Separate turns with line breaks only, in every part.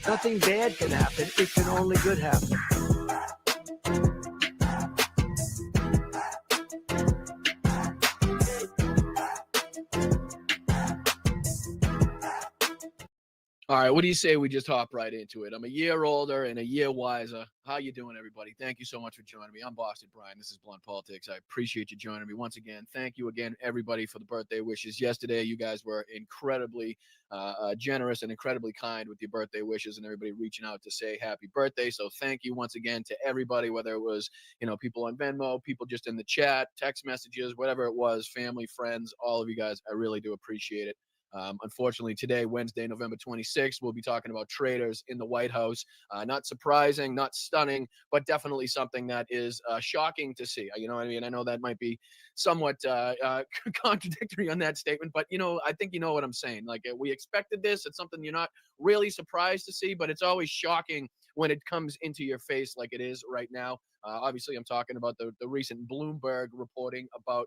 Nothing bad can happen. It can only good happen.
All right, what do you say we just hop right into it? I'm a year older and a year wiser. How you doing, everybody? Thank you so much for joining me. I'm Boston Brian. This is Blunt Politics. I appreciate you joining me once again. Thank you again, everybody, for the birthday wishes. Yesterday, you guys were incredibly generous and incredibly kind with your birthday wishes and everybody reaching out to say happy birthday. So thank you once again to everybody, whether it was, people on Venmo, people just in the chat, text messages, whatever it was, family, friends, all of you guys. I really do appreciate it. Unfortunately, today, Wednesday, November 26th, we'll be talking about traitors in the White House. Not surprising, not stunning, but definitely something that is shocking to see. You know what I mean? I know that might be somewhat contradictory on that statement, but, I think you know what I'm saying. Like, we expected this. It's something you're not really surprised to see, but it's always shocking when it comes into your face like it is right now. Obviously, I'm talking about the recent Bloomberg reporting about,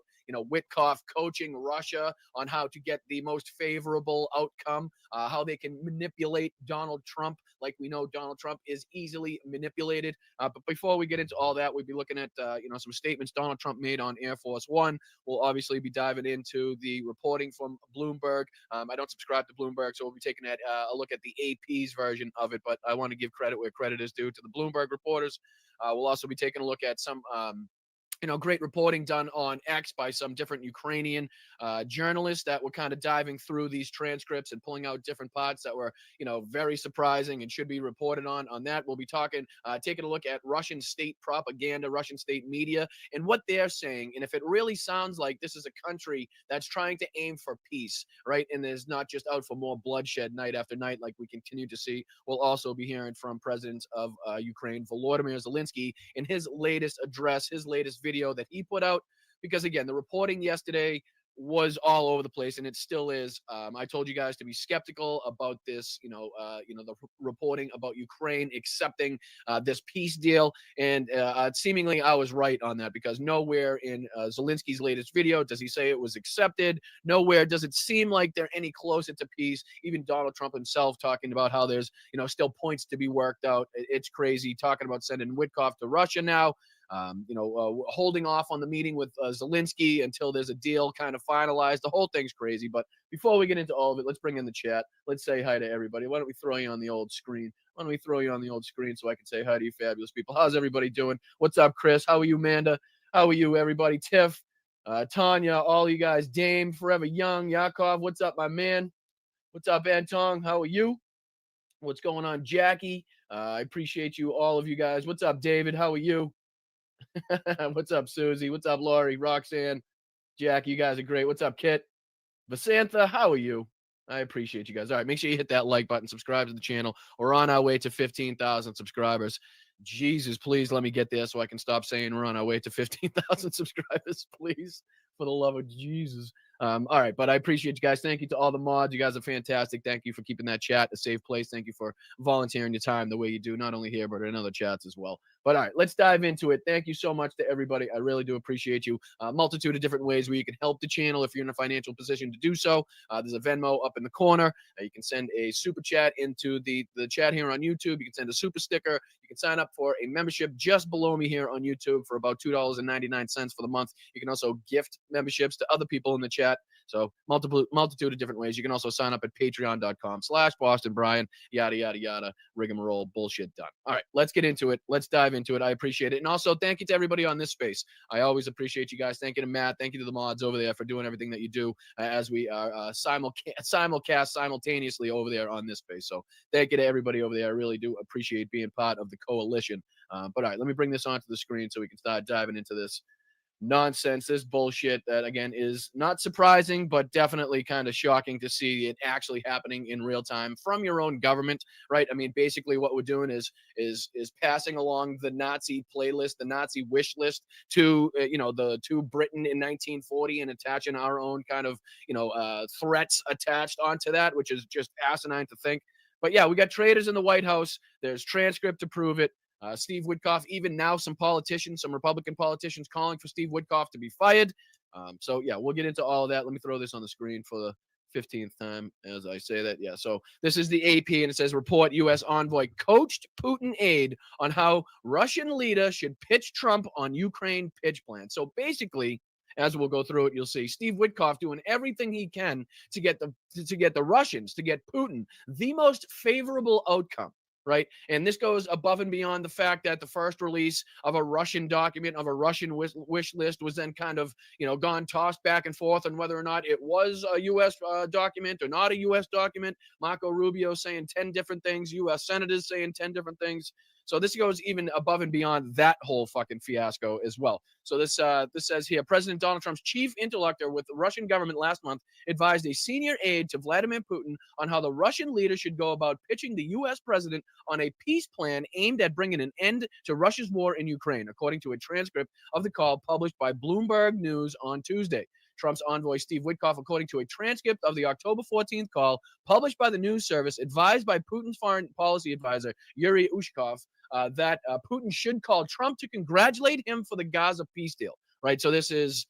Witkoff coaching Russia on how to get the most favorable outcome, how they can manipulate Donald Trump. Like we know Donald Trump is easily manipulated. But before we get into all that, we'll be looking at, some statements Donald Trump made on Air Force One. We'll obviously be diving into the reporting from Bloomberg. I don't subscribe to Bloomberg, so we'll be taking a look at the AP's version of it. But I want to give credit where credit is due to the Bloomberg reporters. We'll also be taking a look at some great reporting done on X by some different Ukrainian journalists that were kind of diving through these transcripts and pulling out different parts that were, very surprising and should be reported on. On that, we'll be taking a look at Russian state propaganda, Russian state media, and what they're saying. And if it really sounds like this is a country that's trying to aim for peace, right, and is not just out for more bloodshed night after night like we continue to see, we'll also be hearing from President of Ukraine, Volodymyr Zelensky, in his latest address, his latest video that he put out, because again, the reporting yesterday was all over the place, and it still is. I told you guys to be skeptical about this, the reporting about Ukraine accepting this peace deal, and seemingly I was right on that, because nowhere in Zelensky's latest video does he say it was accepted. Nowhere does it seem like they're any closer to peace. Even Donald Trump himself talking about how there's, still points to be worked out. It's crazy, talking about sending Witkoff to Russia now. Holding off on the meeting with Zelensky until there's a deal kind of finalized. The whole thing's crazy. But before we get into all of it, let's bring in the chat. Let's say hi to everybody. Why don't we throw you on the old screen? Why don't we throw you on the old screen so I can say hi to you fabulous people? How's everybody doing? What's up, Chris? How are you, Amanda? How are you, everybody? Tiff, Tanya, all you guys. Dame, Forever Young, Yakov. What's up, my man? What's up, Antong? How are you? What's going on, Jackie? I appreciate you, all of you guys. What's up, David? How are you? What's up, Susie? What's up, Laurie, Roxanne, Jack? You guys are great. What's up, Kit? Vasantha, how are you? I appreciate you guys. All right, make sure you hit that like button, subscribe to the channel. We're on our way to 15,000 subscribers. Jesus, please let me get there so I can stop saying we're on our way to 15,000 subscribers, please, for the love of Jesus. All right, but I appreciate you guys. Thank you to all the mods. You guys are fantastic. Thank you for keeping that chat a safe place. Thank you for volunteering your time the way you do, not only here, but in other chats as well. But all right, let's dive into it. Thank you so much to everybody. I really do appreciate you. A multitude of different ways where you can help the channel if you're in a financial position to do so. There's a Venmo up in the corner. You can send a super chat into the chat here on YouTube. You can send a super sticker. You can sign up for a membership just below me here on YouTube for about $2.99 for the month. You can also gift memberships to other people in the chat. So multitude of different ways. You can also sign up at patreon.com/BostonBrian, yada, yada, yada, rigmarole, bullshit done. All right, let's get into it. Let's dive into it. I appreciate it. And also thank you to everybody on this space. I always appreciate you guys. Thank you to Matt. Thank you to the mods over there for doing everything that you do as we simulcast simultaneously over there on this space. So thank you to everybody over there. I really do appreciate being part of the coalition. But all right, let me bring this onto the screen so we can start diving into this nonsense, this bullshit that, again, is not surprising, but definitely kind of shocking to see it actually happening in real time from your own government, right? I mean, basically what we're doing is passing along the Nazi playlist, the Nazi wish list to, to Britain in 1940 and attaching our own kind of, threats attached onto that, which is just asinine to think. But yeah, we got traitors in the White House. There's transcript to prove it. Steve Witkoff, even now some Republican politicians calling for Steve Witkoff to be fired. So yeah, we'll get into all of that. Let me throw this on the screen for 15th time as I say that. Yeah. So this is the AP, and it says report U.S. envoy coached Putin aide on how Russian leader should pitch Trump on Ukraine pitch plan. So basically, as we'll go through it, you'll see Steve Witkoff doing everything he can to get the Russians, to get Putin the most favorable outcome. Right. And this goes above and beyond the fact that the first release of a Russian document, of a Russian wish list, was then kind of, gone tossed back and forth on whether or not it was a U.S. Document or not a U.S. document. Marco Rubio saying 10 different things, U.S. senators saying 10 different things. So this goes even above and beyond that whole fucking fiasco as well. So this says here, President Donald Trump's chief interlocutor with the Russian government last month advised a senior aide to Vladimir Putin on how the Russian leader should go about pitching the U.S. president on a peace plan aimed at bringing an end to Russia's war in Ukraine, according to a transcript of the call published by Bloomberg News on Tuesday. Trump's envoy, Steve Witkoff, according to a transcript of the October 14th call published by the news service, advised by Putin's foreign policy advisor, Yuri Ushakov, that Putin should call Trump to congratulate him for the Gaza peace deal. Right. So this is,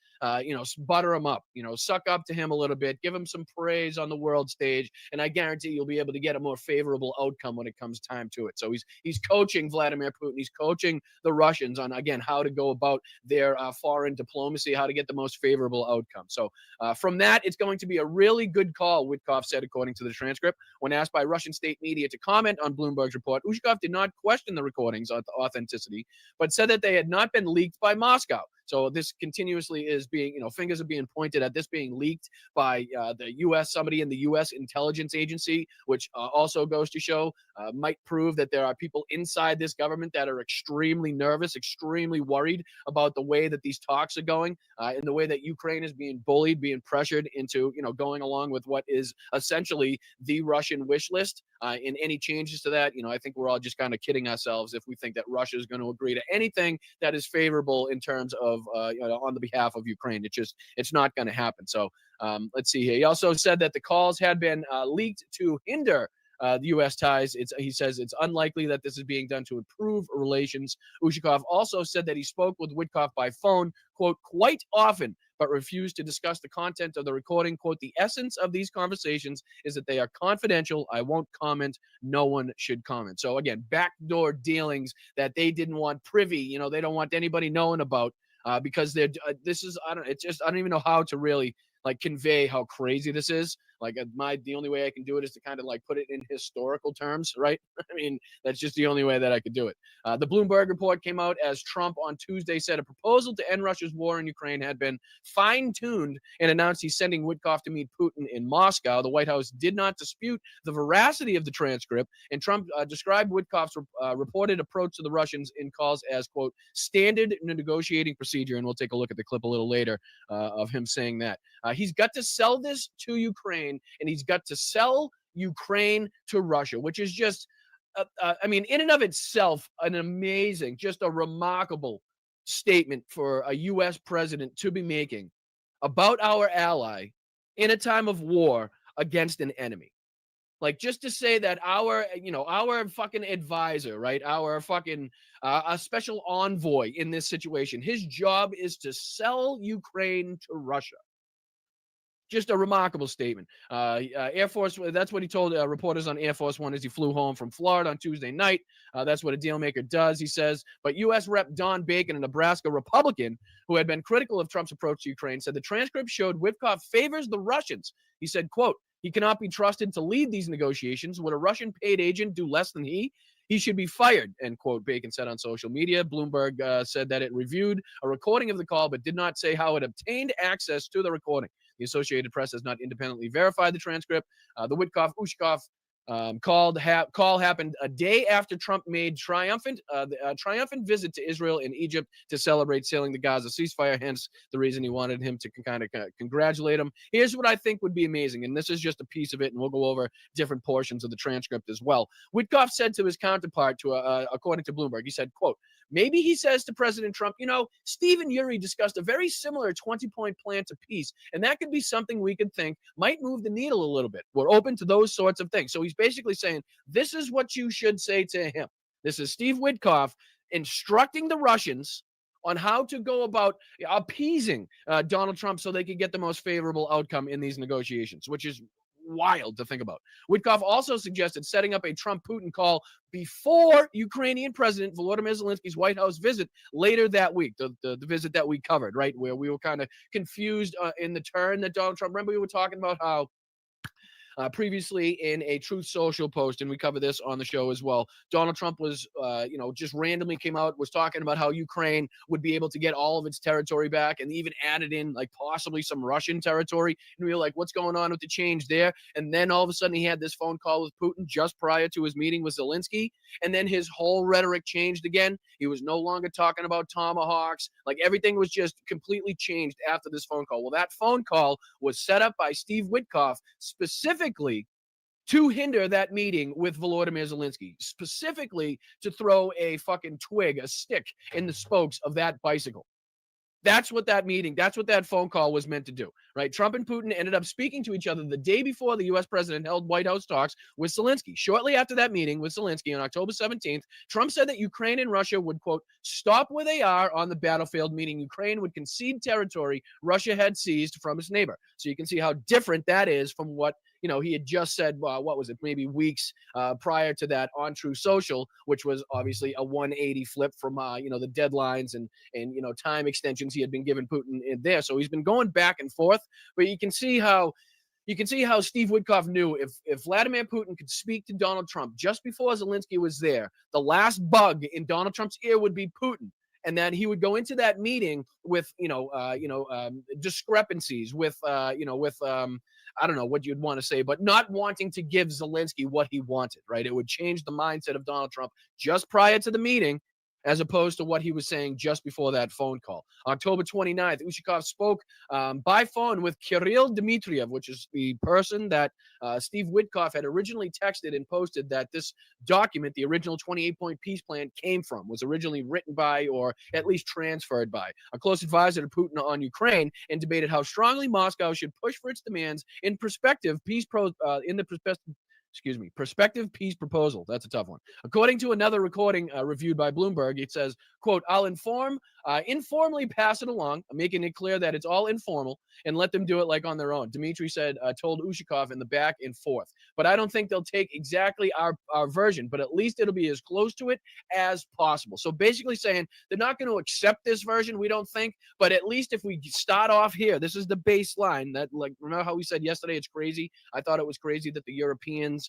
butter him up, suck up to him a little bit, give him some praise on the world stage. And I guarantee you'll be able to get a more favorable outcome when it comes time to it. So he's coaching Vladimir Putin. He's coaching the Russians on, again, how to go about their foreign diplomacy, how to get the most favorable outcome. So from that, it's going to be a really good call, Witkoff said, according to the transcript. When asked by Russian state media to comment on Bloomberg's report, Ushakov did not question the recordings' authenticity, but said that they had not been leaked by Moscow. So this continuously is being, fingers are being pointed at this being leaked by the U.S., somebody in the U.S. intelligence agency, which also goes to show might prove that there are people inside this government that are extremely nervous, extremely worried about the way that these talks are going, and the way that Ukraine is being bullied, being pressured into, going along with what is essentially the Russian wish list. In any changes to that, I think we're all just kind of kidding ourselves if we think that Russia is going to agree to anything that is favorable in terms of, on the behalf of Ukraine. It's not going to happen. So let's see here. He also said that the calls had been leaked to hinder the U.S. ties. He says it's unlikely that this is being done to improve relations. Ushakov also said that he spoke with Witkoff by phone, quote, quite often, but refused to discuss the content of the recording. Quote, the essence of these conversations is that they are confidential. I won't comment. No one should comment. So again, backdoor dealings that they didn't want privy, they don't want anybody knowing about because they're, I don't even know how to really convey how crazy this is. The only way I can do it is to kind of put it in historical terms, right? I mean, that's just the only way that I could do it. The Bloomberg report came out as Trump on Tuesday said a proposal to end Russia's war in Ukraine had been fine-tuned and announced he's sending Witkoff to meet Putin in Moscow. The White House did not dispute the veracity of the transcript, and Trump described Witkoff's reported approach to the Russians in calls as, quote, standard negotiating procedure. And we'll take a look at the clip a little later of him saying that. He's got to sell this to Ukraine, and he's got to sell Ukraine to Russia, which is just, in and of itself, an amazing, just a remarkable statement for a U.S. president to be making about our ally in a time of war against an enemy. Just to say that our fucking advisor, right? Our fucking a special envoy in this situation, his job is to sell Ukraine to Russia. Just a remarkable statement. Air Force, that's what he told reporters on Air Force One as he flew home from Florida on Tuesday night. That's what a deal maker does, he says. But U.S. Rep. Don Bacon, a Nebraska Republican who had been critical of Trump's approach to Ukraine, said the transcript showed Witkoff favors the Russians. He said, quote, he cannot be trusted to lead these negotiations. Would a Russian paid agent do less than he? He should be fired, end quote, Bacon said on social media. Bloomberg said that it reviewed a recording of the call, but did not say how it obtained access to the recording. The Associated Press has not independently verified the transcript. The Witkoff-Ushakov call happened a day after Trump made triumphant visit to Israel and Egypt to celebrate sailing the Gaza ceasefire, hence the reason he wanted him to kind of congratulate him. Here's what I think would be amazing, and this is just a piece of it, and we'll go over different portions of the transcript as well. Witkoff said to his counterpart, according to Bloomberg, he said, quote, maybe he says to President Trump, Steve and Yuri discussed a very similar 20-point plan to peace, and that could be something we could think might move the needle a little bit. We're open to those sorts of things. So he's basically saying, this is what you should say to him. This is Steve Witkoff instructing the Russians on how to go about appeasing Donald Trump so they could get the most favorable outcome in these negotiations, which is wild to think about. Witkoff also suggested setting up a Trump-Putin call before Ukrainian President Volodymyr Zelensky's White House visit later that week, the visit that we covered, right, where we were kind of confused in the turn that Donald Trump, remember we were talking about how previously in a Truth Social post, and we cover this on the show as well, Donald Trump was, just randomly came out, was talking about how Ukraine would be able to get all of its territory back and even added in like possibly some Russian territory. And we were like, what's going on with the change there? And then all of a sudden he had this phone call with Putin just prior to his meeting with Zelensky. And then his whole rhetoric changed again. He was no longer talking about tomahawks. Like everything was just completely changed after this phone call. Well, that phone call was set up by Steve Witkoff specifically to hinder that meeting with Volodymyr Zelensky, specifically to throw a fucking twig, a stick in the spokes of that bicycle. That's what that meeting, that's what that phone call was meant to do, right? Trump and Putin ended up speaking to each other the day before the U.S. president held White House talks with Zelensky. Shortly after that meeting with Zelensky on October 17th, Trump said that Ukraine and Russia would, quote, stop where they are on the battlefield, meaning Ukraine would concede territory Russia had seized from its neighbor. So you can see how different that is from what, he had just said, what was it, maybe weeks prior to that on True Social, which was obviously a 180 flip from, the deadlines and time extensions he had been given Putin in there. So he's been going back and forth, but you can see how Steve Witkoff knew if Vladimir Putin could speak to Donald Trump just before Zelensky was there, the last bug in Donald Trump's ear would be Putin. And then he would go into that meeting with, discrepancies, with, I don't know what you'd want to say, but not wanting to give Zelensky what he wanted, right? It would change the mindset of Donald Trump just prior to the meeting, as opposed to what he was saying just before that phone call. October 29th, Ushakov spoke by phone with Kirill Dmitriev, which is the person that Steve Witkoff had originally texted and posted that this document, the original 28-point peace plan, came from, was originally written by or at least transferred by a close advisor to Putin on Ukraine, and debated how strongly Moscow should push for its demands in prospective prospective peace proposal. That's a tough one. According to another recording reviewed by Bloomberg, it says, quote, I'll informally pass it along, making it clear that it's all informal, and let them do it like on their own. Dmitry said, told Ushakov in the back and forth. But I don't think they'll take exactly our version, but at least it'll be as close to it as possible. So basically saying they're not going to accept this version, we don't think, but at least if we start off here, this is the baseline. That, like, remember how we said yesterday it's crazy? I thought it was crazy that the Europeans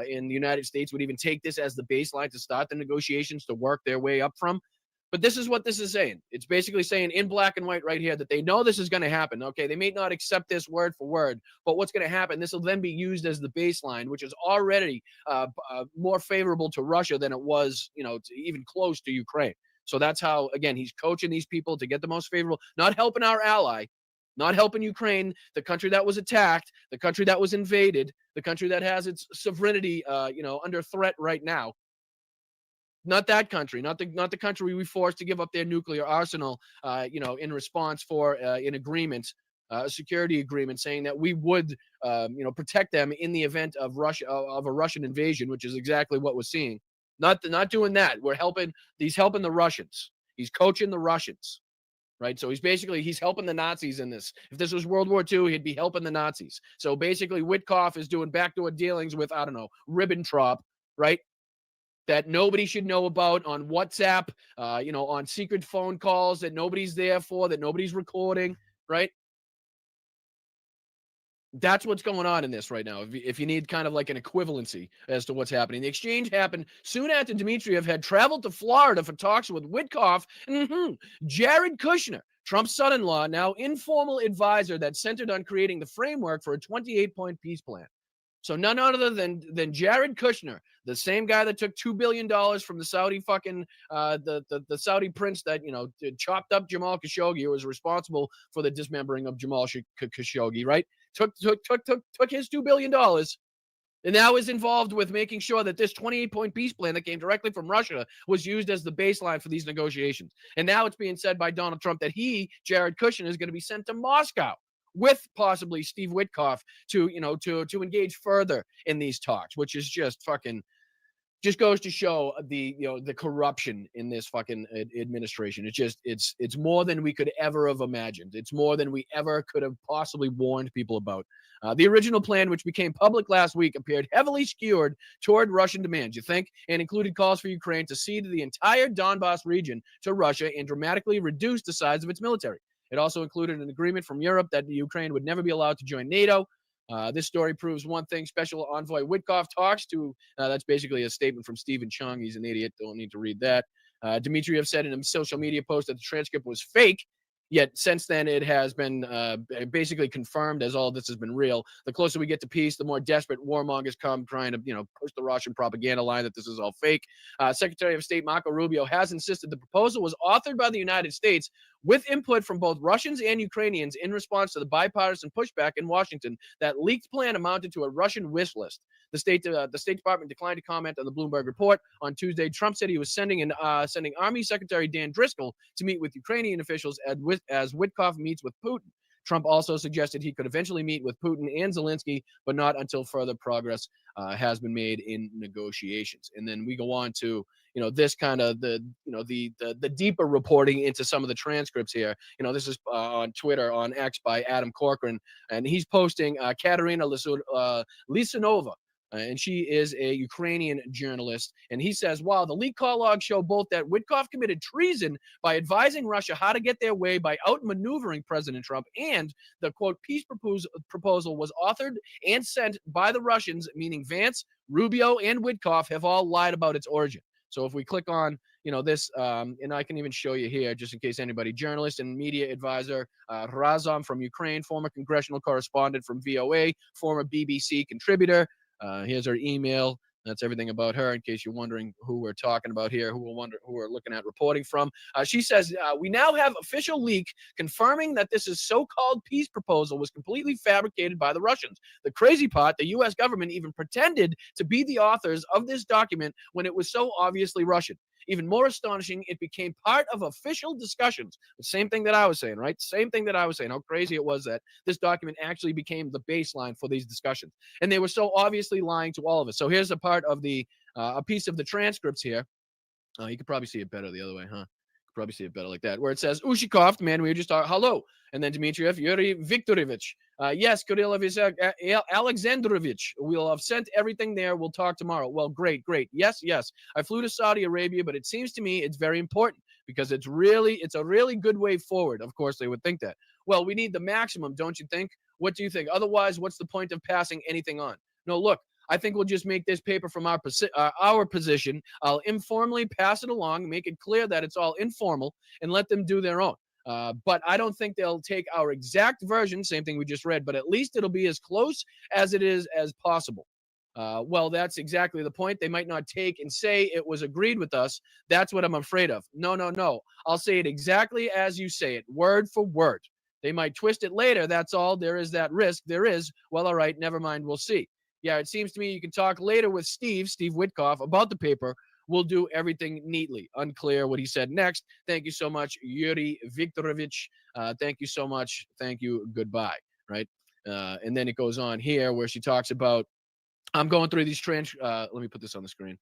in the United States would even take this as the baseline to start the negotiations to work their way up from. But this is what this is saying. It's basically saying in black and white right here that they know this is going to happen. Okay, they may not accept this word for word, but what's going to happen, this will then be used as the baseline, which is already more favorable to Russia than it was, to even close to Ukraine. So that's how, again, he's coaching these people to get the most favorable, not helping our ally, not helping Ukraine, the country that was attacked, the country that was invaded, the country that has its sovereignty, under threat right now. Not that country, not the country we forced to give up their nuclear arsenal, in response for an agreement, a security agreement, saying that we would, protect them in the event of a Russian invasion, which is exactly what we're seeing. Not doing that. He's helping the Russians. He's coaching the Russians. Right. So he's helping the Nazis in this. If this was World War II, he'd be helping the Nazis. So basically Witkoff is doing backdoor dealings with, Ribbentrop, right? That nobody should know about on WhatsApp, on secret phone calls that nobody's there for, that nobody's recording, right? That's what's going on in this right now. If you need kind of like an equivalency as to what's happening. The exchange happened soon after Dmitriev had traveled to Florida for talks with Witkoff. Jared Kushner, Trump's son-in-law, now informal advisor that centered on creating the framework for a 28-point peace plan. So none other than Jared Kushner, the same guy that took $2 billion from the Saudi fucking, the Saudi prince that, chopped up Jamal Khashoggi, who was responsible for the dismembering of Jamal Khashoggi, right? Took his $2 billion and now is involved with making sure that this 28-point peace plan that came directly from Russia was used as the baseline for these negotiations. And now it's being said by Donald Trump that Jared Kushner, is going to be sent to Moscow with possibly Steve Witkoff to engage further in these talks, which is just just goes to show the corruption in this fucking administration. It's more than we could ever have imagined. It's more than we ever could have possibly warned people about. The original plan, which became public last week, appeared heavily skewed toward Russian demands, you think, and included calls for Ukraine to cede the entire Donbas region to Russia and dramatically reduce the size of its military. It also included an agreement from Europe that Ukraine would never be allowed to join NATO. This story proves one thing. Special Envoy Witkoff talks to, that's basically a statement from Stephen Chung. He's an idiot. Don't need to read that. Dmitriev said in a social media post that the transcript was fake. Yet since then, it has been basically confirmed as all this has been real. The closer we get to peace, the more desperate warmongers come trying to, push the Russian propaganda line that this is all fake. Secretary of State Marco Rubio has insisted the proposal was authored by the United States with input from both Russians and Ukrainians in response to the bipartisan pushback in Washington. That leaked plan amounted to a Russian wish list. The State Department declined to comment on the Bloomberg report. On Tuesday, Trump said he was sending Army Secretary Dan Driscoll to meet with Ukrainian officials as Witkoff meets with Putin. Trump also suggested he could eventually meet with Putin and Zelensky, but not until further progress has been made in negotiations. And then we go on to this kind of the deeper reporting into some of the transcripts here. This is on Twitter, on X, by Adam Corcoran, and he's posting Katerina Lisanova. And she is a Ukrainian journalist. And he says, while the leak call logs show both that Witkoff committed treason by advising Russia how to get their way by outmaneuvering President Trump, and the, quote, peace proposal was authored and sent by the Russians, meaning Vance, Rubio, and Witkoff have all lied about its origin. So if we click on, this, and I can even show you here, just in case anybody, journalist and media advisor, Razom from Ukraine, former congressional correspondent from VOA, former BBC contributor. Here's her email. That's everything about her, in case you're wondering who we're talking about here, who we're looking at reporting from. She says, we now have official leak confirming that this is so-called peace proposal was completely fabricated by the Russians. The crazy part, the U.S. government even pretended to be the authors of this document when it was so obviously Russian. Even more astonishing, it became part of official discussions. The same thing that I was saying, right? Same thing that I was saying, how crazy it was that this document actually became the baseline for these discussions. And they were so obviously lying to all of us. So here's a part of a piece of the transcripts here. You could probably see it better the other way, huh? Probably see it better like that, where it says, Ushikov, man, we were just talking, hello. And then Dmitriev, Yuri Viktorovich. Yes, Kirillov Alexandrovich. We'll have sent everything there. We'll talk tomorrow. Well, great. Yes. I flew to Saudi Arabia, but it seems to me it's very important because it's a really good way forward. Of course, they would think that. Well, we need the maximum, don't you think? What do you think? Otherwise, what's the point of passing anything on? No, look, I think we'll just make this paper from our position. I'll informally pass it along, make it clear that it's all informal, and let them do their own. But I don't think they'll take our exact version, same thing we just read, but at least it'll be as close as it is as possible. Well, that's exactly the point. They might not take and say it was agreed with us. That's what I'm afraid of. No. I'll say it exactly as you say it, word for word. They might twist it later. That's all. There is that risk. There is. Well, all right, never mind. We'll see. Yeah, it seems to me you can talk later with Steve Witkoff, about the paper. We'll do everything neatly. Unclear what he said next. Thank you so much, Yuri Viktorovich. Thank you so much. Thank you. Goodbye. Right? And then it goes on here where she talks about, I'm going through these let me put this on the screen.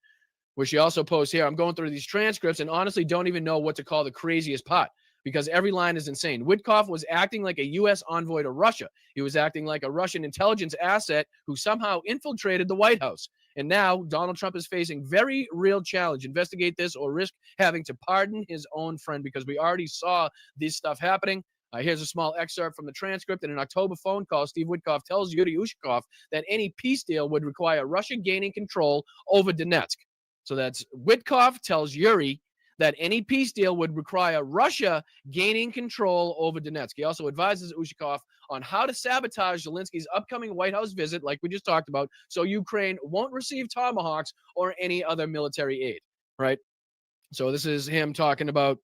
Where she also posts here, I'm going through these transcripts and honestly don't even know what to call the craziest part, because every line is insane. Witkoff was acting like a U.S. envoy to Russia. He was acting like a Russian intelligence asset who somehow infiltrated the White House. And now Donald Trump is facing very real challenge. Investigate this or risk having to pardon his own friend, because we already saw this stuff happening. Here's a small excerpt from the transcript. In an October phone call, Steve Witkoff tells Yuri Ushakov that any peace deal would require Russia gaining control over Donetsk. So that's Witkoff tells Yuri that any peace deal would require Russia gaining control over Donetsk. He also advises Ushakov on how to sabotage Zelensky's upcoming White House visit, like we just talked about, so Ukraine won't receive Tomahawks or any other military aid, right? So this is him talking about,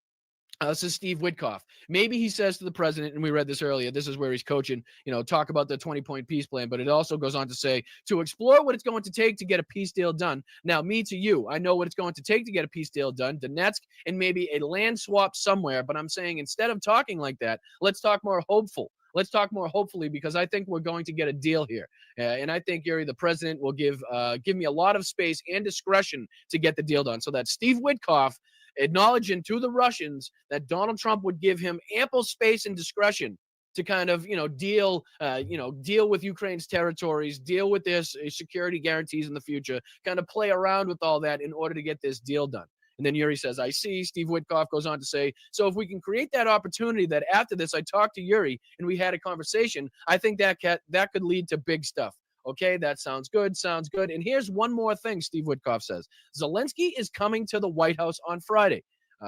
this is Steve Witkoff. Maybe he says to the president, and we read this earlier, this is where he's coaching, talk about the 20-point peace plan, but it also goes on to say, to explore what it's going to take to get a peace deal done. Now, me to you, I know what it's going to take to get a peace deal done, Donetsk, and maybe a land swap somewhere, but I'm saying instead of talking like that, let's talk more hopeful. Let's talk more hopefully, because I think we're going to get a deal here. And I think, Yuri, the president will give me a lot of space and discretion to get the deal done, so that Steve Witkoff acknowledging to the Russians that Donald Trump would give him ample space and discretion to kind of, deal with Ukraine's territories, deal with their security guarantees in the future, kind of play around with all that in order to get this deal done. And then Yuri says, I see. Steve Witkoff goes on to say, so if we can create that opportunity that after this I talked to Yuri and we had a conversation, I think that could lead to big stuff. Okay, that sounds good. And here's one more thing Steve Witkoff says. Zelensky is coming to the White House on Friday.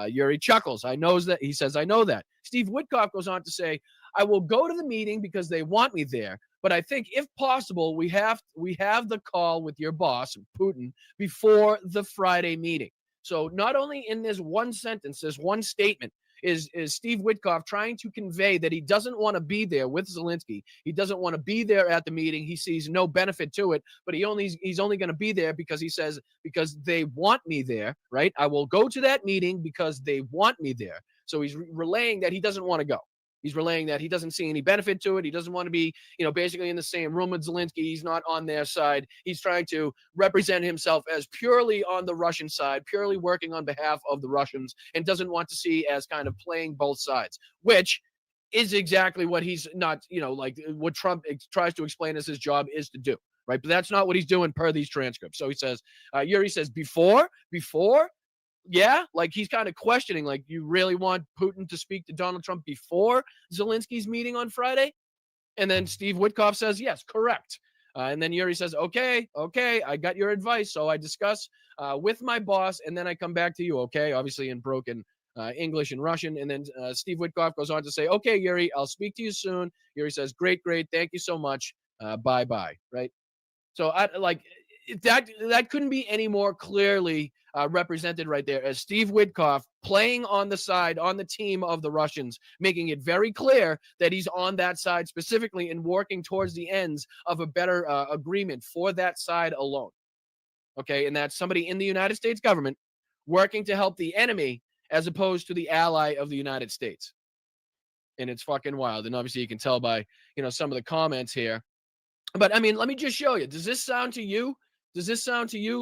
Yuri chuckles. I know that. He says, I know that. Steve Witkoff goes on to say, I will go to the meeting because they want me there. But I think if possible, we have the call with your boss, Putin, before the Friday meeting. So not only in this one sentence, this one statement, is Steve Witkoff trying to convey that he doesn't want to be there with Zelensky. He doesn't want to be there at the meeting. He sees no benefit to it, but he's only going to be there because he says, because they want me there, right? I will go to that meeting because they want me there. So he's relaying that he doesn't want to go. He's relaying that he doesn't see any benefit to it. He doesn't want to be, basically in the same room with Zelensky. He's not on their side. He's trying to represent himself as purely on the Russian side, purely working on behalf of the Russians, and doesn't want to see as kind of playing both sides, which is exactly what he's not, what Trump tries to explain as his job is to do, right? But that's not what he's doing per these transcripts. So he says, Yuri says, before, yeah, like he's kind of questioning, like, you really want Putin to speak to Donald Trump before Zelensky's meeting on Friday? And then Steve Witkoff says, yes, correct. And then Yuri says, okay, I got your advice. So I discuss with my boss, and then I come back to you, okay? Obviously in broken English and Russian. And then Steve Witkoff goes on to say, okay, Yuri, I'll speak to you soon. Yuri says, great. Thank you so much. Bye, right? So that couldn't be any more clearly represented right there as Steve Witkoff playing on the side, on the team of the Russians, making it very clear that he's on that side specifically and working towards the ends of a better agreement for that side alone. Okay, and that's somebody in the United States government working to help the enemy as opposed to the ally of the United States. And it's fucking wild. And obviously you can tell by, some of the comments here. But I mean, let me just show you. Does this sound to you?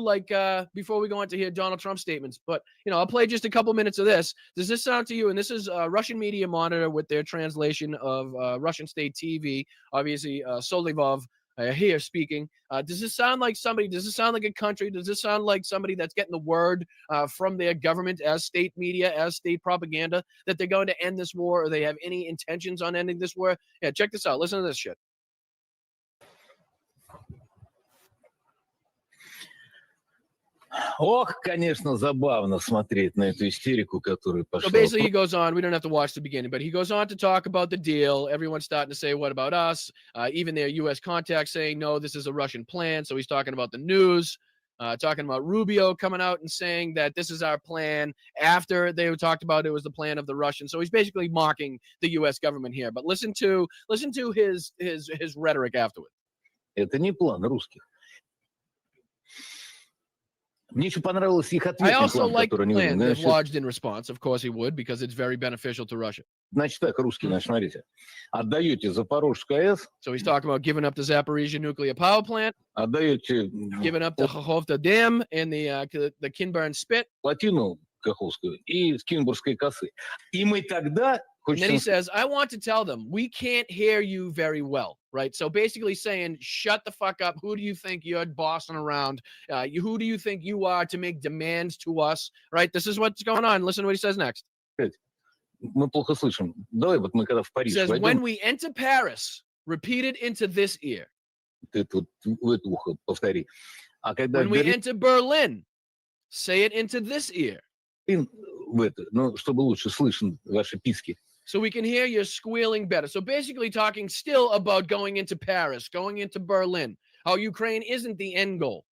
Like, before we go on to hear Donald Trump statements, but, I'll play just a couple minutes of this. Does this sound to you? And this is Russian Media Monitor with their translation of Russian state TV, obviously Solivov here speaking. Does this sound like somebody? Does this sound like a country? Does this sound like somebody that's getting the word from their government as state media, as state propaganda, that they're going to end this war, or they have any intentions on ending this war? Yeah, check this out. Listen to this shit.
Ох, конечно, забавно смотреть на эту истерику, которая пошла.
So basically he goes on, we don't have to watch the beginning, but he goes on to talk about the deal. Everyone's starting to say, what about us? Even their U.S. contacts saying, no, this is a Russian plan. So he's talking about the news, talking about Rubio coming out and saying that this is our plan after they talked about it was the plan of the Russians. So he's basically mocking the U.S. government here. But listen to his rhetoric afterward.
Это не план русских. Мне еще понравилось их ответный
I also
план,
like the
который они
plan
говорили.
they've lodged in response. Of course he would, because it's very beneficial to Russia.
Значит так, русские, смотрите. Отдаете Запорожскую АЭС.
So he's talking about giving up the Zaporizhia nuclear power plant,
отдаете
giving up the Kakhovka Dam and the Kinburn Spit.
плотину Каховскую и с Кинбургской косы. И мы тогда...
And then he says, I want to tell them, we can't hear you very well, right? So basically saying, shut the fuck up. Who do you think you're bossing around? Who do you think you are to make demands to us, right? This is what's going on. Listen to what he says next.
Мы плохо слышим. Давай, вот мы когда в Париж
He says,
войдем,
when we enter Paris, repeat it into this ear.
ты тут в это ухо повтори. А когда
When we enter Berlin, say it into this ear.
в это, ну, чтобы лучше слышно ваши писки.
So we can hear you squealing better. So basically talking still about going into Paris, going into Berlin, how Ukraine isn't the end goal.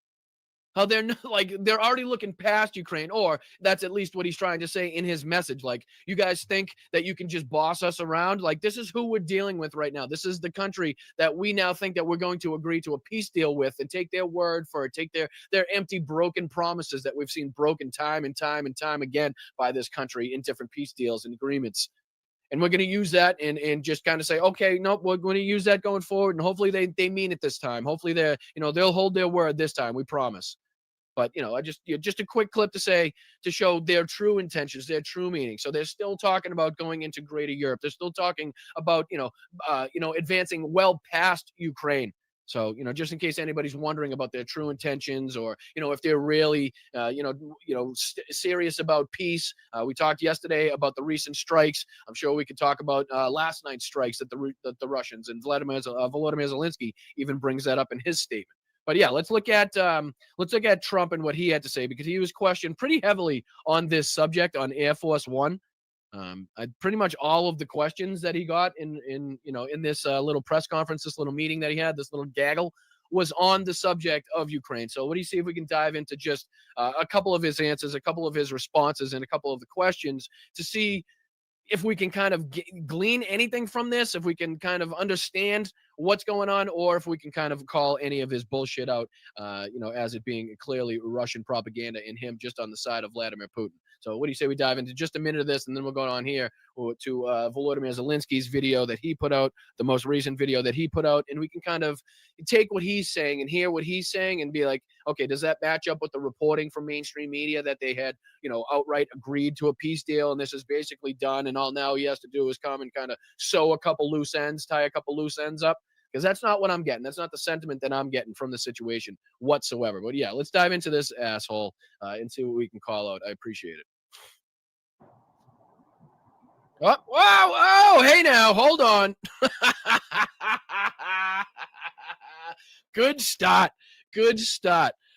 How they're not, like, they're already looking past Ukraine, or that's at least what he's trying to say in his message. Like, you guys think that you can just boss us around? Like, this is who we're dealing with right now. This is the country that we now think that we're going to agree to a peace deal with and take their word for it, take their empty, broken promises that we've seen broken time and time and time again by this country in different peace deals and agreements. And we're going to use that and just kind of say, okay, nope, we're going to use that going forward. And hopefully they mean it this time. Hopefully they'll hold their word this time. We promise. But, just a quick clip to show their true intentions, their true meaning. So they're still talking about going into greater Europe. They're still talking about, advancing well past Ukraine. So, just in case anybody's wondering about their true intentions or, if they're really, serious about peace. We talked yesterday about the recent strikes. I'm sure we could talk about last night's strikes that the Russians and Volodymyr Zelensky even brings that up in his statement. But yeah, let's look at Trump and what he had to say, because he was questioned pretty heavily on this subject on Air Force One. Pretty much all of the questions that he got in this little press conference, this little meeting that he had, this little gaggle, was on the subject of Ukraine. So what do you see if we can dive into just a couple of his answers, a couple of his responses, and a couple of the questions to see if we can kind of glean anything from this, if we can kind of understand what's going on, or if we can kind of call any of his bullshit out, as it being clearly Russian propaganda and him just on the side of Vladimir Putin. So what do you say we dive into just a minute of this, and then we'll go on here to Volodymyr Zelensky's video that he put out, the most recent video that he put out, and we can kind of take what he's saying and hear what he's saying and be like, okay, does that match up with the reporting from mainstream media that they had, outright agreed to a peace deal, and this is basically done, and all now he has to do is come and kind of tie a couple loose ends up? Because that's not what I'm getting. That's not the sentiment that I'm getting from the situation whatsoever. But yeah, let's dive into this asshole and see what we can call out. I appreciate it. Oh, wow. Oh, hey now, hold on. Good start.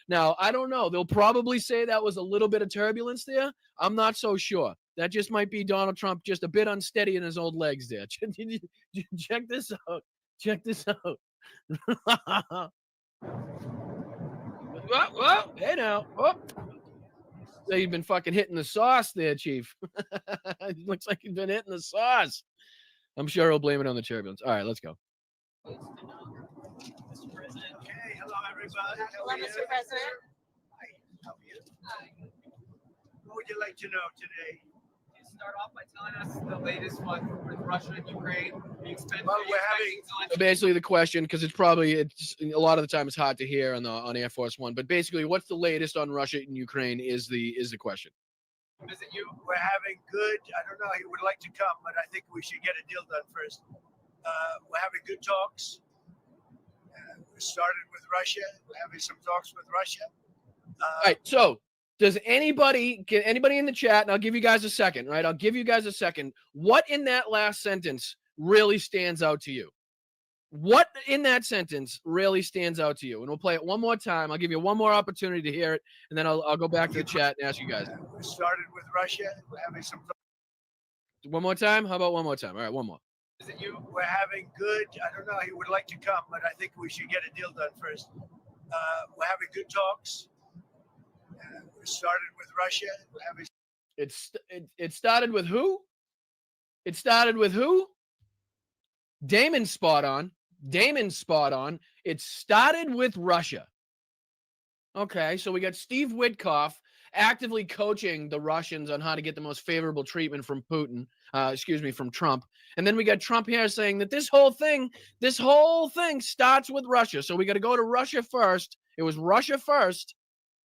Now, I don't know. They'll probably say that was a little bit of turbulence there. I'm not so sure. That just might be Donald Trump just a bit unsteady in his old legs there. Check this out. Whoa, hey now. Oh. So you've been fucking hitting the sauce there, Chief. It looks like you've been hitting the sauce. I'm sure he'll blame it on the turbulence. All right, let's go.
Mr. President. Okay, hello everybody.
Hello, Mr. President.
Hi, how are you? What would you like to know today?
You start off by telling us the latest one with Russia and Ukraine.
Well, we're having
So basically the question, because it's a lot of the time it's hard to hear on Air Force One, but basically what's the latest on Russia and Ukraine is the question.
visit you.
We're having good. I don't know. He would like to come, but I think we should get a deal done first. We're having good talks. We started with Russia. We're having some talks with Russia.
All right. So does anybody in the chat, and I'll give you guys a second, right? I'll give you guys a second. What in that last sentence really stands out to you? What in that sentence really stands out to you? And we'll play it one more time. I'll give you one more opportunity to hear it, and then I'll go back to the chat and ask you guys.
We started with Russia. We're having some.
One more time? How about one more time? All right, one more.
Visit you.
We're having good. I don't know. He would like to come, but I think we should get a deal done first. We're having good talks. We started with Russia. We're having.
It started with who? It started with who? Damon's spot on. It started with Russia. Okay, so we got Steve Witkoff actively coaching the Russians on how to get the most favorable treatment from from Trump. And then we got Trump here saying that this whole thing starts with Russia. So we got to go to Russia first. It was Russia first,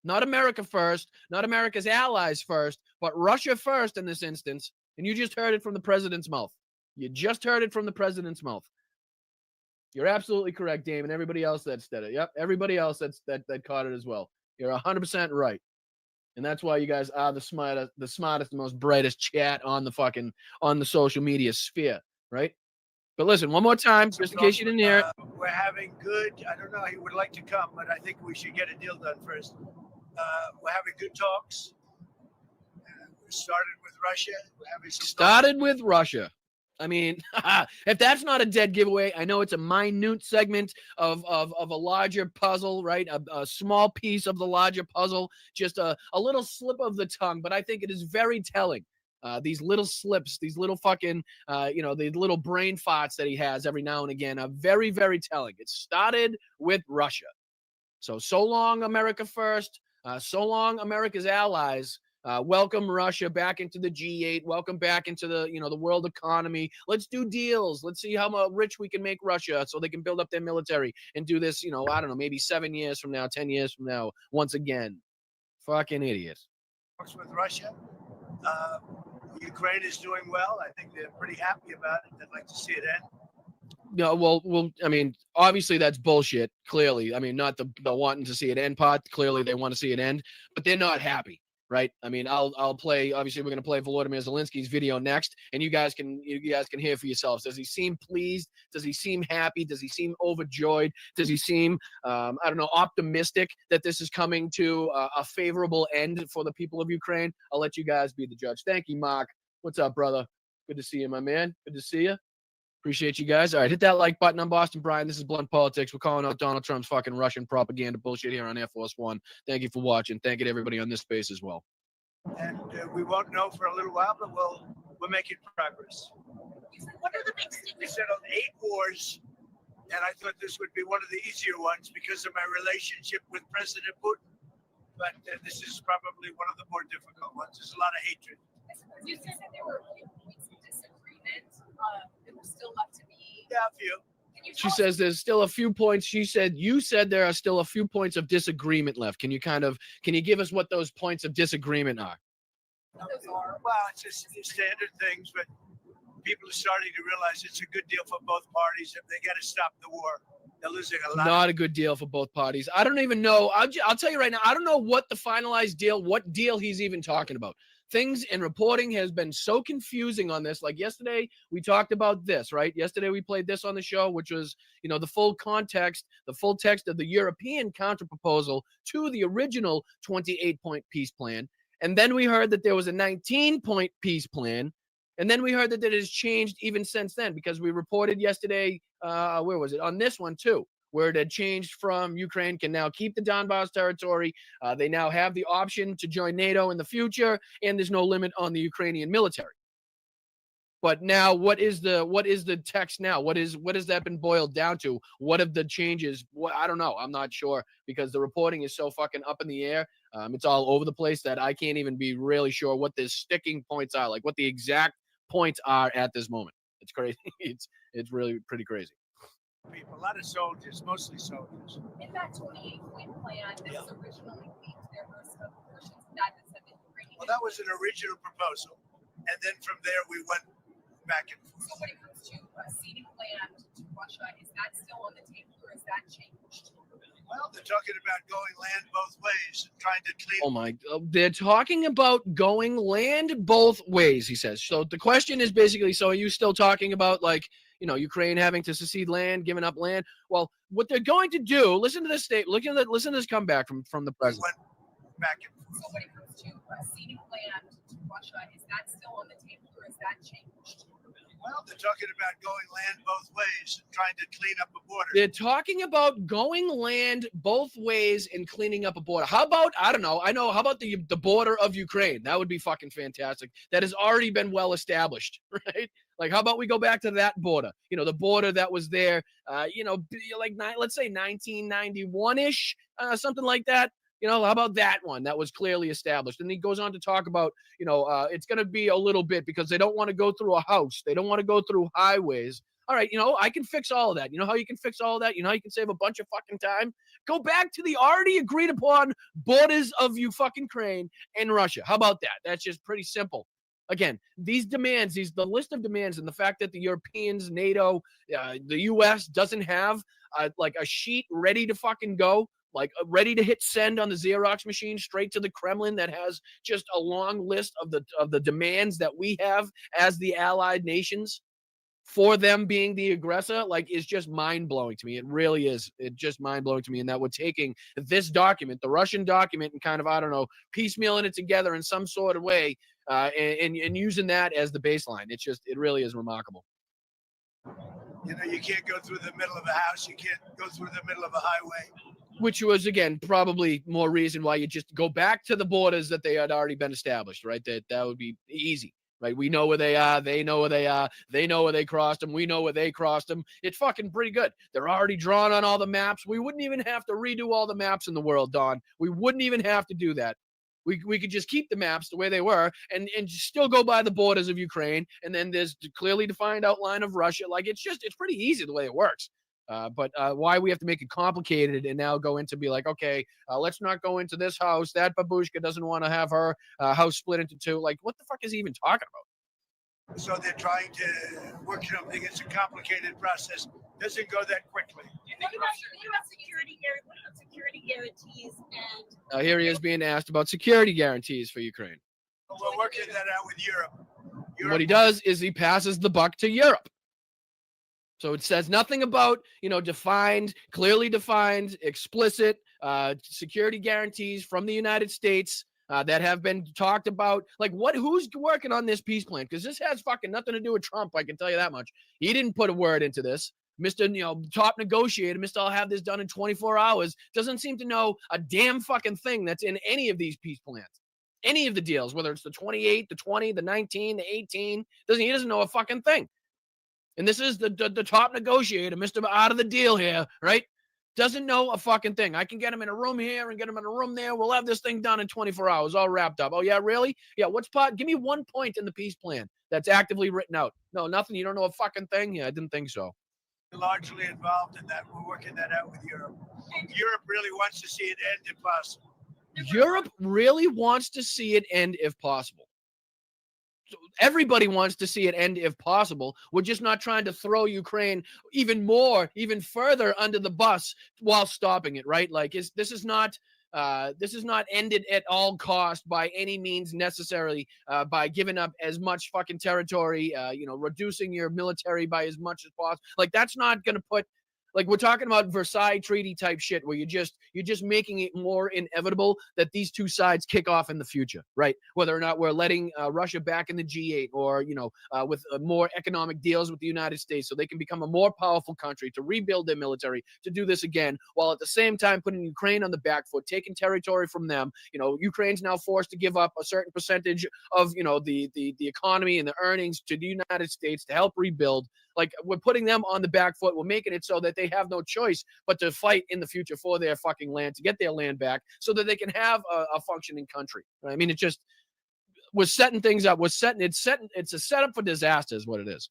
not America first, not America's allies first, but Russia first in this instance. And you just heard it from the president's mouth. You're absolutely correct, Damon. Everybody else that said it. Yep. Everybody else that caught it as well. You're 100% right. And that's why you guys are the smartest, most brightest chat on the social media sphere, right? But listen, one more time, just in case you didn't hear it.
We're having good. I don't know. He would like to come, but I think we should get a deal done first. We're having good talks. We started with Russia. We're having some
started with Russia. I mean, if that's not a dead giveaway, I know it's a minute segment of a larger puzzle, right? A small piece of the larger puzzle, just a little slip of the tongue, but I think it is very telling. These little slips, these little fucking, the little brain farts that he has every now and again are very, very telling. It started with Russia. So long America first, so long America's allies. Welcome Russia back into the G8. Welcome back into the, the world economy. Let's do deals. Let's see how rich we can make Russia so they can build up their military and do this, I don't know, maybe 7 years from now, 10 years from now, once again. Fucking idiots.
With Russia. Ukraine is doing well. I think they're pretty happy about it. They'd like to see it end.
Yeah, well, I mean, obviously that's bullshit. Clearly, I mean, not the wanting to see it end part. Clearly, they want to see it end, but they're not happy, right? I mean, I'll play. Obviously, we're gonna play Volodymyr Zelensky's video next, and you guys can hear for yourselves. Does he seem pleased? Does he seem happy? Does he seem overjoyed? Does he seem, I don't know, optimistic that this is coming to a favorable end for the people of Ukraine? I'll let you guys be the judge. Thank you, Mark. What's up, brother? Good to see you, my man. Good to see you. Appreciate you guys. All right, hit that like button. I'm Boston Brian. This is Blunt Politics. We're calling out Donald Trump's fucking Russian propaganda bullshit here on Air Force One. Thank you for watching. Thank you to everybody on this space as well.
And we won't know for a little while, but we're making progress.
What are the big
We
secrets?
settled 8 wars, and I thought this would be one of the easier ones because of my relationship with President Putin. But this is probably one of the more difficult ones. There's a lot of hatred.
You said that there were a few points of disagreement that were still left to be.
Yeah, a few.
Can you
She
tell us-
says there's still a few points. You said there are still a few points of disagreement left. Can you give us what those points of disagreement are?
what those are?
Well, it's just standard things, but people are starting to realize it's a good deal for both parties. If they got to stop the war, they're losing a lot.
Not a good deal for both parties. I don't even know. I'll tell you right now, I don't know what the finalized deal, what deal he's even talking about. Things and reporting has been so confusing on this. Like yesterday, we talked about this, right? Yesterday, we played this on the show, which was, the full context, the full text of the European counterproposal to the original 28-point peace plan. And then we heard that there was a 19-point peace plan. And then we heard that it has changed even since then, because we reported yesterday, where was it? On this one, too, where it had changed from Ukraine can now keep the Donbas territory. They now have the option to join NATO in the future, and there's no limit on the Ukrainian military. But now, what is the text now? What has that been boiled down to? What have the changes? I don't know. I'm not sure, because the reporting is so fucking up in the air. It's all over the place that I can't even be really sure what the sticking points are, like what the exact points are at this moment. It's crazy. It's really pretty crazy.
People, a lot of soldiers, mostly soldiers.
In that 28-point plan that
Yeah.
was originally leaked, there were some portions of that that said that Ukraine.
Well, that was an original proposal, and then from there we went back and forth.
So when it comes to ceding land to Russia, is that still on the table or has that changed?
Well, they're talking about going land both ways and trying to clean.
Oh my, they're talking about going land both ways, he says. So the question is basically, so are you still talking about, like, Ukraine having to secede land, giving up land? Well, what they're going to do, listen to this state, listen to this comeback from the
We
president.
went back and forth.
So when it comes to ceding land to Russia, is that still on the table or has that changed?
Well, they're talking about going land both ways and trying to clean up a border.
They're talking about going land both ways and cleaning up a border. How about, how about the border of Ukraine? That would be fucking fantastic. That has already been well established, right? Like, how about we go back to that border? The border that was there, let's say 1991-ish, something like that. How about that one that was clearly established? And he goes on to talk about, it's going to be a little bit because they don't want to go through a house. They don't want to go through highways. All right, I can fix all of that. You know how you can fix all of that? You know how you can save a bunch of fucking time? Go back to the already agreed upon borders of you fucking Ukraine and Russia. How about that? That's just pretty simple. Again, these demands, the list of demands, and the fact that the Europeans, NATO, the U.S. doesn't have like a sheet ready to fucking go, like ready to hit send on the Xerox machine straight to the Kremlin that has just a long list of the demands that we have as the allied nations for them being the aggressor, like, is just mind-blowing to me. It really is. It's just mind-blowing to me. And that we're taking this document, the Russian document, and kind of, I don't know, piecemealing it together in some sort of way and using that as the baseline. It really is remarkable.
You can't go through the middle of a house. You can't go through the middle of a highway.
Which was, again, probably more reason why you just go back to the borders that they had already been established, right? That would be easy, right? We know where they are. They know where they are. They know where they crossed them. We know where they crossed them. It's fucking pretty good. They're already drawn on all the maps. We wouldn't even have to redo all the maps in the world, Don. We wouldn't even have to do that. We could just keep the maps the way they were and still go by the borders of Ukraine. And then there's the clearly defined outline of Russia. Like, it's pretty easy the way it works. But why we have to make it complicated and now go into be like, okay, let's not go into this house. That babushka doesn't want to have her house split into two. Like, what the fuck is he even talking about?
So they're trying to work something. It's a complicated process. Doesn't go that quickly.
What about security guarantees and
Here he is being asked about security guarantees for Ukraine.
We're working that out with Europe.
What he does is he passes the buck to Europe. So it says nothing about, defined, clearly defined, explicit security guarantees from the United States that have been talked about. Like, who's working on this peace plan? Because this has fucking nothing to do with Trump. I can tell you that much. He didn't put a word into this. Mr. Top negotiator, Mr. I'll have this done in 24 hours, doesn't seem to know a damn fucking thing that's in any of these peace plans. Any of the deals, whether it's the 28, the 20, the 19, the 18, he doesn't know a fucking thing. And this is the top negotiator, Mr. Out of the deal here, right? Doesn't know a fucking thing. I can get him in a room here and get him in a room there. We'll have this thing done in 24 hours, all wrapped up. Oh, yeah, really? Yeah, give me 1 point in the peace plan that's actively written out. No, nothing. You don't know a fucking thing? Yeah, I didn't think so.
Largely involved in that. We're working that out with Europe. Europe really wants to see it end if possible.
Europe really wants to see it end if possible. So everybody wants to see it end if possible. We're just not trying to throw Ukraine even further under the bus while stopping it, right? Like, this is not ended at all cost by any means necessarily by giving up as much fucking territory, reducing your military by as much as possible. Like, that's not going to put, like, we're talking about Versailles Treaty type shit where you're just making it more inevitable that these two sides kick off in the future, right? Whether or not we're letting Russia back in the G8 or, with more economic deals with the United States so they can become a more powerful country to rebuild their military, to do this again, while at the same time putting Ukraine on the back foot, taking territory from them. Ukraine's now forced to give up a certain percentage of, the economy and the earnings to the United States to help rebuild. Like, we're putting them on the back foot. We're making it so that they have no choice but to fight in the future for their fucking land, to get their land back so that they can have a functioning country. I mean, we're setting things up. It's a setup for disaster is what it is.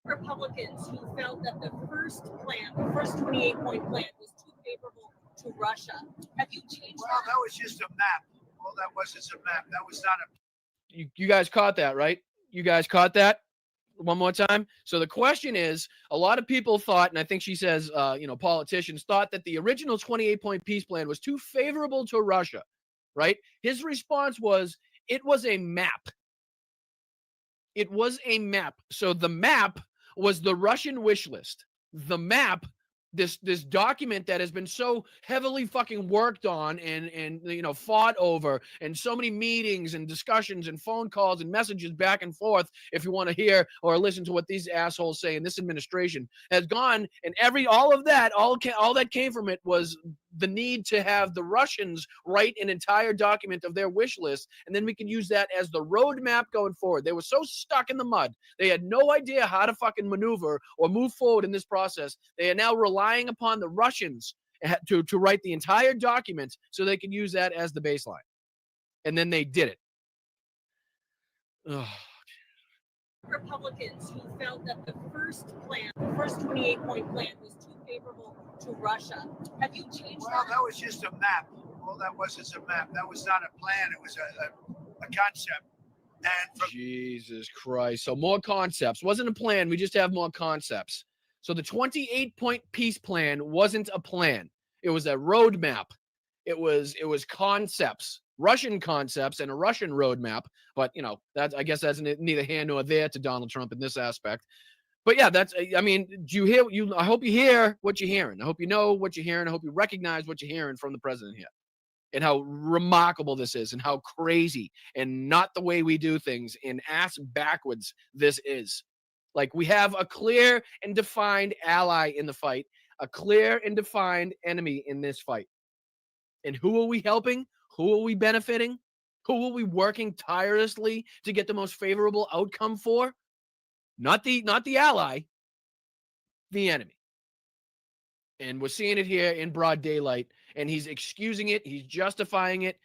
Republicans who felt that the first 28-point plan was too favorable to Russia. Have you changed
Well, that was just a map. Well, that wasn't a map. That was not a...
You guys caught that, right? You guys caught that? One more time. So the question is, a lot of people thought, and I think she says, politicians thought that the original 28-point peace plan was too favorable to Russia, right? His response was, it was a map. It was a map. So the map was the Russian wish list. The map, this document that has been so heavily fucking worked on and fought over, and so many meetings and discussions and phone calls and messages back and forth, if you want to hear or listen to what these assholes say in this administration, has gone, and all that came from it was the need to have the Russians write an entire document of their wish list, and then we can use that as the roadmap going forward. They were so stuck in the mud. They had no idea how to fucking maneuver or move forward in this process. They are now relying upon the Russians to write the entire document so they can use that as the baseline. And then they did it. Ugh.
Republicans who felt that the first 28-point plan was too favorable to Russia. Have you changed
Well, that was just a map. Well, that wasn't a map. That was not a plan. It was a concept. And
Jesus Christ. So more concepts. Wasn't a plan. We just have more concepts. So the 28-point peace plan wasn't a plan. It was a roadmap. It was concepts, Russian concepts and a Russian roadmap. But, I guess that's neither here nor there to Donald Trump in this aspect. But yeah, I hope you hear what you're hearing. I hope you know what you're hearing. I hope you recognize what you're hearing from the president here, and how remarkable this is, and how crazy and not the way we do things, and ass backwards this is. Like, we have a clear and defined ally in the fight, a clear and defined enemy in this fight. And who are we helping? Who are we benefiting? Who are we working tirelessly to get the most favorable outcome for? Not the ally, the enemy. And we're seeing it here in broad daylight, and he's excusing it. He's justifying it.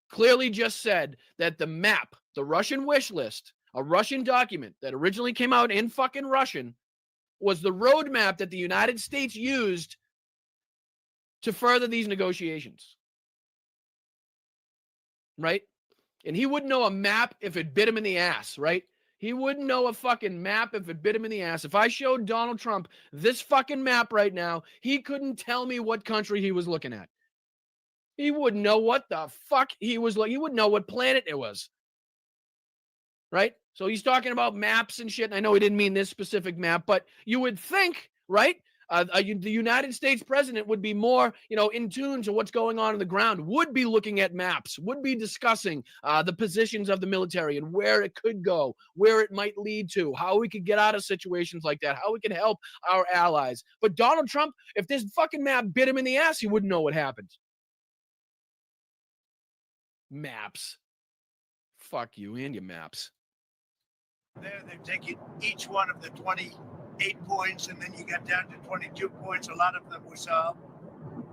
clearly just said that the map, the Russian wish list, a Russian document that originally came out in fucking Russian, was the roadmap that the United States used to further these negotiations. Right? And he wouldn't know a map if it bit him in the ass, right? He wouldn't know a fucking map if it bit him in the ass. If I showed Donald Trump this fucking map right now, he couldn't tell me what country he was looking at. He wouldn't know what the fuck he was looking. He wouldn't know what planet it was. Right? So he's talking about maps and shit. And I know he didn't mean this specific map, but you would think, right? The United States president would be more, in tune to what's going on the ground, would be looking at maps, would be discussing the positions of the military and where it could go, where it might lead to, how we could get out of situations like that, how we can help our allies. But Donald Trump, if this fucking map bit him in the ass, he wouldn't know what happened. Maps. Fuck you and your maps.
There, they've taken each one of the 28 points, and then you got down to 22 points. A lot of them were solved,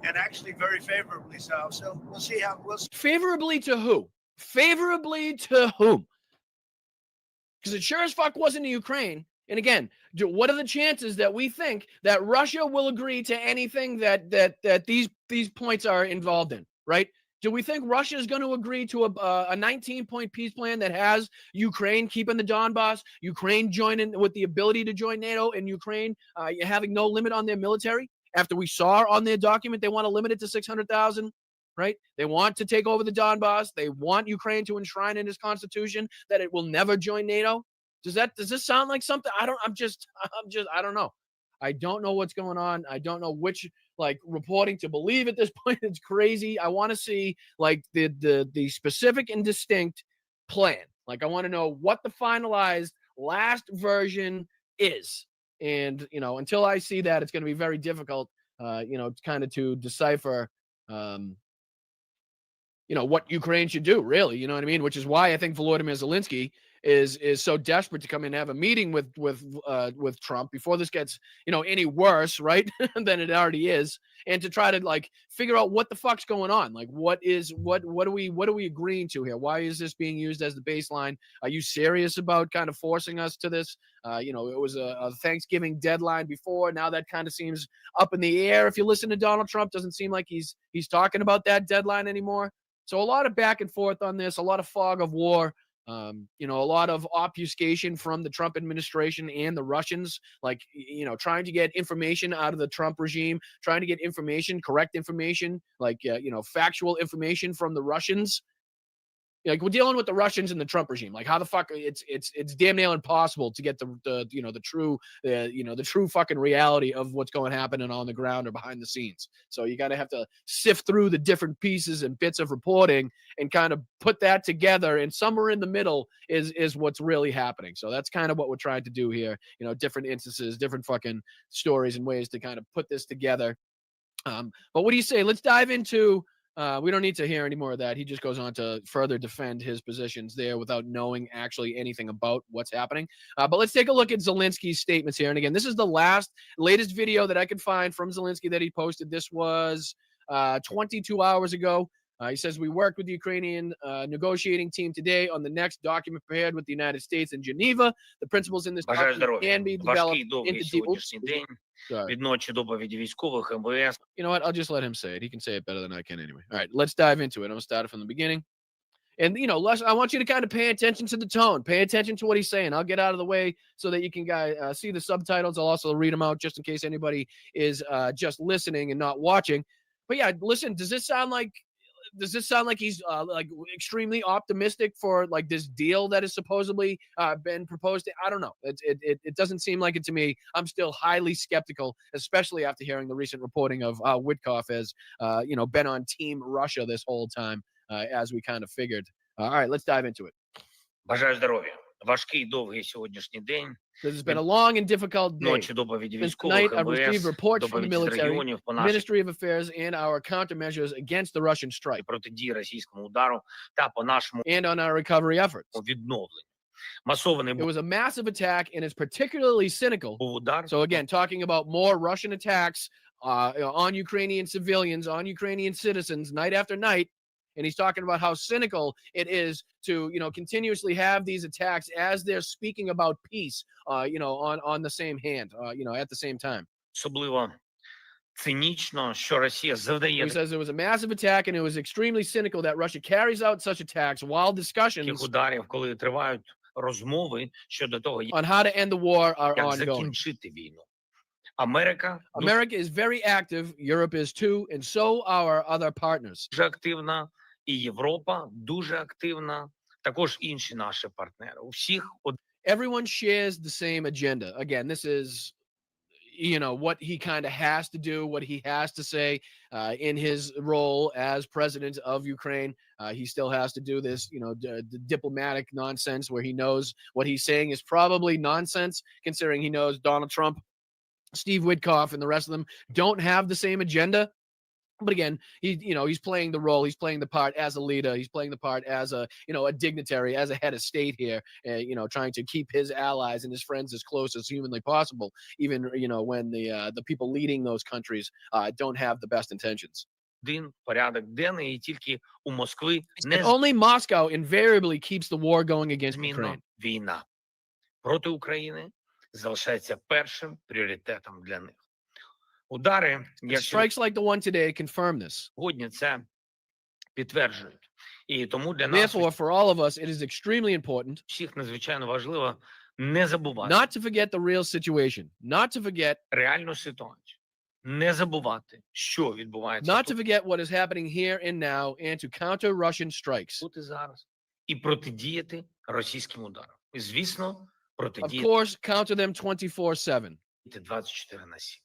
and actually very favorably solved. So we'll see how we'll see.
Favorably to who? Favorably to whom? Because it sure as fuck wasn't to Ukraine. And again, what are the chances that we think that Russia will agree to anything that these points are involved in, right? Do we think Russia is going to agree to a 19-point peace plan that has Ukraine keeping the Donbass, Ukraine joining with the ability to join NATO, and Ukraine having no limit on their military? After we saw on their document, they want to limit it to 600,000, right? They want to take over the Donbass. They want Ukraine to enshrine in its constitution that it will never join NATO. Does this sound like something? I don't know. I don't know what's going on. I don't know which reporting to believe at this point. It's crazy. I want to see the specific and distinct plan. I want to know what the finalized last version is. And, until I see that, it's going to be very difficult, kind of to decipher, what Ukraine should do, really. You know what I mean? Which is why I think Volodymyr Zelensky is so desperate to come in and have a meeting with Trump before this gets, any worse, right, than it already is, and to try to figure out what the fuck's going on. What are we agreeing to here? Why is this being used as the baseline? Are you serious about kind of forcing us to this? It was a Thanksgiving deadline before. Now that kind of seems up in the air. If you listen to Donald Trump, doesn't seem like he's talking about that deadline anymore. So a lot of back and forth on this, a lot of fog of war. A lot of obfuscation from the Trump administration and the Russians, trying to get information out of the Trump regime, trying to get correct information, factual information from the Russians. We're dealing with the Russians and the Trump regime. How the fuck it's damn near impossible to get the true fucking reality of what's going happening on the ground or behind the scenes. So you got to have to sift through the different pieces and bits of reporting and kind of put that together. And somewhere in the middle is what's really happening. So that's kind of what we're trying to do here. Different instances, different fucking stories and ways to kind of put this together. But what do you say? Let's dive into. We don't need to hear any more of that. He just goes on to further defend his positions there without knowing actually anything about what's happening. But let's take a look at Zelensky's statements here. And again, this is the latest video that I could find from Zelensky that he posted. This was 22 hours ago. He says, we worked with the Ukrainian negotiating team today on the next document prepared with the United States in Geneva. The principles in this document can be developed into
Від ночі доповіді військових МВС.
You know what? I'll just let him say it. He can say it better than I can anyway. All right, let's dive into it. I'm going to start it from the beginning. And, Les, I want you to kind of pay attention to the tone. Pay attention to what he's saying. I'll get out of the way so that you can see the subtitles. I'll also read them out just in case anybody is just listening and not watching. But yeah, listen, does this sound like he's extremely optimistic for this deal that is supposedly been proposed? I don't know. It doesn't seem like it to me. I'm still highly skeptical, especially after hearing the recent reporting of Witkoff as been on Team Russia this whole time, as we kind of figured. All right, let's dive into it.
Бажаю здоров'я. Важкий довгий сьогоднішній день.
This has been a long and difficult day.
Ночі доповіді
Since
військових
tonight, I've received
МВС,
reports from the
доповіді з
military,
регіонів по нашій
Ministry of Affairs, and our countermeasures against the Russian strike,
протидії російському удару та по нашому
and on our recovery efforts.
відновленню. Масований
It was a massive attack, and it's particularly cynical.
був удар.
So again, talking about more Russian attacks on Ukrainian civilians, on Ukrainian citizens, night after night. And he's talking about how cynical it is to, continuously have these attacks as they're speaking about peace, on the same hand, at the same time.
Особливо цинічно, що Росія завдає
He says it was a massive attack and it was extremely cynical that Russia carries out such attacks while
таких
discussions
ударів, коли тривають розмови щодо того,
on how to end the war are
як
ongoing.
закінчити війну. Америка
America is very active, Europe is too, and so are other partners.
дуже активна, і Європа дуже активна, також інші наші партнери. У всіх
Everyone shares the same agenda. Again, this is what he kind of has to do, what he has to say in his role as president of Ukraine. He still has to do this, the diplomatic nonsense where he knows what he's saying is probably nonsense, considering he knows Donald Trump, Steve Witkoff, and the rest of them don't have the same agenda. But again, he's playing the role. He's playing the part as a leader. He's playing the part as a dignitary, as a head of state here, trying to keep his allies and his friends as close as humanly possible, even, when the people leading those countries don't have the best intentions.
один порядок денний, і тільки у Москви
And
не
only Moscow invariably keeps the war going against
змінна
Ukraine.
війна проти України залишається першим пріоритетом для них. Удари, як
Strikes like the one today confirm this.
сьогодні, це підтверджують. І тому для нас
Therefore, for all of us, it is extremely important
всіх надзвичайно важливо не забувати
not to forget the real situation, not to forget,
реальну ситуацію, не забувати, що відбувається
not to
тут
forget what is happening here and now, and to counter Russian strikes.
і зараз, і протидіяти російським ударам. І, звісно,
Of
протидіяти
course, counter them 24/7.
24/7.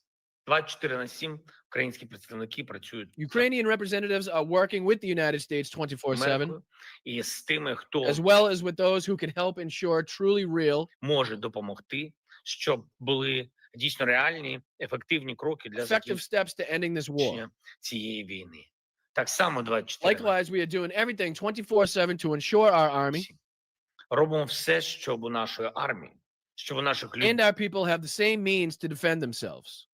24/7 українські представники працюють з
Ukrainian representatives are working with the United States 24/7,
Америкою і з тими, хто
as well as with those who can help ensure truly real,
може допомогти, щоб були дійсно реальні, ефективні кроки для
effective
закінчення
steps to ending this war.
цієї війни. Так само 24
Likewise, we are doing everything 24/7 to ensure our army
робимо все, щоб у нашої армії, щоб у наших
and
людей
our people have the same means to defend themselves.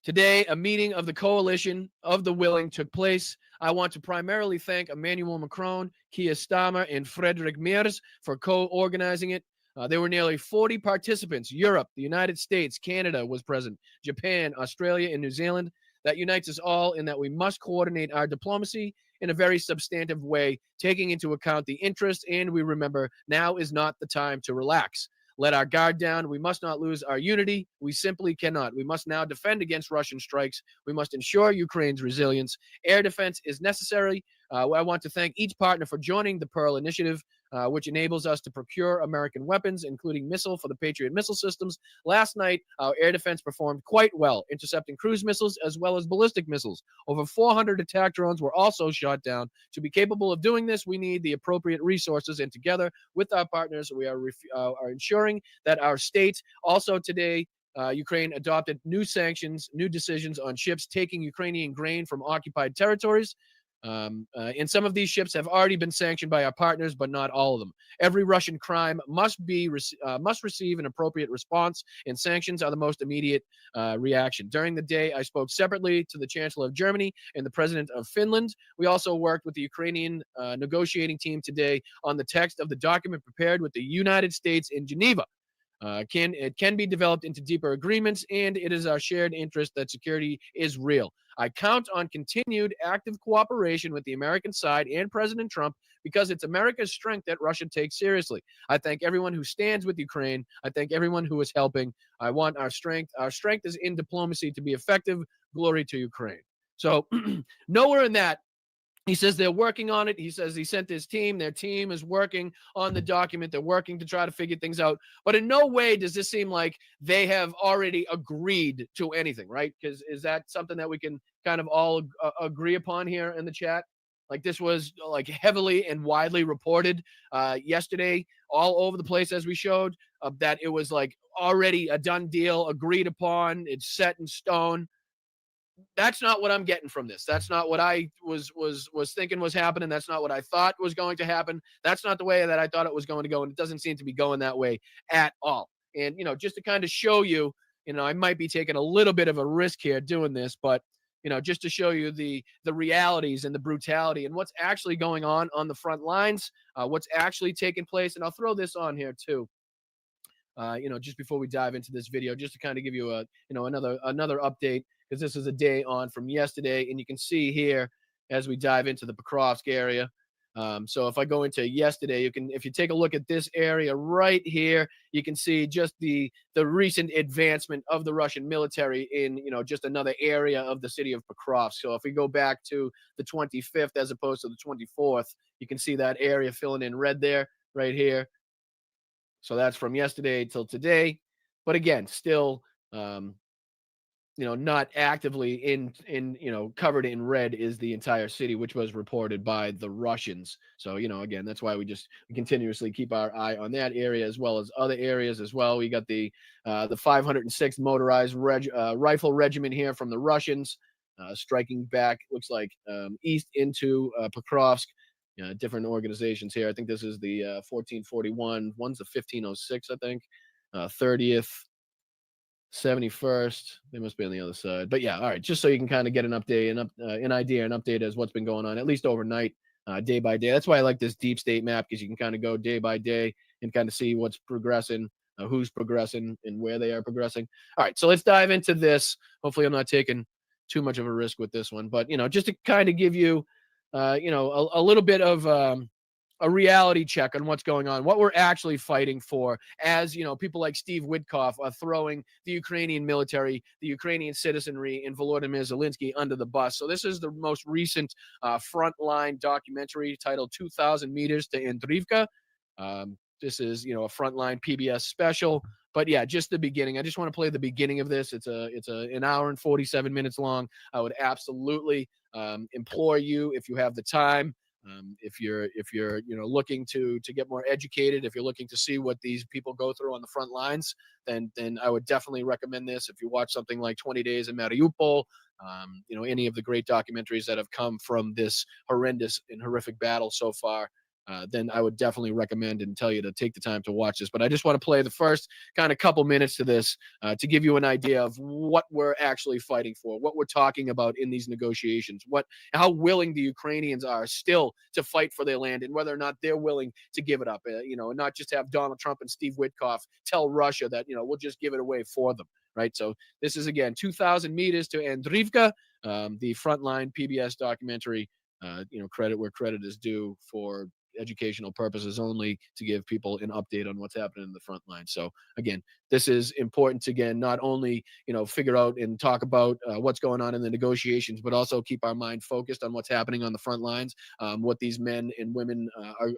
Today, a meeting of the coalition of the willing took place. I want to primarily thank Emmanuel Macron, Keir Starmer, and Friedrich Merz for co-organizing it. There were nearly 40 participants. Europe, the United States, Canada was present, Japan, Australia, and New Zealand. That unites us all in that we must coordinate our diplomacy in a very substantive way, taking into account the interests, and we remember now is not the time to relax. Let our guard down. We must not lose our unity. We simply cannot. We must now defend against Russian strikes. We must ensure Ukraine's resilience. Air defense is necessary. I want to thank each partner for joining the Pearl Initiative, which enables us to procure American weapons, including missile for the Patriot missile systems. Last night, our air defense performed quite well, intercepting cruise missiles as well as ballistic missiles. Over 400 attack drones were also shot down. To be capable of doing this, we need the appropriate resources, and together with our partners, we are ensuring that our state also today, Ukraine adopted new sanctions, new decisions on ships taking Ukrainian grain from occupied territories. And some of these ships have already been sanctioned by our partners, but not all of them. Every Russian crime must receive an appropriate response, and sanctions are the most immediate reaction. During the day, I spoke separately to the Chancellor of Germany and the President of Finland. We also worked with the Ukrainian negotiating team today on the text of the document prepared with the United States in Geneva. It can be developed into deeper agreements, and it is our shared interest that security is real. I count on continued active cooperation with the American side and President Trump because it's America's strength that Russia takes seriously. I thank everyone who stands with Ukraine. I thank everyone who is helping. I want our strength. Our strength is in diplomacy to be effective. Glory to Ukraine. So nowhere in that, he says they're working on it. He says he sent his team. Their team is working on the document. They're working to try to figure things out. But in no way does this seem like they have already agreed to anything, right? Because is that something that we can kind of all agree upon here in the chat? Like this was like heavily and widely reported yesterday all over the place, as we showed, that it was like already a done deal, agreed upon, it's set in stone. That's not what I'm getting from this. That's not what I was thinking was happening. That's not what I thought was going to happen. That's not the way that I thought it was going to go. And it doesn't seem to be going that way at all. And, just to kind of show you, I might be taking a little bit of a risk here doing this, but just to show you the realities and the brutality and what's actually going on the front lines, what's actually taking place. And I'll throw this on here too. Just before we dive into this video, just to kind of give you another update, because this is a day on from yesterday, and you can see here as we dive into the Pokrovsk area. So if I go into yesterday, if you take a look at this area right here, you can see just the recent advancement of the Russian military in, just another area of the city of Pokrovsk. So if we go back to the 25th as opposed to the 24th, you can see that area filling in red there, right here. So that's from yesterday till today. But again, still, not actively in covered in red is the entire city, which was reported by the Russians. So, again, that's why we continuously keep our eye on that area as well as other areas as well. We got the 506th motorized rifle regiment here from the Russians, striking back, looks like east into Pokrovsk. Different organizations here. I think this is the 1441. One's the 1506, I think. 30th, 71st. They must be on the other side. But yeah, all right. Just so you can kind of get an update, an idea, an update as what's been going on, at least overnight, day by day. That's why I like this deep state map, because you can kind of go day by day and kind of see what's progressing, who's progressing, and where they are progressing. All right. So let's dive into this. Hopefully, I'm not taking too much of a risk with this one, but just to kind of give you a little bit of a reality check on what's going on, what we're actually fighting for, as people like Steve Witkoff are throwing the Ukrainian military, the Ukrainian citizenry, and Volodymyr Zelensky under the bus. So this is the most recent frontline documentary titled 2,000 Meters to Andriivka. This is, a frontline PBS special. But yeah, just the beginning. I just want to play the beginning of this. It's an hour and 47 minutes long. I would absolutely implore you, if you have the time, if you're looking to get more educated, if you're looking to see what these people go through on the front lines, then I would definitely recommend this. If you watch something like 20 Days in Mariupol, any of the great documentaries that have come from this horrendous and horrific battle so far, then I would definitely recommend and tell you to take the time to watch this. But I just want to play the first kind of couple minutes to this to give you an idea of what we're actually fighting for, what we're talking about in these negotiations, how willing the Ukrainians are still to fight for their land, and whether or not they're willing to give it up, and not just have Donald Trump and Steve Witkoff tell Russia that, we'll just give it away for them. Right. So this is, again, 2,000 Meters to Andriivka, the frontline PBS documentary, credit where credit is due, for educational purposes only, to give people an update on what's happening in the front line. So again, this is important to, again, not only figure out and talk about what's going on in the negotiations, but also keep our mind focused on what's happening on the front lines, what these men and women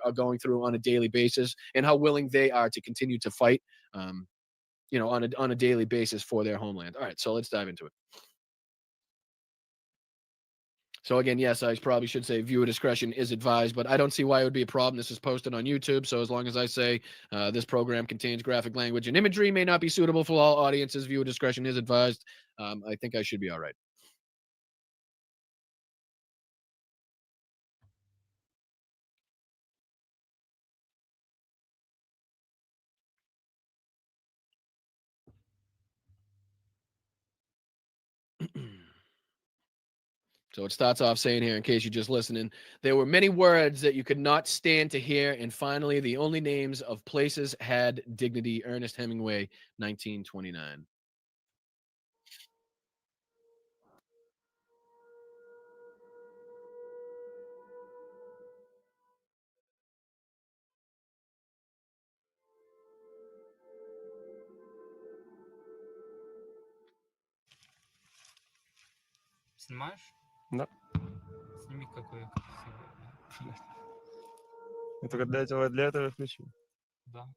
are going through on a daily basis, and how willing they are to continue to fight on a daily basis for their homeland. All right, so let's dive into it. So again, yes, I probably should say viewer discretion is advised, but I don't see why it would be a problem. This is posted on YouTube, so as long as I say this program contains graphic language and imagery, may not be suitable for all audiences, viewer discretion is advised, I think I should be all right. So it starts off saying here, in case you're just listening, there were many words that you could not stand to hear, and finally the only names of places had dignity. Ernest Hemingway, 1929.
Снимаешь?
Да.
Сними, какой я красивый.
Я только для этого включил.
Да.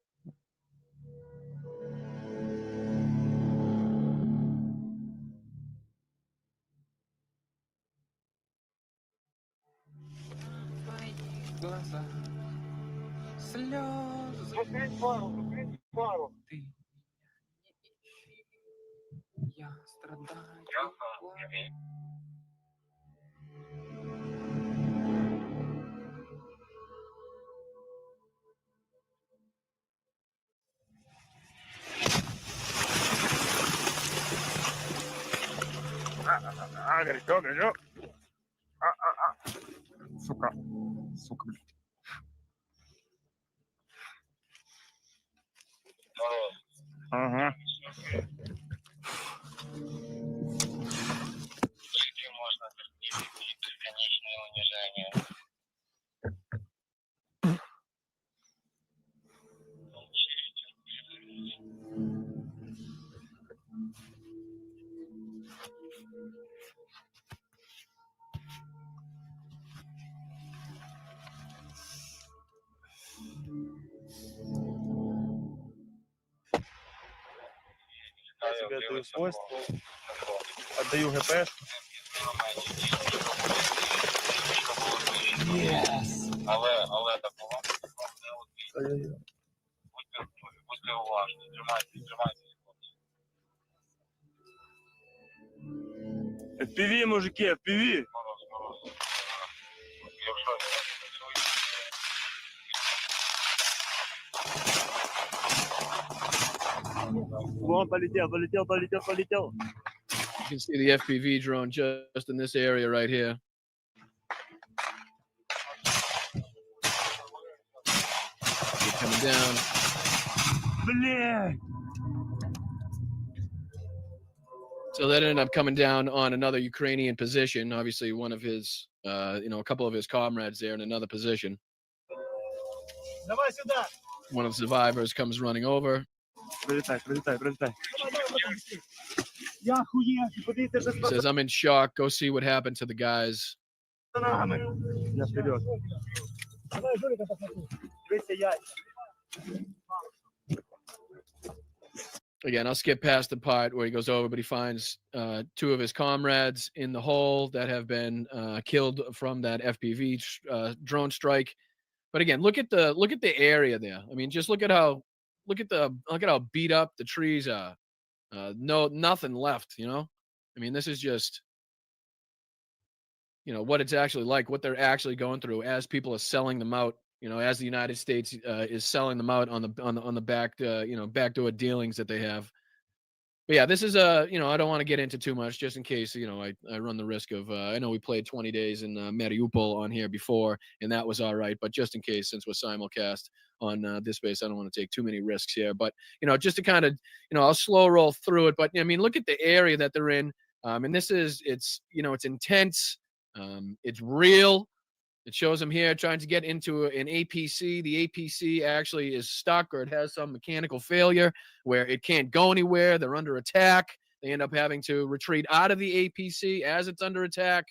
Твои глаза, слезы. Ты я страдаю.
Горячо, горячо. Сука. Сука, блядь. Ага. Я себе отдаю свойства, отдаю ГП. Yes. Але такого. Будьте уважні, тримайте. FPV, мужики, FPV. Вон, полетел.
You can see the FPV drone just in this area right here. It's coming down.
Блядь.
So that ended up coming down on another Ukrainian position. Obviously, one of his, a couple of his comrades there in another position.
Давай сюда.
One of the survivors comes running over.
Прилетай.
Я охуел, подивіться, що
Says, I'm in shock. Go see what happened to the guys.
Я вперед.
Дивіться, яйця.
Again, I'll skip past the part where he goes over, but he finds two of his comrades in the hole that have been killed from that FPV drone strike. But again, look at the area there. I mean, just look at how beat up the trees are. Nothing left, I mean, this is just, what it's actually like, what they're actually going through as people are selling them out, as the United States is selling them out on the backdoor dealings that they have. But yeah, this is I don't want to get into too much just in case, I run the risk of, I know we played 20 days in Mariupol on here before, and that was all right. But just in case, since we're simulcast on this space, I don't want to take too many risks here. But, just to kind of, I'll slow roll through it. But I mean, look at the area that they're in. And it's intense. It's real. It shows them here trying to get into an APC. The APC actually is stuck, or it has some mechanical failure where it can't go anywhere. They're under attack. They end up having to retreat out of the APC as it's under attack.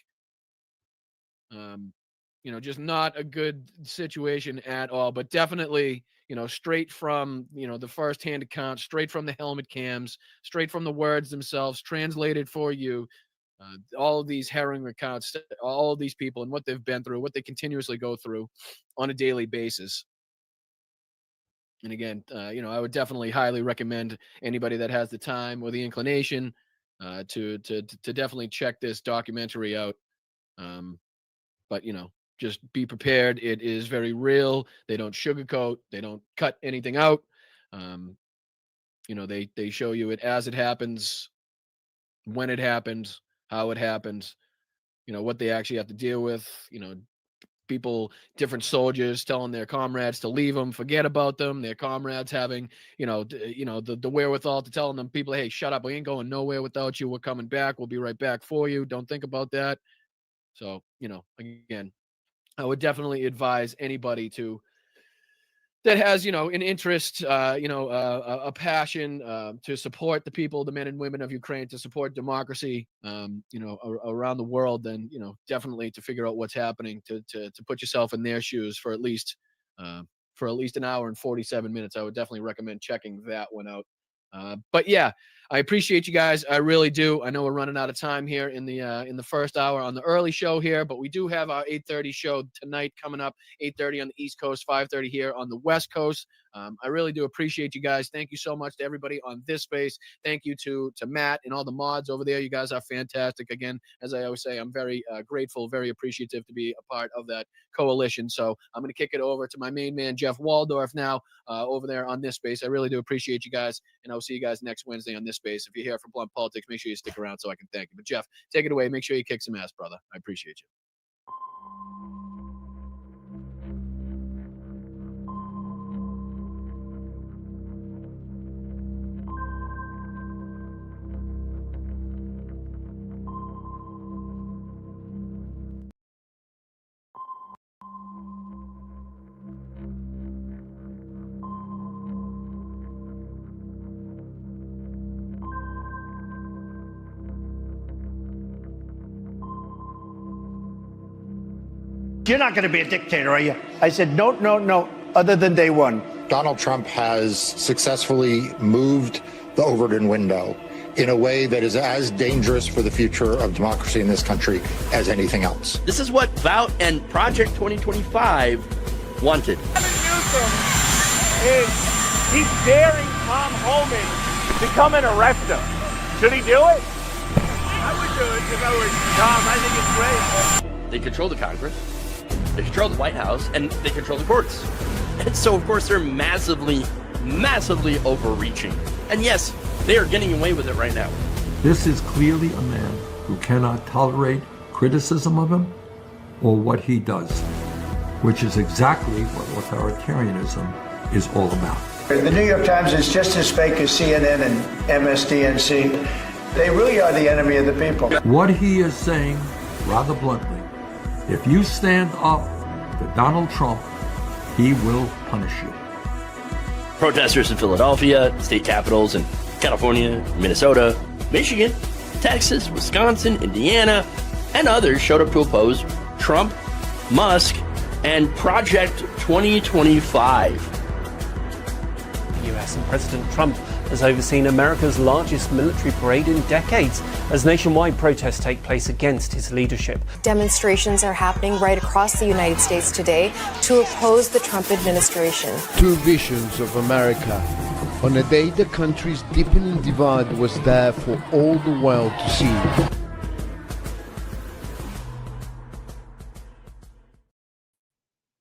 Just not a good situation at all, but definitely, straight from, the firsthand account, straight from the helmet cams, straight from the words themselves, translated for you. All of these harrowing accounts, all of these people and what they've been through, what they continuously go through on a daily basis. And again, I would definitely highly recommend anybody that has the time or the inclination to definitely check this documentary out. But just be prepared. It is very real. They don't sugarcoat. They don't cut anything out. They show you it as it happens, when it happens, how it happens, what they actually have to deal with, people, different soldiers telling their comrades to leave them, forget about them, their comrades having, the wherewithal to telling them, people, hey, shut up, we ain't going nowhere without you, we're coming back, we'll be right back for you, don't think about that. So, again, I would definitely advise anybody that has, an interest, a passion to support the people, the men and women of Ukraine, to support democracy, around the world, then, definitely to figure out what's happening, to put yourself in their shoes for at least an hour and 47 minutes. I would definitely recommend checking that one out. But yeah, I appreciate you guys. I really do. I know we're running out of time here in the first hour on the early show here, but we do have our 8:30 show tonight coming up, 8:30 on the East Coast, 5:30 here on the West Coast. I really do appreciate you guys. Thank you so much to everybody on this space. Thank you to Matt and all the mods over there. You guys are fantastic. Again, as I always say, I'm very grateful, very appreciative to be a part of that coalition. So I'm going to kick it over to my main man, Jeff Waldorf, now over there on this space. I really do appreciate you guys, and I'll see you guys next Wednesday on this space. If you're here for Blunt Politics, make sure you stick around so I can thank you. But Jeff, take it away. Make sure you kick some ass, brother. I appreciate you.
You're not going to be a dictator, are you? I said, no, no, no, other than day one.
Donald Trump has successfully moved the Overton window in a way that is as dangerous for the future of democracy in this country as anything else.
This is what Vout and Project 2025 wanted.
Newsom is he's daring Tom Homan to come and arrest him. Should he do it? I would do it if I were Tom. I think it's great.
They control the Congress, they control the White House, and they control the courts. And so, of course, they're massively overreaching. And yes, they are getting away with it right now.
This is clearly a man who cannot tolerate criticism of him or what he does, which is exactly what authoritarianism is all about.
The New York Times is just as fake as CNN and MSDNC. They really are the enemy of the people.
What he is saying, rather bluntly, if you stand up to Donald Trump, he will punish you.
Protesters in Philadelphia, state capitals in California, Minnesota, Michigan, Texas, Wisconsin, Indiana, and others showed up to oppose Trump, Musk, and Project 2025.
The US and President Trump has overseen America's largest military parade in decades as nationwide protests take place against his leadership.
Demonstrations are happening right across the United States today to oppose the Trump administration.
Two visions of America. On a day the country's deepening divide was there for all the world to see.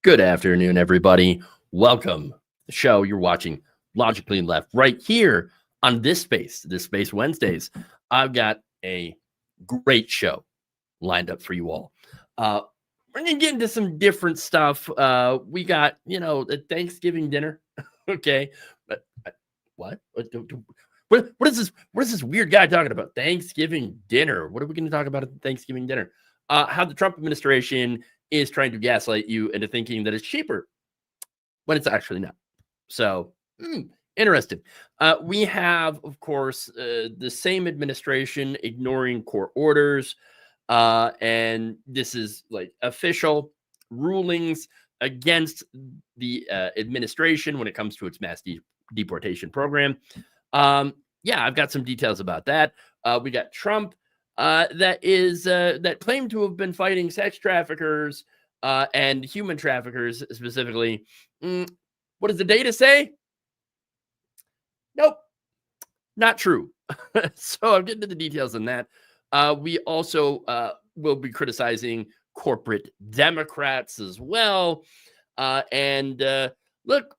Good afternoon, everybody. Welcome to the show. You're watching Logically Left right here on this space Wednesdays. I've got a great show lined up for you all. We're gonna get into some different stuff. We got, the Thanksgiving dinner. Okay, but what is this? What is this weird guy talking about? Thanksgiving dinner. What are we going to talk about at the Thanksgiving dinner? How the Trump administration is trying to gaslight you into thinking that it's cheaper when it's actually not. So interesting. We have, of course, the same administration ignoring court orders. And this is like official rulings against the administration when it comes to its mass deportation program. I've got some details about that. We got Trump that claimed to have been fighting sex traffickers and human traffickers specifically. What does the data say? Nope, not true. So I'm getting to the details on that. We also will be criticizing corporate Democrats as well. Look,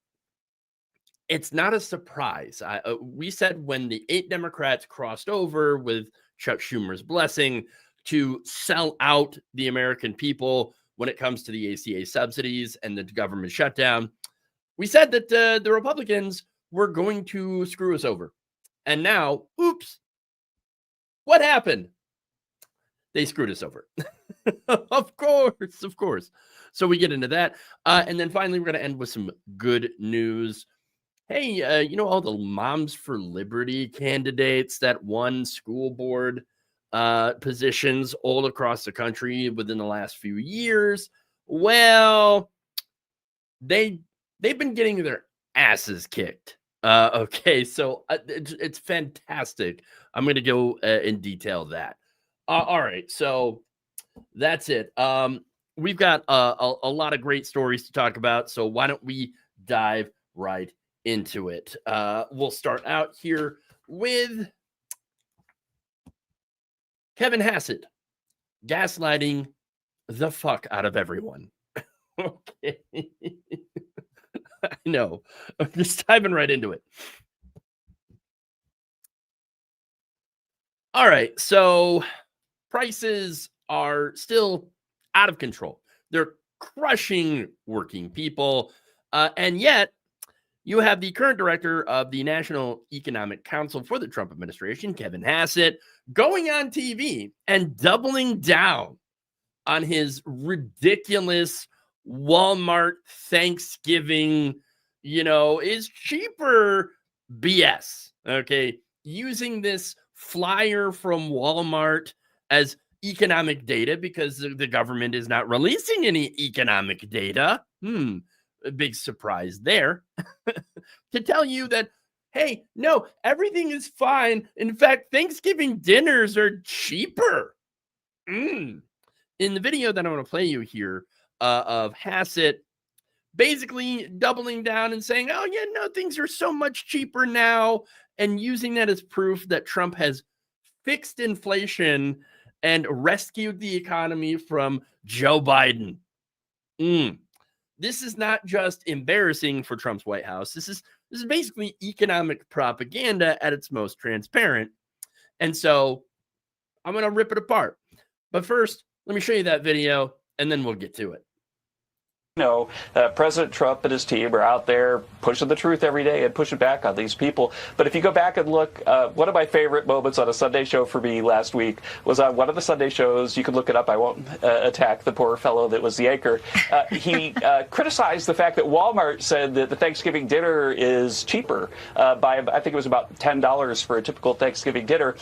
it's not a surprise. We said when the 8 Democrats crossed over with Chuck Schumer's blessing to sell out the American people when it comes to the ACA subsidies and the government shutdown, we said that the Republicans were going to screw us over. And now, oops, what happened? They screwed us over. Of course. So we get into that. And then finally, we're going to end with some good news. Hey, all the Moms for Liberty candidates that won school board positions all across the country within the last few years? Well, they've been getting their asses kicked. Okay, so it's fantastic. I'm going to go in detail that. All right, so that's it. We've got a lot of great stories to talk about, so why don't we dive right into it? We'll start out here with Kevin Hassett gaslighting the fuck out of everyone. Okay. I know. I'm just diving right into it. All right, so prices are still out of control. They're crushing working people, and yet you have the current director of the National Economic Council for the Trump administration, Kevin Hassett, going on TV and doubling down on his ridiculous Walmart Thanksgiving, is cheaper BS. Okay. Using this flyer from Walmart as economic data because the government is not releasing any economic data. A big surprise there. To tell you that, hey, no, everything is fine. In fact, Thanksgiving dinners are cheaper. In the video that I want to play you here of Hassett basically doubling down and saying, oh, yeah, no, things are so much cheaper now, and using that as proof that Trump has fixed inflation and rescued the economy from Joe Biden. This is not just embarrassing for Trump's White House. This is basically economic propaganda at its most transparent. And so I'm going to rip it apart. But first, let me show you that video, and then we'll get to it.
President Trump and his team are out there pushing the truth every day and pushing back on these people. But if you go back and look, one of my favorite moments on a Sunday show for me last week was on one of the Sunday shows. You can look it up. I won't attack the poor fellow that was the anchor. He criticized the fact that Walmart said that the Thanksgiving dinner is cheaper by, I think it was about $10 for a typical Thanksgiving dinner.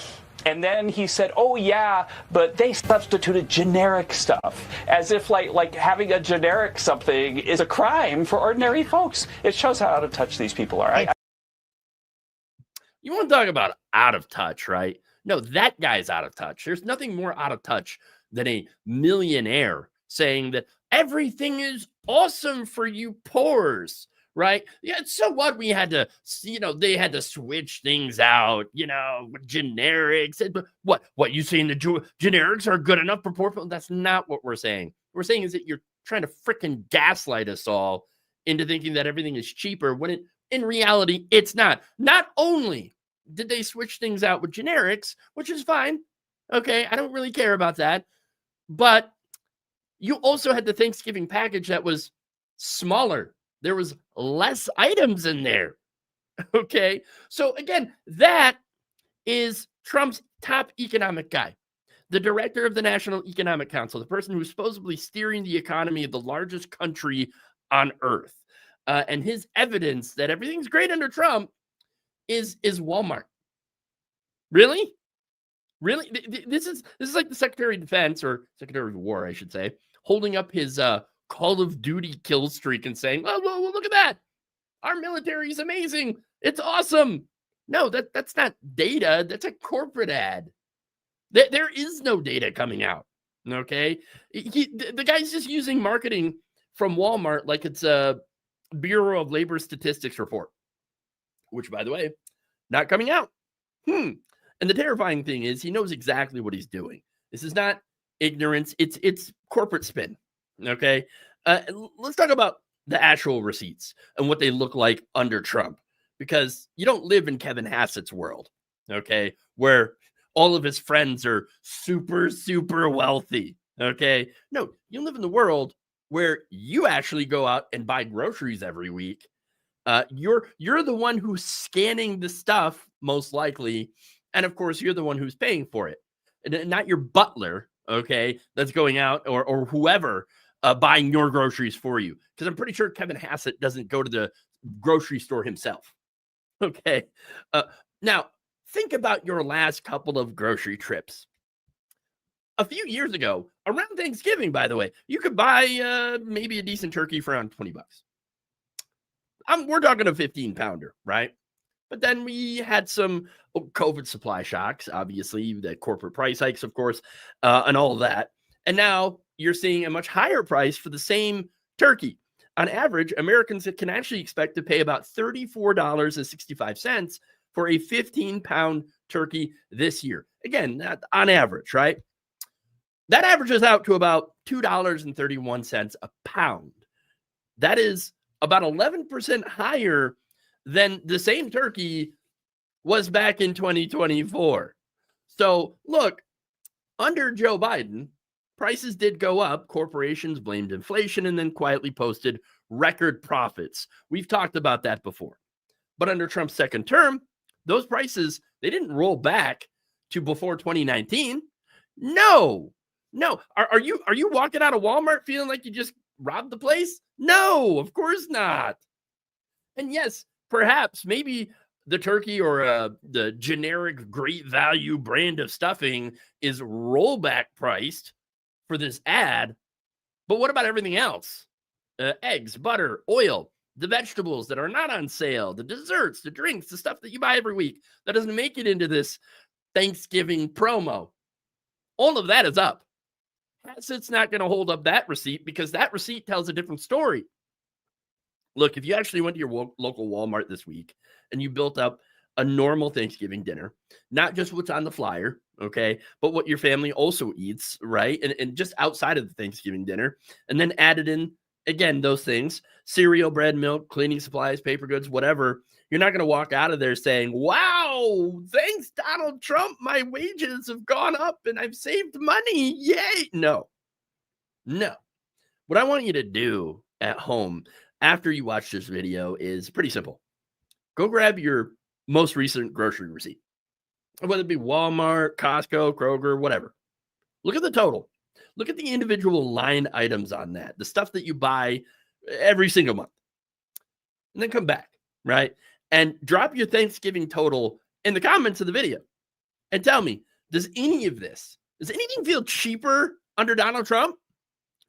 And then he said, oh, yeah, but they substituted generic stuff, as if like having a generic something is a crime for ordinary folks. It shows how out of touch these people are.
You want to talk about out of touch, right? No, that guy's out of touch. There's nothing more out of touch than a millionaire saying that everything is awesome for you poors. Right? Yeah. So what? We had to, they had to switch things out, with generics. What you saying the generics are good enough for poor people? That's not what we're saying. What we're saying is that you're trying to freaking gaslight us all into thinking that everything is cheaper when in reality, it's not. Not only did they switch things out with generics, which is fine. Okay. I don't really care about that. But you also had the Thanksgiving package that was smaller. There was less items in there. Okay. So again, that is Trump's top economic guy, the director of the National Economic Council, the person who's supposedly steering the economy of the largest country on earth. And his evidence that everything's great under Trump is Walmart. Really? Really? This is like the Secretary of Defense, or Secretary of War, I should say, holding up his Call of Duty kill streak and saying, oh, well, look at that. Our military is amazing. It's awesome. No, that's not data. That's a corporate ad. There is no data coming out. Okay. The guy's just using marketing from Walmart like it's a Bureau of Labor Statistics report, which, by the way, not coming out. And the terrifying thing is he knows exactly what he's doing. This is not ignorance. It's corporate spin. Okay. Let's talk about the actual receipts and what they look like under Trump, because you don't live in Kevin Hassett's world. Okay. Where all of his friends are super, super wealthy. Okay. No, you live in the world where you actually go out and buy groceries every week. You're the one who's scanning the stuff, most likely. And of course, you're the one who's paying for it, and not your butler. Okay. That's going out or whoever buying your groceries for you. Because I'm pretty sure Kevin Hassett doesn't go to the grocery store himself. Okay. Now, think about your last couple of grocery trips. A few years ago, around Thanksgiving, by the way, you could buy maybe a decent turkey for around $20. We're talking a 15-pounder, right? But then we had some COVID supply shocks, obviously, the corporate price hikes, of course, and all of that. And now you're seeing a much higher price for the same turkey. On average, Americans can actually expect to pay about $34.65 for a 15-pound turkey this year. Again, that on average, right? That averages out to about $2.31 a pound. That is about 11% higher than the same turkey was back in 2024. So look, under Joe Biden, prices did go up. Corporations blamed inflation and then quietly posted record profits. We've talked about that before. But under Trump's second term, those prices, they didn't roll back to before 2019. No. Are you walking out of Walmart feeling like you just robbed the place? No, of course not. And yes, perhaps maybe the turkey or the generic great value brand of stuffing is rollback priced for this ad. But what about everything else? Eggs, butter, oil, the vegetables that are not on sale, the desserts, the drinks, the stuff that you buy every week that doesn't make it into this Thanksgiving promo. All of that is up. It's not going to hold up that receipt because that receipt tells a different story. Look, if you actually went to your local Walmart this week and you built up a normal Thanksgiving dinner, not just what's on the flyer, okay, but what your family also eats, right? And just outside of the Thanksgiving dinner, and then added in, again, those things, cereal, bread, milk, cleaning supplies, paper goods, whatever, you're not going to walk out of there saying, wow, thanks, Donald Trump, my wages have gone up and I've saved money. Yay. No. What I want you to do at home after you watch this video is pretty simple. Go grab your most recent grocery receipt, whether it be Walmart, Costco, Kroger, whatever. Look at the total. Look at the individual line items on that, the stuff that you buy every single month. And then come back, right? And drop your Thanksgiving total in the comments of the video. And tell me, does anything feel cheaper under Donald Trump?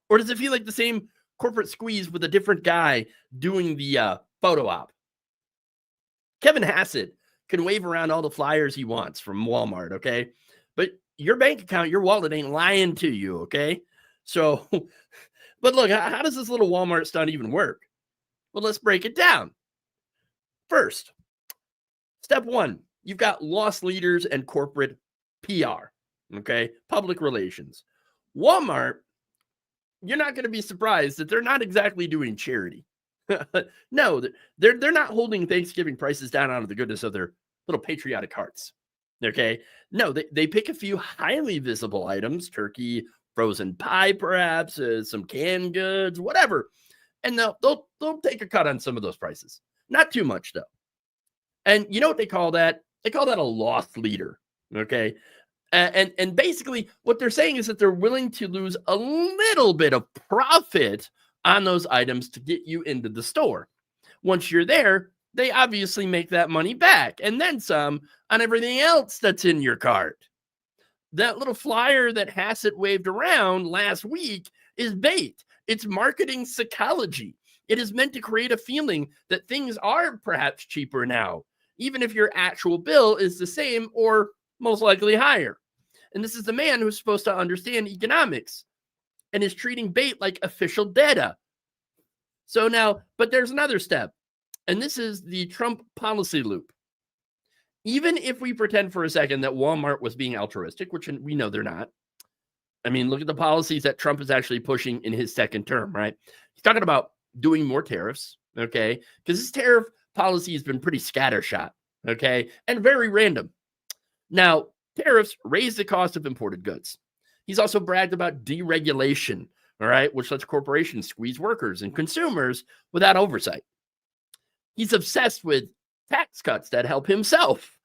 Or does it feel like the same corporate squeeze with a different guy doing the photo op? Kevin Hassett can wave around all the flyers he wants from Walmart, okay? But your bank account, your wallet ain't lying to you, okay? So, but look, how does this little Walmart stunt even work? Well, let's break it down. First, step one, you've got loss leaders and corporate PR, okay? Public relations. Walmart, you're not going to be surprised that they're not exactly doing charity. No, they're not holding Thanksgiving prices down out of the goodness of their little patriotic hearts. Okay. No, they pick a few highly visible items, turkey, frozen pie, perhaps, some canned goods, whatever. And they'll take a cut on some of those prices. Not too much, though. And you know what they call that? They call that a loss leader. Okay. And basically what they're saying is that they're willing to lose a little bit of profit on those items to get you into the store. Once you're there, they obviously make that money back and then some on everything else that's in your cart. That little flyer that Hassett waved around last week is bait. It's marketing psychology. It is meant to create a feeling that things are perhaps cheaper now, even if your actual bill is the same or most likely higher. And this is the man who's supposed to understand economics and is treating bait like official data. So now, but there's another step, and this is the Trump policy loop. Even if we pretend for a second that Walmart was being altruistic, which we know they're not. I mean, look at the policies that Trump is actually pushing in his second term, right? He's talking about doing more tariffs, okay? Because his tariff policy has been pretty scattershot, okay? And very random. Now, tariffs raise the cost of imported goods. He's also bragged about deregulation, all right, which lets corporations squeeze workers and consumers without oversight. He's obsessed with tax cuts that help himself,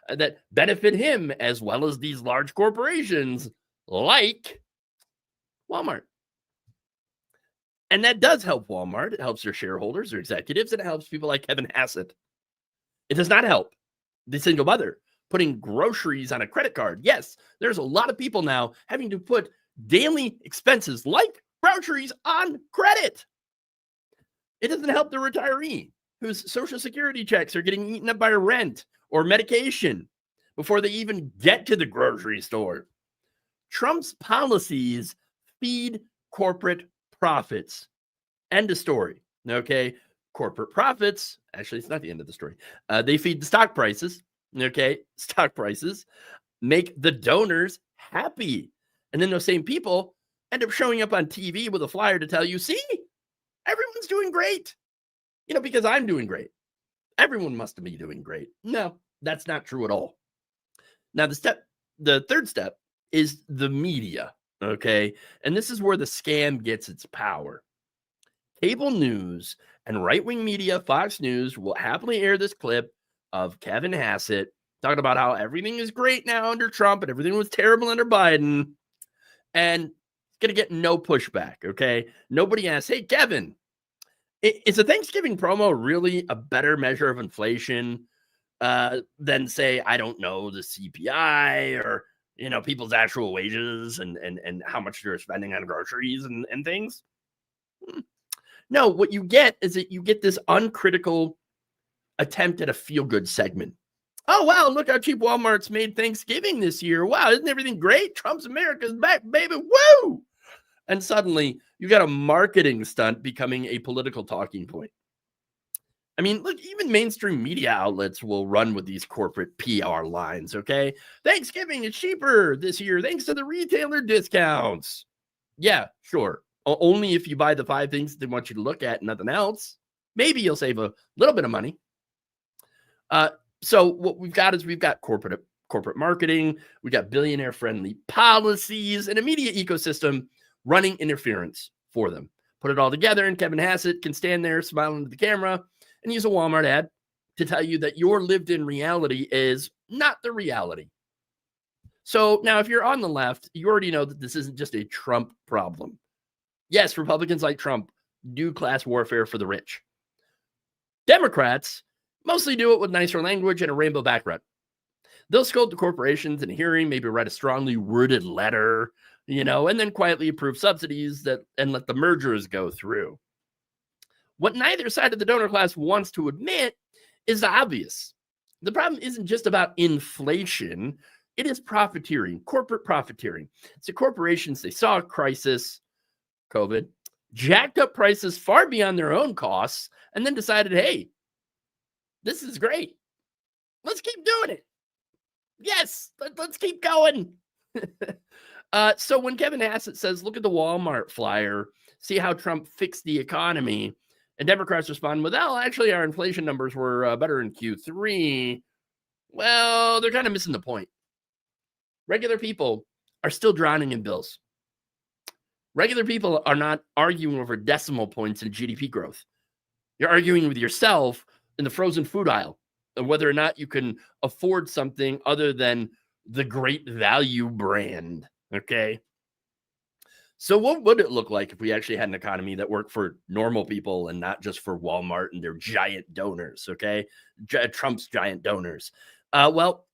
that benefit him as well as these large corporations like Walmart. And that does help Walmart. It helps their shareholders, their executives, and it helps people like Kevin Hassett. It does not help the single mother putting groceries on a credit card. Yes, there's a lot of people now having to put daily expenses like groceries on credit. It doesn't help the retiree whose Social Security checks are getting eaten up by rent or medication before they even get to the grocery store. Trump's policies feed corporate profits. End of story. Okay. Corporate profits. Actually, it's not the end of the story. They feed the stock prices. Okay. Stock prices make the donors happy. And then those same people end up showing up on TV with a flyer to tell you, see, everyone's doing great. You know, because I'm doing great. Everyone must be doing great. No, that's not true at all. Now, the step the third step is the media. Okay. And this is where the scam gets its power. Cable news and right-wing media, Fox News, will happily air this clip of Kevin Hassett talking about how everything is great now under Trump and everything was terrible under Biden. And it's going to get no pushback. Okay. Nobody asks, hey, Kevin, is a Thanksgiving promo really a better measure of inflation than, say, I don't know, the CPI or, people's actual wages and how much they're spending on groceries and things? No, what you get is that you get this uncritical attempt at a feel-good segment. Oh, wow, look how cheap Walmart's made Thanksgiving this year. Wow, isn't everything great? Trump's America's back, baby. Woo! And suddenly, you got a marketing stunt becoming a political talking point. I mean, look, even mainstream media outlets will run with these corporate PR lines, okay? Thanksgiving is cheaper this year thanks to the retailer discounts. Yeah, sure. Only if you buy the 5 things they want you to look at and nothing else. Maybe you'll save a little bit of money. So what we've got corporate marketing. We got billionaire-friendly policies, and a media ecosystem running interference for them. Put it all together, and Kevin Hassett can stand there smiling to the camera and use a Walmart ad to tell you that your lived-in reality is not the reality. So now if you're on the left, you already know that this isn't just a Trump problem. Yes, Republicans like Trump do class warfare for the rich. Democrats mostly do it with nicer language and a rainbow background. They'll scold the corporations in a hearing, maybe write a strongly worded letter, and then quietly approve subsidies and let the mergers go through. What neither side of the donor class wants to admit is obvious. The problem isn't just about inflation. It is profiteering, corporate profiteering. So corporations, they saw a crisis, COVID, jacked up prices far beyond their own costs, and then decided, hey, this is great. Let's keep doing it. Yes, let's keep going. So when Kevin Hassett says, look at the Walmart flyer, see how Trump fixed the economy, and Democrats respond with, well, actually, our inflation numbers were better in Q3. Well, they're kind of missing the point. Regular people are still drowning in bills. Regular people are not arguing over decimal points in GDP growth. You're arguing with yourself in the frozen food aisle and whether or not you can afford something other than the great value brand. Okay. So what would it look like if we actually had an economy that worked for normal people and not just for Walmart and their giant donors? Okay. Trump's giant donors. Well,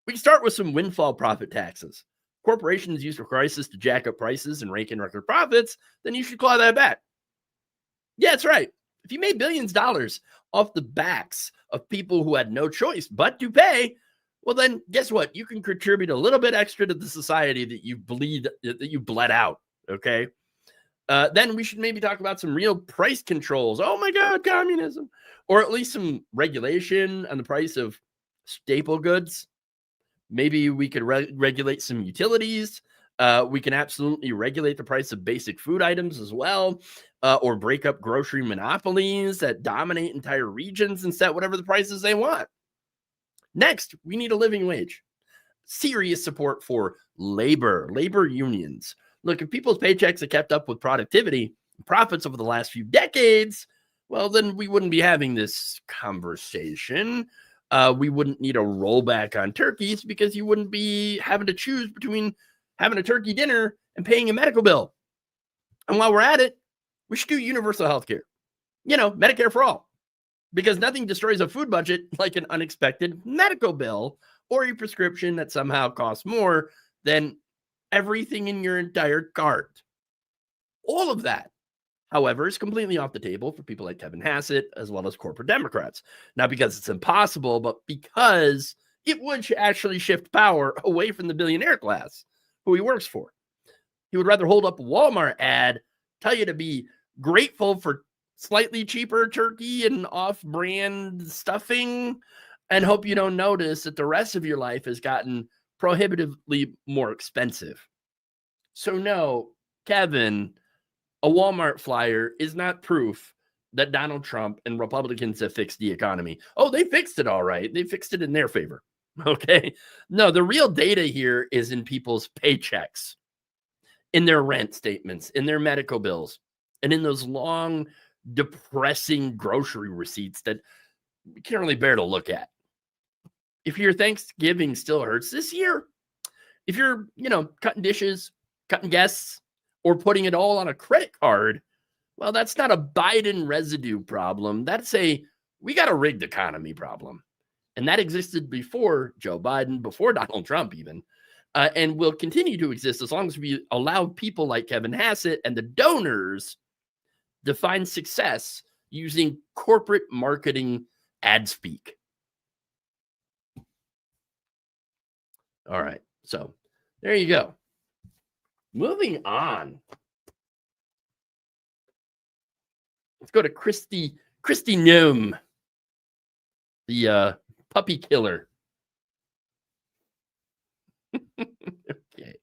we can start with some windfall profit taxes. Corporations use the crisis to jack up prices and rake in record profits, then you should claw that back. Yeah, that's right. If you made billions of dollars off the backs of people who had no choice but to pay, well, then guess what? You can contribute a little bit extra to the society that you bled out. Okay. Then we should maybe talk about some real price controls. Oh my God, communism, or at least some regulation on the price of staple goods. Maybe we could regulate some utilities. We can absolutely regulate the price of basic food items as well, or break up grocery monopolies that dominate entire regions and set whatever the prices they want. Next, we need a living wage. Serious support for labor unions. Look, if people's paychecks have kept up with productivity and profits over the last few decades, well, then we wouldn't be having this conversation. We wouldn't need a rollback on turkeys because you wouldn't be having to choose between having a turkey dinner and paying a medical bill. And while we're at it, we should do universal health care. Medicare for all. Because nothing destroys a food budget like an unexpected medical bill or a prescription that somehow costs more than everything in your entire cart. All of that, however, is completely off the table for people like Kevin Hassett as well as corporate Democrats. Not because it's impossible, but because it would actually shift power away from the billionaire class who he works for. He would rather hold up a Walmart ad, tell you to be grateful for slightly cheaper turkey and off-brand stuffing, and hope you don't notice that the rest of your life has gotten prohibitively more expensive. So no, Kevin, a Walmart flyer is not proof that Donald Trump and Republicans have fixed the economy. Oh, they fixed it all right. They fixed it in their favor. Okay. No, the real data here is in people's paychecks, in their rent statements, in their medical bills, and in those long, depressing grocery receipts that we can't really bear to look at. If your Thanksgiving still hurts this year, if you're, cutting dishes, cutting guests, or putting it all on a credit card, well, that's not a Biden residue problem. That's we got a rigged economy problem. And that existed before Joe Biden, before Donald Trump even, and will continue to exist as long as we allow people like Kevin Hassett and the donors define success using corporate marketing ad speak. All right, so there you go. Moving on. Let's go to Kristi Noem, the puppy killer. Okay.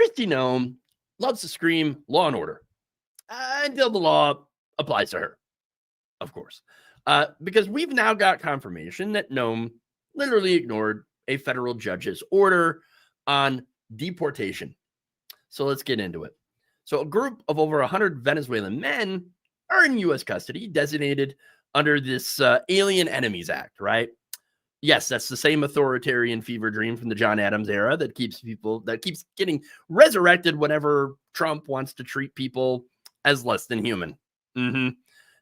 Kristi Noem loves to scream law and order until the law applies to her, of course. Because we've now got confirmation that Noem literally ignored a federal judge's order on deportation. So let's get into it. So a group of over 100 Venezuelan men are in U.S. custody, designated under this Alien Enemies Act, right? Yes, that's the same authoritarian fever dream from the John Adams era that keeps getting resurrected whenever Trump wants to treat people as less than human.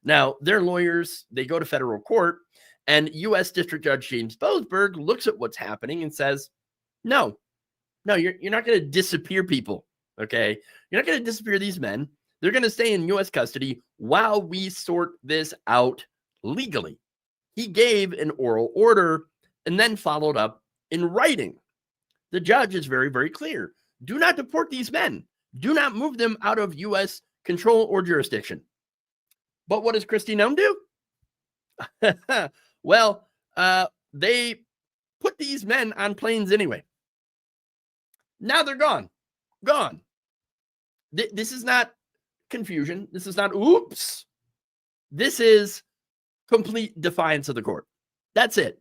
Now, their lawyers, they go to federal court, and U.S. District Judge James Boasberg looks at what's happening and says, no, you're not going to disappear people, okay? You're not going to disappear these men. They're going to stay in U.S. custody while we sort this out legally. He gave an oral order and then followed up in writing. The judge is very, very clear. Do not deport these men. Do not move them out of U.S. control or jurisdiction. But what does Kristi Noem do? Well, they put these men on planes anyway. Now they're gone. This is not confusion. This is not oops. This is complete defiance of the court. That's it.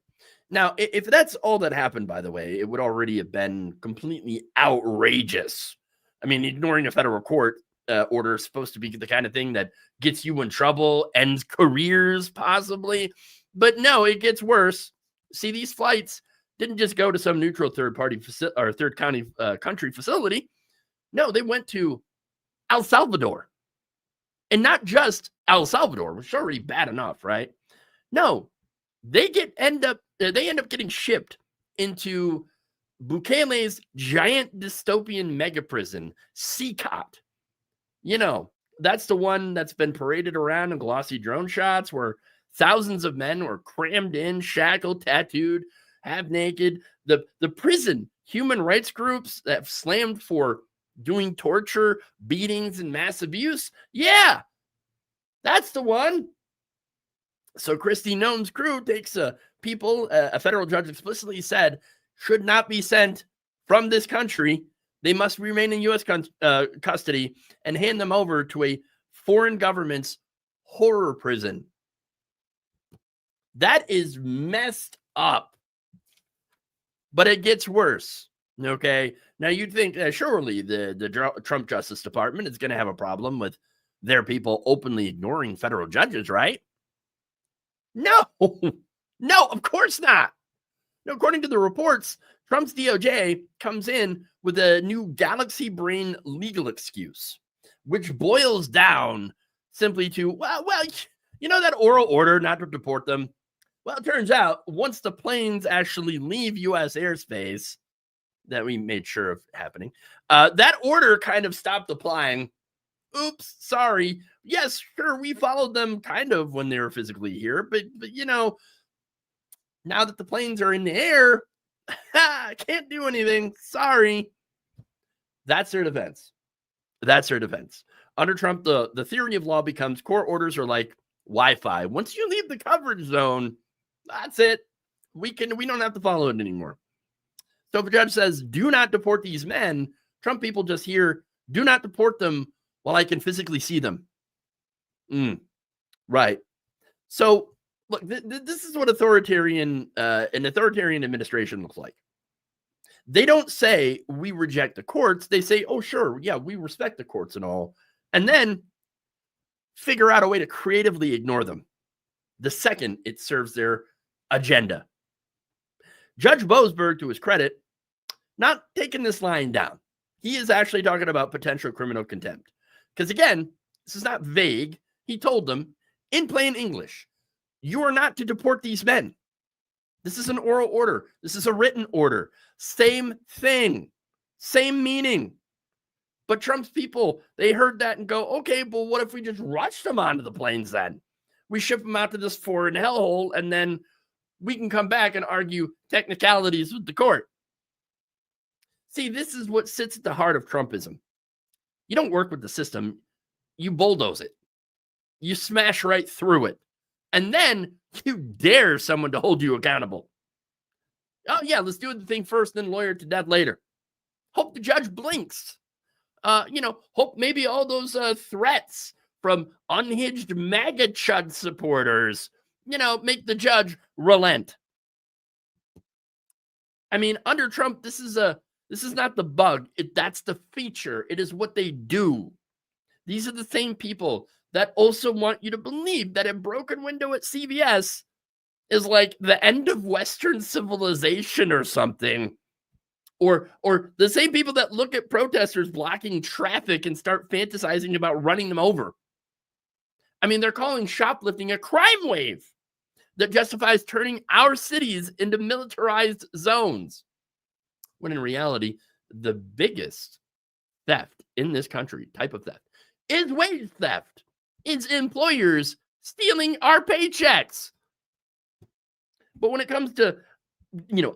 Now, if that's all that happened, by the way, it would already have been completely outrageous. I mean, ignoring a federal court order is supposed to be the kind of thing that gets you in trouble, ends careers possibly. But no, it gets worse. See, these flights didn't just go to some neutral third-party or country facility. No, they went to El Salvador. And not just El Salvador, which is already bad enough, right? No, they end up getting shipped into Bukele's giant dystopian mega prison, CCOT. That's the one that's been paraded around in glossy drone shots where thousands of men were crammed in, shackled, tattooed, half naked. The prison human rights groups that have slammed for doing torture, beatings, and mass abuse. Yeah, that's the one. So Kristi Noem's crew takes people a federal judge explicitly said should not be sent from this country. They must remain in U.S. custody and hand them over to a foreign government's horror prison. That is messed up. But it gets worse. Okay. Now you'd think surely the Trump Justice Department is going to have a problem with their people openly ignoring federal judges, right? No, of course not. No, according to the reports, Trump's DOJ comes in with a new galaxy brain legal excuse, which boils down simply to, well, that oral order not to deport them. Well, it turns out once the planes actually leave U.S. airspace, that we made sure of happening, that order kind of stopped applying. Oops, sorry. Yes, sure, we followed them kind of when they were physically here, but now that the planes are in the air, I can't do anything. Sorry. That's their defense. Under Trump, the theory of law becomes court orders are like Wi-Fi. Once you leave the coverage zone, that's it. We don't have to follow it anymore. So if a judge says, do not deport these men, Trump people just hear, do not deport them while I can physically see them. Right. So Look, this is what an authoritarian administration looks like. They don't say we reject the courts. They say, oh, sure, yeah, we respect the courts and all, and then figure out a way to creatively ignore them the second it serves their agenda. Judge Boasberg, to his credit, not taking this line down. He is actually talking about potential criminal contempt. Because again, this is not vague. He told them in plain English, you are not to deport these men. This is an oral order. This is a written order. Same thing, same meaning. But Trump's people, they heard that and go, okay, well, what if we just rush them onto the planes then? We ship them out to this foreign hellhole, and then we can come back and argue technicalities with the court. See, this is what sits at the heart of Trumpism. You don't work with the system. You bulldoze it. You smash right through it. And then you dare someone to hold you accountable. Oh, yeah, let's do the thing first, then lawyer to death later. Hope the judge blinks. Hope maybe all those threats from unhinged MAGA chud supporters, make the judge relent. I mean, under Trump, this is not the bug. That's the feature. It is what they do. These are the same people that also want you to believe that a broken window at CVS is like the end of Western civilization or something. Or the same people that look at protesters blocking traffic and start fantasizing about running them over. I mean, they're calling shoplifting a crime wave that justifies turning our cities into militarized zones. When in reality, the biggest theft in this country, type of theft, is wage theft. It's employers stealing our paychecks. But when it comes to,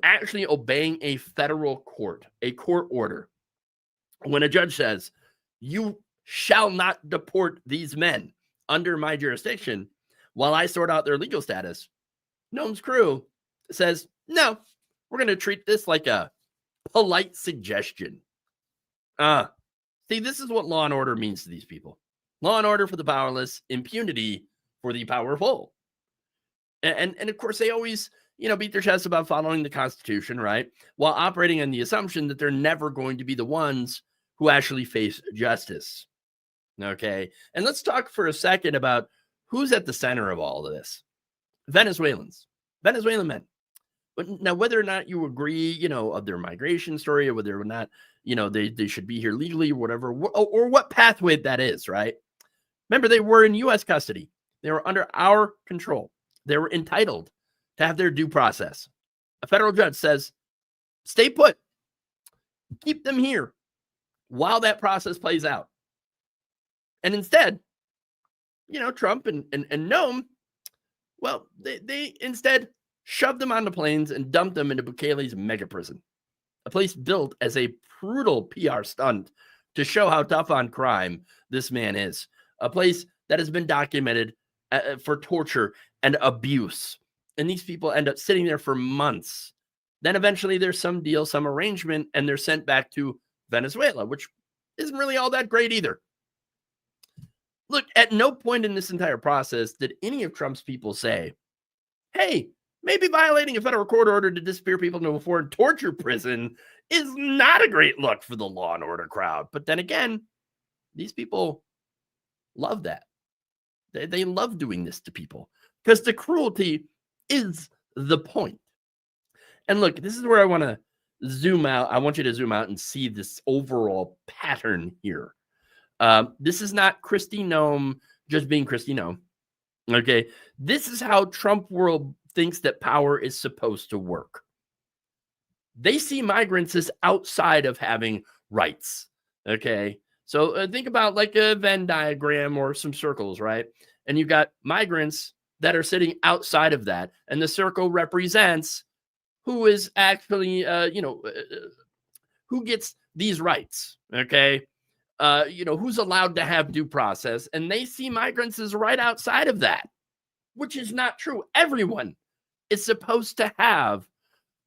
actually obeying a federal court, a court order, when a judge says, you shall not deport these men under my jurisdiction while I sort out their legal status, Noam's crew says, no, we're going to treat this like a polite suggestion. See, this is what law and order means to these people. Law and order for the powerless, impunity for the powerful. And of course, they always, beat their chests about following the Constitution, right? While operating on the assumption that they're never going to be the ones who actually face justice. Okay. And let's talk for a second about who's at the center of all of this. Venezuelan men. But now, whether or not you agree, of their migration story, or whether or not, they should be here legally or whatever, or what pathway that is, right? Remember, they were in U.S. custody. They were under our control. They were entitled to have their due process. A federal judge says, stay put. Keep them here while that process plays out. And instead, Trump and Noam, well, they instead shoved them onto planes and dumped them into Bukele's mega prison, a place built as a brutal PR stunt to show how tough on crime this man is, a place that has been documented for torture and abuse. And these people end up sitting there for months. Then eventually there's some deal, some arrangement, and they're sent back to Venezuela, which isn't really all that great either. Look, at no point in this entire process did any of Trump's people say, hey, maybe violating a federal court order to disappear people into a foreign torture prison is not a great look for the law and order crowd. But then again, these people love that. They love doing this to people because the cruelty is the point. And look, this is where I want to zoom out. I want you to zoom out and see this overall pattern here. This is not Kristi Noem just being Kristi Noem. Okay. This is how Trump world thinks that power is supposed to work. They see migrants as outside of having rights. Okay. So think about like a Venn diagram or some circles, right? And you've got migrants that are sitting outside of that. And the circle represents who is actually, who gets these rights. Okay. Who's allowed to have due process. And they see migrants as right outside of that, which is not true. Everyone is supposed to have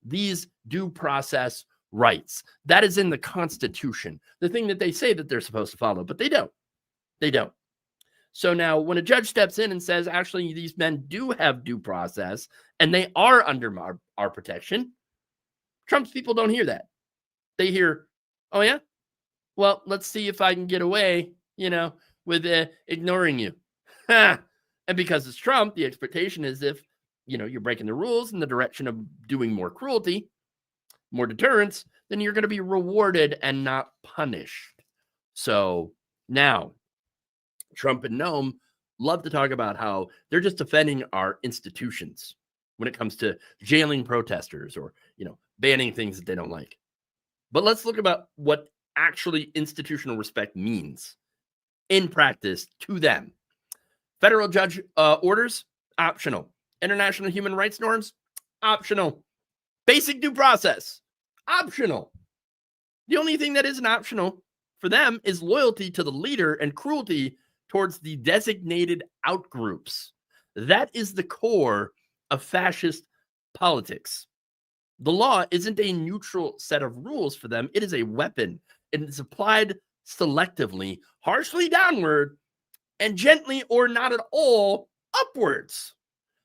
these due process rights. That is in the Constitution, the thing that they say that they're supposed to follow, but they don't. They don't. So now when a judge steps in and says, actually, these men do have due process and they are under our protection, Trump's people don't hear that. They hear, oh, yeah? Well, let's see if I can get away, with ignoring you. And because it's Trump, the expectation is if, you're breaking the rules in the direction of doing more cruelty, more deterrence, then you're going to be rewarded and not punished. So now, Trump and Noam love to talk about how they're just defending our institutions when it comes to jailing protesters or, banning things that they don't like. But let's look about what actually institutional respect means in practice to them. Federal judge orders, optional. International human rights norms, optional. Basic due process, optional. The only thing that isn't optional for them is loyalty to the leader and cruelty towards the designated outgroups. That is the core of fascist politics. The law isn't a neutral set of rules for them. It is a weapon. It is applied selectively, harshly downward, and gently or not at all upwards.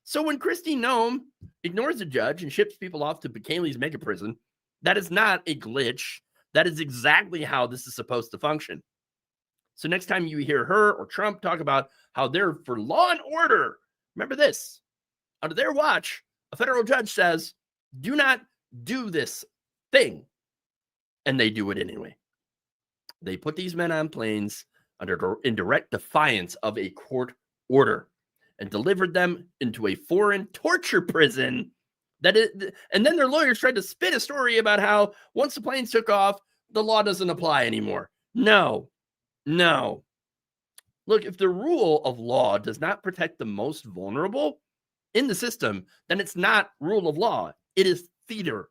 So when Kristi Noem ignores the judge and ships people off to Bekele mega prison, that is not a glitch. That is exactly how this is supposed to function. So next time you hear her or Trump talk about how they're for law and order, remember this. Under their watch, a federal judge says, do not do this thing. And they do it anyway. They put these men on planes in direct defiance of a court order and delivered them into a foreign torture prison. And then their lawyers tried to spin a story about how once the planes took off, the law doesn't apply anymore. No. Look, if the rule of law does not protect the most vulnerable in the system, then it's not rule of law. It is theater.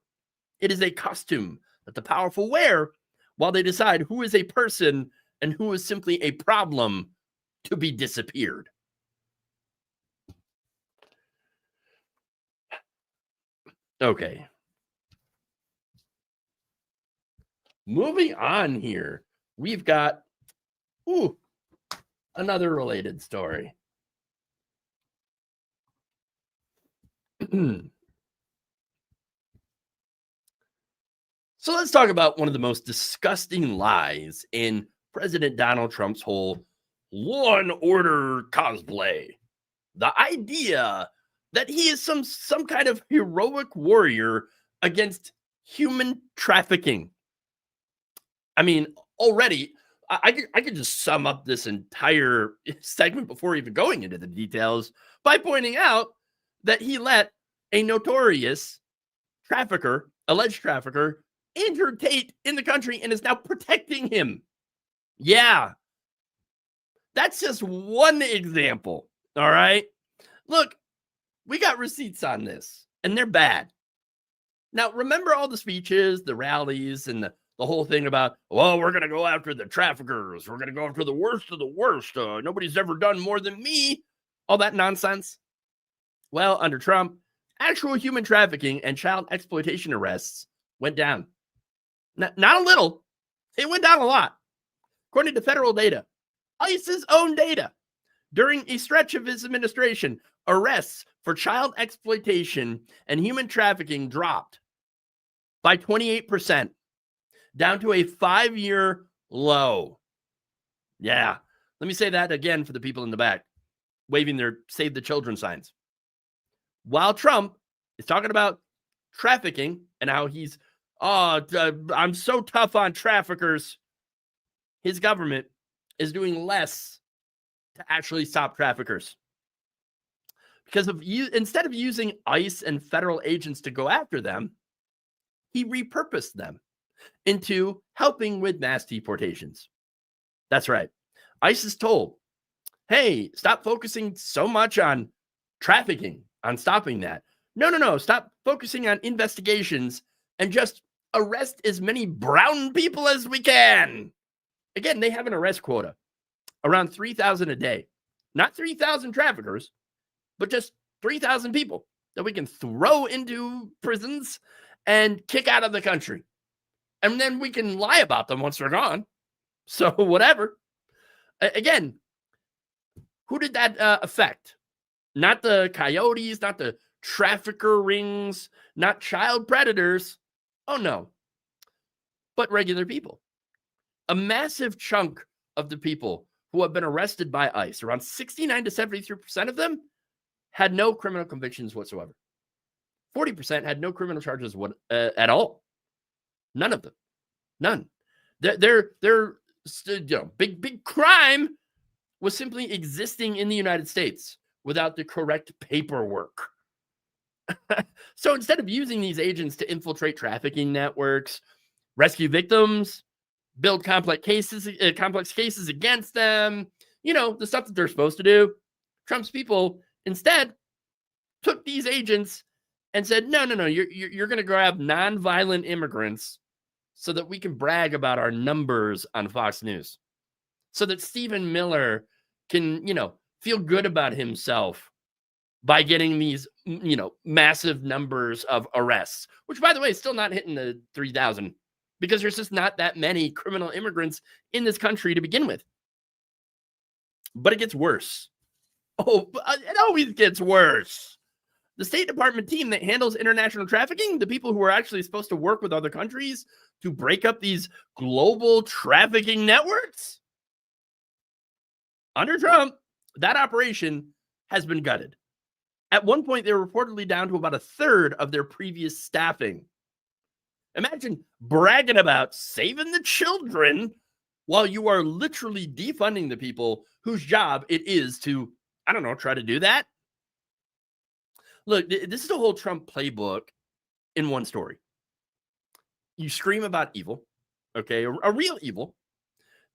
It is a costume that the powerful wear while they decide who is a person and who is simply a problem to be disappeared. Okay. Moving on here, we've got another related story. So let's talk about one of the most disgusting lies in President Donald Trump's whole law and order cosplay. The idea that he is some kind of heroic warrior against human trafficking. I mean, already, I could just sum up this entire segment before even going into the details by pointing out that he let a notorious trafficker, alleged trafficker, Andrew Tate in the country and is now protecting him. Yeah. That's just one example. All right. Look, we got receipts on this and they're bad. Now, remember all the speeches, the rallies, and the whole thing about, well, we're going to go after the traffickers. We're going to go after the worst of the worst. Nobody's ever done more than me. All that nonsense. Well, under Trump, actual human trafficking and child exploitation arrests went down. Not a little. It went down a lot. According to federal data, ICE's own data, during a stretch of his administration, arrests for child exploitation and human trafficking dropped by 28%, down to a 5-year low. Yeah. Let me say that again for the people in the back, waving their Save the Children signs. While Trump is talking about trafficking and how he's, I'm so tough on traffickers, his government is doing less to actually stop traffickers. Because instead of using ICE and federal agents to go after them, he repurposed them into helping with mass deportations. That's right. ICE is told, hey, stop focusing so much on trafficking, on stopping that. No. Stop focusing on investigations and just arrest as many brown people as we can. Again, they have an arrest quota, around 3,000 a day. Not 3,000 traffickers, but just 3,000 people that we can throw into prisons and kick out of the country. And then we can lie about them once they're gone. So whatever. Again, Who did that affect? Not the coyotes, not the trafficker rings, not child predators. Oh, no. But regular people. A massive chunk of the people who have been arrested by ICE, around 69 to 73% of them, had no criminal convictions whatsoever. 40% had no criminal charges at all. None of them. None. Their big crime was simply existing in the United States without the correct paperwork. So instead of using these agents to infiltrate trafficking networks, rescue victims, build complex cases against them, the stuff that they're supposed to do, Trump's people instead took these agents and said, no, you're going to grab nonviolent immigrants so that we can brag about our numbers on Fox News, so that Stephen Miller can, feel good about himself by getting these, massive numbers of arrests, which, by the way, is still not hitting the 3,000 because there's just not that many criminal immigrants in this country to begin with. But it gets worse. Oh, it always gets worse. The State Department team that handles international trafficking, the people who are actually supposed to work with other countries to break up these global trafficking networks, under Trump, that operation has been gutted. At one point, they were reportedly down to about a third of their previous staffing. Imagine bragging about saving the children while you are literally defunding the people whose job it is to, try to do that. Look, this is the whole Trump playbook in one story. You scream about evil, okay, a real evil,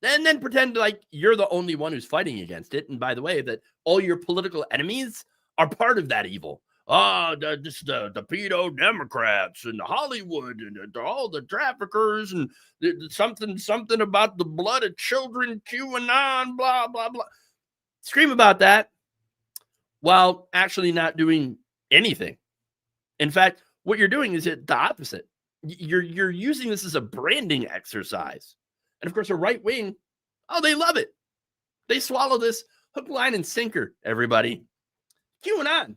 and then pretend like you're the only one who's fighting against it. And by the way, that all your political enemies are part of that evil. The pedo Democrats and Hollywood and all the traffickers and something about the blood of children, QAnon, blah, blah, blah. Scream about that while actually not doing anything. In fact, what you're doing is the opposite. You're using this as a branding exercise. And of course, the right wing, they love it. They swallow this hook, line, and sinker, everybody. QAnon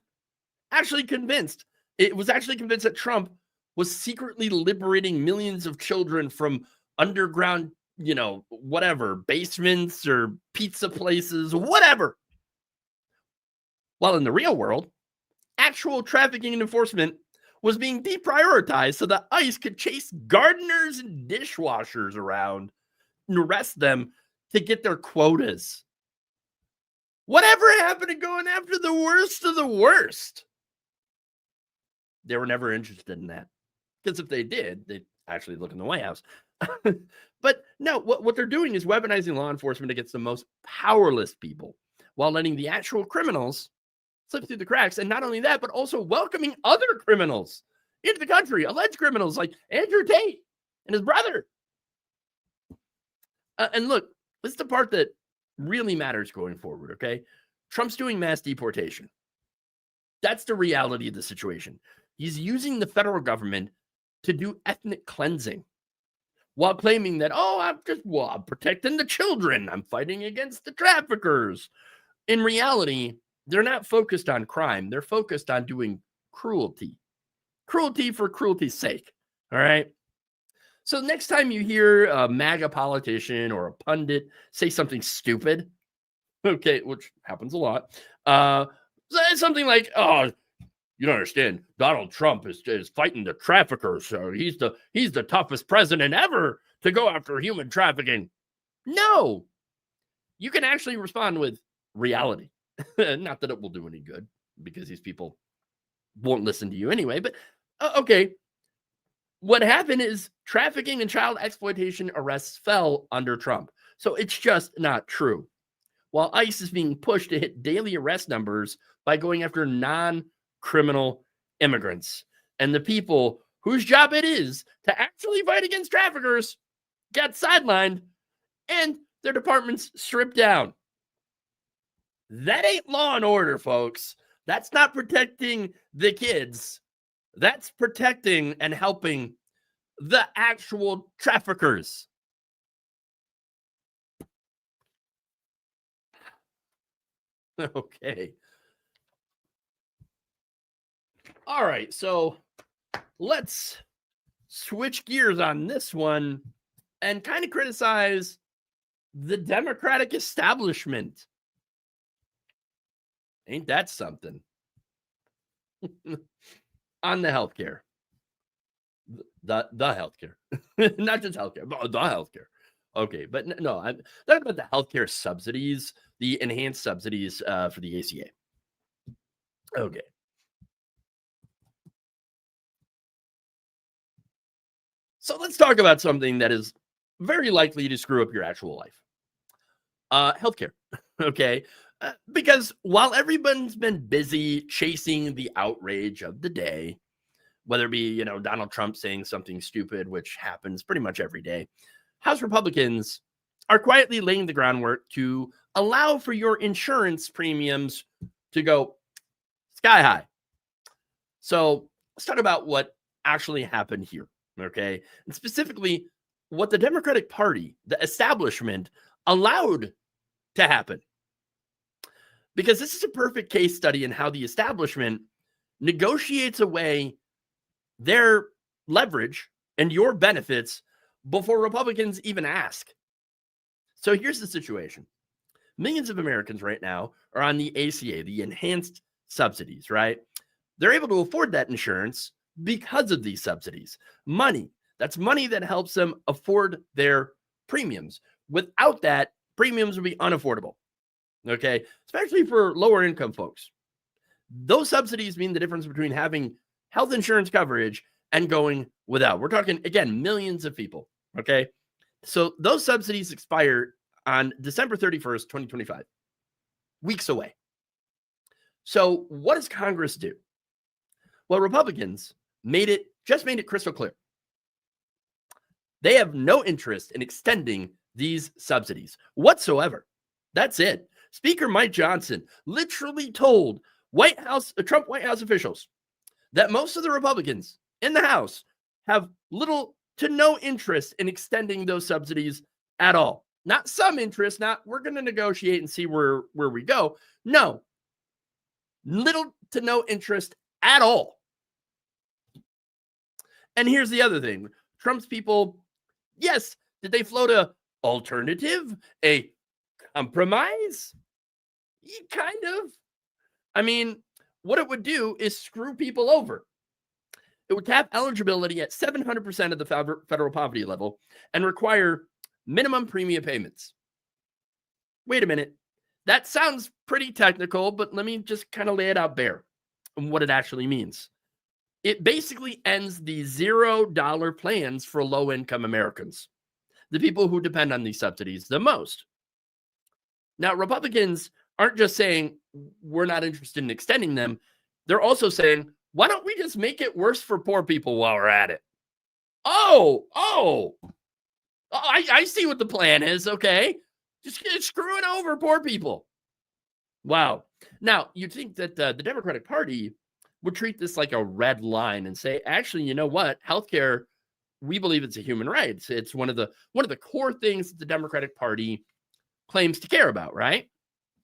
was actually convinced that Trump was secretly liberating millions of children from underground, basements or pizza places, whatever. While in the real world, actual trafficking and enforcement was being deprioritized so that ICE could chase gardeners and dishwashers around and arrest them to get their quotas. Whatever happened to going after the worst of the worst? They were never interested in that. Because if they did, they'd actually look in the White House. But no, what they're doing is weaponizing law enforcement against the most powerless people while letting the actual criminals slip through the cracks. And not only that, but also welcoming other criminals into the country, alleged criminals like Andrew Tate and his brother. And look, this is the part that really matters going forward, okay? Trump's doing mass deportation. That's the reality of the situation. He's using the federal government to do ethnic cleansing while claiming that, I'm protecting the children. I'm fighting against the traffickers. In reality, they're not focused on crime. They're focused on doing cruelty. Cruelty for cruelty's sake, all right? So next time you hear a MAGA politician or a pundit say something stupid, okay, which happens a lot, something like, you don't understand, Donald Trump is fighting the traffickers. So he's the toughest president ever to go after human trafficking. No, you can actually respond with reality. Not that it will do any good because these people won't listen to you anyway, but okay. What happened is trafficking and child exploitation arrests fell under Trump. So it's just not true. While ICE is being pushed to hit daily arrest numbers by going after non-criminal immigrants. And the people whose job it is to actually fight against traffickers got sidelined and their departments stripped down. That ain't law and order, folks. That's not protecting the kids. That's protecting and helping the actual traffickers. Okay. All right. So let's switch gears on this one and kind of criticize the Democratic establishment. Ain't that something? On the healthcare. The healthcare. Not just healthcare, but the healthcare. Okay, but no, I'm talking about the healthcare subsidies, the enhanced subsidies for the ACA. Okay. So let's talk about something that is very likely to screw up your actual life. Healthcare. Okay. Because while everyone's been busy chasing the outrage of the day, whether it be, Donald Trump saying something stupid, which happens pretty much every day, House Republicans are quietly laying the groundwork to allow for your insurance premiums to go sky high. So let's talk about what actually happened here, okay? And specifically, what the Democratic Party, the establishment, allowed to happen. Because this is a perfect case study in how the establishment negotiates away their leverage and your benefits before Republicans even ask. So here's the situation. Millions of Americans right now are on the ACA, the enhanced subsidies, right? They're able to afford that insurance because of these subsidies. Money. That's money that helps them afford their premiums. Without that, premiums would be unaffordable. Okay? Especially for lower income folks. Those subsidies mean the difference between having health insurance coverage and going without. We're talking, again, millions of people. Okay? So those subsidies expire on December 31st, 2025. Weeks away. So what does Congress do? Well, Republicans just made it crystal clear. They have no interest in extending these subsidies whatsoever. That's it. Speaker Mike Johnson literally told Trump White House officials that most of the Republicans in the House have little to no interest in extending those subsidies at all. Not some interest, not we're going to negotiate and see where we go. No, little to no interest at all. And here's the other thing. Trump's people, yes, did they float a alternative, a compromise? Kind of. I mean, what it would do is screw people over. It would cap eligibility at 700% of the federal poverty level and require minimum premium payments. Wait a minute. That sounds pretty technical, but let me just kind of lay it out bare and what it actually means. It basically ends the $0 plans for low-income Americans, the people who depend on these subsidies the most. Now, Republicans aren't just saying we're not interested in extending them. They're also saying, why don't we just make it worse for poor people while we're at it? I see what the plan is, okay? Just screwing over poor people. Wow. Now, you'd think that the Democratic Party would treat this like a red line and say, actually, you know what? Healthcare, we believe it's a human right. It's one of the core things that the Democratic Party claims to care about, right?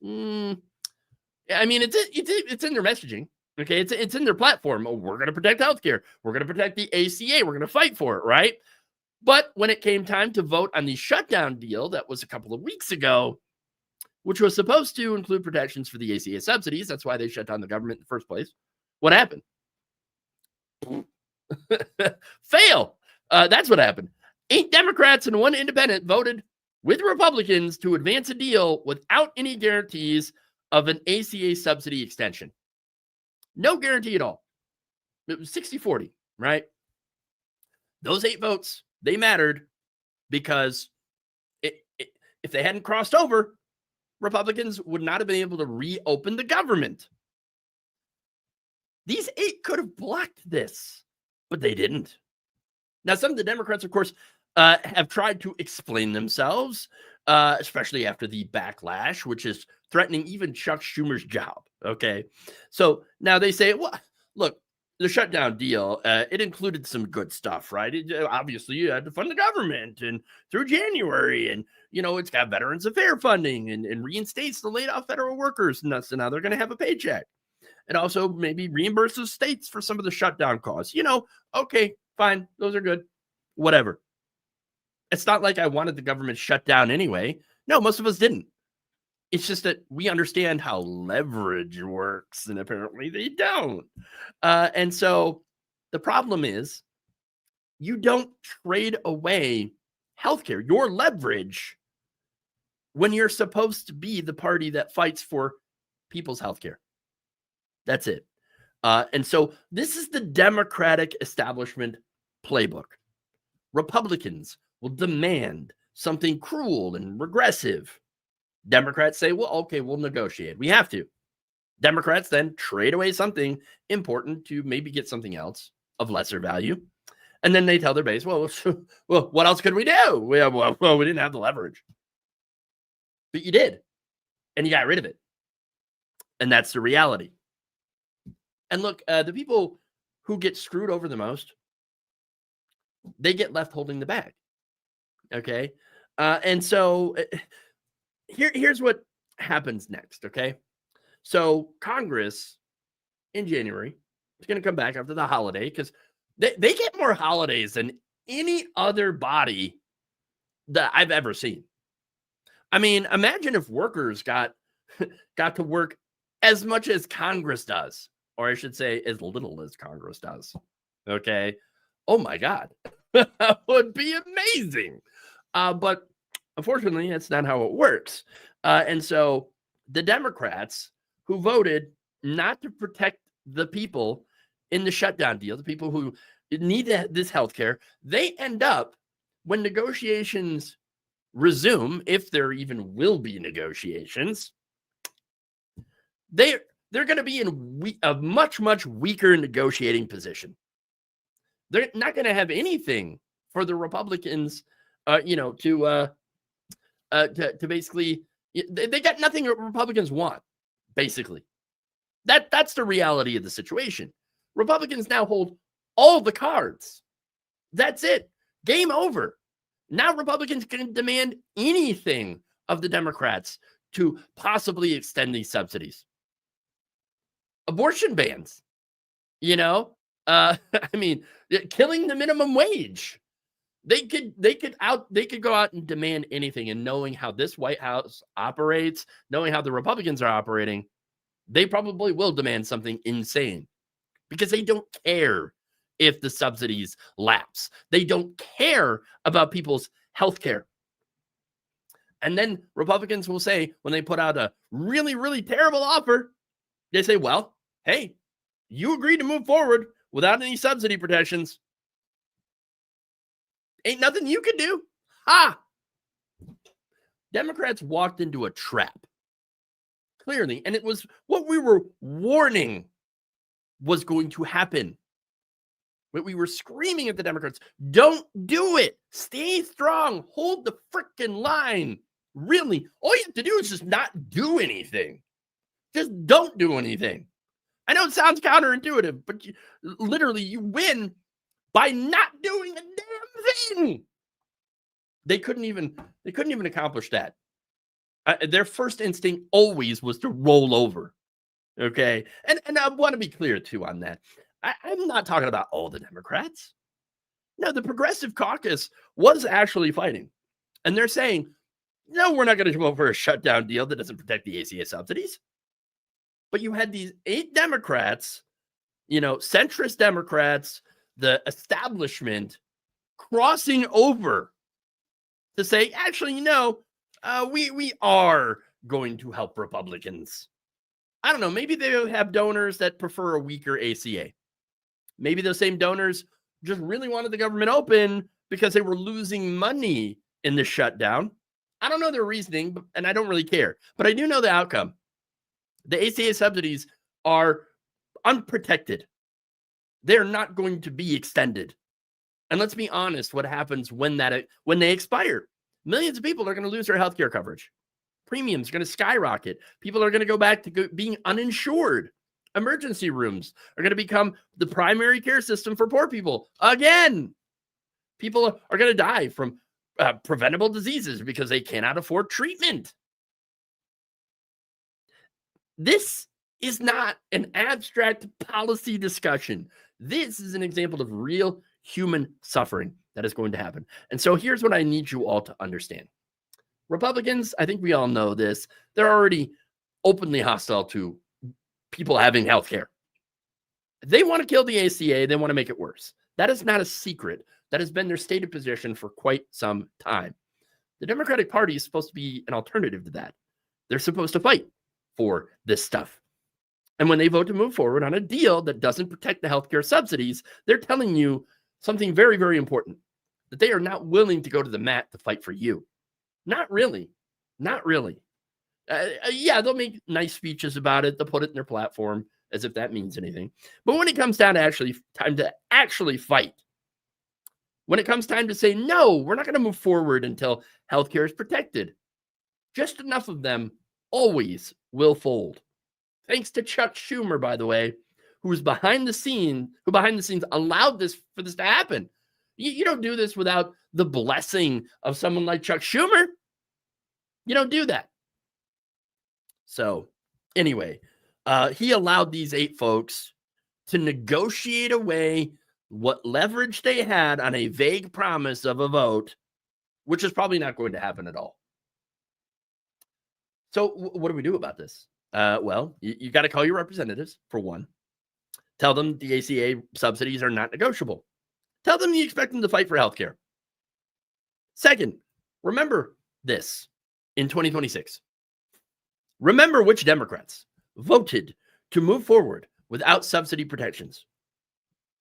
I mean, it's in their messaging. Okay, it's in their platform. Oh, we're going to protect healthcare. We're going to protect the ACA. We're going to fight for it, right? But when it came time to vote on the shutdown deal that was a couple of weeks ago, which was supposed to include protections for the ACA subsidies, that's why they shut down the government in the first place. What happened? Fail. That's what happened. 8 Democrats and 1 independent voted with Republicans to advance a deal without any guarantees of an ACA subsidy extension. No guarantee at all. It was 60-40, right? Those 8 votes, they mattered because if they hadn't crossed over, Republicans would not have been able to reopen the government. These 8 could have blocked this, but they didn't. Now, some of the Democrats, of course, have tried to explain themselves, especially after the backlash, which is threatening even Chuck Schumer's job. Okay. So now they say, well, look, the shutdown deal, it included some good stuff, right? Obviously, you had to fund the government and through January, and it's got Veterans Affairs funding and reinstates the laid off federal workers, and so now they're going to have a paycheck. And also maybe reimburses states for some of the shutdown costs. Okay, fine, those are good, whatever. It's not like I wanted the government shut down anyway. No, most of us didn't. It's just that we understand how leverage works, and apparently they don't. And so the problem is you don't trade away healthcare, your leverage, when you're supposed to be the party that fights for people's healthcare. That's it. And so this is the Democratic establishment playbook. Republicans will demand something cruel and regressive. Democrats say, well, okay, we'll negotiate. We have to. Democrats then trade away something important to maybe get something else of lesser value. And then they tell their base, well, what else could we do? We didn't have the leverage. But you did. And you got rid of it. And that's the reality. And look, the people who get screwed over the most, they get left holding the bag. Okay? And so here's what happens next, okay? So Congress in January is going to come back after the holiday because they get more holidays than any other body that I've ever seen. I mean, imagine if workers got to work as much as Congress does, or I should say as little as Congress does, okay? Oh my God, that would be amazing. But unfortunately, that's not how it works. And so the Democrats who voted not to protect the people in the shutdown deal, the people who need this health care, they end up, when negotiations resume, if there even will be negotiations, they're going to be in a much, much weaker negotiating position. They're not going to have anything for the Republicans, to basically, they got nothing that Republicans want, basically. That's the reality of the situation. Republicans now hold all the cards. That's it. Game over. Now Republicans can demand anything of the Democrats to possibly extend these subsidies. Abortion bans, I mean, killing the minimum wage. They could go out and demand anything, and knowing how this White House operates, knowing how the Republicans are operating, they probably will demand something insane because they don't care if the subsidies lapse. They don't care about people's health care. And then Republicans will say, when they put out a really, really terrible offer, they say, well, hey, you agreed to move forward without any subsidy protections. Ain't nothing you can do. Democrats walked into a trap. Clearly. And it was what we were warning was going to happen. But we were screaming at the Democrats, don't do it. Stay strong. Hold the frickin' line. Really, all you have to do is just not do anything. Just don't do anything. I know it sounds counterintuitive, but literally you win by not doing a damn thing. They couldn't even accomplish that. Their first instinct always was to roll over. Okay. And I want to be clear too on that. I'm not talking about all the Democrats. No, the Progressive Caucus was actually fighting. And they're saying, no, we're not going to vote for a shutdown deal that doesn't protect the ACA subsidies. But you had these 8 Democrats, centrist Democrats, the establishment crossing over to say, actually, we are going to help Republicans. I don't know. Maybe they have donors that prefer a weaker ACA. Maybe those same donors just really wanted the government open because they were losing money in the shutdown. I don't know their reasoning, and I don't really care. But I do know the outcome. The ACA subsidies are unprotected. They're not going to be extended. And let's be honest, what happens when they expire? Millions of people are going to lose their healthcare coverage. Premiums are going to skyrocket. People are going to go back to being uninsured. Emergency rooms are going to become the primary care system for poor people. Again, people are going to die from preventable diseases because they cannot afford treatment. This is not an abstract policy discussion. This is an example of real human suffering that is going to happen. And so here's what I need you all to understand. Republicans, I think we all know this, they're already openly hostile to people having health care. They want to kill the ACA. They want to make it worse. That is not a secret. That has been their stated position for quite some time. The Democratic Party is supposed to be an alternative to that. They're supposed to fight for this stuff. And when they vote to move forward on a deal that doesn't protect the healthcare subsidies, they're telling you something very, very important, that they are not willing to go to the mat to fight for you. Not really. Not really. Yeah, they'll make nice speeches about it. They'll put it in their platform as if that means anything. But when it comes down to time to actually fight, when it comes time to say, no, we're not going to move forward until healthcare is protected, just enough of them always will fold. Thanks to Chuck Schumer, by the way, who behind the scenes allowed for this to happen. You don't do this without the blessing of someone like Chuck Schumer. You don't do that. So anyway, he allowed these 8 folks to negotiate away what leverage they had on a vague promise of a vote, which is probably not going to happen at all. So what do we do about this? Well, you got to call your representatives, for one. Tell them the ACA subsidies are not negotiable. Tell them you expect them to fight for healthcare. Second, remember this in 2026. Remember which Democrats voted to move forward without subsidy protections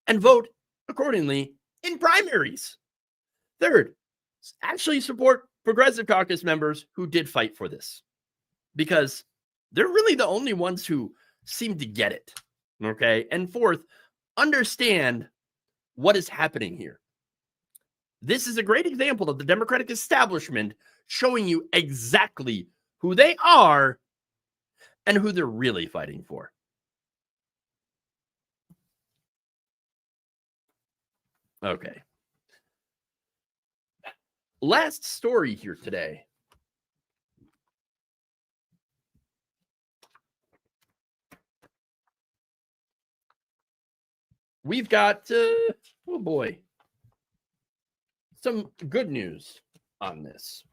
and vote accordingly in primaries. Third, actually support Progressive Caucus members who did fight for this, because they're really the only ones who seem to get it. Okay. And fourth, understand what is happening here. This is a great example of the Democratic establishment showing you exactly who they are and who they're really fighting for. Okay. Last story here today. We've got, oh boy, some good news on this.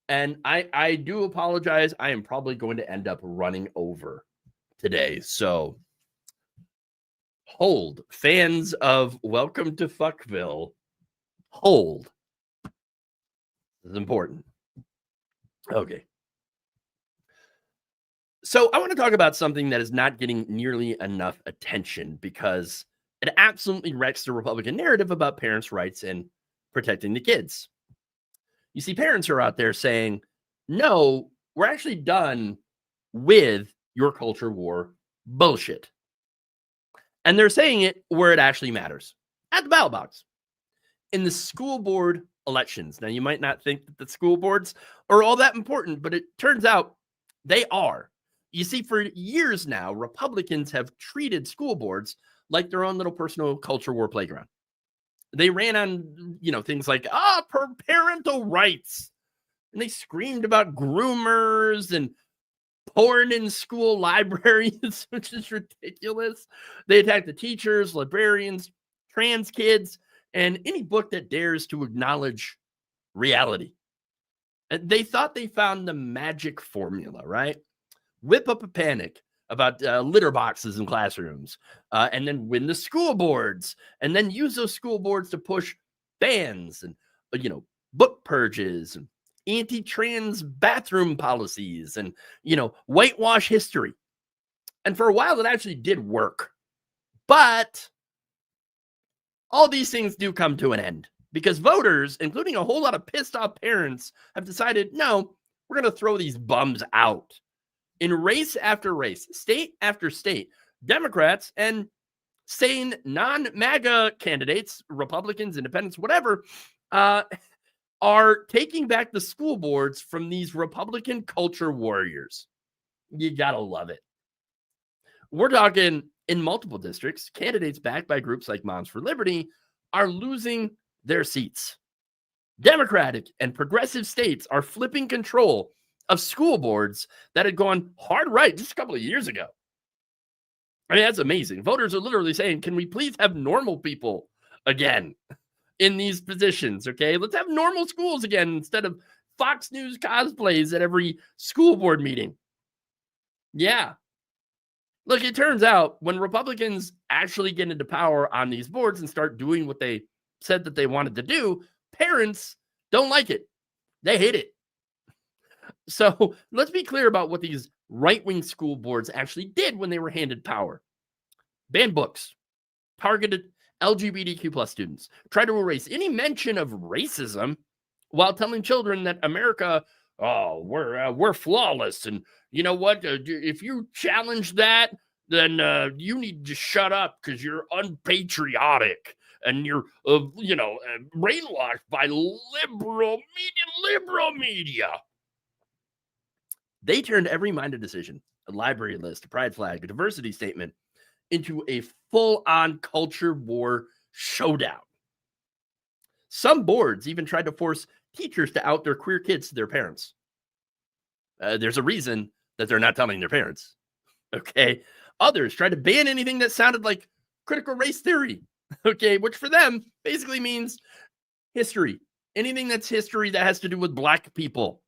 And I do apologize. I am probably going to end up running over today. So hold, fans of Welcome to Fuckville, hold. This is important. Okay. So I want to talk about something that is not getting nearly enough attention because it absolutely wrecks the Republican narrative about parents' rights and protecting the kids. You see, parents are out there saying, no, we're actually done with your culture war bullshit. And they're saying it where it actually matters, at the ballot box. In the school board elections. Now, you might not think that the school boards are all that important, but it turns out they are. You see, for years now, Republicans have treated school boards like their own little personal culture war playground. They ran on, things like, parental rights. And they screamed about groomers and porn in school libraries, which is ridiculous. They attacked the teachers, librarians, trans kids, and any book that dares to acknowledge reality. And they thought they found the magic formula, right? Whip up a panic about litter boxes in classrooms, and then win the school boards, and then use those school boards to push bans and, book purges and anti-trans bathroom policies and, whitewash history. And for a while, it actually did work. But all these things do come to an end because voters, including a whole lot of pissed off parents, have decided, no, we're going to throw these bums out. In race after race, state after state, Democrats and sane non-MAGA candidates, Republicans, independents, whatever, are taking back the school boards from these Republican culture warriors. You gotta love it. We're talking in multiple districts, candidates backed by groups like Moms for Liberty are losing their seats. Democratic and progressive states are flipping control of school boards that had gone hard right just a couple of years ago. I mean, that's amazing. Voters are literally saying, can we please have normal people again in these positions? Okay, let's have normal schools again instead of Fox News cosplays at every school board meeting. Yeah. Look, it turns out when Republicans actually get into power on these boards and start doing what they said that they wanted to do, parents don't like it. They hate it. So let's be clear about what these right-wing school boards actually did when they were handed power. Banned books, targeted LGBTQ plus students, tried to erase any mention of racism while telling children that America, oh, we're flawless. And you know what? If you challenge that, then you need to shut up because you're unpatriotic and you're, brainwashed by liberal media. They turned every minded decision, a library list, a pride flag, a diversity statement, into a full-on culture war showdown. Some boards even tried to force teachers to out their queer kids to their parents. There's a reason that they're not telling their parents. Okay. Others tried to ban anything that sounded like critical race theory. Okay. Which for them basically means history. Anything that's history that has to do with Black people.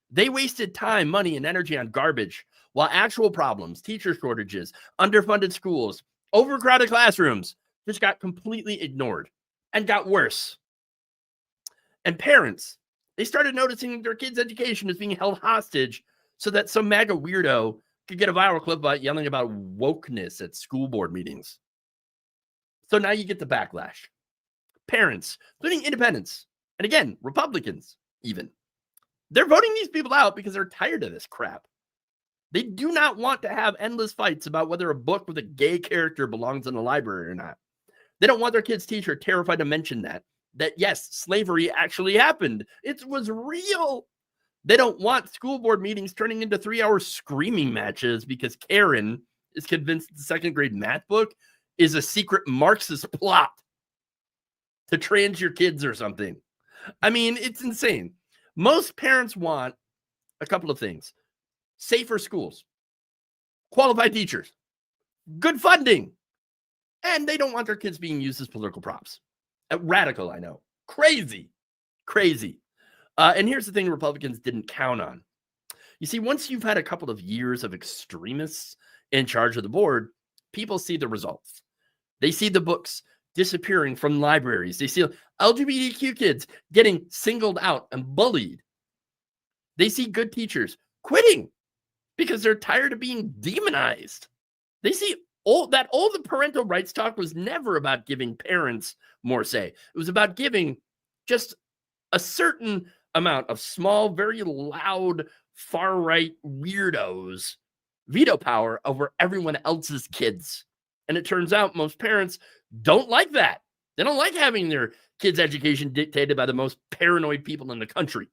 They wasted time, money, and energy on garbage, while actual problems, teacher shortages, underfunded schools, overcrowded classrooms just got completely ignored and got worse. And parents, they started noticing their kids' education is being held hostage so that some MAGA weirdo could get a viral clip about yelling about wokeness at school board meetings. So now you get the backlash. Parents, including independents, and again, Republicans even, they're voting these people out because they're tired of this crap. They do not want to have endless fights about whether a book with a gay character belongs in the library or not. They don't want their kid's teacher terrified to mention that yes, slavery actually happened. It was real. They don't want school board meetings turning into 3-hour screaming matches because Karen is convinced the second grade math book is a secret Marxist plot to trans your kids or something. I mean, it's insane. Most parents want a couple of things: safer schools, qualified teachers, good funding, and they don't want their kids being used as political props. Radical, I know. Crazy. And here's the thing Republicans didn't count on. You see, once you've had a couple of years of extremists in charge of the board, people see the results. They see the books disappearing from libraries. They see LGBTQ kids getting singled out and bullied. They see good teachers quitting because they're tired of being demonized. They see all the parental rights talk was never about giving parents more say. It was about giving just a certain amount of small, very loud, far-right weirdos veto power over everyone else's kids. And it turns out most parents don't like that. They don't like having their kids' education dictated by the most paranoid people in the country.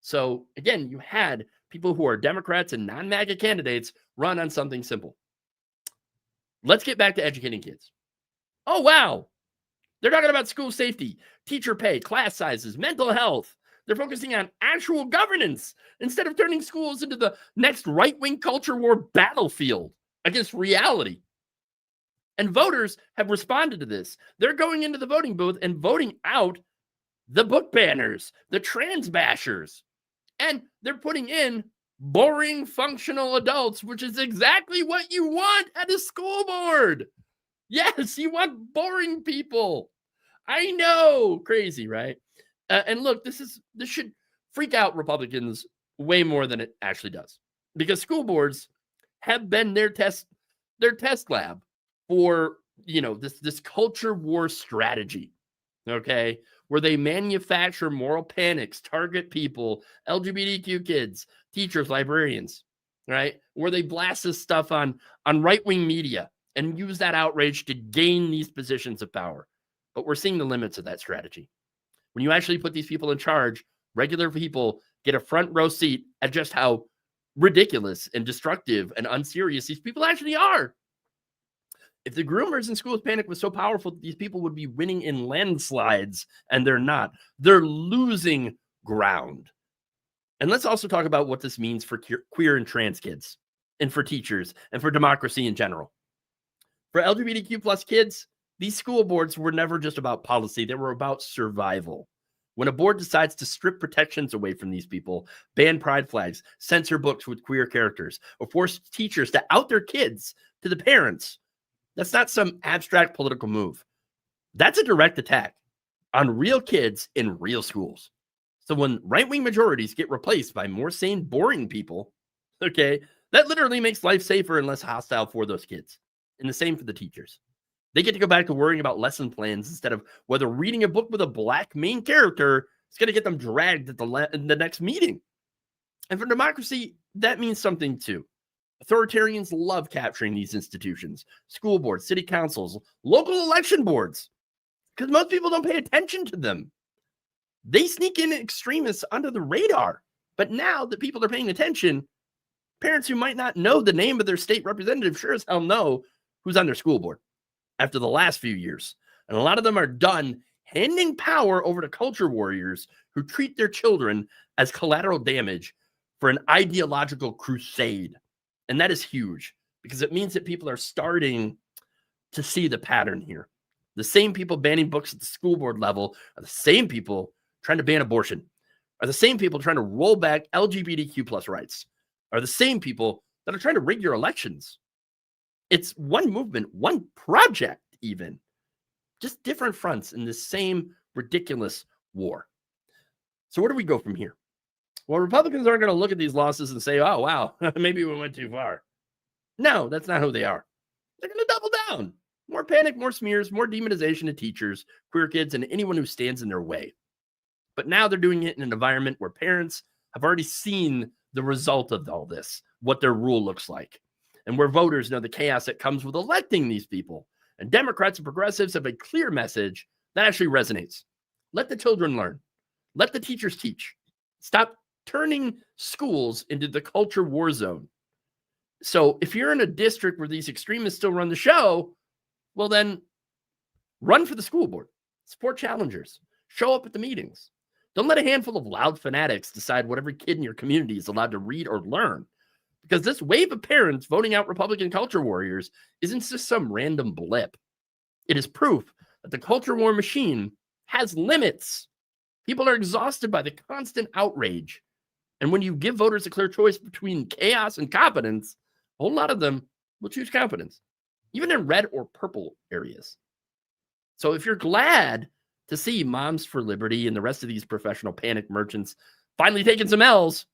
So again, you had people who are Democrats and non-MAGA candidates run on something simple. Let's get back to educating kids. Oh, wow. They're talking about school safety, teacher pay, class sizes, mental health. They're focusing on actual governance instead of turning schools into the next right-wing culture war battlefield against reality. And voters have responded to this. They're going into the voting booth and voting out the book banners, the trans bashers, and they're putting in boring functional adults, which is exactly what you want at a school board. Yes, you want boring people. I know, crazy, right? And look, this should freak out Republicans way more than it actually does, because school boards have been their test lab for, this culture war strategy, okay, where they manufacture moral panics, target people, LGBTQ kids, teachers, librarians, right, where they blast this stuff on right-wing media and use that outrage to gain these positions of power. But we're seeing the limits of that strategy. When you actually put these people in charge, regular people get a front row seat at just how ridiculous and destructive and unserious these people actually are. If the groomers in schools panic was so powerful, these people would be winning in landslides, and they're not. They're losing ground. And let's also talk about what this means for queer and trans kids, and for teachers, and for democracy in general. For LGBTQ plus kids, these school boards were never just about policy. They were about survival. When a board decides to strip protections away from these people, ban pride flags, censor books with queer characters, or force teachers to out their kids to the parents, that's not some abstract political move. That's a direct attack on real kids in real schools. So when right-wing majorities get replaced by more sane, boring people, okay, that literally makes life safer and less hostile for those kids. And the same for the teachers. They get to go back to worrying about lesson plans instead of whether reading a book with a black main character is going to get them dragged at the next meeting. And for democracy, that means something too. Authoritarians love capturing these institutions, school boards, city councils, local election boards, because most people don't pay attention to them. They sneak in extremists under the radar. But now that people are paying attention, parents who might not know the name of their state representative sure as hell know who's on their school board after the last few years. And a lot of them are done handing power over to culture warriors who treat their children as collateral damage for an ideological crusade. And that is huge because it means that people are starting to see the pattern here. The same people banning books at the school board level are the same people trying to ban abortion, are the same people trying to roll back LGBTQ plus rights, are the same people that are trying to rig your elections. It's one movement, one project even, just different fronts in the same ridiculous war. So where do we go from here? Well, Republicans aren't going to look at these losses and say, oh, wow, maybe we went too far. No, that's not who they are. They're going to double down. More panic, more smears, more demonization of teachers, queer kids, and anyone who stands in their way. But now they're doing it in an environment where parents have already seen the result of all this, what their rule looks like, and where voters know the chaos that comes with electing these people. And Democrats and progressives have a clear message that actually resonates. Let the children learn. Let the teachers teach. Stop turning schools into the culture war zone. So if you're in a district where these extremists still run the show, well then run for the school board. Support challengers. Show up at the meetings. Don't let a handful of loud fanatics decide what every kid in your community is allowed to read or learn. Because this wave of parents voting out Republican culture warriors isn't just some random blip. It is proof that the culture war machine has limits. People are exhausted by the constant outrage. And when you give voters a clear choice between chaos and competence, a whole lot of them will choose competence, even in red or purple areas. So if you're glad to see Moms for Liberty and the rest of these professional panic merchants finally taking some L's,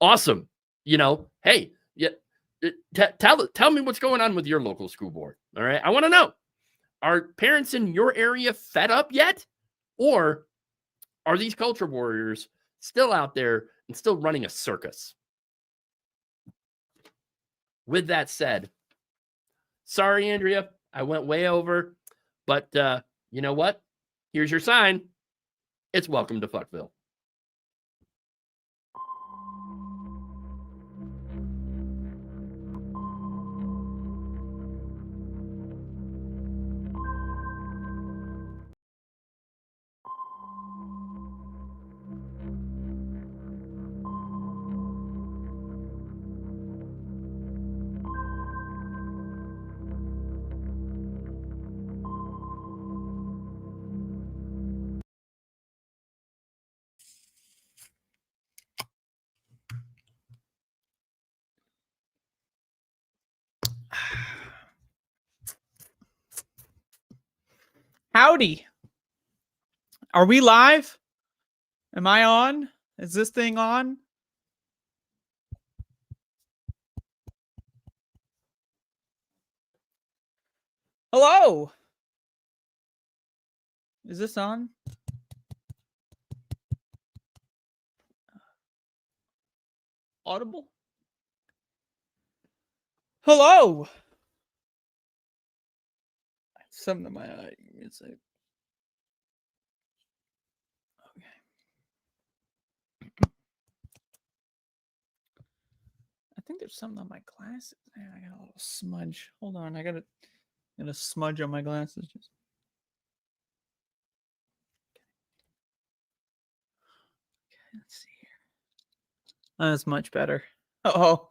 awesome. You know, hey, tell me what's going on with your local school board. All right. I want to know, are parents in your area fed up yet? Or are these culture warriors still out there and still running a circus? With that said, sorry, Andrea, I went way over, but you know what? Here's your sign. It's welcome to Fuckville.
Howdy. Are we live? Am I on? Is this thing on? Hello. Is this on? Audible? Hello. Something in my eye. Give me a sec. Okay. there's something on my glasses. Man, I got a little smudge. Hold on, I got a smudge on my glasses. Just okay, let's see here. That's much better. Hello.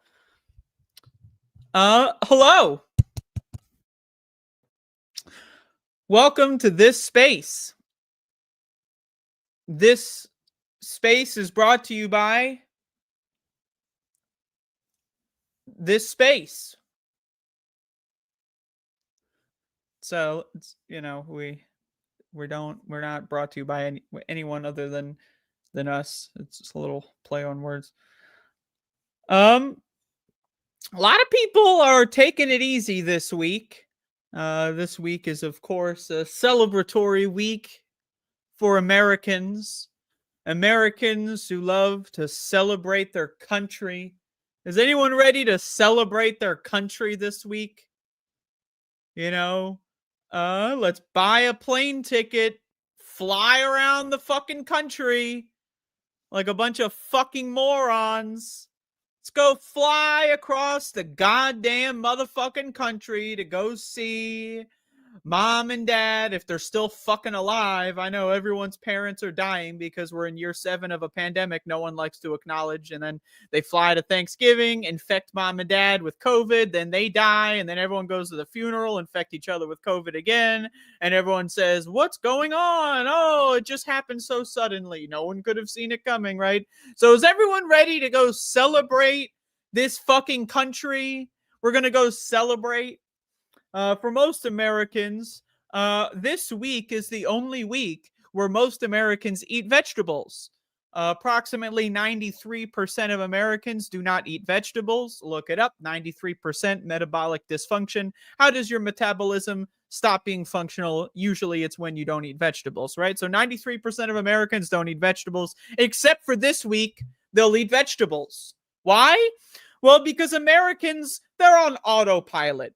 Welcome to this space. This space is brought to you by this space. So it's, you know, we're not brought to you by anyone other than us. It's just a little play on words. A lot of people are taking it easy this week. This week is, of course, a celebratory week for Americans. Americans who love to celebrate their country. Is anyone ready to celebrate their country this week? You know, let's buy a plane ticket, fly around the fucking country like a bunch of fucking morons. Let's go fly across the goddamn motherfucking country to go see mom and dad, if they're still fucking alive. I know everyone's parents are dying because we're in year 7 of a pandemic no one likes to acknowledge. And then they fly to Thanksgiving, infect mom and dad with COVID, then they die, and then everyone goes to the funeral, infect each other with COVID again, and everyone says, what's going on? Oh, it just happened so suddenly. No one could have seen it coming, right? So is everyone ready to go celebrate this fucking country? We're going to go celebrate. For most Americans, this week is the only week where most Americans eat vegetables. Approximately 93% of Americans do not eat vegetables. Look it up, 93% metabolic dysfunction. How does your metabolism stop being functional? Usually it's when you don't eat vegetables, right? So 93% of Americans don't eat vegetables, except for this week, they'll eat vegetables. Why? Well, because Americans, they're on autopilot.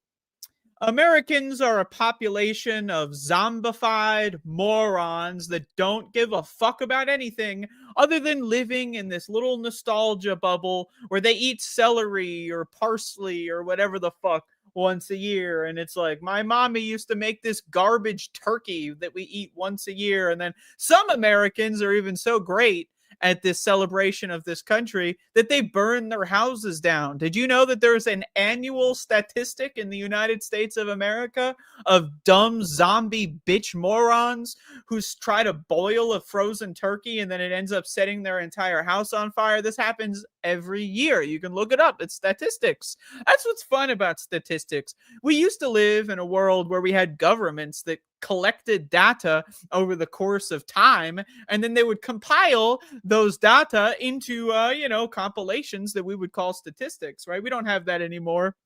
Americans are a population of zombified morons that don't give a fuck about anything other than living in this little nostalgia bubble where they eat celery or parsley or whatever the fuck once a year. And it's like, my mommy used to make this garbage turkey that we eat once a year. And then some Americans are even so great at this celebration of this country that they burn their houses down. Did you know that there's an annual statistic in the United States of America of dumb zombie bitch morons who try to boil a frozen turkey and then it ends up setting their entire house on fire? This happens every year. You can look it up. It's statistics. That's what's fun about statistics. We used to live in a world where we had governments that collected data over the course of time, and then they would compile those data into, compilations that we would call statistics, right? We don't have that anymore.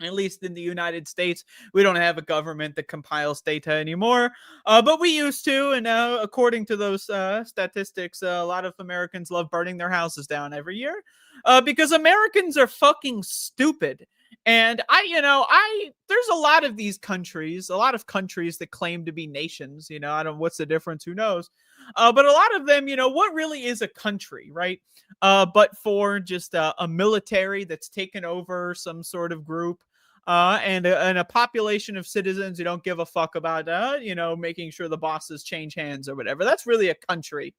At least in the United States, we don't have a government that compiles data anymore, but we used to. And according to those statistics, a lot of Americans love burning their houses down every year because Americans are fucking stupid. And there's a lot of these countries, a lot of countries that claim to be nations. What's the difference? Who knows? But a lot of them, what really is a country, right? But for just a military that's taken over some sort of group. And a population of citizens who don't give a fuck about, making sure the bosses change hands or whatever. That's really a country.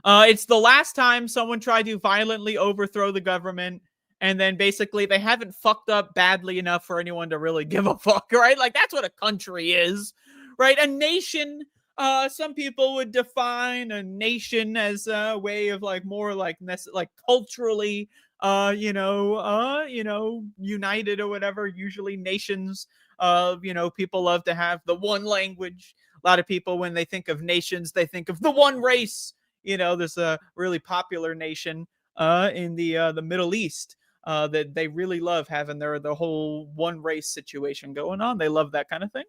It's the last time someone tried to violently overthrow the government, and then basically they haven't fucked up badly enough for anyone to really give a fuck, right? Like, that's what a country is, right? A nation, some people would define a nation as a way of more culturally, united or whatever. Usually nations, people love to have the one language. A lot of people, when they think of nations, they think of the one race. There's a really popular nation in the Middle East that they really love having the whole one race situation going on. They love that kind of thing.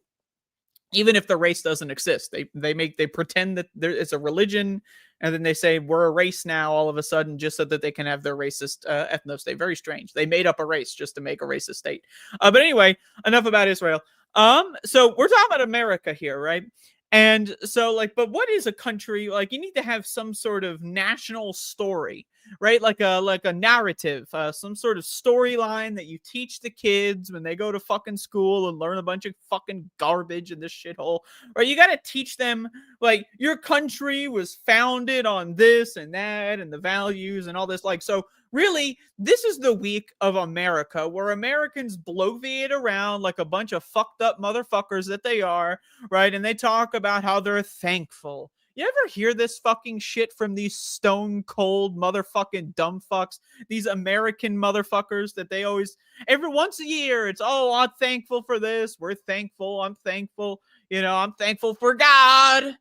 Even if the race doesn't exist, they pretend that it's a religion, and then they say we're a race now all of a sudden just so that they can have their racist ethno state. Very strange. They made up a race just to make a racist state. But anyway, enough about Israel. So we're talking about America here, right? And so but what is a country? You need to have some sort of national story. right? Like a narrative, some sort of storyline that you teach the kids when they go to fucking school and learn a bunch of fucking garbage in this shithole, right? You got to teach them like your country was founded on this and that and the values and all this. Like, so really, this is the week of America where Americans bloviate around like a bunch of fucked up motherfuckers that they are, right? And they talk about how they're thankful. You ever hear this fucking shit from these stone cold motherfucking dumb fucks? These American motherfuckers that they always, every once a year, it's, oh, I'm thankful for this. We're thankful. I'm thankful. You know, I'm thankful for God.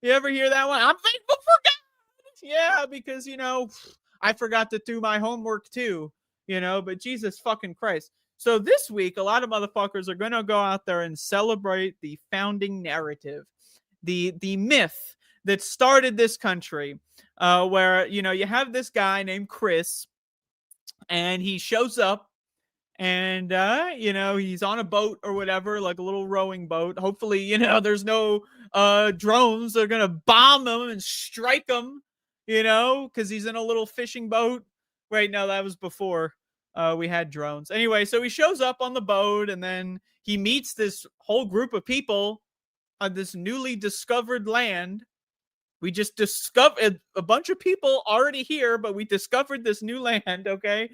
You ever hear that one? I'm thankful for God. Yeah, because, you know, I forgot to do my homework too, you know, but Jesus fucking Christ. So this week, a lot of motherfuckers are going to go out there and celebrate the founding narrative, the myth that started this country, where, you know, you have this guy named Chris, and he shows up, and, you know, he's on a boat or whatever, like a little rowing boat. Hopefully, you know, there's no drones that are going to bomb him and strike him, you know, because he's in a little fishing boat. Wait, no, that was before we had drones. Anyway, so he shows up on the boat, and then he meets this whole group of people on this newly discovered land. We just discovered a bunch of people already here, but we discovered this new land, okay?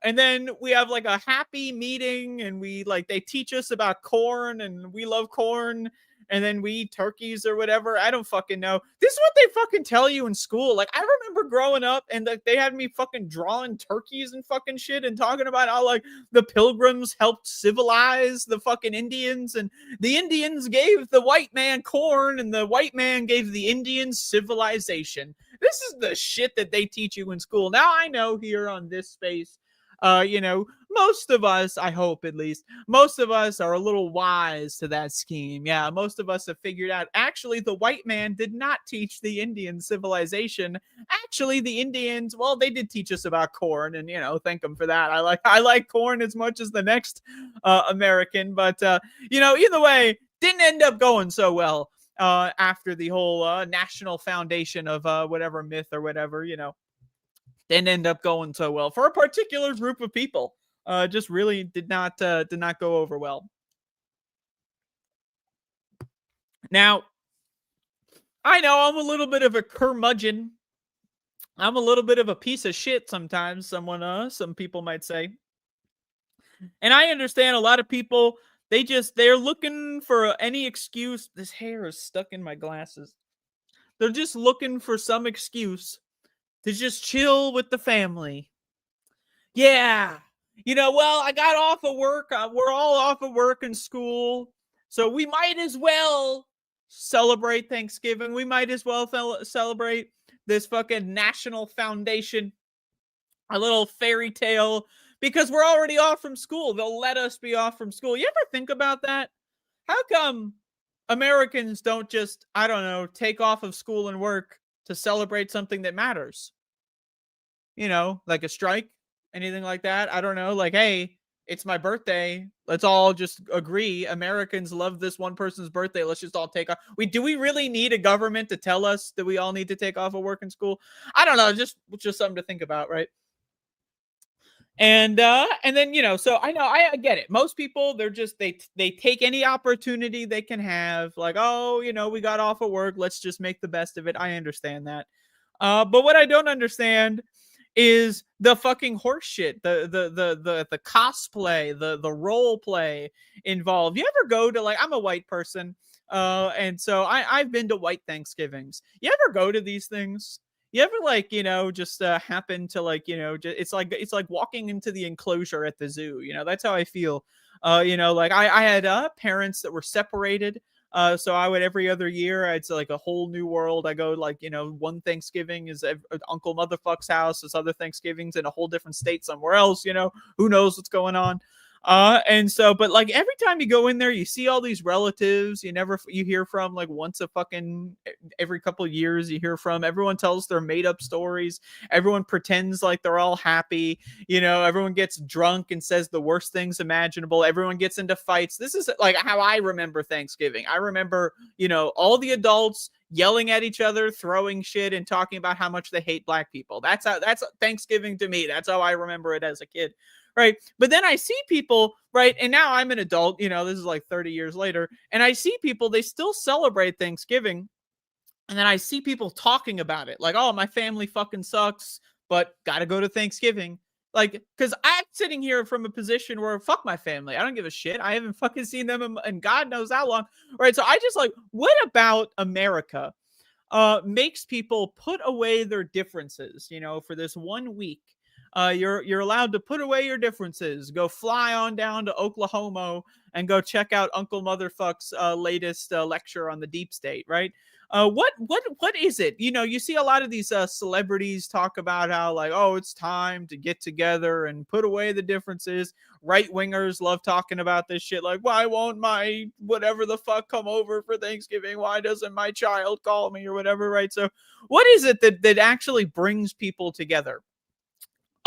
And then we have like a happy meeting, and we like, they teach us about corn, and we love corn, and then we eat turkeys or whatever. I don't fucking know. This is what they fucking tell you in school. Like, I remember growing up, and like they had me fucking drawing turkeys and fucking shit, and talking about how like the Pilgrims helped civilize the fucking Indians, and the Indians gave the white man corn, and the white man gave the Indians civilization. This is the shit that they teach you in school. Now I know here on this space, you know, most of us, I hope at least, most of us are a little wise to that scheme. Yeah, most of us have figured out, actually, the white man did not teach the Indian civilization. Actually, the Indians, well, they did teach us about corn, and, you know, thank them for that. I like corn as much as the next American, but, you know, either way, didn't end up going so well after the whole national foundation of whatever myth or whatever, you know. Didn't end up going so well for a particular group of people. Just really did not go over well. Now, I know I'm a little bit of a curmudgeon. I'm a little bit of a piece of shit sometimes. Some people might say, and I understand a lot of people. They're looking for any excuse. This hair is stuck in my glasses. They're just looking for some excuse to just chill with the family. Yeah. You know, well, I got off of work. We're all off of work and school. So we might as well celebrate Thanksgiving. We might as well celebrate this fucking national foundation. A little fairy tale. Because we're already off from school. They'll let us be off from school. You ever think about that? How come Americans don't just, I don't know, take off of school and work to celebrate something that matters? You know, like a strike, anything like that. I don't know. Like, hey, it's my birthday. Let's all just agree. Americans love this one person's birthday. Let's just all take off. Do we really need a government to tell us that we all need to take off of work and school? I don't know. Just something to think about, right? And then, you know, so I get it. Most people, they take any opportunity they can have. Like, oh, you know, we got off of work. Let's just make the best of it. I understand that. But what I don't understand is the fucking horse shit, the cosplay, the role play involved. You ever go to, like, I'm a white person, and so I've been to white Thanksgivings. You ever go to these things? You ever, like, you know, just happen to, like, you know, it's like walking into the enclosure at the zoo. You know, that's how I feel. You know, like I had parents that were separated. So I would, every other year, it's like a whole new world. I go, like, you know, one Thanksgiving is at Uncle Motherfuck's house. This other Thanksgiving's in a whole different state somewhere else. You know, who knows what's going on. And so, but like every time you go in there, you see all these relatives you hear from like once every couple of years you hear from. Everyone tells their made up stories. Everyone pretends like they're all happy. Everyone gets drunk and says the worst things imaginable. Everyone gets into fights. This is like how I remember Thanksgiving. I remember, all the adults yelling at each other, throwing shit, and talking about how much they hate black people. That's Thanksgiving to me. That's how I remember it as a kid. Right. But then I see people, right. And now I'm an adult, this is like 30 years later. And I see people, they still celebrate Thanksgiving. And then I see people talking about it like, oh, my family fucking sucks, but got to go to Thanksgiving. Like, because I'm sitting here from a position where fuck my family. I don't give a shit. I haven't fucking seen them in God knows how long. Right. So I just like, what about America makes people put away their differences, for this 1 week? You're allowed to put away your differences, go fly on down to Oklahoma and go check out Uncle Motherfuck's latest lecture on the deep state, right? What is it? You see a lot of these celebrities talk about how like, oh, it's time to get together and put away the differences. Right wingers love talking about this shit. Like, why won't my whatever the fuck come over for Thanksgiving? Why doesn't my child call me or whatever? Right. So what is it that actually brings people together?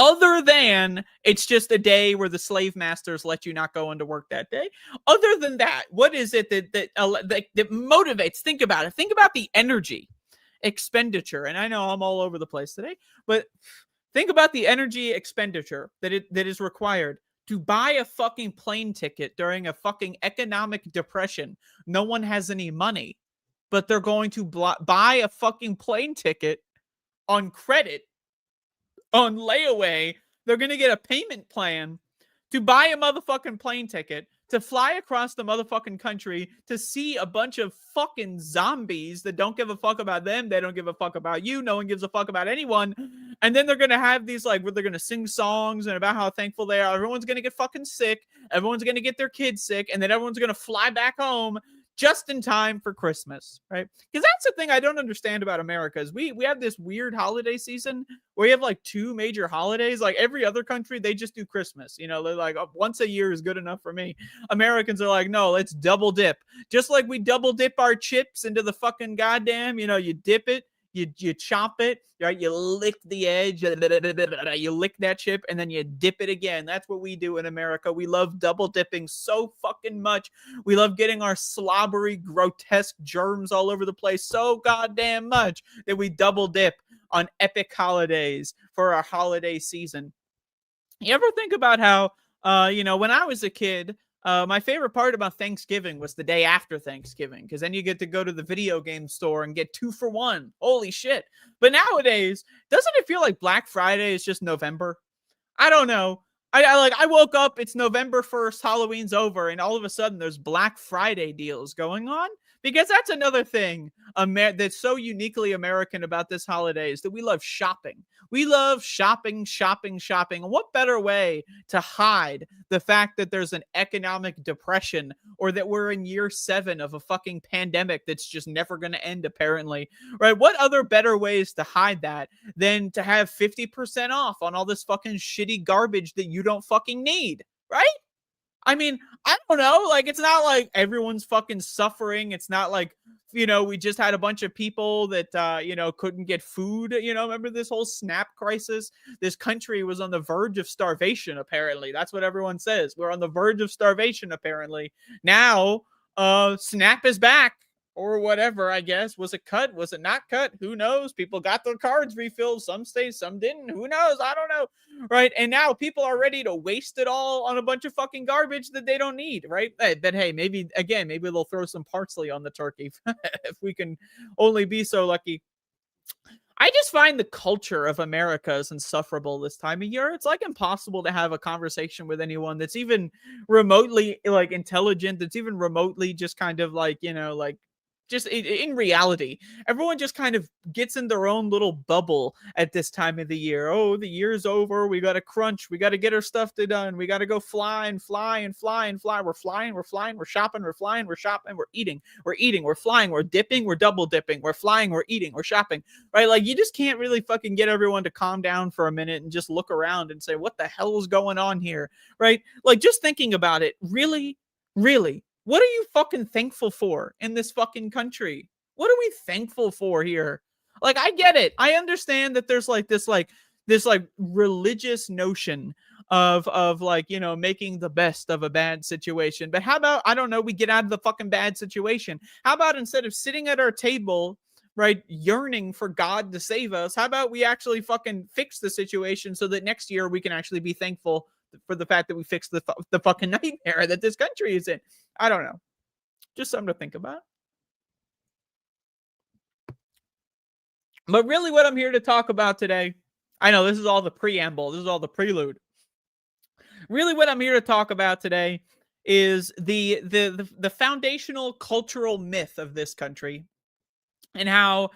Other than it's just a day where the slave masters let you not go into work that day. Other than that, what is it that motivates? Think about it. Think about the energy expenditure. And I know I'm all over the place today, but think about the energy expenditure that is required to buy a fucking plane ticket during a fucking economic depression. No one has any money, but they're going to buy a fucking plane ticket on credit. On layaway, they're going to get a payment plan to buy a motherfucking plane ticket to fly across the motherfucking country to see a bunch of fucking zombies that don't give a fuck about them. They don't give a fuck about you. No one gives a fuck about anyone. And then they're going to have these like where they're going to sing songs and about how thankful they are. Everyone's going to get fucking sick. Everyone's going to get their kids sick. And then everyone's going to fly back home just in time for Christmas, right? Because that's the thing I don't understand about America is we have this weird holiday season where you have like 2 major holidays. Like every other country, they just do Christmas. They're like, oh, once a year is good enough for me. Americans are like, no, let's double dip. Just like we double dip our chips into the fucking goddamn, you dip it, you chop it, right? You lick the edge, you lick that chip, and then you dip it again. That's what we do in America. We love double dipping so fucking much. We love getting our slobbery, grotesque germs all over the place so goddamn much that we double dip on epic holidays for our holiday season. You ever think about how, when I was a kid, my favorite part about Thanksgiving was the day after Thanksgiving, because then you get to go to the video game store and get 2 for 1. Holy shit. But nowadays, doesn't it feel like Black Friday is just November? I don't know. I woke up, it's November 1st, Halloween's over, and all of a sudden there's Black Friday deals going on. Because that's another thing that's so uniquely American about this holiday is that we love shopping. We love shopping. And what better way to hide the fact that there's an economic depression or that we're in year 7 of a fucking pandemic that's just never going to end, apparently, right? What other better ways to hide that than to have 50% off on all this fucking shitty garbage that you don't fucking need, right? I mean, I don't know. Like, it's not like everyone's fucking suffering. It's not like, we just had a bunch of people that, couldn't get food. Remember this whole SNAP crisis? This country was on the verge of starvation, apparently. That's what everyone says. We're on the verge of starvation, apparently. Now, SNAP is back. Or whatever, I guess. Was it cut? Was it not cut? Who knows? People got their cards refilled. Some states, some didn't. Who knows? I don't know. Right? And now people are ready to waste it all on a bunch of fucking garbage that they don't need. Right? But hey, maybe they'll throw some parsley on the turkey if we can only be so lucky. I just find the culture of America is insufferable this time of year. It's like impossible to have a conversation with anyone that's even remotely like intelligent, that's even remotely just kind of like, just in reality, everyone just kind of gets in their own little bubble at this time of the year. Oh, the year's over. We got to crunch. We got to get our stuff done. We got to go fly and fly and fly and fly. We're flying. We're flying. We're shopping. We're flying. We're shopping. We're eating. We're eating. We're flying. We're dipping. We're double dipping. We're flying. We're eating. We're shopping. Right? Like, you just can't really fucking get everyone to calm down for a minute and just look around and say, what the hell is going on here? Right? Like, just thinking about it, really, what are you fucking thankful for in this fucking country? What are we thankful for here? Like, I get it. I understand that there's this religious notion of like, you know, making the best of a bad situation. But how about, I don't know, we get out of the fucking bad situation? How about instead of sitting at our table, right, yearning for God to save us, how about we actually fucking fix the situation so that next year we can actually be thankful for the fact that we fixed the fucking nightmare that this country is in? I don't know. Just something to think about. But really what I'm here to talk about today, I know this is all the preamble, this is all the prelude. Really what I'm here to talk about today is the foundational cultural myth of this country, and how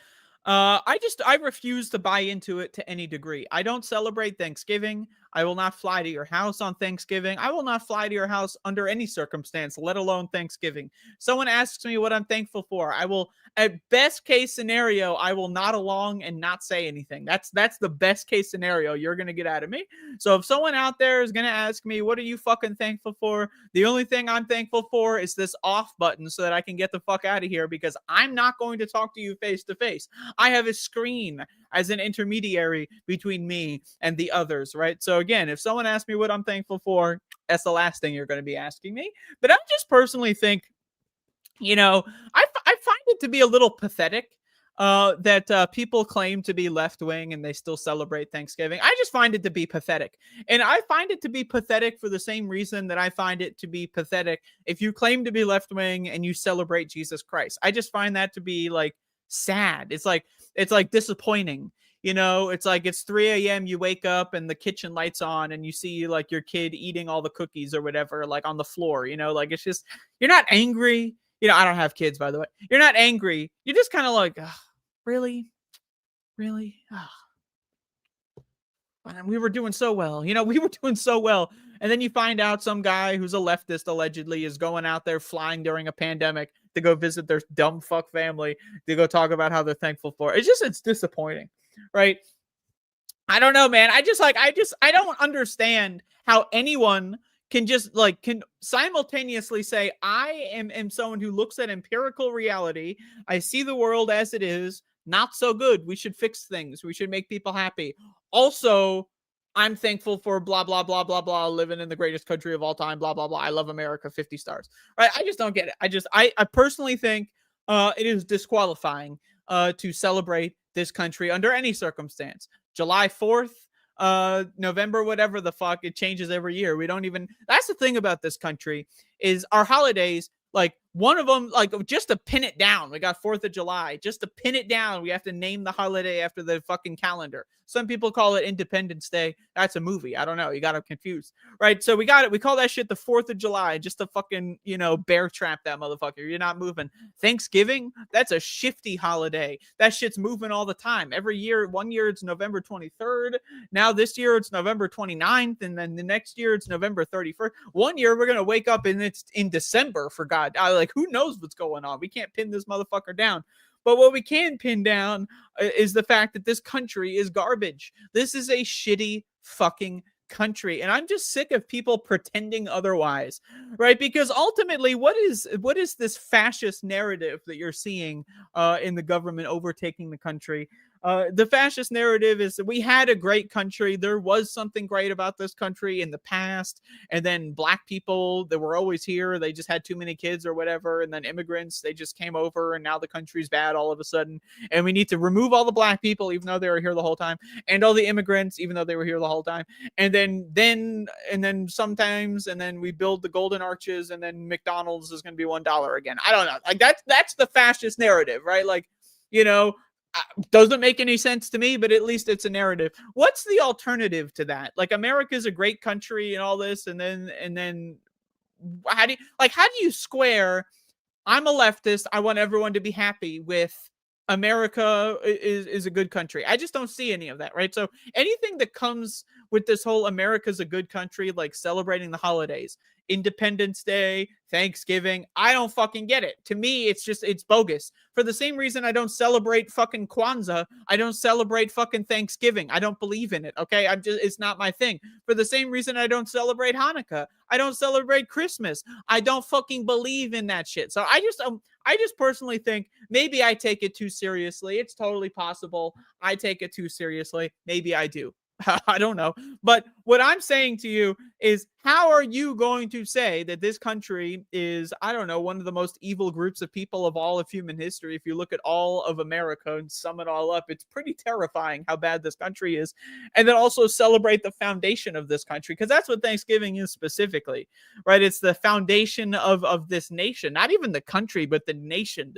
I refuse to buy into it to any degree. I don't celebrate Thanksgiving. I will not fly to your house on Thanksgiving. I will not fly to your house under any circumstance, let alone Thanksgiving. Someone asks me what I'm thankful for, I will, at best case scenario, I will nod along and not say anything. That's the best case scenario you're going to get out of me. So if someone out there is going to ask me, what are you fucking thankful for? The only thing I'm thankful for is this off button so that I can get the fuck out of here, because I'm not going to talk to you face to face. I have a screen as an intermediary between me and the others, right? So again, if someone asks me what I'm thankful for, that's the last thing you're going to be asking me. But I just personally think, you know, I find it to be a little pathetic that people claim to be left-wing and they still celebrate Thanksgiving. I just find it to be pathetic. And I find it to be pathetic for the same reason that I find it to be pathetic if you claim to be left-wing and you celebrate Jesus Christ. I just find that to be like sad. It's like disappointing. You know, it's like it's 3 a.m. You wake up and the kitchen light's on and you see like your kid eating all the cookies or whatever, like on the floor, you know, like it's just, you're not angry. You know, I don't have kids, by the way. You're not angry. You're just kind of like, really? Really? We were doing so well. You know, we were doing so well. And then you find out some guy who's a leftist allegedly is going out there flying during a pandemic to go visit their dumb fuck family, to go talk about how they're thankful for. It's disappointing, right? I don't know, man. I don't understand how anyone can simultaneously say, I am someone who looks at empirical reality. I see the world as it is, not so good. We should fix things. We should make people happy. Also, I'm thankful for blah, blah, blah, blah, blah, living in the greatest country of all time, blah, blah, blah. I love America, 50 stars. Right? I just don't get it. I personally think it is disqualifying to celebrate this country under any circumstance. July 4th, November, whatever the fuck, it changes every year. We don't even, that's the thing about this country, is our holidays, like one of them, like just to pin it down, we got 4th of July, just to pin it down, we have to name the holiday after the fucking calendar. Some people call it Independence Day. That's a movie. I don't know. You got them confused, right? So we got it. We call that shit the 4th of July, just to fucking, you know, bear trap that motherfucker. You're not moving. Thanksgiving, that's a shifty holiday. That shit's moving all the time. Every year, one year it's November 23rd. Now this year it's November 29th. And then the next year it's November 31st. One year we're going to wake up and it's in December, for God. Like, who knows what's going on? We can't pin this motherfucker down. But what we can pin down is the fact that this country is garbage. This is a shitty fucking country. And I'm just sick of people pretending otherwise, right? Because ultimately, what is this fascist narrative that you're seeing in the government overtaking the country? The fascist narrative is that we had a great country. There was something great about this country in the past. And then black people that were always here, they just had too many kids or whatever. And then immigrants, they just came over and now the country's bad all of a sudden. And we need to remove all the black people, even though they were here the whole time. And all the immigrants, even though they were here the whole time. And then sometimes, and then we build the golden arches and then McDonald's is going to be $1 again. I don't know. Like that's the fascist narrative, right? Like, you know, doesn't make any sense to me, but at least it's a narrative. What's the alternative to that? Like, America's a great country and all this, and then how do you square I'm a leftist. I want everyone to be happy with America is a good country. I just don't see any of that, right? So anything that comes with this whole America's a good country, like celebrating the holidays, Independence Day, Thanksgiving, I don't fucking get it. To me, it's bogus. For the same reason I don't celebrate fucking Kwanzaa, I don't celebrate fucking Thanksgiving. I don't believe in it, okay? It's not my thing. For the same reason I don't celebrate Hanukkah, I don't celebrate Christmas. I don't fucking believe in that shit. So I just personally think maybe I take it too seriously. It's totally possible I take it too seriously. Maybe I do. I don't know. But what I'm saying to you is, how are you going to say that this country is, I don't know, one of the most evil groups of people of all of human history? If you look at all of America and sum it all up, it's pretty terrifying how bad this country is. And then also celebrate the foundation of this country, because that's what Thanksgiving is specifically, right? It's the foundation of this nation, not even the country, but the nation,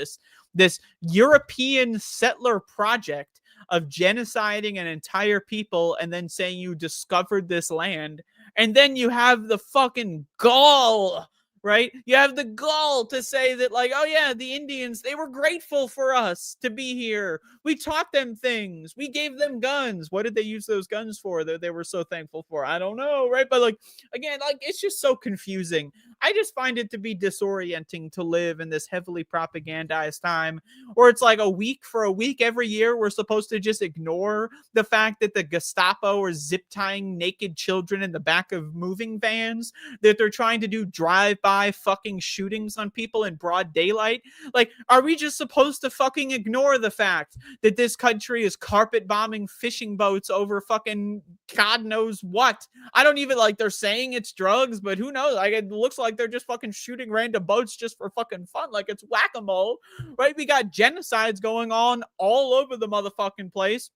this European settler project of genociding an entire people and then saying you discovered this land. And then you have the fucking gall, right? You have the gall to say that, like, oh yeah, the Indians, they were grateful for us to be here. We taught them things. We gave them guns. What did they use those guns for that they were so thankful for? I don't know, right? But like, again, like, it's just so confusing. I just find it to be disorienting to live in this heavily propagandized time, or it's like for a week every year, we're supposed to just ignore the fact that the Gestapo are zip tying naked children in the back of moving vans, that they're trying to do drive-by fucking shootings on people in broad daylight. Like, are we just supposed to fucking ignore the fact that this country is carpet bombing fishing boats over fucking God knows what? I don't even, like, they're saying it's drugs, but who knows? Like, it looks like they're just fucking shooting random boats just for fucking fun, like it's whack-a-mole, right? We got genocides going on all over the motherfucking place,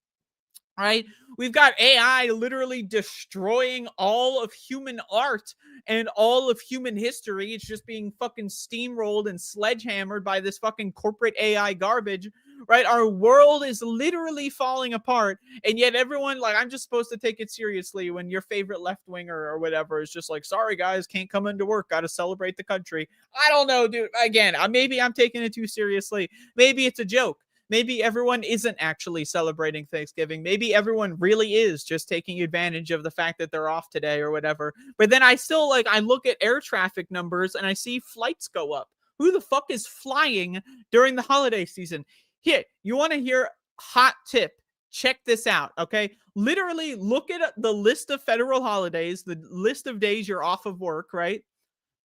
right? We've got AI literally destroying all of human art and all of human history. It's just being fucking steamrolled and sledgehammered by this fucking corporate AI garbage, right? Our world is literally falling apart, and yet everyone, like, I'm just supposed to take it seriously when your favorite left-winger or whatever is just like, sorry guys, can't come into work, gotta celebrate the country. I don't know, dude. Again, maybe I'm taking it too seriously. Maybe it's a joke. Maybe everyone isn't actually celebrating Thanksgiving. Maybe everyone really is just taking advantage of the fact that they're off today or whatever. But then I still, like, I look at air traffic numbers and I see flights go up. Who the fuck is flying during the holiday season? Here, you want to hear hot tip? Check this out, okay? Literally look at the list of federal holidays, the list of days you're off of work, right?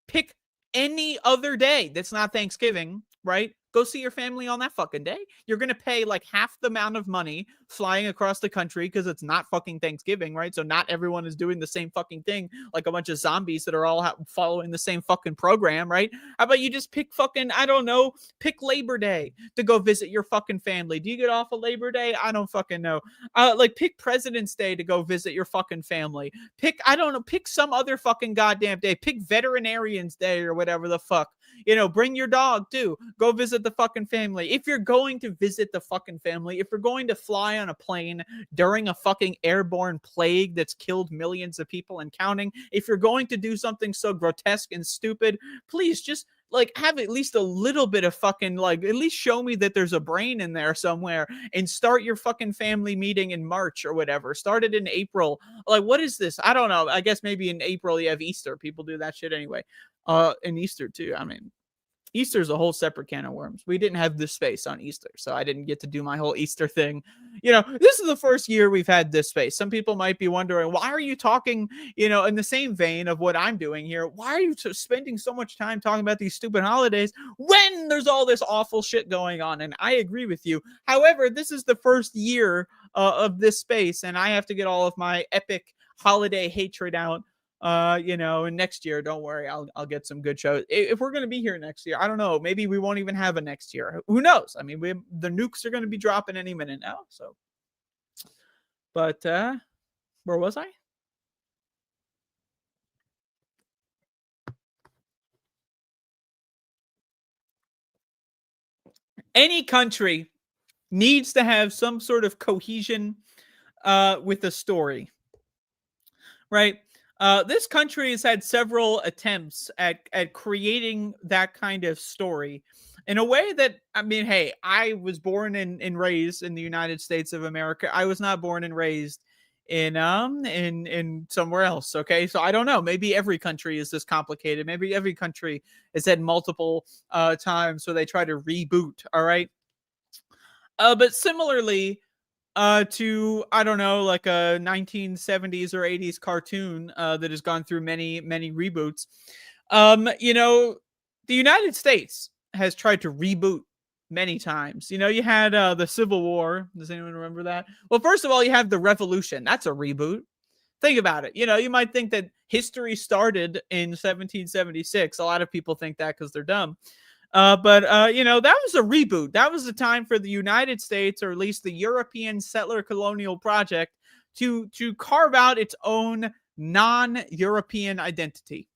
Pick any other day that's not Thanksgiving, right? Go see your family on that fucking day. You're going to pay like half the amount of money flying across the country because it's not fucking Thanksgiving, right? So not everyone is doing the same fucking thing, like a bunch of zombies that are all following the same fucking program, right? How about you just pick fucking, I don't know, pick Labor Day to go visit your fucking family. Do you get off of Labor Day? I don't fucking know. Like, pick President's Day to go visit your fucking family. Pick, I don't know, pick some other fucking goddamn day. Pick Veterinarian's Day or whatever the fuck. You know, bring your dog too. Go visit the fucking family. If you're going to visit the fucking family, if you're going to fly on a plane during a fucking airborne plague that's killed millions of people and counting, if you're going to do something so grotesque and stupid, please just, like, have at least a little bit of fucking, like, at least show me that there's a brain in there somewhere, and start your fucking family meeting in March or whatever. Start it in April. Like, what is this? I don't know. I guess maybe in April you have Easter. People do that shit anyway. And Easter too. I mean, Easter's a whole separate can of worms. We didn't have this space on Easter, so I didn't get to do my whole Easter thing. You know, this is the first year we've had this space. Some people might be wondering, why are you talking, you know, in the same vein of what I'm doing here? Why are you spending so much time talking about these stupid holidays when there's all this awful shit going on? And I agree with you. However, this is the first year of this space, and I have to get all of my epic holiday hatred out. You know, and next year, don't worry, I'll get some good shows. If we're going to be here next year, I don't know, maybe we won't even have a next year. Who knows? I mean, the nukes are going to be dropping any minute now. So, but where was I? Any country needs to have some sort of cohesion with the story, right? This country has had several attempts at creating that kind of story in a way that, I mean, hey, I was born and raised in the United States of America. I was not born and raised in somewhere else. Okay, so I don't know. Maybe every country is this complicated. Maybe every country has had multiple times where they try to reboot. All right, but similarly, to, I don't know, like a 1970s or 80s cartoon that has gone through many reboots. You know, the United States has tried to reboot many times. You know, you had the Civil War. Does anyone remember that? Well, first of all, you have the Revolution. That's a reboot. Think about it. You know, you might think that history started in 1776. A lot of people think that because they're dumb. But you know, that was a reboot. That was the time for the United States, or at least the European settler colonial project, to carve out its own non-European identity.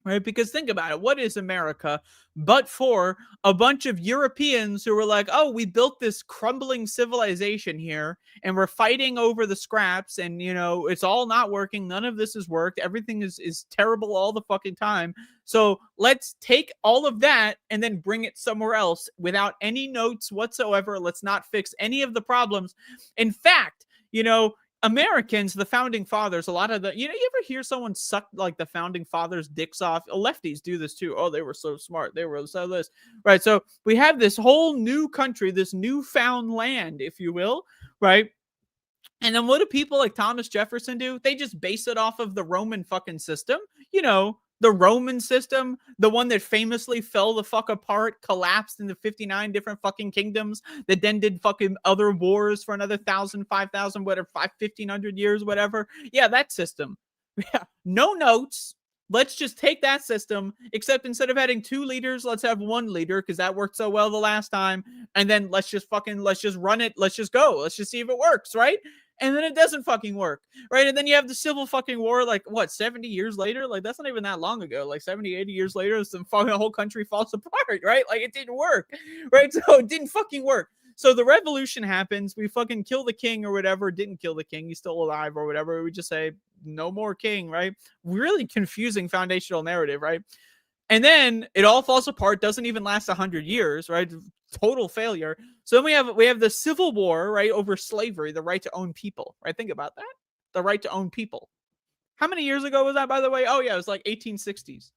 Right? Because think about it. What is America but for a bunch of Europeans who were like, oh, we built this crumbling civilization here and we're fighting over the scraps, and, you know, it's all not working. None of this has worked. Everything is terrible all the fucking time. So let's take all of that and then bring it somewhere else without any notes whatsoever. Let's not fix any of the problems. In fact, you know, Americans, the founding fathers, a lot of the, you know, you ever hear someone suck like the founding fathers' dicks off? Lefties do this too. Oh, they were so smart. They were so this. Right. So we have this whole new country, this newfound land, if you will. Right. And then what do people like Thomas Jefferson do? They just base it off of the Roman fucking system. You know, the Roman system, the one that famously fell the fuck apart, collapsed into 59 different fucking kingdoms, that then did fucking other wars for another 1,000, 5,000, whatever, 1,500 years, whatever. Yeah, that system. Yeah, no notes. Let's just take that system, except instead of having 2 leaders, let's have 1 leader, because that worked so well the last time. And then let's just run it. Let's just go. Let's just see if it works, right? And then it doesn't fucking work, right? And then you have the Civil fucking War, like, what, 70 years later? Like, that's not even that long ago. Like, 70, 80 years later, the whole country falls apart, right? Like, it didn't work, right? So it didn't fucking work. So the revolution happens. We fucking kill the king or whatever. Didn't kill the king. He's still alive or whatever. We just say, no more king, right? Really confusing foundational narrative, right? And then it all falls apart. Doesn't even last 100 years, right? Total failure. So then we have the Civil War, right, over slavery, the right to own people, right? Think about that. The right to own people. How many years ago was that, by the way? Oh, yeah, it was like 1860s.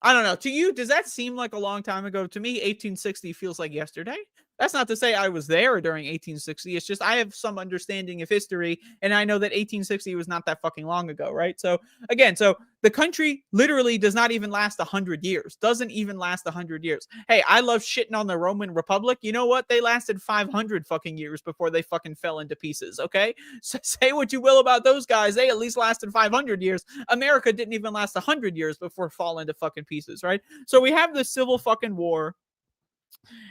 I don't know. To you, does that seem like a long time ago? To me, 1860 feels like yesterday. That's not to say I was there during 1860. It's just I have some understanding of history, and I know that 1860 was not that fucking long ago, right? So again, so the country literally does not even last 100 years. Doesn't even last 100 years. Hey, I love shitting on the Roman Republic. You know what? They lasted 500 fucking years before they fucking fell into pieces, okay? So say what you will about those guys. They at least lasted 500 years. America didn't even last 100 years before falling into fucking pieces, right? So we have the Civil fucking War.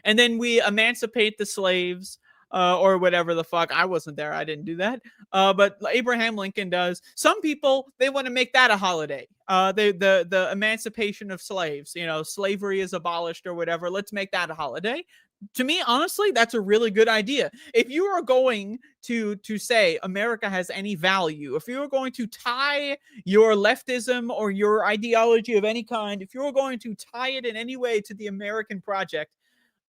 And then we emancipate the slaves, or whatever the fuck. I wasn't there. I didn't do that. But Abraham Lincoln does. Some people, they want to make that a holiday. The emancipation of slaves. You know, slavery is abolished or whatever. Let's make that a holiday. To me, honestly, that's a really good idea. If you are going to say America has any value, if you are going to tie your leftism or your ideology of any kind, if you're going to tie it in any way to the American project,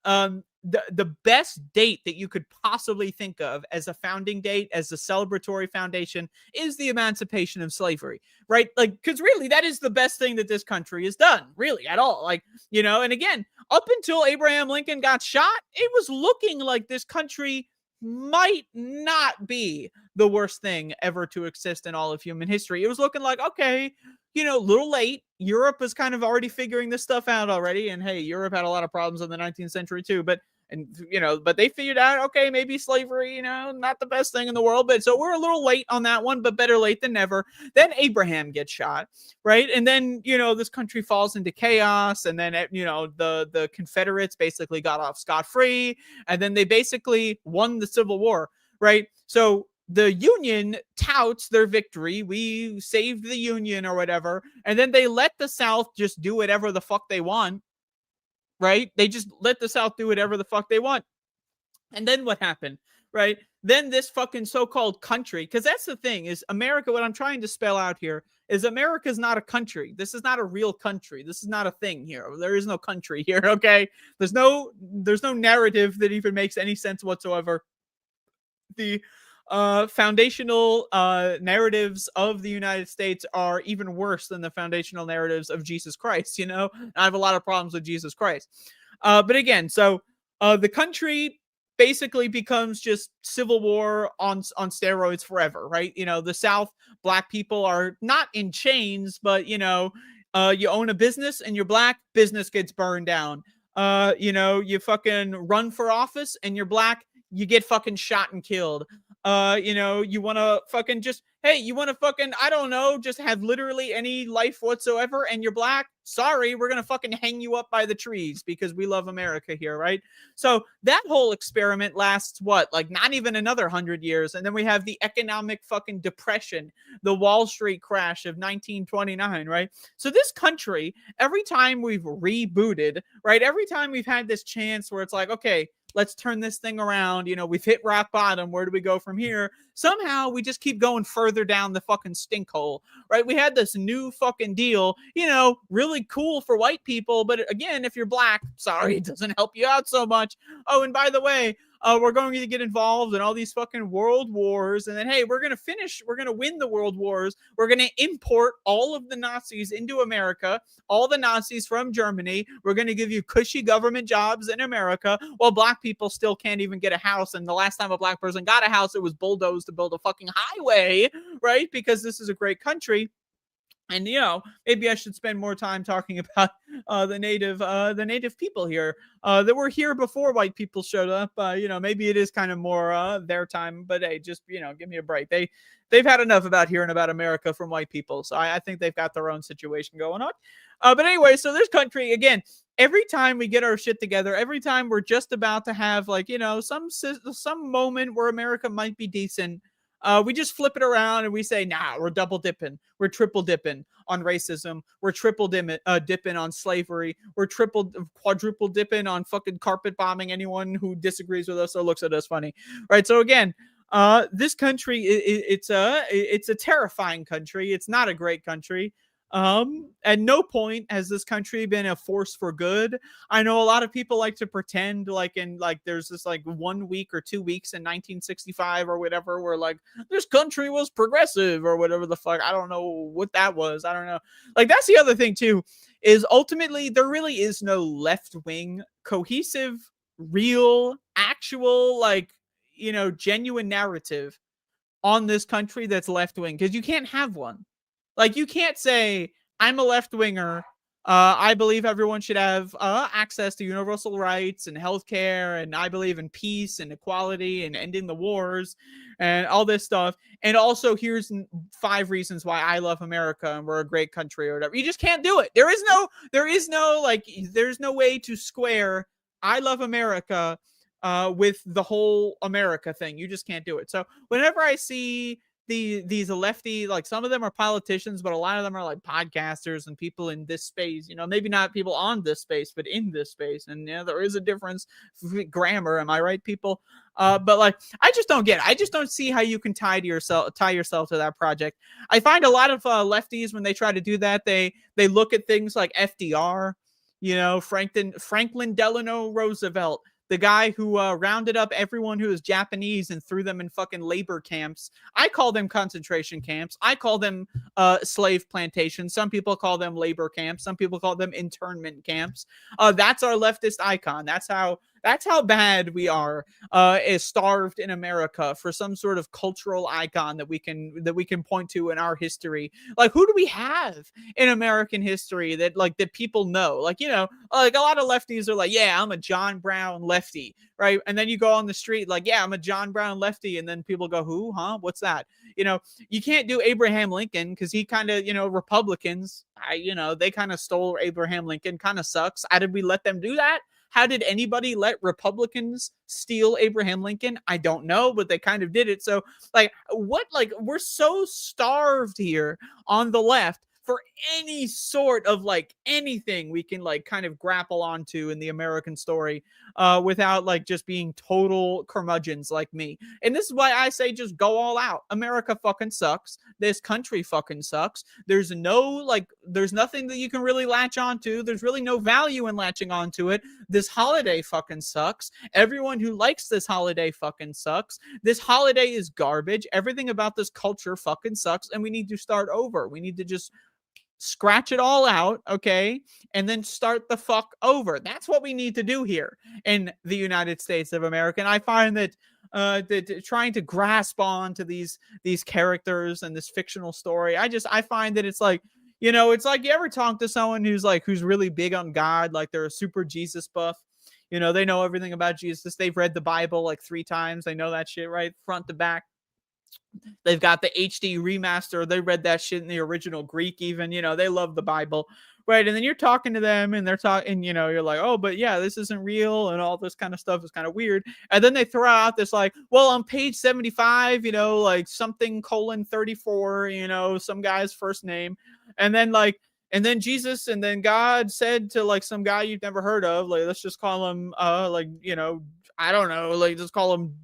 the best date that you could possibly think of as a founding date, as a celebratory foundation, is the emancipation of slavery, right? Like, because really that is the best thing that this country has done, really, at all. Like, you know, and again, up until Abraham Lincoln got shot, it was looking like this country might not be the worst thing ever to exist in all of human history. It was looking like, okay, you know, a little late. Europe is kind of already figuring this stuff out already. And hey, Europe had a lot of problems in the 19th century too, but they figured out, okay, maybe slavery, you know, not the best thing in the world, but so we're a little late on that one, but better late than never. Then Abraham gets shot, right? And then, you know, this country falls into chaos, and then, you know, the Confederates basically got off scot-free, and then they basically won the Civil War, right? So the Union touts their victory. We saved the Union or whatever. And then they let the South just do whatever the fuck they want, right? They just let the South do whatever the fuck they want. And then what happened? right? Then this fucking so-called country, because that's the thing is America, what I'm trying to spell out here is America's not a country. This is not a real country. This is not a thing here. There is no country here, okay? There's no narrative that even makes any sense whatsoever. The foundational narratives of the United States are even worse than the foundational narratives of Jesus Christ, you know? I have a lot of problems with Jesus Christ. But again, so the country basically becomes just civil war on steroids forever, right? You know, the South, black people are not in chains, but you know, you own a business and you're black, business gets burned down. You know, you fucking run for office and you're black, you get fucking shot and killed. You know, you want to fucking just, hey, you want to fucking, I don't know, just have literally any life whatsoever and you're black? Sorry, we're going to fucking hang you up by the trees because we love America here, right? So that whole experiment lasts what, like not even another 100 years. And then we have the economic fucking depression, the Wall Street crash of 1929, right? So this country, every time we've rebooted, right? Every time we've had this chance where it's like, okay, let's turn this thing around. You know, we've hit rock bottom. Where do we go from here? Somehow we just keep going further down the fucking stink hole, right? We had this new fucking deal, you know, really cool for white people. But again, if you're black, sorry, it doesn't help you out so much. Oh, and by the way, we're going to get involved in all these fucking world wars. And then, hey, we're going to win the world wars. We're going to import all of the Nazis into America, all the Nazis from Germany. We're going to give you cushy government jobs in America while black people still can't even get a house. And the last time a black person got a house, it was bulldozed to build a fucking highway, right? Because this is a great country. And, you know, maybe I should spend more time talking about the native people here that were here before white people showed up. You know, maybe it is kind of more their time, but hey, just, you know, give me a break. They've had enough about hearing about America from white people. So I think they've got their own situation going on. But anyway, so this country, again, every time we get our shit together, every time we're just about to have, like, you know, some moment where America might be decent, we just flip it around and we say, nah, we're double dipping. We're triple dipping on racism. We're triple dipping on slavery. We're quadruple dipping on fucking carpet bombing anyone who disagrees with us or looks at us funny. Right. So again, this country, it's a terrifying country. It's not a great country. At no point has this country been a force for good. I know a lot of people like to pretend like there's this like 1 week or 2 weeks in 1965 or whatever where like this country was progressive or whatever the fuck. I don't know what that was. I don't know. Like that's the other thing too, is ultimately there really is no left wing cohesive, real, actual, like, you know, genuine narrative on this country that's left wing, because you can't have one. Like, you can't say, I'm a left-winger. I believe everyone should have access to universal rights and healthcare, and I believe in peace and equality and ending the wars and all this stuff. And also, here's 5 reasons why I love America and we're a great country or whatever. You just can't do it. There's no way to square I love America with the whole America thing. You just can't do it. So whenever I see these lefty, like some of them are politicians, but a lot of them are like podcasters and people in this space, you know, maybe not people on this space, but in this space. And yeah, there is a difference. Grammar, am I right, people? But like, I just don't get it. I just don't see how you can tie yourself to that project. I find a lot of lefties, when they try to do that, they look at things like FDR, you know, Franklin Delano Roosevelt, the guy who rounded up everyone who was Japanese and threw them in fucking labor camps. I call them concentration camps. I call them slave plantations. Some people call them labor camps. Some people call them internment camps. That's our leftist icon. That's how bad we are, is starved in America for some sort of cultural icon that we can point to in our history. Like, who do we have in American history that people know? Like, you know, like a lot of lefties are like, yeah, I'm a John Brown lefty, right? And then you go on the street like, yeah, I'm a John Brown lefty, and then people go, who? Huh? What's that? You know, you can't do Abraham Lincoln because he kind of, you know, Republicans, they kind of stole Abraham Lincoln. Kind of sucks. How did we let them do that? How did anybody let Republicans steal Abraham Lincoln? I don't know, but they kind of did it. So, like, we're so starved here on the left for any sort of like anything we can like kind of grapple onto in the American story without like just being total curmudgeons like me. And this is why I say just go all out. America fucking sucks. This country fucking sucks. There's nothing that you can really latch onto. There's really no value in latching onto it. This holiday fucking sucks. Everyone who likes this holiday fucking sucks. This holiday is garbage. Everything about this culture fucking sucks, and we need to start over. We need to just scratch it all out, okay, and then start the fuck over. That's what we need to do here in the United States of America. And I find that trying to grasp on to these characters and this fictional story, I find that it's like, you know, it's like you ever talk to someone who's really big on God, like they're a super Jesus buff. You know, they know everything about Jesus. They've read the Bible like 3 times. They know that shit right front to back. They've got the HD remaster. They read that shit in the original Greek even. You know, they love the Bible. Right. And then you're talking to them and they're talking, you know, you're like, oh, but yeah, this isn't real. And all this kind of stuff is kind of weird. And then they throw out this like, well, on page 75, you know, like something :34, you know, some guy's first name. And then Jesus and then God said to like some guy you've never heard of, like, let's just call him, like, you know, I don't know, like just call him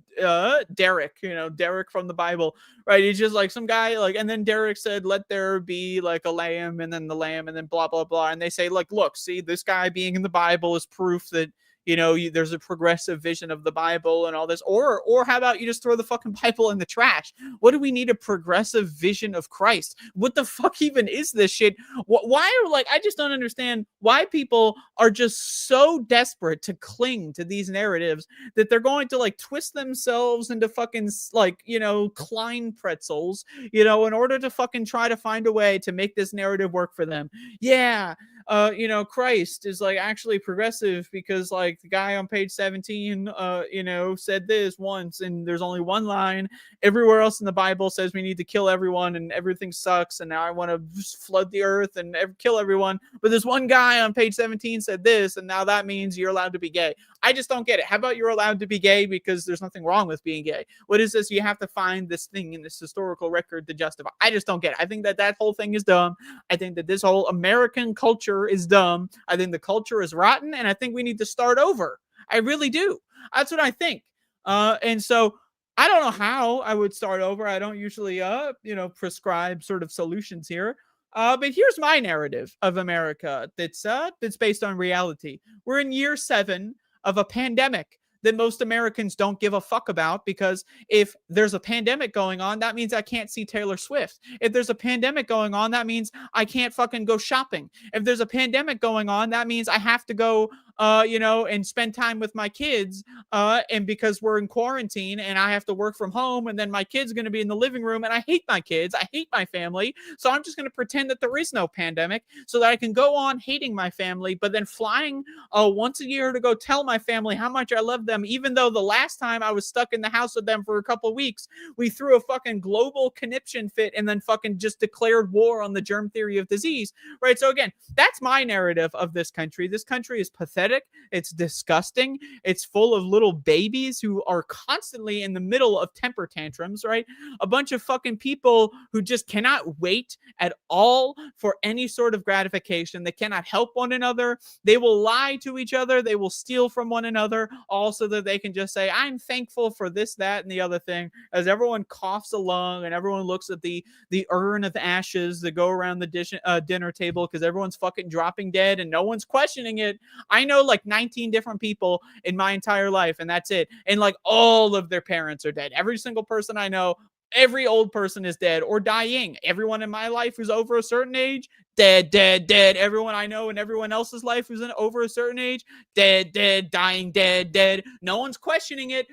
Derek, you know, Derek from the Bible, right? He's just like some guy, like, and then Derek said, let there be like a lamb, and then the lamb, and then blah, blah, blah. And they say, like, look, see, this guy being in the Bible is proof that, you know, there's a progressive vision of the Bible and all this. Or how about you just throw the fucking Bible in the trash? What do we need a progressive vision of Christ? What the fuck even is this shit? Why are, like, I just don't understand why people are just so desperate to cling to these narratives that they're going to like twist themselves into fucking like, you know, Klein pretzels, you know, in order to fucking try to find a way to make this narrative work for them. Yeah. You know, Christ is like actually progressive because like the guy on page 17, you know, said this once, and there's only one line. Everywhere else in the Bible says we need to kill everyone and everything sucks. And now I want to just flood the earth and kill everyone. But this one guy on page 17 said this, and now that means you're allowed to be gay. I just don't get it. How about you're allowed to be gay because there's nothing wrong with being gay? What is this? You have to find this thing in this historical record to justify. I just don't get it. I think that whole thing is dumb. I think that this whole American culture is dumb. I think the culture is rotten, and I think we need to start over. I really do. That's what I think. And so I don't know how I would start over. I don't usually, you know, prescribe sort of solutions here. But here's my narrative of America that's based on reality. We're in year 7 of a pandemic that most Americans don't give a fuck about, because if there's a pandemic going on, that means I can't see Taylor Swift. If there's a pandemic going on, that means I can't fucking go shopping. If there's a pandemic going on, that means I have to go, you know, and spend time with my kids. And because we're in quarantine and I have to work from home, and then my kid's going to be in the living room, and I hate my kids. I hate my family. So I'm just going to pretend that there is no pandemic so that I can go on hating my family, but then flying once a year to go tell my family how much I love them, even though the last time I was stuck in the house with them for a couple of weeks, we threw a fucking global conniption fit and then fucking just declared war on the germ theory of disease, right? So again, that's my narrative of this country. This country is pathetic. It's disgusting. It's full of little babies who are constantly in the middle of temper tantrums, right? A bunch of fucking people who just cannot wait at all for any sort of gratification. They cannot help one another. They will lie to each other. They will steal from one another, all so that they can just say, I'm thankful for this, that, and the other thing, as everyone coughs along and everyone looks at the urn of ashes that go around the dinner table because everyone's fucking dropping dead and no one's questioning it. I know like 19 different people in my entire life, and that's it. And like all of their parents are dead. Every single person I know, every old person is dead or dying. Everyone in my life who's over a certain age, dead, dead, dead. Everyone I know in everyone else's life who's over a certain age, dead, dead, dying, dead, dead. No one's questioning it.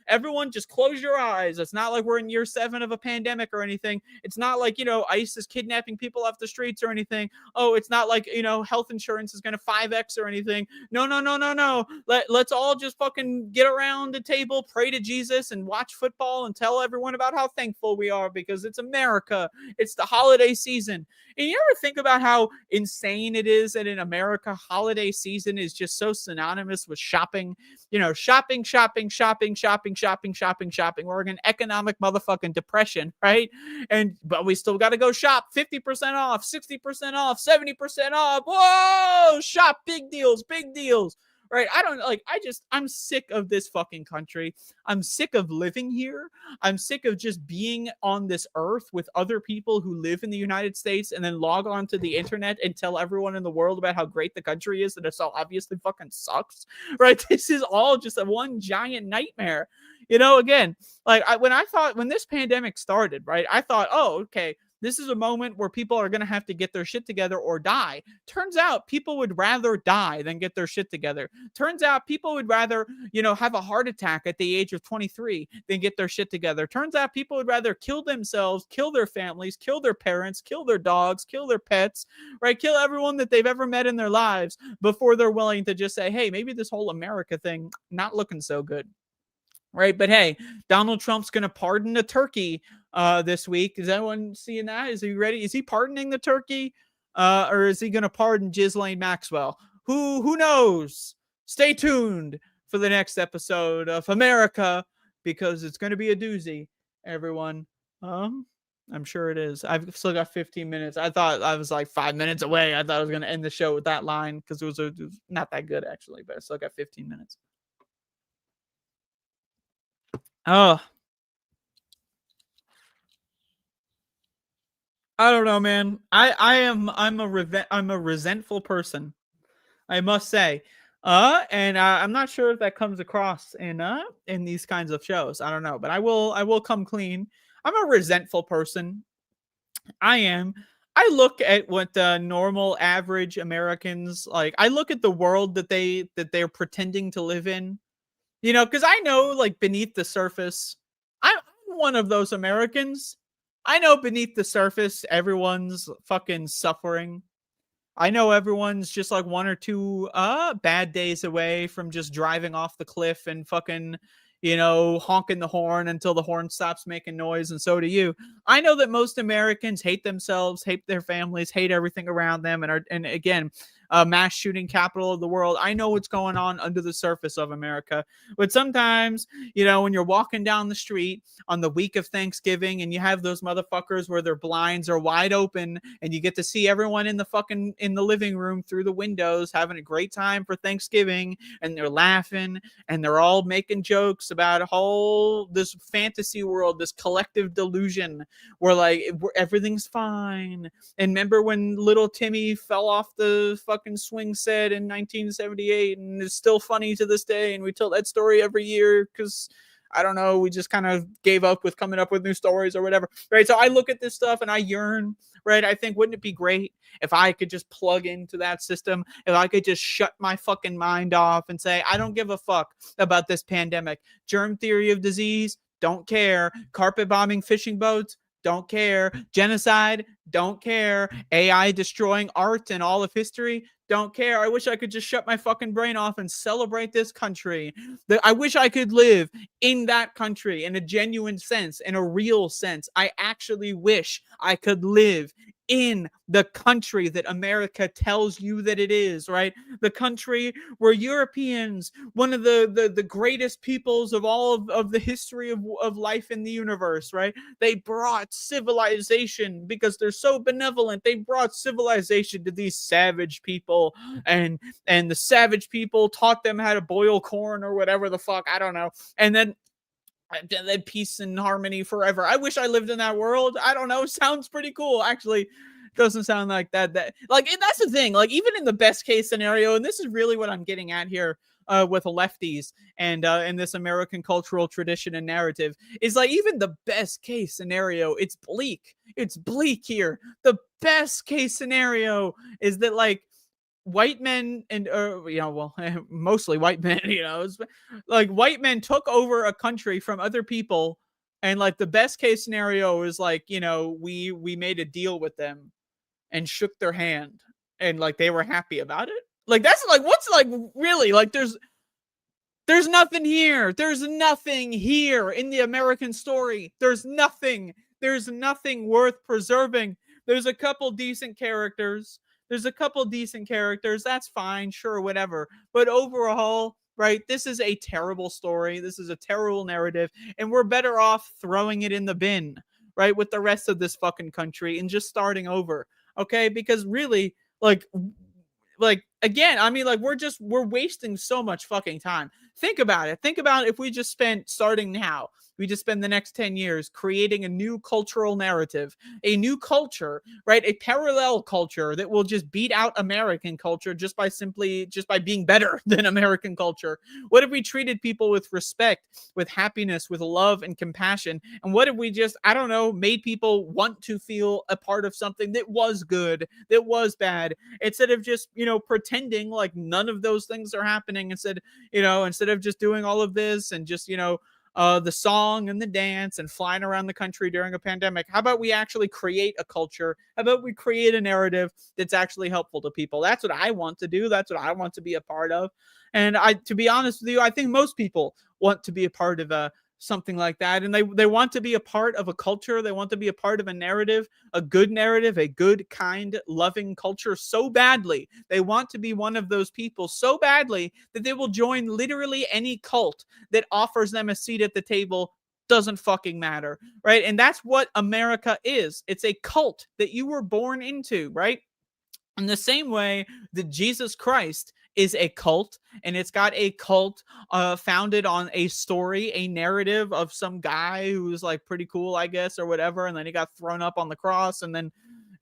Everyone just close your eyes. It's not like we're in year 7 of a pandemic or anything. It's not like, you know, ICE is kidnapping people off the streets or anything. Oh, it's not like, you know, health insurance is going to 5X or anything. No. Let's all just fucking get around the table, pray to Jesus, and watch football and tell everyone about how thankful we are because it's America. It's the holiday season. And you ever think about how insane it is that in America, holiday season is just so synonymous with shopping? You know, shopping, shopping, shopping. shopping. We're in an economic motherfucking depression, right? But we still got to go shop. 50% off, 60% off, 70% off. Whoa, shop, big deals. Right? I'm sick of this fucking country. I'm sick of living here. I'm sick of just being on this earth with other people who live in the United States and then log on to the internet and tell everyone in the world about how great the country is, that it so obviously fucking sucks, right? This is all just a one giant nightmare. Again, like when this pandemic started, right? I thought, oh, okay, this is a moment where people are going to have to get their shit together or die. Turns out people would rather die than get their shit together. Turns out people would rather, have a heart attack at the age of 23 than get their shit together. Turns out people would rather kill themselves, kill their families, kill their parents, kill their dogs, kill their pets, right? Kill everyone that they've ever met in their lives before they're willing to just say, hey, maybe this whole America thing not looking so good. Right. But hey, Donald Trump's going to pardon a turkey this week. Is anyone seeing that? Is he ready? Is he pardoning the turkey? Or is he going to pardon Ghislaine Maxwell? Who knows? Stay tuned for the next episode of America, because it's going to be a doozy, everyone. I'm sure it is. I've still got 15 minutes. I thought I was like 5 minutes away. I thought I was going to end the show with that line because it was not that good, actually, but I still got 15 minutes. Oh, I don't know, man. I'm a resentful person, I must say. And I'm not sure if that comes across in these kinds of shows. I don't know, but I will come clean. I'm a resentful person. I am. I look at what normal average Americans like. I look at the world that they're pretending to live in. Because I know, like, beneath the surface, I'm one of those Americans. I know beneath the surface, everyone's fucking suffering. I know everyone's just like one or two bad days away from just driving off the cliff and fucking, honking the horn until the horn stops making noise, and so do you. I know that most Americans hate themselves, hate their families, hate everything around them, and again, mass shooting capital of the world. I know what's going on under the surface of America. But sometimes, when you're walking down the street on the week of Thanksgiving and you have those motherfuckers where their blinds are wide open and you get to see everyone in the living room through the windows having a great time for Thanksgiving, and they're laughing and they're all making jokes about this fantasy world, this collective delusion where everything's fine. And remember when little Timmy fell off the fucking swing set in 1978, and it's still funny to this day, and we tell that story every year because I don't know, we just kind of gave up with coming up with new stories or whatever, right? So I look at this stuff and I yearn, right? I think, wouldn't it be great if I could just plug into that system, if I could just shut my fucking mind off and say, I don't give a fuck about this pandemic. Germ theory of disease, don't care. Carpet bombing fishing boats, don't care. Genocide, don't care. AI destroying art and all of history, don't care. I wish I could just shut my fucking brain off and celebrate this country. I wish I could live in that country in a genuine sense, in a real sense. I actually wish I could live in the country that America tells you that it is, right? The country where Europeans, one of the greatest peoples of all of the history of life in the universe, right? They brought civilization because they're so benevolent. They brought civilization to these savage people, and the savage people taught them how to boil corn or whatever the fuck, I don't know. And then peace and harmony forever. I wish I lived in that world. I don't know. Sounds pretty cool. Actually, doesn't sound like that. And that's the thing. Like, even in the best case scenario, and this is really what I'm getting at here with lefties and in this American cultural tradition and narrative, is like, even the best case scenario, it's bleak. It's bleak here. The best case scenario is that, like, white men and mostly white men, like, white men took over a country from other people, and like the best case scenario is like, we made a deal with them and shook their hand, and like they were happy about it. Like, that's like, what's like, really, like, there's nothing here. There's nothing here in the American story. There's nothing worth preserving. There's a couple decent characters. That's fine, sure, whatever. But overall, right? This is a terrible story. This is a terrible narrative, and we're better off throwing it in the bin, right, with the rest of this fucking country and just starting over, okay? Because really, like again, I mean, like we're wasting so much fucking time. Think about it. Think about if we just spent starting now. We just spend the next 10 years creating a new cultural narrative, a new culture, right? A parallel culture that will just beat out American culture just by being better than American culture. What if we treated people with respect, with happiness, with love and compassion? And what if we just, I don't know, made people want to feel a part of something that was good, that was bad, instead of just, pretending like none of those things are happening, instead of just doing all of this and just, the song and the dance and flying around the country during a pandemic. How about we actually create a culture? How about we create a narrative that's actually helpful to people? That's what I want to do. That's what I want to be a part of. And to be honest with you, I think most people want to be a part of something like that. And they want to be a part of a culture. They want to be a part of a narrative, a good, kind, loving culture so badly. They want to be one of those people so badly that they will join literally any cult that offers them a seat at the table. Doesn't fucking matter, right? And that's what America is. It's a cult that you were born into, right? In the same way that Jesus Christ is a cult, and it's got a cult founded on a story, a narrative of some guy who was like pretty cool, I guess, or whatever, and then he got thrown up on the cross, and then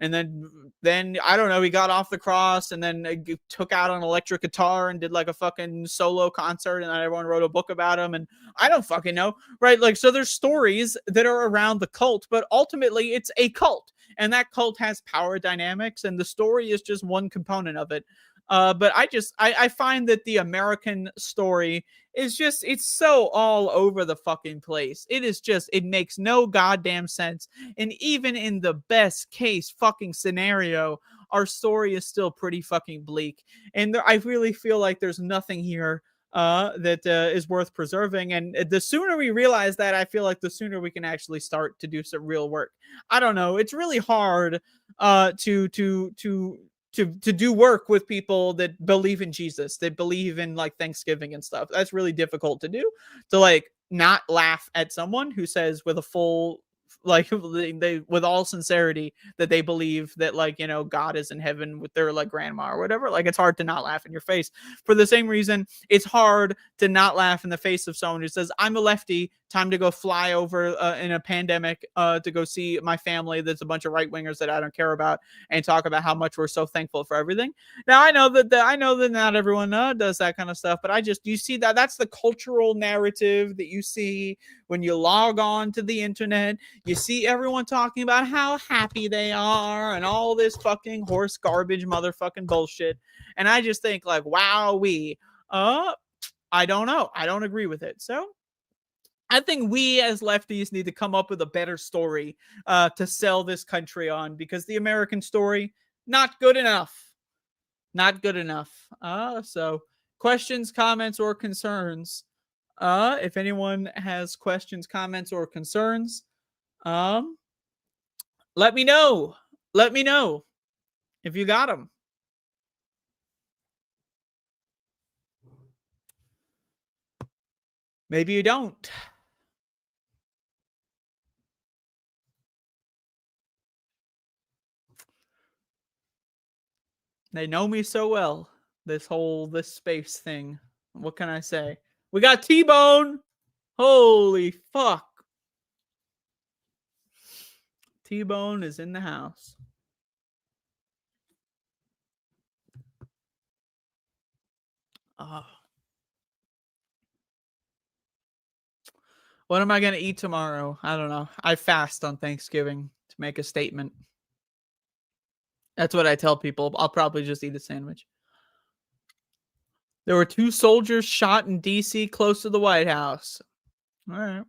I don't know, he got off the cross and then took out an electric guitar and did like a fucking solo concert, and then everyone wrote a book about him, and I don't fucking know, right? Like, so there's stories that are around the cult, but ultimately it's a cult, and that cult has power dynamics, and the story is just one component of it. But I find that the American story is just, it's so all over the fucking place. It makes no goddamn sense. And even in the best case fucking scenario, our story is still pretty fucking bleak. And I really feel like there's nothing here that is worth preserving. And the sooner we realize that, I feel like the sooner we can actually start to do some real work. I don't know. It's really hard to do work with people that believe in Jesus, that believe in like Thanksgiving and stuff. That's really difficult to do, to like not laugh at someone who says with a full, like with all sincerity that they believe that, like, God is in heaven with their like grandma or whatever. Like, it's hard to not laugh in your face. For the same reason, it's hard to not laugh in the face of someone who says, I'm a lefty, time to go fly over in a pandemic to go see my family. There's a bunch of right wingers that I don't care about, and talk about how much we're so thankful for everything. Now, I know that not everyone does that kind of stuff, but you see that's the cultural narrative that you see when you log on to the internet. You see everyone talking about how happy they are and all this fucking horse garbage motherfucking bullshit. And I just think like, wow, I don't know. I don't agree with it. So I think we as lefties need to come up with a better story to sell this country on, because the American story, not good enough. Not good enough. So questions, comments, or concerns? If anyone has questions, comments, or concerns, let me know. Let me know if you got them. Maybe you don't. They know me so well. This space thing. What can I say? We got T-Bone. Holy fuck. T-Bone is in the house. What am I going to eat tomorrow? I don't know. I fast on Thanksgiving to make a statement. That's what I tell people. I'll probably just eat a sandwich. There were 2 soldiers shot in D.C. close to the White House. All right.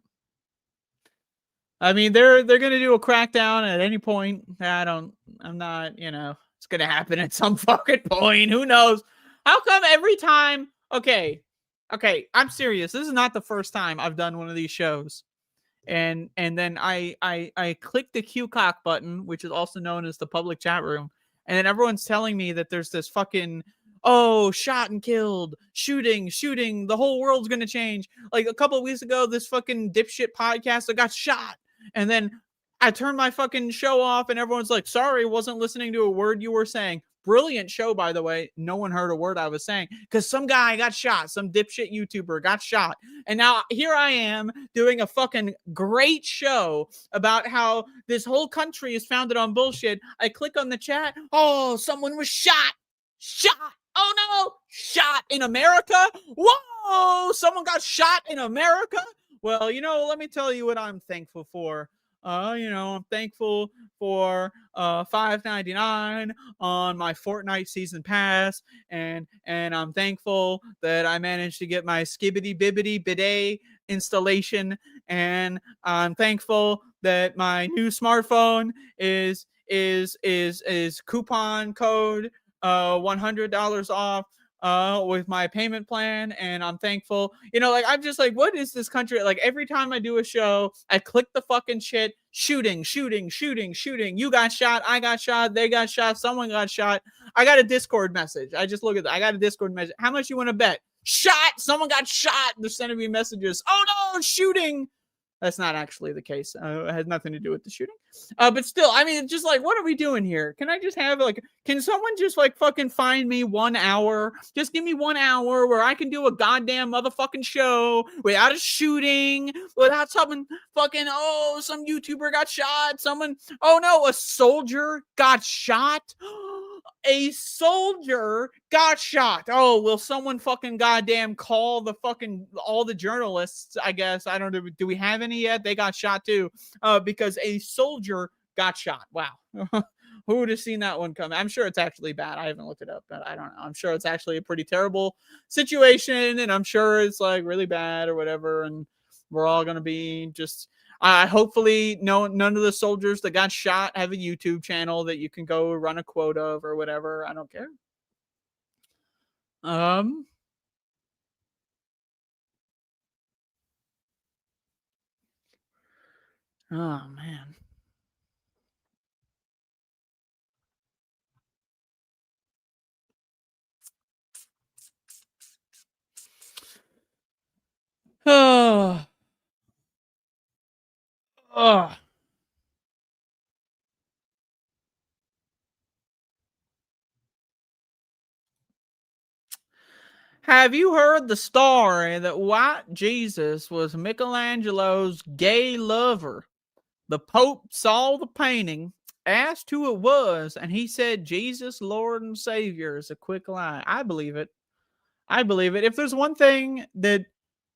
I mean, they're going to do a crackdown at any point. I'm not, it's going to happen at some fucking point. Who knows? How come every time? Okay, I'm serious. This is not the first time I've done one of these shows. And then I click the QCOC button, which is also known as the public chat room. And then everyone's telling me that there's this fucking oh, shot and killed, shooting, the whole world's gonna change. Like a couple of weeks ago, this fucking dipshit podcaster got shot, and then I turned my fucking show off, and everyone's like, sorry, wasn't listening to a word you were saying. Brilliant show, by the way. No one heard a word I was saying because some guy got shot, some dipshit YouTuber got shot. And now here I am doing a fucking great show about how this whole country is founded on bullshit. I click on the chat. Oh, someone was shot. Shot. Oh no, shot in America. Whoa, someone got shot in America. Well, let me tell you what I'm thankful for. I'm thankful for $5.99 on my Fortnite season pass, and I'm thankful that I managed to get my skibbity bibbity bidet installation, and I'm thankful that my new smartphone is coupon code $100 off with my payment plan, and I'm thankful. I'm just like, what is this country? Like every time I do a show, I click the fucking shit, shooting. You got shot, I got shot, they got shot, someone got shot. I got a Discord message. I just look at that. I got a Discord message. How much you want to bet? Shot, someone got shot. They're sending me messages. Oh no, shooting. That's not actually the case. It has nothing to do with the shooting. But still, I mean, it's just like, what are we doing here? Can I just have can someone just fucking find me 1 hour? Just give me 1 hour where I can do a goddamn motherfucking show without a shooting, without someone fucking, oh, some YouTuber got shot. Oh no, a soldier got shot. A soldier got shot. Oh, will someone fucking goddamn call all the journalists, I guess. I don't know. Do we have any yet? They got shot too. Because a soldier got shot. Wow. Who would have seen that one come? I'm sure it's actually bad. I haven't looked it up, but I don't know. I'm sure it's actually a pretty terrible situation, and I'm sure it's really bad or whatever, and we're all going to be just... hopefully none of the soldiers that got shot have a YouTube channel that you can go run a quote of or whatever. I don't care. Oh man. Oh. Oh. Have you heard the story that white Jesus was Michelangelo's gay lover? The Pope saw the painting, asked who it was, and he said, Jesus, Lord and Savior. Is a quick lie. I believe it. If there's one thing that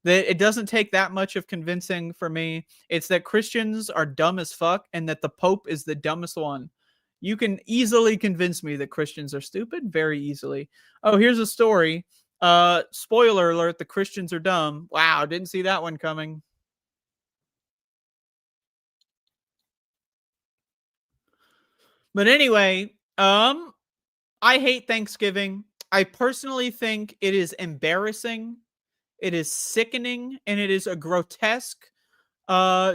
it doesn't take that much of convincing for me, it's that Christians are dumb as fuck and that the Pope is the dumbest one. You can easily convince me that Christians are stupid, very easily. Oh, here's a story. Spoiler alert, the Christians are dumb. Wow, didn't see that one coming. But anyway, I hate Thanksgiving. I personally think it is embarrassing, it is sickening, and it is a grotesque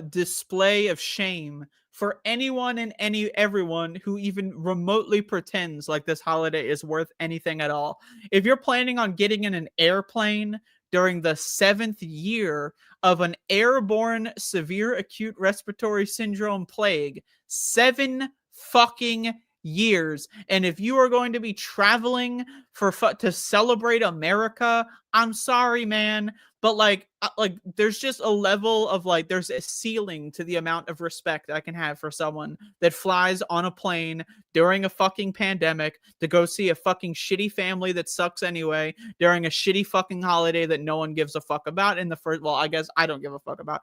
display of shame for anyone and everyone who even remotely pretends like this holiday is worth anything at all. If you're planning on getting in an airplane during the 7th year of an airborne severe acute respiratory syndrome plague, 7 fucking years, and if you are going to be traveling to celebrate America, I'm sorry, man, but there's just a level of there's a ceiling to the amount of respect I can have for someone that flies on a plane during a fucking pandemic to go see a fucking shitty family that sucks anyway during a shitty fucking holiday that no one gives a fuck about in the first. Well, I guess I don't give a fuck about.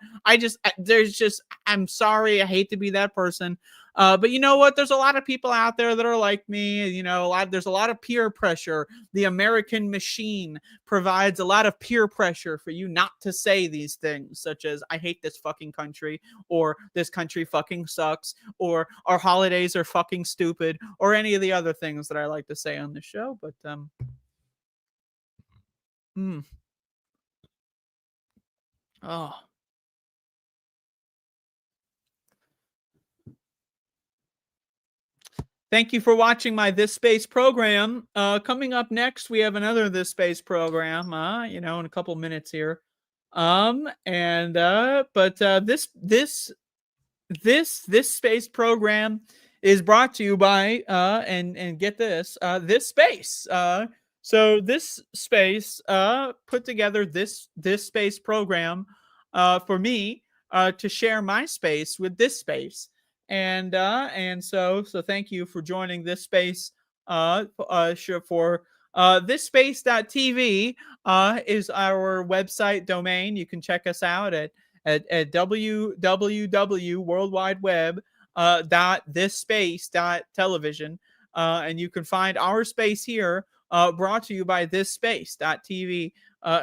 I'm sorry, I hate to be that person. But you know what? There's a lot of people out there that are like me. There's a lot of peer pressure. The American machine provides a lot of peer pressure for you not to say these things, such as I hate this fucking country, or this country fucking sucks, or our holidays are fucking stupid, or any of the other things that I like to say on the show. But oh. thank you for watching my This Space program. Coming up next, we have another This Space program, in a couple minutes here. This Space program is brought to you by and get this This Space. So This Space put together this Space program for me to share my space with This Space, and so thank you for joining This Space for thisspace.tv is our website domain. You can check us out at www.worldwideweb.thisspace.television, and you can find our space here brought to you by thisspace.tv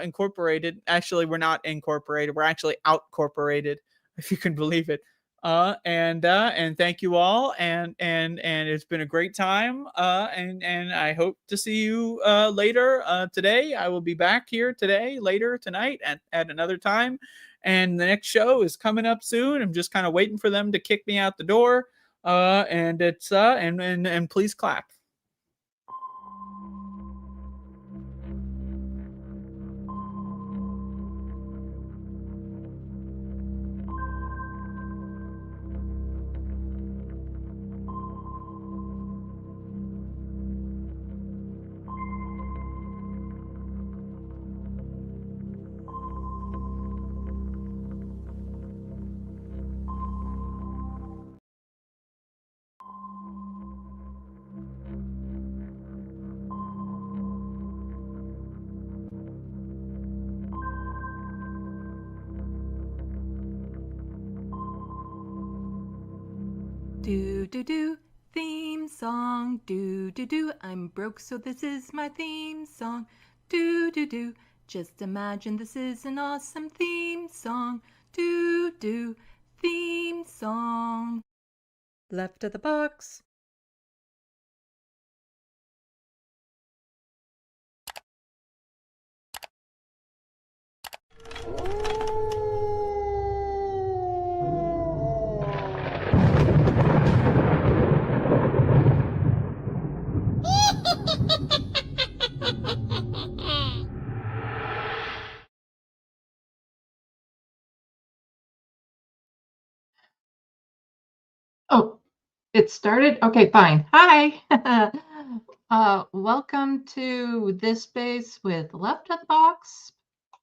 incorporated. Actually, we're not incorporated, we're actually outcorporated, if you can believe it. And thank you all, and it's been a great time, and I hope to see you later today. I will be back here later tonight at another time, and the next show is coming up soon. I'm just kind of waiting for them to kick me out the door, and it's and please clap.
Do do do, theme song. Do do do, I'm broke, so this is my theme song. Do do do, just imagine this is an awesome theme song. Do do, theme song. Left of the box.
Oh, it started? Okay, fine. Hi. Welcome to This Space with Left of the Box.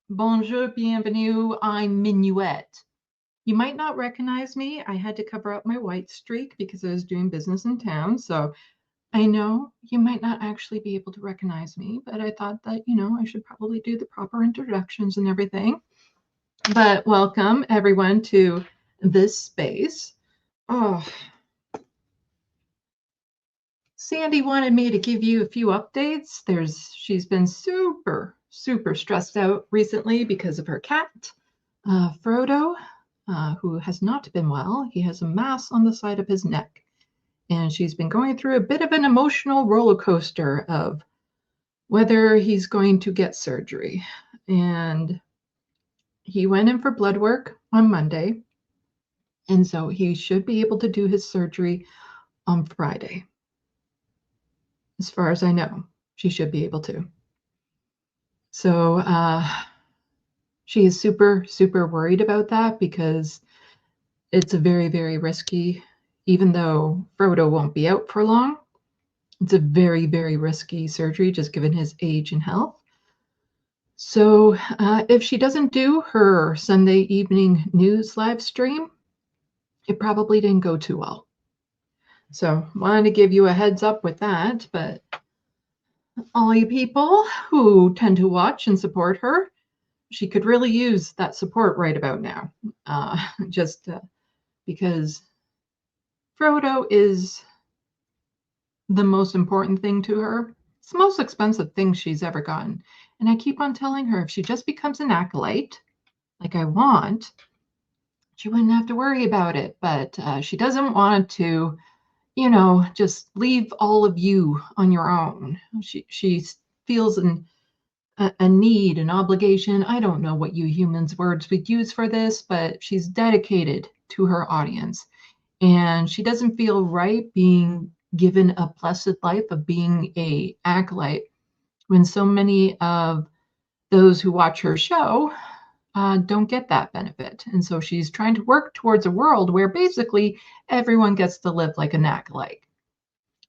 Bonjour, bienvenue. I'm Minuet. You might not recognize me. I had to cover up my white streak because I was doing business in town. So I know you might not actually be able to recognize me, but I thought that, I should probably do the proper introductions and everything. But welcome, everyone, to This Space. Oh, Sandee wanted me to give you a few updates. She's been super stressed out recently because of her cat, Frodo, who has not been well. He has a mass on the side of his neck, and she's been going through a bit of an emotional roller coaster of whether he's going to get surgery. And he went in for blood work on Monday, and so he should be able to do his surgery on Friday. As far as I know, she should be able to. So she is super worried about that because it's a very risky, even though Frodo won't be out for long, it's a very risky surgery just given his age and health. So if she doesn't do her Sunday evening news live stream, it probably didn't go too well. So wanted to give you a heads up with that, but all you people who tend to watch and support her, she could really use that support right about now. Because Frodo is the most important thing to her. It's the most expensive thing she's ever gotten. And I keep on telling her if she just becomes an acolyte, like I want, she wouldn't have to worry about it. But she doesn't want to, just leave all of you on your own. She feels a need, an obligation. I don't know what you humans' words would use for this, but she's dedicated to her audience. And she doesn't feel right being given a blessed life of being a acolyte when so many of those who watch her show don't get that benefit. And so she's trying to work towards a world where basically everyone gets to live like an acolyte.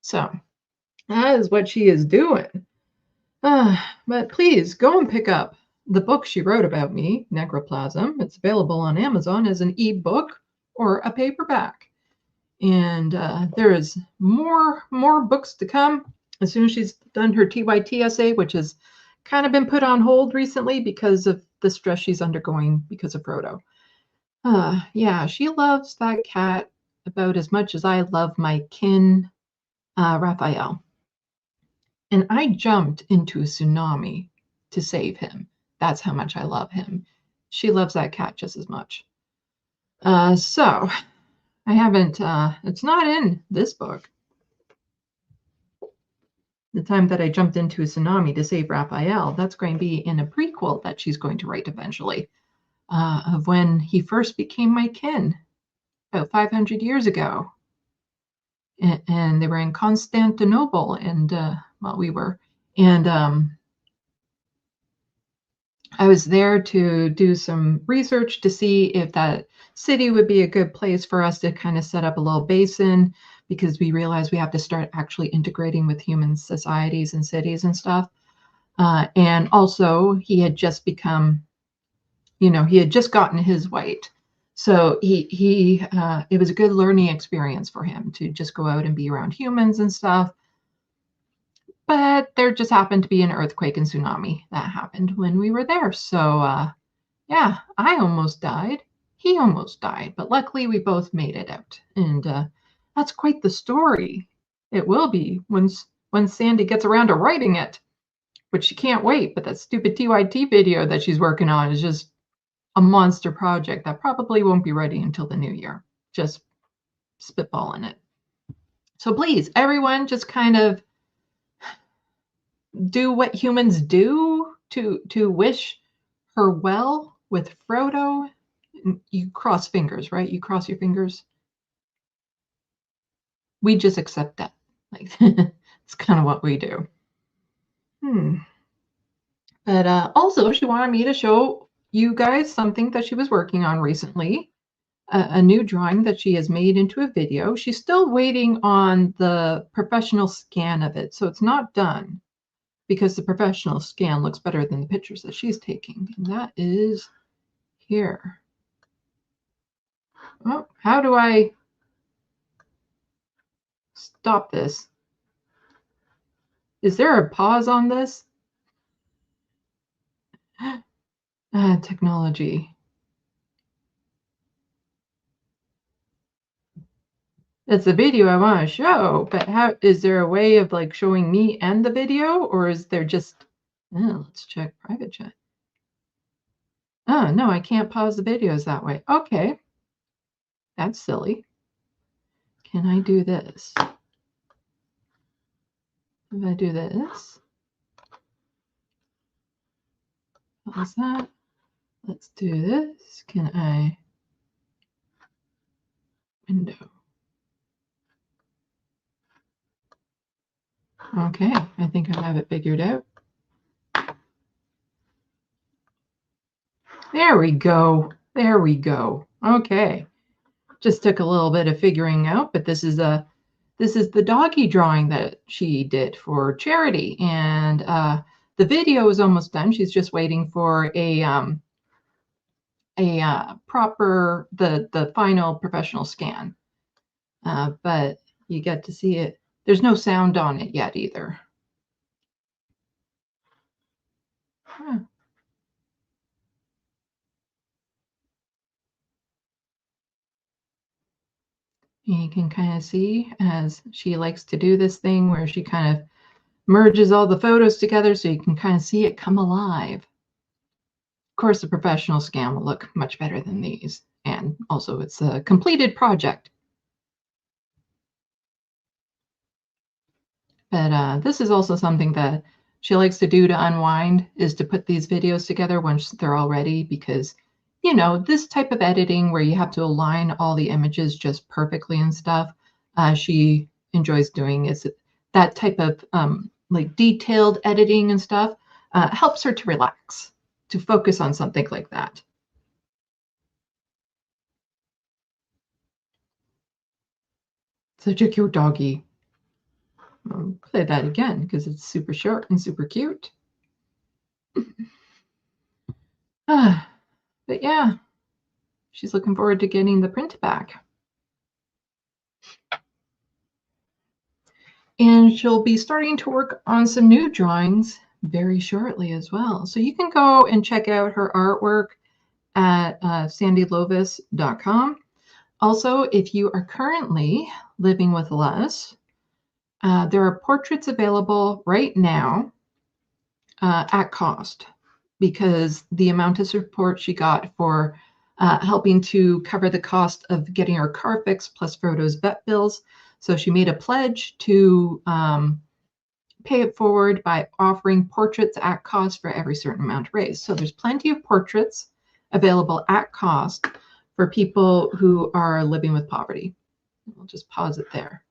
So that is what she is doing. But please go and pick up the book she wrote about me, Necroplasm. It's available on Amazon as an ebook or a paperback. And there is more books to come as soon as she's done her TYT essay, which has kind of been put on hold recently because of the stress she's undergoing because of Frodo. Yeah, she loves that cat about as much as I love my kin, Raphael. And I jumped into a tsunami to save him. That's how much I love him. She loves that cat just as much. So I haven't, it's not in this book. The time that I jumped into a tsunami to save Raphael, that's going to be in a prequel that she's going to write eventually, of when he first became my kin about 500 years ago. And they were in Constantinople, and well, we were. And I was there to do some research to see if that city would be a good place for us to kind of set up a little base in, because we realized we have to start actually integrating with human societies and cities and stuff. And also, he had just become, he had just gotten his white. So it was a good learning experience for him to just go out and be around humans and stuff. But there just happened to be an earthquake and tsunami that happened when we were there. So yeah, I almost died. He almost died. But luckily, we both made it out. And that's quite the story. It will be when Sandee gets around to writing it, which she can't wait. But that stupid TYT video that she's working on is just a monster project that probably won't be ready until the new year. Just spitballing it. So please, everyone, just kind of do what humans do to wish her well with Frodo. You cross fingers, right? You cross your fingers. We just accept that. Like it's kind of what we do. But also, she wanted me to show you guys something that she was working on recently, a new drawing that she has made into a video. She's still waiting on the professional scan of it, so it's not done because the professional scan looks better than the pictures that she's taking. And that is here. Oh, how do I stop this? Is there a pause on this? Technology. It's the video I want to show, but how is there a way of like showing me and the video, or is there just let's check private chat. Oh no, I can't pause the videos that way. Okay. That's silly. Can I do this? If I do this, what's that? Let's do this. Can I window? Okay, I think I have it figured out. There we go. There we go. Okay. Just took a little bit of figuring out, but this is the doggy drawing that she did for charity, and the video is almost done. She's just waiting for a proper the final professional scan. But you get to see it. There's no sound on it yet either. Huh. You can kind of see as she likes to do this thing where she kind of merges all the photos together so you can kind of see it come alive. Of course, the professional scan will look much better than these. And also it's a completed project. But this is also something that she likes to do to unwind, is to put these videos together once they're all ready, because you know, this type of editing where you have to align all the images just perfectly and stuff, she enjoys doing is that type of like detailed editing and stuff helps her to relax, to focus on something like that. Such a cute doggy. I'll play that again because it's super short and super cute. But yeah, she's looking forward to getting the print back. And she'll be starting to work on some new drawings very shortly as well. So you can go and check out her artwork at sandeelovas.com. Also, if you are currently living with Les, there are portraits available right now at cost, because the amount of support she got for helping to cover the cost of getting her car fixed plus Frodo's vet bills. So she made a pledge to pay it forward by offering portraits at cost for every certain amount raised. So there's plenty of portraits available at cost for people who are living with poverty. I'll just pause it there.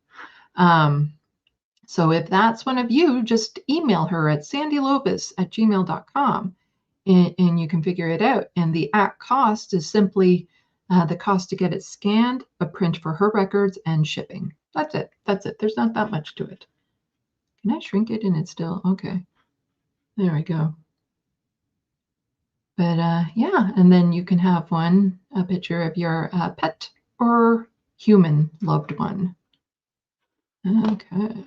So if that's one of you, just email her at sandeelovas@gmail.com and you can figure it out. And the at cost is simply the cost to get it scanned, a print for her records, and shipping. That's it. That's it. There's not that much to it. Can I shrink it and it's still okay? There we go. But yeah, and then you can have a picture of your pet or human loved one. Okay.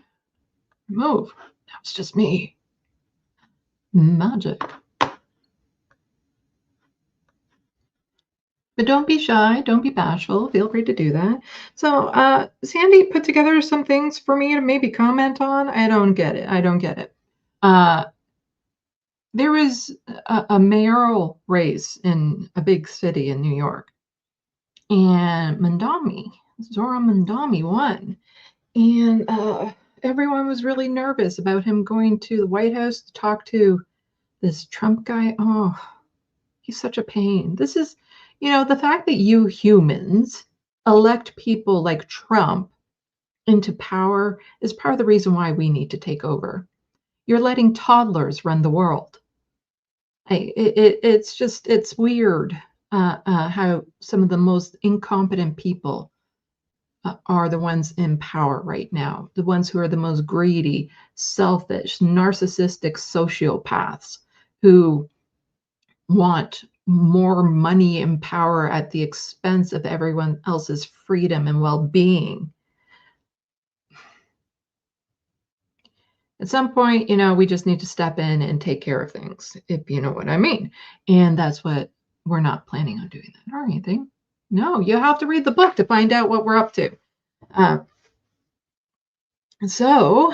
Move. Now it's just me. Magic. But don't be shy. Don't be bashful. Feel free to do that. So Sandee put together some things for me to maybe comment on. I don't get it. I don't get it. There was a mayoral race in a big city in New York. And Zoran Mandami won. And everyone was really nervous about him going to the White House to talk to this Trump guy. Oh, he's such a pain. This is, the fact that you humans elect people like Trump into power is part of the reason why we need to take over. You're letting toddlers run the world. It's weird how some of the most incompetent people are the ones in power right now, the ones who are the most greedy, selfish, narcissistic sociopaths who want more money and power at the expense of everyone else's freedom and well-being. At some point, we just need to step in and take care of things, if you know what I mean. And that's what we're not planning on doing that or anything. No, you have to read the book to find out what we're up to. So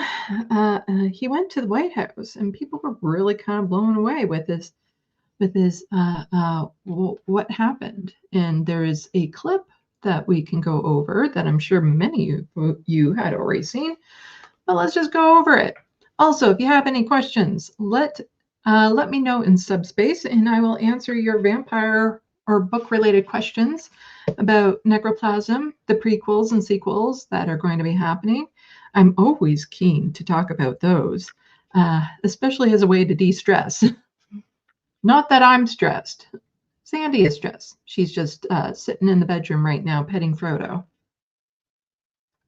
he went to the White House, and people were really kind of blown away with his what happened. And there is a clip that we can go over that I'm sure many of you had already seen, but let's just go over it. Also, if you have any questions, let me know in subspace, and I will answer your vampire or book-related questions about Necroplasm, the prequels and sequels that are going to be happening. I'm always keen to talk about those, especially as a way to de-stress. Not that I'm stressed. Sandee is stressed. She's just sitting in the bedroom right now petting Frodo,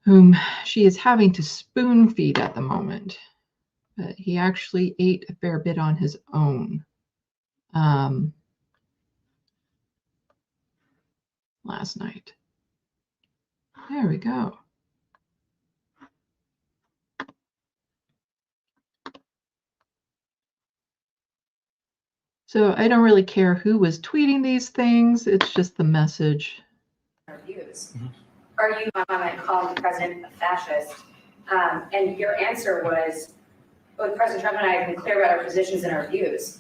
whom she is having to spoon feed at the moment. But he actually ate a fair bit on his own last night. There we go. So I don't really care who was tweeting these things. It's just the message.
Views. Are you calling the president a fascist? And your answer was, well, President Trump and I have been clear about our positions and our views.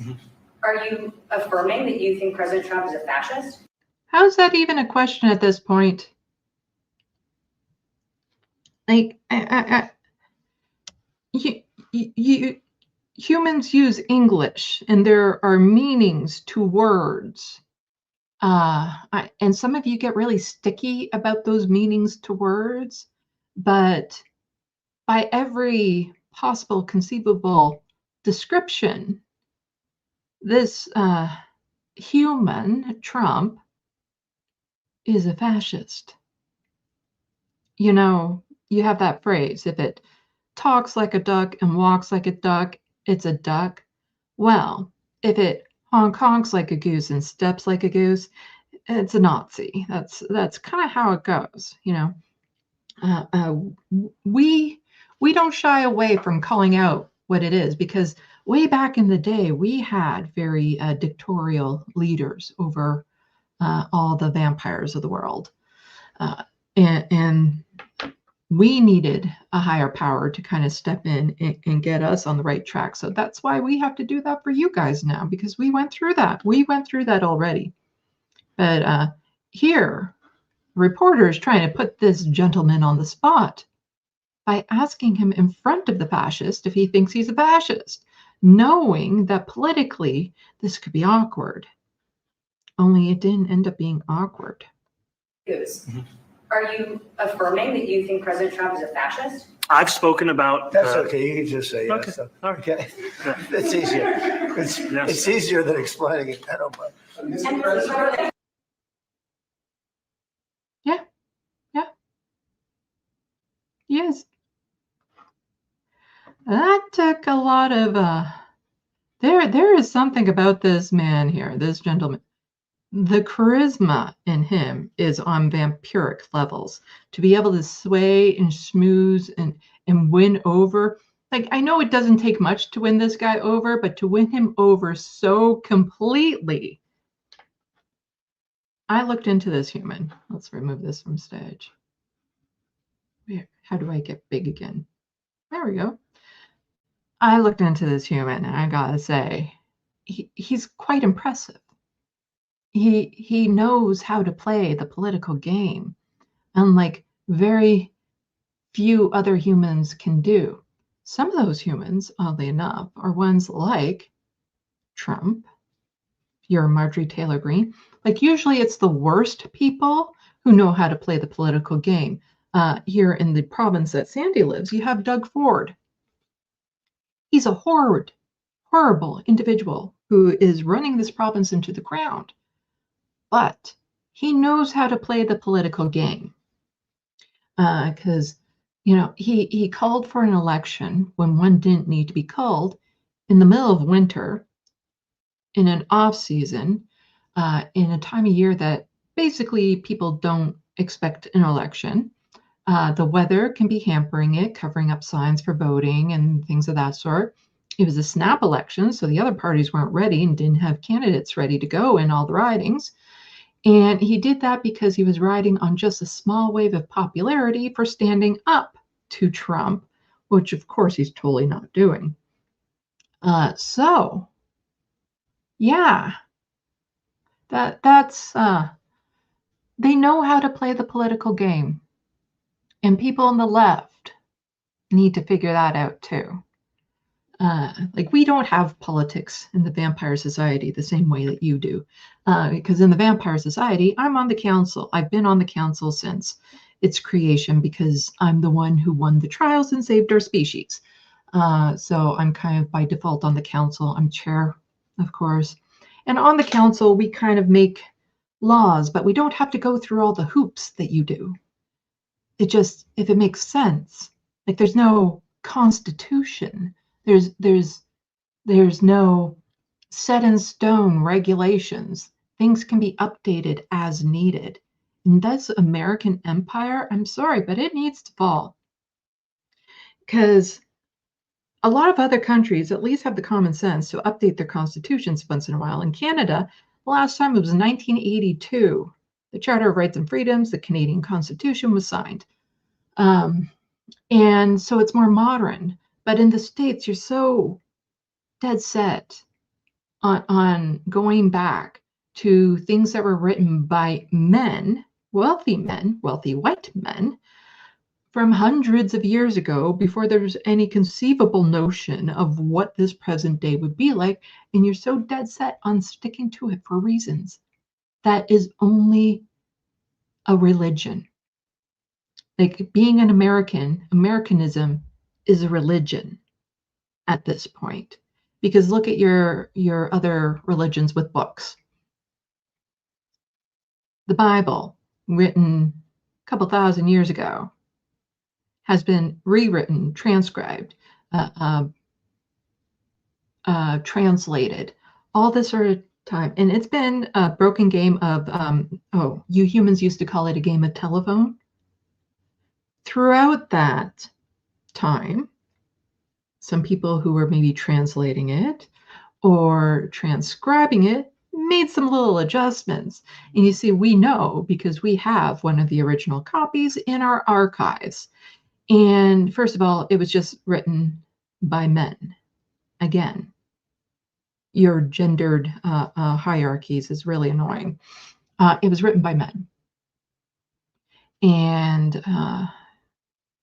Are you affirming that you think President Trump is a fascist?
How is that even a question at this point? Like, humans use English, and there are meanings to words. And some of you get really sticky about those meanings to words, but by every possible conceivable description, this human, Trump, is a fascist. You know, you have that phrase, if it talks like a duck and walks like a duck, it's a duck. Well, if it honks like a goose and steps like a goose, it's a Nazi. That's kind of how it goes, you know. We don't shy away from calling out what it is, because way back in the day, we had very dictatorial leaders over all the vampires of the world. And we needed a higher power to kind of step in and get us on the right track. So that's why we have to do that for you guys now, because we went through that. We went through that already. But here, reporters trying to put this gentleman on the spot by asking him in front of the fascist if he thinks he's a fascist, knowing that politically this could be awkward. Only it didn't end up being awkward.
Are you affirming that you think President Trump is a fascist?
I've spoken about.
That's okay. You can just say
okay.
yes. So,
All right.
okay. It's easier. It's easier than explaining it. I don't mind.
Yeah. Yes. That took a lot of there is something about this man here, this gentleman. The charisma in him is on vampiric levels. To be able to sway and schmooze and win over. Like, I know it doesn't take much to win this guy over, but to win him over so completely. I looked into this human. Let's remove this from stage. How do I get big again? There we go. I looked into this human, and I gotta say, he's quite impressive. He knows how to play the political game, unlike very few other humans can do. Some of those humans, oddly enough, are ones like Trump, your Marjorie Taylor Greene. Like, usually it's the worst people who know how to play the political game. Here in the province that Sandee lives, you have Doug Ford. He's a horrible individual who is running this province into the ground. But he knows how to play the political game. Because, you know, he called for an election when one didn't need to be called, in the middle of winter, in an off season, in a time of year that basically people don't expect an election. The weather can be hampering it, covering up signs for voting and things of that sort. It was a snap election, so the other parties weren't ready and didn't have candidates ready to go in all the ridings. And he did that because he was riding on just a small wave of popularity for standing up to Trump, which of course he's totally not doing. So, yeah, that's they know how to play the political game. And people on the left need to figure that out too. Like, we don't have politics in the Vampire Society the same way that you do. Because in the Vampire Society, I'm on the council. I've been on the council since its creation because I'm the one who won the trials and saved our species. So I'm kind of by default on the council. I'm chair, of course. And on the council, we kind of make laws, but we don't have to go through all the hoops that you do. It just, if it makes sense, like, there's no constitution. There's no set in stone regulations. Things can be updated as needed. And that's American empire. I'm sorry, but it needs to fall. Because a lot of other countries at least have the common sense to update their constitutions once in a while. In Canada, the last time it was 1982. The Charter of Rights and Freedoms, the Canadian Constitution, was signed. And so it's more modern. But in the States, you're so dead set on going back to things that were written by men, wealthy white men, from hundreds of years ago, before there was any conceivable notion of what this present day would be like. And you're so dead set on sticking to it for reasons. That is only a religion. Like, being an Americanism is a religion at this point. Because look at your other religions with books. The Bible, written a couple thousand years ago, has been rewritten, transcribed, translated, all this sort of time. And it's been a broken game of, you humans used to call it a game of telephone. Throughout that time, some people who were maybe translating it or transcribing it made some little adjustments. And you see, we know because we have one of the original copies in our archives. And first of all, it was just written by men. Again, your gendered hierarchies is really annoying. It was written by men. And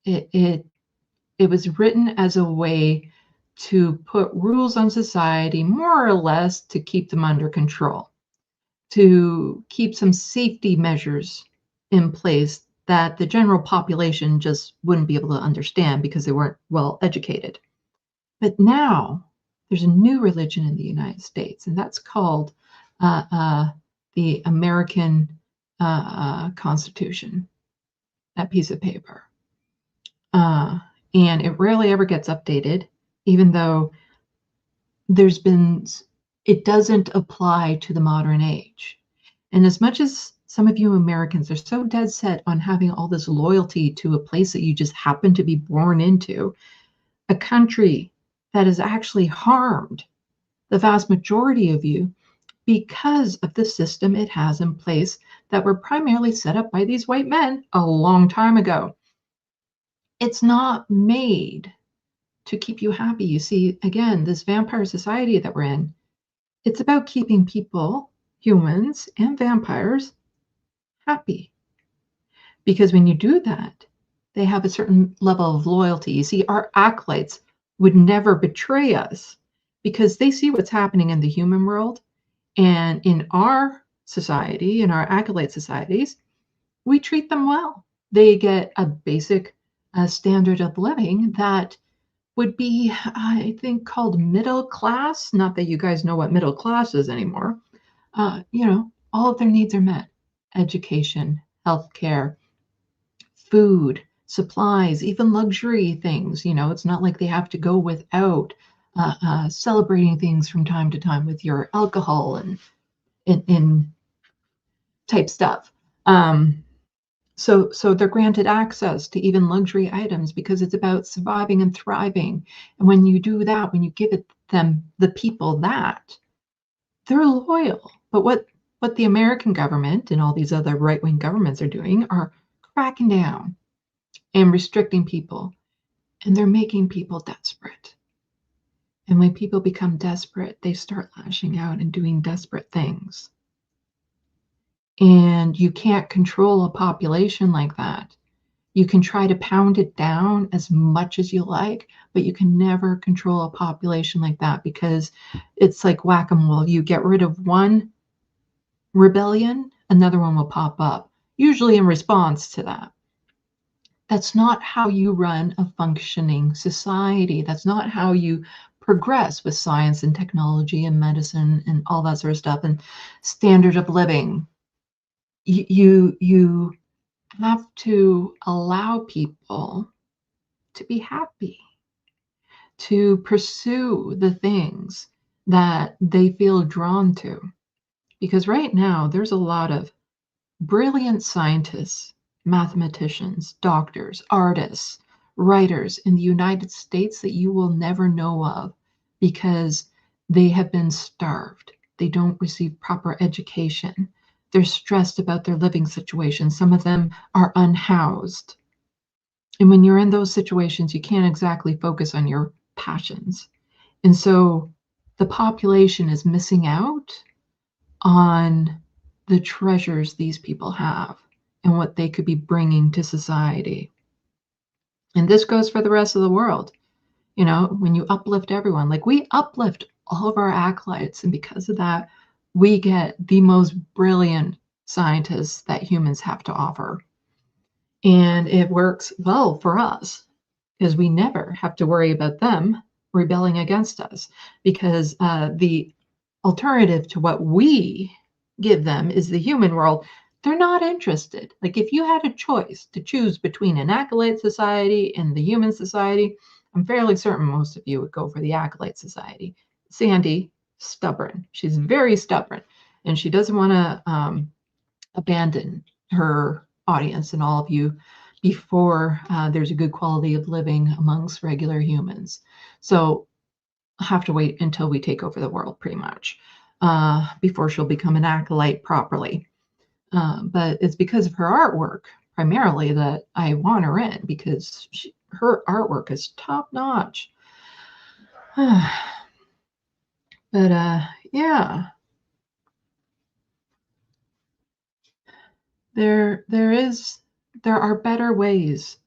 it was written as a way to put rules on society, more or less to keep them under control, to keep some safety measures in place that the general population just wouldn't be able to understand because they weren't well educated. But now there's a new religion in the United States, and that's called the American Constitution, that piece of paper. And it rarely ever gets updated, even though it doesn't apply to the modern age. And as much as some of you Americans are so dead set on having all this loyalty to a place that you just happen to be born into, a country that has actually harmed the vast majority of you because of the system it has in place that were primarily set up by these white men a long time ago. It's not made to keep you happy. You see, again, this vampire society that we're in, it's about keeping people, humans and vampires, happy. Because when you do that, they have a certain level of loyalty. You see, our acolytes would never betray us because they see what's happening in the human world. And in our society, in our acolyte societies, we treat them well. They get a basic standard of living that would be, I think, called middle class. Not that you guys know what middle class is anymore. All of their needs are met. Education, healthcare, food, supplies, even luxury things. It's not like they have to go without celebrating things from time to time with your alcohol and type stuff. So they're granted access to even luxury items because it's about surviving and thriving. And when you do that, when you give the people that, they're loyal. But what the American government and all these other right-wing governments are doing are cracking down and restricting people. And they're making people desperate. And when people become desperate, they start lashing out and doing desperate things. And you can't control a population like that. You can try to pound it down as much as you like, but you can never control a population like that because it's like whack-a-mole. You get rid of one rebellion, another one will pop up, usually in response to that. That's not how you run a functioning society. That's not how you progress with science and technology and medicine and all that sort of stuff and standard of living. You have to allow people to be happy, to pursue the things that they feel drawn to. Because right now, there's a lot of brilliant scientists, mathematicians, doctors, artists, writers in the United States that you will never know of because they have been starved. They don't receive proper education. They're stressed about their living situation. Some of them are unhoused. And when you're in those situations, you can't exactly focus on your passions. And so the population is missing out on the treasures these people have and what they could be bringing to society. And this goes for the rest of the world. When you uplift everyone, like we uplift all of our acolytes, and because of that, we get the most brilliant scientists that humans have to offer. And it works well for us because we never have to worry about them rebelling against us, because the alternative to what we give them is the human world. They're not interested. Like, if you had a choice to choose between an Acolyte society and the human society, I'm fairly certain most of you would go for the Acolyte society. Sandee, stubborn. She's very stubborn, and she doesn't want to abandon her audience and all of you before there's a good quality of living amongst regular humans. So I have to wait until we take over the world, pretty much, before she'll become an Acolyte properly. But it's because of her artwork primarily that I want her in, because her artwork is top notch. But yeah, there are better ways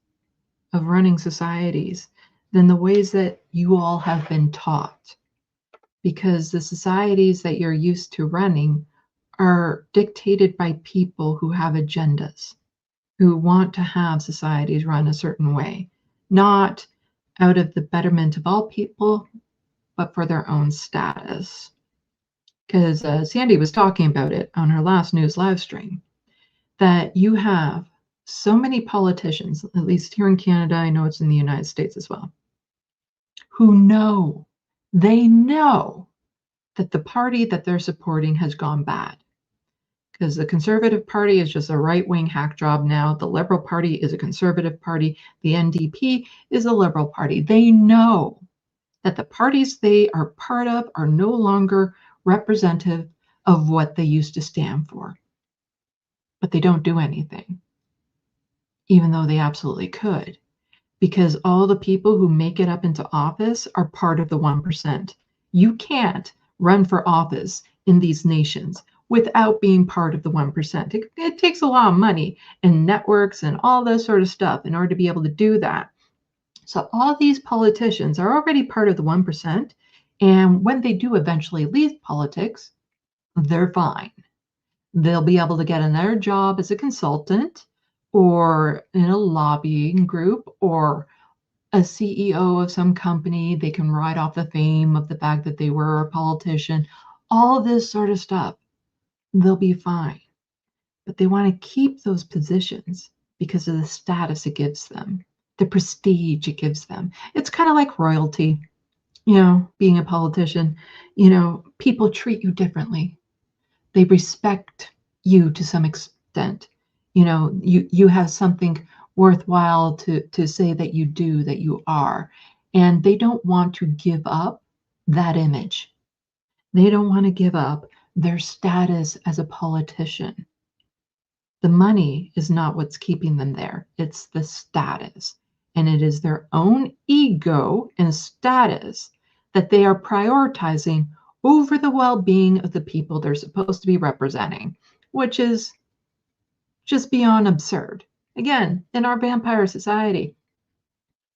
of running societies than the ways that you all have been taught, because the societies that you're used to running are dictated by people who have agendas, who want to have societies run a certain way, not out of the betterment of all people, but for their own status. Because Sandee was talking about it on her last news live stream, that you have so many politicians, at least here in Canada, I know it's in the United States as well, who know that the party that they're supporting has gone bad. Because the Conservative Party is just a right-wing hack job now. The Liberal Party is a conservative party. The NDP is a liberal party. They know that the parties they are part of are no longer representative of what they used to stand for. But they don't do anything, even though they absolutely could, because all the people who make it up into office are part of the 1%. You can't run for office in these nations without being part of the 1%. It takes a lot of money and networks and all this sort of stuff in order to be able to do that. So all these politicians are already part of the 1%. And when they do eventually leave politics, they're fine. They'll be able to get another job as a consultant or in a lobbying group or a CEO of some company. They can ride off the fame of the fact that they were a politician, all this sort of stuff. They'll be fine. But they want to keep those positions because of the status it gives them, the prestige it gives them. It's kind of like royalty, being a politician. People treat you differently. They respect you to some extent. You have something worthwhile to say that you do, that you are. And they don't want to give up that image. They don't want to give up their status as a politician. The money is not what's keeping them there. It's the status. And it is their own ego and status that they are prioritizing over the well-being of the people they're supposed to be representing, which is just beyond absurd. Again, in our vampire society,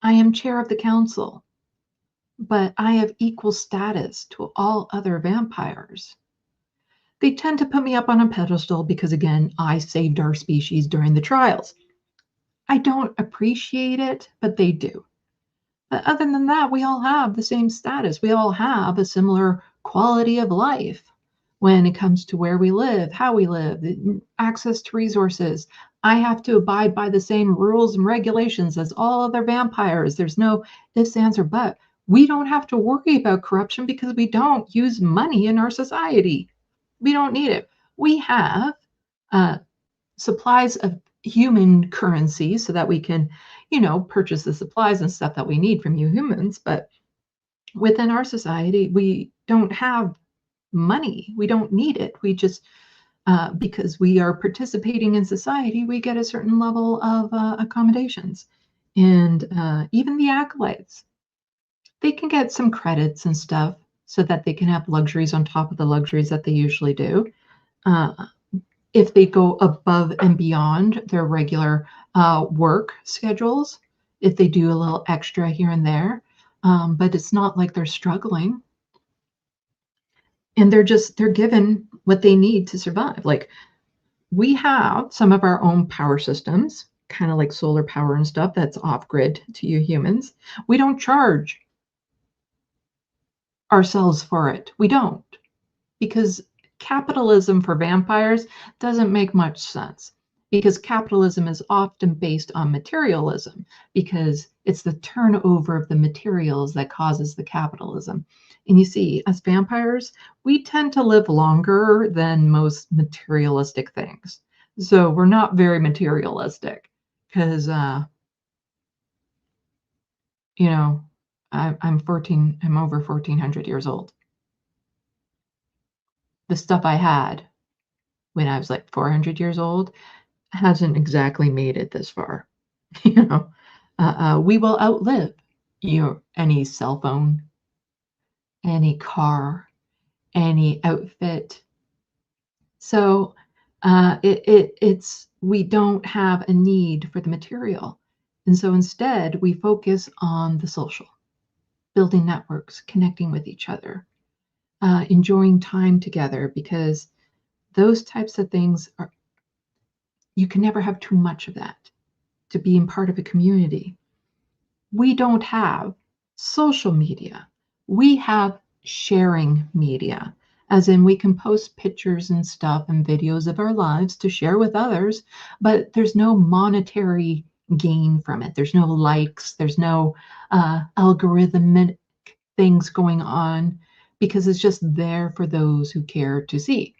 I am chair of the council, but I have equal status to all other vampires. They tend to put me up on a pedestal because, again, I saved our species during the trials. I don't appreciate it, but they do. But other than that, we all have the same status. We all have a similar quality of life when it comes to where we live, how we live, access to resources. I have to abide by the same rules and regulations as all other vampires. There's no ifs, ands, or buts. We don't have to worry about corruption because we don't use money in our society. We don't need it. We have supplies of human currency so that we can, purchase the supplies and stuff that we need from you humans. But within our society, we don't have money. We don't need it. We just, because we are participating in society, we get a certain level of accommodations. And even the acolytes, they can get some credits and stuff so that they can have luxuries on top of the luxuries that they usually do. If they go above and beyond their regular work schedules, if they do a little extra here and there, but it's not like they're struggling. And they're given what they need to survive. Like, we have some of our own power systems kind of like solar power and stuff that's off grid to you humans. We don't charge ourselves for it. We don't, because capitalism for vampires doesn't make much sense, because capitalism is often based on materialism, because it's the turnover of the materials that causes the capitalism. And you see, as vampires, we tend to live longer than most materialistic things. So we're not very materialistic, because you know, I'm over 1400 years old. The stuff I had when I was like 400 years old hasn't exactly made it this far. You know, we will outlive any cell phone, any car, any outfit. So it's we don't have a need for the material. And so instead we focus on the social, building networks, connecting with each other, enjoying time together, because those types of things are, you can never have too much of that to being part of a community. We don't have social media. We have sharing media, as in we can post pictures and stuff and videos of our lives to share with others, but there's no monetary gain from it. There's no likes, there's no algorithmic things going on, because it's just there for those who care to see.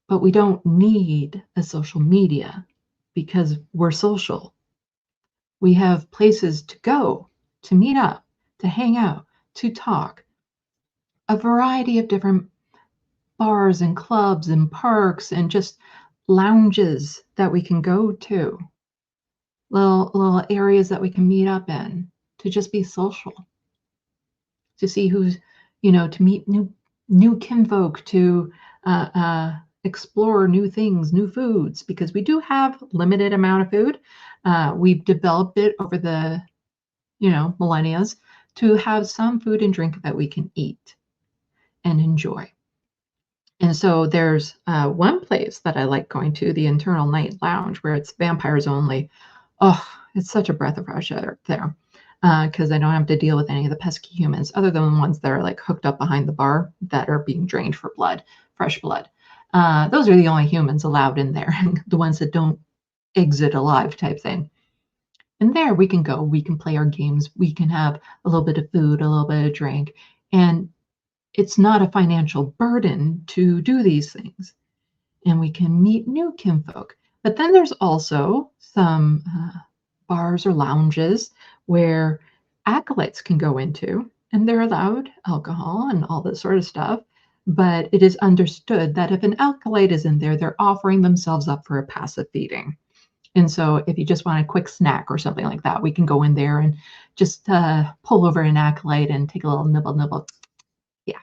But we don't need a social media because we're social. We have places to go, to meet up, to hang out, to talk. A variety of different bars and clubs and parks and just lounges that we can go to. Little areas that we can meet up in to just be social. To see who's, you know, to meet new kinfolk, to explore new things, new foods, because we do have limited amount of food. We've developed it over the, millennia to have some food and drink that we can eat and enjoy. And so there's one place that I like going to, the Internal Night Lounge, where it's vampires only. Oh, it's such a breath of fresh air there, because I don't have to deal with any of the pesky humans, other than the ones that are like hooked up behind the bar that are being drained for blood, fresh blood. Those are the only humans allowed in there, the ones that don't exit alive type thing. And there we can go, we can play our games, we can have a little bit of food, a little bit of drink, and it's not a financial burden to do these things. And we can meet new kinfolk. But then there's also some bars or lounges where acolytes can go into, and they're allowed alcohol and all this sort of stuff. But it is understood that if an acolyte is in there, they're offering themselves up for a passive feeding. And so if you just want a quick snack or something like that, we can go in there and just pull over an acolyte and take a little nibble. Yeah.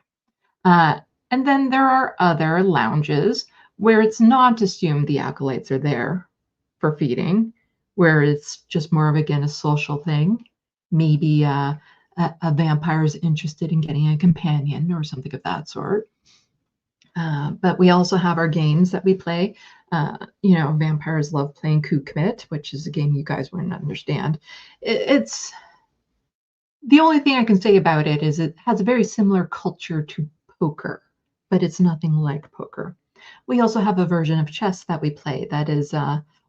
And then there are other lounges where it's not assumed the acolytes are there for feeding, where it's just more of, again, a social thing. Maybe a vampire is interested in getting a companion or something of that sort. But we also have our games that we play. Vampires love playing Coup Commit, which is a game you guys wouldn't understand. It's the only thing I can say about it is it has a very similar culture to poker, but it's nothing like poker. We also have a version of chess that we play that is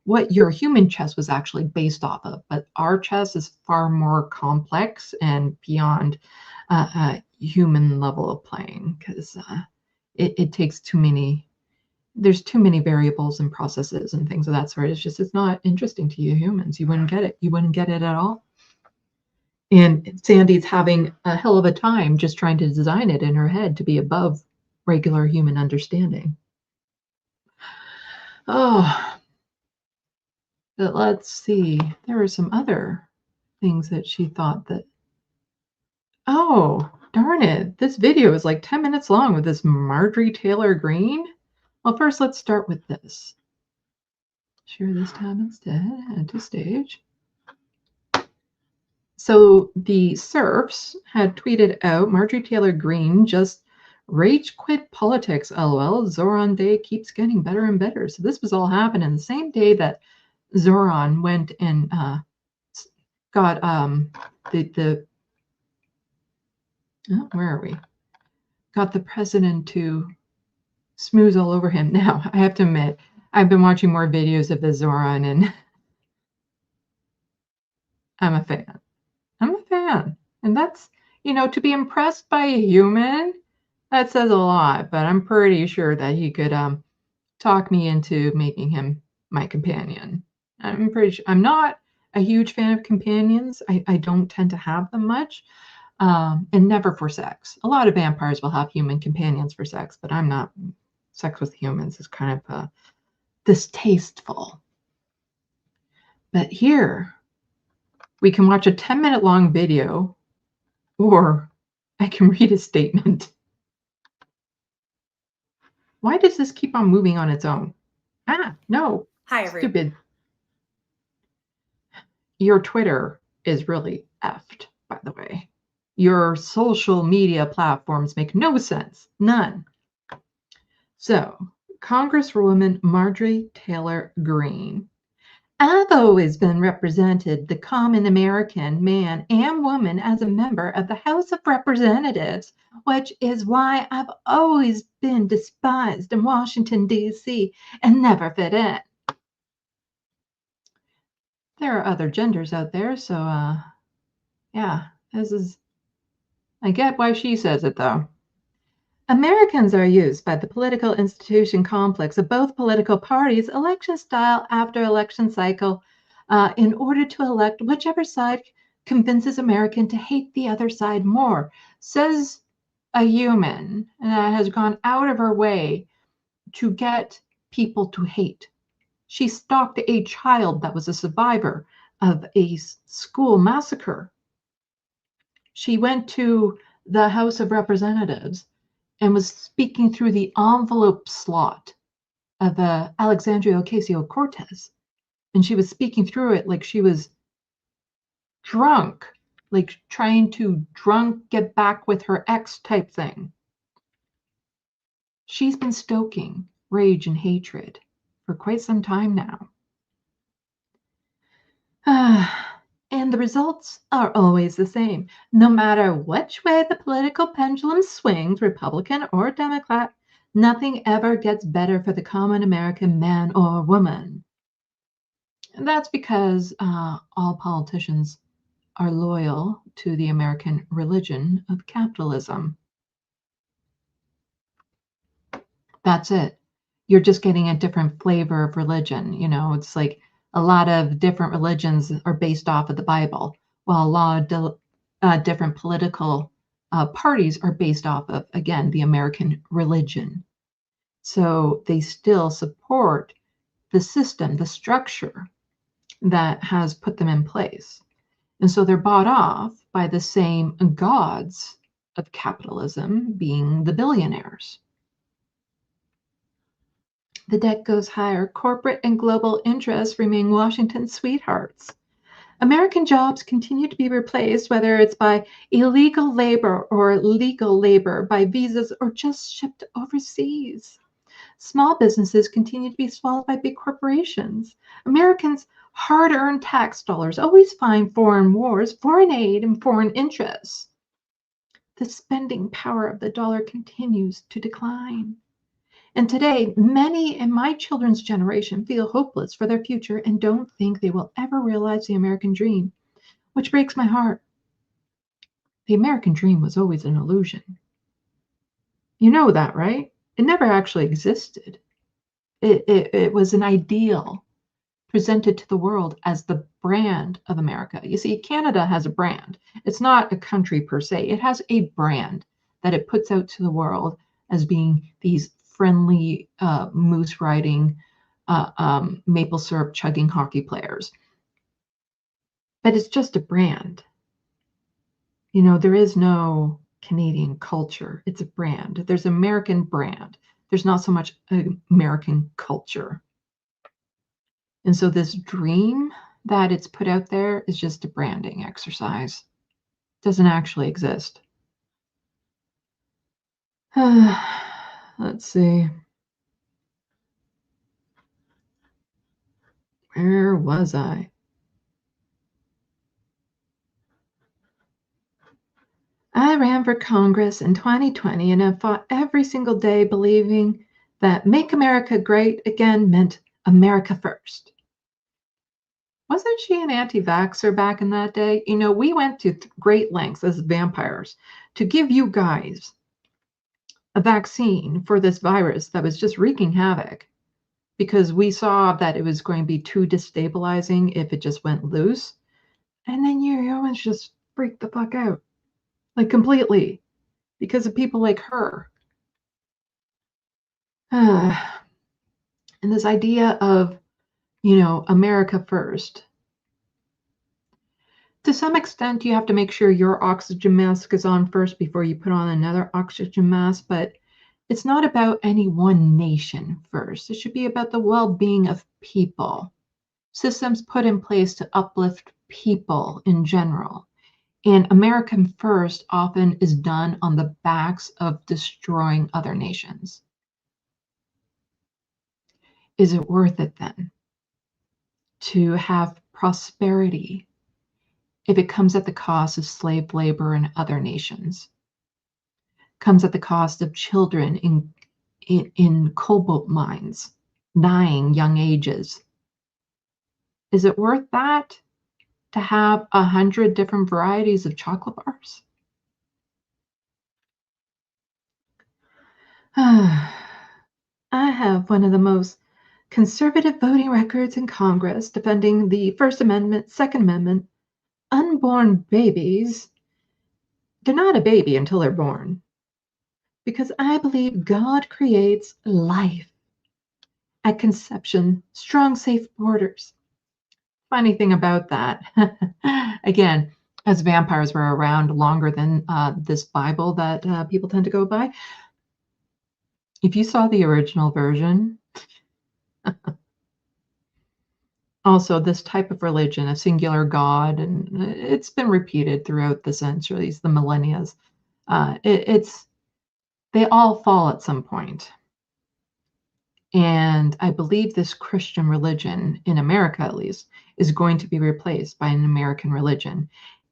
what your human chess was actually based off of, but our chess is far more complex and beyond human level of playing, because it takes too many, there's too many variables and processes and things of that sort. It's not interesting to you humans. You wouldn't get it. You wouldn't get it at all. And Sandee's having a hell of a time just trying to design it in her head to be above regular human understanding. Oh, but let's see. There were some other things that she thought that, oh, darn it. This video is like 10 minutes long with this Marjorie Taylor Greene. Well, first let's start with this. Share this tab instead, add to stage. So the Serfs had tweeted out, Marjorie Taylor Greene just rage quit politics, LOL. Sandee keeps getting better and better. So this was all happening the same day that Zoran went and got where are we? Got the president to smooze all over him. Now, I have to admit, I've been watching more videos of the Zoran, and I'm a fan. I'm a fan. And that's, to be impressed by a human, that says a lot, but I'm pretty sure that he could talk me into making him my companion. I'm pretty sure. I'm not a huge fan of companions. I don't tend to have them much, and never for sex. A lot of vampires will have human companions for sex, but I'm not. Sex with humans is kind of distasteful. But here, we can watch a 10-minute long video, or I can read a statement. Why does this keep on moving on its own? No.
Hi, everyone.
Stupid. Your Twitter is really effed, by the way. Your social media platforms make no sense. None. So, Congresswoman Marjorie Taylor Greene. I've always been represented, the common American man and woman, as a member of the House of Representatives, which is why I've always been despised in Washington, D.C. and never fit in. There are other genders out there, so, yeah, I get why she says it, though. Americans are used by the political institution complex of both political parties, election style after election cycle, in order to elect whichever side convinces American to hate the other side more, says a human that has gone out of her way to get people to hate. She stalked a child that was a survivor of a school massacre. She went to the House of Representatives and was speaking through the envelope slot of Alexandria Ocasio-Cortez. And she was speaking through it like she was drunk, like trying to get back with her ex type thing. She's been stoking rage and hatred for quite some time now. And the results are always the same. No matter which way the political pendulum swings, Republican or Democrat, nothing ever gets better for the common American man or woman. And that's because all politicians are loyal to the American religion of capitalism. That's it. You're just getting a different flavor of religion. It's like a lot of different religions are based off of the Bible, while a lot of different political parties are based off of, again, the American religion. So they still support the system, the structure that has put them in place. And so they're bought off by the same gods of capitalism, being the billionaires. The debt goes higher. Corporate and global interests remain Washington's sweethearts. American jobs continue to be replaced, whether it's by illegal labor or legal labor, by visas, or just shipped overseas. Small businesses continue to be swallowed by big corporations. Americans' hard-earned tax dollars always find foreign wars, foreign aid, and foreign interests. The spending power of the dollar continues to decline. And today, many in my children's generation feel hopeless for their future and don't think they will ever realize the American dream, which breaks my heart. The American dream was always an illusion. You know that, right? It never actually existed. It was an ideal presented to the world as the brand of America. You see, Canada has a brand. It's not a country per se. It has a brand that it puts out to the world as being these friendly, moose riding, maple syrup chugging hockey players. But it's just a brand. There is no Canadian culture. It's a brand. There's American brand. There's not so much American culture. And so this dream that it's put out there is just a branding exercise. It doesn't actually exist. Let's see. Where was I? I ran for Congress in 2020 and I fought every single day believing that Make America Great Again meant America first. Wasn't she an anti-vaxxer back in that day? You know, we went to great lengths as vampires to give you guys a vaccine for this virus that was just wreaking havoc because we saw that it was going to be too destabilizing if it just went loose. And then you humans just freaked the fuck out. Like completely, because of people like her. And this idea of, you know, America first. To some extent, you have to make sure your oxygen mask is on first before you put on another oxygen mask, but it's not about any one nation first. It should be about the well-being of people. Systems put in place to uplift people in general. And American first often is done on the backs of destroying other nations. Is it worth it then to have prosperity if it comes at the cost of slave labor in other nations? Comes at the cost of children in cobalt mines, dying young ages. Is it worth that to have 100 different varieties of chocolate bars? I have one of the most conservative voting records in Congress defending the First Amendment, Second Amendment. Unborn babies, they're not a baby until they're born. Because I believe God creates life at conception, strong, safe borders. Funny thing about that, again, as vampires were around longer than this Bible that people tend to go by, if you saw the original version, also this type of religion, a singular God, and it's been repeated throughout the centuries, the millennia. They all fall at some point. And I believe this Christian religion, in America at least, is going to be replaced by an American religion.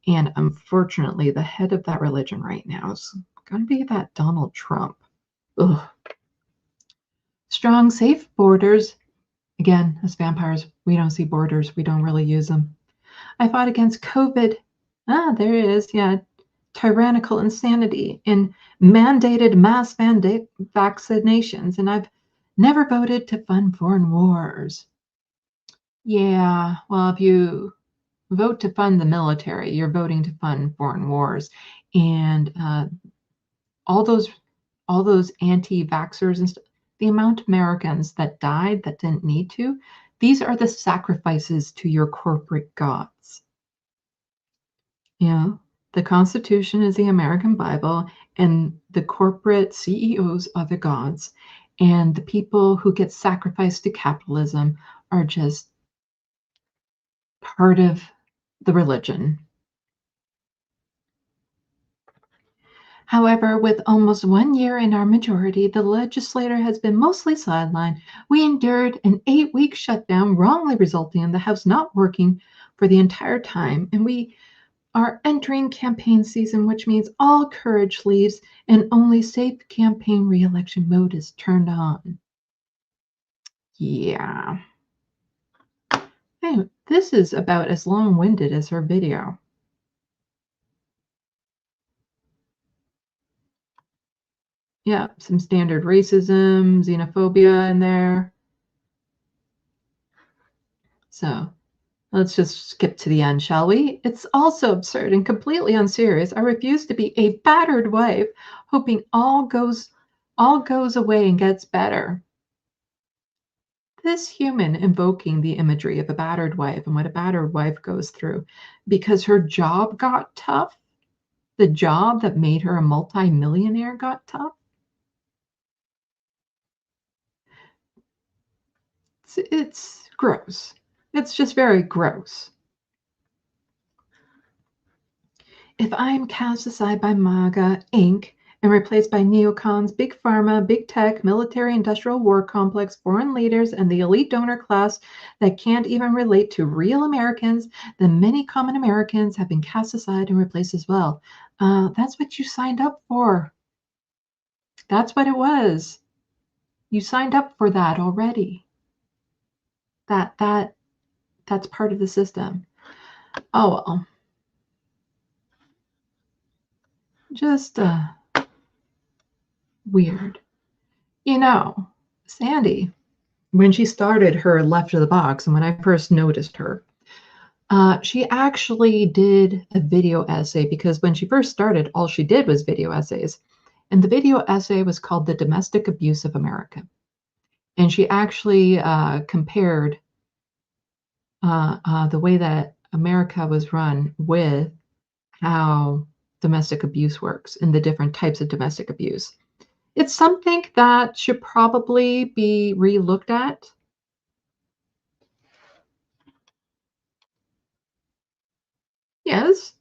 And unfortunately, the head of that religion right now is going to be that Donald Trump. Ugh. Strong, safe borders. Again, as vampires, we don't see borders. We don't really use them. I fought against COVID. There it is. Yeah. Tyrannical insanity and mandated mass vaccinations. And I've never voted to fund foreign wars. Yeah, well, if you vote to fund the military, you're voting to fund foreign wars. And all those anti-vaxxers and stuff, the amount of Americans that died that didn't need to, these are the sacrifices to your corporate gods. Yeah, the Constitution is the American Bible, and the corporate CEOs are the gods. And the people who get sacrificed to capitalism are just part of the religion. However, with almost 1 year in our majority, the legislature has been mostly sidelined. We endured an 8-week shutdown, wrongly resulting in the House not working for the entire time. And we are entering campaign season, which means all courage leaves and only safe campaign re-election mode is turned on. Yeah. Hey, this is about as long-winded as her video. Yeah, some standard racism, xenophobia in there. So let's just skip to the end, shall we? It's also absurd and completely unserious. I refuse to be a battered wife, hoping all goes away and gets better. This human invoking the imagery of a battered wife and what a battered wife goes through because her job got tough, the job that made her a multi-millionaire got tough. It's gross. It's just very gross. If I am cast aside by MAGA, Inc., and replaced by neocons, big pharma, big tech, military-industrial war complex, foreign leaders, and the elite donor class that can't even relate to real Americans, then many common Americans have been cast aside and replaced as well. That's what you signed up for. That's what it was. You signed up for that already. That's part of the system. Oh well. Just weird. You know, Sandee, when she started her Left of the Box, and when I first noticed her, she actually did a video essay, because when she first started, all she did was video essays. And the video essay was called The Domestic Abuse of America. And she actually compared the way that America was run with how domestic abuse works and the different types of domestic abuse. It's something that should probably be re-looked at. Yes.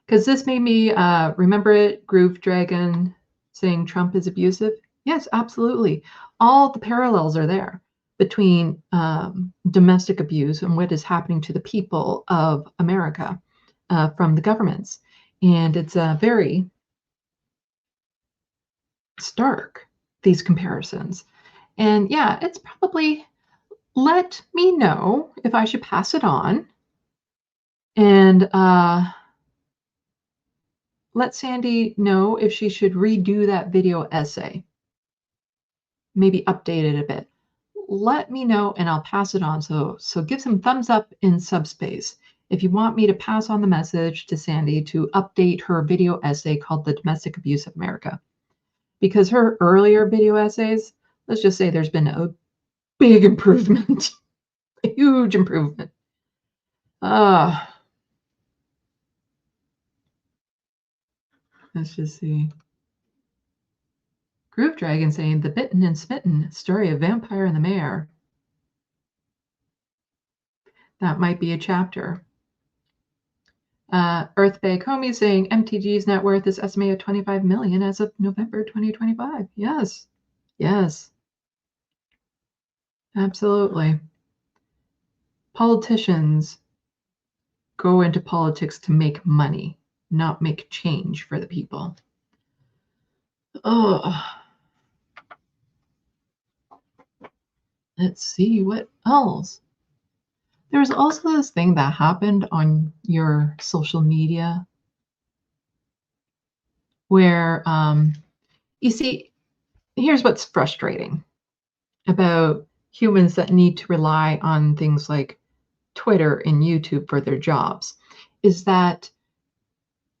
Because this made me remember it, Groove Dragon saying Trump is abusive. Yes, absolutely. All the parallels are there between domestic abuse and what is happening to the people of America from the governments. And it's very stark, these comparisons. And yeah, it's probably, let me know if I should pass it on. And let Sandee know if she should redo that video essay. Maybe update it a bit. Let me know and I'll pass it on. So give some thumbs up in subspace if you want me to pass on the message to Sandee to update her video essay called The Domestic Abuse of America. Because her earlier video essays, let's just say there's been a big improvement, a huge improvement. Let's just see. Groove Dragon saying The Bitten and Smitten, story of Vampire and the Mayor. That might be a chapter. Earth Bay Comey saying MTG's net worth is estimated at 25 million as of November 2025. Yes. Yes. Absolutely. Politicians go into politics to make money, not make change for the people. Oh. Let's see what else. There was also this thing that happened on your social media where, you see, here's what's frustrating about humans that need to rely on things like Twitter and YouTube for their jobs, is that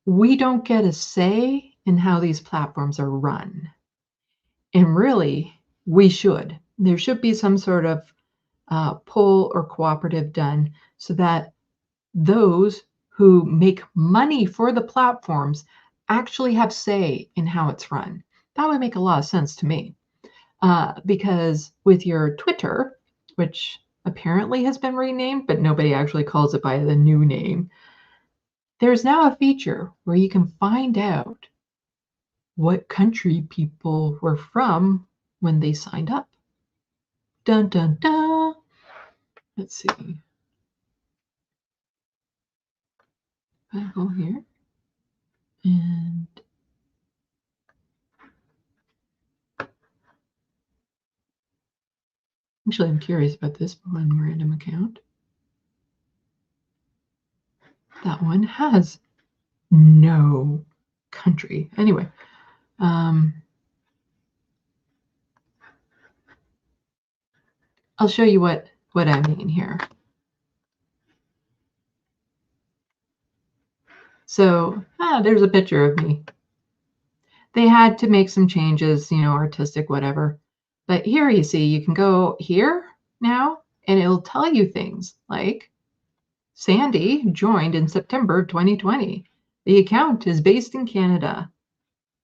we don't get a say in how these platforms are run. And really, we should. There should be some sort of pull or cooperative done so that those who make money for the platforms actually have say in how it's run. That would make a lot of sense to me. Because with your Twitter, which apparently has been renamed, but nobody actually calls it by the new name, there's now a feature where you can find out what country people were from when they signed up. Dun, dun, dun. Let's see. I go here and actually I'm curious about this one random account. That one has no country. Anyway, I'll show you what I mean here. So there's a picture of me. They had to make some changes, you know, artistic, whatever. But here you see, you can go here now, and it'll tell you things like Sandee joined in September 2020. The account is based in Canada.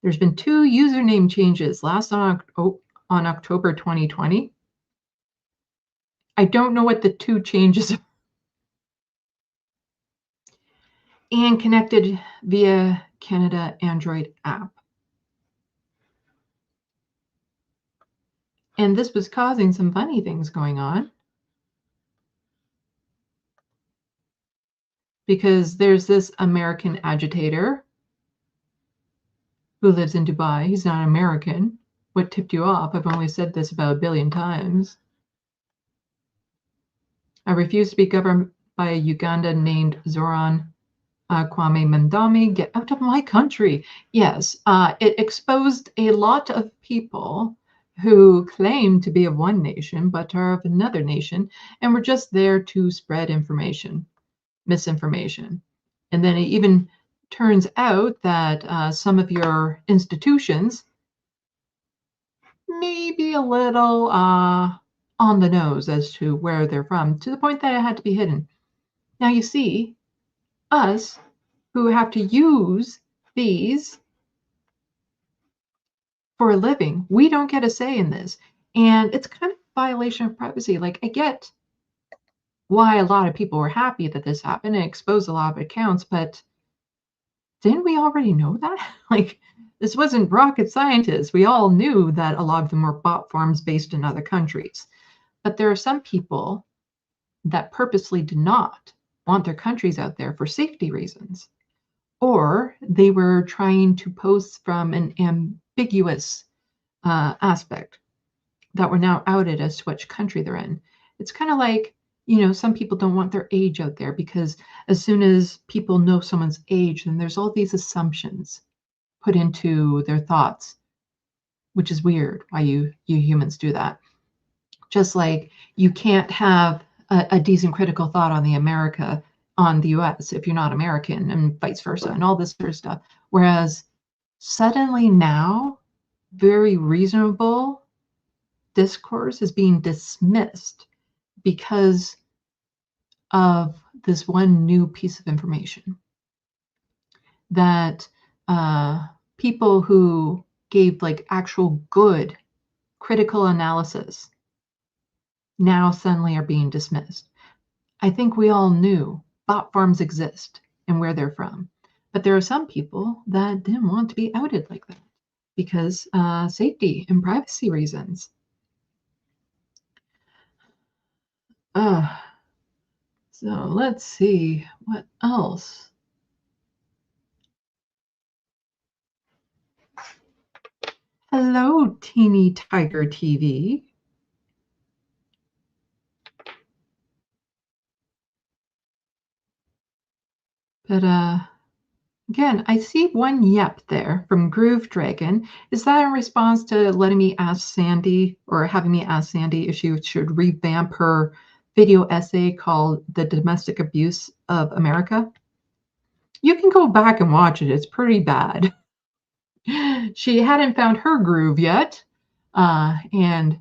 There's been 2 username changes, last on October 2020. I don't know what the 2 changes are. and connected via Canada Android app. And this was causing some funny things going on, because there's this American agitator who lives in Dubai. He's not American. What tipped you off? I've only said this about 1 billion times. I refuse to be governed by a Uganda named Zoran Kwame Mandami. Get out of my country. Yes, it exposed a lot of people who claim to be of one nation but are of another nation and were just there to spread information, misinformation. And then it even turns out that some of your institutions may be a little on the nose as to where they're from, to the point that it had to be hidden. Now you see, us who have to use these for a living, we don't get a say in this. And it's kind of a violation of privacy. Like, I get why a lot of people were happy that this happened and exposed a lot of accounts, but didn't we already know that? Like, this wasn't rocket scientists. We all knew that a lot of them were bot farms based in other countries. But there are some people that purposely did not want their countries out there for safety reasons, or they were trying to pose from an ambiguous aspect that were now outed as to which country they're in. It's kind of like, you know, some people don't want their age out there because as soon as people know someone's age, then there's all these assumptions put into their thoughts, which is weird why you humans do that. Just like you can't have a decent critical thought on the US if you're not American, and vice versa, and all this sort of stuff. Whereas suddenly now, very reasonable discourse is being dismissed because of this one new piece of information that people who gave like actual good critical analysis now suddenly are being dismissed. I think we all knew bot farms exist and where they're from, but there are some people that didn't want to be outed like that because safety and privacy reasons. So let's see what else. Hello, Teeny Tiger TV. But again, I see one yep there from Groove Dragon. Is that in response to letting me ask Sandee, or having me ask Sandee if she should revamp her video essay called The Domestic Abuse of America? You can go back and watch it. It's pretty bad. She hadn't found her groove yet. And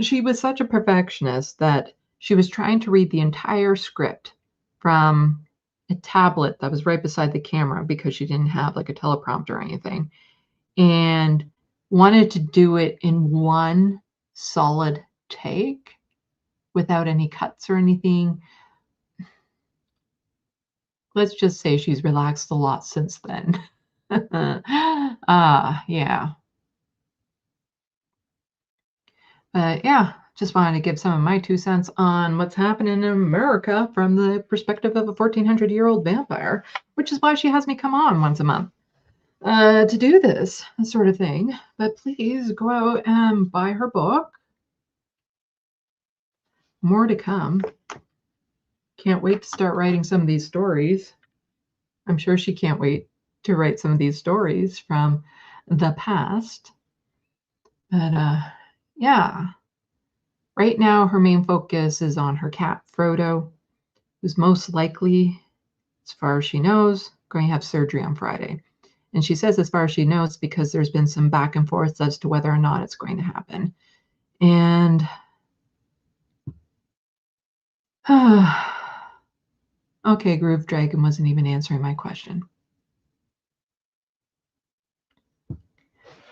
she was such a perfectionist that she was trying to read the entire script from a tablet that was right beside the camera because she didn't have like a teleprompter or anything, and wanted to do it in one solid take without any cuts or anything. Let's just say she's relaxed a lot since then. Yeah. But yeah, just wanted to give some of my 2 cents on what's happening in America from the perspective of a 1,400-year-old vampire, which is why she has me come on once a month to do this sort of thing. But please go out and buy her book. More to come. Can't wait to start writing some of these stories. I'm sure she can't wait to write some of these stories from the past. But yeah. Right now, her main focus is on her cat, Frodo, who's most likely, as far as she knows, going to have surgery on Friday. And she says as far as she knows because there's been some back and forth as to whether or not it's going to happen. And okay, Groove Dragon wasn't even answering my question.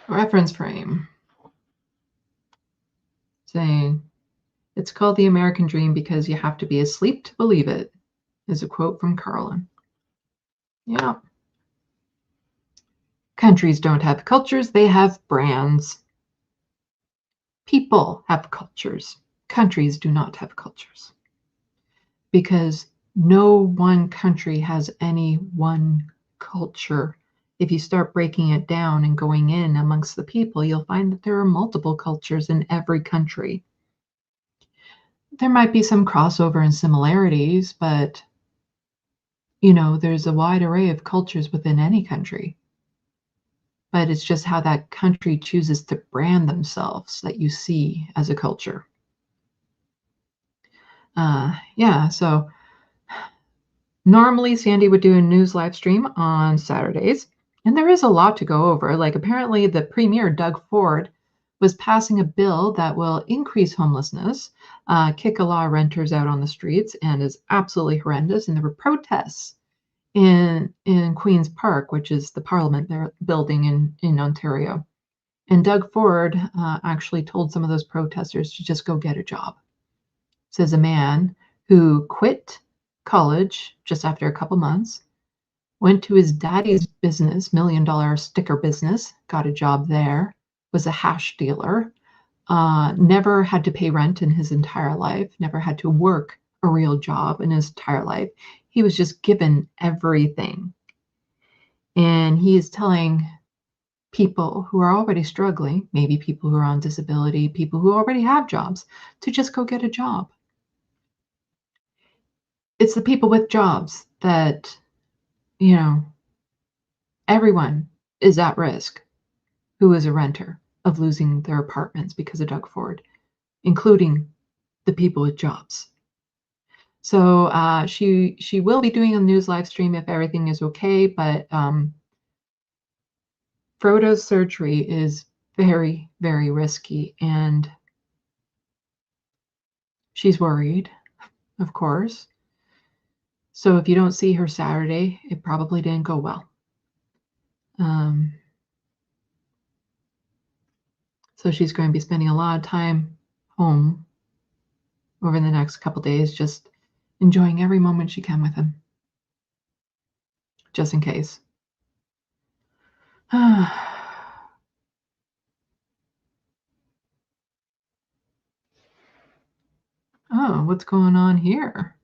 Reference frame. Saying, it's called the American Dream because you have to be asleep to believe it. is a quote from Carlin. Yeah. Countries don't have cultures, they have brands. People have cultures. Countries do not have cultures. Because no one country has any one culture. If you start breaking it down and going in amongst the people, you'll find that there are multiple cultures in every country. There might be some crossover and similarities, but there's a wide array of cultures within any country. But it's just how that country chooses to brand themselves that you see as a culture. So normally Sandee would do a news live stream on Saturdays, and there is a lot to go over. Like apparently the Premier, Doug Ford, was passing a bill that will increase homelessness, kick a lot of renters out on the streets, and is absolutely horrendous. And there were protests in Queen's Park, which is the Parliament building in Ontario. And Doug Ford actually told some of those protesters to just go get a job. Says a man who quit college just after a couple months, went to his daddy's business, $1 million sticker business, got a job there, was a hash dealer, never had to pay rent in his entire life, never had to work a real job in his entire life. He was just given everything. And he is telling people who are already struggling, maybe people who are on disability, people who already have jobs, to just go get a job. It's the people with jobs that, everyone is at risk who is a renter of losing their apartments because of Doug Ford, including the people with jobs. So she will be doing a news live stream if everything is okay, but Frodo's surgery is very, very risky, and she's worried, of course. So if you don't see her Saturday, it probably didn't go well. So she's going to be spending a lot of time home over the next couple days, just enjoying every moment she can with him, just in case. Oh, what's going on here?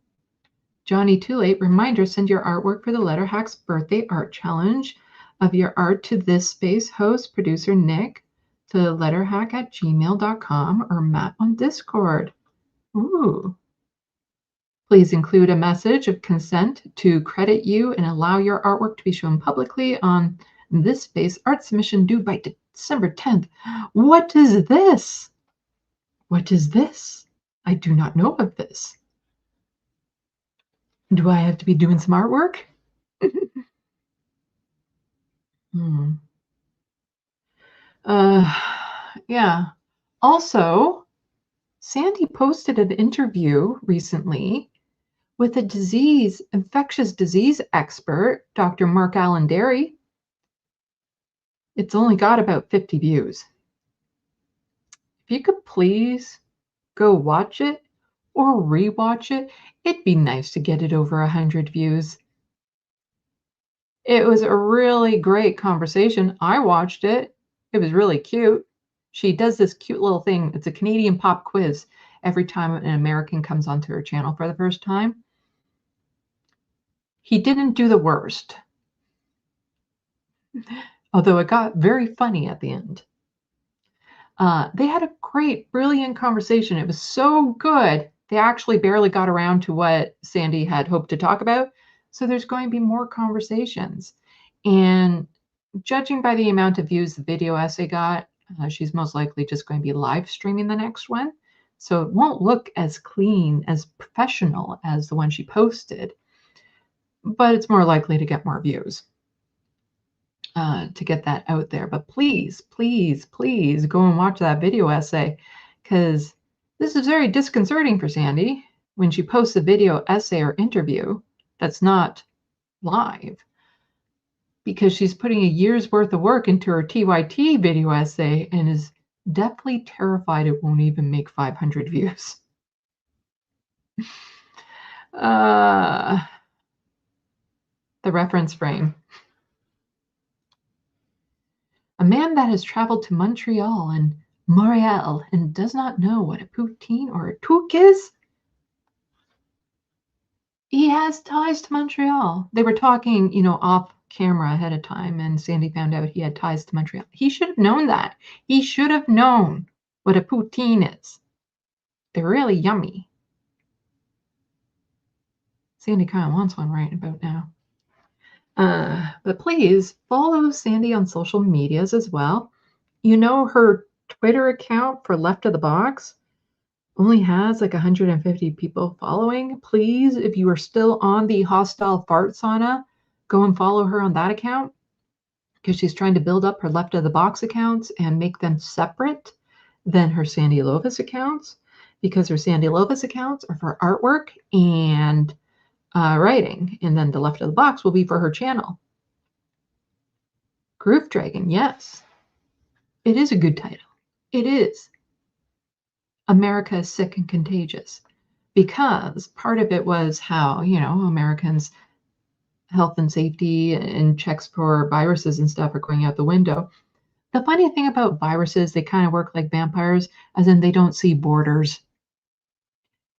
Johnny Too Late, reminder, send your artwork for the Letterhack's birthday art challenge of your art to this space host, producer Nick, to letterhack@gmail.com or Matt on Discord. Ooh. Please include a message of consent to credit you and allow your artwork to be shown publicly on this space. Art submission due by December 10th. What is this? What is this? I do not know of this. Do I have to be doing some artwork? Yeah. Also, Sandee posted an interview recently with a infectious disease expert, Dr. Mark Allen Derry. It's only got about 50 views. If you could please go watch it or rewatch it, it'd be nice to get it over 100 views. It was a really great conversation. I watched it. It was really cute. She does this cute little thing. It's a Canadian pop quiz every time an American comes onto her channel for the first time. He didn't do the worst, although it got very funny at the end. They had a great, brilliant conversation. It was so good. They actually barely got around to what Sandee had hoped to talk about. So there's going to be more conversations. And judging by the amount of views the video essay got, she's most likely just going to be live streaming the next one. So it won't look as clean, as professional as the one she posted, but it's more likely to get more views to get that out there. But please, please, please go and watch that video essay, because this is very disconcerting for Sandee when she posts a video essay or interview that's not live, because she's putting a year's worth of work into her TYT video essay and is deathly terrified it won't even make 500 views. the reference frame. A man that has traveled to Montreal and Montreal and does not know what a poutine or a toque is. He has ties to Montreal. They were talking, off camera ahead of time, and Sandee found out he had ties to Montreal. He should have known that. He should have known what a poutine is. They're really yummy. Sandee kind of wants one right about now. But please follow Sandee on social medias as well. Her Twitter account for Left of the Box only has like 150 people following. Please, if you are still on the hostile fart sauna, go and follow her on that account, because she's trying to build up her Left of the Box accounts and make them separate than her Sandee Lovas accounts, because her Sandee Lovas accounts are for artwork and writing, and then the Left of the Box will be for her channel. Groove Dragon, yes. It is a good title. It is. America is Sick and Contagious, because part of it was how, Americans' health and safety and checks for viruses and stuff are going out the window. The funny thing about viruses, they kind of work like vampires, as in they don't see borders.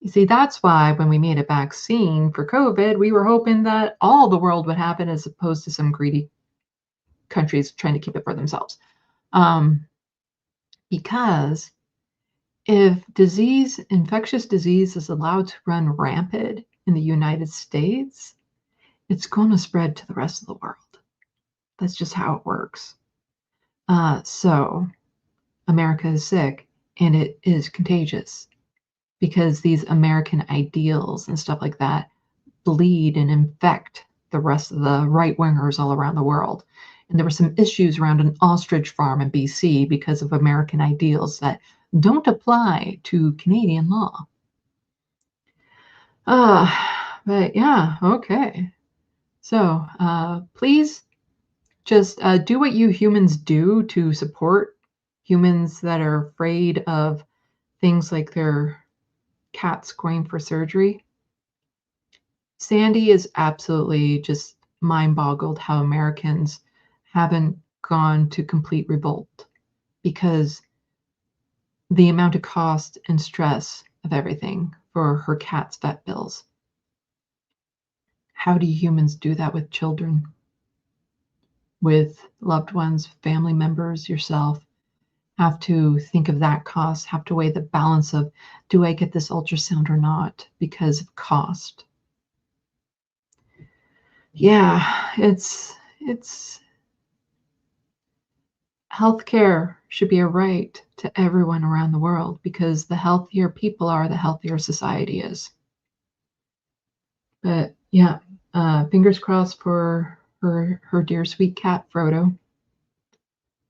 You see, that's why when we made a vaccine for COVID, we were hoping that all the world would happen as opposed to some greedy countries trying to keep it for themselves. Because if infectious disease is allowed to run rampant in the United States, it's going to spread to the rest of the world. That's just how it works. So America is sick, and it is contagious, because these American ideals and stuff like that bleed and infect the rest of the right-wingers all around the world. And there were some issues around an ostrich farm in BC because of American ideals that don't apply to Canadian law. But yeah, okay. So please just do what you humans do to support humans that are afraid of things like their cats going for surgery. Sandee is absolutely just mind-boggled how Americans haven't gone to complete revolt, because the amount of cost and stress of everything for her cat's vet bills. How do humans do that with children, with loved ones, family members, yourself? Have to think of that cost, have to weigh the balance of, do I get this ultrasound or not, because of cost. Yeah, it's healthcare should be a right to everyone around the world, because the healthier people are, the healthier society is. But yeah, fingers crossed for her dear sweet cat, Frodo,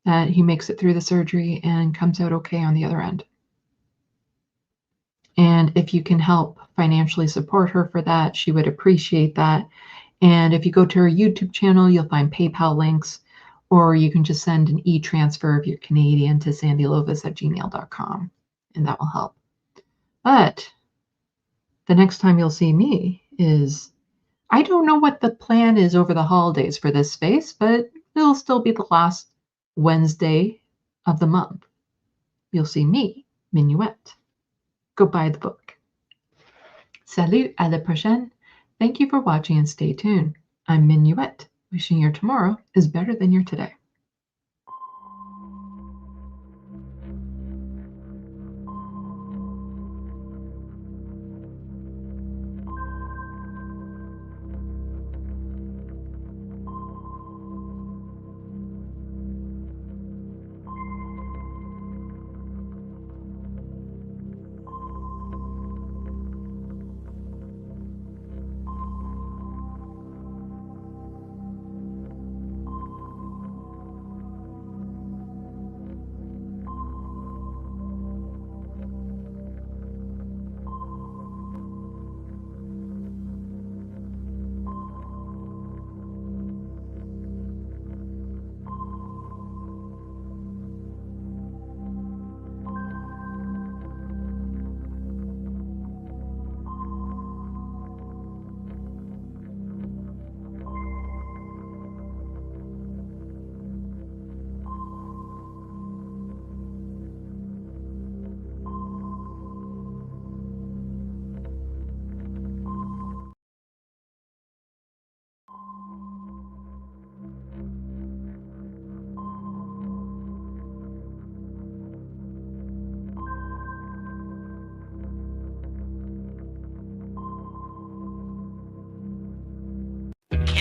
that he makes it through the surgery and comes out okay on the other end. And if you can help financially support her for that, she would appreciate that. And if you go to her YouTube channel, you'll find PayPal links, or you can just send an e-transfer if you're Canadian to sandeelovas@gmail.com, and that will help. But the next time you'll see me is, I don't know what the plan is over the holidays for this space, but it'll still be the last Wednesday of the month. You'll see me, Minuet. Go buy the book. Salut, à la prochaine. Thank you for watching and stay tuned. I'm Minuet, wishing your tomorrow is better than your today.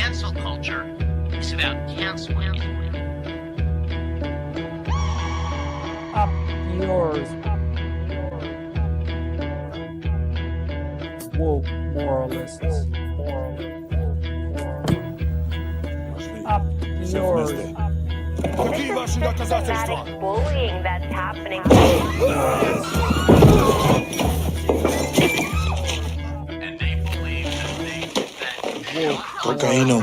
cancel culture is about canceling.
Up yours. Woke moralists. Up yours.
Systematic bullying that's happening. And they believe that
Cocaína.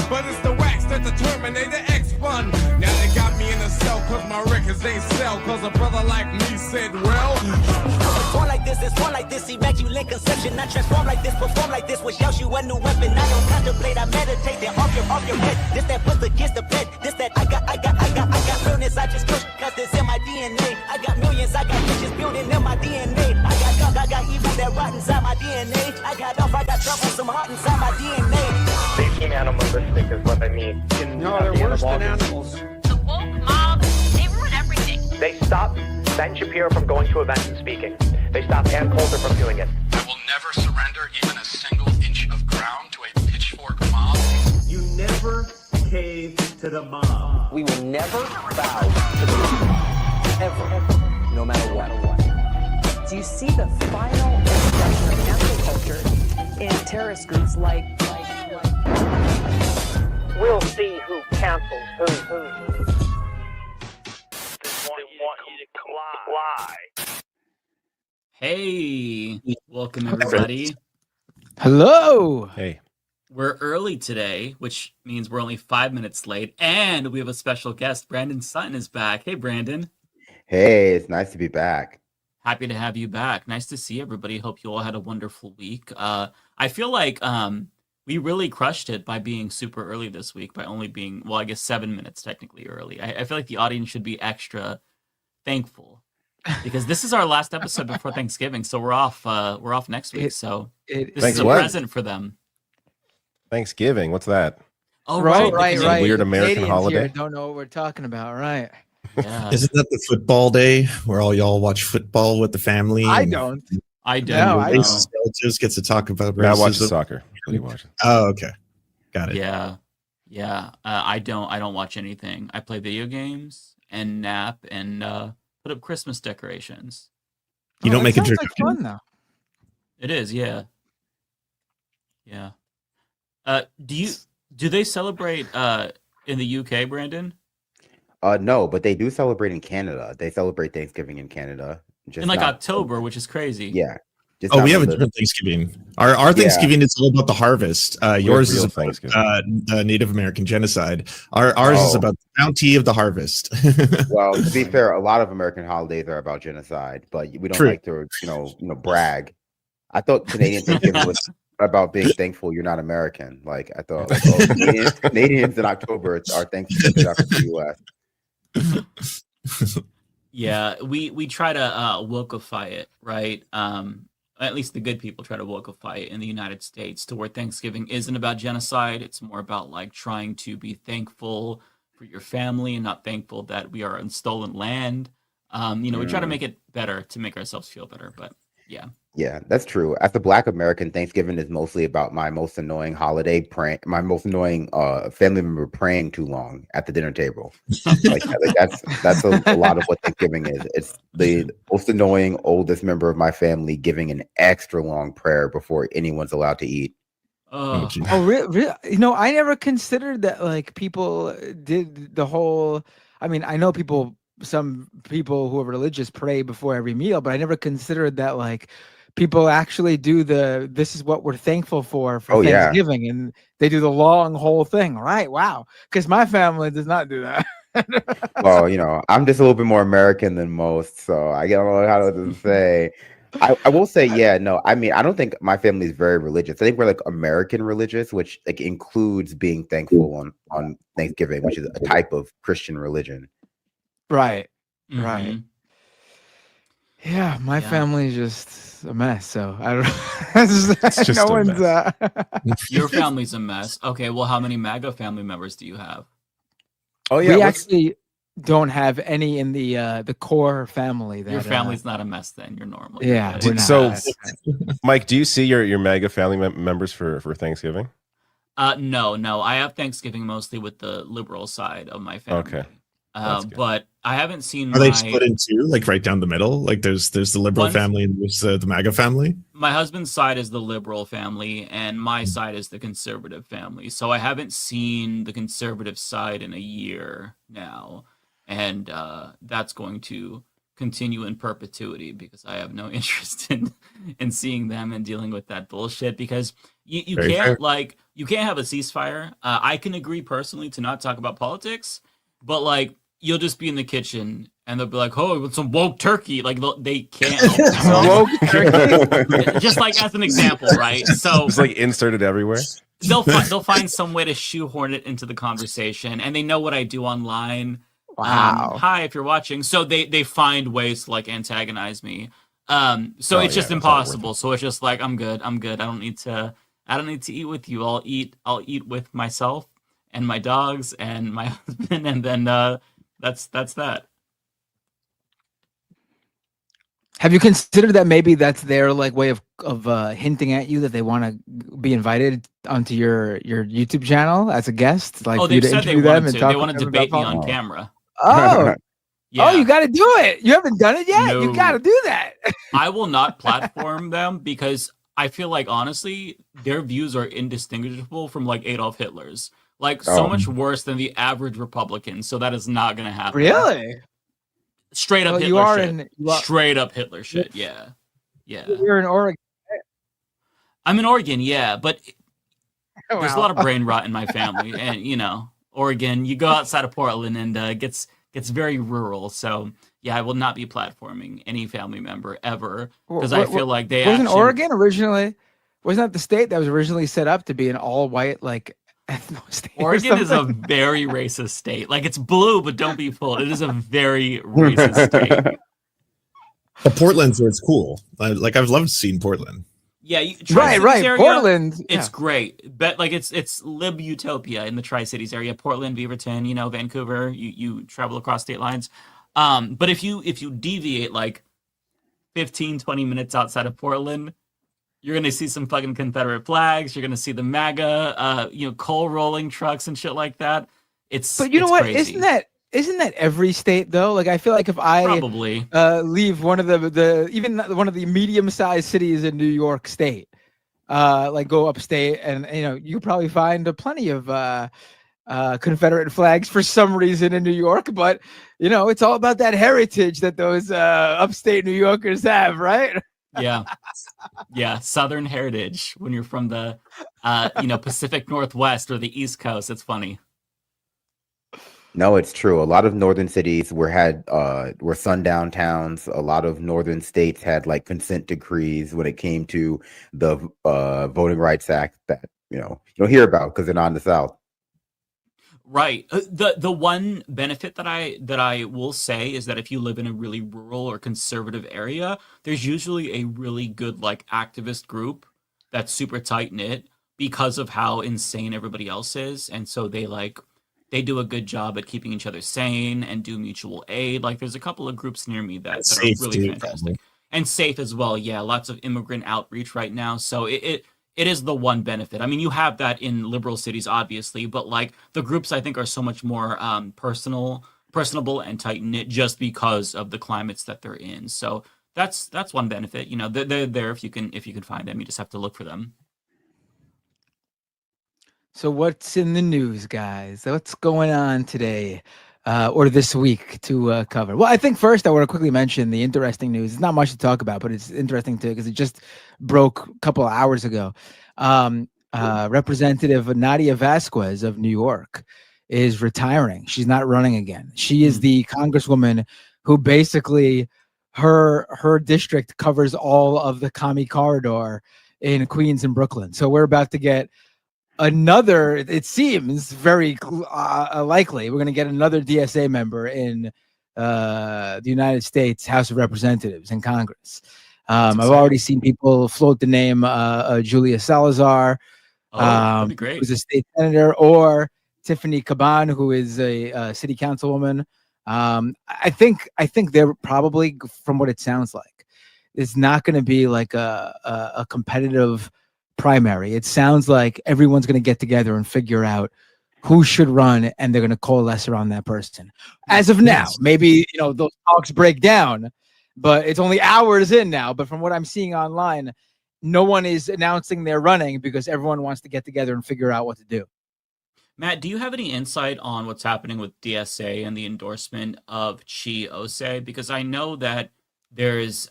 But it's the wax that the Terminator X spun. Now they got me in a cell cause my records ain't sell. Cause a brother like me said, well,
it's one like this, it's one like this. Immaculate conception, not transform like this, perform like this. Which yells you a new weapon. I don't contemplate, I meditate. Then off your head. This that puts against the pet. This that I got realness. I just push cause it's in my DNA. I got millions, I got bitches building in my DNA. I got junk, I got evil that rot inside my DNA. I got off, I got trouble, some heart inside my DNA.
They seem animalistic is what I mean.
No, they're worse than animals.
the woke mob, they ruin everything.
They stop Ben Shapiro from going to events and speaking. They stop Ann Coulter from doing it.
I will never surrender even a single inch of ground to a pitchfork mob.
You never cave to the mob.
We will never bow to the mob. Ever. No matter what.
Do you see the final expression of cancel culture in terrorist groups like
We'll see who cancels who. They want you to comply.
Hey, welcome everybody.
Hello.
Hey.
We're early today, which means we're only 5 minutes late, and we have a special guest. Brandon Sutton is back. Hey, Brandon.
Hey, it's nice to be back.
Happy to have you back. Nice to see everybody. Hope you all had a wonderful week. I feel like we really crushed it by being super early this week, by only being, well, I guess 7 minutes technically early. I feel like the audience should be extra thankful because this is our last episode before Thanksgiving, so we're off next week. So this is a present for them.
Thanksgiving, what's that?
Oh,
right.
Weird American
Canadians
holiday.
here don't know what we're talking about, right?
Yeah.
Isn't that the football day where all y'all watch football with the family?
I don't.
I don't.
No, I don't.
Relatives gets to talk about racism.
I watch soccer. What are you watching?
Oh, okay. Got it.
Yeah. I don't watch anything. I play video games and nap and put up Christmas decorations.
You don't make a
sounds
tradition.
like fun though.
It is, yeah. Do they celebrate in the UK, Brandon?
No, but they do celebrate in Canada. They celebrate Thanksgiving in Canada. Just
In like
not-
October, which is crazy.
Yeah. Just
Oh,
not
we have a
for the-
different Thanksgiving. Our Thanksgiving is all about the harvest. Yours is about the Native American genocide. Ours is about the bounty of the harvest.
Well, to be fair, a lot of American holidays are about genocide, but we don't
True.
like to, brag. I thought Canadian Thanksgiving was about being thankful you're not American. Like I thought, Canadians in October are thankful for the U.S.
Yeah, we try to wokeify it, right? At least the good people try to wokeify it in the United States to where Thanksgiving isn't about genocide. It's more about like trying to be thankful for your family and not thankful that we are on stolen land. We try to make it better to make ourselves feel better, but yeah.
Yeah, that's true. As a Black American, Thanksgiving is mostly about my most annoying holiday prank, my most annoying family member praying too long at the dinner table. That's a lot of what Thanksgiving is. It's the most annoying oldest member of my family giving an extra long prayer before anyone's allowed to eat.
Oh, really? I never considered that. Like people did the whole. I mean, I know some people who are religious pray before every meal, but I never considered that like people actually do this is what we're thankful for Thanksgiving, and they do the long whole thing, right? Wow. Because my family does not do that.
Well, I'm just a little bit more American than most, so I don't know how to say. I will say, I mean, I don't think my family is very religious. I think we're like American religious, which like includes being thankful on Thanksgiving, which is a type of Christian religion.
Right.
Mm-hmm.
Right. Yeah, my family's just a mess. So I don't.
It's just
no
a
one's.
Your family's a mess. Okay, well, how many MAGA family members do you have?
Oh yeah,
we actually don't have any in the core family. That
Your family's not a mess then. You're normal.
Yeah,
You're
we're
good.
not.
So, Mike, do you see your MAGA family members for Thanksgiving?
No. I have Thanksgiving mostly with the liberal side of my family.
Okay. That's good.
But I haven't seen
Are they split in two, like right down the middle? Like there's the liberal family and there's the MAGA family?
My husband's side is the liberal family and my side is the conservative family. So I haven't seen the conservative side in a year now. And that's going to continue in perpetuity because I have no interest in seeing them and dealing with that bullshit because you
Very
can't
fair.
you can't have a ceasefire. I can agree personally to not talk about politics, but like you'll just be in the kitchen and they'll be like, "Oh, with some woke turkey." Like they can't.
Woke turkey.
Just like as an example, right? So
It's like inserted everywhere.
they'll find some way to shoehorn it into the conversation, and they know what I do online.
Wow.
Hi, if you're watching. So they find ways to like antagonize me. So
Oh,
it's
yeah,
just
that's not worth
impossible. So it's just like I'm good. I don't need to eat with you. I'll eat with myself and my dogs and my husband, and then that's that.
Have you considered that maybe that's their like way of hinting at you that they want to be invited onto your YouTube channel as a guest? Like
Oh,
for you
they've
to
said they
interview them
wanted
and
to.
talk
They want to
with them
debate
about
me on
politics?
camera.
Oh,
Yeah.
oh, you got to do it. You haven't done it yet. You
No.
got to do that.
I will not platform them because I feel like honestly their views are indistinguishable from like Adolf Hitler's. Like so much worse than the average Republican. So that is not going to happen.
Really?
Straight up
Well,
Hitler
you are
shit. Straight up Hitler shit. Yeah. Yeah.
You're in Oregon.
I'm in Oregon, yeah, but there's a
Wow.
lot of brain rot in my family, and Oregon. You go outside of Portland, and gets very rural. So yeah, I will not be platforming any family member ever because I feel like they
wasn't
actually.
Oregon originally. Wasn't that the state that was originally set up to be an all-white like ethno state? or
Oregon is a
something?
very racist state. Like it's blue, but don't be fooled. It is a very racist state.
But Portland's where it's cool. Like I've loved seeing Portland.
Yeah,
Right.
area,
Portland.
It's
yeah.
great, but like it's lib utopia in the Tri-Cities area. Portland, Beaverton, Vancouver. You travel across state lines. But if you deviate like 15, 20 minutes outside of Portland, you're gonna see some fucking Confederate flags. You're gonna see the MAGA, coal rolling trucks and shit like that.
But you know what?
Crazy.
Isn't that every state though? Like I feel like if I
Probably.
leave one of even one of the medium-sized cities in New York State, like go upstate, and you probably find plenty of Confederate flags for some reason in New York. But it's all about that heritage that those upstate New Yorkers have, right?
Yeah, Southern heritage. When you're from the Pacific Northwest or the East Coast, it's funny.
No, it's true. A lot of northern cities were sundown towns. A lot of northern states had like consent decrees when it came to the Voting Rights Act that you don't hear about because they're not in the South.
Right. The one benefit that I will say is that if you live in a really rural or conservative area, there's usually a really good like activist group that's super tight knit because of how insane everybody else is, and so they do a good job at keeping each other sane and do mutual aid. Like there's a couple of groups near me that are really fantastic and safe as well. Yeah, lots of immigrant outreach right now. So it is the one benefit. I mean, you have that in liberal cities, obviously, but like the groups I think are so much more personable and tight knit just because of the climates that they're in. So that's one benefit. They're there if you can find them. You just have to look for them.
So what's in the news, guys? What's going on today or this week to cover? Well, I think first I want to quickly mention the interesting news. It's not much to talk about, but it's interesting too because it just broke a couple of hours ago. Representative Nadia Vasquez of New York is retiring. She's not running again. She is the congresswoman who basically her district covers all of the commie corridor in Queens and Brooklyn. So we're about to get another, it seems very likely, we're going to get another DSA member in the United States House of Representatives and Congress. I've already seen people float the name Julia Salazar,
that'd be great.
who's a state senator, or Tiffany Caban, who is a city councilwoman. I think they're probably, from what it sounds like, it's not going to be like a competitive primary. It sounds like everyone's going to get together and figure out who should run, and they're going to coalesce around that person. As of now, maybe those talks break down, but it's only hours in now. But from what I'm seeing online, no one is announcing they're running because everyone wants to get together and figure out what to do.
Matt, do you have any insight on what's happening with DSA and the endorsement of Chi Ose? Because I know that there's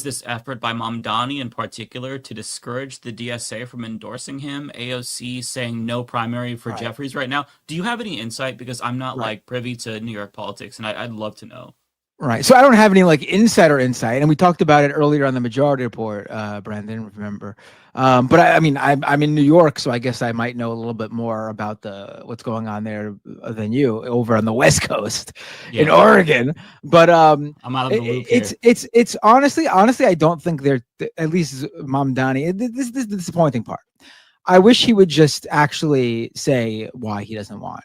this effort by Mamdani in particular to discourage the DSA from endorsing him. AOC saying no primary for Jeffries right now. Do you have any insight? Because I'm not like privy to New York politics, and I'd love to know.
Right. So I don't have any like insider insight, and we talked about it earlier on the Majority Report, Brandon, remember. But I mean, I'm in New York, so I guess I might know a little bit more about what's going on there than you over on the West Coast in Oregon. But I'm out of the loop here. It's honestly, I don't think they're, at least Mamdani. This is the disappointing part. I wish he would just actually say why he doesn't want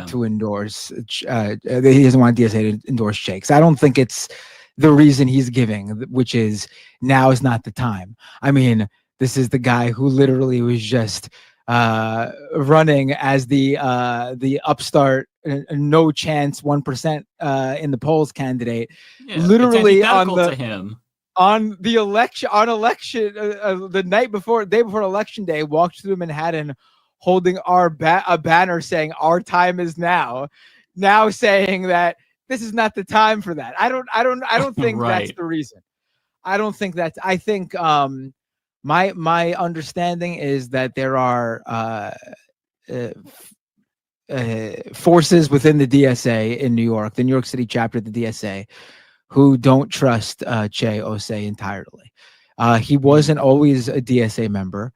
to endorse. He doesn't want DSA to endorse Shakes. I don't think it's the reason he's giving, which is now is not the time. I mean, this is the guy who literally was just running as the upstart, no chance 1% in the polls candidate. Literally on the election the day before election day, walked through Manhattan holding a banner saying our time is now saying that this is not the time for that. I don't think that's the reason. I think my understanding is that there are forces within the DSA in New York, the New York City chapter of the DSA, who don't trust Che Ose entirely. He wasn't always a DSA member.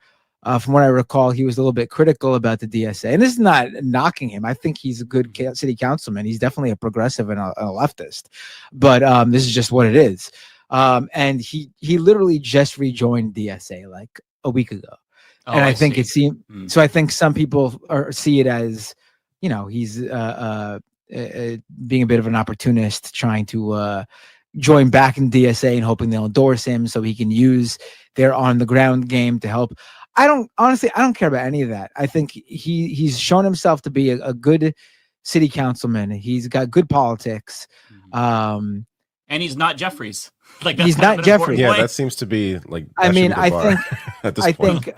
From what I recall, he was a little bit critical about the DSA, and this is not knocking him. I think he's a good city councilman. He's definitely a progressive and a leftist, but this is just what it is. And he literally just rejoined DSA like a week ago, and I think it seemed. So I think some people see it as, he's being a bit of an opportunist, trying to join back in DSA and hoping they'll endorse him so he can use their on the ground game to help. I don't care about any of that. I think he's shown himself to be a good city councilman. He's got good politics.
And he's not Jeffries.
He's not Jeffries. Yeah, that seems to be like.
I mean, I think at this point. Think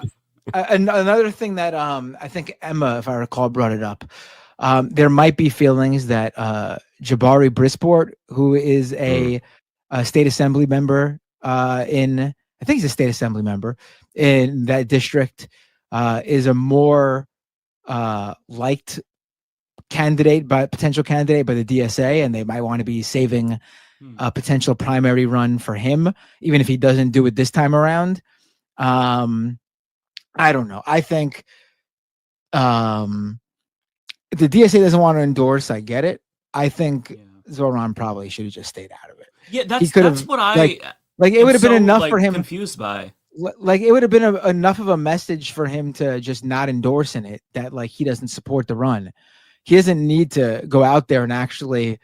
another thing that I think Emma, if I recall, brought it up. There might be feelings that Jabari Brisport, who is a state assembly member I think he's a state assembly member in that district, is a more liked potential candidate by the DSA, and they might want to be saving a potential primary run for him, even if he doesn't do it this time around. I don't know. I think the DSA doesn't want to endorse. I get it. I think Zoran probably should have just stayed out of it.
Yeah, that's what I
like. It would have been enough for him.
Confused by.
Like it would have been enough of a message for him to just not endorse in it, that like he doesn't support the run. He doesn't need to go out there and actually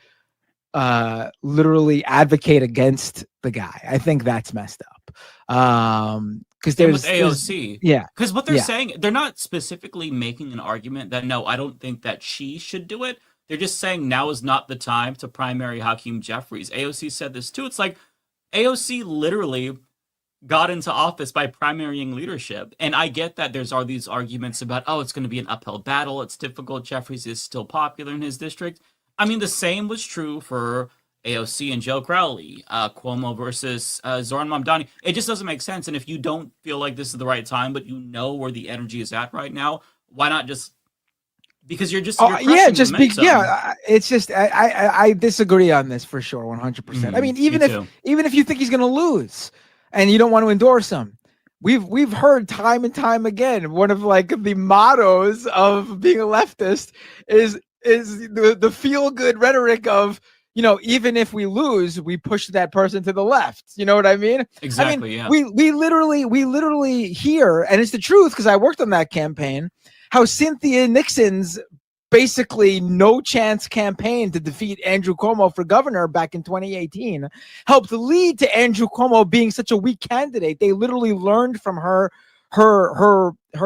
literally advocate against the guy. I think that's messed up. Because there's
AOC. Because what they're saying, they're not specifically making an argument that no, I don't think that she should do it. They're just saying now is not the time to primary Hakeem Jeffries. AOC said this too. It's like AOC literally got into office by primarying leadership. And I get that there's all these arguments about, oh, it's going to be an uphill battle. It's difficult. Jeffries is still popular in his district. I mean, the same was true for AOC and Joe Crowley, Cuomo versus Zoran Mamdani. It just doesn't make sense. And if you don't feel like this is the right time, but you know where the energy is at right now, why not just... Because you're just it's just I disagree on this for sure, 100%. I mean, even if you think he's going to lose and you don't want to endorse him, we've heard time and time again, one of like the mottos of being a leftist is the feel good rhetoric of, even if we lose, we push that person to the left. You know what I mean? Exactly.
I mean, we literally hear, and it's the truth because I worked on that campaign. how Cynthia Nixon's basically no chance campaign to defeat Andrew Cuomo for governor back in 2018 helped lead to Andrew Cuomo being such a weak candidate. They literally learned from her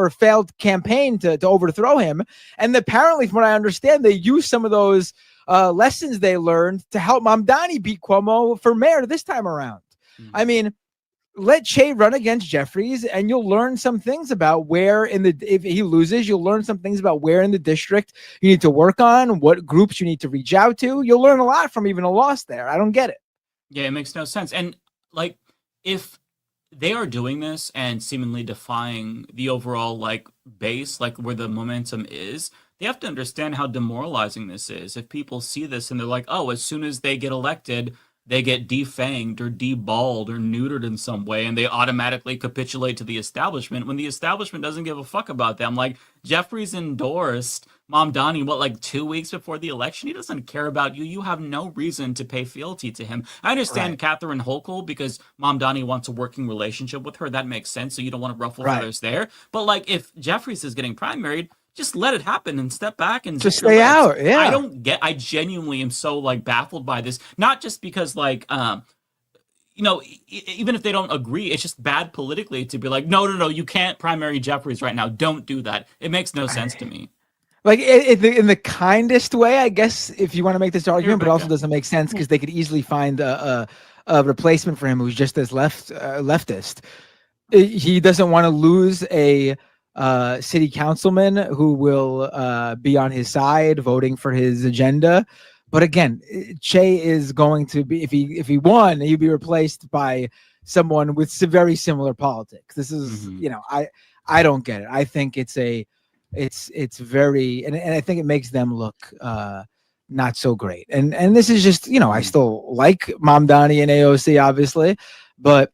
failed campaign to overthrow him. And apparently, from what I understand, they used some of those lessons they learned to help Mamdani beat Cuomo for mayor this time around. I mean, let Che run against Jeffries, and you'll learn some things about where if he loses, you'll learn some things about where in the district you need to work on, what groups you need to reach out to. You'll learn a lot from even a loss there. I don't get it.
Yeah, it makes no sense. And like, if they are doing this and seemingly defying the overall like base, like where the momentum is, they have to understand how demoralizing this is. If people see this and they're like, oh, as soon as they get elected, they get defanged or deballed or neutered in some way, and they automatically capitulate to the establishment when the establishment doesn't give a fuck about them. Like, Jeffries endorsed Mamdani, like 2 weeks before the election? He doesn't care about you. You have no reason to pay fealty to him. I understand Catherine Hochul, because Mamdani wants a working relationship with her. That makes sense, so you don't want to ruffle feathers there. But, like, if Jeffries is getting primaried, just let it happen and step back and
just stay out. Yeah.
I genuinely am so like baffled by this. Not just because like, you know, even if they don't agree, it's just bad politically to be like, no, you can't primary Jeffries right now. Don't do that. It makes no sense to me.
Like in the kindest way, I guess, if you want to make this argument, but also doesn't make sense because they could easily find a replacement for him who's just as leftist. He doesn't want to lose a city councilman who will be on his side voting for his agenda. But again, Che is going to be, if he won, he'd be replaced by someone with very similar politics. This is, you know, I don't get it. I think it's very, and I think it makes them look not so great. And this is just, you know, I still like Mamdani and AOC, obviously, but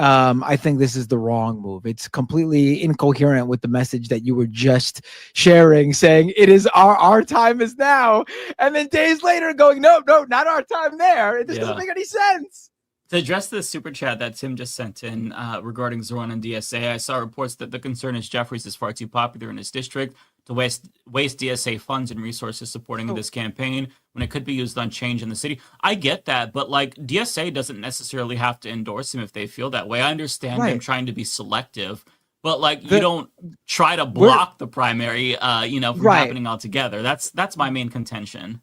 I think this is the wrong move. It's completely incoherent with the message that you were just sharing, saying it is our time is now, and then days later going, no, not our time there. It just doesn't make any sense.
To address the super chat that Tim just sent in regarding Zoran and DSA, I saw reports that the concern is Jeffries is far too popular in his district to waste DSA funds and resources supporting this campaign when it could be used on change in the city. I get that, but like DSA doesn't necessarily have to endorse him if they feel that way. I understand them trying to be selective, but like you don't try to block the primary, you know, from happening altogether. That's my main contention.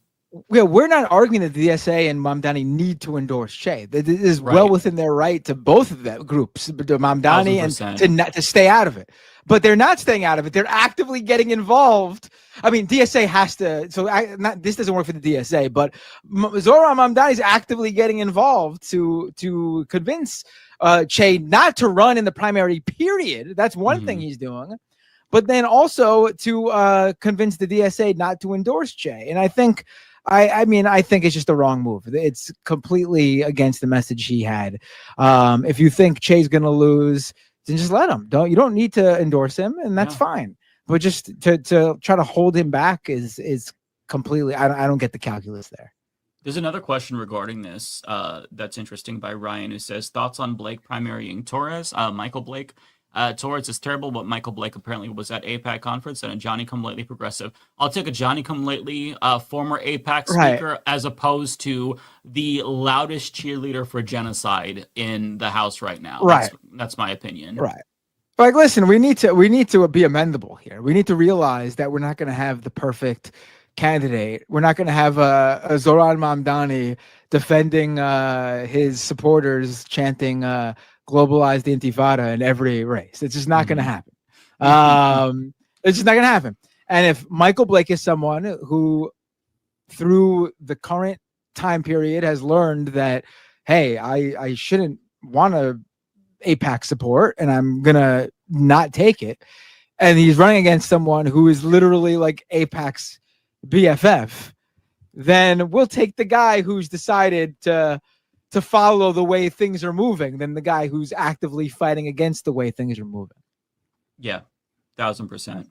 Yeah, we're not arguing that the DSA and Mamdani need to endorse Che. It is well within their right to both of them groups, Mamdani and to stay out of it. But they're not staying out of it. They're actively getting involved. I mean, DSA has to. So this doesn't work for the DSA, but Zoran Mamdani is actively getting involved to convince Che not to run in the primary. Period. That's one thing he's doing. But then also to convince the DSA not to endorse Che. And I think. I mean, I think it's just the wrong move. It's completely against the message he had. If you think Che's going to lose, then just let him. You don't need to endorse him, and that's fine. But just to try to hold him back is completely. I don't get the calculus there.
There's another question regarding this that's interesting by Ryan, who says thoughts on Blake primarying Torres. Michael Blake. Torres is terrible, but Michael Blake apparently was at APAC conference and a Johnny-come-lately progressive. I'll take a Johnny-come-lately former APAC speaker as opposed to the loudest cheerleader for genocide in the House right now. That's my opinion.
Right. Like, listen, we need to be amendable here. We need to realize that we're not going to have the perfect candidate. We're not going to have a Zoran Mamdani defending his supporters chanting globalize the Intifada in every race. It's just not going to happen. It's just not going to happen. And if Michael Blake is someone who, through the current time period, has learned that, hey, I shouldn't want to APAC support, and I'm going to not take it, and he's running against someone who is literally like APAC's BFF, then we'll take the guy who's decided to follow the way things are moving than the guy who's actively fighting against the way things are moving.
Yeah, 1000%.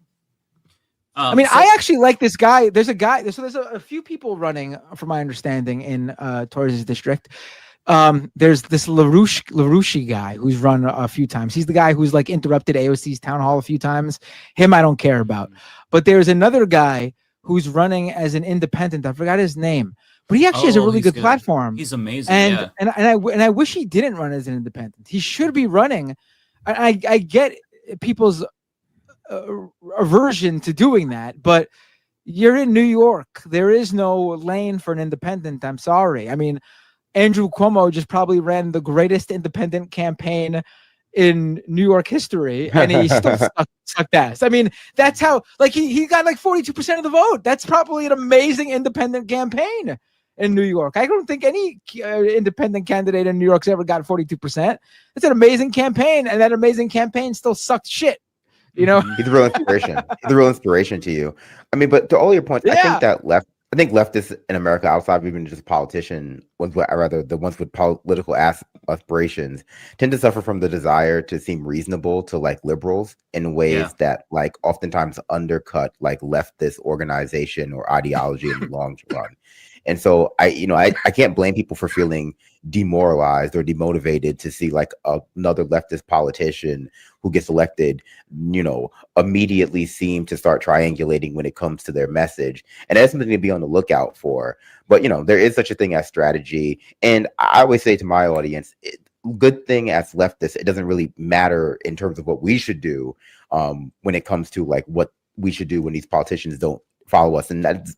I mean, I actually like this guy. There's a few people running, from my understanding, in Torres' district. there's this LaRouche guy who's run a few times. He's the guy who's like interrupted AOC's town hall a few times. Him I don't care about. But there's another guy who's running as an independent. I forgot his name, but he actually has a really good platform.
He's amazing.
And I wish he didn't run as an independent. He should be running. I get people's aversion to doing that, but you're in New York. There is no lane for an independent. I'm sorry. I mean, Andrew Cuomo just probably ran the greatest independent campaign in New York history, and he still sucked ass. I mean, that's how, like, he got like 42% of the vote. That's probably an amazing independent campaign in New York. I don't think any independent candidate in New York's ever got 42%. It's an amazing campaign, and that amazing campaign still sucked shit. You know,
he's a real inspiration. He's a real inspiration to you. I mean, but to all your points, I think that leftists in America, outside of even just politician, the ones with political aspirations, tend to suffer from the desire to seem reasonable to like liberals in ways that like oftentimes undercut like leftist organization or ideology in the long run. And so I can't blame people for feeling demoralized or demotivated to see like another leftist politician who gets elected, immediately seem to start triangulating when it comes to their message. And that's something to be on the lookout for. But, there is such a thing as strategy. And I always say to my audience, good thing as leftists, it doesn't really matter in terms of what we should do when it comes to like what we should do when these politicians don't follow us, and that's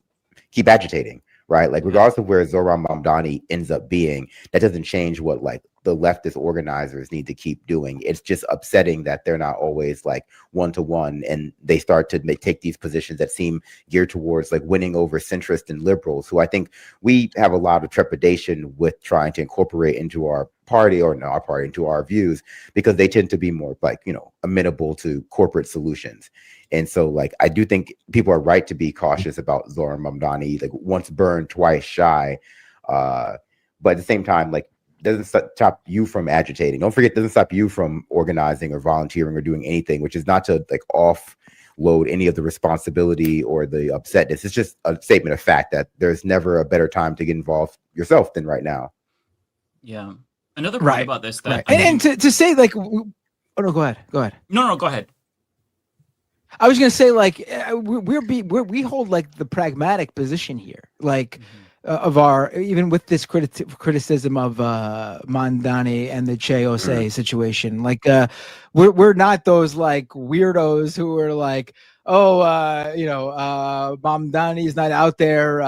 keep agitating. Right, like regardless of where Zohran Mamdani ends up being, that doesn't change what like the leftist organizers need to keep doing. It's just upsetting that they're not always like one-to-one, and they start to take these positions that seem geared towards like winning over centrists and liberals, who I think we have a lot of trepidation with trying to incorporate into our party, or not our party, into our views, because they tend to be more like amenable to corporate solutions. And so, like, I do think people are right to be cautious about Zohran Mamdani, like once burned, twice shy. But at the same time, like, doesn't stop you from agitating. Don't forget, doesn't stop you from organizing or volunteering or doing anything, which is not to like offload any of the responsibility or the upsetness. It's just a statement of fact that there's never a better time to get involved yourself than right now.
Yeah. Another point about this that
and to say like, oh no, go ahead.
No, go ahead.
I was gonna say like we hold like the pragmatic position here, like of our, even with this criticism of Mamdani and the Che Ose situation. Like we're not those like weirdos who are like, Mamdani is not out there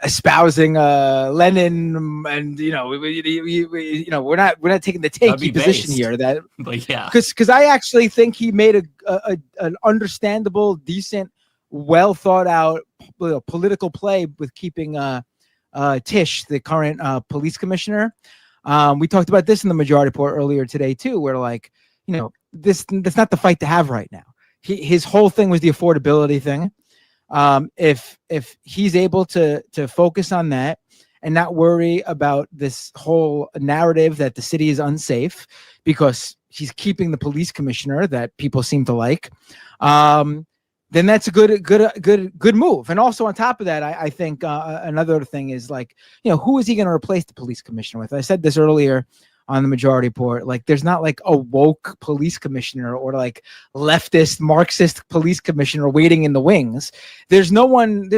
espousing Lenin, and we're not taking the tanky position here. That,
but yeah,
because I actually think he made an understandable, decent, well thought out political play with keeping Tish, the current police commissioner. We talked about this in the majority report earlier today too, where like that's not the fight to have right now. His whole thing was the affordability thing. If he's able to focus on that and not worry about this whole narrative that the city is unsafe because he's keeping the police commissioner that people seem to like, then that's a good move. And also on top of that, I think another thing is like, who is he going to replace the police commissioner with? I said this earlier on the majority report. Like, there's not like a woke police commissioner or like leftist Marxist police commissioner waiting in the wings. There's not going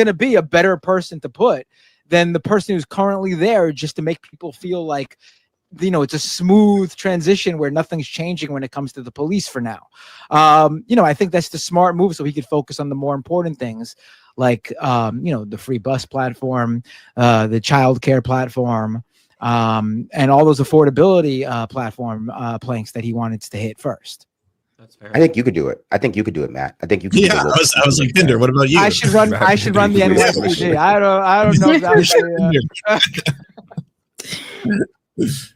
to be a better person to put than the person who's currently there, just to make people feel like, it's a smooth transition where nothing's changing when it comes to the police for now. I think that's the smart move, so he could focus on the more important things, like, the free bus platform, the child care platform, and all those affordability platform planks that he wanted to hit first.
That's fair.
I think you could do it. Matt. I think you could.
Yeah, I was like, Tinder. What about you?
I should run the NYPD. I don't know if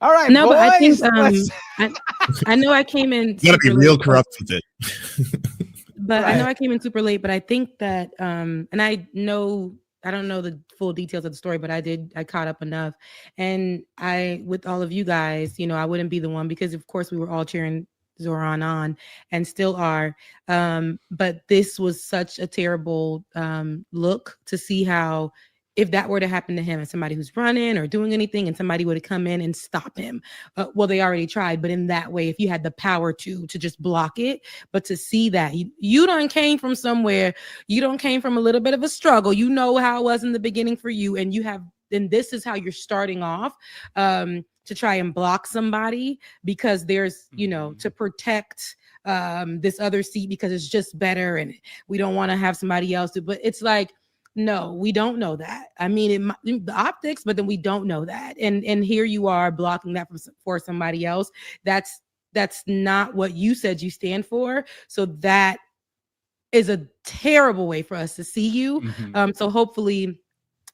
all right.
No,
boys,
but I think I know I came in.
You gotta be real corrupt with it.
But right. I know I came in super late, but I think that and I don't know the full details of the story, but I caught up enough. And with all of you guys, I wouldn't be the one, because of course we were all cheering Zohran on and still are. But this was such a terrible look to see how if that were to happen to him and somebody who's running or doing anything and somebody would come in and stop him. Well, they already tried, but in that way, if you had the power to just block it, but to see that you done came from somewhere, you don't came from a little bit of a struggle, you know how it was in the beginning for you, and you have, then this is how you're starting off to try and block somebody because there's, you know, to protect this other seat because it's just better and we don't want to have somebody else do, but it's like, no, we don't know that. I mean, the optics, but then we don't know that. And here you are blocking that for somebody else. That's not what you said you stand for. So that is a terrible way for us to see you. So hopefully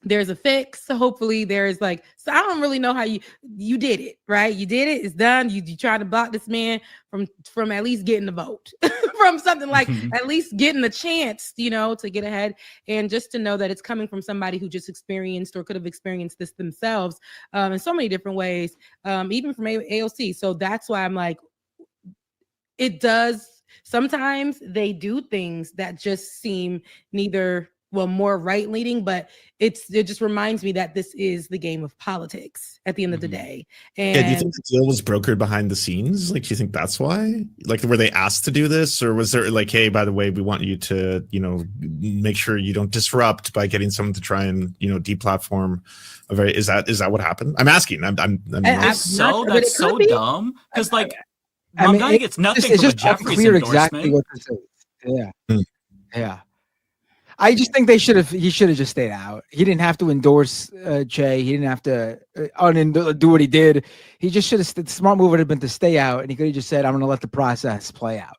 there's a fix. So hopefully there's like, so I don't really know how you did it, right? You did it. It's done. You try to block this man from at least getting the vote, from something like at least getting the chance, you know, to get ahead, and just to know that it's coming from somebody who just experienced or could have experienced this themselves in so many different ways, even from AOC. So that's why I'm like, it does. Sometimes they do things that just seem more right leaning, but it just reminds me that this is the game of politics at the end of the day. And
do you think the deal was brokered behind the scenes? Like, do you think that's why? Like, were they asked to do this, or was there like, hey, by the way, we want you to, you know, make sure you don't disrupt by getting someone to try and, you know, deplatform a very? Is that what happened? I'm asking.
That's so dumb because like Mamdani gets nothing from a Jeffries
clear
endorsement.
exactly what this is. Yeah. I just think he should have just stayed out. He didn't have to endorse Jay. He didn't have to do what he did. He just should have. The smart move would have been to stay out, and he could have just said, "I'm going to let the process play out."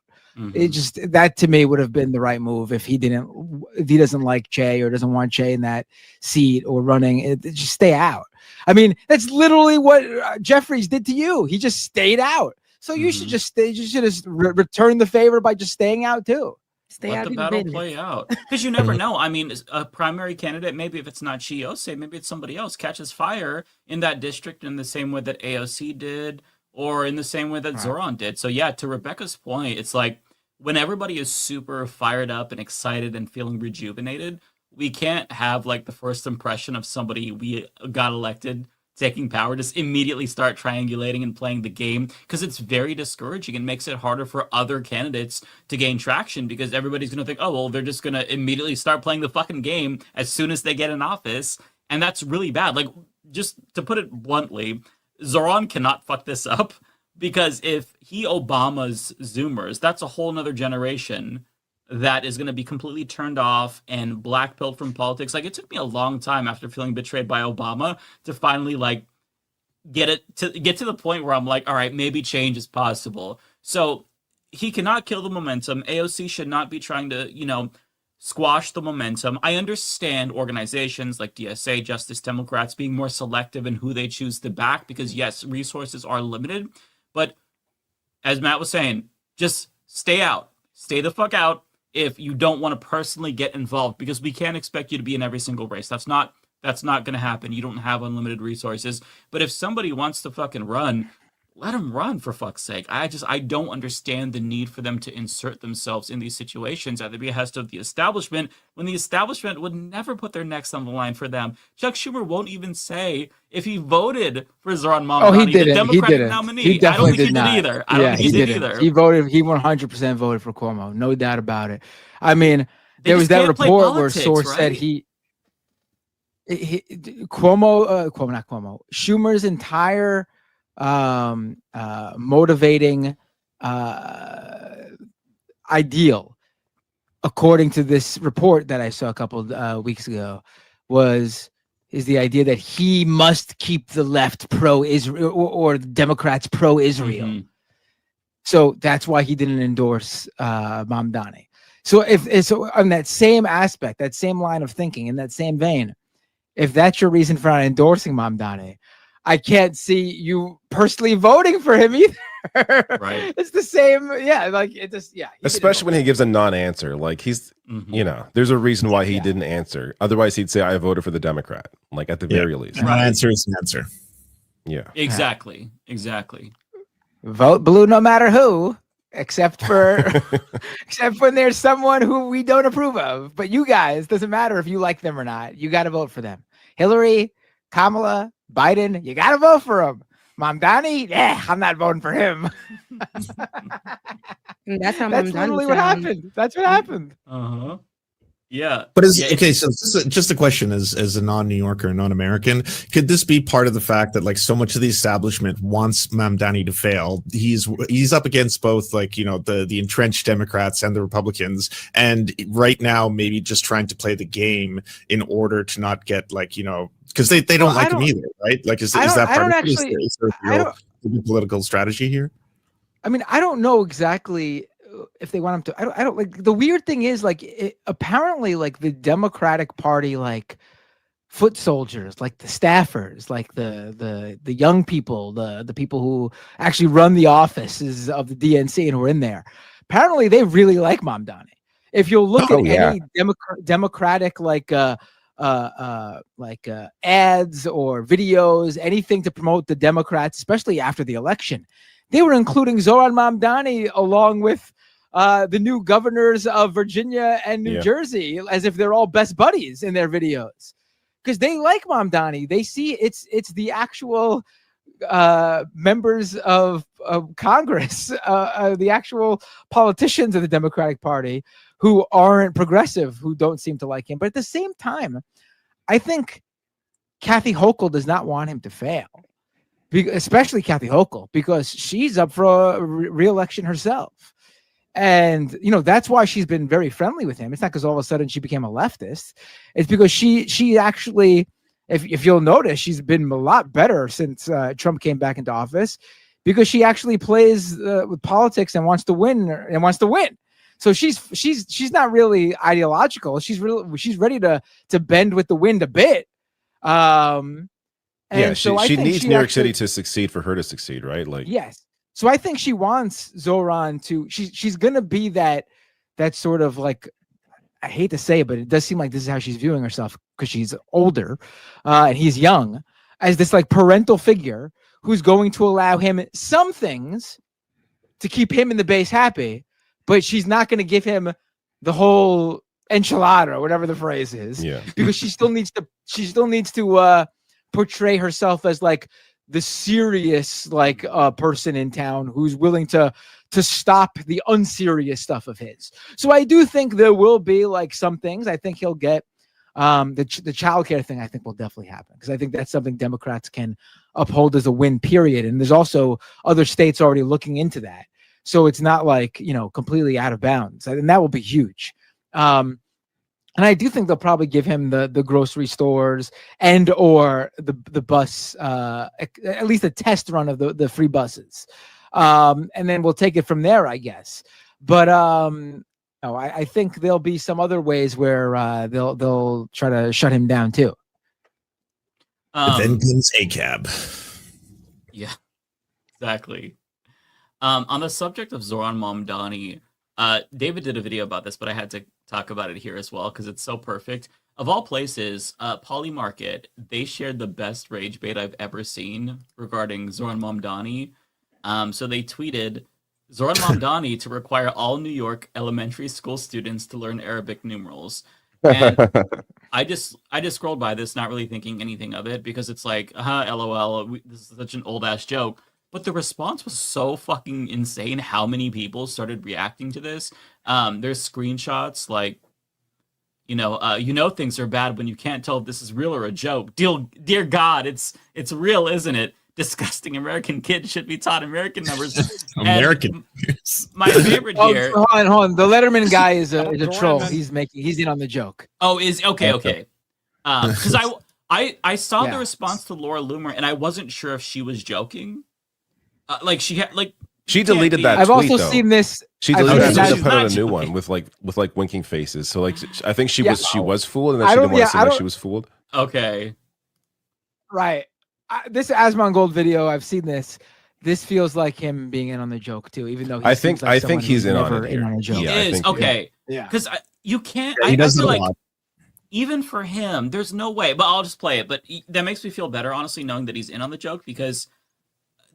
It just, that to me would have been the right move if he doesn't like Jay or doesn't want Jay in that seat or running. Just stay out. I mean, that's literally what Jeffries did to you. He just stayed out. So you should just stay. You should just return the favor by just staying out too.
Let the battle play out, because you never know. I mean, a primary candidate, maybe if it's not Chiose, maybe it's somebody else, catches fire in that district in the same way that AOC did, or in the same way that Zoran did. So yeah, to Rebecca's point, it's like when everybody is super fired up and excited and feeling rejuvenated, we can't have like the first impression of somebody we got elected taking power, just immediately start triangulating and playing the game, because it's very discouraging and makes it harder for other candidates to gain traction, because everybody's going to think, oh, well, they're just going to immediately start playing the fucking game as soon as they get in office. And that's really bad. Like, just to put it bluntly, Zoran cannot fuck this up, because if he Obamas Zoomers, that's a whole nother generation that is going to be completely turned off and blackpilled from politics. Like, it took me a long time after feeling betrayed by Obama to finally like get to the point where I'm like, all right, maybe change is possible. So he cannot kill the momentum. AOC should not be trying to, you know, squash the momentum. I understand organizations like DSA, Justice Democrats being more selective in who they choose to back, because yes, resources are limited, but as Matt was saying, just stay out. Stay the fuck out if you don't want to personally get involved, because we can't expect you to be in every single race. That's not going to happen. You don't have unlimited resources. But if somebody wants to fucking run, let them run, for fuck's sake. I don't understand the need for them to insert themselves in these situations at the behest of the establishment, when the establishment would never put their necks on the line for them. Chuck Schumer won't even say if he voted for Zoran Mamdani, the Democratic nominee.
He definitely
I don't think
did
he
not.
did either. I don't think he did either.
He 100% voted for Cuomo. No doubt about it. I mean, there was that report where source said Schumer's entire motivating ideal, according to this report that I saw a couple of weeks ago, is the idea that he must keep the left pro-Israel or the Democrats pro-Israel. So that's why he didn't endorse Mamdani. So if on that same aspect, that same line of thinking, in that same vein, if that's your reason for not endorsing Mamdani, I can't see you personally voting for him either. Right. It's the same. Yeah. Like it just, yeah.
Especially when he gives a non-answer. Like he's, you know, there's a reason why he didn't answer. Otherwise he'd say, I voted for the Democrat, like at the very least.
An answer is an answer.
Yeah.
Exactly.
Vote blue no matter who, except when there's someone who we don't approve of. But you guys, doesn't matter if you like them or not. You got to vote for them. Hillary, Kamala, Biden, you got to vote for him. Mamdani, I'm not voting for him.
That's how
That's
Mamdani
literally what
sounds.
happened. That's what happened.
Uh-huh. Yeah.
But is
Yeah,
okay, so just a question as a non-New Yorker, non-American, could this be part of the fact that like so much of the establishment wants Mamdani to fail? He's up against both like, you know, the entrenched Democrats and the Republicans, and right now maybe just trying to play the game in order to not get like, you know, because they don't like him either, right? Like is that part of it? Is there a real political strategy here?
I mean, I don't know exactly if they want him to. I don't like the weird thing is like apparently like the Democratic Party like foot soldiers, like the staffers, like the young people, the people who actually run the offices of the DNC and who are in there. Apparently, they really like Mamdani. If you'll look at any Democratic like ads or videos, anything to promote the Democrats, especially after the election, they were including Zoran Mamdani along with the new governors of Virginia and New Jersey, as if they're all best buddies in their videos, because they like Mamdani. They see it's the actual members of Congress, the actual politicians of the Democratic Party who aren't progressive, who don't seem to like him. But at the same time, I think Kathy Hochul does not want him to fail, especially Kathy Hochul, because she's up for a re-election herself. And, you know, that's why she's been very friendly with him. It's not because all of a sudden she became a leftist. It's because she actually, if you'll notice, she's been a lot better since Trump came back into office, because she actually plays with politics and wants to win. So she's not really ideological. She's ready to bend with the wind a bit.
She needs New York City to succeed for her to succeed, right? Like,
yes. So I think she wants Zoran to. She's gonna be that sort of like, I hate to say it, but it does seem like this is how she's viewing herself, because she's older and he's young, as this like parental figure who's going to allow him some things to keep him and the base happy, but she's not going to give him the whole enchilada or whatever the phrase is, because she still needs to portray herself as like the serious like person in town who's willing to stop the unserious stuff of his. So I do think there will be like some things. I think he'll get the childcare thing. I think will definitely happen, because I think that's something Democrats can uphold as a win, period. And there's also other states already looking into that, so it's not like, you know, completely out of bounds, and that will be huge. And I do think they'll probably give him the grocery stores and or the bus, at least a test run of the free buses. And then we'll take it from there, I guess. But I think there'll be some other ways where they'll try to shut him down too.
Then comes ACAB.
Yeah, exactly. On the subject of Zoran Mamdani, David did a video about this, but I had to talk about it here as well because it's so perfect. Of all places, Polymarket, they shared the best rage bait I've ever seen regarding Zoran Mamdani. So they tweeted, Zoran Mamdani to require all New York elementary school students to learn Arabic numerals. And I just scrolled by this, not really thinking anything of it, because it's like, LOL, this is such an old ass joke. But the response was so fucking insane. How many people started reacting to this? There's screenshots like, things are bad when you can't tell if this is real or a joke. Dear God, it's real, isn't it? Disgusting American kids should be taught American numbers.
American.
My favorite here.
Hold on. The Letterman guy is a troll. He's in on the joke.
Oh, okay. Because I saw the response to Laura Loomer, and I wasn't sure if she was joking.
She deleted that.
I've
tweet,
also
though.
seen this.
She deleted that and put out a
joking.
new one with winking faces. So I think she was fooled, and then she didn't want to seem like she was fooled.
Okay.
Right. This Asmon Gold video, I've seen this. This feels like him being in on the joke too, even though
I think he's in on it.
In on a joke.
He is okay.
Yeah.
Because you can't.
Yeah, he does
I feel
it a
like
lot.
even for him, there's no way. But I'll just play it. But that makes me feel better, honestly, knowing that he's in on the joke, because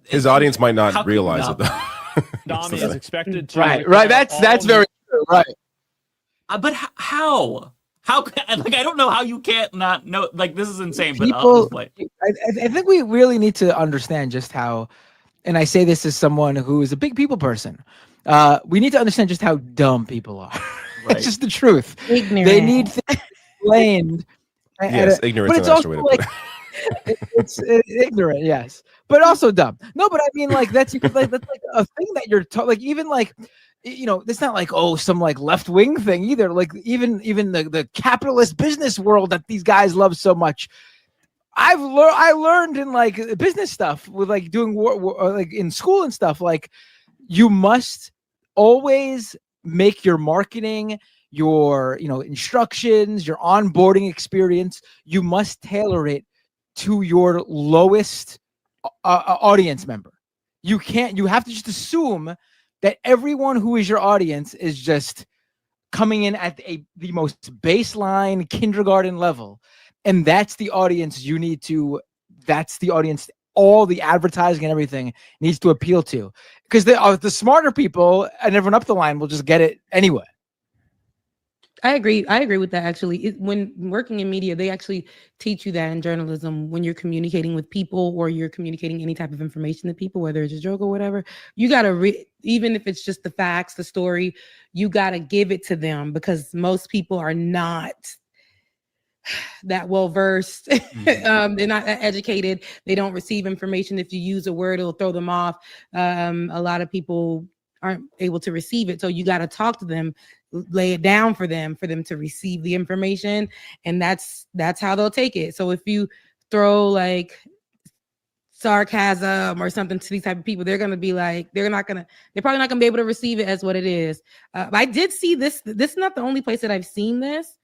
his audience might not realize it though.
Dami is expected to.
Right. That's very true. Right.
But how How like I don't know how you can't not know. Like this is insane. But
People,
like,
I think we really need to understand just how, and I say this as someone who is a big people person. We need to understand just how dumb people are.
Right.
It's just the truth.
Ignorant.
They need things explained.
Yes, ignorance
but
is
it's
an
also
extra way to
like
put it.
it's ignorant, yes, but also dumb. No, but I mean, like that's like a thing that you're like even like. You know, it's not like some like left wing thing either. Like even the capitalist business world that these guys love so much. I learned in like business stuff with like doing like in school and stuff. Like you must always make your marketing, your instructions, your onboarding experience. You must tailor it to your lowest audience member. You have to just assume that everyone who is your audience is just coming in at the most baseline kindergarten level. And that's the audience that's the audience all the advertising and everything needs to appeal to. Because the smarter people and everyone up the line will just get it anyway.
I agree with that, actually. When working in media, they actually teach you that in journalism. When you're communicating with people or you're communicating any type of information to people, whether it's a joke or whatever, you got to, even if it's just the facts, the story, you got to give it to them because most people are not that well-versed. They're not that educated. They don't receive information. If you use a word, it'll throw them off. A lot of people aren't able to receive it. So you got to talk to them, lay it down for them to receive the information. And that's how they'll take it. So if you throw like sarcasm or something to these type of people, they're going to be like, they're probably not going to be able to receive it as what it is. I did see this. This is not the only place that I've seen this.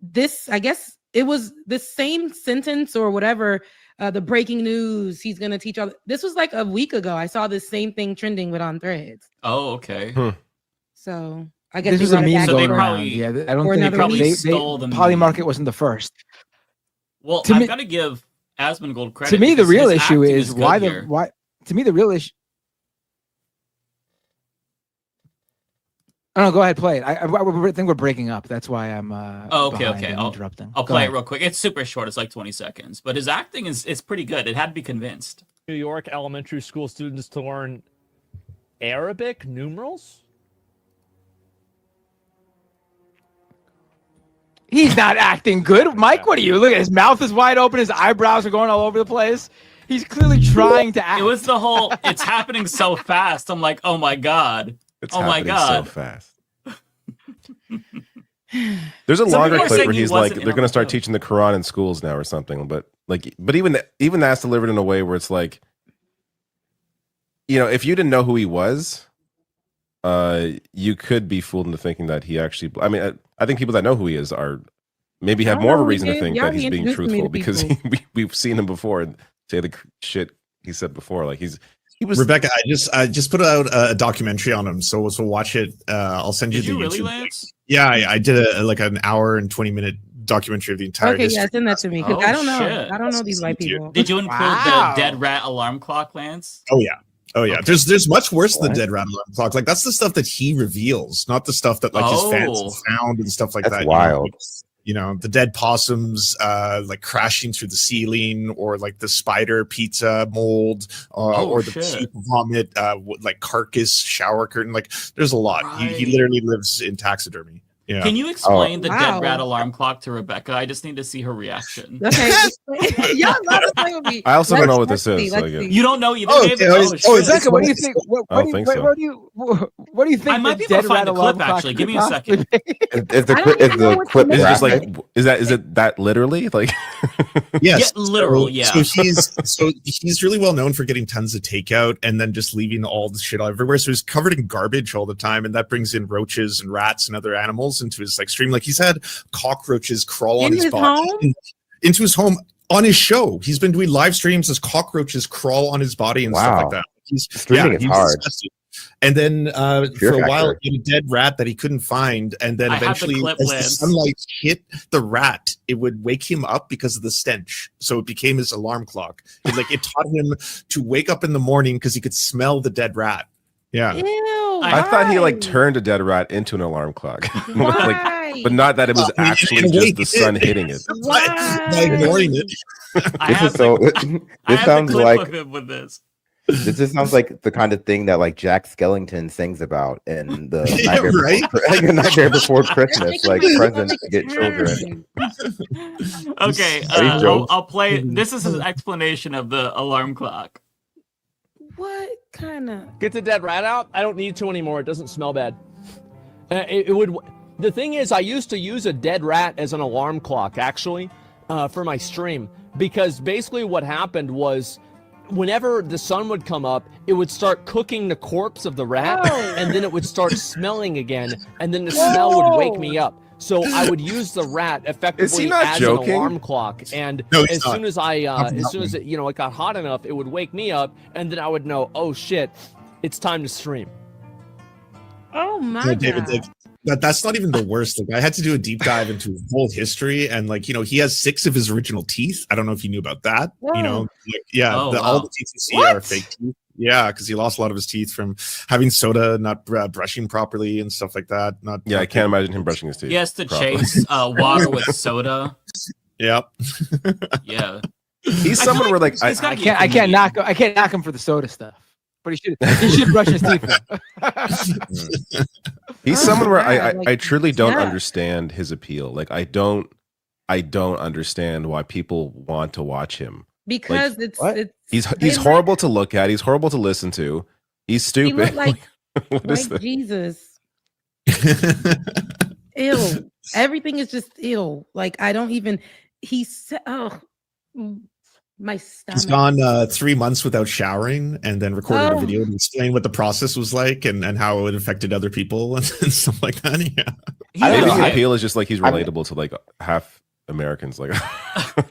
This, I guess it was the same sentence or whatever. The breaking news, he's going to teach all. This was like a week ago. I saw this same thing trending with on Threads.
oh, okay.
So I guess
This was a meme
So they
going around.
probably-
Yeah, I don't
or
think
another
probably
they
stole the
Polymarket
meme.
wasn't the first.
Well,
To
I've
me-
got to give Asmongold credit.
To me, the
because
real
his
issue
acting
is
good
why
here.
to me the real issue. Oh no, go ahead, play it. I think we're breaking up. That's why I'm.
Oh, okay,
behind
okay.
and interrupting.
I'll
Go
play
ahead.
it real quick. It's super short. It's like 20 seconds, but his acting is pretty good. It had to be convinced.
New York elementary school students to learn Arabic numerals?
He's not acting good, Mike. What are you? Look at his mouth is wide open. His eyebrows are going all over the place. He's clearly trying to act.
It was the whole. It's happening so fast. I'm like, oh my god.
It's
oh my
happening
god.
so fast. There's a
Some
longer
people are
clip
saying
where
he
he's like,
wasn't
they're
in
going
on
to start
the show.
teaching the Quran in schools now or something. But even that's delivered in a way where it's like, if you didn't know who he was, you could be fooled into thinking that he actually. I mean, I think people that know who he is are maybe have
I
more of a
know he
reason to
did.
think
Y'all
that he's being
introduced me to
truthful because
people.
we've seen him before and say the shit he said before. Like he was.
Rebecca, I just put out a documentary on him, so watch it. I'll send you
Did
the
you really,
YouTube.
Lance?
Yeah, I did an hour and 20-minute documentary of the entire
Okay,
history.
yeah, send that to me because
Oh,
I don't know.
shit.
I don't know these white people.
Did you include
Wow.
the dead rat alarm clock, Lance?
Oh yeah.
Okay.
There's much worse than
What?
dead rat alarm clock. Like that's the stuff that he reveals, not the stuff that like his fans
Oh.
have found and stuff like
That's
that.
wild.
The dead possums like crashing through the ceiling, or like the spider pizza mold, or the
shit.
puke vomit like carcass shower curtain. Like there's a lot. He
Right.
literally lives in taxidermy. Yeah.
Can you explain the
Wow.
dead rat alarm clock to Rebecca? I just need to see her reaction.
Okay, y'all love to play with me.
I also don't know what
Let's
this is,
see,
so
let's
I get-
see.
You don't know either,
Oh,
David?
okay.
shit.
Rebecca,
what do you think? What
I don't
do you
think so.
what do you think?
I might
the
be able
dead
to find
rat
the
alarm
clip,
clock
actually.
could
Give me a
possibly
second.
be?
Is the
I
clip
don't even know what
clip
the
Is it just
graphic?
like is it that literally like?
Yes,
Yeah, literal, yeah.
So he's really well known for getting tons of takeout and then just leaving all the shit everywhere. So he's covered in garbage all the time, and that brings in roaches and rats and other animals into his like stream. Like he's had cockroaches crawl on
In
his
his
body
home?
into his home on his show. He's been doing live streams as cockroaches crawl on his body and stuff
Wow.
like that.
Streaming is hard.
disgusting. And then for
Fear
a while,
factor.
he had a dead rat that he couldn't find. And then
I have the
eventually,
clip,
as the
Lance.
sunlight hit the rat, it would wake him up because of the stench. So it became his alarm clock. It taught him to wake up in the morning because he could smell the dead rat. Yeah.
Ew,
I thought he like
why?
turned a dead rat into an alarm clock. Like,
Why? Why?
But not that it was actually just the sun hitting it.
By ignoring it.
This
sounds like
of him with this.
This just sounds like the kind of thing that like Jack Skellington sings about in the Nightmare,
right?
the Nightmare Before Christmas, like presents to get children.
Okay, I'll play. This is his explanation of the alarm clock.
What kind of?
Get the dead rat out. I don't need to anymore. It doesn't smell bad. It would. The thing is, I used to use a dead rat as an alarm clock actually for my stream, because basically what happened was, whenever the sun would come up, it would start cooking the corpse of the rat, and then it would start smelling again, and then the smell would wake me up. So I would use the rat effectively as
joking?
an alarm clock, and as soon as it, it got hot enough, it would wake me up, and then I would know, oh shit, it's time to stream.
Oh my
No, David,
God.
that's not even the worst. Like, I had to do a deep dive into his whole history, and like, he has 6 of his original teeth. I don't know if you knew about that.
Whoa.
All the teeth you see are fake teeth. Yeah, because he lost a lot of his teeth from having soda, not brushing properly, and stuff like that.
I can't imagine him brushing his teeth.
He has to chase water with soda.
Yep.
Yeah.
He's someone where like
I can't knock him for the soda stuff, but he should brush his teeth.
He's someone where I truly don't understand his appeal. Like I don't understand why people want to watch him.
Because
he's horrible to look at. He's horrible to listen to. He's stupid.
He looked like
What is this?
Jesus. Ew. Everything is just ill. Like I don't even. He said, "Oh, my stomach."
He's gone 3 months without showering, and then recorded a video to explain what the process was like and how it affected other people and stuff like that. Yeah.
I think the appeal is just like he's relatable to like half Americans. Like,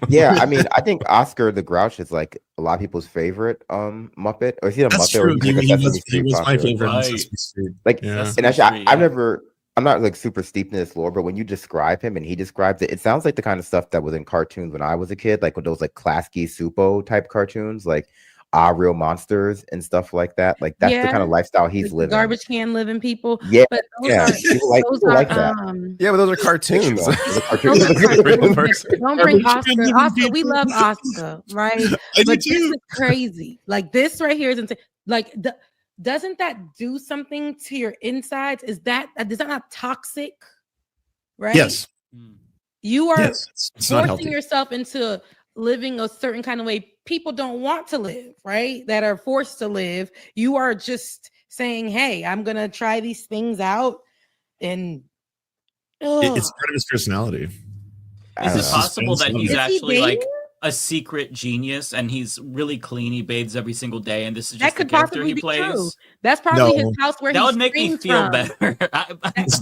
yeah, I mean, I think Oscar the Grouch is like a lot of people's favorite Muppet. Or is he a
That's
Muppet?
true.
Or
He was my favorite.
Like,
Yeah.
and actually, I'm not like super steeped in this lore, but when you describe him and he describes it, it sounds like the kind of stuff that was in cartoons when I was a kid, like with those like Klasky Supo type cartoons, like Real Monsters and stuff like that. Like that's the kind of lifestyle he's living.
Garbage can living people.
Yeah,
but
people like that.
Yeah, but those are cartoons.
Don't bring Oscar. Oscar, we love Oscar, right? But this is crazy. Like this right here is insane. Like doesn't that do something to your insides? Is that not toxic? Right?
Yes.
You are
it's not healthy.
forcing yourself into living a certain kind of way people don't want to live, right? That are forced to live. You are just saying, hey, I'm gonna try these things out, and
it's part of his personality.
Is it possible that he's actually
dating?
like a secret genius and he's really clean? He bathes every single day, and this is
that
just the
could
character
possibly
he
be
plays.
true. That's probably his house where
that
he
would make me
streams
feel
from.
better.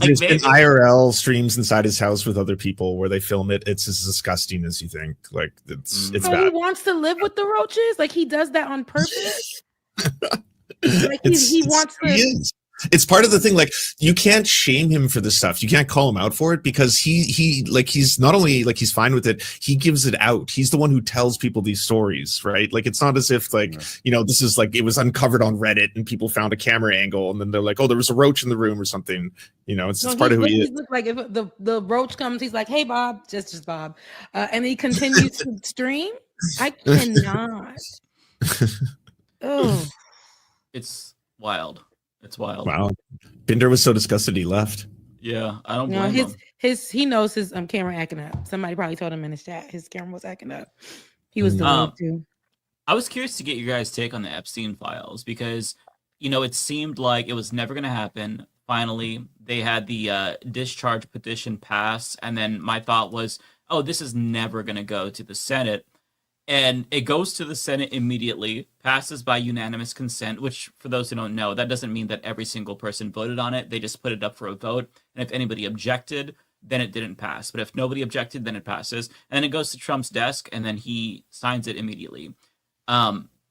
There's been IRL streams inside his house with other people where they film it. It's as disgusting as you think. Like it's
So
bad.
he wants to live with the roaches? Like he does that on purpose? Like he wants to.
He is. It's part of the thing. Like you can't shame him for this stuff. You can't call him out for it because he's not only like he's fine with it. He gives it out. He's the one who tells people these stories, right? Like it's not as if like this is like it was uncovered on Reddit and people found a camera angle and then they're like, oh, there was a roach in the room or something. It's part of who he is.
Like if the roach comes, he's like, hey Bob, just Bob, and he continues to stream. I cannot. Oh,
It's wild. It's wild.
Wow. Binder was so disgusted he left.
Yeah, I don't
no,
blame him.
he knows his camera acting up. Somebody probably told him in his chat his camera was acting up. He was delayed too.
I was curious to get your guys' take on the Epstein files because it seemed like it was never going to happen. Finally, they had the discharge petition pass, and then my thought was, oh, this is never going to go to the Senate. And it goes to the Senate immediately, passes by unanimous consent, which for those who don't know, that doesn't mean that every single person voted on it. They just put it up for a vote. And if anybody objected, then it didn't pass. But if nobody objected, then it passes. And then it goes to Trump's desk, and then he signs it immediately.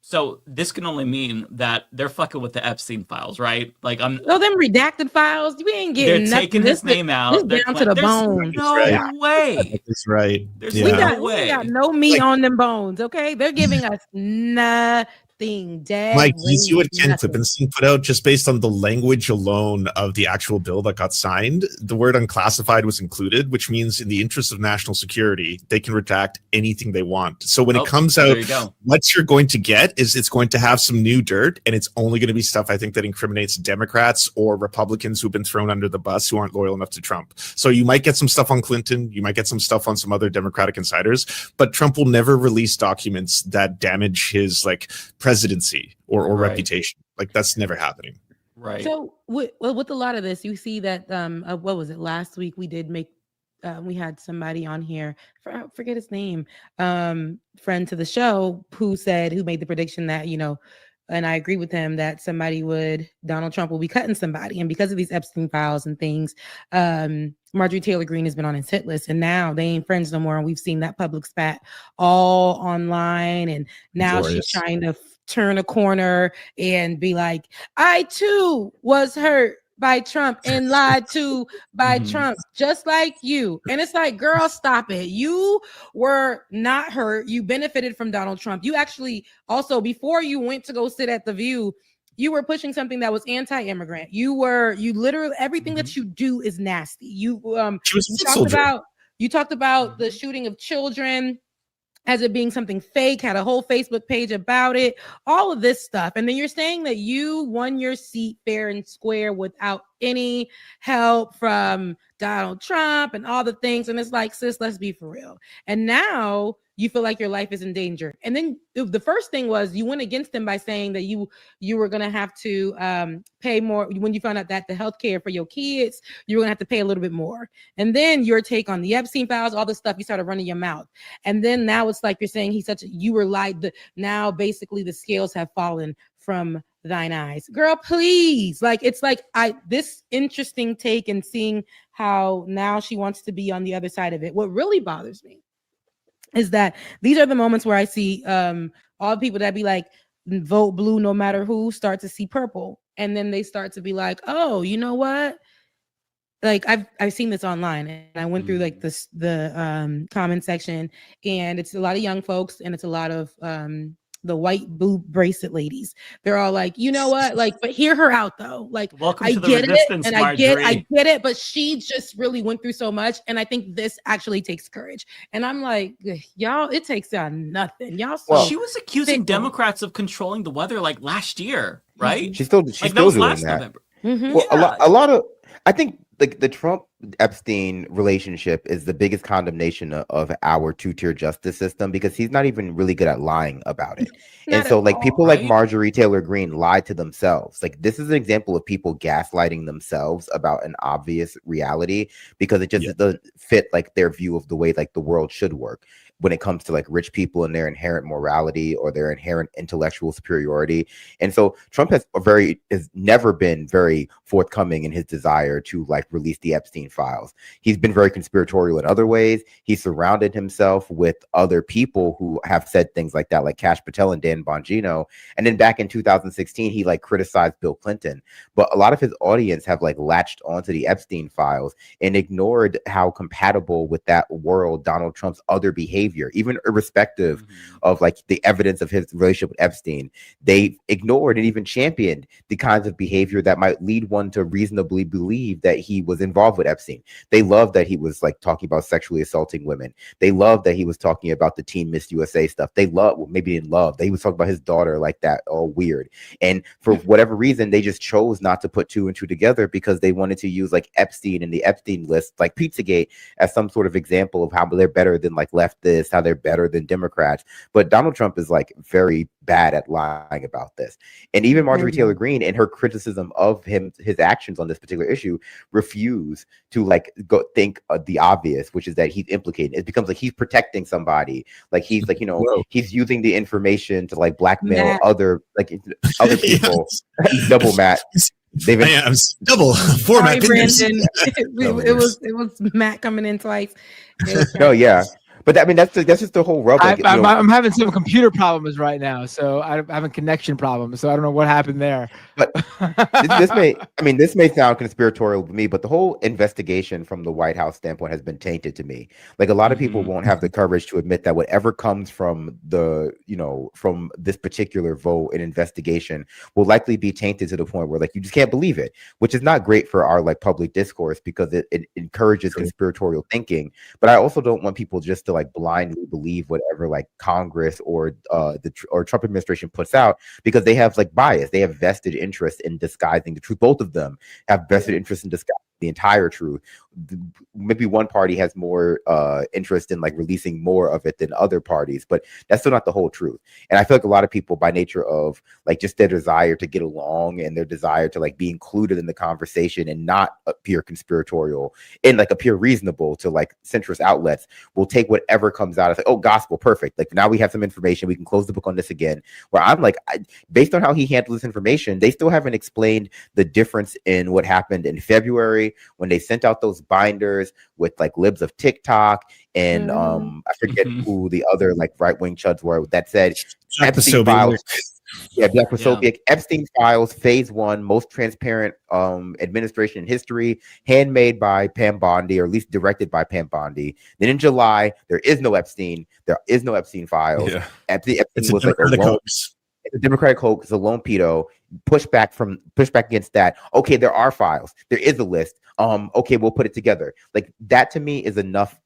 So this can only mean that they're fucking with the Epstein files, right? Like them
redacted files. We ain't getting.
They're taking his name out.
They're down to the bone.
No way.
That's right.
We got no meat on them bones. Okay, they're giving us nothing. nothing. Dead.
Mike, you see what Ken
nothing.
Klippenstein put out just based on the language alone of the actual bill that got signed? The word unclassified was included, which means in the interest of national security, they can redact anything they want. So when it comes out, what you're going to get is it's going to have some new dirt, and it's only going to be stuff, I think, that incriminates Democrats or Republicans who've been thrown under the bus who aren't loyal enough to Trump. So you might get some stuff on Clinton, you might get some stuff on some other Democratic insiders, but Trump will never release documents that damage his like presidency or reputation. Like that's never happening.
Right.
So with a lot of this, you see that what was it last week? We did make we had somebody on here, I forget his name, friend to the show, who made the prediction that, you know, and I agree with him that Donald Trump will be cutting somebody. And because of these Epstein files and things, Marjorie Taylor Greene has been on his hit list, and now they ain't friends no more. And we've seen that public spat all online. And now she's trying to turn a corner and be like, I too was hurt by Trump and lied to by Trump, just like you. And it's like, girl, stop it. You were not hurt. You benefited from Donald Trump. You actually also, before you went to go sit at The View, you were pushing something that was anti-immigrant. You literally, everything that you do is nasty. You talked about the shooting of children as it being something fake, had a whole Facebook page about it, all of this stuff. And then you're saying that you won your seat fair and square without any help from Donald Trump and all the things. And it's like, sis, let's be for real. And now you feel like your life is in danger. And then the first thing was you went against him by saying that you were going to have to pay more when you found out that the healthcare for your kids, you were going to have to pay a little bit more. And then your take on the Epstein files, all this stuff, you started running your mouth. And then now it's like you're saying you were lied. Now basically the scales have fallen from thine eyes. Girl, please. Like, it's like this interesting take and seeing how now she wants to be on the other side of it. What really bothers me is that these are the moments where I see all the people that be like, vote blue no matter who, start to see purple. And then they start to be like, oh, you know what? Like I've seen this online, and I went through like the comment section, and it's a lot of young folks, and it's a lot of the white boob bracelet ladies. They're all like, you know what? Like, but hear her out though. Like,
welcome
I
to the
get
resistance,
it, and
Marjorie.
I get it, but she just really went through so much, and I think this actually takes courage. And I'm like, y'all, it takes nothing. Y'all.
She was accusing Democrats of controlling the weather like last year, right?
She's still
that
doing
was last
that.
November.
Well, a lot of, I think like the Trump Epstein relationship is the biggest condemnation of our two-tier justice system, because he's not even really good at lying about it. And so like people like Marjorie Taylor Greene lied to themselves. Like this is an example of people gaslighting themselves about an obvious reality because it just doesn't fit like their view of the way like the world should work when it comes to like rich people and their inherent morality or their inherent intellectual superiority. And so Trump has never been very forthcoming in his desire to like release the Epstein files. He's been very conspiratorial in other ways. He surrounded himself with other people who have said things like that, like Kash Patel and Dan Bongino. And then back in 2016, he like criticized Bill Clinton. But a lot of his audience have like latched onto the Epstein files and ignored how compatible with that world Donald Trump's other behavior, even irrespective of like the evidence of his relationship with Epstein. They ignored and even championed the kinds of behavior that might lead one to reasonably believe that he was involved with Epstein. They loved that he was like talking about sexually assaulting women. They loved that he was talking about the Teen Miss USA stuff. They loved, well, maybe didn't love, that he was talking about his daughter like that, all weird. And for whatever reason, they just chose not to put two and two together because they wanted to use like Epstein and the Epstein list, like Pizzagate, as some sort of example of how they're better than like leftists, how they're better than Democrats. But Donald Trump is like very bad at lying about this. And even Marjorie Taylor Greene, in her criticism of his actions on this particular issue, refuse to like go think the obvious, which is that he's implicated. It becomes like he's protecting somebody, like he's like, you know, he's using the information to like blackmail other people. Double Matt.
Double format.
Brandon. It was Matt coming in twice.
No, yeah. But I mean, that's just the whole rub. Like,
I'm having some computer problems right now, so I'm having connection problems. So I don't know what happened there.
But this may sound conspiratorial to me, but the whole investigation from the White House standpoint has been tainted to me. Like a lot of people won't have the courage to admit that whatever comes from from this particular vote and investigation will likely be tainted to the point where like you just can't believe it, which is not great for our like public discourse because it encourages conspiratorial thinking. But I also don't want people just to like blindly believe whatever like Congress or Trump administration puts out, because they have like bias. They have vested interest in disguising the truth. Both of them have vested interest in disguising the entire truth. Maybe one party has more interest in like releasing more of it than other parties, but that's still not the whole truth. And I feel like a lot of people, by nature of like just their desire to get along and their desire to like be included in the conversation and not appear conspiratorial and like appear reasonable to like centrist outlets, will take whatever comes out as like, oh, gospel, perfect. Like now we have some information, we can close the book on this again. Where I'm like, based on how he handled this information, they still haven't explained the difference in what happened in February when they sent out those binders with like libs of TikTok and I forget who the other like right-wing chuds were that said Epstein files. Yeah, Black Posobiec. Epstein files, phase 1, most transparent administration in history, handmade by Pam Bondi, or at least directed by Pam Bondi. Then in July, there is no Epstein. There is no Epstein files. Yeah. Epstein was like a hoax. It's a Democratic hoax. It's a lone pedo. Pushback against that. Okay, there are files. There is a list. Okay, we'll put it together. Like that to me is enough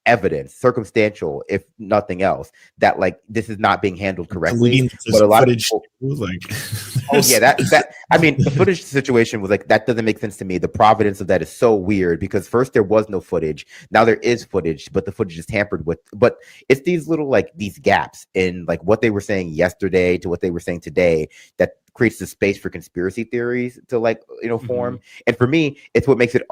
evidence, circumstantial, if nothing else, that like this is not being handled correctly. But a lot of people, like, oh yeah, that I mean, the footage situation was like that doesn't make sense to me. The providence of that is so weird because first there was no footage, now there is footage, but the footage is tampered with. But it's these little like these gaps in like what they were saying yesterday to what they were saying today that creates the space for conspiracy theories to like form. And for me, it's what makes it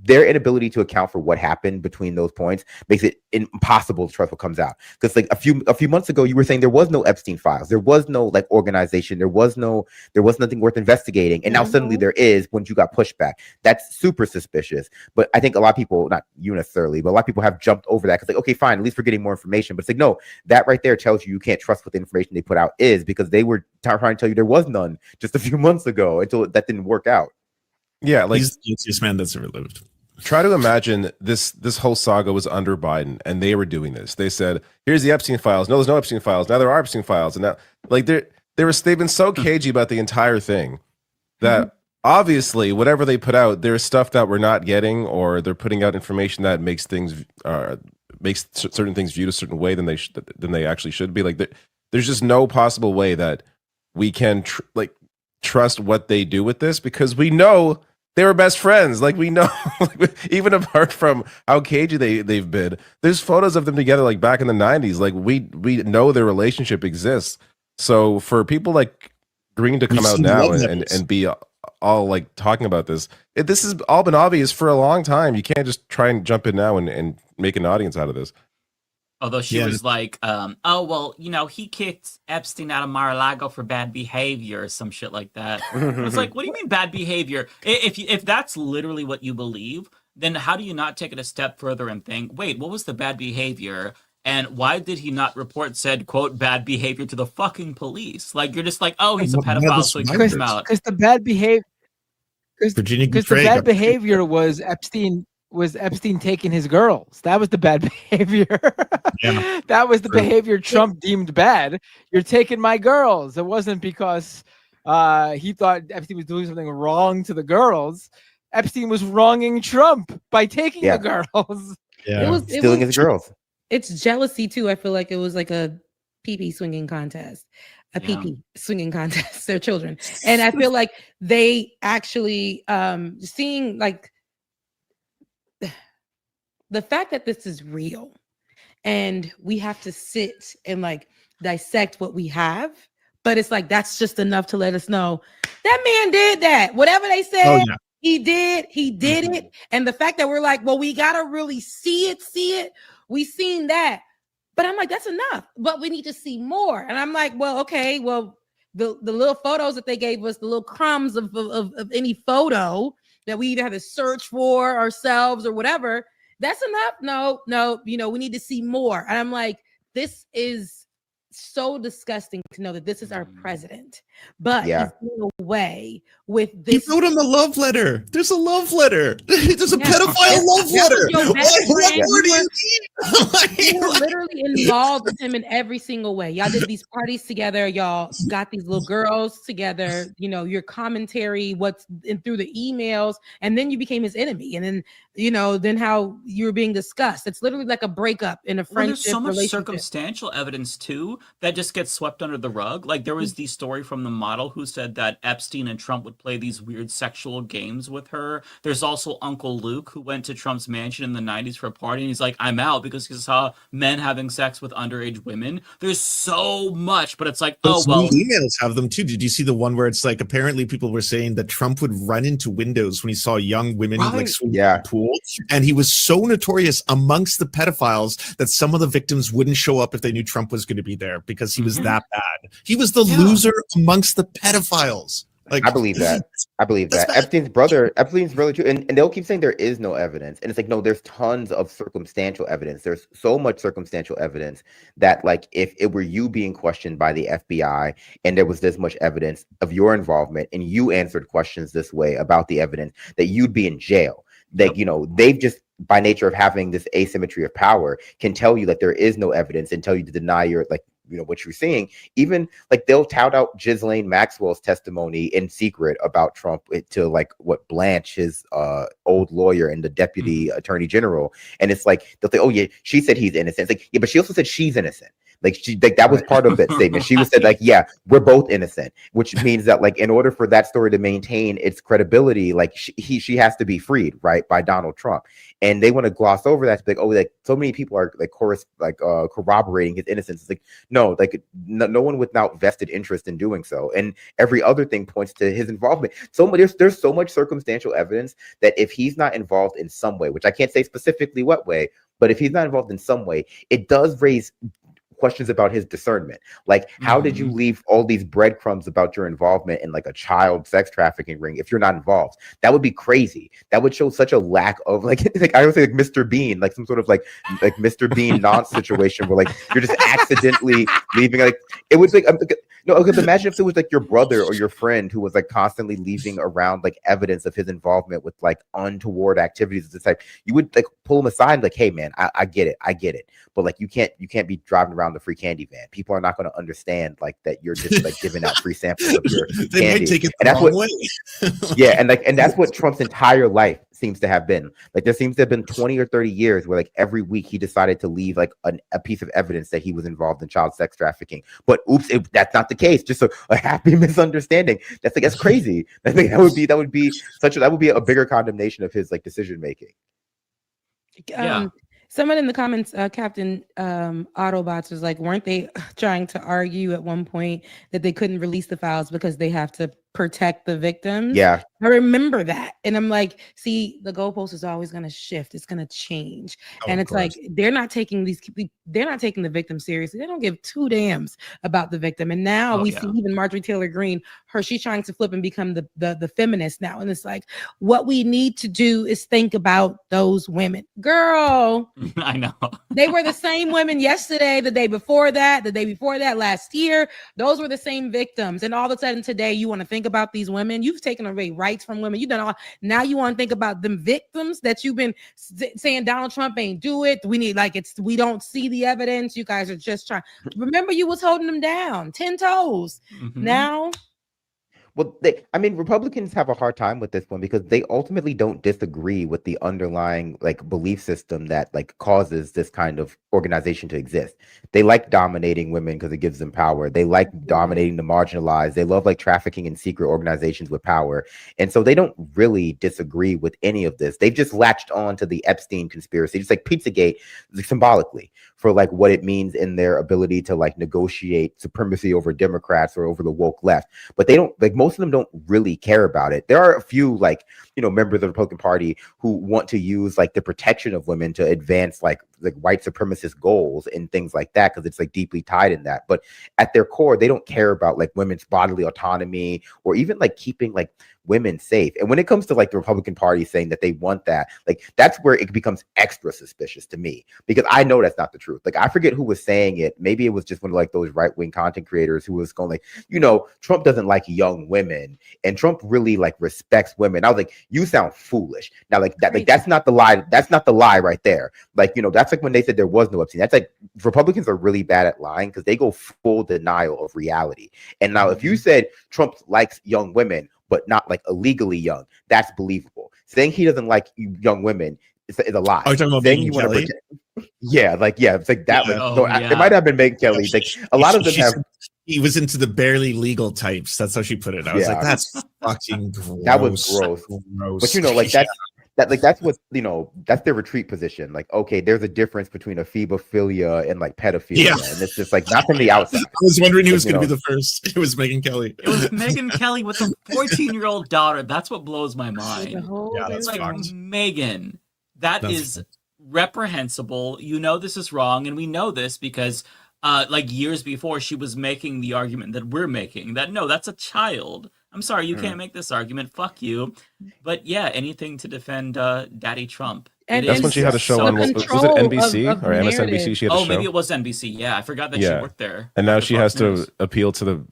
their inability to account for what happened between those points makes it impossible to trust what comes out. Because like a few months ago, you were saying there was no Epstein files, there was no like organization, there was nothing worth investigating, and now suddenly there is when you got pushback. That's super suspicious. But I think a lot of people, not you necessarily, but a lot of people have jumped over that because like, okay, fine, at least we're getting more information. But it's like, no, that right there tells you can't trust what the information they put out is, because they were trying to tell you there was none just a few months ago until that didn't work out.
Yeah, like
he's the easiest man that's ever lived.
Try to imagine this whole saga was under Biden and they were doing this. They said, here's the Epstein files. No, there's no Epstein files. Now there are Epstein files. And now like they've been so cagey about the entire thing that obviously whatever they put out, there's stuff that we're not getting, or they're putting out information that makes things makes certain things viewed a certain way than they actually should be. Like there's just no possible way that we can trust what they do with this, because we know they were best friends. Like we know, even apart from how cagey they've been, there's photos of them together like back in the 90s. Like we know their relationship exists. So for people like Green to come out now and be all like talking about this has all been obvious for a long time. You can't just try and jump in now and make an audience out of this.
Although she was like, oh, well, he kicked Epstein out of Mar-a-Lago for bad behavior or some shit like that. It's like, what do you mean bad behavior? If that's literally what you believe, then how do you not take it a step further and think, wait, what was the bad behavior? And why did he not report said, quote, bad behavior to the fucking police? Like, you're just like, oh, he's a pedophile, so he kicked him out.
Because the bad behavior... Because the bad behavior was Epstein taking his girls. That was the bad behavior. Yeah. That was the behavior Trump deemed bad. You're taking my girls. It wasn't because he thought Epstein was doing something wrong to the girls. Epstein was wronging Trump by taking the girls.
Yeah, stealing his girls.
It's jealousy too. I feel like it was like a pee-pee swinging contest. Pee-pee swinging contest. Their children. And I feel like they actually seeing like the fact that this is real and we have to sit and like dissect what we have, but it's like that's just enough to let us know that man did that. Whatever they said, he did it. And the fact that we're like, well, we gotta really see it. We seen that. But I'm like, that's enough. But we need to see more. And I'm like, well, okay, well, the little photos that they gave us, the little crumbs of any photo that we either had to search for ourselves or whatever, that's enough. No, we need to see more. And I'm like, this is so disgusting to know that this is our president, but he's getting away with this.
He wrote him a love letter. There's a love letter. There's a pedophile love letter. What more do you need?
You were literally involved with him in every single way. Y'all did these parties together. Y'all got these little girls together. Your commentary, through the emails, and then you became his enemy. And then, then how you were being discussed. It's literally like a breakup in a friendship
there's so much
relationship.
circumstantial evidence too that just gets swept under the rug. Like there was the story from the model who said that Epstein and Trump would play these weird sexual games with her. There's also Uncle Luke who went to Trump's mansion in the 90s for a party and he's like, I'm out because he saw men having sex with underage women. There's so much, but it's like,
Those new emails have them too. Did you see the one where it's like apparently people were saying that Trump would run into windows when he saw young women like swimming in the pool, and he was so notorious amongst the pedophiles that some of the victims wouldn't show up if they knew Trump was going to be there because he was that bad. He was the loser amongst the pedophiles. Like,
I believe that. Epstein's brother too. And they'll keep saying there is no evidence. And it's like, no, there's tons of circumstantial evidence. There's so much circumstantial evidence that, like, if it were you being questioned by the FBI and there was this much evidence of your involvement and you answered questions this way about the evidence, that you'd be in jail. That, they've just, by nature of having this asymmetry of power, can tell you that there is no evidence and tell you to deny your, like, what you're seeing. Even like they'll tout out Ghislaine Maxwell's testimony in secret about Trump to like what Blanche, his old lawyer and the deputy attorney general, and it's like they'll say, oh yeah, she said he's innocent. It's like, yeah, but she also said she's innocent. Like that was part of that statement. She was said like, yeah, we're both innocent, which means that like in order for that story to maintain its credibility, like she has to be freed, right, by Donald Trump. And they want to gloss over that to be like, oh, like so many people are like corroborating his innocence. It's like no one without vested interest in doing so. And every other thing points to his involvement. So there's so much circumstantial evidence that if he's not involved in some way, which I can't say specifically what way, but if he's not involved in some way, it does raise questions about his discernment. Like, how did you leave all these breadcrumbs about your involvement in like a child sex trafficking ring if you're not involved? That would be crazy. That would show such a lack of like I would say like Mr. Bean, like some sort of like Mr. Bean nonce situation where like you're just accidentally leaving. Like it was like no, because imagine if it was like your brother or your friend who was like constantly leaving around like evidence of his involvement with like untoward activities of this type. You would like pull him aside and like, hey man, I get it. But like you can't be driving around the free candy van. People are not going to understand like that you're just like giving out free samples of your
they
candy.
might take it
and
the
that's
wrong
what
way.
yeah, and that's what Trump's entire life seems to have been. Like there seems to have been 20 or 30 years where like every week he decided to leave like a piece of evidence that he was involved in child sex trafficking. But oops, that's not the case. Just a happy misunderstanding. That's crazy. I think that would be a bigger condemnation of his like decision making.
Someone in the comments, Captain Autobots was like, weren't they trying to argue at one point that they couldn't release the files because they have to protect the victims?
Yeah.
I remember that. And I'm like, see, the goalpost is always going to shift. It's going to change. And it's like, they're not taking the victim seriously. They don't give two damns about the victim. And now we see even Marjorie Taylor Greene, she's trying to flip and become the feminist now. And it's like, what we need to do is think about those women. Girl.
I know.
They were the same women yesterday, the day before that, last year. Those were the same victims. And all of a sudden today, you want to think about these women. You've taken away rights from women. You've done all. Now you want to think about them victims that you've been saying Donald Trump ain't do it. We need we don't see the evidence. You guys are just trying. Remember, you was holding them down 10 toes. Now.
Well, Republicans have a hard time with this one because they ultimately don't disagree with the underlying like belief system that like causes this kind of organization to exist. They like dominating women because it gives them power. They like dominating the marginalized. They love like trafficking in secret organizations with power. And so they don't really disagree with any of this. They've just latched on to the Epstein conspiracy, just like Pizzagate, like, symbolically for like what it means in their ability to like negotiate supremacy over Democrats or over the woke left. But they don't like most of them don't really care about it. There are a few like, members of the Republican Party who want to use like the protection of women to advance like white supremacist goals and things like that because it's like deeply tied in that. But at their core, they don't care about like women's bodily autonomy or even like keeping like women safe. And when it comes to like the Republican Party saying that they want that, like that's where it becomes extra suspicious to me, because I know that's not the truth. Like I forget who was saying it. Maybe it was just one of like those right-wing content creators who was going like, you know, Trump doesn't like young women and Trump really like respects women. I was like, you sound foolish. Now like that, like that's not the lie. That's not the lie right there. Like, you know, that's like when they said there was no Epstein. That's like Republicans are really bad at lying because they go full denial of reality. And now if you said Trump likes young women, but not like illegally young, that's believable. Saying he doesn't like young women is a lie.
Are you talking about
Saying
Megyn
you want to
Kelly?
protect, yeah, like yeah, it's like that.
Yeah.
Like, no,
yeah.
it might have been Megyn Kelly. Like a lot of them have.
He was into the barely legal types. That's how she put it. I was like, that's fucking gross.
That was gross. But you know, like that's that's what, you know, that's their retreat position. Like, okay, there's a difference between a phebophilia and like pedophilia, and it's just like not from the outside.
I was wondering who was
Like,
going
you
to
know,
be the first. It was Megyn Kelly.
It was Megyn Kelly with a 14-year-old daughter. That's what blows my mind.
Yeah, that's
It's like,
fucked.
Megan, that's is reprehensible. You know this is wrong, and we know this because like years before she was making the argument that we're making, that no, that's a child. I'm sorry, you can't make this argument. Fuck you. But yeah, anything to defend Daddy Trump.
And
That's when she had a show on, was it NBC or MSNBC? She had a show.
Maybe it was NBC. Yeah, I forgot that she worked there.
And now she has
News.
to appeal to the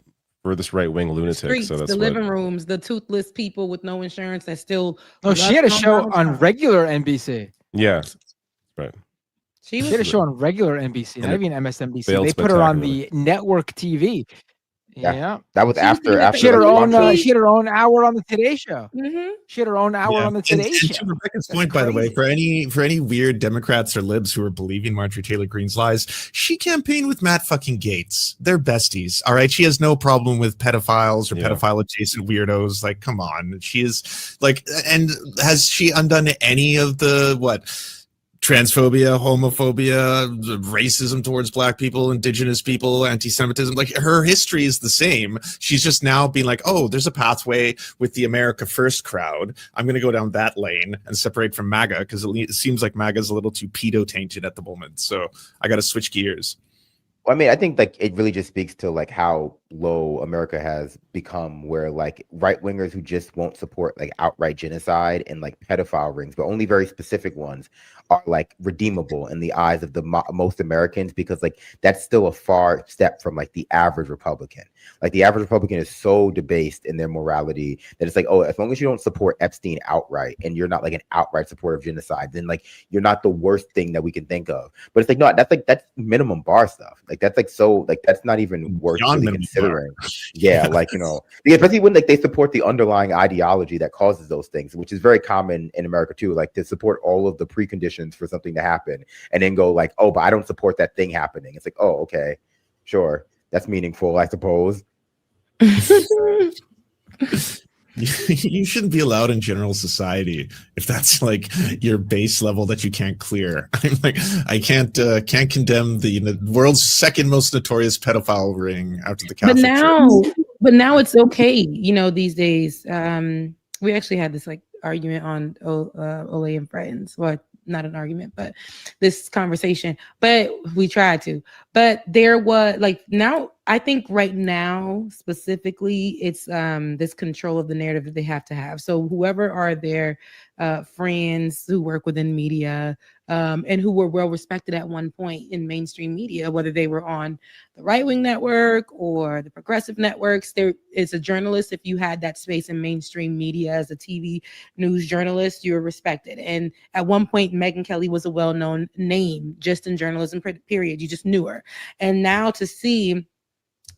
furthest right-wing lunatic.
Streets,
So that's
the
what,
living rooms, the toothless people with no insurance that still.
Oh, she had a show on regular NBC.
yeah, right.
She
She had a show on regular NBC, not
And
even MSNBC.
failed
They put her on
spectacularly.
the network TV. Yeah,
that was after
she had her
like,
own. She had her own hour on the Today Show.
Mm-hmm.
She had her own hour on the Today
and
Show.
to Rebecca's point, by the way, for any weird Democrats or libs who are believing Marjorie Taylor Greene's lies, she campaigned with Matt fucking Gaetz. They're besties. All right. She has no problem with pedophiles or pedophile adjacent weirdos. Like, come on. She is like, and has she undone any of the transphobia, homophobia, racism towards black people, indigenous people, anti-Semitism? Like, her history is the same. She's just now being like, oh, there's a pathway with the America First crowd. I'm going to go down that lane and separate from MAGA because it seems like MAGA is a little too pedo tainted at the moment. So I got to switch gears.
Well, I mean, I think like it really just speaks to like how low America has become, where like right wingers who just won't support like outright genocide and like pedophile rings, but only very specific ones, are like redeemable in the eyes of the most Americans, because like that's still a far step from like the average Republican. Like the average Republican is so debased in their morality that it's like, oh, as long as you don't support Epstein outright and you're not like an outright supporter of genocide, then like you're not the worst thing that we can think of. But it's like, no, that's minimum bar stuff. Like that's like so like that's not even worth really considering. Yeah, like, you know, especially when like they support the underlying ideology that causes those things, which is very common in America too. Like to support all of the preconditions for something to happen and then go like, oh, but I don't support that thing happening. It's like, oh, okay, sure, that's meaningful, I suppose.
You shouldn't be allowed in general society if that's like your base level that you can't clear. I'm like, I can't condemn the world's second most notorious pedophile ring after the Catholic Church.
But now it's okay, you know, these days. We actually had this like argument on Ole and Friends. Well, not an argument, but this conversation. But we tried to. But there was like now, I think right now specifically, it's this control of the narrative that they have to have. So whoever are their friends who work within media and who were well respected at one point in mainstream media, whether they were on the right-wing network or the progressive networks, there is a journalist. If you had that space in mainstream media as a TV news journalist, you were respected. And at one point, Megyn Kelly was a well-known name just in journalism, period. You just knew her. And now to see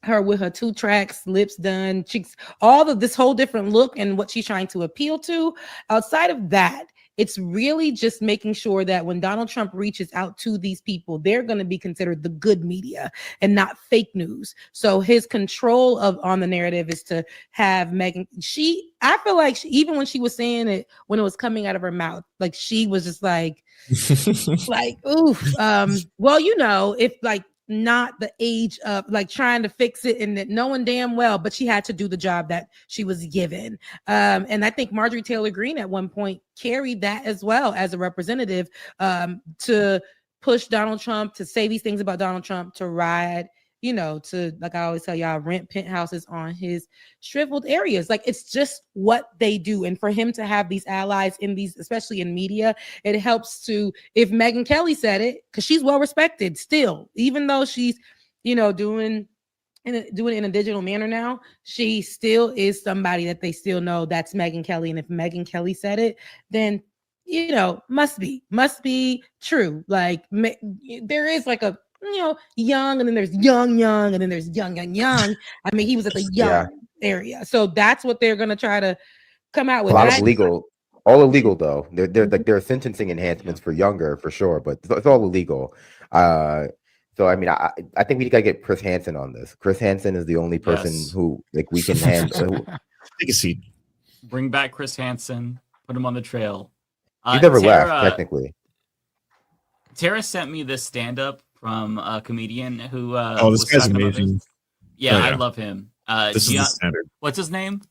her with her 2 tracks, lips done, cheeks, all of this whole different look and what she's trying to appeal to, outside of that, it's really just making sure that when Donald Trump reaches out to these people, they're going to be considered the good media and not fake news. So his control on the narrative is to have Megyn. I feel like even when she was saying it, when it was coming out of her mouth, like she was just like, oof. Well, you know, if like not the age of like trying to fix it and that knowing damn well, but she had to do the job that she was given. And I think Marjorie Taylor Greene at one point carried that as well as a representative to push Donald Trump, to say these things about Donald Trump, to ride to, like I always tell y'all, rent penthouses on his shriveled areas. Like, it's just what they do. And for him to have these allies in these, especially in media, it helps to, if Megyn Kelly said it, because she's well respected still, even though she's, doing it in a digital manner now, she still is somebody that they still know that's Megyn Kelly. And if Megyn Kelly said it, then, must be true. Like, there is like a, young, and then there's young, and then there's young. I mean, he was at the young area. So that's what they're going to try to come out with.
A lot of illegal, all illegal though. They're like, there are sentencing enhancements for younger for sure, but it's all illegal. So I mean, I think we gotta get Chris Hansen on this. Chris Hansen is the only person who like we can handle.
Take a seat.
Bring back Chris Hansen. Put him on the trail.
He never left, technically.
Tara sent me this stand-up from a comedian who.
This guy's amazing.
Yeah, I love him.
This is the standard.
What's his name?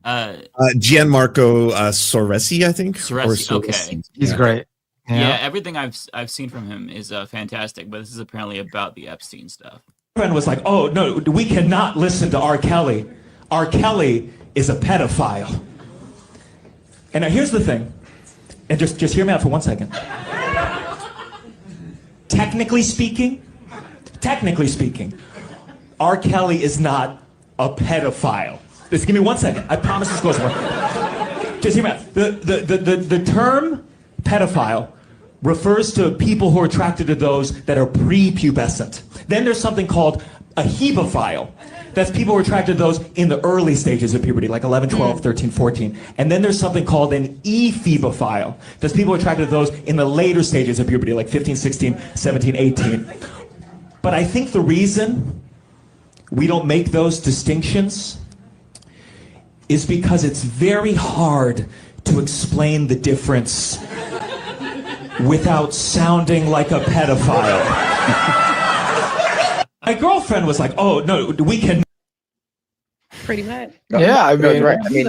Gianmarco Soresi, I think.
Soresi, okay.
He's great.
Yeah, everything I've seen from him is fantastic, but this is apparently about the Epstein stuff.
Friend was like, "Oh no, we cannot listen to R. Kelly. R. Kelly is a pedophile." And now here's the thing, and just hear me out for 1 second. Technically speaking, R. Kelly is not a pedophile. Just give me 1 second. I promise this goes well. Just hear me out. The term pedophile refers to people who are attracted to those that are prepubescent. Then there's something called a hebephile. That's people who are attracted to those in the early stages of puberty, like 11, 12, 13, 14. And then there's something called an ephebophile. That's people who are attracted to those in the later stages of puberty, like 15, 16, 17, 18. But I think the reason we don't make those distinctions is because it's very hard to explain the difference without sounding like a pedophile. My girlfriend was like, "Oh no, we can."
Pretty much.
Yeah, I mean,
right. I mean,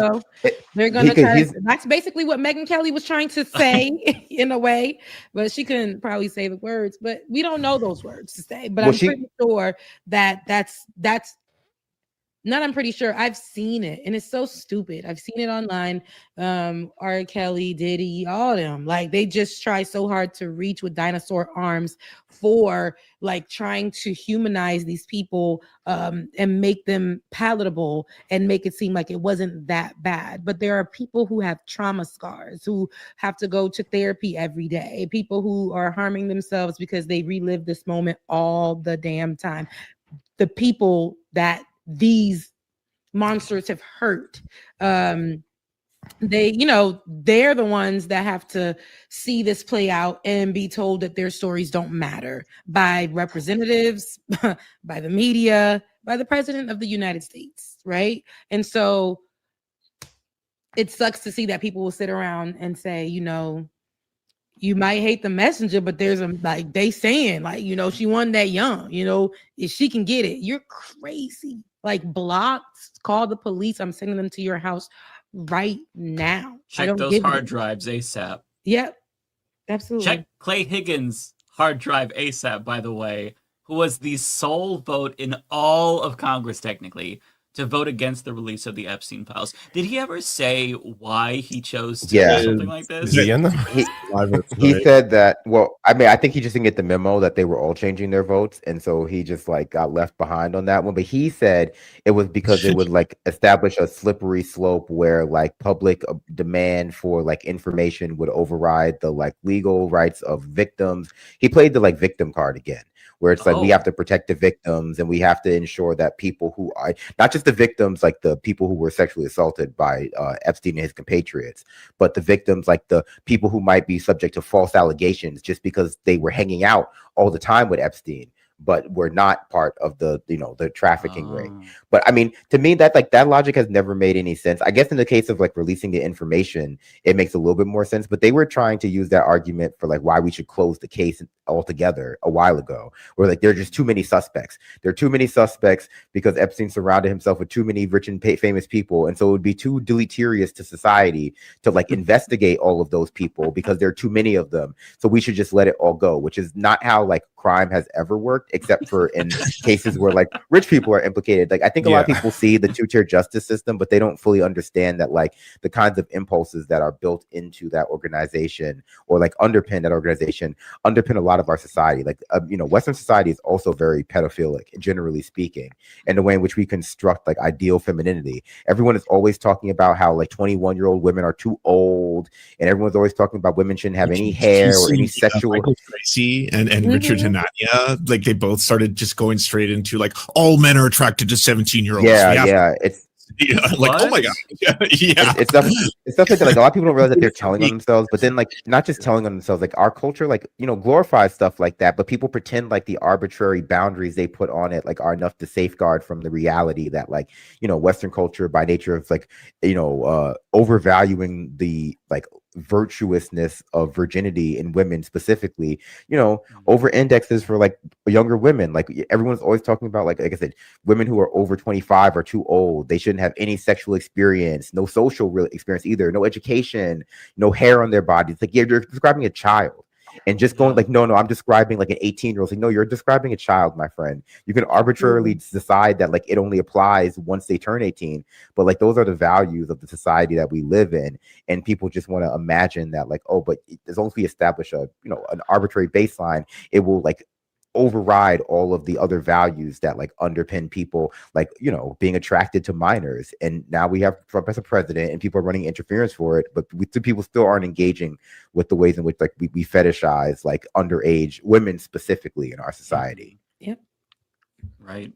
they're gonna try. That's basically what Megyn Kelly was trying to say in a way, but she couldn't probably say the words. But we don't know those words to say. But I'm pretty sure that that's. Not, I'm pretty sure I've seen it, and it's so stupid. I've seen it online. R. Kelly, Diddy, all of them. Like, they just try so hard to reach with dinosaur arms for like trying to humanize these people and make them palatable and make it seem like it wasn't that bad. But there are people who have trauma scars, who have to go to therapy every day, people who are harming themselves because they relive this moment all the damn time. The people that these monsters have hurt, they're the ones that have to see this play out and be told that their stories don't matter by representatives, by the media, by the president of the United States, right? And so it sucks to see that people will sit around and say, you might hate the messenger, but there's they saying she wasn't that young, if she can get it, you're crazy. Like, blocked, call the police. I'm sending them to your house right now.
Check those hard drives ASAP.
Yep, absolutely.
Check Clay Higgins' hard drive ASAP, by the way, who was the sole vote in all of Congress, technically, to vote against the release of the Epstein files. Did he ever say why he chose to do something like this?
He said that, well, I mean, I think he just didn't get the memo that they were all changing their votes. And so he just got left behind on that one. But he said it was because it would establish a slippery slope where public demand for information would override the legal rights of victims. He played the victim card again, where it's we have to protect the victims and we have to ensure that people who are not just the victims, like the people who were sexually assaulted by Epstein and his compatriots, but the victims, like the people who might be subject to false allegations just because they were hanging out all the time with Epstein, but were not part of the trafficking ring. But I mean, to me, that that logic has never made any sense. I guess in the case of releasing the information, it makes a little bit more sense. But they were trying to use that argument for why we should close the case altogether a while ago, where there are just too many suspects. There are too many suspects because Epstein surrounded himself with too many rich and famous people, and so it would be too deleterious to society to investigate all of those people because there are too many of them. So we should just let it all go, which is not how crime has ever worked. except for in cases where like rich people are implicated. Like I think a lot of people see the two-tier justice system, but they don't fully understand that like the kinds of impulses that are built into that organization or like underpin that organization, underpin a lot of our society. Like Western society is also very pedophilic, generally speaking, and the way in which we construct like ideal femininity. Everyone is always talking about how like 21-year-old women are too old, and everyone's always talking about women shouldn't have any hair or any sexual.
Michael Tracy and Richard Hanania, like they both started just going straight into like all men are attracted to 17-year-olds. It's like, oh my god,
it's stuff like that. Like a lot of people don't realize that they're telling on themselves, but then like not just telling on themselves. Like our culture, like glorifies stuff like that, but people pretend like the arbitrary boundaries they put on it like are enough to safeguard from the reality that like Western culture by nature of like overvaluing the like virtuousness of virginity in women specifically, over indexes for like younger women. Like everyone's always talking about like I said, women who are over 25 are too old. They shouldn't have any sexual experience, no social real experience either, no education, no hair on their body. It's like, you're describing a child. And just going like, no, I'm describing like an 18-year-old. Like, no, you're describing a child, my friend. You can arbitrarily decide that like it only applies once they turn 18. But like those are the values of the society that we live in. And people just want to imagine that like, oh, but as long as we establish an arbitrary baseline, it will like override all of the other values that like underpin people like being attracted to minors. And now we have Trump as a president and people are running interference for it, but people still aren't engaging with the ways in which like we fetishize like underage women specifically in our society.
Right.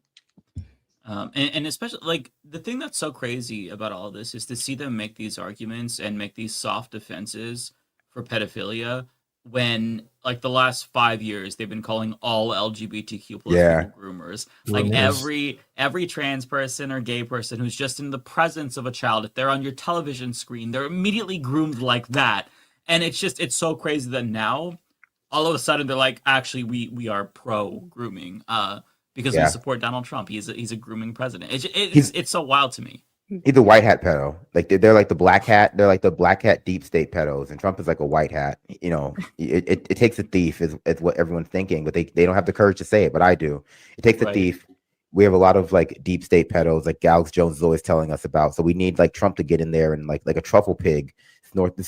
And especially like the thing that's so crazy about all of this is to see them make these arguments and make these soft defenses for pedophilia when like the last 5 years they've been calling all LGBTQ plus people groomers. Like every trans person or gay person who's just in the presence of a child, if they're on your television screen, they're immediately groomed like that. And it's so crazy that now all of a sudden they're like, actually we are pro grooming because we support Donald Trump. He's a grooming president. It's so wild to me.
He's a white hat pedo. Like they're like the black hat. They're like the black hat deep state pedos, and Trump is like a white hat. It takes a thief is what everyone's thinking, but they don't have the courage to say it. But I do. It takes a thief. We have a lot of like deep state pedos, like Alex Jones is always telling us about. So we need like Trump to get in there and like a truffle pig, snort them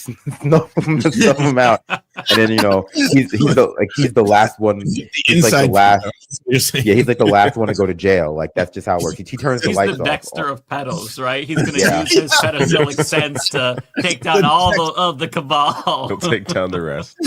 out, and then he's the last one. He's like the last. He's like the last one to go to jail. Like that's just how it works. He turns the lights off.
He's the Dexter of pedos, right? He's going to use his pedophilic sense to take down all of the cabal.
He'll take down the rest.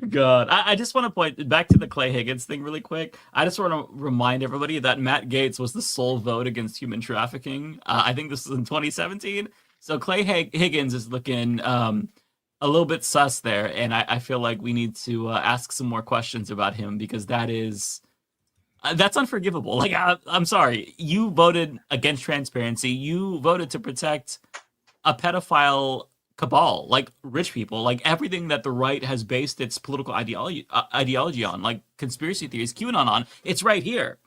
God, I just want to point back to the Clay Higgins thing really quick. I just want to remind everybody that Matt Gaetz was the sole vote against human trafficking. I think this was in 2017. So Clay Higgins is looking a little bit sus there, and I feel like we need to ask some more questions about him because that's unforgivable. Like I'm sorry, you voted against transparency. You voted to protect a pedophile cabal, like rich people, like everything that the right has based its political ideology on, like conspiracy theories, QAnon on, it's right here.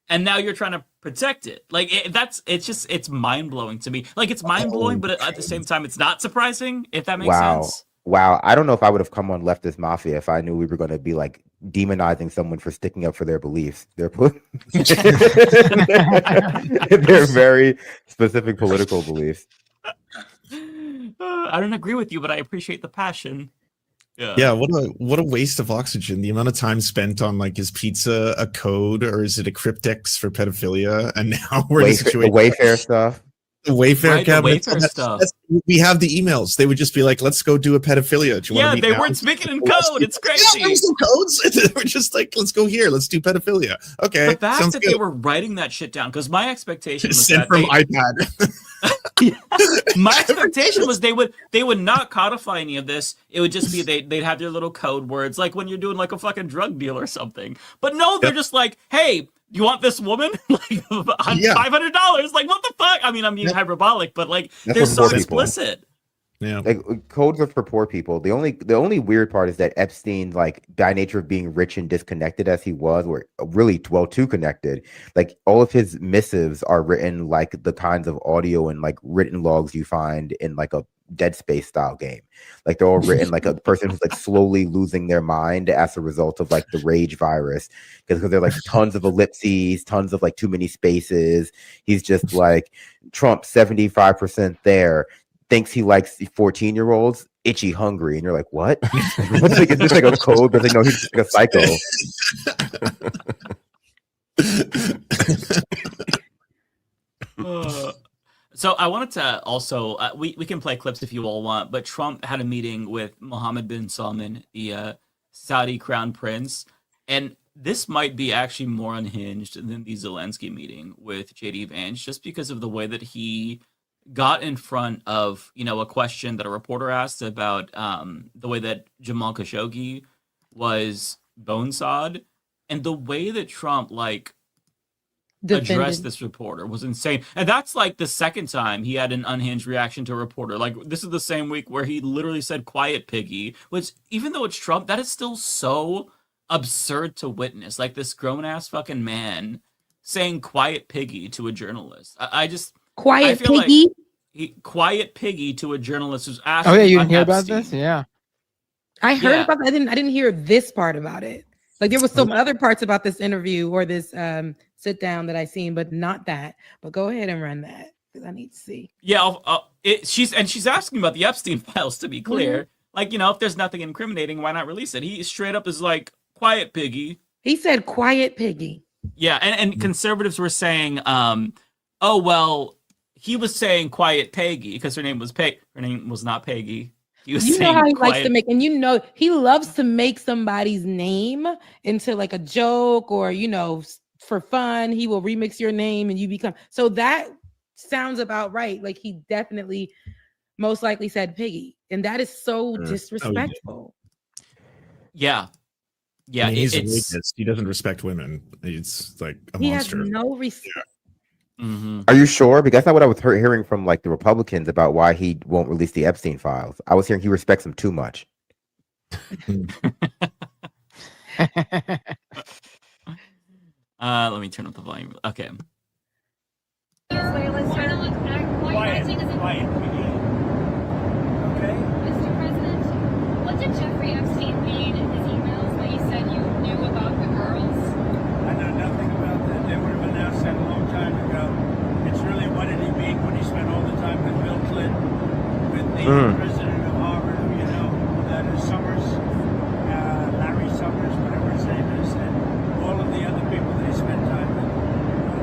And now you're trying to protect it. Like it's mind-blowing to me. Like it's mind-blowing, but at the same time, it's not surprising, if that makes sense.
Wow. I don't know if I would have come on Leftist Mafia if I knew we were going to be like demonizing someone for sticking up for their beliefs. They're very specific political beliefs.
I don't agree with you, but I appreciate the passion.
Yeah, what a waste of oxygen. The amount of time spent on like, is pizza a code or is it a cryptex for pedophilia? And now we're in a situation.
The Wayfair stuff.
The Wayfair cabinet.
The Wayfair stuff.
We have the emails. They would just be like, let's go do a pedophilia. Do you want to meet
they
now?
weren't speaking in code. It's crazy.
Yeah, there was some codes. We're just like, let's go here. Let's do pedophilia. Okay.
The fact that they were writing that shit down, because my expectation was
sent from iPad.
My expectation was they would not codify any of this. It would just be they'd have their little code words, like when you're doing like a fucking drug deal or something. But no, they're just like, hey, you want this woman? Like $500? Like what the fuck? I mean, I'm being hyperbolic, but like they're so explicit.
Yeah, like codes are for poor people. The only weird part is that Epstein, like by nature of being rich and disconnected as he was, were really too connected. Like all of his missives are written like the kinds of audio and like written logs you find in like a Dead Space style game. Like they're all written like a person who's like slowly losing their mind as a result of like the rage virus, because there are like tons of ellipses, tons of like too many spaces. He's just like Trump 75% there, thinks he likes 14-year-olds, itchy hungry, and you're like, what? It's like, is this like a code? But like, no, he's like a psycho.
So I wanted to also, we can play clips if you all want, but Trump had a meeting with Mohammed bin Salman, the Saudi crown prince, and this might be actually more unhinged than the Zelensky meeting with JD Vance, just because of the way that he got in front of, a question that a reporter asked about the way that Jamal Khashoggi was bonesawed, and the way that Trump, addressed this reporter was insane. And that's like the second time he had an unhinged reaction to a reporter. Like, this is the same week where he literally said "quiet piggy," which, even though it's Trump, that is still so absurd to witness. Like, this grown-ass fucking man saying "quiet piggy" to a journalist. I just
Quiet
feel
piggy?
like quiet piggy to a journalist who's asking.
Oh yeah, you didn't hear
Epstein.
about this? Yeah.
I heard about that. I didn't hear this part about it. Like, there was some other parts about this interview or this sit down that I seen, but not that. But go ahead and run that, because I need to see.
Yeah, she's asking about the Epstein files, to be clear.
Mhm.
Like, if there's nothing incriminating, why not release it? He straight up is like, "Quiet piggy."
He said "quiet piggy."
Yeah, and conservatives were saying, oh well, he was saying "quiet Peggy" because her name was Peg. Her name was not Peggy. He was
You know
saying
how he
quiet.
likes to make, and he loves to make somebody's name into like a joke, or for fun, he will remix your name and you become. So that sounds about right. Like, he definitely, most likely said piggy, and that is so disrespectful.
Yeah,
I mean, he's a rapist. He doesn't respect women. He's like a
He
monster.
has no respect.
Mm-hmm.
Are you sure? Because that's not what I was hearing from like the Republicans about why he won't release the Epstein files. I was hearing he respects them too much.
Let me turn up the volume. Okay.
Quiet. Okay.
Mr. President, what did Jeffrey Epstein mean in his emails that you said you knew about the girls?
I know nothing about that. They would have announced that a long time ago. It's really, what did he mean when he spent all the time with Bill Clinton, with the president of Harvard, that is Summers, Larry Summers, whatever his name is, and all of the other people that he spent time with.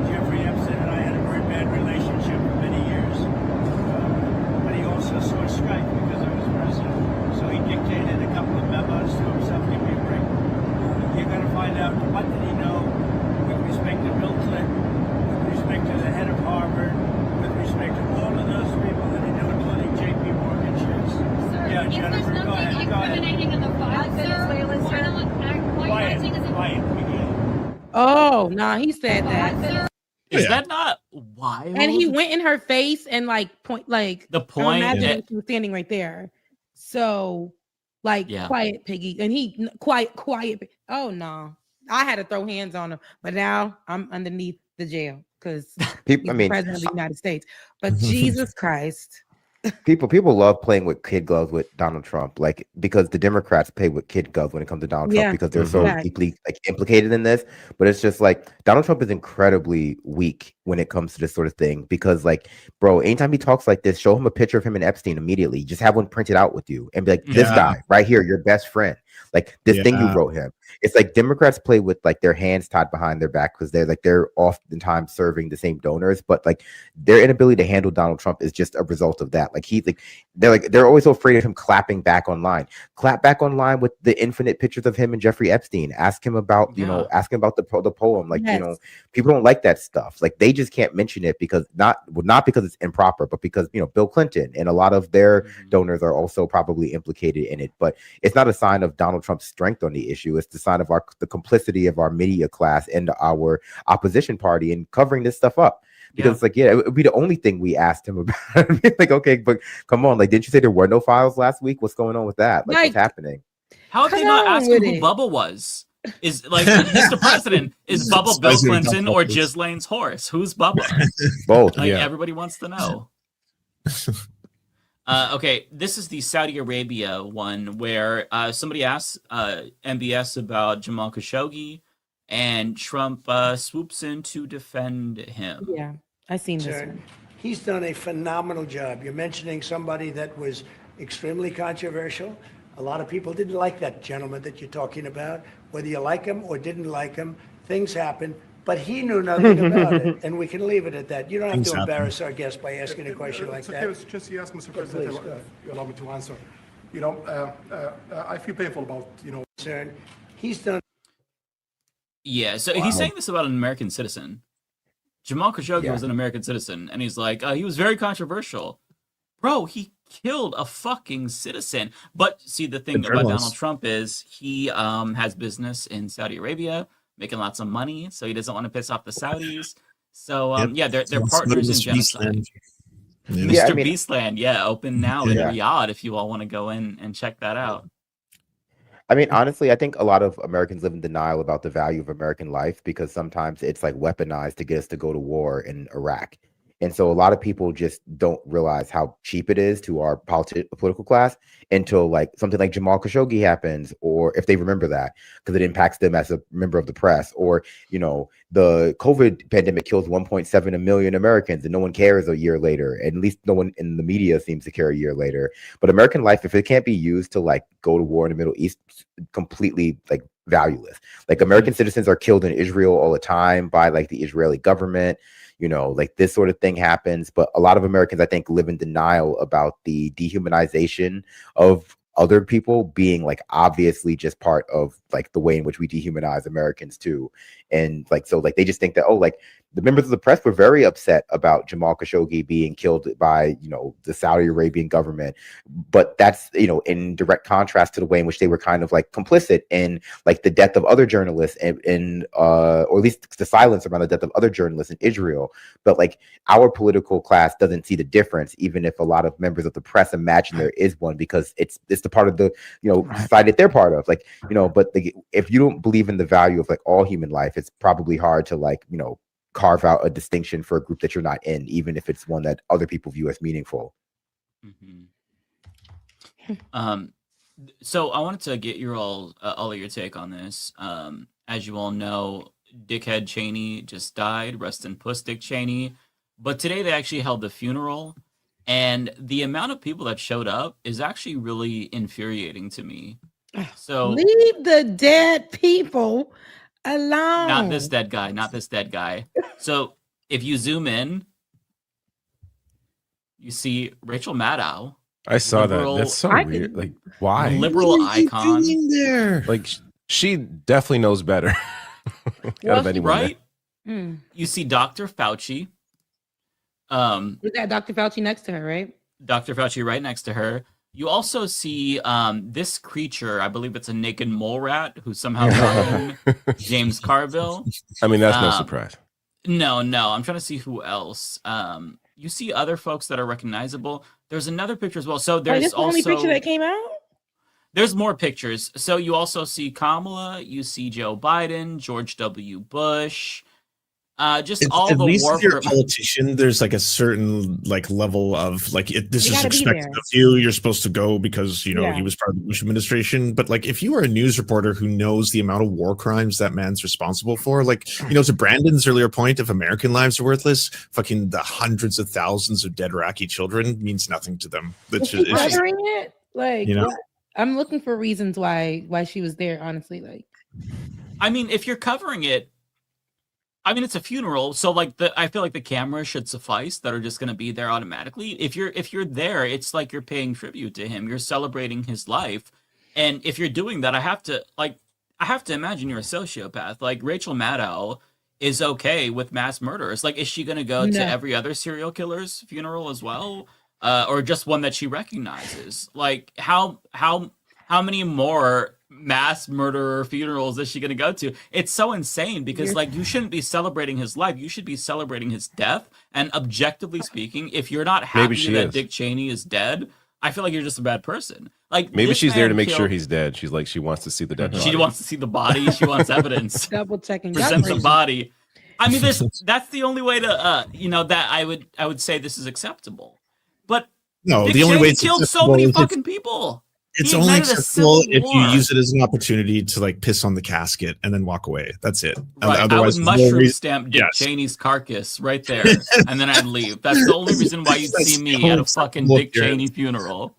Jeffrey Epstein and I had a very bad relationship for many years. But he also saw strike because I was president. So he dictated a couple of memos to himself. Give me a break. You're going to find out what did he know with respect to Bill Clinton, with respect to the head of Harvard, with respect to all of those people that he knew, including J.P. Morgan shares.
Sir,
Yeah,
if
Jennifer,
there's
go
nothing
ahead.
incriminating in the file, sir, why not why are you acting as if
Oh, nah, he said that.
Is that not wild?
And he went in her face and point.
The point.
Imagine she was standing right there. So, quiet piggy, and he quiet. Oh no, I had to throw hands on him, but now I'm underneath the jail because he's the president of the United States. But Jesus Christ.
People love playing with kid gloves with Donald Trump, like, because the Democrats play with kid gloves when it comes to Donald Trump because they're so deeply implicated in this. But it's just like Donald Trump is incredibly weak when it comes to this sort of thing because, like, bro, anytime he talks like this, show him a picture of him and Epstein immediately. Just have one printed out with you and be like, this guy right here, your best friend, like this thing you wrote him. It's like Democrats play with like their hands tied behind their back because they're oftentimes serving the same donors, but like their inability to handle Donald Trump is just a result of that. They're always so afraid of him clapping back online. Clap back online with the infinite pictures of him and Jeffrey Epstein. Ask him about the poem. Like, people don't like that stuff. Like, they just can't mention it because not because it's improper, but because Bill Clinton and a lot of their donors are also probably implicated in it. But it's not a sign of Donald Trump's strength on the issue. It's the sign of the complicity of our media class and our opposition party in covering this stuff up. Because it would be the only thing we asked him about. Like, okay, but come on, like, didn't you say there were no files last week? What's going on with that? Like, what's happening?
How have they not asked him who Bubba was? Is like, Mr. President, is Bubba Bill Clinton or Ghislaine's horse? Who's Bubba?
Both.
Everybody wants to know. Okay, this is the Saudi Arabia one where somebody asked MBS about Jamal Khashoggi, and Trump swoops in to defend him.
Yeah, I seen this
Sir,
one.
he's done a phenomenal job. You're mentioning somebody that was extremely controversial. A lot of people didn't like that gentleman that you're talking about. Whether you like him or didn't like him, things happen. But he knew nothing about it, and we can leave it at that. You don't have
Things
to
happen.
embarrass our guest by asking a question like that.
It's just yes, Mr.
But
President,
please, go.
you allow me to answer. You know, I feel painful about, you know.
He's done.
Yeah, so he's saying this about an American citizen. Jamal Khashoggi was an American citizen, and he's like, he was very controversial. Bro, he killed a fucking citizen. But see, the thing about Donald Trump is he has business in Saudi Arabia, making lots of money, so he doesn't want to piss off the Saudis. So, yeah, they're partners in genocide. Mr. Beastland, open now in Riyadh if you all want to go in and check that out.
I mean, honestly, I think a lot of Americans live in denial about the value of American life because sometimes it's like weaponized to get us to go to war in Iraq. And so a lot of people just don't realize how cheap it is to our political class until like something like Jamal Khashoggi happens, or if they remember that, because it impacts them as a member of the press, or, you know, the COVID pandemic kills 1.7 million Americans and no one cares a year later. And at least no one in the media seems to care a year later. But American life, if it can't be used to like go to war in the Middle East, completely like valueless. Like American citizens are killed in Israel all the time by like the Israeli government. You know, like this sort of thing happens, but a lot of Americans, I think, live in denial about the dehumanization of other people being like obviously just part of like the way in which we dehumanize Americans too. And like, so like they just think that, oh, like the members of the press were very upset about Jamal Khashoggi being killed by, you know, the Saudi Arabian government. But that's, you know, in direct contrast to the way in which they were kind of like complicit in like the death of other journalists and or at least the silence around the death of other journalists in Israel. But like our political class doesn't see the difference, even if a lot of members of the press imagine there is one, because it's the part of the, you know, society that they're part of. Like, you know, but if you don't believe in the value of like all human life, it's probably hard to like, you know, carve out a distinction for a group that you're not in, even if it's one that other people view as meaningful.
So I wanted to get your all of your take on this. As you all know, Dickhead Cheney just died. Rest in puss, Dick Cheney. But today they actually held the funeral, and the amount of people that showed up is actually really infuriating to me. So
leave the dead people alone.
Not this dead guy. Not this dead guy. So if you zoom in, you see Rachel Maddow.
I saw that. That's so weird. Like, why?
Liberal icon.
Like, she definitely knows better. Out of anyone,
right? You see Dr. Fauci.
We got Dr. Fauci next to her, right?
Dr. Fauci right next to her. You also see this creature, I believe it's a naked mole rat, who somehow James Carville.
I mean, that's no surprise.
No. I'm trying to see who else. You see other folks that are recognizable. There's another picture as well. So there's
this the
also
only picture that came out?
There's more pictures. So you also see Kamala, you see Joe Biden, George W. Bush. Just all
at
the
least
war
if you're a
for
politician, there's like a certain like level of like this
You
is
gotta be
expected
there.
of you. You're supposed to go because you know
Yeah.
he was part of the Bush administration. But like if you are a news reporter who knows the amount of war crimes that man's responsible for, like you know, to Brandon's earlier point, if American lives are worthless, fucking the hundreds of thousands of dead Iraqi children means nothing to them.
Is she covering it? Like,
you know?
what? I'm looking for reasons why she was there. Honestly, like,
I mean, if you're covering it, I mean, it's a funeral, so like I feel like the cameras should suffice that are just going to be there automatically. If you're there, it's like you're paying tribute to him. You're celebrating his life, and if you're doing that, I have to imagine you're a sociopath. Like Rachel Maddow is okay with mass murderers. Like, is she going to go to every other serial killer's funeral as well, or just one that she recognizes? Like, how many more mass murderer funerals is she going to go to? It's so insane because like you shouldn't be celebrating his life, you should be celebrating his death. And objectively speaking, if you're not happy that Dick Cheney is dead, I feel like you're just a bad person. Like
maybe
this
she's there to
man
make sure
killed-
he's dead. She's like, she wants to see the dead body.
she wants to see the body, she wants evidence.
double checking.
Present the body. I mean, that's the only way to that I would say this is acceptable. But
No,
Dick
the only
Cheney
way it's
killed so
acceptable
many
is if-
fucking people.
It's
He
only
ignited a
acceptable
civil
if you
war.
use it as an opportunity to like piss on the casket and then walk away. That's it.
Right.
Otherwise,
I would
there's no
mushroom
reason-
stamp Dick
Yes.
Cheney's carcass right there, and then I'd leave. That's the only reason why you'd
That's
see me
so
at a fucking
acceptable
Dick
appearance.
Cheney funeral.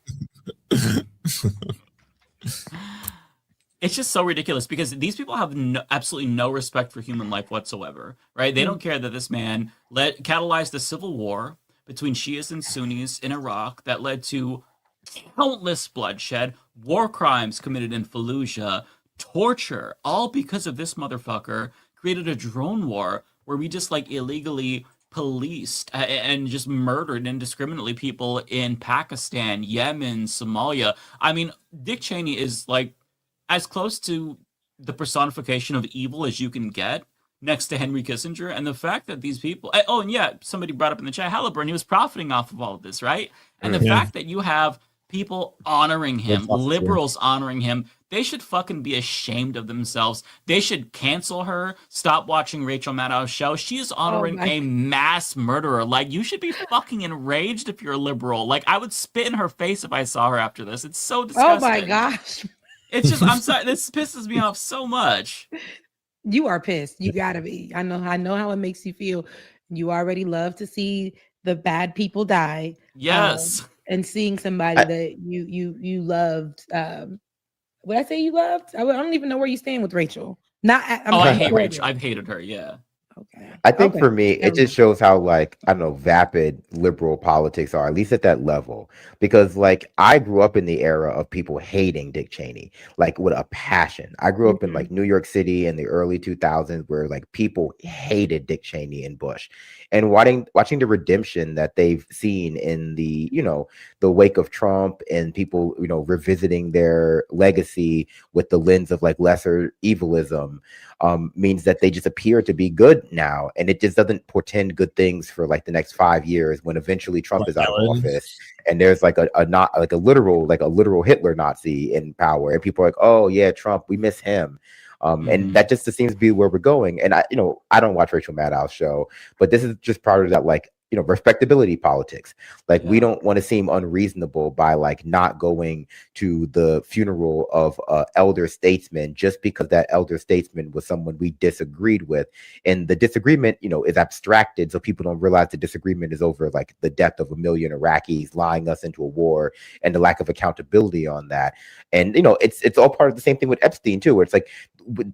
It's just so ridiculous because these people have absolutely no respect for human life whatsoever, right? They don't care that this man catalyzed the civil war between Shias and Sunnis in Iraq that led to countless bloodshed, war crimes committed in Fallujah, torture, all because of this motherfucker created a drone war where we just like illegally policed and just murdered indiscriminately people in Pakistan, Yemen, Somalia. I mean, Dick Cheney is like as close to the personification of evil as you can get next to Henry Kissinger. And the fact that these people, oh, and yeah, somebody brought up in the chat, Halliburton, he was profiting off of all of this, right? And the fact that you have people honoring him, liberals honoring him, they should fucking be ashamed of themselves. They should cancel her, stop watching Rachel Maddow's show. She is honoring a mass murderer. Like, you should be fucking enraged if you're a liberal. Like, I would spit in her face if I saw her after this. It's so disgusting.
Oh my gosh.
It's just, I'm sorry, this pisses me off so much.
You are pissed. You gotta be. I know how it makes you feel. You already love to see the bad people die.
Yes.
And seeing somebody that you loved. Would I say you loved? I don't even know where you stand with Rachel.
I hate Rachel. I've hated her. Yeah.
Okay.
I think for me, it just shows how like, I don't know, vapid liberal politics are, at least at that level. Because like I grew up in the era of people hating Dick Cheney, like with a passion. I grew up in like New York City in the early 2000s where like people hated Dick Cheney and Bush. And watching the redemption that they've seen in the, you know, the wake of Trump and people, you know, revisiting their legacy with the lens of like lesser evilism, means that they just appear to be good now, and it just doesn't portend good things for like the next 5 years when eventually Trump is out of office and there's like a literal Hitler Nazi in power, and people are like, oh yeah, Trump, we miss him. And that just seems to be where we're going. And I don't watch Rachel Maddow's show, but this is just part of that, like, you know, respectability politics. Like, we don't want to seem unreasonable by like not going to the funeral of elder statesman just because that elder statesman was someone we disagreed with, and the disagreement, you know, is abstracted so people don't realize the disagreement is over like the death of 1 million Iraqis, lying us into a war, and the lack of accountability on that. And you know, it's all part of the same thing with Epstein too, where it's like,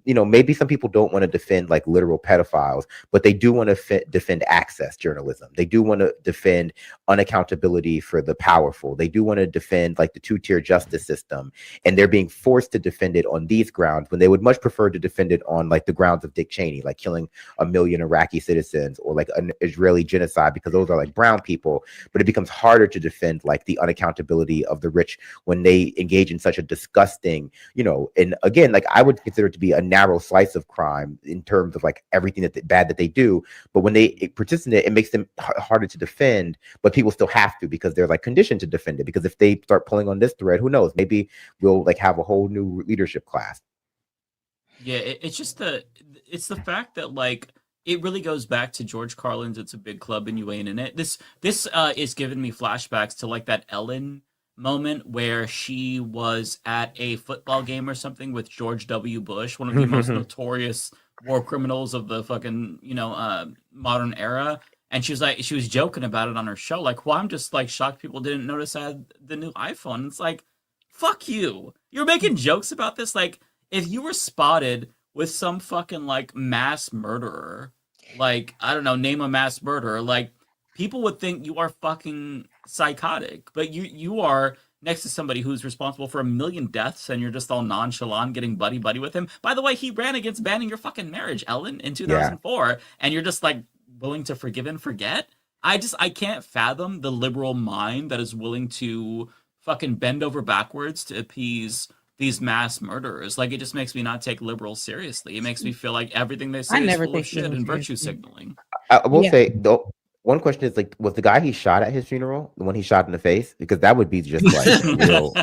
you know, maybe some people don't want to defend like literal pedophiles, but they do want to defend access journalism. They do want to defend unaccountability for the powerful. They do want to defend like the two-tier justice system, and they're being forced to defend it on these grounds when they would much prefer to defend it on like the grounds of Dick Cheney, like killing 1 million Iraqi citizens, or like an Israeli genocide, because those are like brown people. But it becomes harder to defend like the unaccountability of the rich when they engage in such a disgusting, you know, and again, like I would consider it to be a narrow slice of crime in terms of like everything bad that they do. But when they participate in it, it makes them harder to defend, but people still have to because they're like conditioned to defend it. Because if they start pulling on this thread, who knows? Maybe we'll like have a whole new leadership class.
Yeah, it's just the fact that like it really goes back to George Carlin's "It's a Big Club and You Ain't in It." This is giving me flashbacks to like that Ellen moment where she was at a football game or something with George W. Bush, one of the most notorious war criminals of the fucking, you know, modern era. And she was joking about it on her show. Like, well, I'm just like shocked people didn't notice I had the new iPhone. It's like, fuck you. You're making jokes about this. Like, if you were spotted with some fucking like mass murderer, like, I don't know, name a mass murderer, like people would think you are fucking psychotic, but you are next to somebody who's responsible for 1 million deaths, and you're just all nonchalant getting buddy with him. By the way, he ran against banning your fucking marriage, Ellen, in 2004, and you're just like willing to forgive and forget. I can't fathom the liberal mind that is willing to fucking bend over backwards to appease these mass murderers. Like, it just makes me not take liberals seriously. It makes me feel like everything they say is full of shit and virtue signaling.
I will say though, one question is like, was the guy he shot at his funeral the one he shot in the face? Because that would be just like real.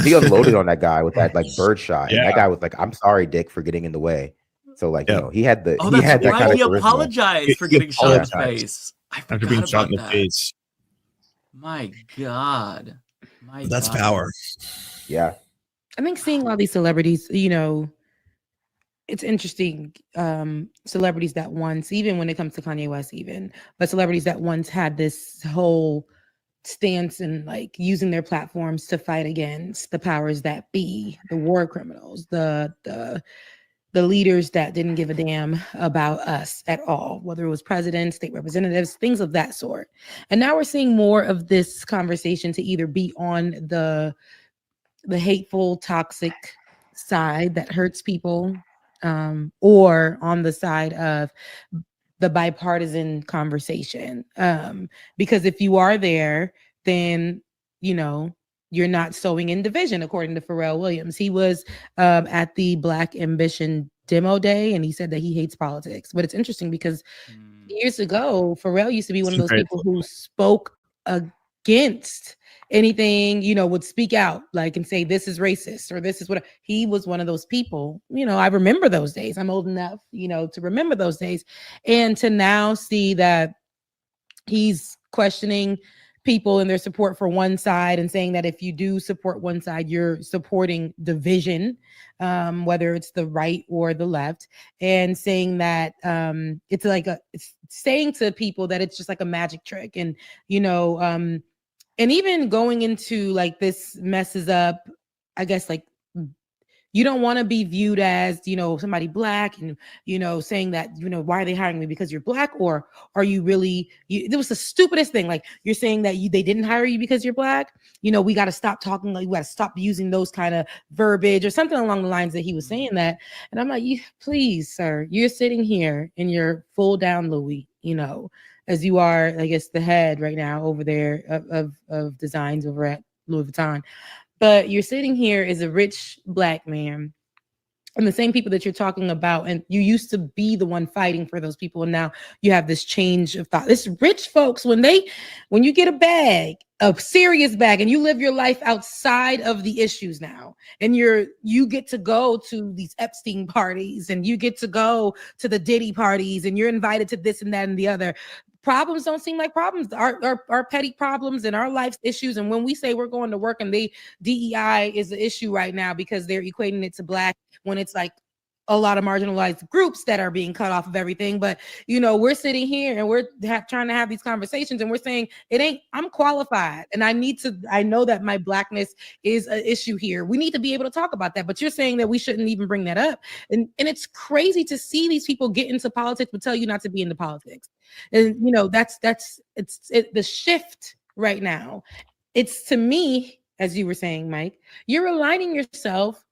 He unloaded on that guy with that like bird shot. And that guy was like, "I'm sorry, Dick, for getting in the way." So like, you know, he had that kind of
he apologized for getting shot in the face.
After being shot in the face.
My God.
That's power.
Yeah.
I think seeing all these celebrities, you know, it's interesting. Celebrities that once, even when it comes to Kanye West, even, but celebrities that once had this whole stance and like using their platforms to fight against the powers that be, the war criminals, the leaders that didn't give a damn about us at all, whether it was presidents, state representatives, things of that sort. And now we're seeing more of this conversation to either be on the hateful, toxic side that hurts people, or on the side of the bipartisan conversation. Because if you are there, then, you know, you're not sowing in division, according to Pharrell Williams. He was at the Black Ambition demo day, and he said that he hates politics. But it's interesting because years ago, Pharrell used to be one of those people who spoke against anything, you know, would speak out like and say this is racist or this is what he was one of those people. You know, I remember those days. I'm old enough, you know, to remember those days, and to now see that he's questioning people and their support for one side and saying that if you do support one side, you're supporting division, whether it's the right or the left, and saying that it's like it's saying to people that it's just like a magic trick, and you know, and even going into like this messes up, I guess, like you don't want to be viewed as, you know, somebody Black and, you know, saying that, you know, why are they hiring me because you're Black, or are you really, it was the stupidest thing. Like you're saying that they didn't hire you because you're Black. You know, we got to stop talking, like we got to stop using those kind of verbiage or something along the lines that he was saying that. And I'm like, please, sir, you're sitting here in your full down Louis, you know, as you are, I guess, the head right now over there of designs over at Louis Vuitton. But you're sitting here as a rich Black man, and the same people that you're talking about, and you used to be the one fighting for those people, and now you have this change of thought. This rich folks, when you get a bag, a serious bag, and you live your life outside of the issues now, and you get to go to these Epstein parties, and you get to go to the Diddy parties, and you're invited to this and that and the other. Problems don't seem like problems. Our petty problems and our life's issues. And when we say we're going to work and DEI is the issue right now because they're equating it to Black, when it's like a lot of marginalized groups that are being cut off of everything. But, you know, we're sitting here and we're trying to have these conversations, and we're saying I'm qualified, and I know that my Blackness is an issue here. We need to be able to talk about that. But you're saying that we shouldn't even bring that up. And it's crazy to see these people get into politics but tell you not to be into politics. And, you know, that's the shift right now. It's, to me, as you were saying, Mike, you're aligning yourself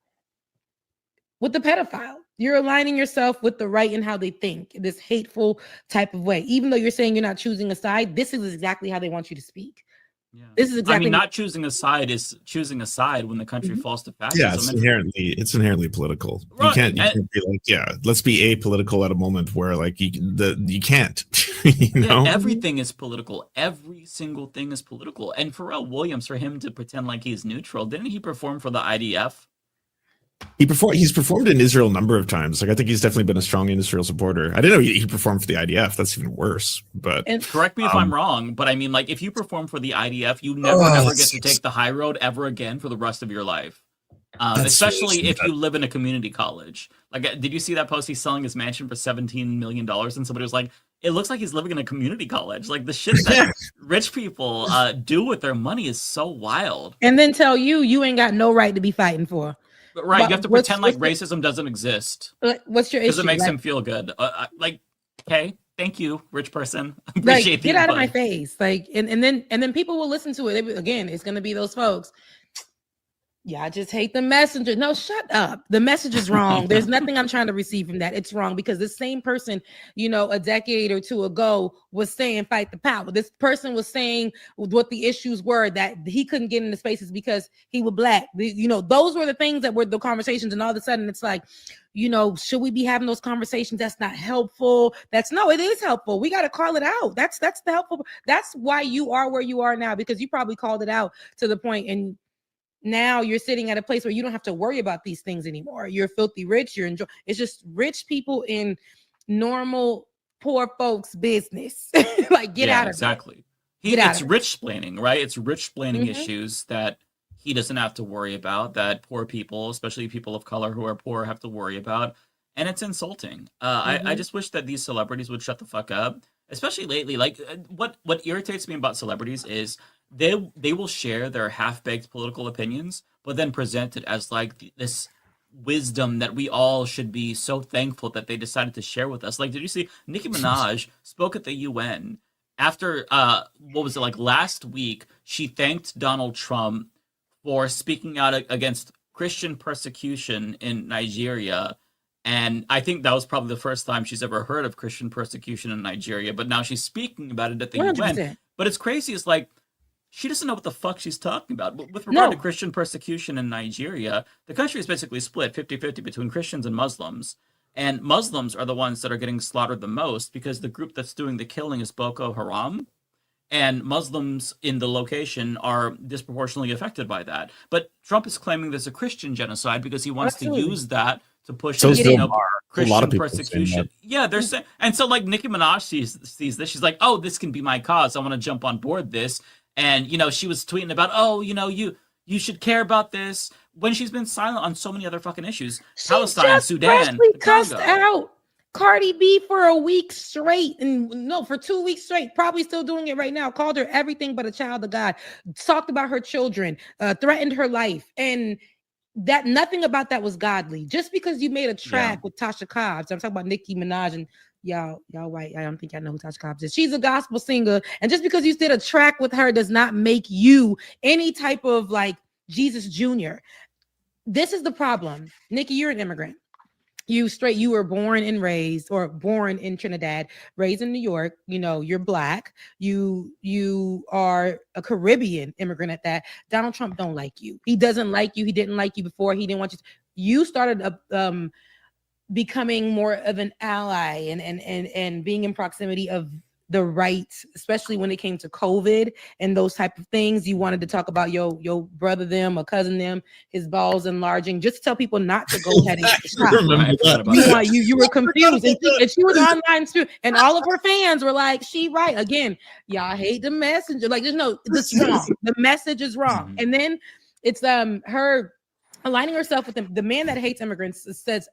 with the pedophile. You're aligning yourself with the right and how they think, this hateful type of way. Even though you're saying you're not choosing a side, this is exactly how they want you to speak. Yeah. This is exactly.
I mean, not choosing a side is choosing a side when the country falls to fascism.
Yeah, it's inherently political. Right. You can't be like, yeah, let's be apolitical at a moment where like you can't. You know?
Yeah, everything is political. Every single thing is political. And Pharrell Williams, for him to pretend like he's neutral, didn't he perform for the IDF?
He's performed in Israel a number of times. Like I think he's definitely been a strong Israel supporter. I didn't know he performed for the IDF. That's even worse. But
and correct me if I'm wrong, but I mean, like, if you perform for the IDF, you never ever get to take the high road ever again for the rest of your life. Especially if you live in a community college. Like, did you see that post? He's selling his mansion for $17 million, and somebody was like, "It looks like he's living in a community college." Like the shit that rich people do with their money is so wild.
And then tell you ain't got no right to be fighting for.
Right, you have to pretend like racism doesn't exist.
What's your issue?
Because it makes him feel good. Like, okay, thank you, rich person. Appreciate
get out of my face. Like, and then people will listen to it. Again, it's gonna be those folks. Yeah, I just hate the messenger. No, shut up. The message is wrong. There's nothing I'm trying to receive from that. It's wrong because the same person, you know, a decade or two ago was saying fight the power. This person was saying what the issues were, that he couldn't get into spaces because he was Black. You know, those were the things that were the conversations. And all of a sudden it's like, you know, should we be having those conversations? That's not helpful. It is helpful. We got to call it out. That's the helpful. That's why you are where you are now, because you probably called it out to the point, and now you're sitting at a place where you don't have to worry about these things anymore. You're filthy rich. It's just rich people in normal poor folks' business. Like, get out of
exactly. It's rich splaining, right? It's rich splaining
Mhm.
issues that he doesn't have to worry about, that poor people, especially people of color who are poor, have to worry about. And it's insulting. I
Mhm.
just wish that these celebrities would shut the fuck up, especially lately. Like, what irritates me about celebrities is they will share their half-baked political opinions, but then present it as like this wisdom that we all should be so thankful that they decided to share with us. Like, did you see Nicki Minaj spoke at the UN after what was it, like last week? She thanked Donald Trump for speaking out against Christian persecution in Nigeria. And I think that was probably the first time she's ever heard of Christian persecution in Nigeria, but now she's speaking about it at the
100%.
UN. But it's crazy. It's like, she doesn't know what the fuck she's talking about. With regard to Christian persecution in Nigeria, the country is basically split 50-50 between Christians and Muslims. And Muslims are the ones that are getting slaughtered the most because the group that's doing the killing is Boko Haram. And Muslims in the location are disproportionately affected by that. But Trump is claiming there's a Christian genocide because he wants to use that to push Christian persecution. Yeah, they're saying, and so like Nicki Minaj sees this, she's like, oh, this can be my cause. I want to jump on board this. And she was tweeting about, oh, you should care about this when she's been silent on so many other fucking issues. Palestine, Sudan,
cussed out Cardi B for a week straight, for 2 weeks straight, probably still doing it right now. Called her everything but a child of God, talked about her children, threatened her life, and that nothing about that was godly. Just because you made a track with Tasha Cobbs, I'm talking about Nicki Minaj, and y'all white, I don't think I know who Tasha Cobbs is. She's a gospel singer, and just because you did a track with her does not make you any type of like Jesus Jr. This is the problem. Nicki, you're an immigrant. You were born and raised, or born in Trinidad, raised in New York. You're black. You are a Caribbean immigrant at that. Donald Trump don't like you. He doesn't like you. He didn't like you before. He didn't want you. You started becoming more of an ally and being in proximity of the right, especially when it came to COVID and those type of things. You wanted to talk about your brother them or cousin them, his balls enlarging, just to tell people not to go ahead and stop. You were confused, and she was online too, and all of her fans were like, she right. Again, y'all hate the messenger. Like, there's no, this is wrong. The message is wrong. And then it's her aligning herself with the man that hates immigrants, says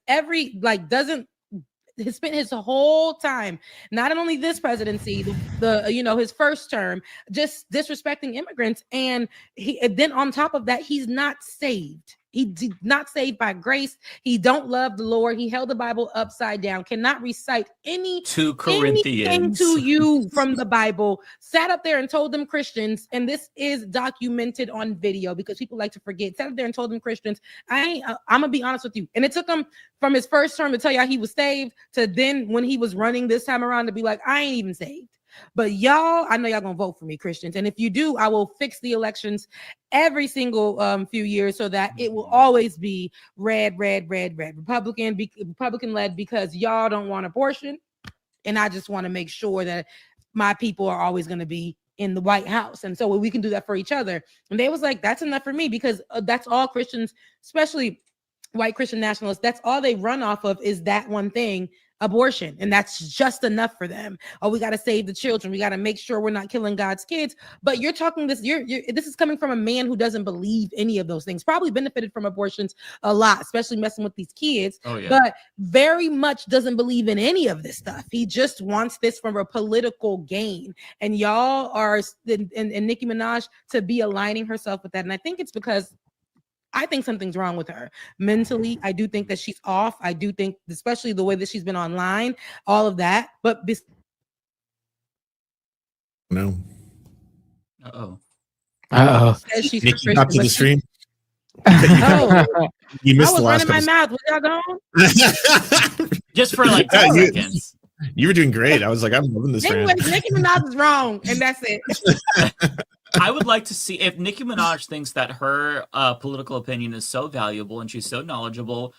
has spent his whole time, not only this presidency, his first term, just disrespecting immigrants, and then on top of that, he's not saved. He's not saved by grace. He don't love the Lord. He held the Bible upside down. Cannot recite anything to you from the Bible. Sat up there and told them Christians, and this is documented on video because people like to forget. Sat up there and told them Christians, I'm gonna be honest with you. And it took him from his first term to tell y'all he was saved to then when he was running this time around to be like, I ain't even saved. But y'all, I know y'all gonna vote for me, Christians. And if you do, I will fix the elections every single few years so that it will always be red, Republican led, because y'all don't want abortion. And I just want to make sure that my people are always going to be in the White House. And so we can do that for each other. And they was like, that's enough for me, because that's all Christians, especially white Christian nationalists, that's all they run off of is that one thing, abortion. And that's just enough for them. Oh, we got to save the children. We got to make sure we're not killing God's kids. But you're talking this, this is coming from a man who doesn't believe any of those things, probably benefited from abortions a lot, especially messing with these kids, but very much doesn't believe in any of this stuff. He just wants this from a political gain. And y'all are, and Nicki Minaj to be aligning herself with that. And I think it's because I think something's wrong with her mentally. I do think that she's off. I do think, especially the way that she's been online, all of that. But
no.
She's
Nikki, not to the stream. You missed the last
running my mouth. Was y'all going?
Just for like 2 seconds.
You were doing great. I was like, I'm loving this.
Anyway, Nicki Minaj is wrong, and that's it.
I would like to see if Nicki Minaj thinks that her political opinion is so valuable and she's so knowledgeable,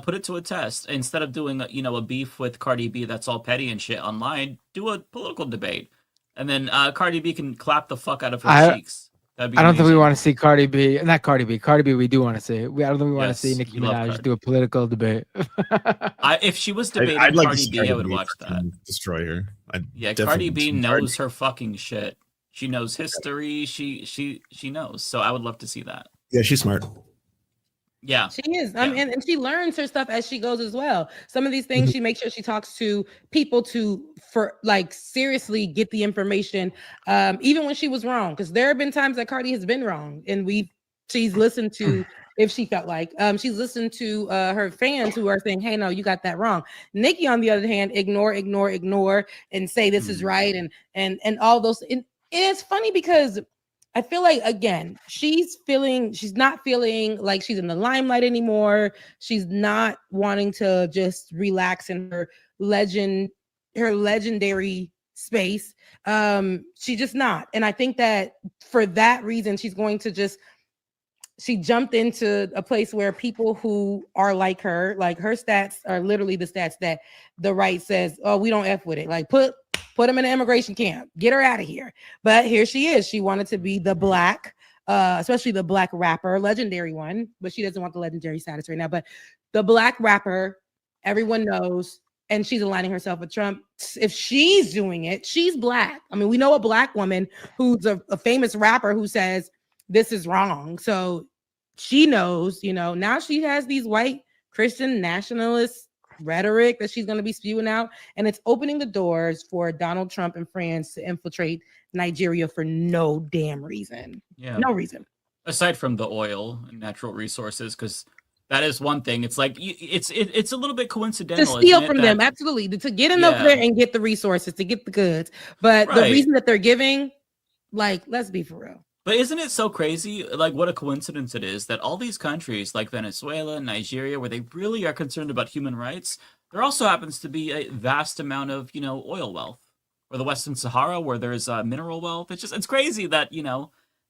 put it to a test. Instead of doing a beef with Cardi B that's all petty and shit online, do a political debate, and then Cardi B can clap the fuck out of her cheeks.
I don't think we want to see Cardi B. Not Cardi B. Cardi B, we do want to see. I don't think we want to see Nicki Minaj do a political debate.
If she was debating Cardi B, I would watch that.
Destroy her.
Cardi B knows her fucking shit. She knows history. She knows. So I would love to see that.
Yeah, she's smart.
Yeah,
she is. And she learns her stuff as she goes as well. Some of these things she makes sure she talks to people for like seriously get the information, even when she was wrong. Because there have been times that Cardi has been wrong, and she's listened to. If she felt like she's listened to her fans who are saying, "Hey, no, you got that wrong." Nikki, on the other hand, ignore, and say this is right, and all those. And it's funny because I feel like, again, she's not feeling like she's in the limelight anymore. She's not wanting to just relax in her legendary space. She's just not. And I think that for that reason, she's going to she jumped into a place where people who are like her stats are literally the stats that the right says, oh, we don't F with it. Like put them in an immigration camp, get her out of here. But here she is. She wanted to be the black, especially the black rapper, legendary one, but she doesn't want the legendary status right now. But the black rapper, everyone knows, and she's aligning herself with Trump. If she's doing it, she's black. I mean, we know a black woman who's a famous rapper who says, this is wrong. So she knows, now she has these white Christian nationalist rhetoric that she's going to be spewing out, and it's opening the doors for Donald Trump and France to infiltrate Nigeria for no damn reason.
Yeah,
no reason.
Aside from the oil and natural resources, because that is one thing. It's like it's a little bit coincidental
to steal from them, absolutely, to get in over there and get the resources, to get the goods. But the reason that they're giving, like, let's be for real.
But isn't it so crazy, like what a coincidence it is that all these countries like Venezuela, Nigeria, where they really are concerned about human rights, there also happens to be a vast amount of, oil wealth. Or the Western Sahara, where there's mineral wealth. It's crazy that,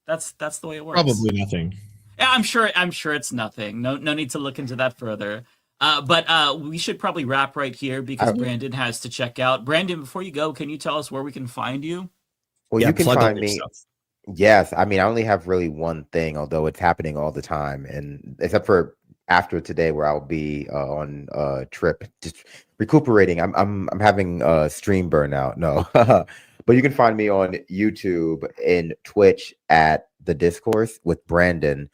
that's the way it works.
Probably nothing.
Yeah, I'm sure it's nothing. No need to look into that further. But we should probably wrap right here because Brandon has to check out. Brandon, before you go, can you tell us where we can find you?
Well, you can find me. Yes, I mean, I only have really one thing, although it's happening all the time, and except for after today, where I'll be on a trip, just recuperating. I'm having stream burnout. No, but you can find me on YouTube and Twitch at The Discourse with Brandon.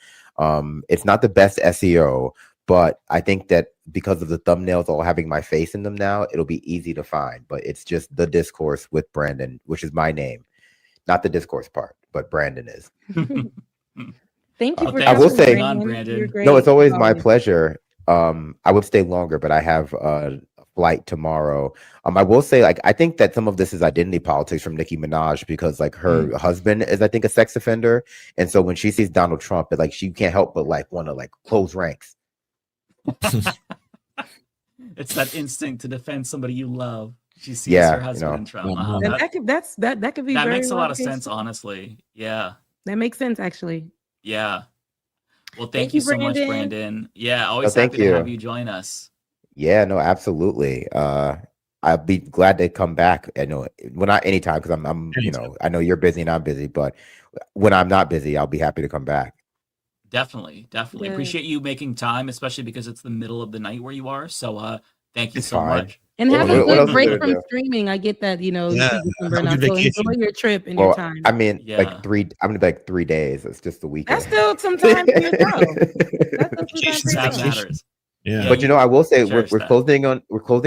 It's not the best SEO, but I think that because of the thumbnails all having my face in them now, it'll be easy to find. But it's just The Discourse with Brandon, which is my name, not the discourse part, but Brandon is.
Thank you for
I will say,
Brandon.
No, it's always my pleasure. I would stay longer, but I have a flight tomorrow. I will say, like, I think that some of this is identity politics from Nicki Minaj, because like her husband is, I think, a sex offender, and so when she sees Donald Trump, it, like, she can't help but like want to like close ranks.
It's that instinct to defend somebody you love. She sees her husband in Trump.
And that could be
that
very
makes a lot of
well
sense, honestly. Yeah.
That makes sense, actually.
Yeah. Well, thank you so much, Brandon. Yeah, always
thank
happy
you.
to have you join us.
Yeah, no, absolutely. I'll be glad to come back. I know, well, not anytime, because I'm I know you're busy and I'm busy, but when I'm not busy, I'll be happy to come back.
Definitely.
Yeah.
Appreciate you making time, especially because it's the middle of the night where you are. So thank you
It's
so
fine.
much.
And have
What
a
else
good
is
break
there to
from
do?
streaming. I get that, you
Yeah,
get some
have a
burnout.
good
So
vacation.
enjoy your trip and your
Well,
time.
I mean,
Yeah.
like I'm gonna be like 3 days. It's just the weekend.
That's still some time for yourself. That's still some time for
That
yourself.
matters.
Yeah.
But I will say we're
cherish that.
closing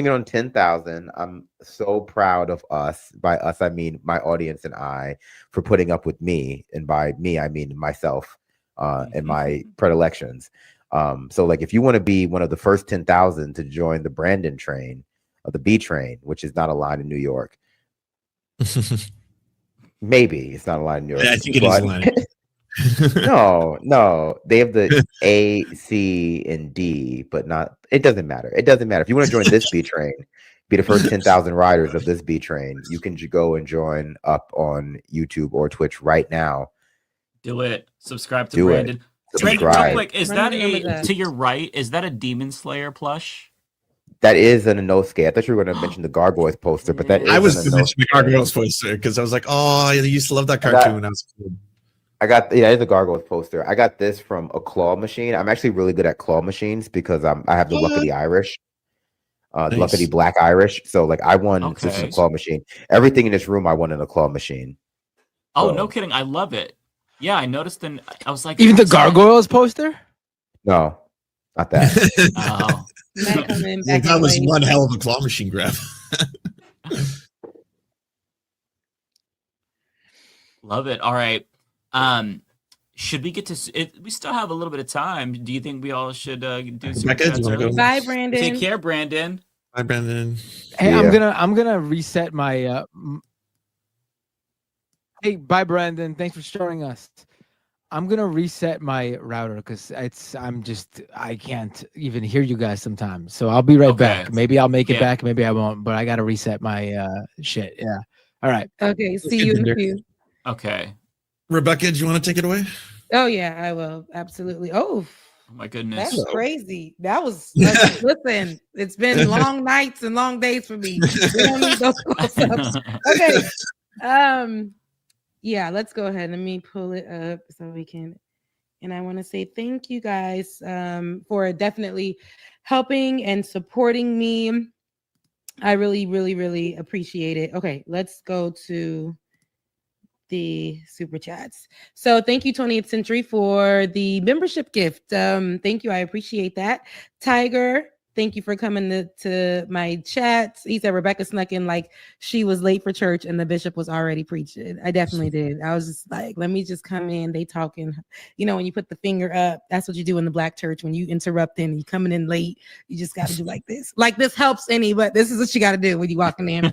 on 10,000. I'm so proud of us. By us, I mean my audience and I, for putting up with me, and by me I mean myself and my predilections. So like, if you want to be one of the first 10,000 to join the Brandon train, or the B train, which is not a line in New York, maybe it's not a line in New York.
Yeah, I think it is a line.
No, they have the A, C, and D, but not. It doesn't matter. It doesn't matter if you want to join this B train, be the first 10,000 riders of this B train. You can go and join up on YouTube or Twitch right now.
Do it. Subscribe to
Do it.
Brandon. Brandon, real
Subscribe.
quick, is that to your right? Is that a Demon Slayer plush?
That is an Inosuke. I thought you were going to mention the Gargoyles poster, but that is
I was
an
going to mention the
Inosuke.
Gargoyles poster because I was like, oh, I used to love that cartoon when I was a kid.
I got it's a Gargoyles poster. I got this from a claw machine. I'm actually really good at claw machines because I have the Luckity Irish, the
Nice.
Luckity Black Irish. So like I won this in a
Okay.
claw machine. Everything in this room I won in a claw machine.
Oh,
So-
no kidding. I love it. Yeah, I noticed. Then I was like,
Even the
what's that?
Gargoyles poster?
No, not that.
Oh.
Like, that was one hell of a claw machine grab.
Love it. All right. Should we get to? We still have a little bit of time. Do you think we all should do some
Becca, do you wanna go?
Bye, Brandon.
Take care, Brandon.
Hi, Brandon.
Hey,
Yeah.
I'm gonna reset my. Hey, bye, Brandon. Thanks for showing us. I'm gonna reset my router because I can't even hear you guys sometimes. So I'll be right back. Maybe I'll make it back. Maybe I won't. But I gotta reset my shit. Yeah. All right.
Okay. See you in a few.
Okay.
Rebecca, do you want to take it away?
Oh yeah, I will. Absolutely. Oh.
Oh my goodness.
That's crazy. That was listen, it's been long nights and long days for me. We don't need those close-ups. Okay. Yeah, let's go ahead. Let me pull it up so we can. And I want to say thank you guys for definitely helping and supporting me. I really, really, really appreciate it. Okay, let's go to the super chats. So thank you, 20th Century, for the membership gift. Thank you. I appreciate that. Tiger, thank you for coming to my chat. He said Rebecca snuck in like she was late for church and the bishop was already preaching. I definitely did. I was just like, let me just come in. They talking. You know, when you put the finger up, that's what you do in the black church. When you interrupt and you coming in late, you just got to do like this. Like this helps any, but this is what you got to do when you walking in.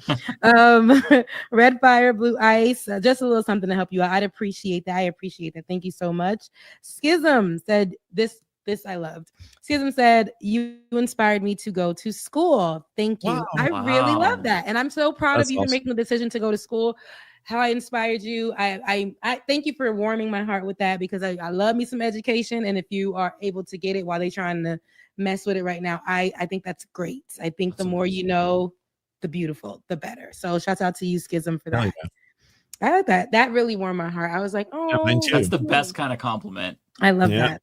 Red Fire, Blue Ice, just a little something to help you out. I'd appreciate that. I appreciate that. Thank you so much. Schism said this I loved. Schism said, you inspired me to go to school. Thank you.
Wow.
I really love that. And I'm so proud
That's
of you for
awesome.
making the decision to go to school. How I inspired you. I thank you for warming my heart with that because I love me some education. And if you are able to get it while they're trying to mess with it right now, I think that's great. I think the more you know, the beautiful, the better. So shouts out to you, Schism, for that.
Oh, yeah.
I like that. That really warmed my heart. I was like, oh,
mine too.
That's the best kind of compliment.
I love
Yeah.
that.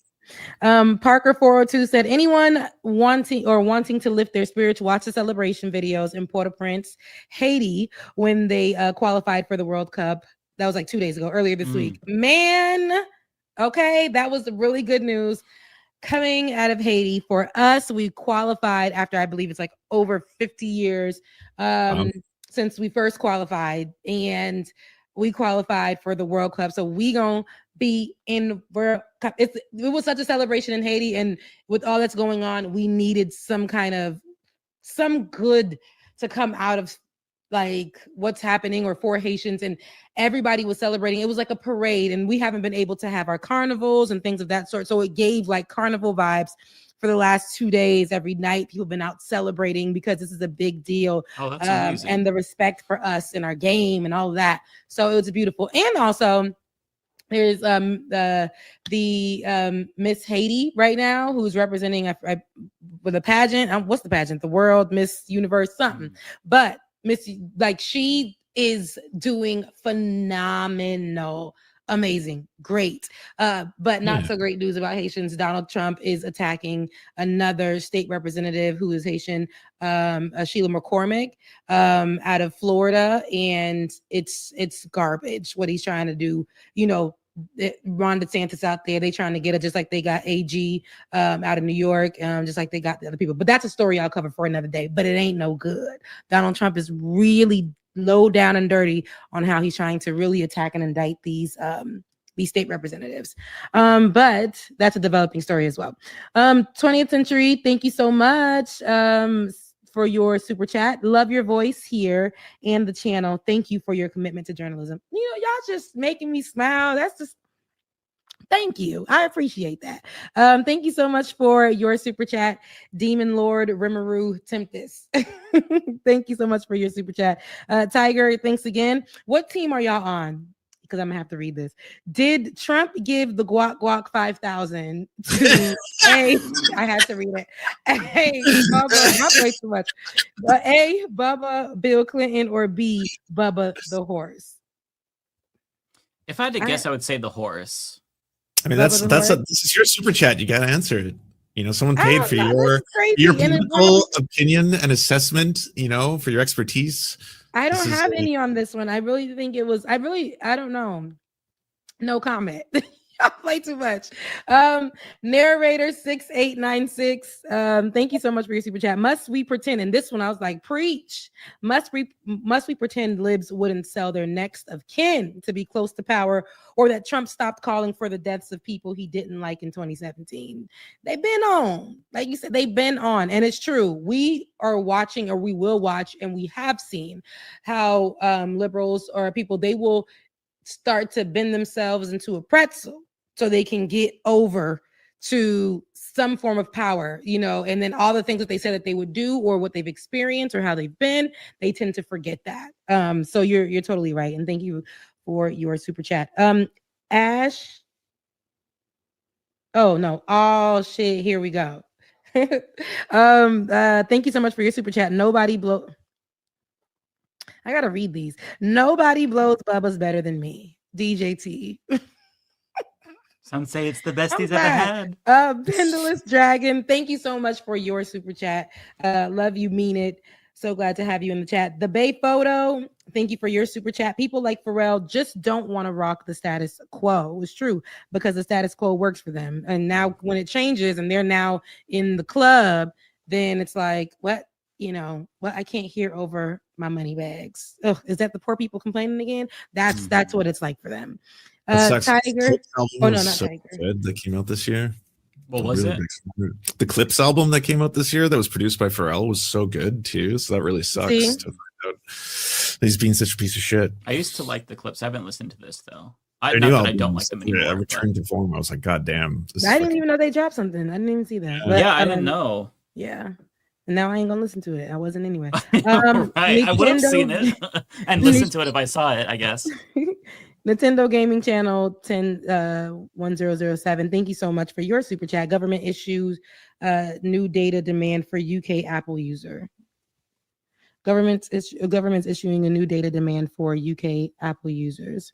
Parker 402 said, anyone wanting to lift their spirits, watch the celebration videos in Port-au-Prince, Haiti, when they qualified for the World Cup. That was like 2 days ago, earlier this week. Man, okay, that was really good news coming out of Haiti for us. We qualified after, I believe it's like over 50 years since we first qualified, and we qualified for the World Cup. So we gonna be in World Cup. It was such a celebration in Haiti, and with all that's going on, we needed some good to come out of like what's happening or for Haitians, and everybody was celebrating. It was like a parade, and we haven't been able to have our carnivals and things of that sort. So it gave like carnival vibes for the last 2 days. Every night people have been out celebrating because this is a big deal.
Oh, that's amazing.
And the respect for us and our game and all of that. So it was beautiful. And also there's the Miss Haiti right now, who's representing with a pageant. What's the pageant? The World Miss Universe something. But Miss, like, she is doing phenomenal. Amazing, great, but not so great news about Haitians. Donald Trump is attacking another state representative who is Haitian, Sheila McCormick, out of Florida, and it's garbage what he's trying to do. You know, Ron DeSantis out there, they trying to get it just like they got AG out of New York, just like they got the other people. But that's a story I'll cover for another day. But it ain't no good. Donald Trump is really low down and dirty on how he's trying to really attack and indict these state representatives. But that's a developing story as well. 20th Century, thank you so much for your super chat. Love your voice here and the channel. Thank you for your commitment to journalism. You know, y'all just making me smile. That's just, thank you. I appreciate that. Thank you so much for your super chat, Demon Lord Rimuru Tempest. Thank you so much for your super chat. Tiger, thanks again. What team are y'all on? Because I'm gonna have to read this. Did Trump give the guac 5,000 to A? I had to read it. A, Bubba, my voice too much. A, Bubba, Bill Clinton, or B, Bubba the horse?
If I had to guess, I would say the horse.
I mean, this is your super chat. You got to answer it. You know, someone paid for your political opinion and assessment, you know, for your expertise.
I don't have any on this one. I really think it was, I don't know. No comment. I play too much. Narrator 6896. Thank you so much for your super chat. Must we pretend? And this one I was like, preach. Must we pretend libs wouldn't sell their next of kin to be close to power, or that Trump stopped calling for the deaths of people he didn't like in 2017? They've been on, like you said, they've been on, and it's true. We are watching, or we will watch, and we have seen how liberals or people, they will start to bend themselves into a pretzel so they can get over to some form of power, you know, and then all the things that they said that they would do, or what they've experienced, or how they've been, they tend to forget that. So you're totally right, and thank you for your super chat. Ash. Oh no. Oh shit. Here we go. Thank you so much for your super chat. I gotta read these. Nobody blows bubbles better than me. DJT.
Some say it's the best he's ever had.
Pendulous Dragon, thank you so much for your super chat. Love you, mean it. So glad to have you in the chat. The Bay Photo, thank you for your super chat. People like Pharrell just don't want to rock the status quo. It's true, because the status quo works for them. And now when it changes and they're now in the club, then it's like, what? You know, well, I can't hear over my money bags. Oh, is that the poor people complaining again? That's what it's like for them. Tiger. Oh no, not
so
Tiger.
Good that came out this year.
What was it?
The Clips album that came out this year that was produced by Pharrell was so good too. So that really sucks to find out that he's being such a piece of shit.
I used to like the Clips. I haven't listened to this though.
I don't like them anymore. I returned to form. I was like, God damn.
I didn't even know they dropped something. I didn't even see that.
But, I didn't know.
Yeah. And now I ain't gonna listen to it. I wasn't anyway.
Right. I would have seen it and listened to it if I saw it, I guess.
Nintendo Gaming Channel 101007. Thank you so much for your super chat. Government issues new data demand for UK Apple user. Government's issuing a new data demand for UK Apple users.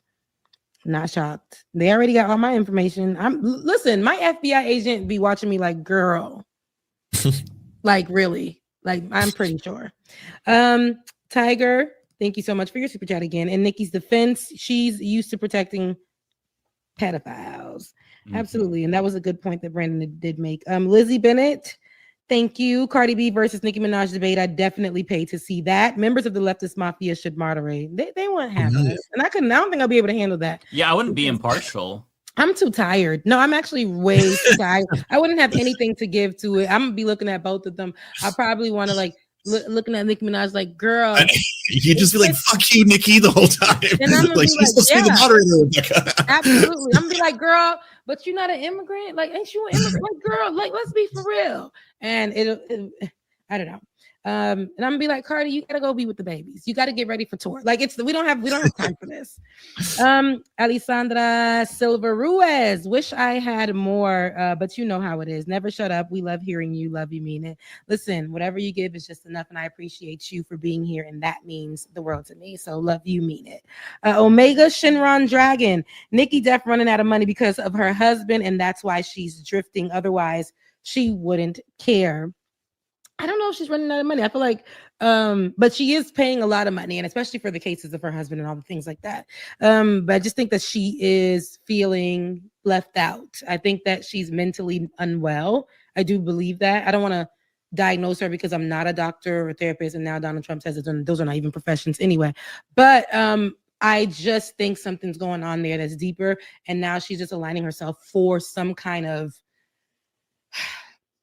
Not shocked. They already got all my information. Listen, my FBI agent be watching me like, girl. Like, really? Like, I'm pretty sure. Tiger, thank you so much for your super chat again. And Nikki's defense, she's used to protecting pedophiles. Absolutely. And that was a good point that Brandon did make. Lizzie Bennett, thank you. Cardi B versus Nicki Minaj debate. I definitely pay to see that. Members of the leftist mafia should moderate. They won't have us. And I don't think I'll be able to handle that.
Yeah, I wouldn't be impartial.
I'm too tired. No, I'm actually way too tired. I wouldn't have anything to give to it. I'm gonna be looking at both of them. I probably want to like looking at Nicki Minaj like, girl.
You just be like, fuck you, Nicki, the whole time.
And I'm
like, you're supposed to be the moderator, Rebecca.
Absolutely. I'm gonna be like, girl, but you're not an immigrant. Like, ain't you an immigrant? Like, girl, like, let's be for real. And I don't know. And I'm gonna be like, Cardi, you gotta go be with the babies. You gotta get ready for tour. Like, we don't have time for this. Alessandra Silva Ruiz, wish I had more, but you know how it is. Never shut up. We love hearing you. Love you, mean it. Listen, whatever you give is just enough, and I appreciate you for being here, and that means the world to me. So love you, mean it. Omega Shinron Dragon, Nikki Def running out of money because of her husband, and that's why she's drifting. Otherwise, she wouldn't care. I don't know if she's running out of money. I feel like, but she is paying a lot of money, and especially for the cases of her husband and all the things like that. But I just think that she is feeling left out. I think that she's mentally unwell. I do believe that. I don't want to diagnose her because I'm not a doctor or a therapist, and now Donald Trump says those are not even professions anyway. But I just think something's going on there that's deeper, and now she's just aligning herself for some kind of.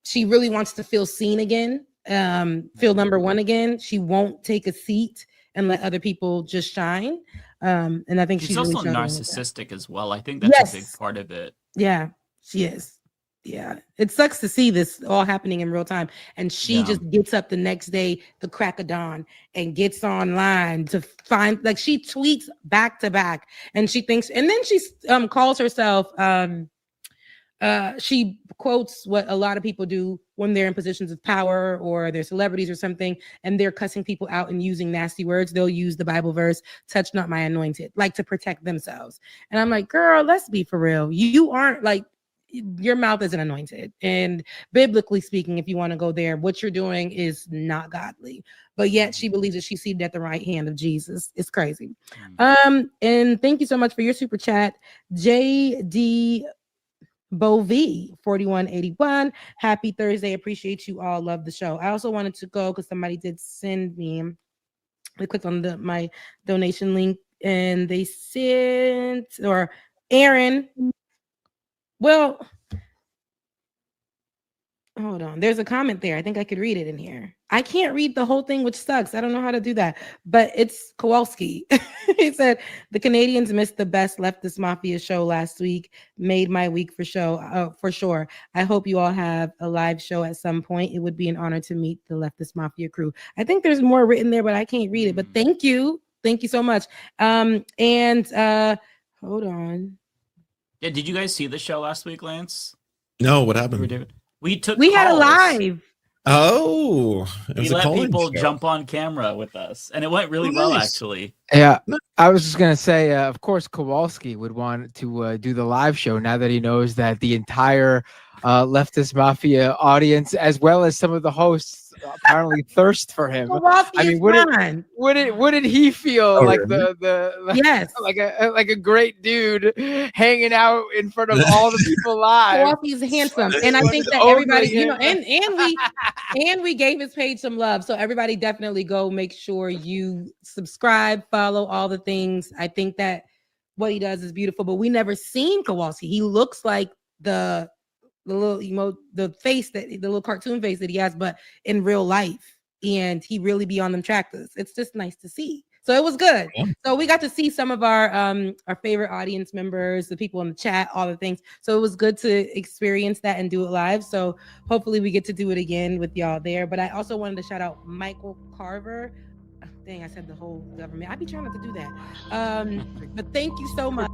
She really wants to feel seen again, feel number one again. She won't take a seat and let other people just shine. And I think
she's
really
also narcissistic as well. I think that's a big part of it.
Yeah, she is. Yeah, it sucks to see this all happening in real time. And she just gets up the next day, the crack of dawn, and gets online to find, like, she tweets back to back, and she thinks, and then she calls herself. She quotes what a lot of people do when they're in positions of power or they're celebrities or something, and they're cussing people out and using nasty words. They'll use the Bible verse, touch not my anointed, like to protect themselves. And I'm like, girl, let's be for real. You aren't like, your mouth isn't anointed. And biblically speaking, if you want to go there, what you're doing is not godly. But yet she believes that she's seated at the right hand of Jesus. It's crazy. And thank you so much for your super chat, JD Bovi 4181. Happy Thursday. Appreciate you all. Love the show. I also wanted to go because somebody did send me. I clicked on my donation link and they sent, or Aaron. Well, hold on. There's a comment there. I think I could read it in here. I can't read the whole thing, which sucks. I don't know how to do that, but it's Kowalski. He said, the Canadians missed the best Leftist Mafia show last week. Made my week for sure. I hope you all have a live show at some point. It would be an honor to meet the Leftist Mafia crew. I think there's more written there, but I can't read it. But thank you. Thank you so much. Hold on.
Yeah, did you guys see the show last week, Lance?
No, what happened?
We
had a live.
Oh,
we let people jump on camera with us, and it went really well, actually.
Yeah, I was just gonna say, of course, Kowalski would want to do the live show now that he knows that the entire Leftist Mafia audience, as well as some of the hosts, apparently thirst for him.
Kowalski,
I mean, wouldn't he feel like
yes,
like a great dude hanging out in front of all the people live?
Kowalski's handsome, and I think that everybody, and we gave his page some love. So everybody definitely go make sure you subscribe, follow all the things. I think that what he does is beautiful, but we never seen Kowalski. He looks like the little the little cartoon face that he has, but in real life, and he really be on them tractors. It's just nice to see. So it was good. Yeah. So we got to see some of our favorite audience members, the people in the chat, all the things. So it was good to experience that and do it live. So hopefully we get to do it again with y'all there. But I also wanted to shout out Michael Carver. Dang, I said the whole government. I be trying not to do that. But thank you so much.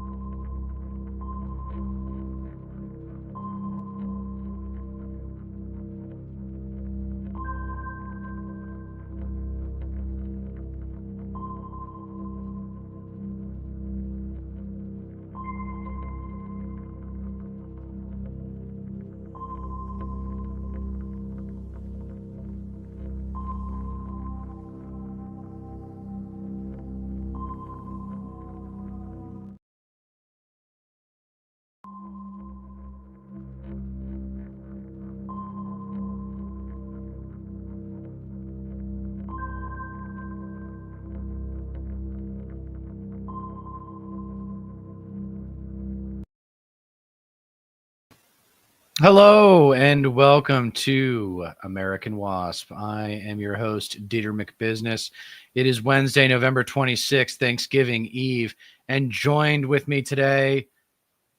Hello and welcome to American Wasp. I am your host, Deter McBizness. It is Wednesday, November 26th, Thanksgiving Eve, and joined with me today,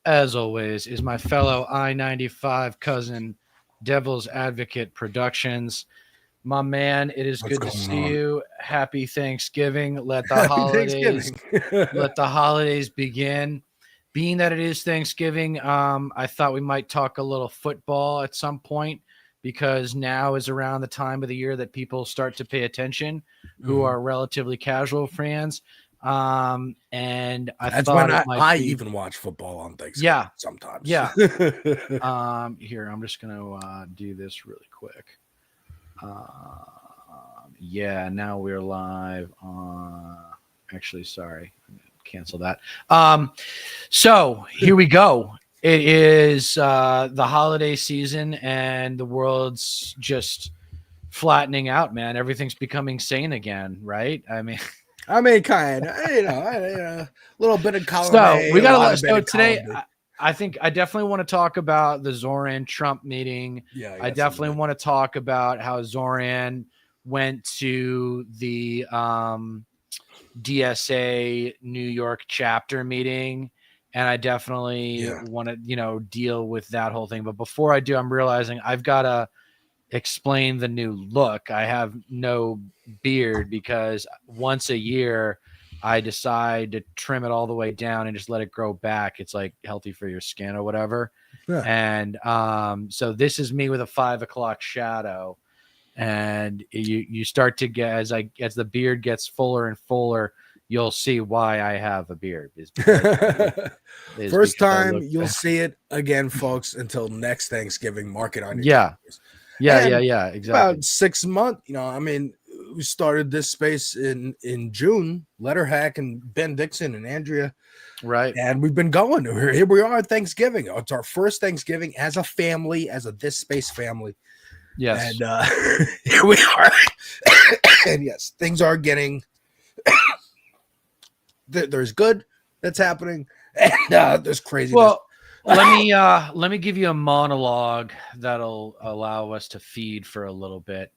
as always, is my fellow I-95 cousin, Devil's Advocate Productions. My man, it is good to see you. Happy Thanksgiving. Let the holidays begin. Being that it is Thanksgiving, I thought we might talk a little football at some point, because now is around the time of the year that people start to pay attention who are relatively casual fans. And
that's when I even watch football on Thanksgiving.
Yeah,
sometimes.
Yeah. Here, I'm just gonna do this really quick. Yeah, now we're live. Actually, sorry. Cancel that. So here we go. It is the holiday season, and the world's just flattening out, man. Everything's becoming sane again, right? I mean,
kind of, a little bit of column.
So we got a lot. So today, I think I definitely want to talk about the Zoran Trump meeting.
Yeah,
I definitely want to talk about how Zoran went to the DSA New York chapter meeting, and I definitely want to deal with that whole thing. But before I do, I'm realizing I've got to explain the new look. I have no beard because once a year I decide to trim it all the way down and just let it grow back. It's like healthy for your skin or whatever. And so this is me with a 5 o'clock shadow. And you start to get, as the beard gets fuller and fuller, you'll see why I have a beard.
First time you'll see it again, folks. Until next Thanksgiving, mark it on your calendars.
Yeah, exactly.
About 6 months, I mean, we started this space in June. Letterhack and Ben Dixon and Andrea,
right?
And we've been going. Here we are at Thanksgiving. It's our first Thanksgiving as a family, as a This Space family.
Yes,
and here we are. And yes, things are getting. There's good that's happening, and there's craziness.
Well, let me give you a monologue that'll allow us to feed for a little bit,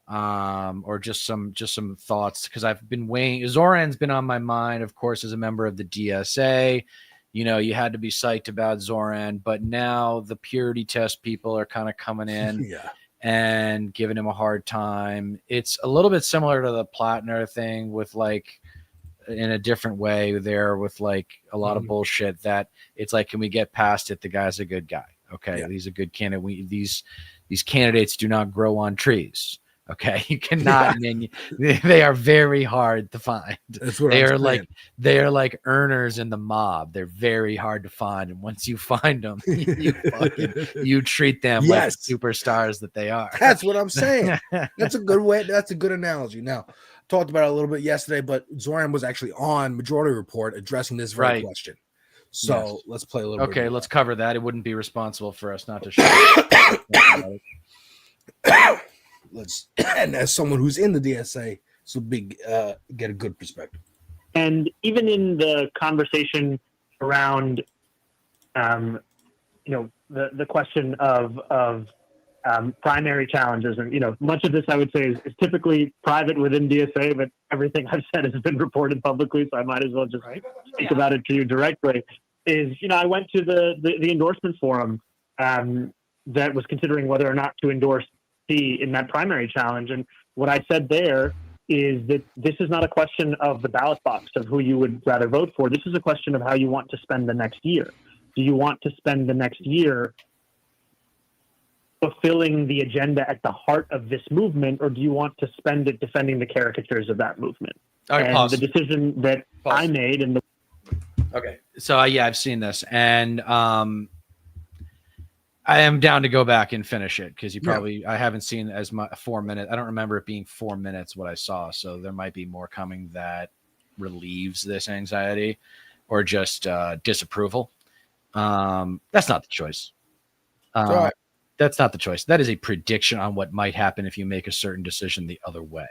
or just some thoughts, because I've been weighing. Zoran's been on my mind, of course, as a member of the DSA. You had to be psyched about Zoran, but now the purity test people are kind of coming in and giving him a hard time. It's a little bit similar to the Plattner thing, with like, in a different way there, with like a lot of bullshit that it's like, can we get past it? The guy's a good guy. Okay. He's a good candidate. These candidates do not grow on trees. Okay. You cannot, they are very hard to find.
That's what
they are like earners in the mob. They're very hard to find. And once you find them, you treat them like superstars that they are.
That's what I'm saying. That's a good way. That's a good analogy. Now, talked about it a little bit yesterday, but Zoran was actually on Majority Report addressing this very question. So let's play a little bit.
Okay, let's cover that. It wouldn't be responsible for us not to show.
And as someone who's in the DSA, so get a good perspective.
And even in the conversation around, the question of primary challenges, and much of this I would say is typically private within DSA, but everything I've said has been reported publicly, so I might as well just speak about it to you directly. I went to the endorsement forum that was considering whether or not to endorse C in that primary challenge, and what I said there is that this is not a question of the ballot box of who you would rather vote for. This is a question of how you want to spend the next year. Do you want to spend the next year fulfilling the agenda at the heart of this movement, or do you want to spend it defending the caricatures of that movement? And the decision that I made and
so I've seen this, and I am down to go back and finish it, because I haven't seen as much 4 minutes. I don't remember it being 4 minutes what I saw, so there might be more coming that relieves this anxiety or just disapproval. That's not the choice. That's not the choice. That is a prediction on what might happen if you make a certain decision the other way.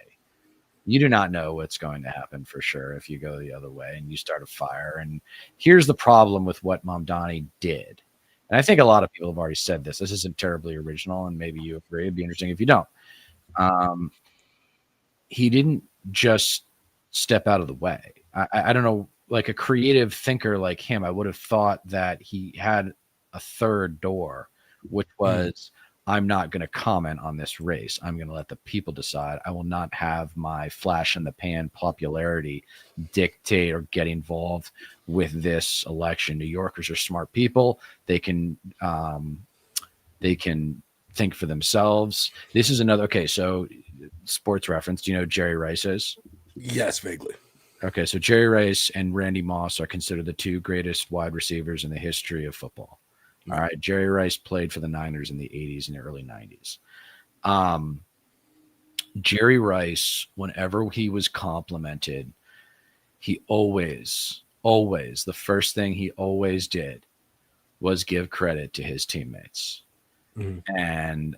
You do not know what's going to happen for sure if you go the other way and you start a fire. And here's the problem with what Mamdani did. And I think a lot of people have already said this. This isn't terribly original, and maybe you agree. It'd be interesting if you don't. He didn't just step out of the way. I don't know, like a creative thinker like him, I would have thought that he had a third door, which was, I'm not going to comment on this race. I'm going to let the people decide. I will not have my flash in the pan popularity dictate or get involved with this election. New Yorkers are smart people. They can think for themselves. This is another, so sports reference. Do you know who Jerry Rice is?
Yes, vaguely.
Okay, so Jerry Rice and Randy Moss are considered the two greatest wide receivers in the history of football. All right, Jerry Rice played for the Niners in the 80s and the early 90s. Jerry Rice, whenever he was complimented, he always, the first thing he always did was give credit to his teammates and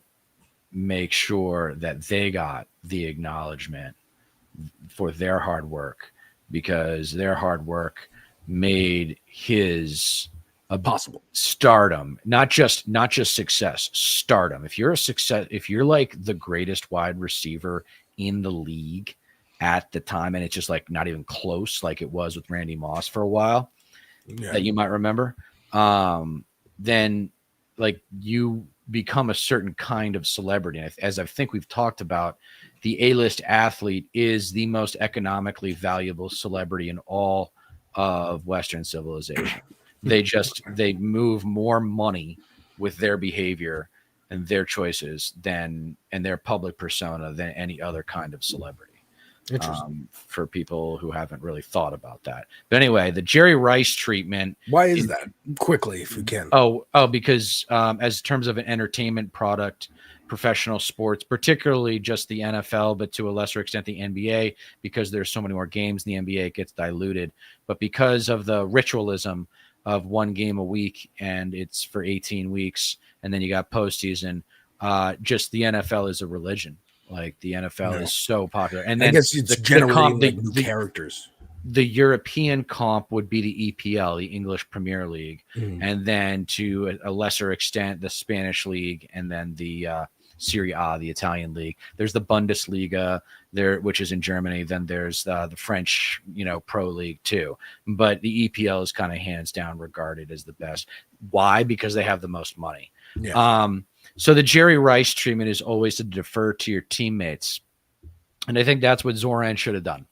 make sure that they got the acknowledgement for their hard work, because their hard work made his possible stardom, not just success, stardom. If you're a success, if you're like the greatest wide receiver in the league at the time, and it's just like not even close, like it was with Randy Moss for a while, that you might remember, then like you become a certain kind of celebrity. And as I think we've talked about, the A-list athlete is the most economically valuable celebrity in all of Western civilization. They move more money with their behavior and their choices and their public persona than any other kind of celebrity. for people who haven't really thought about that. But anyway, the Jerry Rice treatment.
Why is that? Quickly, if we can.
Because as terms of an entertainment product, professional sports, particularly just the NFL, but to a lesser extent the NBA, because there's so many more games in the NBA, it gets diluted. But because of the ritualism of one game a week, and it's for 18 weeks, and then you got postseason, just the NFL is a religion. Like the NFL is so popular, and then
I guess it's generating new characters.
The European comp would be the EPL, the English Premier League, and then to a lesser extent the Spanish League, and then the Serie A, the Italian league. There's the Bundesliga there, which is in Germany. Then there's the French, pro league too. But the EPL is kind of hands down regarded as the best. Why? Because they have the most money.
Yeah.
So the Jerry Rice treatment is always to defer to your teammates. And I think that's what Zoran should have done.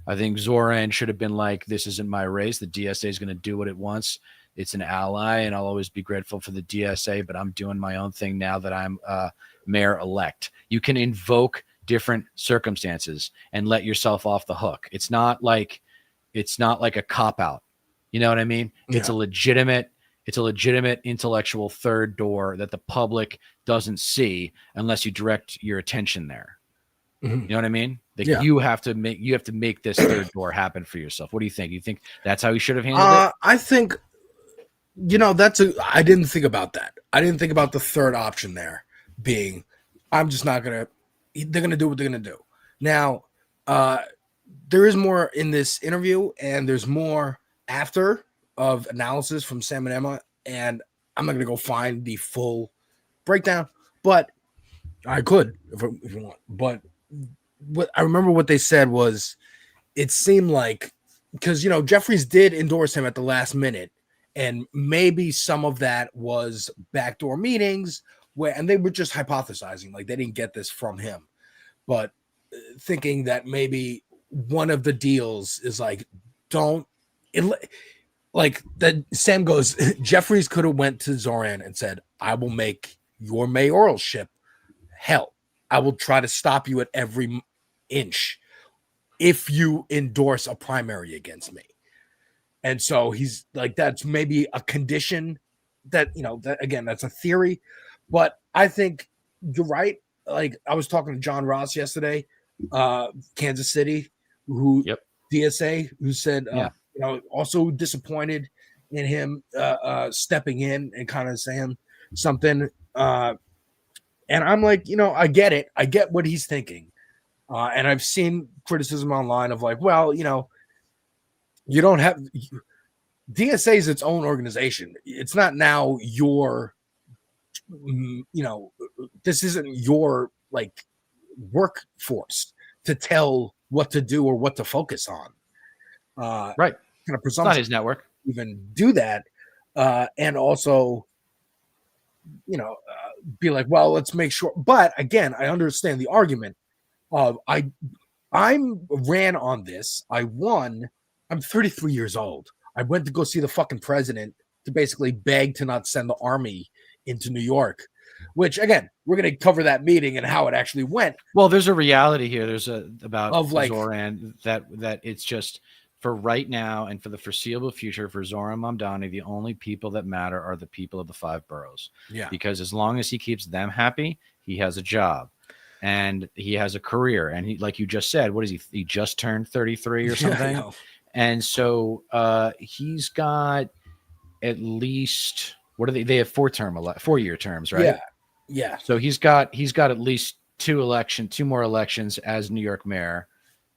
I think Zoran should have been like, this isn't my race. The DSA is going to do what it wants. It's an ally, and I'll always be grateful for the DSA, but I'm doing my own thing now that I'm mayor-elect. You can invoke different circumstances and let yourself off the hook. It's not like a cop-out. You know what I mean? Yeah. It's a legitimate intellectual third door that the public doesn't see unless you direct your attention there. You know what I mean? Like you have to make this third door happen for yourself. What do you think? You think that's how you should have handled it?
I think, I didn't think about that. I didn't think about the third option there being, they're going to do what they're going to do. Now, there is more in this interview, and there's more after of analysis from Sam and Emma, and I'm not going to go find the full breakdown, but I could if you want. But what I remember what they said was, it seemed like, because Jeffries did endorse him at the last minute, and maybe some of that was backdoor meetings and they were just hypothesizing, like they didn't get this from him, but thinking that maybe one of the deals is like, that Sam goes, Jeffries could have went to Zoran and said, I will make your mayoralship hell. I will try to stop you at every inch if you endorse a primary against me. And so he's like, that's maybe a condition that, that again, that's a theory, but I think you're right. Like I was talking to John Ross yesterday, Kansas City, DSA, who said, also disappointed in him stepping in and kind of saying something. And I'm like, I get it. I get what he's thinking. And I've seen criticism online of like, well, you don't have DSA is its own organization. It's not now your, this isn't your like workforce to tell what to do or what to focus on.
Right.
Kind of
it's not his network.
Even do that. And also, be like, well, let's make sure. But again, I understand the argument of I ran on this. I won. I'm 33 years old. I went to go see the fucking president to basically beg to not send the army into New York, which again, we're going to cover that meeting and how it actually went.
Well, there's a reality here. There's about Zoran that it's just for right now and for the foreseeable future for Zoran Mamdani, the only people that matter are the people of the 5 boroughs.
Yeah.
Because as long as he keeps them happy, he has a job and he has a career. And he, like you just said, what is he? He just turned 33 or something.
Yeah,
and so he's got at least, what are they have 4-year terms, right?
Yeah. Yeah.
So he's got at least 2 more elections as New York mayor.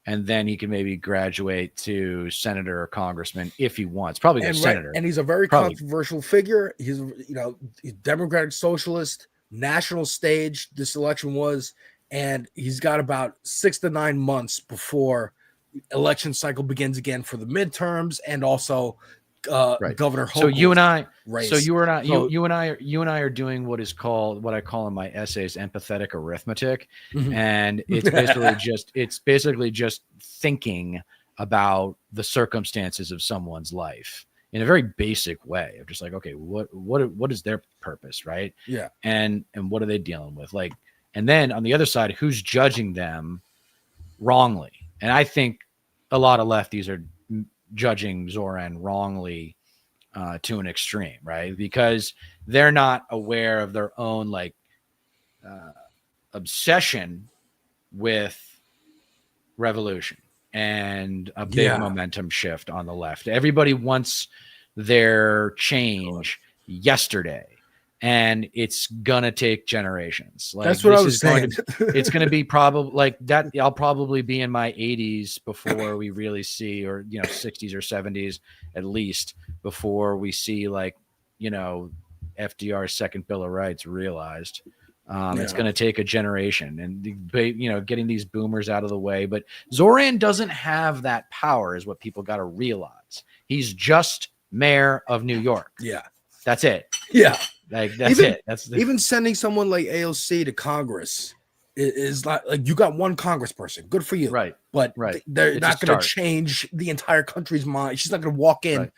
And then he can maybe graduate to senator or congressman if he wants. Probably senator.
And he's a very controversial figure. He's, he's Democratic Socialist, national stage. This election was, and he's got about 6 to 9 months before election cycle begins again for the midterms and also Governor Hochul's
So you and I,
race.
you and I are doing what I call in my essays empathetic arithmetic, and it's basically just thinking about the circumstances of someone's life in a very basic way of just like, okay, what is their purpose, right?
Yeah,
and what are they dealing with, like, and then on the other side, who's judging them wrongly? And I think a lot of lefties are judging Zoran wrongly to an extreme, right? Because they're not aware of their own like obsession with revolution and a big momentum shift on the left. Everybody wants their change yesterday, and it's gonna take generations. Like,
that's what I was
is going
saying.
It's gonna be probably like that. I'll probably be in my 80s before we really see, or 60s or 70s at least, before we see like FDR's second Bill of Rights realized. It's going to take a generation, and getting these boomers out of the way. But Zoran doesn't have that power, is what people got to realize. He's just mayor of New York.
Yeah,
that's it.
Yeah,
like that's it. That's
even sending someone like AOC to Congress is not like you got one congressperson. Good for you,
right?
But they're
It's
not
a
going to
start.
change the entire country's mind. She's not going to walk in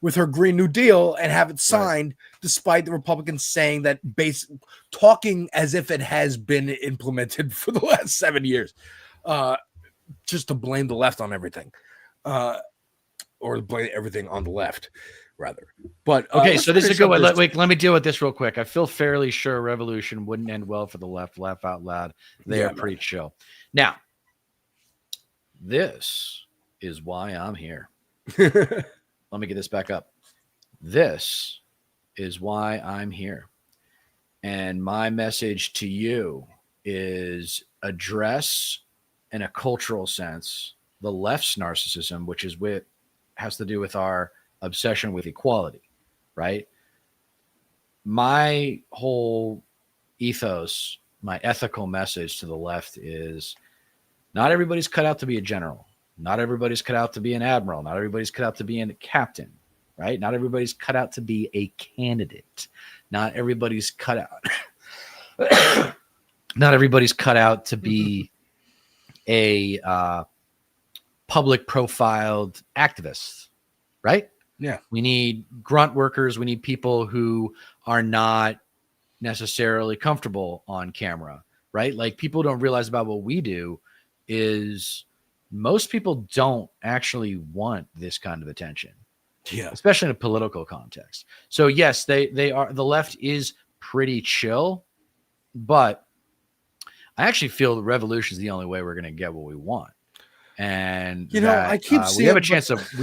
with her Green New Deal and have it signed, despite the Republicans saying that talking as if it has been implemented for the last 7 years, just to blame the left on everything, or blame everything on the left, rather. But
okay, so this is a good one. Let me deal with this real quick. I feel fairly sure revolution wouldn't end well for the left. Laugh out loud. They are pretty chill. Now, this is why I'm here. Let me get this back up. This is why I'm here. And my message to you is address, in a cultural sense, the left's narcissism, which is has to do with our obsession with equality, right? My whole ethos, my ethical message to the left is not everybody's cut out to be a general. Not everybody's cut out to be an admiral. Not everybody's cut out to be a captain, right? Not everybody's cut out to be a candidate. Not everybody's cut out. Not everybody's cut out to be a public profiled activist, right?
Yeah.
We need grunt workers. We need people who are not necessarily comfortable on camera, right? Like, people don't realize about what we do is most people don't actually want this kind of attention, especially in a political context. So yes, they are. The left is pretty chill, but I actually feel the revolution is the only way we're going to get what we want. And
I keep seeing
we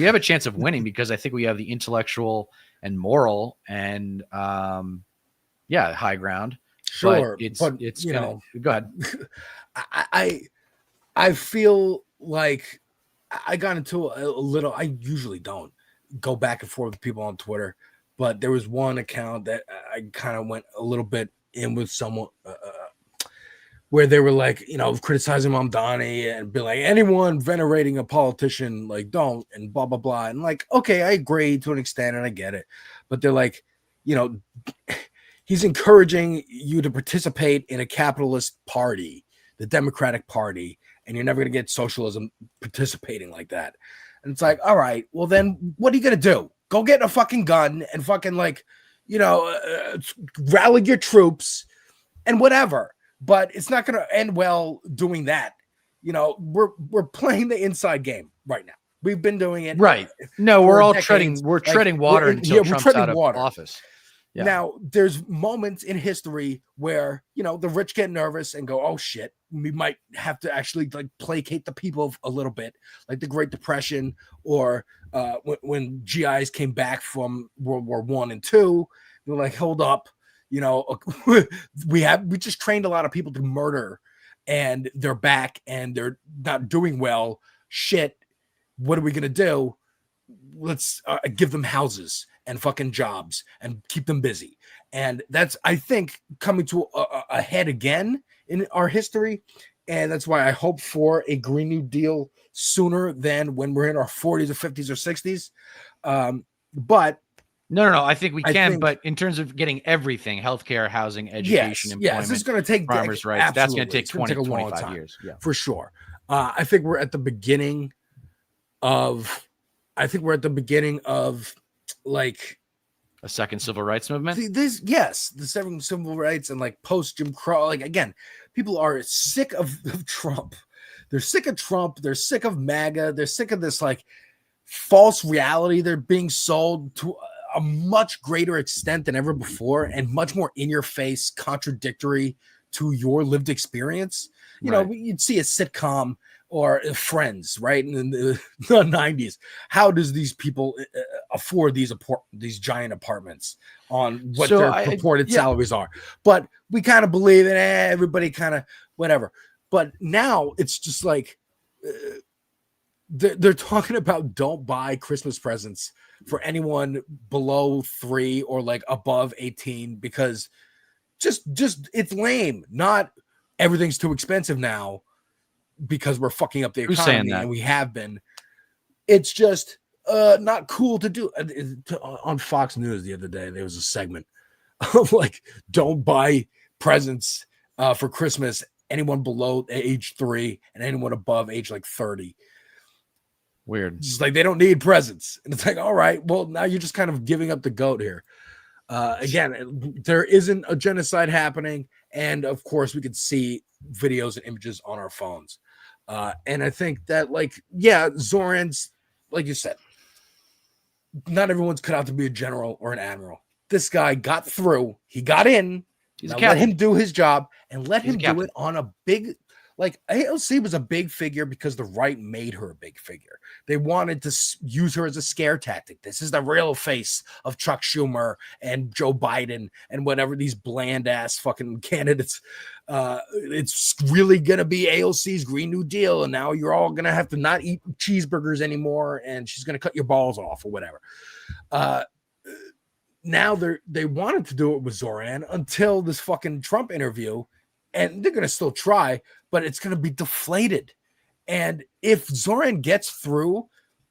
have a chance of winning because I think we have the intellectual and moral and high ground.
Sure,
but it's go ahead.
I feel like I got into a little. I usually don't go back and forth with people on Twitter, but there was one account that I kind of went a little bit in with someone where they were like, criticizing Mamdani and be like, anyone venerating a politician, like, don't, and blah, blah, blah. And like, okay, I agree to an extent and I get it. But they're like, he's encouraging you to participate in a capitalist party, the Democratic Party, and you're never going to get socialism participating like that. And it's like, all right, well then what are you going to do? Go get a fucking gun and fucking rally your troops and whatever. But it's not going to end well doing that. We're playing the inside game right now. We've been doing it.
Right. No, we're all treading water until Trump's out of office. Yeah.
Now, there's moments in history where, the rich get nervous and go, oh, shit, we might have to actually placate the people a little bit, like the Great Depression or when GIs came back from World War I and II. They're like, hold up, we just trained a lot of people to murder and they're back and they're not doing well. Shit, what are we going to do? Let's give them houses and fucking jobs and keep them busy. And that's, I think, coming to a head again in our history. And that's why I hope for a Green New Deal sooner than when we're in our 40s or 50s or 60s. But
no, I think we can. But in terms of getting everything, healthcare, housing, education, employment,
it's going to take
farmers' rights. That's going to take 20, 25 years. Yeah,
for sure. I think we're at the beginning of like
a second civil rights movement.
The second civil rights and like post Jim Crow. Like, again, people are sick of Trump. They're sick of Trump. They're sick of MAGA. They're sick of this like false reality. They're being sold to a much greater extent than ever before, and much more in your face, contradictory to your lived experience. You know, you'd see a sitcom or Friends, right, in the 90s. How does these people afford these giant apartments on what their purported salaries are? But we kind of believe it. Everybody kind of whatever. But now it's just like they're talking about don't buy Christmas presents for anyone below 3 or like above 18 because just it's lame. Not everything's too expensive now because we're fucking up the economy, and we have been. It's just not cool to do. On Fox News the other day, there was a segment of like, don't buy presents for Christmas, anyone below age 3 and anyone above age like 30.
Weird.
It's like they don't need presents. And it's like, all right, well, now you're just kind of giving up the goat here. Again, there isn't a genocide happening. And of course, we could see videos and images on our phones. And I think that, like, yeah, Zoran's, like you said, not everyone's cut out to be a general or an admiral. This guy got through. He got in. Let him do his job and let him do it on a big, like, AOC was a big figure because the right made her a big figure. They wanted to use her as a scare tactic. This is the real face of Chuck Schumer and Joe Biden and whatever these bland ass fucking candidates. It's really going to be AOC's Green New Deal. And now you're all going to have to not eat cheeseburgers anymore. And she's going to cut your balls off or whatever. Now they wanted to do it with Zoran until this fucking Trump interview, and they're going to still try, but it's going to be deflated. And if Zoran gets through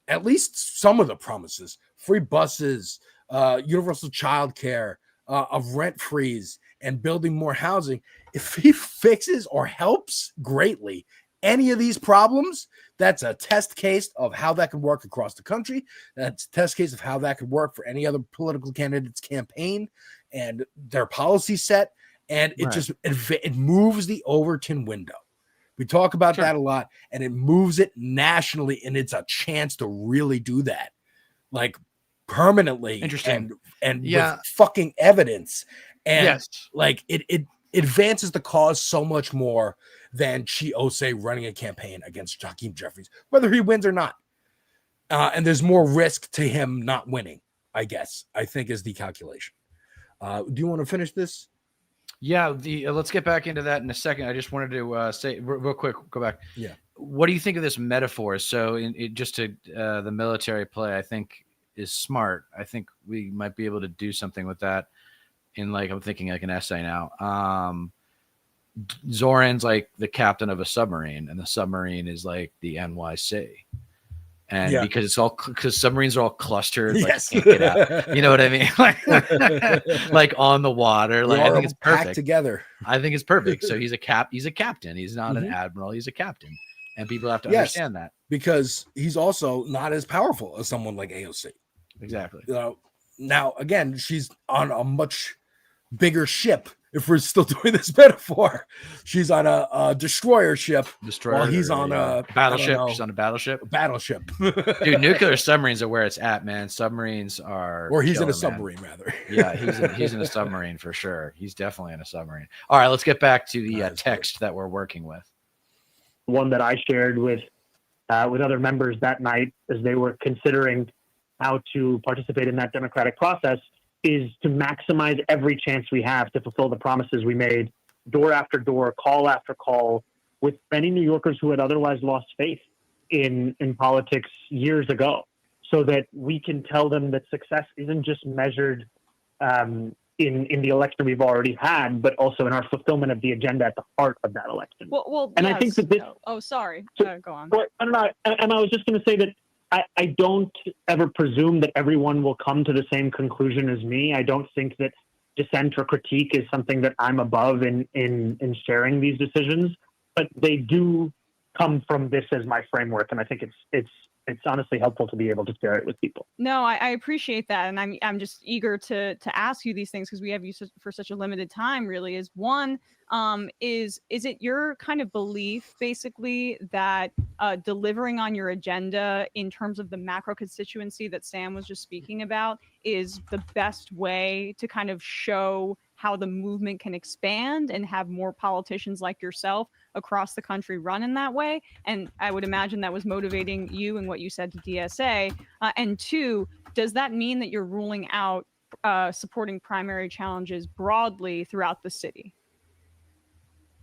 at least some of the promises, free buses, universal childcare, a rent freeze, and building more housing, if he fixes or helps greatly any of these problems, that's a test case of how that could work across the country. That's a test case of how that could work for any other political candidate's campaign and their policy set. And it just it moves the Overton window. We talk about that a lot, and it moves it nationally, and it's a chance to really do that, like, permanently.
Interesting.
And with fucking evidence. And like it advances the cause so much more than Chiose running a campaign against Hakeem Jeffries, whether he wins or not. And there's more risk to him not winning, I guess, I think is the calculation. Do you want to finish this?
Yeah, let's get back into that in a second. I just wanted to say real quick, go back.
Yeah.
What do you think of this metaphor? So just to the military play, I think is smart. I think we might be able to do something with that in, like, I'm thinking like an essay now. Zoran's like the captain of a submarine, and the submarine is like the NYC. And because submarines are all clustered, like, can't get out. You know what I mean? Like on the water. Like, I think it's perfect
together.
I think it's perfect. So he's a captain. He's not an admiral. He's a captain, and people have to understand that,
because he's also not as powerful as someone like AOC.
Exactly.
Now again, she's on a much bigger ship. If we're still doing this metaphor, she's on a destroyer ship. While he's on a
battleship. She's on a battleship. Dude, nuclear submarines are where it's at, man. Submarines are.
Or he's in a submarine, rather.
Yeah, he's in a submarine for sure. He's definitely in a submarine. All right, let's get back to the text that we're working with.
One that I shared with other members that night as they were considering how to participate in that democratic process is to maximize every chance we have to fulfill the promises we made door after door, call after call, with many New Yorkers who had otherwise lost faith in politics years ago, so that we can tell them that success isn't just measured in the election we've already had, but also in our fulfillment of the agenda at the heart of that election.
Well,
and I think that this.
Oh, sorry. Go on.
Well, I don't know. And I was just going to say that I don't ever presume that everyone will come to the same conclusion as me. I don't think that dissent or critique is something that I'm above in sharing these decisions, but they do come from this as my framework. And I think it's it's honestly helpful to be able to share it with people.
No, I appreciate that, and I'm just eager to ask you these things because we have you for such a limited time. Really, is one, is it your kind of belief basically that delivering on your agenda in terms of the macro constituency that Sam was just speaking about is the best way to kind of show how the movement can expand and have more politicians like yourself across the country run in that way? And I would imagine that was motivating you and what you said to DSA. And two, does that mean that you're ruling out supporting primary challenges broadly throughout the city?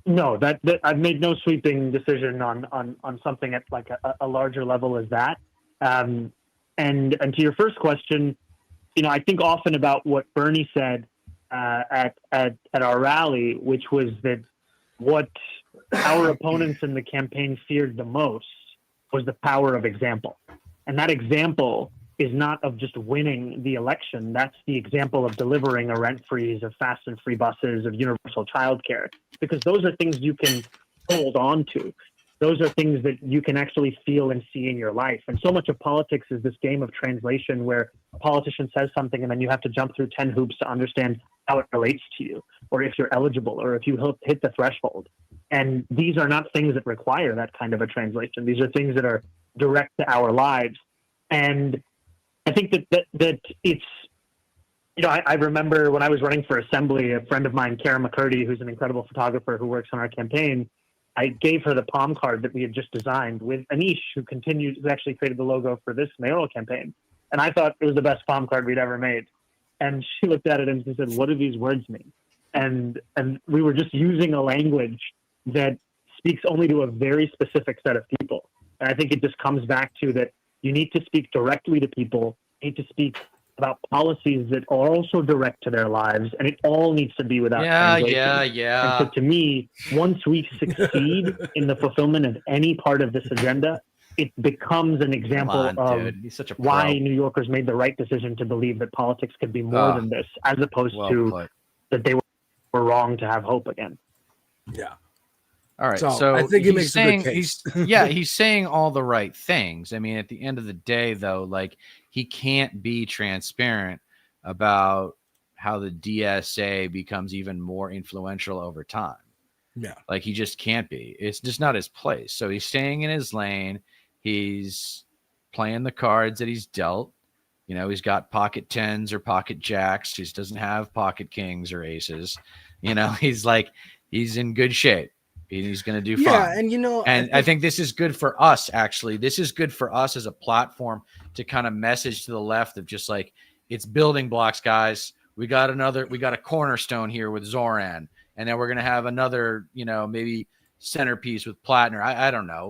No, that I've made no sweeping decision on something at like a larger level as that. And to your first question, I think often about what Bernie said at our rally, which was that what our opponents in the campaign feared the most was the power of example. And that example is not of just winning the election. That's the example of delivering a rent freeze, of fast and free buses, of universal childcare, because those are things you can hold on to. Those are things that you can actually feel and see in your life. And so much of politics is this game of translation where a politician says something and then you have to jump through 10 hoops to understand how it relates to you, or if you're eligible, or if you hit the threshold. And these are not things that require that kind of a translation. These are things that are direct to our lives. And I think that it's, I remember when I was running for assembly, a friend of mine, Kara McCurdy, who's an incredible photographer who works on our campaign, I gave her the palm card that we had just designed with Anish, who actually created the logo for this mayoral campaign. And I thought it was the best palm card we'd ever made. And she looked at it and she said, "What do these words mean?" And we were just using a language that speaks only to a very specific set of people. And I think it just comes back to that you need to speak directly to people, you need to speak about policies that are also direct to their lives, and it all needs to be without translation.
Yeah.
And so to me, once we succeed in the fulfillment of any part of this agenda, it becomes an example of why New Yorkers made the right decision to believe that politics could be more than this, as opposed to that they were wrong to have hope again.
Yeah.
All right. So
I think it makes
saying,
a good case.
he's saying all the right things. I mean, at the end of the day, though, like, he can't be transparent about how the DSA becomes even more influential over time.
Yeah.
Like, he just can't be. It's just not his place. So he's staying in his lane. He's playing the cards that he's dealt. He's got pocket tens or pocket jacks. He just doesn't have pocket kings or aces. He's in good shape. He's going to do fine.
Yeah,
and I think this is good for us, actually. This is good for us as a platform to kind of message to the left of just like, it's building blocks, guys. We got a cornerstone here with Zoran. And then we're going to have another, maybe centerpiece with Plattner. I don't know.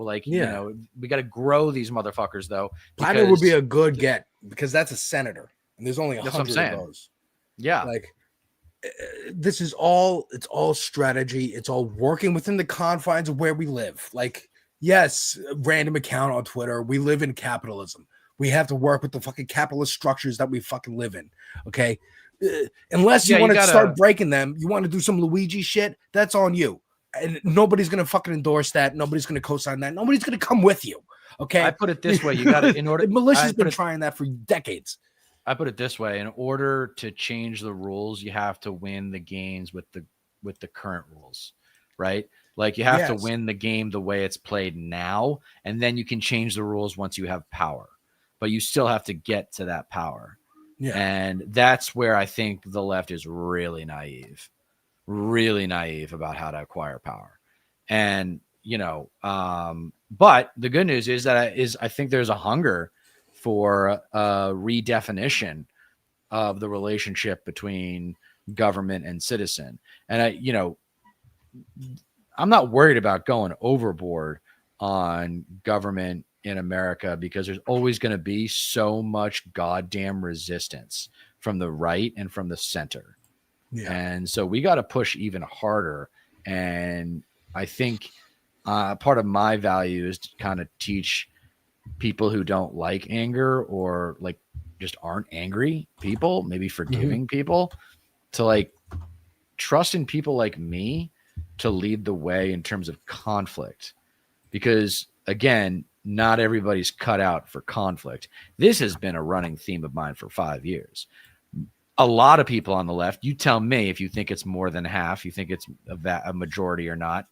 We got to grow these motherfuckers, though.
Plattner would be a good get because that's a senator. And there's only 100 of those.
Yeah.
This is it's all strategy. It's all working within the confines of where we live. Yes, random account on Twitter. We live in capitalism. We have to work with the fucking capitalist structures that we fucking live in. Okay. Unless you want to start breaking them, you want to do some Luigi shit, that's on you. And nobody's going to fucking endorse that. Nobody's going to co-sign that. Nobody's going to come with you. Okay.
I put it this way. You got to, in order,
militia's been trying that for decades.
I put it this way: in order to change the rules, you have to win the games with the current rules, right? Like, you have to win the game the way it's played now, and then you can change the rules once you have power. But you still have to get to that power. Yeah. And that's where I think the left is really naive about how to acquire power. And, but the good news is that I think there's a hunger for a redefinition of the relationship between government and citizen. And I'm not worried about going overboard on government in America because there's always going to be so much goddamn resistance from the right and from the center. Yeah. And so we got to push even harder. And I think part of my value is to kind of teach people who don't like anger or just aren't angry people, maybe forgiving people, to trust in people like me to lead the way in terms of conflict. Because again, not everybody's cut out for conflict. This has been a running theme of mine for 5 years. A lot of people on the left, you tell me if you think it's more than half, you think it's a majority or not.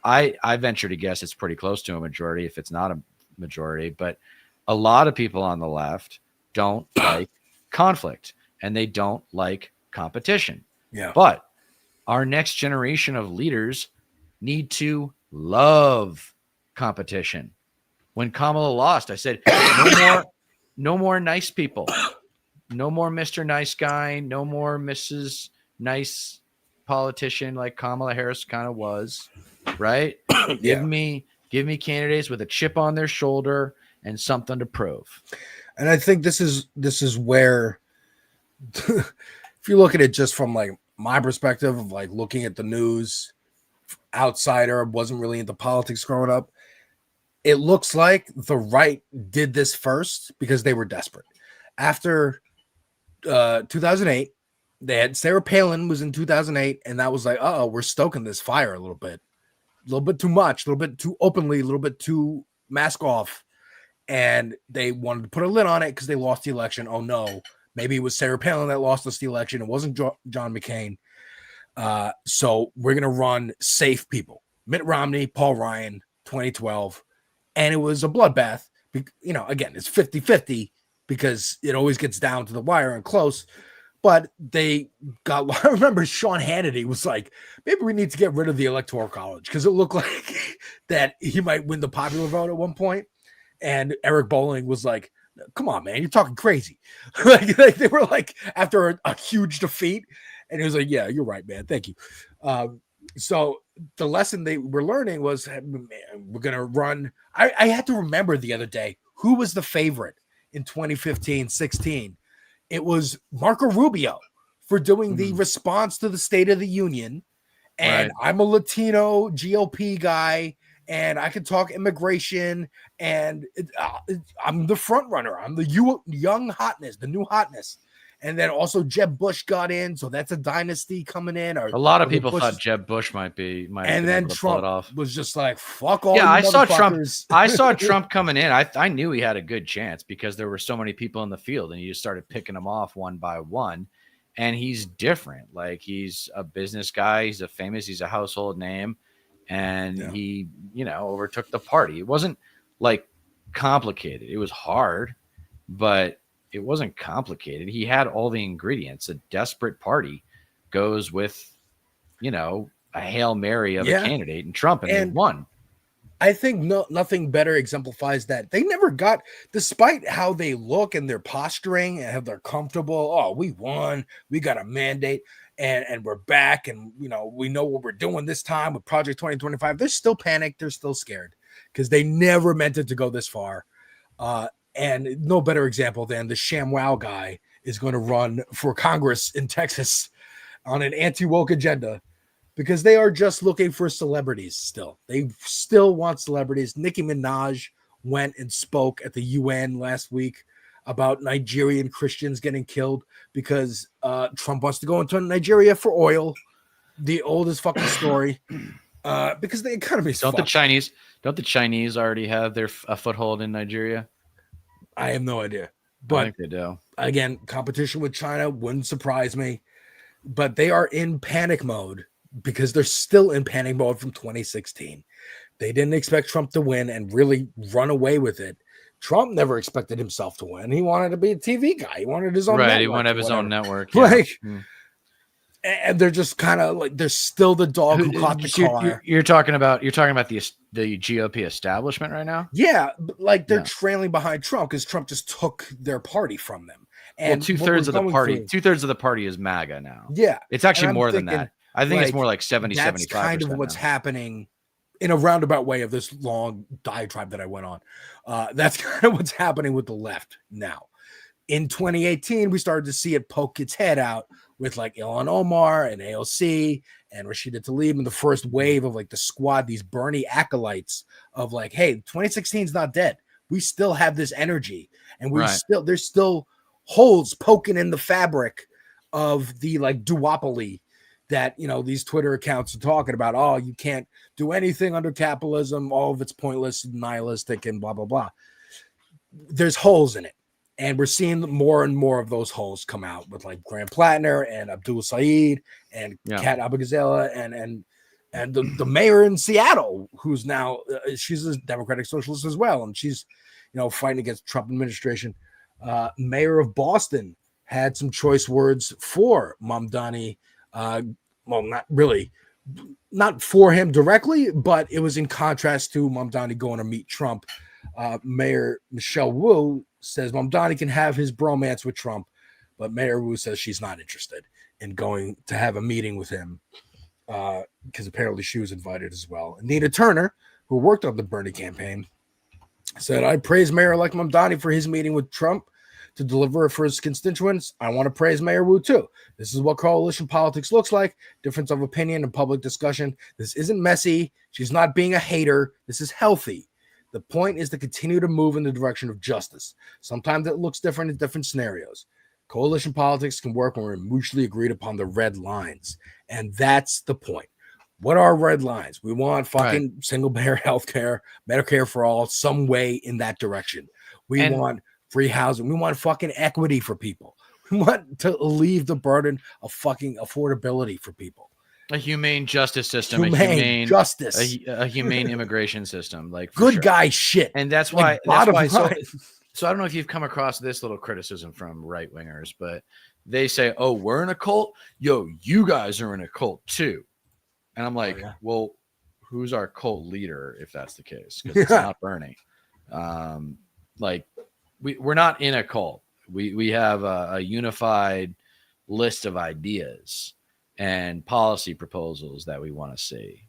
I venture to guess it's pretty close to a majority if it's not a majority, but a lot of people on the left don't like conflict and they don't like competition.
Yeah.
But our next generation of leaders need to love competition. When Kamala lost, I said, no more nice people. No more Mr. Nice Guy. No more Mrs. Nice politician like Kamala Harris kind of was, right? Give me candidates with a chip on their shoulder and something to prove.
And I think this is where, if you look at it just from like my perspective of like looking at the news, outsider, wasn't really into politics growing up, it looks like the right did this first because they were desperate. After 2008, they had Sarah Palin was in 2008, and that was like, oh, we're stoking this fire a little bit too much, a little bit too openly, a little bit too mask off. And they wanted to put a lid on it because they lost the election. Oh no, maybe it was Sarah Palin that lost us the election. It wasn't John McCain. So we're going to run safe people. Mitt Romney, Paul Ryan, 2012. And it was a bloodbath. You know, again, it's 50-50 because it always gets down to the wire and close. But they got, I remember Sean Hannity was like, maybe we need to get rid of the Electoral College because it looked like that he might win the popular vote at one point. And Eric Bolling was like, come on, man, you're talking crazy. like they were like, after a huge defeat. And he was like, yeah, you're right, man. Thank you. So the lesson they were learning was, man, we're going to run. I had to remember the other day, who was the favorite in 2015-16? It was Marco Rubio for doing the response to the State of the Union. And right. I'm a Latino GOP guy, and I can talk immigration, and I'm the front runner. I'm the young hotness, the new hotness. And then also Jeb Bush got in, so that's a dynasty coming in.
A lot of people thought Jeb Bush might
and then Trump was just like, "Fuck all."
Yeah, I saw Trump. I saw Trump coming in. I knew he had a good chance because there were so many people in the field, and you just started picking them off one by one. And he's different. Like, he's a business guy. He's a household name, and he, overtook the party. It wasn't like complicated. It was hard, but it wasn't complicated. He had all the ingredients. A desperate party goes with, a Hail Mary of a candidate and Trump, and they won.
I think nothing better exemplifies that. They never got, despite how they look and their posturing and how they're comfortable. Oh, we won. We got a mandate and we're back. And, we know what we're doing this time with Project 2025. They're still panicked. They're still scared because they never meant it to go this far. And no better example than the ShamWow guy is going to run for Congress in Texas on an anti-woke agenda because they are just looking for celebrities still. They still want celebrities. Nicki Minaj went and spoke at the UN last week about Nigerian Christians getting killed because Trump wants to go into Nigeria for oil. The oldest fucking story. Because the economy is
Don't the Chinese already have a foothold in Nigeria?
I have no idea. But
I think they do.
Again, competition with China wouldn't surprise me. But they are in panic mode because they're still in panic mode from 2016. They didn't expect Trump to win and really run away with it. Trump never expected himself to win. He wanted to be a TV guy. He wanted his own network.
He wanted to have his own network.
Yeah. And they're just kind of like, they're still the dog who caught the car.
You're talking about the GOP establishment right now?
Yeah, like they're trailing behind Trump because Trump just took their party from them. And
two-thirds of the party is MAGA now.
Yeah.
It's actually more than that. I think it's more like 70, 75%.
That's kind of what's happening in a roundabout way of this long diatribe that I went on. That's kind of what's happening with the left now. In 2018, we started to see it poke its head out with like Ilhan Omar and AOC and Rashida Tlaib and the first wave of like the squad, these Bernie acolytes of like, hey, 2016 is not dead. We still have this energy, and there's still holes poking in the fabric of the like duopoly that, these Twitter accounts are talking about, oh, you can't do anything under capitalism, all of it's pointless and nihilistic and blah, blah, blah. There's holes in it. And we're seeing more and more of those holes come out with like Graham Plattner and Abdul Saeed and Kat Abou-Gazella and the mayor in Seattle, who's now, she's a Democratic Socialist as well. And she's, fighting against Trump administration. Mayor of Boston had some choice words for Mamdani. Well, not really, not for him directly, but it was in contrast to Mamdani going to meet Trump. Mayor Michelle Wu says Mamdani can have his bromance with Trump, but Mayor Wu says she's not interested in going to have a meeting with him because apparently she was invited as well. Anita Turner, who worked on the Bernie campaign, said, I praise Mayor-elect Mamdani for his meeting with Trump to deliver for his constituents. I want to praise Mayor Wu too. This is what coalition politics looks like. Difference of opinion and public discussion. This isn't messy. She's not being a hater. This is healthy. The point is to continue to move in the direction of justice. Sometimes it looks different in different scenarios. Coalition politics can work when we're mutually agreed upon the red lines. And that's the point. What are red lines? We want fucking single-payer healthcare, Medicare for all, some way in that direction. We want free housing. We want fucking equity for people. We want to alleviate the burden of fucking affordability for people.
A humane justice system,
humane justice,
a humane immigration system, like
good guy shit.
And that's why. So I don't know if you've come across this little criticism from right wingers, but they say, "Oh, we're in a cult. Yo, you guys are in a cult too." And I'm like, well, who's our cult leader if that's the case? Because it's not Bernie. We're not in a cult. We have a unified list of ideas and policy proposals that we want to see.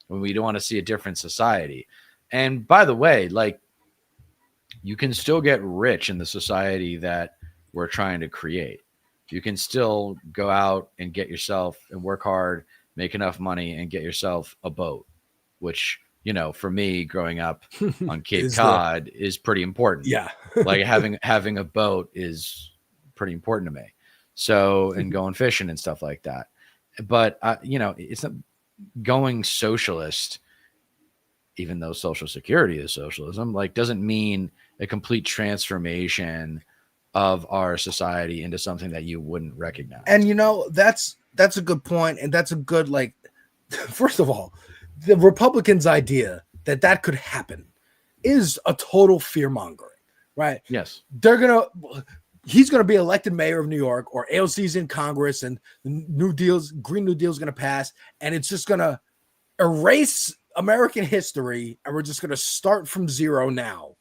When we don't want to see a different society. And by the way, you can still get rich in the society that we're trying to create. You can still go out and get yourself and work hard, make enough money and get yourself a boat, which, for me growing up on Cape Cod is pretty important.
Yeah.
Like having a boat is pretty important to me. So, and going fishing and stuff like that. But, it's not going socialist, even though Social Security is socialism, doesn't mean a complete transformation of our society into something that you wouldn't recognize.
And, that's a good point. And that's a good, first of all, the Republicans' idea that could happen is a total fear mongering, right?
Yes.
He's going to be elected mayor of New York, or AOC's in Congress, and the Green New Deal is going to pass. And it's just going to erase American history. And we're just going to start from zero now.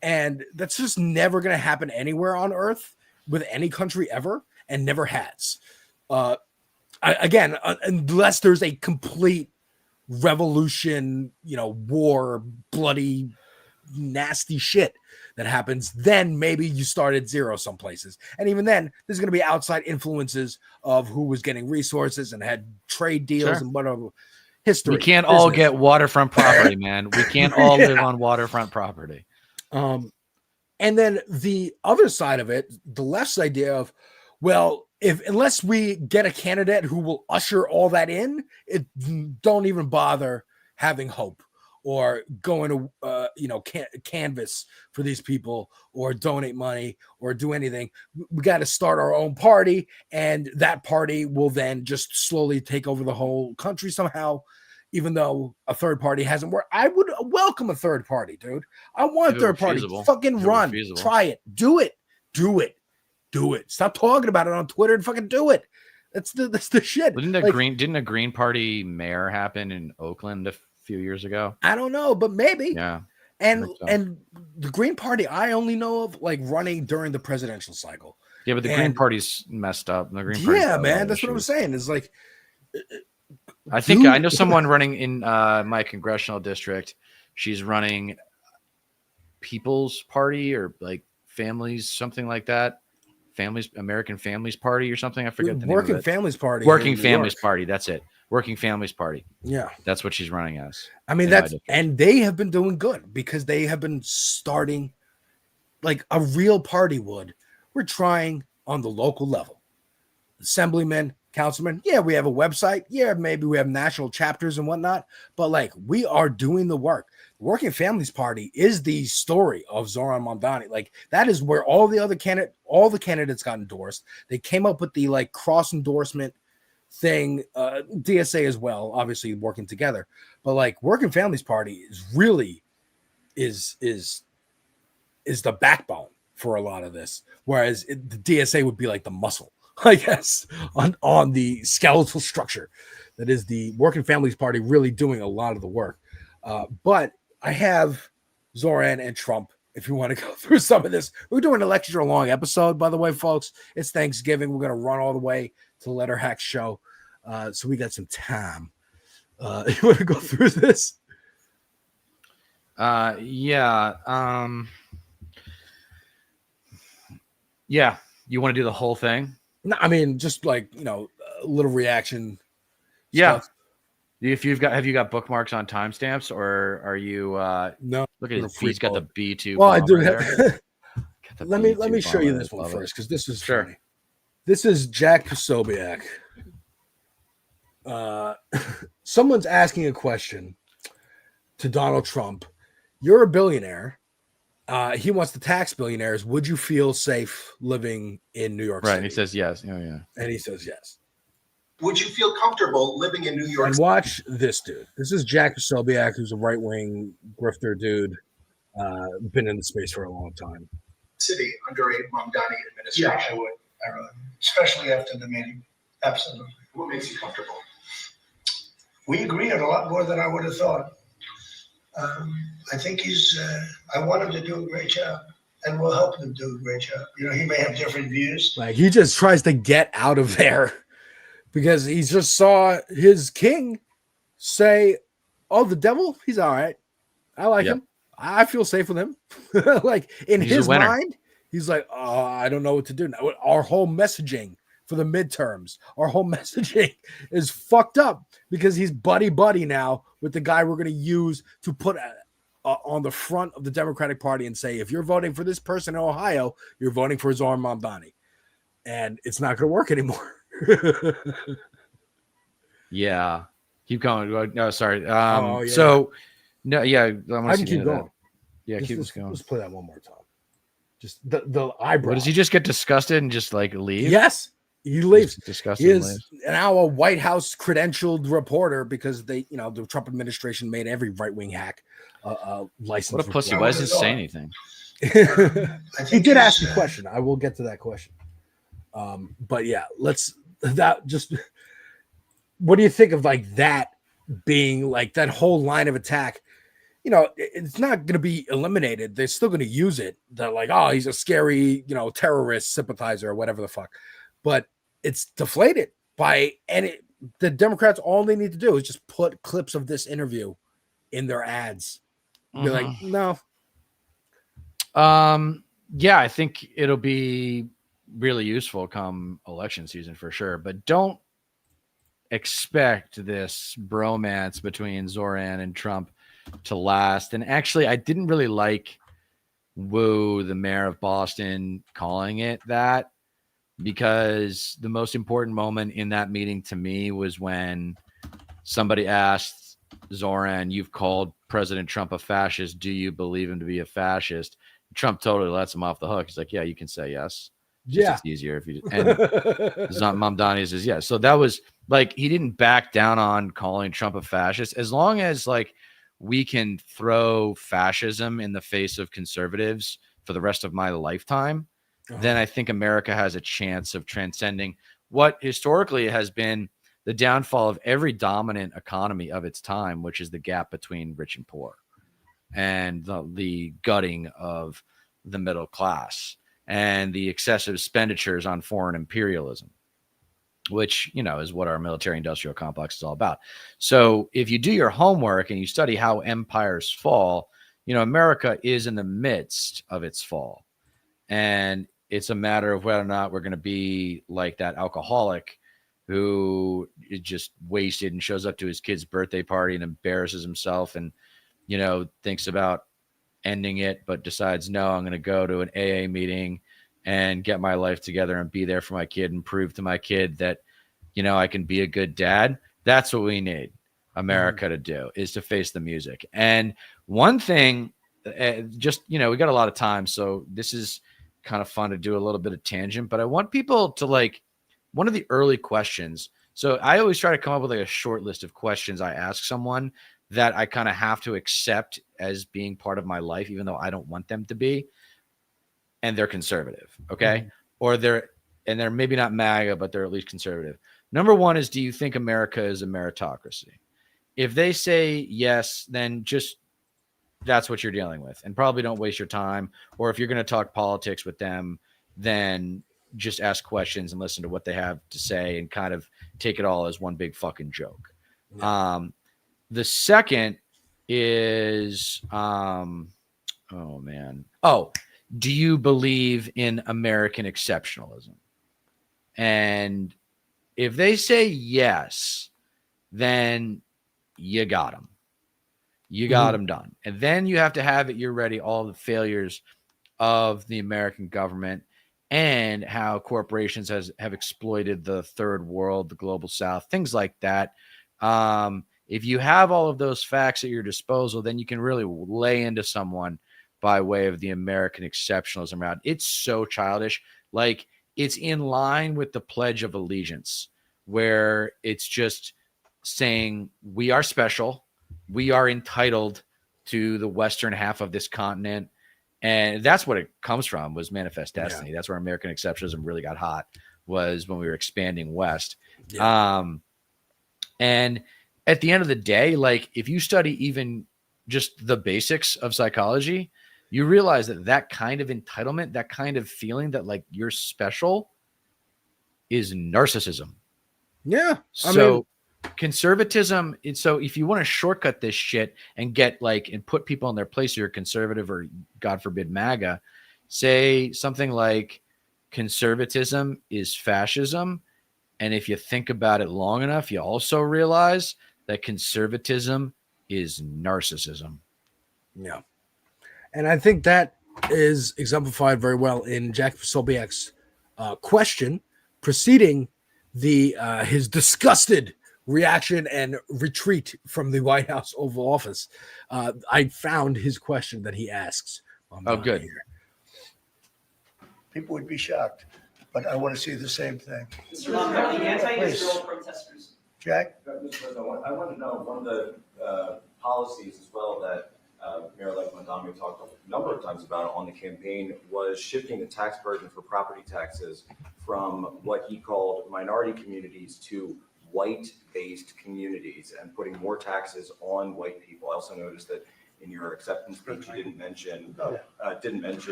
And that's just never going to happen anywhere on earth with any country ever, and never has. Unless there's a complete revolution, war, bloody, nasty shit that happens, then maybe you start at zero some places. And even then, there's going to be outside influences of who was getting resources and had trade deals and whatever. History.
We can't all get waterfront property, man. We can't all live on waterfront property.
And then the other side of it, the left's idea of, well, unless we get a candidate who will usher all that in, don't even bother having hope or going to canvas for these people or donate money or do anything. We got to start our own party, and that party will then just slowly take over the whole country somehow. Even though a third party hasn't worked, I would welcome a third party, dude. I want a third party. Fucking run, try it, do it. Stop talking about it on Twitter and fucking do it. That's the shit.
Didn't a Green Party mayor happen in Oakland a few years ago?
I don't know, but maybe.
Yeah.
And the Green Party, I only know of running during the presidential cycle.
Yeah, but the Green Party's messed up. The Green
Party, man, that's what I'm saying. It's
I think I know someone running in my congressional district. She's running People's Party or Families, something like that. American Families Party or something. I forget the name of it.
Working Families Party.
Working Families Party. That's it. Working Families Party.
Yeah.
That's what she's running as.
I mean, and they have been doing good because they have been starting like a real party would. We're trying on the local level. Assemblymen, councilman. Yeah, we have a website. Yeah, maybe we have national chapters and whatnot. But like, we are doing the work. The Working Families Party is the story of Zoran Mamdani. Like, that is where all the candidates got endorsed. They came up with the like cross endorsement thing, DSA as well, obviously working together. But like, Working Families Party is really is the backbone for a lot of this, whereas the DSA would be like the muscle, I guess, on the skeletal structure that is the Working Families Party really doing a lot of the work. But I have Zoran and Trump, if you want to go through some of this. We're doing an extra long episode, by the way, folks. It's Thanksgiving. We're going to run all the way to the Letterhack show. So we got some time. You want to go through this?
Yeah. Yeah. You want to do the whole thing?
No, I mean, just like, a little reaction.
Yeah.
Stuff.
Have you got bookmarks on timestamps, or are you
no?
Look at his, he's got the B2.
Well, I do have. let me
B2
show you
bomber.
this one
Love
first, because this is
Sure.
funny. This is Jack Posobiec. Someone's asking a question to Donald Trump. You're a billionaire. He wants to tax billionaires. Would you feel safe living in New York
Right,
City?
and he says yes. Oh yeah.
And he says yes.
Would you feel comfortable living in New York
And watch this dude. This is Jack Posobiec, who's a right-wing grifter dude. Been in the space for a long time.
City under a Mamdani administration?
Yeah, I would. Especially after the meeting. Absolutely.
What makes you comfortable?
We agree on a lot more than I would have thought. I think I want him to do a great job, and we'll help him do a great job. He may have different views.
Like, he just tries to get out of there because he just saw his king say, "Oh, the devil, he's all right. I like him. I feel safe with him." Like, in
He's a
his
winner.
mind, he's like, "Oh, I don't know what to do now." Our whole messaging for the midterms, our whole messaging is fucked up because he's buddy now with the guy we're going to use to put on the front of the Democratic Party and say, if you're voting for this person in Ohio, you're voting for Zoran Mamdani. And it's not going to work anymore.
Yeah. Keep going. No, sorry.
Yeah.
So, no, yeah.
I can keep going.
Yeah, keep this going.
Let's play that one more time. Just the eyebrow.
What, does he just get disgusted and just like leave?
Yes. He leaves.
Just disgusted
He
and
is
leaves.
now a White House credentialed reporter because the Trump administration made every right-wing hack license.
What a pussy. Why doesn't he say anything?
He did ask a question. I will get to that question. But yeah, what do you think of like that being like that whole line of attack? It's not going to be eliminated. They're still going to use it. They're like, oh, he's a scary, terrorist sympathizer or whatever the fuck. But it's deflated the Democrats, all they need to do is just put clips of this interview in their ads. Be like, no.
Yeah, I think it'll be really useful come election season for sure. But don't expect this bromance between Zoran and Trump to last. And actually, I didn't really like Wu, the mayor of Boston, calling it that, because the most important moment in that meeting to me was when somebody asked Zoran, "You've called President Trump a fascist. Do you believe him to be a fascist?" Trump totally lets him off the hook. He's like, "Yeah, you can say yes.
Yeah,
it's easier if you." And Mamdani says yes. So that was like, he didn't back down on calling Trump a fascist. As long as like we can throw fascism in the face of conservatives for the rest of my lifetime, then I think America has a chance of transcending what historically has been the downfall of every dominant economy of its time, which is the gap between rich and poor, and the gutting of the middle class, and the excessive expenditures on foreign imperialism, which, is what our military industrial complex is all about. So if you do your homework and you study how empires fall, America is in the midst of its fall. And it's a matter of whether or not we're going to be like that alcoholic who is just wasted and shows up to his kid's birthday party and embarrasses himself and, thinks about ending it, but decides, no, I'm going to go to an AA meeting and get my life together and be there for my kid and prove to my kid that, I can be a good dad. That's what we need America to do, is to face the music. And one thing, just, we got a lot of time, so this is kind of fun to do a little bit of tangent, but I want people to one of the early questions. So I always try to come up with a short list of questions I ask someone that I kind of have to accept as being part of my life, even though I don't want them to be. And they're conservative. Okay. Or they're maybe not MAGA, but they're at least conservative. Number one is, do you think America is a meritocracy? If they say yes, then just, that's what you're dealing with, and probably don't waste your time. Or if you're going to talk politics with them, then just ask questions and listen to what they have to say and kind of take it all as one big fucking joke. Yeah. The second is, do you believe in American exceptionalism? And if they say yes, then you got them. You got them done. And then you have to have at your ready all the failures of the American government and how corporations have exploited the third world, the global south, things like that. If you have all of those facts at your disposal, then you can really lay into someone by way of the American exceptionalism route. It's so childish. Like, it's in line with the Pledge of Allegiance, where it's just saying we are special. We are entitled to the western half of this continent. And that's what it comes from, was Manifest Destiny. Yeah. That's where American exceptionalism really got hot, was when we were expanding west. Yeah. And at the end of the day, like, if you study even just the basics of psychology, you realize that kind of entitlement, that kind of feeling that like you're special, is narcissism.
Yeah.
Conservatism. So if you want to shortcut this shit and get and put people in their place, you're conservative, or God forbid MAGA, say something like conservatism is fascism. And if you think about it long enough, you also realize that conservatism is narcissism.
Yeah. And I think that is exemplified very well in Jack Sobiek's question preceding his disgusted reaction and retreat from the White House Oval Office. I found his question that he asks.
Good.
Here.
People would be shocked, but I want to see the same thing.
Anti-Israel protesters.
Jack?
Mr. President, I want to know, one of the policies as well that Mayor-elect Mondami talked a number of times about on the campaign was shifting the tax burden for property taxes from what he called minority communities to white-based communities, and putting more taxes on white people. I also noticed that in your acceptance speech, you didn't mention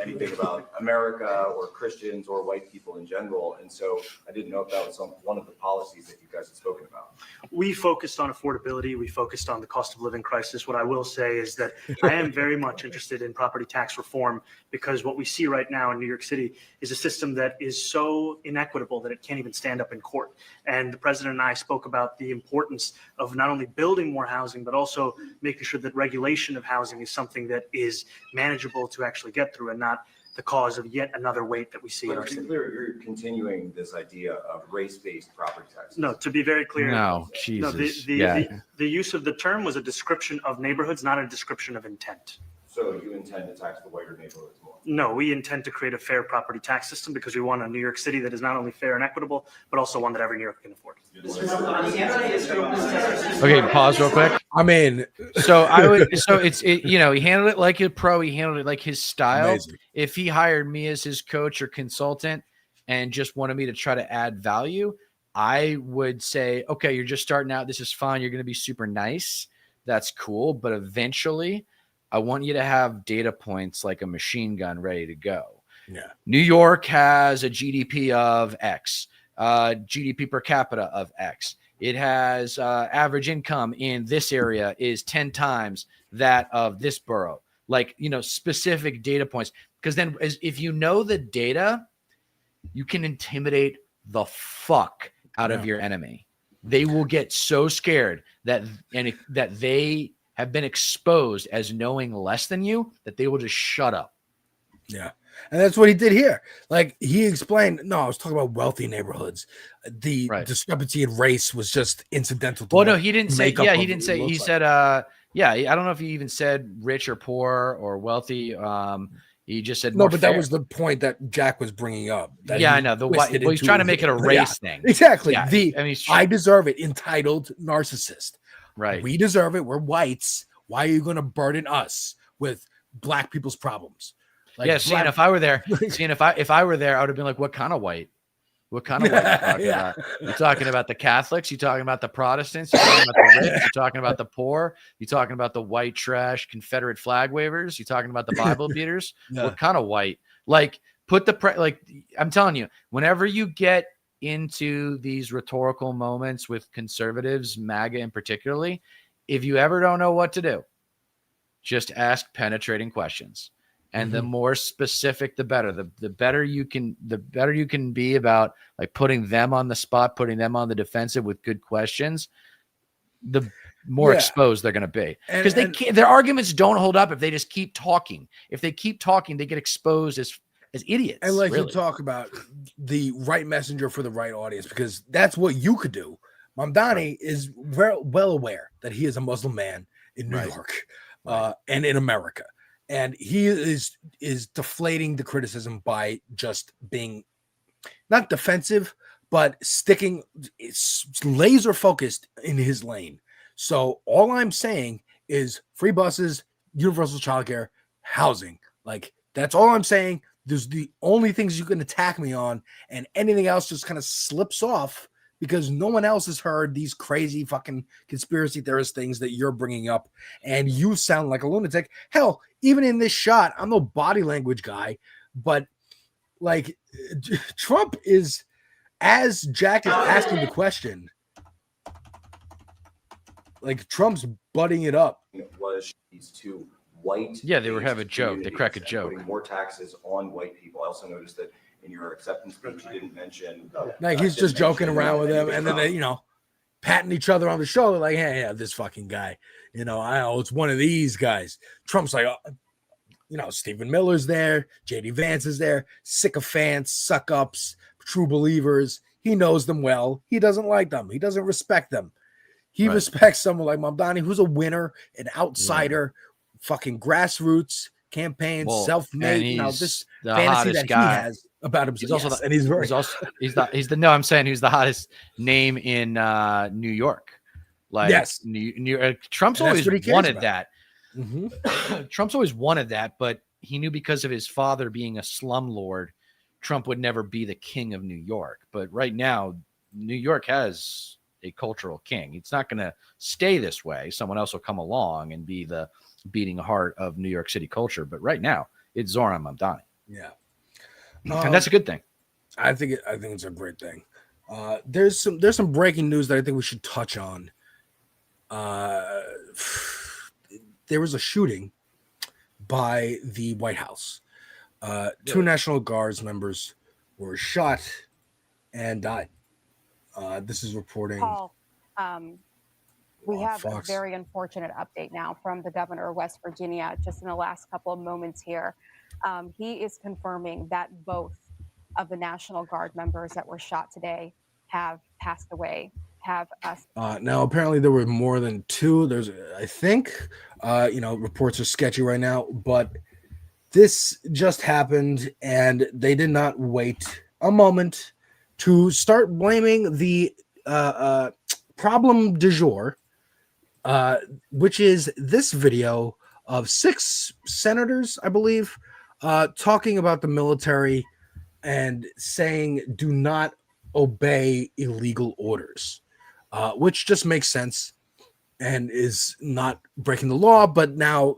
anything about America or Christians or white people in general. And so I didn't know if that was one of the policies that you guys had spoken about.
We focused on affordability. We focused on the cost of living crisis. What I will say is that I am very much interested in property tax reform, because what we see right now in New York City is a system that is so inequitable that it can't even stand up in court. And the president and I spoke about the importance of not only building more housing, but also making sure that regulation of housing is something that is manageable to actually get through, and not the cause of yet another weight that we see in our city.
You're continuing this idea of race-based property taxes.
No, to be very clear.
No, Jesus.
The use of the term was a description of neighborhoods, not a description of intent.
So you intend to tax the whiter neighborhoods more?
No, we intend to create a fair property tax system, because we want a New York City that is not only fair and equitable, but also one that every New Yorker can afford.
Okay, pause real quick.
I mean,
he handled it like a pro. He handled it like his style.
Amazing.
If he hired me as his coach or consultant and just wanted me to try to add value, I would say, okay, you're just starting out. This is fine. You're going to be super nice. That's cool. But eventually, I want you to have data points like a machine gun ready to go.
Yeah.
New York has a GDP of X, GDP per capita of X. It has average income in this area is 10 times that of this borough. Specific data points. Because then if you know the data, you can intimidate the fuck out of your enemy. They will get so scared that they have been exposed as knowing less than you that they will just shut up.
Yeah. And that's what he did here. Like he explained, no, I was talking about wealthy neighborhoods. The discrepancy in race was just incidental to
Well, no, he didn't say. Yeah, he didn't say. He
like.
said, yeah, I don't know if he even said rich or poor or wealthy. He just said
No, but
fair.
that was the point that Jack was bringing up.
Yeah, I know. Well, he's trying to make it a race thing.
Exactly.
Yeah, I mean,
I deserve it. Entitled narcissist.
Right.
We deserve it. We're whites. Why are you going to burden us with black people's problems? Like,
yeah. See, and if I were there, if I were there, I would have been like, what kind of white? What kind of white are you talking about? You're talking about the Catholics? You're talking about the Protestants? You're talking about the rich? You're talking about the poor? You're talking about the white trash Confederate flag wavers? You're talking about the Bible beaters?
Yeah.
What kind of white? Like, put the like. I'm telling you, whenever you get into these rhetorical moments with conservatives, MAGA in particularly, if you ever don't know what to do, just ask penetrating questions. And the more specific, the better. The better you can be about like putting them on the spot, putting them on the defensive with good questions, the more exposed they're going to be. Because their arguments don't hold up if they just keep talking. If they keep talking, they get exposed as idiots.
And like
really.
you talk about the right messenger for the right audience, because that's what you could do. Mamdani is well aware that he is a Muslim man in New York and in America. And he is deflating the criticism by just being not defensive, but sticking laser focused in his lane. So all I'm saying is free buses, universal childcare, housing. Like that's all I'm saying. There's the only things you can attack me on, and anything else just kind of slips off because no one else has heard these crazy fucking conspiracy theorist things that you're bringing up, and you sound like a lunatic. Hell, even in this shot, I'm no body language guy, but like Trump is, as Jack is asking the question, like Trump's butting it up.
It was these two white.
Yeah, they were having a joke. They crack a joke.
Putting more taxes on white people. I also noticed that in your acceptance speech, you didn't mention.
Like he's just joking around with them, and then they, patting each other on the shoulder, like, "Hey, yeah, this fucking guy, it's one of these guys." Trump's like, Stephen Miller's there, JD Vance is there, sycophants, suck ups, true believers. He knows them well. He doesn't like them. He doesn't respect them. He respects someone like Mamdani, who's a winner, an outsider, fucking grassroots campaign, self-made. This fantasy that
guy.
he has about himself. He's
I'm saying he's the hottest name in New York. Like Trump's always wanted that. Mm-hmm. Trump's always wanted that, but he knew because of his father being a slumlord, Trump would never be the king of New York. But right now, New York has a cultural king. It's not going to stay this way. Someone else will come along and be the beating heart of New York City culture. But right now, it's Zoran Mamdani.
Yeah,
and that's a good thing.
I think it's a great thing. There's some breaking news that I think we should touch on. There was a shooting by the White House. Two National Guards members were shot and died. This is reporting.
Paul, we have a very unfortunate update now from the governor of West Virginia just in the last couple of moments here. He is confirming that both of the National Guard members that were shot today have passed away.
Now apparently there were more than two. There's, I think, reports are sketchy right now, but this just happened and they did not wait a moment to start blaming the problem du jour, which is this video of 6 senators, I believe, talking about the military and saying do not obey illegal orders. Which just makes sense and is not breaking the law. But now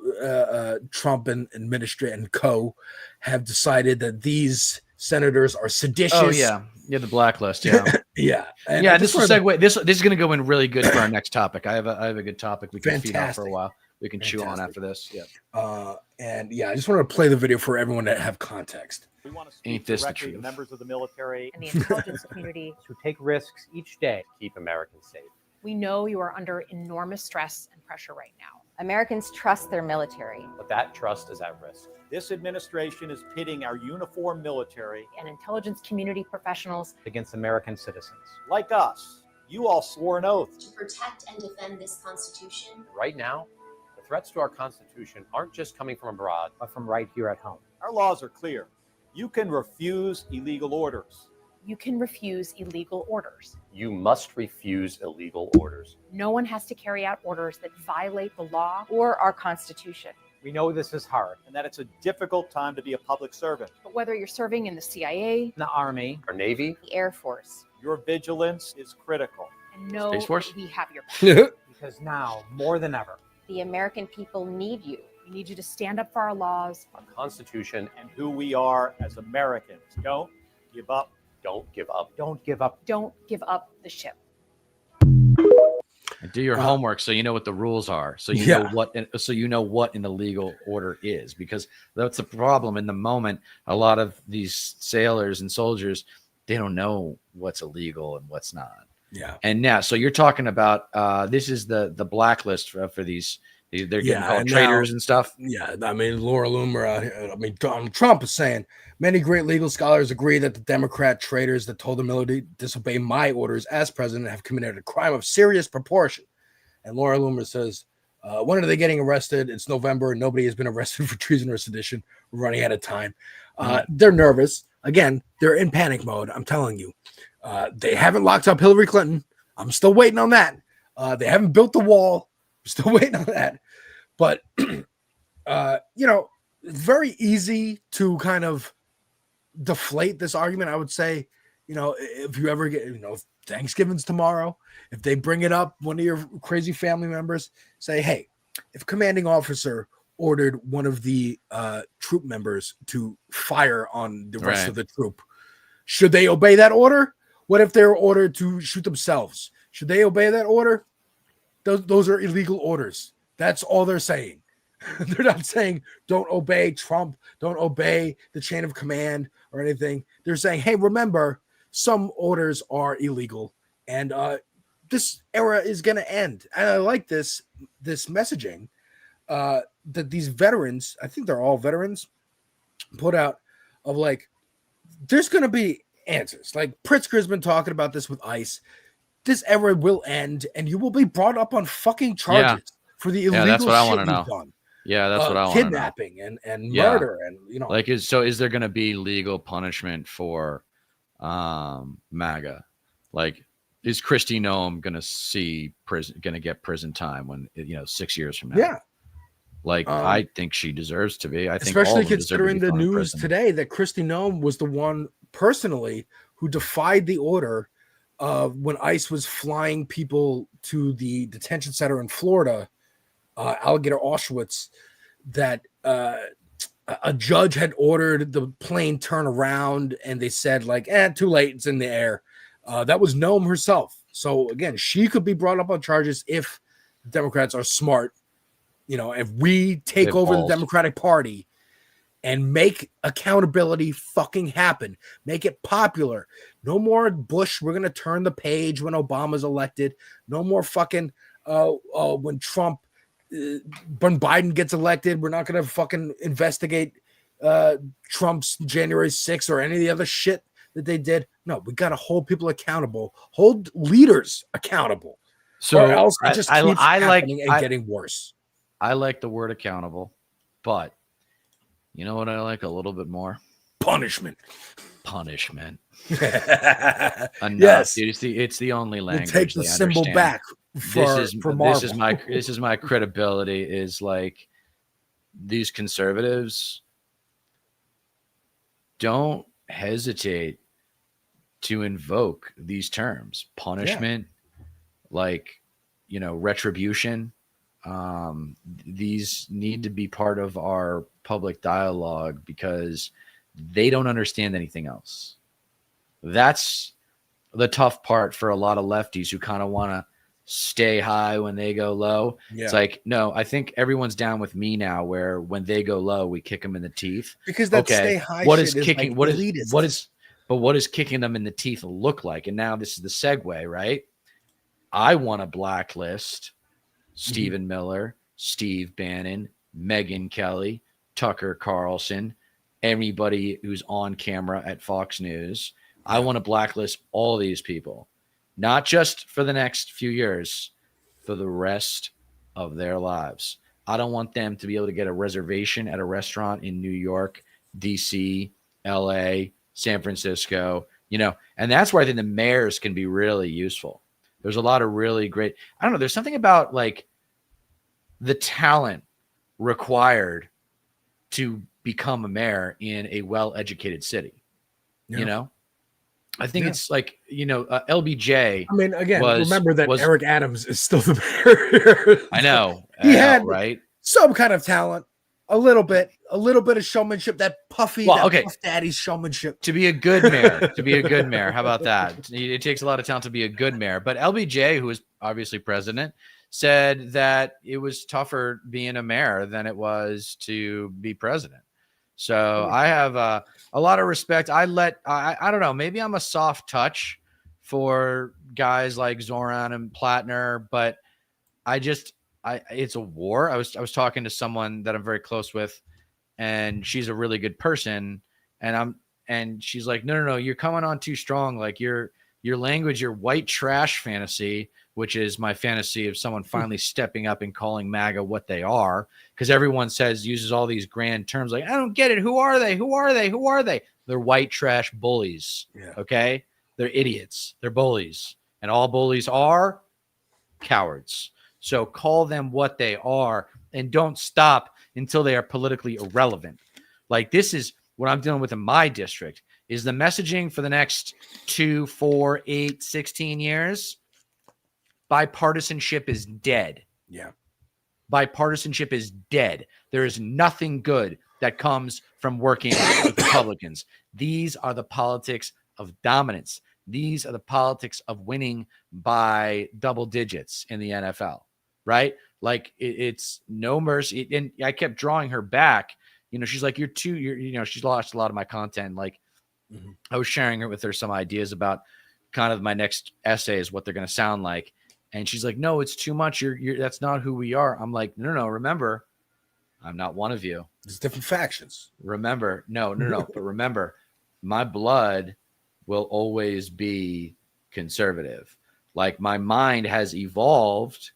Trump and administration and co have decided that these senators are seditious.
Oh yeah, the blacklist. Yeah,
yeah,
and this will segue. This is going to go in really good for our next topic. I have a good topic we can feed on for a while. We can chew on after this. Yeah.
I just wanted to play the video for everyone to have context.
We want to speak directly to members of the military and the intelligence community who take risks each day to keep Americans safe.
We know you are under enormous stress and pressure right now.
Americans trust their military.
But that trust is at risk. This administration is pitting our uniformed military
And intelligence community professionals
against American citizens. Like us, you all swore an oath.
To protect and defend this Constitution.
Right now, the threats to our Constitution aren't just coming from abroad, but from right here at home. Our laws are clear. You can refuse illegal orders.
You can refuse illegal orders.
You must refuse illegal orders.
No one has to carry out orders that violate the law
or our Constitution.
We know this is hard and that it's a difficult time to be a public servant.
But whether you're serving in the CIA,
the Army, or Navy,
the Air Force,
your vigilance is critical.
And know
Space Force?
we have your back.
Because now, more than ever,
the American people need you.
We need you to stand up for our laws,
our Constitution, and who we are as Americans. Don't give up. Don't give up. Don't give up.
Don't give up the ship.
And do your homework so you know what the rules are. So you know what in the legal order is, because that's the problem in the moment. A lot of these sailors and soldiers, they don't know what's illegal and what's not.
Yeah.
And now, so you're talking about this is the blacklist for these. They're getting called traitors and stuff.
Yeah, I mean, Laura Loomer, Donald Trump is saying many great legal scholars agree that the Democrat traitors that told the military to disobey my orders as president have committed a crime of serious proportion. And Laura Loomer says, when are they getting arrested? It's November and nobody has been arrested for treason or sedition. We're running out of time. They're nervous. Again, they're in panic mode. I'm telling you. They haven't locked up Hillary Clinton. I'm still waiting on that. They haven't built the wall. Still waiting on that. But, it's very easy to kind of deflate this argument. I would say, if you ever get, Thanksgiving's tomorrow, if they bring it up, one of your crazy family members say, hey, if a commanding officer ordered one of the troop members to fire on the rest of the troop, should they obey that order? What if they're ordered to shoot themselves? Should they obey that order? Those are illegal orders. That's all they're saying. They're not saying don't obey Trump, don't obey the chain of command or anything. They're saying, hey, remember, some orders are illegal, and this era is going to end. And I like this messaging that these veterans, I think they're all veterans, put out of like, there's going to be answers. Like Pritzker's been talking about this with ICE. This era will end, and you will be brought up on fucking charges for the illegal
that's what I want
shit
to know.
you've done.
Yeah, that's what I want to know.
Kidnapping and murder, and
like is there going to be legal punishment for MAGA? Like, is Kristi Noem going to get prison time when 6 years from now?
Yeah.
Like, I think she deserves to be. I think
especially considering the news today that Kristi Noem was the one personally who defied the order when ICE was flying people to the detention center in Florida, Alligator Auschwitz, that a judge had ordered the plane turn around, and they said like, too late, it's in the air. That was Noem herself. So again, she could be brought up on charges if the Democrats are smart. If we take over the Democratic Party and make accountability fucking happen, make it popular. No more Bush. We're going to turn the page when Obama's elected. No more fucking when Biden gets elected. We're not going to fucking investigate Trump's January 6th or any of the other shit that they did. No, we got to hold people accountable, hold leaders accountable.
So
or else it just keeps happening and getting worse.
I like the word accountable, but you know what I like a little bit more?
Punishment.
Yes, it's the only language.
Take the symbol back.
This is my credibility. Is like these conservatives don't hesitate to invoke these terms: punishment, retribution. These need to be part of our public dialogue because they don't understand anything else. That's the tough part for a lot of lefties who kind of want to stay high when they go low. Yeah. It's like, no, I think everyone's down with me now, where when they go low, we kick them in the teeth.
Because that stay high
what
shit
is kicking? What is kicking them in the teeth look like? And now this is the segue, right? I want a blacklist Stephen Miller, Steve Bannon, Megyn Kelly, Tucker Carlson, everybody who's on camera at Fox News. I want to blacklist all these people, not just for the next few years, for the rest of their lives. I don't want them to be able to get a reservation at a restaurant in New York, DC, LA, San Francisco, and that's where I think the mayors can be really useful. There's a lot of really great, I don't know, there's something about like the talent required to become a mayor in a well-educated city. I think it's like, LBJ.
I mean, again, remember that Eric Adams is still the mayor.
I know.
He had
right?
some kind of talent, a little bit of showmanship, that puff daddy showmanship.
To be a good mayor, how about that? It takes a lot of talent to be a good mayor. But LBJ, who is obviously president, said that it was tougher being a mayor than it was to be president. So I have a lot of respect. I don't know, maybe I'm a soft touch for guys like Zoran and Plattner, but it's a war. I was talking to someone that I'm very close with, and she's a really good person, and she's like, no, you're coming on too strong. Like your language, your white trash fantasy, which is my fantasy of someone finally stepping up and calling MAGA what they are, because everyone uses all these grand terms like, I don't get it. Who are they? Who are they? Who are they? They're white trash bullies. Yeah. Okay. They're idiots. They're bullies. And all bullies are cowards. So call them what they are and don't stop until they are politically irrelevant. Like, this is what I'm dealing with in my district, is the messaging for the next 2, 4, 8, 16 years. Bipartisanship is dead.
Yeah.
Bipartisanship is dead. There is nothing good that comes from working with Republicans. These are the politics of dominance. These are the politics of winning by double digits in the NFL, right? Like, it's no mercy. And I kept drawing her back. She's like, she's lost a lot of my content. Like, I was sharing with her some ideas about kind of my next essays, what they're going to sound like. And she's like, no, it's too much. That's not who we are. I'm like, no. Remember, I'm not one of you.
There's different factions.
Remember, no. But remember, my blood will always be conservative. Like, my mind has evolved.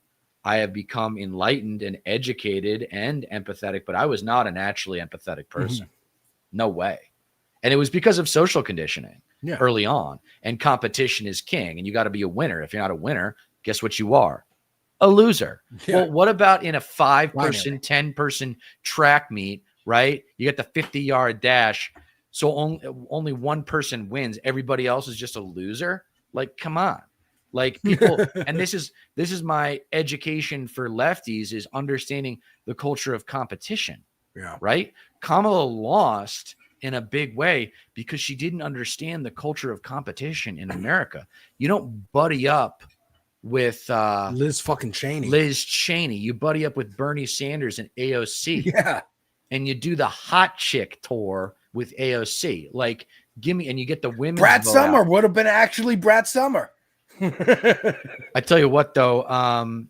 I have become enlightened and educated and empathetic, but I was not a naturally empathetic person. No way. And it was because of social conditioning early on. And competition is king. And you got to be a winner. If you're not a winner, guess what you are? A loser. Yeah. Well, what about in a 5-person, 10-person track meet, right? You get the 50-yard dash. So only one person wins. Everybody else is just a loser. Like, come on. Like, people, and this is my education for lefties, is understanding the culture of competition.
Yeah.
Right? Kamala lost in a big way because she didn't understand the culture of competition in America. You don't buddy up with
Liz fucking Cheney.
You buddy up with Bernie Sanders and AOC.
Yeah.
And you do the hot chick tour with AOC. Like, and you get the women.
Brad Summer would have been actually Brad Summer.
I tell you what, though,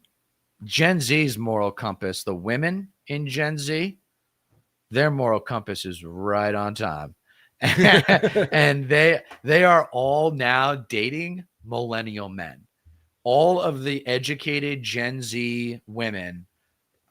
Gen Z's moral compass, the women in Gen Z, their moral compass is right on time. And they are all now dating millennial men. All of the educated Gen Z women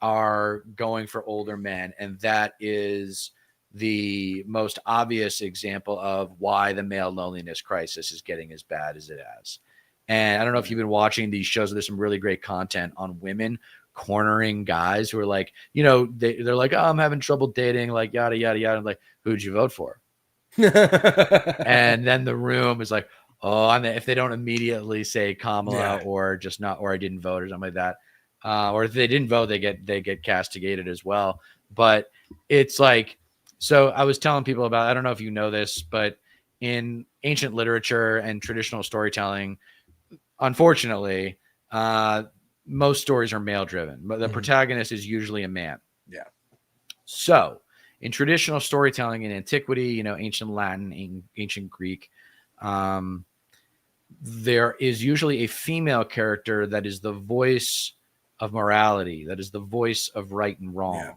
are going for older men. And that is the most obvious example of why the male loneliness crisis is getting as bad as it has. And I don't know if you've been watching these shows. There's some really great content on women cornering guys who are like, they're like, oh, I'm having trouble dating, like yada, yada, yada. I'm like, who'd you vote for? And then the room is like, oh, if they don't immediately say Kamala or just not, or I didn't vote or something like that. Or if they didn't vote, they get castigated as well. But it's like, so I was telling people about, I don't know if you know this, but in ancient literature and traditional storytelling, unfortunately, most stories are male driven, but the protagonist is usually a man.
Yeah.
So in traditional storytelling in antiquity, ancient Latin, ancient Greek, there is usually a female character that is the voice of morality, that is the voice of right and wrong. Yeah.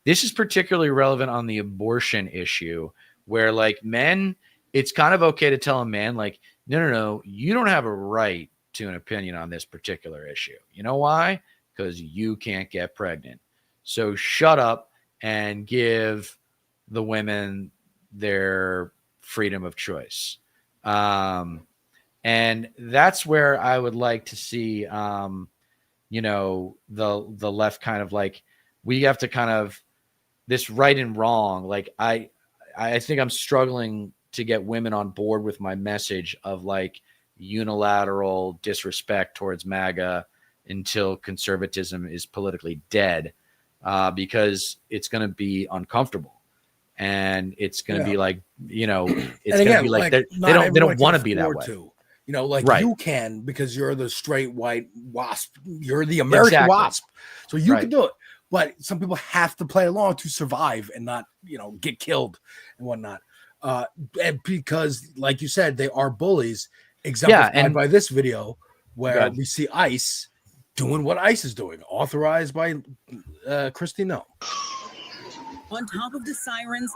This is particularly relevant on the abortion issue, where like men, it's kind of okay to tell a man like, no, you don't have a right to an opinion on this particular issue. You know why? Because you can't get pregnant. So shut up and give the women their freedom of choice. And that's where I would like to see, the left kind of like, we have to kind of, this right and wrong. Like I think I'm struggling to get women on board with my message of like unilateral disrespect towards MAGA until conservatism is politically dead, because it's going to be uncomfortable. And it's going to be like, it's going to be like they don't want to be that way.
You can, because you're the straight white wasp. You're the American wasp. So you can do it. But some people have to play along to survive and not, get killed and whatnot. And because, like you said, they are bullies, exemplified by this video where we see ICE doing what ICE is doing, authorized by Christy No.
On top of the sirens,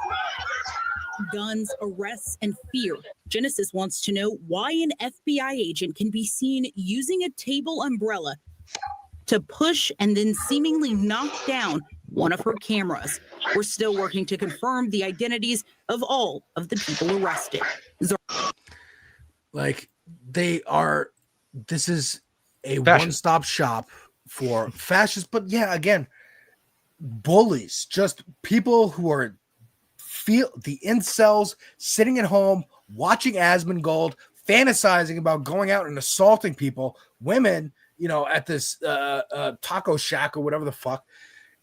guns, arrests, and fear, Genesis wants to know why an FBI agent can be seen using a table umbrella to push and then seemingly knock down one of her cameras. We're still working to confirm the identities of all of the people arrested.
This is a one-stop shop for fascists, but again, bullies, just people who are the incels sitting at home watching Asmongold, fantasizing about going out and assaulting people, women, at this taco shack or whatever the fuck,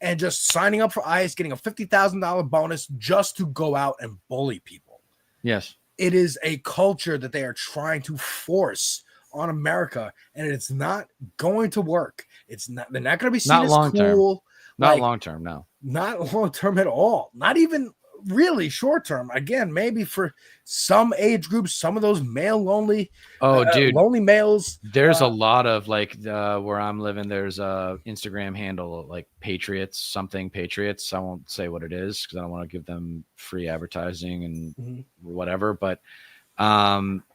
and just signing up for ICE, getting a $50,000 bonus just to go out and bully people.
Yes.
It is a culture that they are trying to force on America, and it's not going to work. They're not going to be seen as cool.
Not long term, no.
Not long term at all. Not even really short term. Again, maybe for some age groups, some of those male lonely males.
There's a lot of where I'm living, there's a Instagram handle like Patriots. I won't say what it is because I don't want to give them free advertising and whatever, but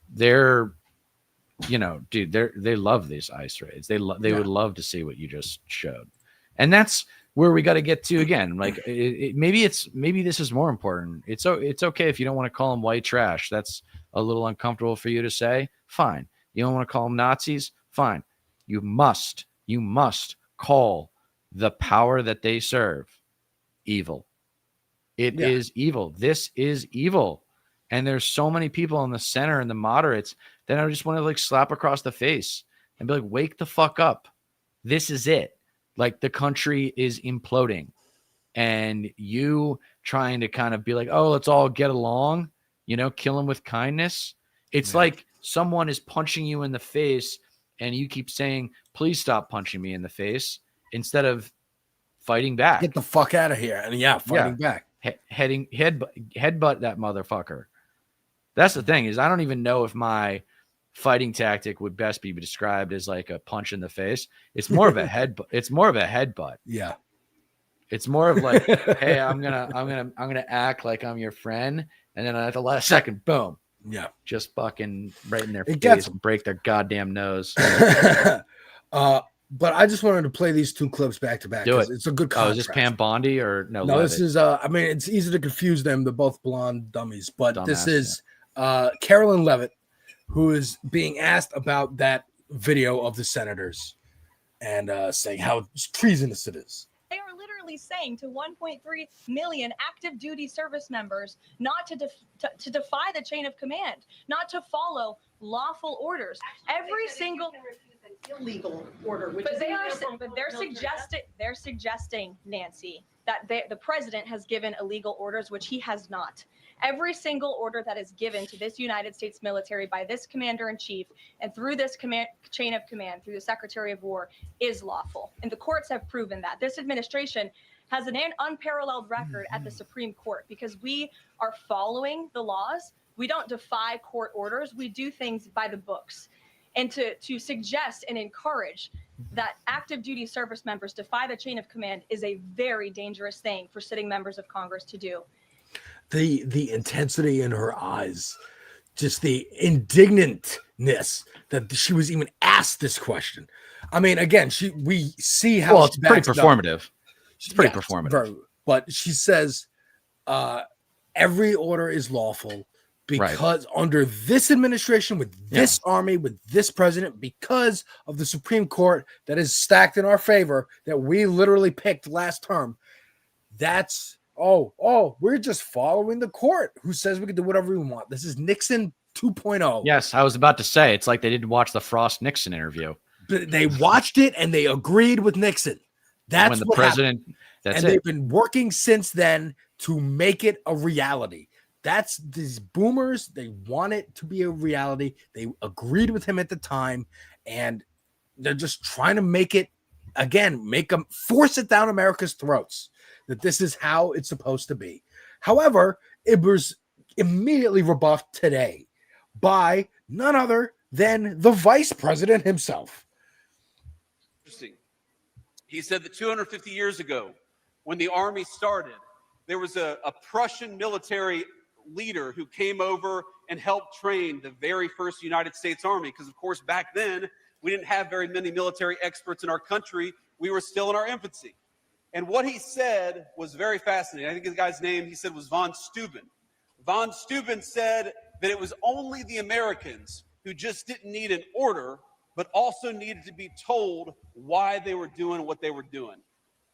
they're they love these ICE raids. They would love to see what you just showed. And that's where we got to get to again. Like maybe this is more important. It's okay if you don't want to call them white trash. That's a little uncomfortable for you to say. Fine. You don't want to call them Nazis. Fine. You must call the power that they serve evil. It is evil. This is evil. And there's so many people in the center and the moderates that I just want to slap across the face and be like, wake the fuck up. This is it. Like the country is imploding, and you trying to kind of be like, oh, let's all get along, kill them with kindness. It's like someone is punching you in the face and you keep saying, please stop punching me in the face instead of fighting back.
Get the fuck out of here. And fighting back.
Headbutt that motherfucker. That's the thing is I don't even know if my fighting tactic would best be described as like a punch in the face. It's more of a headbutt. It's more of a headbutt.
Yeah.
It's more of like, hey, I'm gonna act like I'm your friend, and then at the last second, boom.
Yeah.
Just fucking right in their face and break their goddamn nose.
But I just wanted to play these two clips back to back.
Do it.
It's a good
contrast. Oh, is this Pam Bondi or no?
No, this is it's easy to confuse them. They're both blonde dummies, but this is Carolyn Levitt, who is being asked about that video of the senators and saying how treasonous it is.
They are literally saying to 1.3 million active duty service members not to defy the chain of command, not to follow lawful orders. Every single illegal order, they're suggesting, Nancy, that the president has given illegal orders, which he has not. Every single order that is given to this United States military by this commander-in-chief and through this chain of command, through the Secretary of War, is lawful. And the courts have proven that. This administration has an unparalleled record at the Supreme Court because we are following the laws. We don't defy court orders. We do things by the books. And to suggest and encourage that active duty service members defy the chain of command is a very dangerous thing for sitting members of Congress to do.
The intensity in her eyes, just the indignantness that she was even asked this question. I mean, again, we see how
well, it's pretty performative. It's pretty performative.
But she says every order is lawful because under this administration, with this army, with this president, because of the Supreme Court that is stacked in our favor, that we literally picked last term. That's we're just following the court who says we can do whatever we want. This is Nixon 2.0.
Yes, I was about to say, it's like they didn't watch the Frost Nixon interview.
But they watched it and they agreed with Nixon. That's
when the
what
president.
happened.
That's
and they've been working since then to make it a reality. That's these boomers. They want it to be a reality. They agreed with him at the time, and they're just trying to make it again, force it down America's throats that this is how it's supposed to be. However, it was immediately rebuffed today by none other than the vice president himself.
Interesting. He said that 250 years ago, when the army started, there was a Prussian military leader who came over and helped train the very first United States Army. Because, of course, back then, we didn't have very many military experts in our country. We were still in our infancy. And what he said was very fascinating. I think the guy's name, he said, was von Steuben. Von Steuben said that it was only the Americans who just didn't need an order, but also needed to be told why they were doing what they were doing.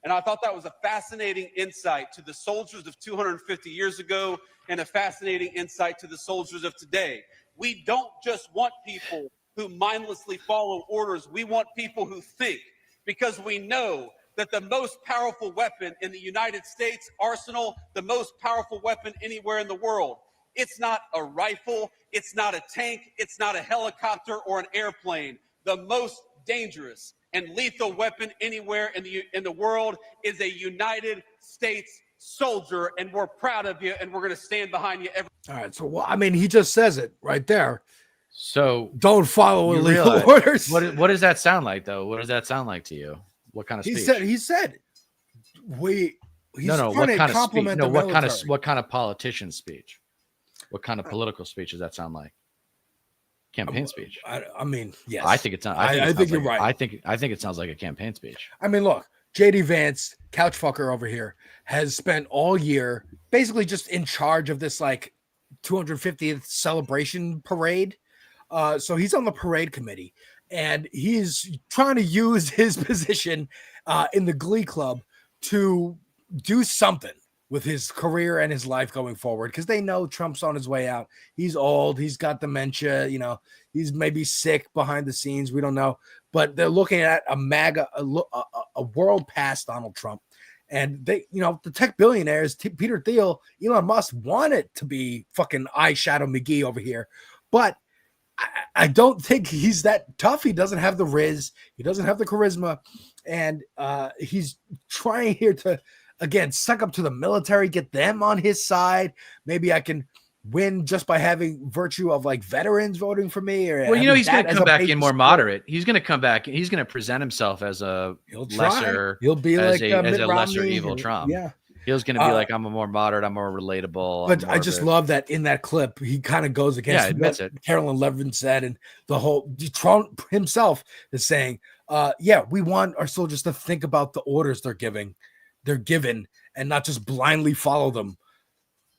And I thought that was a fascinating insight to the soldiers of 250 years ago and a fascinating insight to the soldiers of today. We don't just want people who mindlessly follow orders. We want people who think, because we know that the most powerful weapon in the United States arsenal, the most powerful weapon anywhere in the world, it's not a rifle, it's not a tank, it's not a helicopter or an airplane. The most dangerous and lethal weapon anywhere in the world is a United States soldier, and we're proud of you, and we're going to stand behind you every.
All right, so I mean, he just says it right there.
So
don't follow illegal orders.
What does that sound like, though? What does that sound like to you? What kind of speech?
He said what kind
of politician speech? What kind of political speech does that sound like? Campaign speech.
I mean, yes.
I think it's not.
I think you're right.
I think it sounds like a campaign speech.
I mean, look, JD Vance, couch fucker over here, has spent all year basically just in charge of this like 250th celebration parade. So he's on the parade committee, and he's trying to use his position in the Glee Club to do something with his career and his life going forward, because they know Trump's on his way out. He's old. He's got dementia. You know, he's maybe sick behind the scenes. We don't know. But they're looking at a world past Donald Trump. And they, the tech billionaires, Peter Thiel, Elon Musk, want it to be fucking eyeshadow McGee over here. But I don't think he's that tough. He doesn't have the riz. He doesn't have the charisma. And he's trying here to, again, suck up to the military, get them on his side. Maybe I can win just by having virtue of like veterans voting for me. Or
he's going to come back in more moderate. He's going to come back. He's going to present himself as a lesser.
He'll be
as
like
a lesser evil Trump.
Yeah.
He was going to be like, I'm a more moderate, I'm more relatable.
But I just love that in that clip, he kind of goes against what Carolyn Levin said, and the whole Trump himself is saying, we want our soldiers to think about the orders they're given, and not just blindly follow them.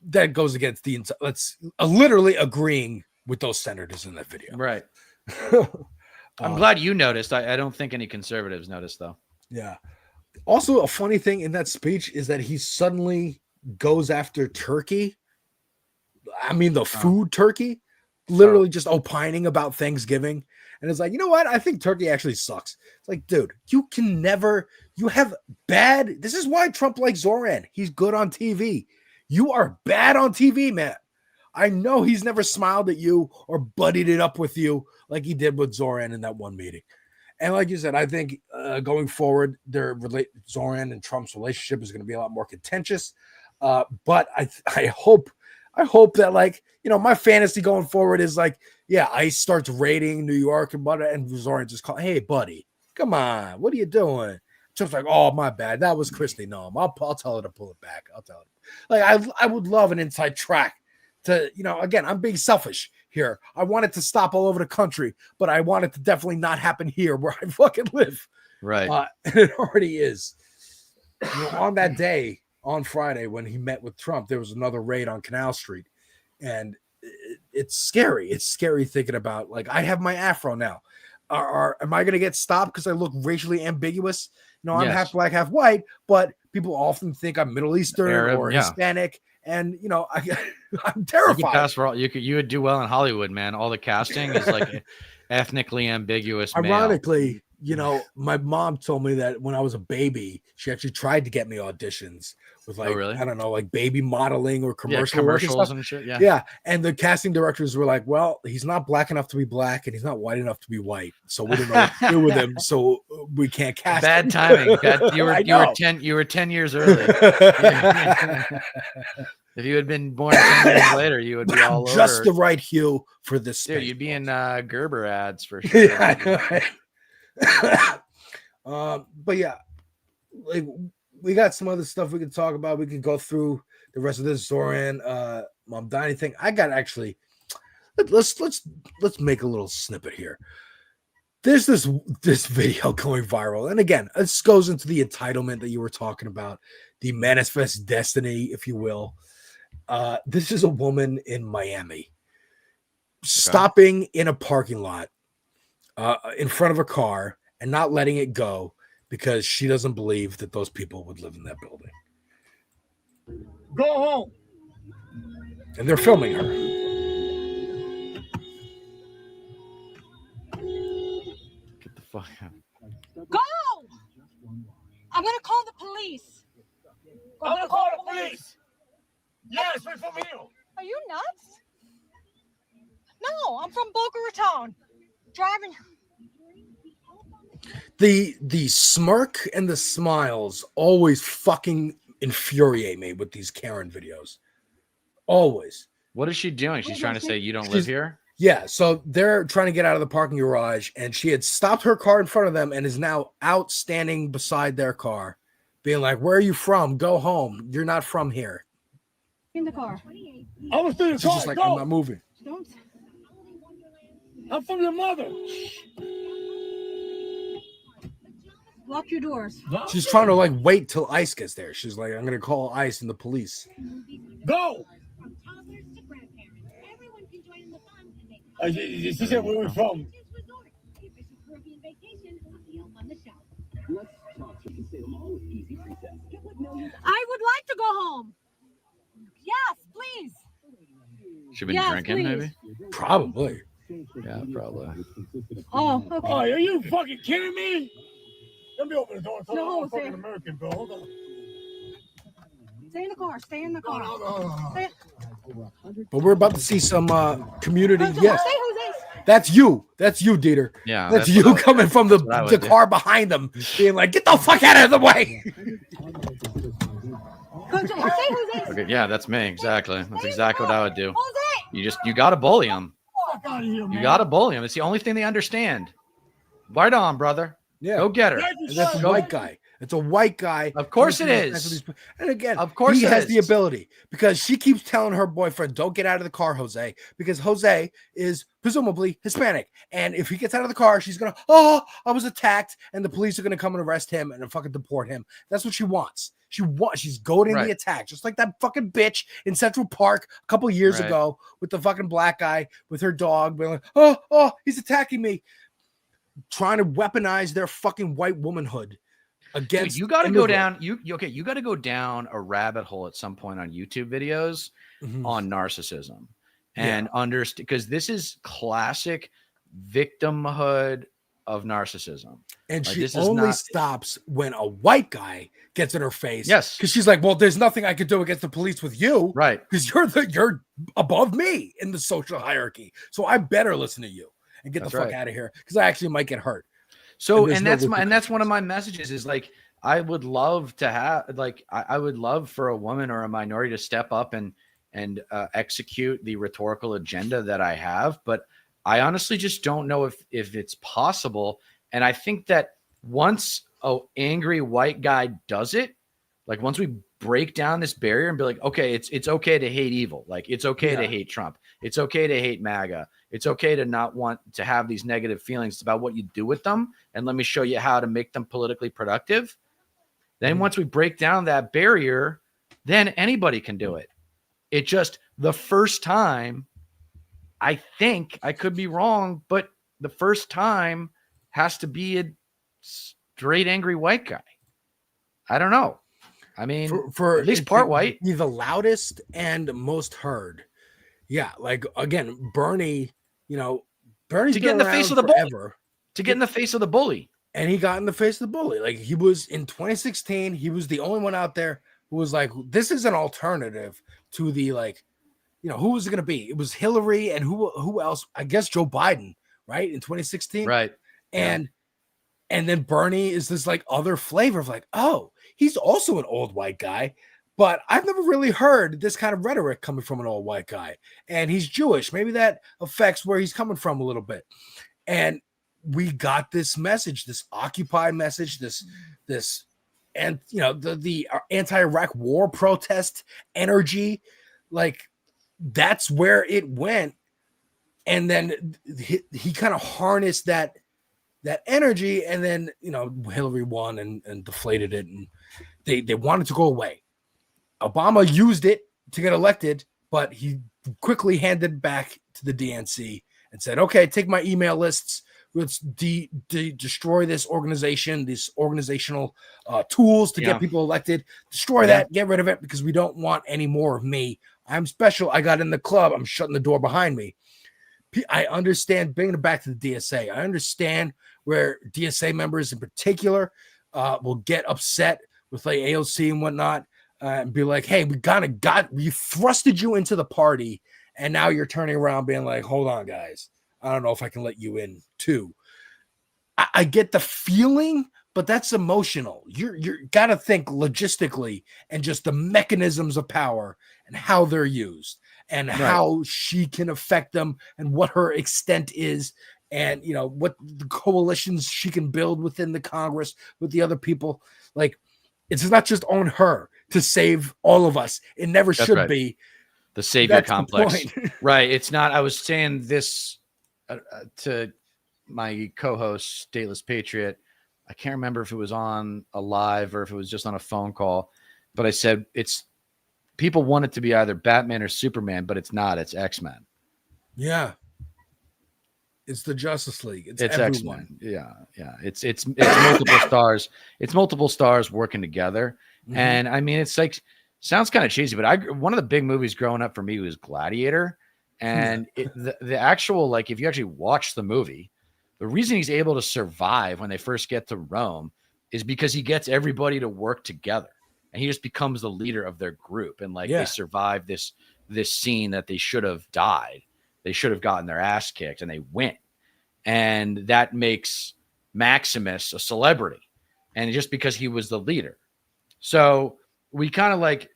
That goes against let's literally agreeing with those senators in that video.
Right. I'm glad you noticed. I don't think any conservatives noticed, though.
Yeah. Also, a funny thing in that speech is that he suddenly goes after Turkey. I mean, the food Turkey, literally just opining about Thanksgiving. And it's like, you know what? I think Turkey actually sucks. It's like, dude, this is why Trump likes Zoran. He's good on TV. You are bad on TV, man. I know he's never smiled at you or buddied it up with you like he did with Zoran in that one meeting. And like you said, I think going forward, Zoran and Trump's relationship is going to be a lot more contentious. But I hope that, like, my fantasy going forward is like, ICE starts raiding New York and Zoran just hey, buddy, Come on, what are you doing? Trump's like, oh, my bad. That was Christy. No, I'll tell her to pull it back. I'll tell her. Like, I would love an inside track to, again, I'm being selfish here. I want it to stop all over the country, but I want it to definitely not happen here where I fucking live.
Right.
And it already is. On that day, on Friday, when he met with Trump, there was another raid on Canal Street. And it's scary. It's scary thinking about, like, I have my afro now. Am I going to get stopped because I look racially ambiguous? I'm half black, half white, but people often think I'm Middle Eastern
Arab,
or Hispanic. And, I'm terrified.
You would do well in Hollywood, man. All the casting is like ethnically ambiguous.
Ironically, my mom told me that when I was a baby, she actually tried to get me auditions with like, I don't know, like baby modeling or commercials
and shit.
Yeah. And the casting directors were like, well, he's not black enough to be black and he's not white enough to be white. So we don't know what to do with him. So we can't cast
Bad
him.
timing. You were 10 years early. If you had been born 10 years later, you would be all over.
Just the right hue for this.
Dude, you'd be in Gerber ads for sure.
Yeah, I know, right? But yeah, like we got some other stuff we can talk about. We can go through the rest of this Zoran Mamdani thing. I got actually let's make a little snippet here. There's this video going viral, and again, this goes into the entitlement that you were talking about, the manifest destiny, if you will. This is a woman in Miami stopping in a parking lot in front of a car and not letting it go because she doesn't believe that those people would live in that building.
Go home.
And they're filming her.
Get the fuck out.
Go! I'm gonna call the police. I'm gonna call the police. Yes, we're from here. Are you nuts? No, I'm from Boca Raton. Driving.
The smirk and the smiles always fucking infuriate me with these Karen videos. Always.
What is she doing? She's trying to say you don't live here?
Yeah, so they're trying to get out of the parking garage, and she had stopped her car in front of them and is now out standing beside their car, being like, where are you from? Go home. You're not from here.
In the car. I was in the
She's
car.
just like,
Go.
I'm not moving.
Don't. I'm from your mother. Lock your doors.
She's trying to like wait till ICE gets there. She's like, I'm gonna call ICE and the police.
Go. She said where we're from. I would like to go home. Yes, please.
She's been drinking,
please.
maybe?
Probably.
Yeah, probably.
Oh, okay. Oh, are you fucking kidding me? Let me open the door.
No,
I'm fucking American, bro. Hold on.
Stay in the car. Stay in the car.
But we're about to see some community. Yes.
Stay, Jose.
That's you. That's you, Dieter.
Yeah.
That's you coming from the car behind them, being like, get the fuck out of the way.
Okay, yeah, that's me. Exactly. That's exactly what I would do. You got to bully them. You got to bully them. It's the only thing they understand. Right on, brother.
Yeah.
Go get her.
And that's a white guy. It's a white guy.
Of course it is.
And again,
of course
he
it
has
is.
the ability because she keeps telling her boyfriend, don't get out of the car, Jose, because Jose is presumably Hispanic. And if he gets out of the car, she's going to, I was attacked. And the police are going to come and arrest him and fucking deport him. That's what she wants. She's goading the attack, just like that fucking bitch in Central Park a couple years ago with the fucking black guy with her dog being like, he's attacking me. Trying to weaponize their fucking white womanhood against.
Dude, you got to go down. You got to go down a rabbit hole at some point on YouTube videos on narcissism and understand, because this is classic victimhood of narcissism.
And
like,
she only stops when a white guy gets in her face.
Yes,
because she's like, well, there's nothing I could do against the police with you,
right?
Because you're above me in the social hierarchy, so I better listen to you and get the fuck out of here, because I actually might get hurt.
So, and that's one of my messages is like, I would love to have, like, I would love for a woman or a minority to step up and execute the rhetorical agenda that I have, but I honestly just don't know if it's possible. And I think that once an angry white guy does it, like once we break down this barrier and be like, okay, it's okay to hate evil. Like it's okay to hate Trump. It's okay to hate MAGA. It's okay to not want to have these negative feelings about what you do with them. And let me show you how to make them politically productive. Then once we break down that barrier, then anybody can do it. It just the first time, I think I could be wrong, but the first time has to be a straight angry white guy. I don't know. I mean, for at least part white.
Be the loudest and most heard. Yeah, like again, Bernie, Bernie's
to get in the face of the bully. To get in the face of the bully.
And he got in the face of the bully. Like he was in 2016, he was the only one out there who was like, this is an alternative to the who was it going to be? It was Hillary and who else? I guess Joe Biden, right? In 2016.
Right.
And then Bernie is this like other flavor of like, oh, he's also an old white guy, but I've never really heard this kind of rhetoric coming from an old white guy. And he's Jewish. Maybe that affects where he's coming from a little bit. And we got this message, this Occupy message, this and the anti-Iraq war protest energy, like that's where it went. And then he kind of harnessed that energy, and then Hillary won and deflated it, and they wanted to go away. Obama used it to get elected, but he quickly handed it back to the DNC and said, okay, take my email lists. Let's destroy this organization, these organizational tools to get people elected. Destroy that, get rid of it, because we don't want any more of me. I'm special. I got in the club. I'm shutting the door behind me. I understand bringing it back to the DSA. I understand where DSA members in particular will get upset with like AOC and whatnot and be like, hey, we thrusted you into the party, and now you're turning around being like, hold on, guys. I don't know if I can let you in too. I get the feeling, but that's emotional. You're got to think logistically and just the mechanisms of power and how they're used and how she can affect them and what her extent is and, what the coalitions she can build within the Congress with the other people. Like, it's not just on her to save all of us. It never should be.
The savior complex. Right. It's not. I was saying this to my co-host, Stateless Patriot. I can't remember if it was on a live or if it was just on a phone call, but I said people want it to be either Batman or Superman, but it's not. It's X-Men.
Yeah. It's the Justice League. It's
X-Men. Yeah. It's multiple stars. It's multiple stars working together. Mm-hmm. And I mean, it's like, sounds kind of cheesy, but one of the big movies growing up for me was Gladiator. And the actual, like, if you actually watch the movie, the reason he's able to survive when they first get to Rome is because he gets everybody to work together, and he just becomes the leader of their group. And like they survive this scene that they should have died. They should have gotten their ass kicked, and they win. And that makes Maximus a celebrity, and just because he was the leader. So we kind of like,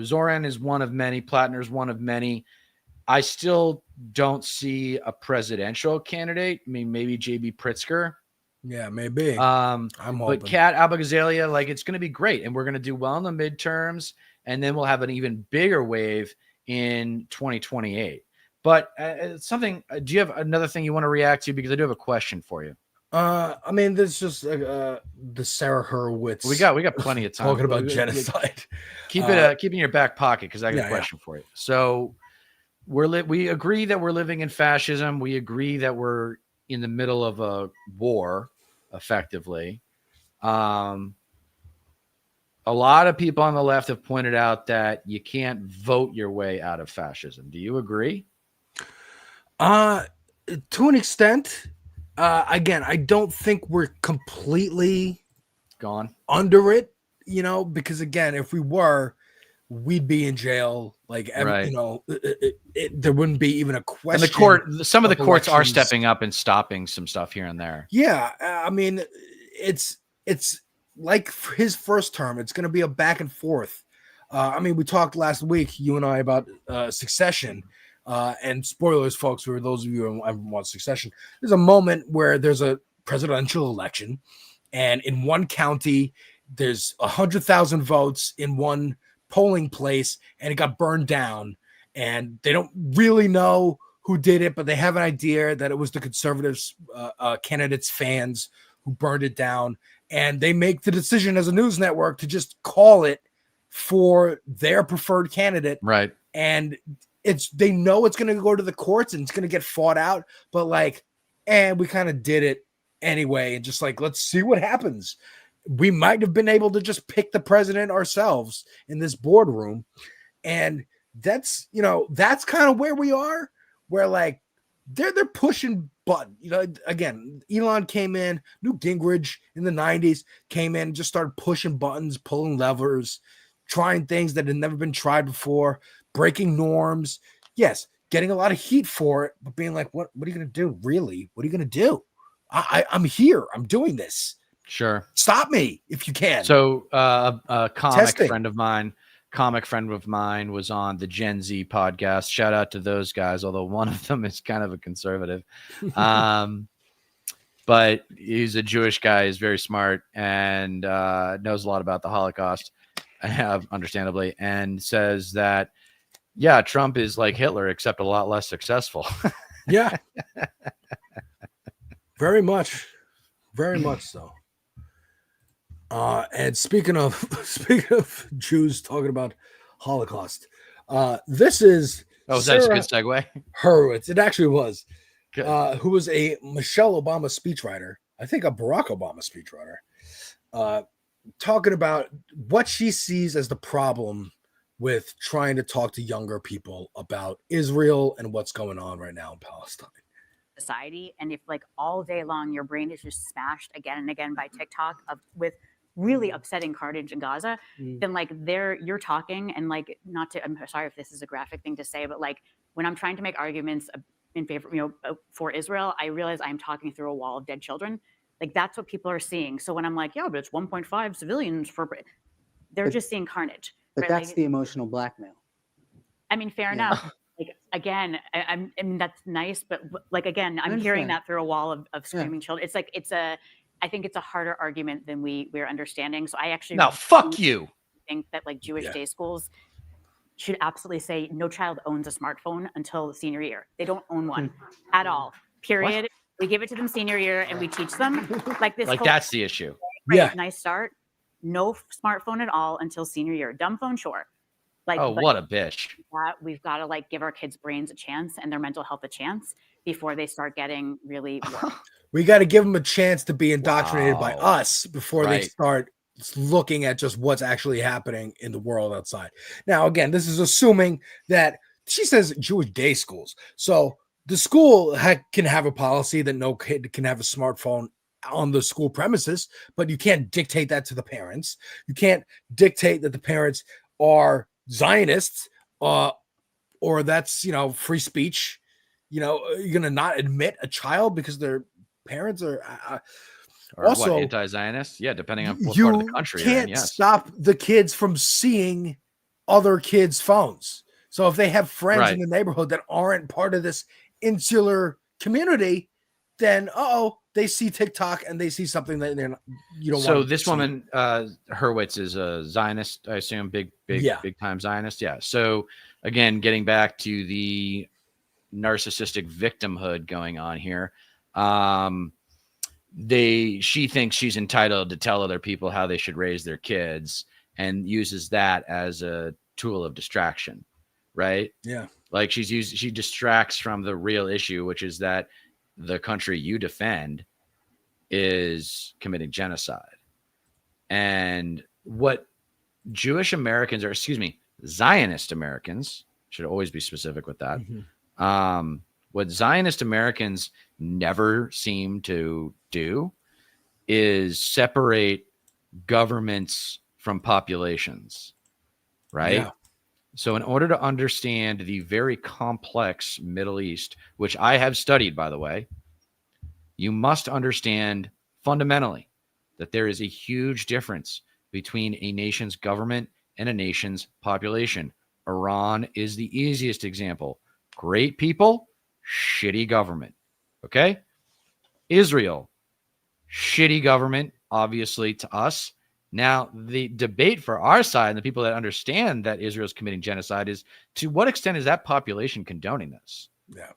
Zoran is one of many, Plattner's one of many. I still don't see a presidential candidate. I mean, maybe JB Pritzker.
Yeah, maybe.
I'm but Kat Abagazalia, like, it's going to be great, and we're going to do well in the midterms, and then we'll have an even bigger wave in 2028. But do you have another thing you want to react to? Because I do have a question for you.
I mean, there's just the Sarah Hurwitz.
We got plenty of time
talking about genocide.
Keep it in your back pocket, because I got a question for you. So we agree that we're living in fascism. We agree that we're in the middle of a war, effectively. A lot of people on the left have pointed out that you can't vote your way out of fascism. Do you agree?
To an extent. Again, I don't think we're completely
gone
under it, because again, if we were, we'd be in jail. Like, there wouldn't be even a question.
And some of the courts are stepping up and stopping some stuff here and there.
Yeah. I mean, it's like his first term, it's going to be a back and forth. I mean, we talked last week, you and I, about Succession. And spoilers, folks, for those of you who haven't watched Succession, there's a moment where there's a presidential election, And in one county, there's 100,000 votes in one polling place, and it got burned down. And they don't really know who did it, but they have an idea that it was the conservatives candidates' fans who burned it down. And they make the decision as a news network to just call it for their preferred candidate.
Right.
And they know it's going to go to the courts and it's going to get fought out, but like, we kind of did it anyway. And just like, let's see what happens. We might have been able to just pick the president ourselves in this boardroom. And that's, that's kind of where we are, where like they're pushing button. Again, Elon came in, Newt Gingrich in the 90s came in and just started pushing buttons, pulling levers, trying things that had never been tried before, breaking norms. Yes, getting a lot of heat for it, but being like, what are you going to do? Really? What are you going to do? I'm here. I'm doing this.
Sure.
Stop me if you can.
So a comic friend of mine was on the Gen Z podcast. Shout out to those guys, although one of them is kind of a conservative. But he's a Jewish guy. He's very smart and knows a lot about the Holocaust, understandably, and says that, yeah, Trump is like Hitler, except a lot less successful.
Yeah. Very much so. And speaking of Jews talking about Holocaust, this is
that's a good segue.
Hurwitz. It actually was. Who was a Michelle Obama speechwriter, I think a Barack Obama speechwriter, talking about what she sees as the problem with trying to talk to younger people about Israel and what's going on right now in Palestine.
Society, and if like all day long your brain is just smashed again and again by TikTok with really upsetting carnage in Gaza, then like you're talking and like I'm sorry if this is a graphic thing to say, but like when I'm trying to make arguments in favor, for Israel, I realize I'm talking through a wall of dead children. Like that's what people are seeing. So when I'm like, yeah, but it's 1.5 civilians they're just seeing carnage.
But
right?
that's
like,
the emotional blackmail.
I mean, fair enough. Like again, I mean that's nice, but like again, I'm hearing that through a wall of screaming children. It's like I think it's a harder argument than we're understanding. So I actually
fuck you.
Think that like Jewish day schools should absolutely say no child owns a smartphone until senior year. They don't own one at all. Period. What? We give it to them senior year and we teach them like this.
Like that's the issue.
Right, yeah. Nice start. No smartphone at all until senior year. Dumb phone, sure. Like,
what a bitch.
We've got to like give our kids' brains a chance and their mental health a chance before they start getting really
We got to give them a chance to be indoctrinated by us before they start looking at just what's actually happening in the world outside. Now, again, this is assuming that she says Jewish day schools. So the school can have a policy that no kid can have a smartphone on the school premises, but you can't dictate that to the parents. You can't dictate that the parents are Zionists, or that's free speech. You're gonna not admit a child because their parents are
or
also
anti-Zionists. Yeah, depending on what part of the country.
You can't stop the kids from seeing other kids' phones. So if they have friends in the neighborhood that aren't part of this insular community, then they see TikTok and they see something that they're not, you don't want.
So this woman, Hurwitz, is a Zionist, I assume, big time Zionist. Yeah. So again, getting back to the narcissistic victimhood going on here, she thinks she's entitled to tell other people how they should raise their kids and uses that as a tool of distraction, right?
Yeah.
Like she distracts from the real issue, which is that the country you defend is committing genocide. And what Jewish Americans, or excuse me, Zionist Americans, should always be specific with that. What Zionist Americans never seem to do is separate governments from populations, right?
Yeah.
So in order to understand the very complex Middle East, which I have studied, by the way, you must understand fundamentally that there is a huge difference between a nation's government and a nation's population. Iran is the easiest example. Great people, shitty government. Okay? Israel, shitty government, obviously, to us. Now, the debate for our side and the people that understand that Israel's committing genocide is, to what extent is that population condoning this?
Yeah.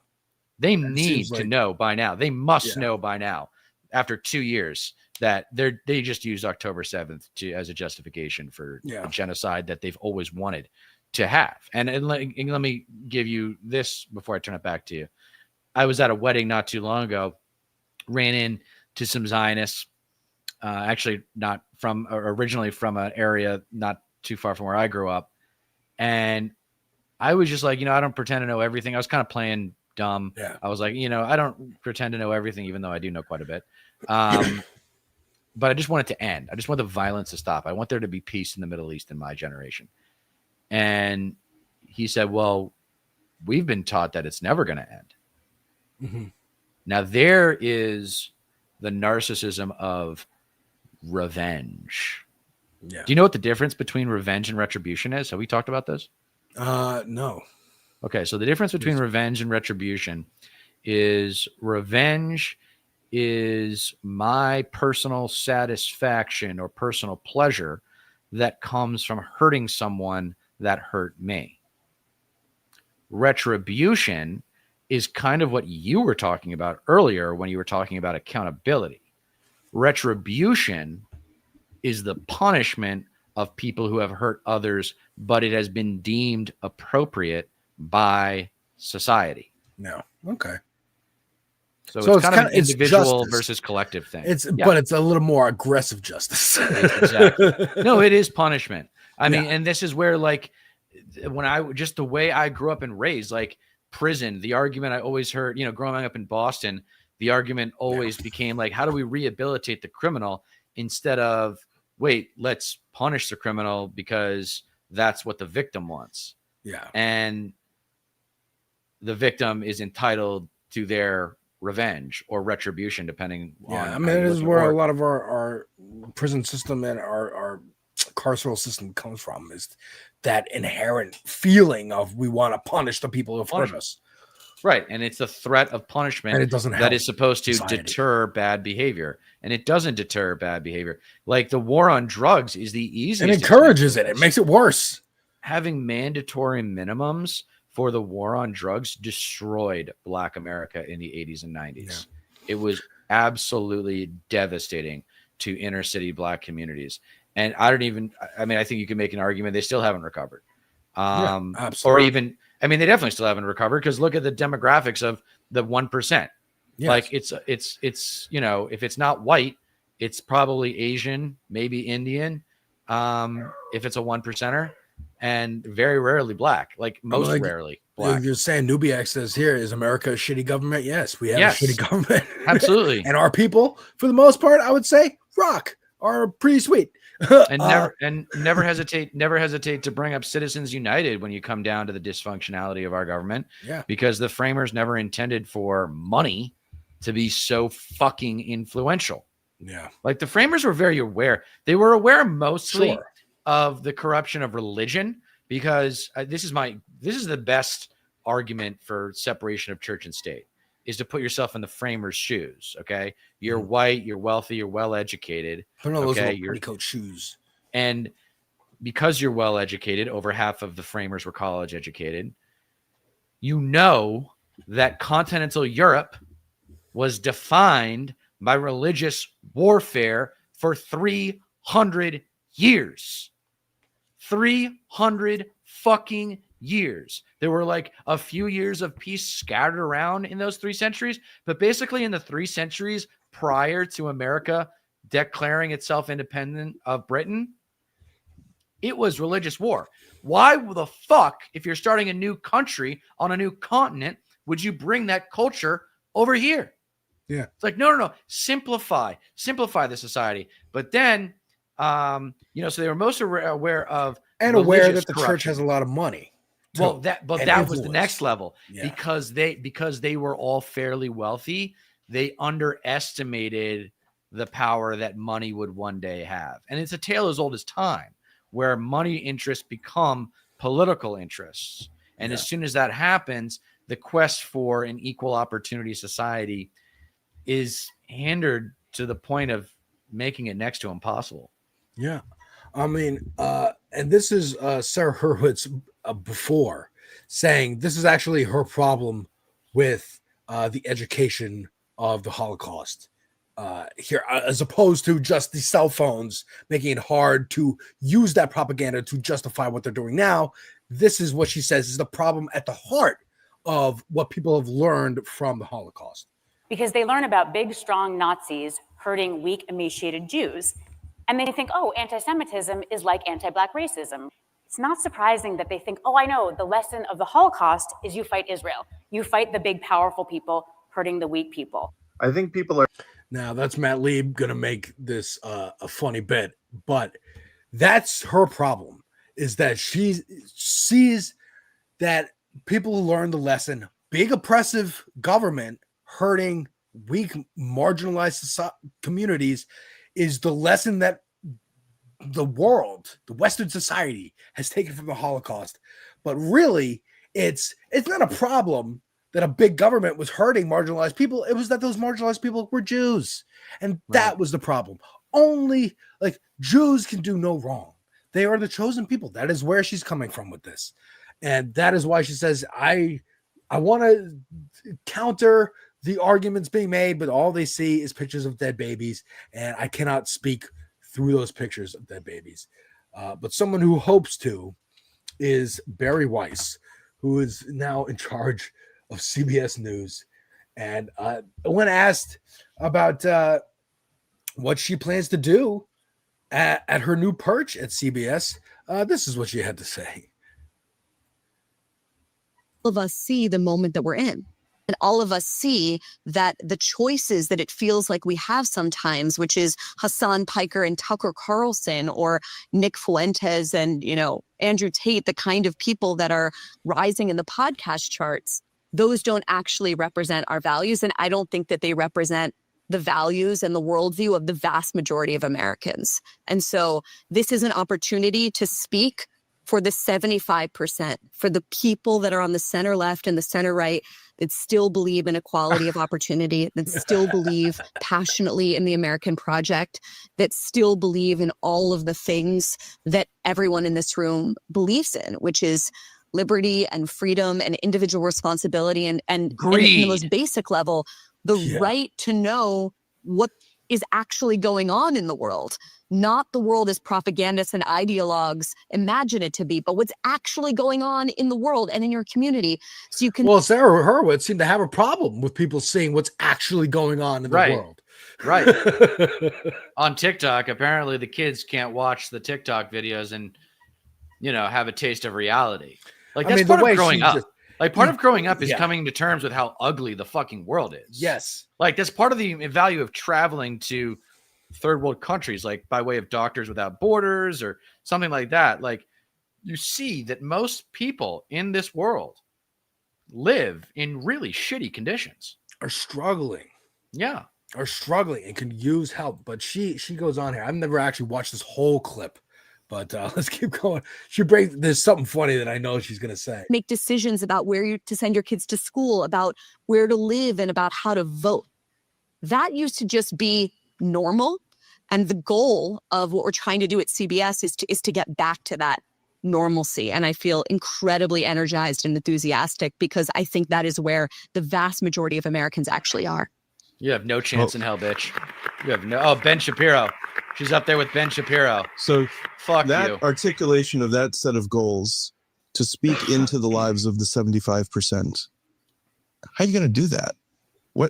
They need to know by now. They must
Yeah.
know by now, after 2 years, that they just used October 7th as a justification for the genocide that they've always wanted to have. And let me give you this before I turn it back to you. I was at a wedding not too long ago, ran into some Zionists, actually not from, originally from an area not too far from where I grew up. And I was just like, I don't pretend to know everything. I was kind of playing dumb.
Yeah.
I was like, I don't pretend to know everything, even though I do know quite a bit. But I just want it to end. I just want the violence to stop. I want there to be peace in the Middle East in my generation. And he said, well, we've been taught that it's never going to end.
Mm-hmm.
Now, there is the narcissism of revenge.
Yeah.
Do you know what the difference between revenge and retribution is? Have we talked about this?
No.
Okay, so the difference between revenge and retribution is revenge is my personal satisfaction or personal pleasure that comes from hurting someone that hurt me. Retribution is kind of what you were talking about earlier when you were talking about accountability. Retribution is the punishment of people who have hurt others, but it has been deemed appropriate by society.
No. Okay.
So it's kind of an
it's
individual
justice
versus collective thing.
But it's a little more aggressive justice.
Exactly. No, it is punishment. I mean, and this is where, like, when just the way I grew up and raised, like prison, the argument I always heard, growing up in Boston, the argument always became like, how do we rehabilitate the criminal instead of, wait, let's punish the criminal because that's what the victim wants.
Yeah.
And the victim is entitled to their revenge or retribution, depending on.
I mean, this is where a lot of our prison system and our carceral system comes from, is that inherent feeling of we want to punish the people who have hurt us.
Right. And it's the threat of punishment
And it doesn't
that
help
is supposed to
society.
deter bad behavior. And it doesn't deter bad behavior. Like the war on drugs is the easiest.
It encourages it. It makes it worse.
Having mandatory minimums for the war on drugs destroyed Black America in the 80s and 90s. It was absolutely devastating to inner city Black communities. And I think you can make an argument they still haven't recovered. Or even, they definitely still haven't recovered, because look at the demographics of the 1%.
Yes.
Like it's if it's not white, it's probably Asian, maybe Indian. If it's a 1%er, and very rarely Black, rarely Black.
You're saying Nubiac says here, is America a shitty government? Yes, we have a shitty government.
Absolutely.
And our people, for the most part, I would say, are pretty sweet.
And never hesitate to bring up Citizens United when you come down to the dysfunctionality of our government.
Yeah.
Because the framers never intended for money to be so fucking influential.
Yeah.
Like the framers were very aware. They were aware mostly of the corruption of religion, because this is the best argument for separation of church and state, is to put yourself in the framers' shoes. Okay. You're white, you're wealthy, you're well-educated.
You're coat shoes.
And because you're well-educated, over half of the framers were college educated. That continental Europe was defined by religious warfare for 300 years. 300 fucking years. There were like a few years of peace scattered around in those 3 centuries, but basically in the 3 centuries prior to America declaring itself independent of Britain, it was religious war. Why the fuck, if you're starting a new country on a new continent, would you bring that culture over here?
Yeah.
It's like, no. Simplify the society. But then, so they were most aware of,
and aware that the
corruption.
church has a lot of money.
Well, that was the next level, because they were all fairly wealthy. They underestimated the power that money would one day have. And it's a tale as old as time, where money interests become political interests. And as soon as that happens, the quest for an equal opportunity society is hindered to the point of making it next to impossible.
Yeah. I mean, and this is Sarah Hurwitz before saying this is actually her problem with the education of the Holocaust here, as opposed to just the cell phones making it hard to use that propaganda to justify what they're doing now. This is what she says is the problem at the heart of what people have learned from the Holocaust.
Because they learn about big, strong Nazis hurting weak, emaciated Jews. And they think, oh, anti-Semitism is like anti-Black racism. It's not surprising that they think, oh, I know, the lesson of the Holocaust is you fight Israel. You fight the big, powerful people hurting the weak people.
I think people are...
Now, that's Matt Lieb going to make this a funny bit, but that's her problem, is that she sees that people who learn the lesson, big oppressive government hurting weak, marginalized communities, is the lesson that the world, the Western society, has taken from the Holocaust. But really, it's not a problem that a big government was hurting marginalized people. It was that those marginalized people were Jews. And that was the problem. Only, like, Jews can do no wrong. They are the chosen people. That is where she's coming from with this. And that is why she says, I want to counter the arguments being made, but all they see is pictures of dead babies, and I cannot speak through those pictures of dead babies. But someone who hopes to is Barry Weiss, who is now in charge of CBS News. And when asked about what she plans to do at her new perch at CBS, this is what she had to say.
All of us see the moment that we're in. And all of us see that the choices that it feels like we have sometimes, which is Hassan Piker and Tucker Carlson, or Nick Fuentes and, Andrew Tate, the kind of people that are rising in the podcast charts, those don't actually represent our values. And I don't think that they represent the values and the worldview of the vast majority of Americans. And so this is an opportunity to speak for the 75%, for the people that are on the center left and the center right that still believe in equality of opportunity, that still believe passionately in the American project, that still believe in all of the things that everyone in this room believes in, which is liberty and freedom and individual responsibility and in the most basic level, the right to know what is actually going on in the world. Not the world as propagandists and ideologues imagine it to be, but what's actually going on in the world and in your community. So you can.
Well, Sarah Hurwitz seemed to have a problem with people seeing what's actually going on in the world.
Right. On TikTok, apparently the kids can't watch the TikTok videos and, have a taste of reality. Like, that's part of growing up. Part of growing up is coming to terms with how ugly the fucking world is.
Yes.
Like, that's part of the value of traveling to third world countries, like by way of Doctors Without Borders or something like that. Like, you see that most people in this world live in really shitty conditions,
are struggling.
Yeah.
Are struggling and can use help. But she goes on here. I've never actually watched this whole clip, but let's keep going. There's something funny that I know she's going to say.
Make decisions about where to send your kids to school, about where to live, and about how to vote. That used to just be normal. And the goal of what we're trying to do at CBS is to get back to that normalcy. And I feel incredibly energized and enthusiastic because I think that is where the vast majority of Americans actually are.
You have no chance in hell, bitch. You have no. Oh, Ben Shapiro. She's up there with Ben Shapiro.
So
fuck
that
you.
Articulation of that set of goals to speak into the lives of the 75%. How are you going to do that?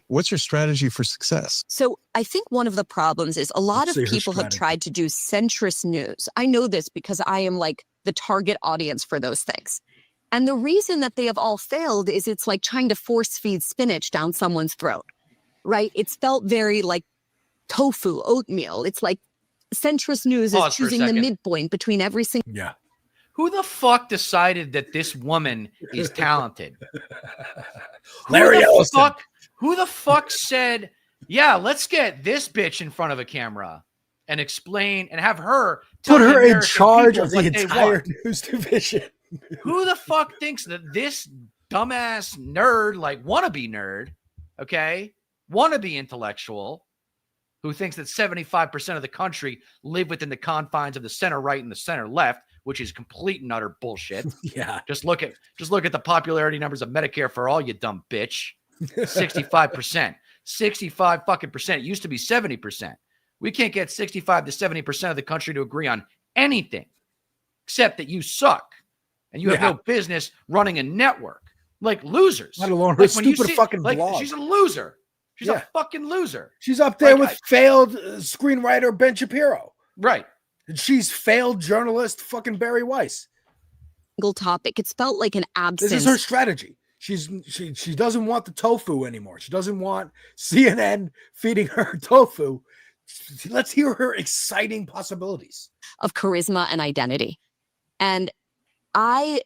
What's your strategy for success?
So I think one of the problems is a lot of people have tried to do centrist news. I know this because I am like the target audience for those things. And the reason that they have all failed is it's like trying to force feed spinach down someone's throat, right? It's felt very like tofu, oatmeal. It's like centrist news is choosing the midpoint between every single.
Yeah.
Who the fuck decided that this woman is talented?
Larry Ellison.
Who the fuck said, yeah, let's get this bitch in front of a camera and explain and have her
put her in charge of the entire news division?
Who the fuck thinks that this dumbass nerd, like wannabe nerd, okay, wannabe intellectual, who thinks that 75% of the country live within the confines of the center right and the center left, which is complete and utter bullshit.
Yeah.
Just look at the popularity numbers of Medicare for all, you dumb bitch. 65%. 65 fucking percent. It used to be 70%. We can't get 65 to 70% of the country to agree on anything except that you suck and you have no business running a network. Like losers.
Let alone her
like
stupid fucking blog.
She's a loser. She's a fucking loser.
She's up there with failed screenwriter Ben Shapiro.
Right.
And she's failed journalist fucking Barry Weiss.
Single topic. It's felt like an absence.
This is her strategy. She doesn't want the tofu anymore. She doesn't want CNN feeding her tofu. Let's hear her exciting possibilities
of charisma and identity. And I,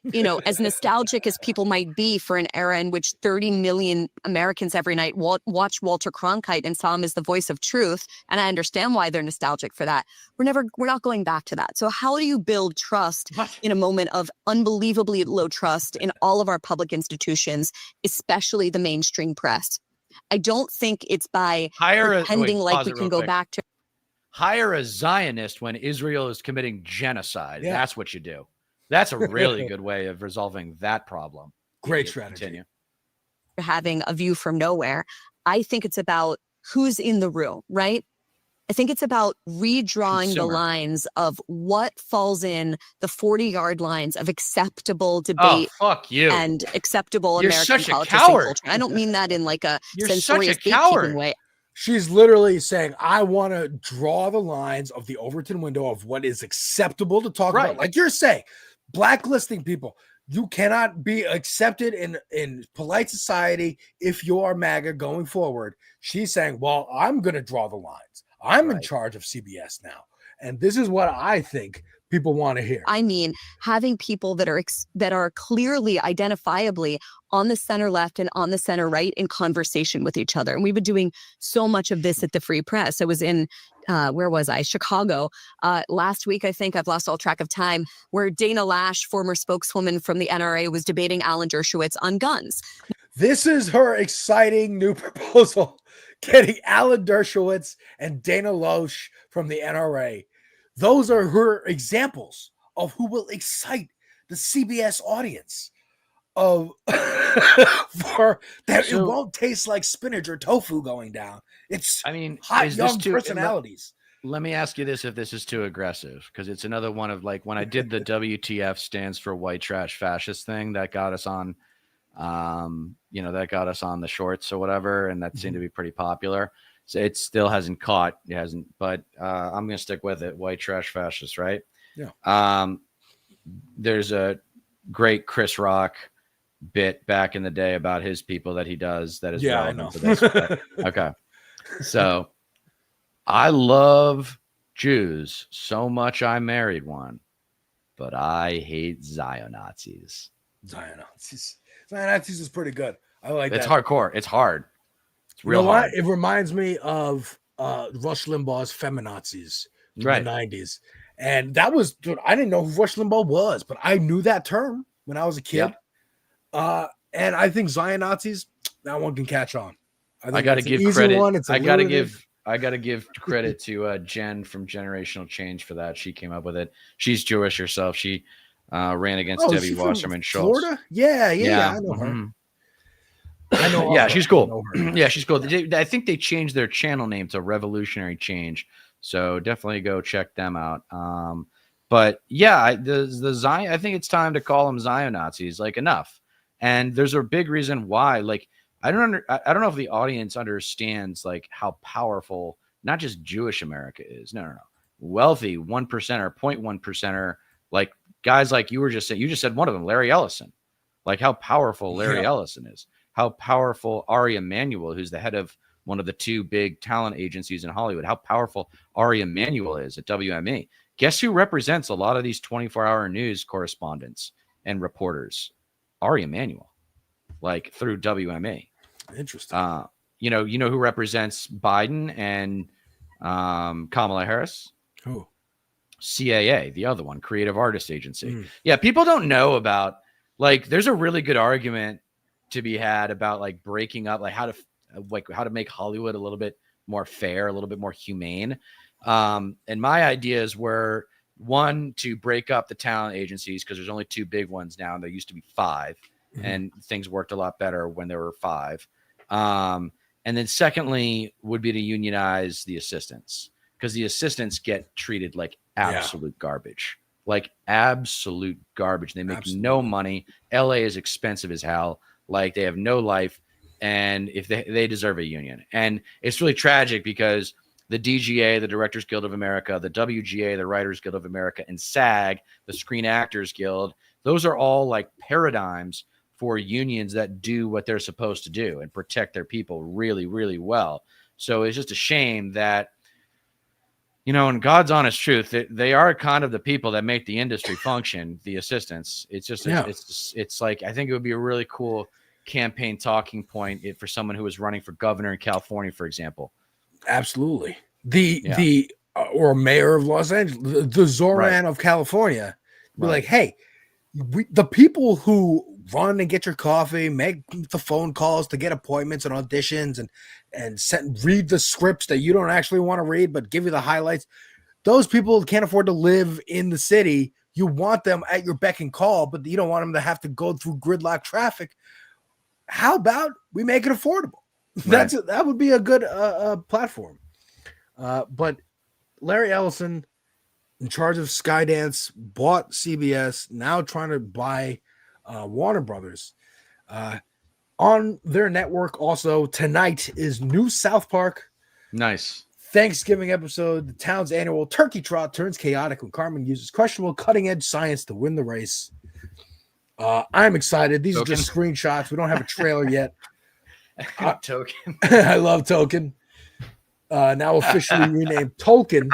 as nostalgic as people might be for an era in which 30 million Americans every night watched Walter Cronkite and saw him as the voice of truth, and I understand why they're nostalgic for that. We're not going back to that. So how do you build trust in a moment of unbelievably low trust in all of our public institutions, especially the mainstream press? I don't think it's by pretending like we can go back to.
Hire a Zionist when Israel is committing genocide. Yeah. That's what you do. That's a really good way of resolving that problem.
Great strategy.
Continue.
Having a view from nowhere. I think it's about who's in the room, right? I think it's about redrawing the lines of what falls in the 40-yard lines of acceptable debate and acceptable American politics and culture. I don't mean that in like a censorious gatekeeping way.
She's literally saying, I want to draw the lines of the Overton window of what is acceptable to talk about. Like you're saying, blacklisting people. You cannot be accepted in polite society if you are MAGA going forward. She's saying, well, I'm going to draw the lines. I'm in charge of CBS now. And this is what I think people want to hear.
I mean, having people that are clearly identifiably on the center left and on the center right in conversation with each other. And we've been doing so much of this at the Free Press. I was in, where was I? Chicago last week, I think. I've lost all track of time, where Dana Lash, former spokeswoman from the NRA, was debating Alan Dershowitz on guns.
This is her exciting new proposal, getting Alan Dershowitz and Dana Loesch from the NRA. Those are her examples of who will excite the CBS audience of for that. It won't taste like spinach or tofu going down. It's hot young personalities.
Let me ask you this: if this is too aggressive, because it's another one of like when I did the WTF stands for white trash fascist thing that got us on, that got us on the shorts or whatever, and that seemed to be pretty popular. So it still hasn't caught. It hasn't, but I'm gonna stick with it. White trash fascist, right?
Yeah.
There's a great Chris Rock bit back in the day about his people that he does that is relevant to this. But, okay. So I love Jews so much I married one, but I hate Zionazis.
Zionazis is pretty good. I like
it's
that.
It's hardcore. It's hard. It's real hard.
It reminds me of Rush Limbaugh's feminazis in the 90s. And that was, dude, I didn't know who Rush Limbaugh was, but I knew that term when I was a kid.
Yep.
And I think Zionazis, that one can catch on.
I got to give credit. I got to give credit to Jen from Generational Change for that. She came up with it. She's Jewish herself. She ran against Debbie Wasserman Schultz.
Florida? Yeah. I know her.
Mm-hmm.
I know.
Yeah, she's cool. Yeah, she's cool. I think they changed their channel name to Revolutionary Change, so definitely go check them out. But yeah, the Zion. I think it's time to call them Zionazis. Like enough. And there's a big reason why. Like I don't know if the audience understands like how powerful not just Jewish America is. No. Wealthy 1%, 0.1%, like guys like you were just saying. You just said one of them, Larry Ellison. Like how powerful Larry Ellison is. How powerful Ari Emanuel, who's the head of one of the two big talent agencies in Hollywood, how powerful Ari Emanuel is at WME. Guess who represents a lot of these 24-hour news correspondents and reporters? Ari Emanuel, like through WME.
Interesting.
You know who represents Biden and Kamala Harris?
Who?
CAA, the other one, Creative Artists Agency. Yeah, people don't know about, like, there's a really good argument to be had about like breaking up, like how to make Hollywood a little bit more fair, a little bit more humane. And my ideas were, one, to break up the talent agencies, because there's only 2 big ones now, and there used to be 5, and things worked a lot better when there were 5. And then secondly would be to unionize the assistants, because the assistants get treated like absolute garbage, like absolute garbage. They make no money. LA is expensive as hell. Like, they have no life, and if they deserve a union. And it's really tragic because the DGA, the Directors Guild of America, the WGA, the Writers Guild of America, and SAG, the Screen Actors Guild, those are all like paradigms for unions that do what they're supposed to do and protect their people really, really well. So it's just a shame that, you know, in God's honest truth, they are kind of the people that make the industry function, the assistants. It's just, it's like, I think it would be a really cool campaign talking point for someone who was running for governor in California, for example.
Absolutely. Or mayor of Los Angeles, the Zoran of California, be like, hey, the people who run and get your coffee, make the phone calls to get appointments and auditions, and read the scripts that you don't actually want to read, but give you the highlights. Those people can't afford to live in the city. You want them at your beck and call, but you don't want them to have to go through gridlock traffic. How about we make it affordable? That would be a good platform. But Larry Ellison, in charge of Skydance, bought CBS, now trying to buy Warner Brothers. On their network also tonight is new South Park.
Nice.
Thanksgiving episode. The town's annual turkey trot turns chaotic when Carmen uses questionable cutting-edge science to win the race. I'm excited. These are just screenshots. We don't have a trailer yet.
Token.
I love Token. Now officially renamed Tolkien.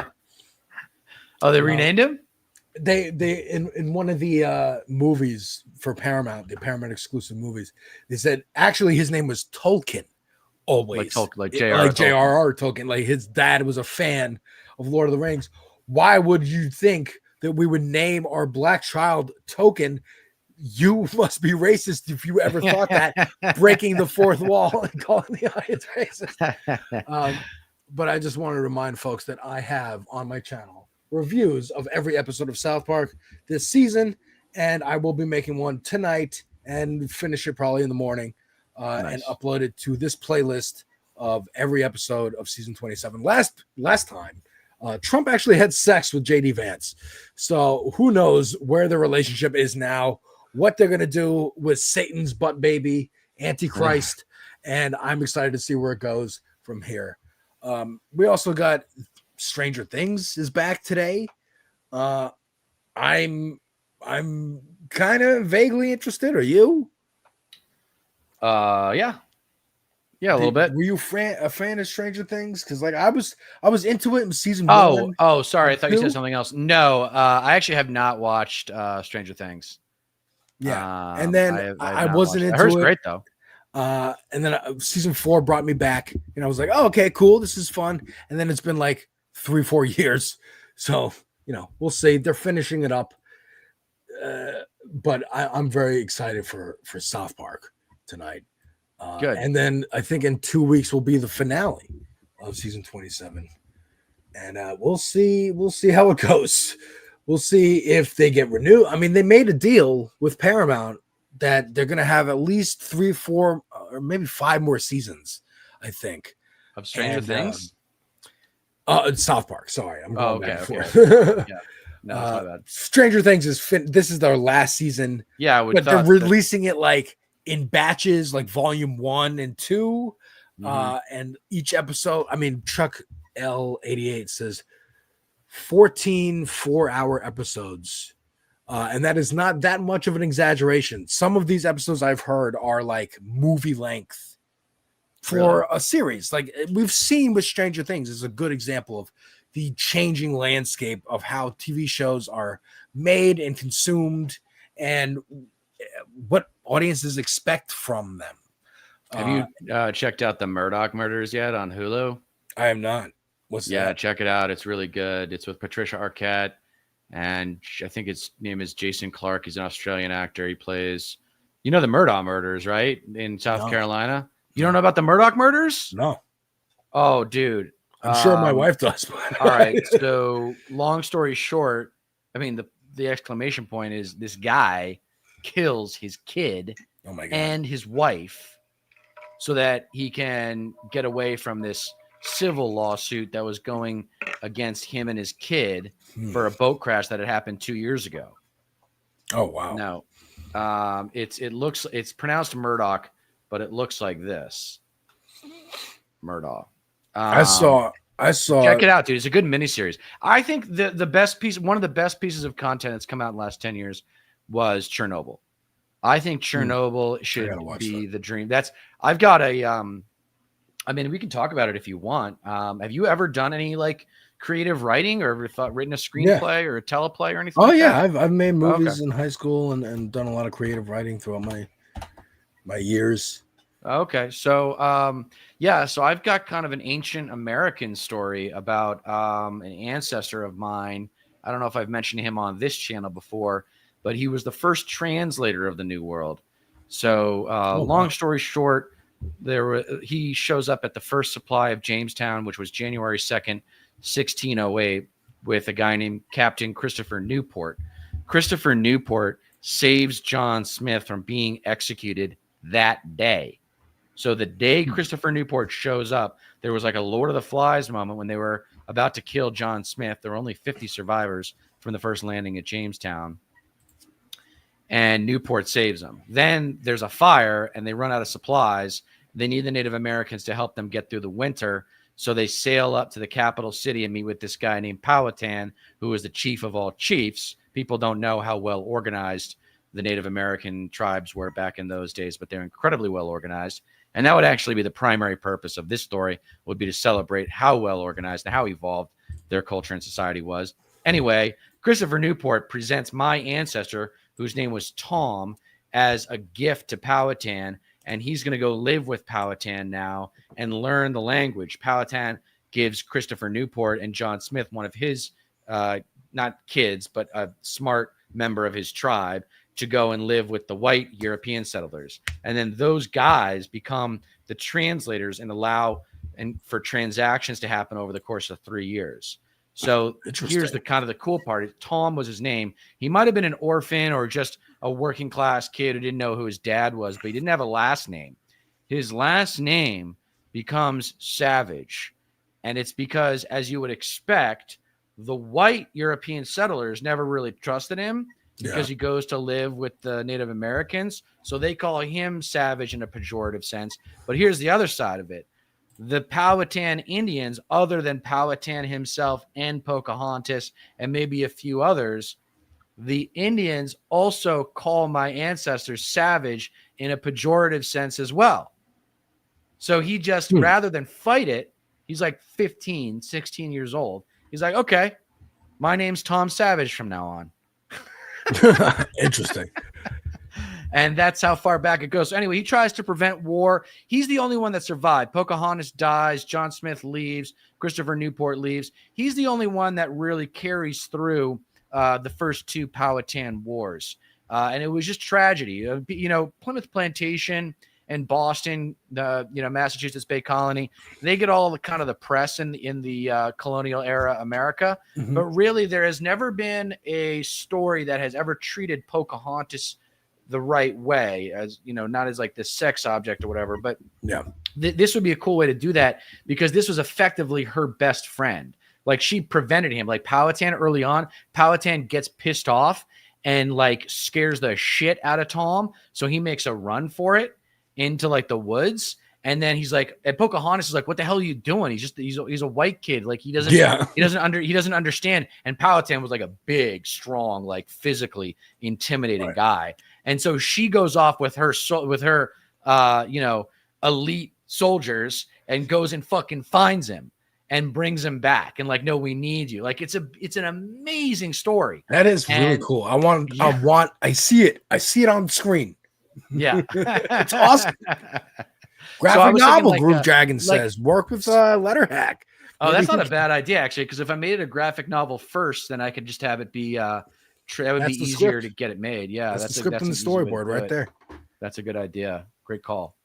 Oh, they renamed him?
They in one of the movies for Paramount, the Paramount exclusive movies, they said actually his name was Tolkien. Always
like J.R.R.
Tolkien. Like his dad was a fan of Lord of the Rings. Why would you think that we would name our black child Token? You must be racist if you ever thought that, breaking the fourth wall and calling the audience racist. But I just want to remind folks that I have on my channel reviews of every episode of South Park this season, and I will be making one tonight and finish it probably in the morning and upload it to this playlist of every episode of season 27. Last time, Trump actually had sex with JD Vance. So who knows where the relationship is now, what they're going to do with Satan's butt baby, Antichrist, and I'm excited to see where it goes from here. We also got Stranger Things is back today. I'm kind of vaguely interested. Are you?
Yeah, a little bit.
Were you a fan of Stranger Things? Because like I was into it in season 1.
Oh, sorry, I thought you said something else. No, I actually have not watched Stranger Things.
Yeah, and then I wasn't into it.
I heard it's great though.
And then season 4 brought me back, and I was like, "Oh, okay, cool, this is fun." And then it's been like 3-4 years, so we'll see. They're finishing it up, but I'm very excited for South Park tonight.
Good.
And then I think in 2 weeks will be the finale of season 27, and we'll see how it goes. We'll see if they get renewed. I mean, they made a deal with Paramount that they're going to have at least 3, 4, or maybe 5 more seasons, I think.
Of Stranger Things?
South Park. Sorry. I'm going back and forth.
Yeah. No, it's not bad.
Stranger Things this is their last season.
Yeah,
but they're releasing it like in batches, like volume 1 and 2. And each episode, I mean, Chuck L88 says 14 4-hour episodes. And that is not that much of an exaggeration. Some of these episodes I've heard are like movie length for a series. Like we've seen with Stranger Things is a good example of the changing landscape of how TV shows are made and consumed and what audiences expect from them.
Have you checked out the Murdoch Murders yet on Hulu?
I have not. What's that?
Check it out. It's really good. It's with Patricia Arquette. And I think his name is Jason Clarke. He's an Australian actor. He plays, the Murdaugh murders, right? In South Carolina. You don't know about the Murdaugh murders?
No.
Oh, dude.
I'm sure my wife does.
All right. So long story short, I mean, the exclamation point is this guy kills his kid and his wife so that he can get away from this civil lawsuit that was going against him and his kid for a boat crash that had happened 2 years ago.
Oh, wow.
No, it's pronounced Murdoch, but it looks like this. Murdoch.
I saw.
Check it out, dude. It's a good miniseries. I think the best piece, one of the best pieces of content that's come out in the last 10 years was Chernobyl. I think Chernobyl should be the dream. I've got a, I mean, we can talk about it if you want. Have you ever done any like creative writing or ever written a screenplay or a teleplay or anything?
Oh
like
yeah.
that?
I've made movies in high school and done a lot of creative writing throughout my years.
Okay. So, so I've got kind of an ancient American story about an ancestor of mine. I don't know if I've mentioned him on this channel before, but he was the first translator of the New World. So, long story short, he shows up at the first supply of Jamestown, which was January 2nd, 1608, with a guy named Captain Christopher Newport. Christopher Newport saves John Smith from being executed that day. So the day Christopher Newport shows up, there was like a Lord of the Flies moment when they were about to kill John Smith. There were only 50 survivors from the first landing at Jamestown. And Newport saves them. Then there's a fire and they run out of supplies. They need the Native Americans to help them get through the winter. So they sail up to the capital city and meet with this guy named Powhatan, who is the chief of all chiefs. People don't know how well organized the Native American tribes were back in those days, but they're incredibly well organized. And that would actually be the primary purpose of this story, would be to celebrate how well organized and how evolved their culture and society was. Anyway, Christopher Newport presents my ancestor, whose name was Tom, as a gift to Powhatan, and he's going to go live with Powhatan now and learn the language. Powhatan gives Christopher Newport and John Smith one of his, not kids, but a smart member of his tribe, to go and live with the white European settlers. And then those guys become the translators and allow for transactions to happen over the course of 3 years. So here's the kind of the cool part. Tom was his name. He might have been an orphan or just a working class kid who didn't know who his dad was, but he didn't have a last name. His last name becomes Savage. And it's because, as you would expect, the white European settlers never really trusted him because he goes to live with the Native Americans. So they call him Savage in a pejorative sense. But here's the other side of it. The Powhatan Indians, other than Powhatan himself and Pocahontas and maybe a few others, the Indians also call my ancestors Savage in a pejorative sense as well. So he just, rather than fight it, he's like 15, 16 years old. He's like, okay, my name's Tom Savage from now on.
Interesting.
And that's how far back it goes. So anyway, he tries to prevent war. He's the only one that survived. Pocahontas dies. John Smith leaves. Christopher Newport leaves. He's the only one that really carries through the first two Powhatan wars. And it was just tragedy. Plymouth Plantation and Boston, Massachusetts Bay Colony, they get all the kind of the press in the colonial era America. Mm-hmm. But really, there has never been a story that has ever treated Pocahontas the right way, as not as like this sex object or whatever, but this would be a cool way to do that, because this was effectively her best friend. Like, she prevented him. Like, Powhatan early on, Powhatan gets pissed off and like scares the shit out of Tom, so he makes a run for it into like the woods. And then he's like, and Pocahontas is like, what the hell are you doing? He's a white kid. Like, he doesn't understand. And Powhatan was like a big, strong, like physically intimidating guy. And so she goes off with her elite soldiers and goes and fucking finds him and brings him back. And like, no, we need you. Like, it's an amazing story.
That is really cool. I see it. I see it on screen.
Yeah.
It's awesome. Graphic novel, like, Groove Dragon says. Work with Letterhack.
Oh, that's not a bad idea, actually, because if I made it a graphic novel first, then I could just have it be that would be easier to get it made. Yeah,
that's the script and the storyboard right there.
That's a good idea. Great call.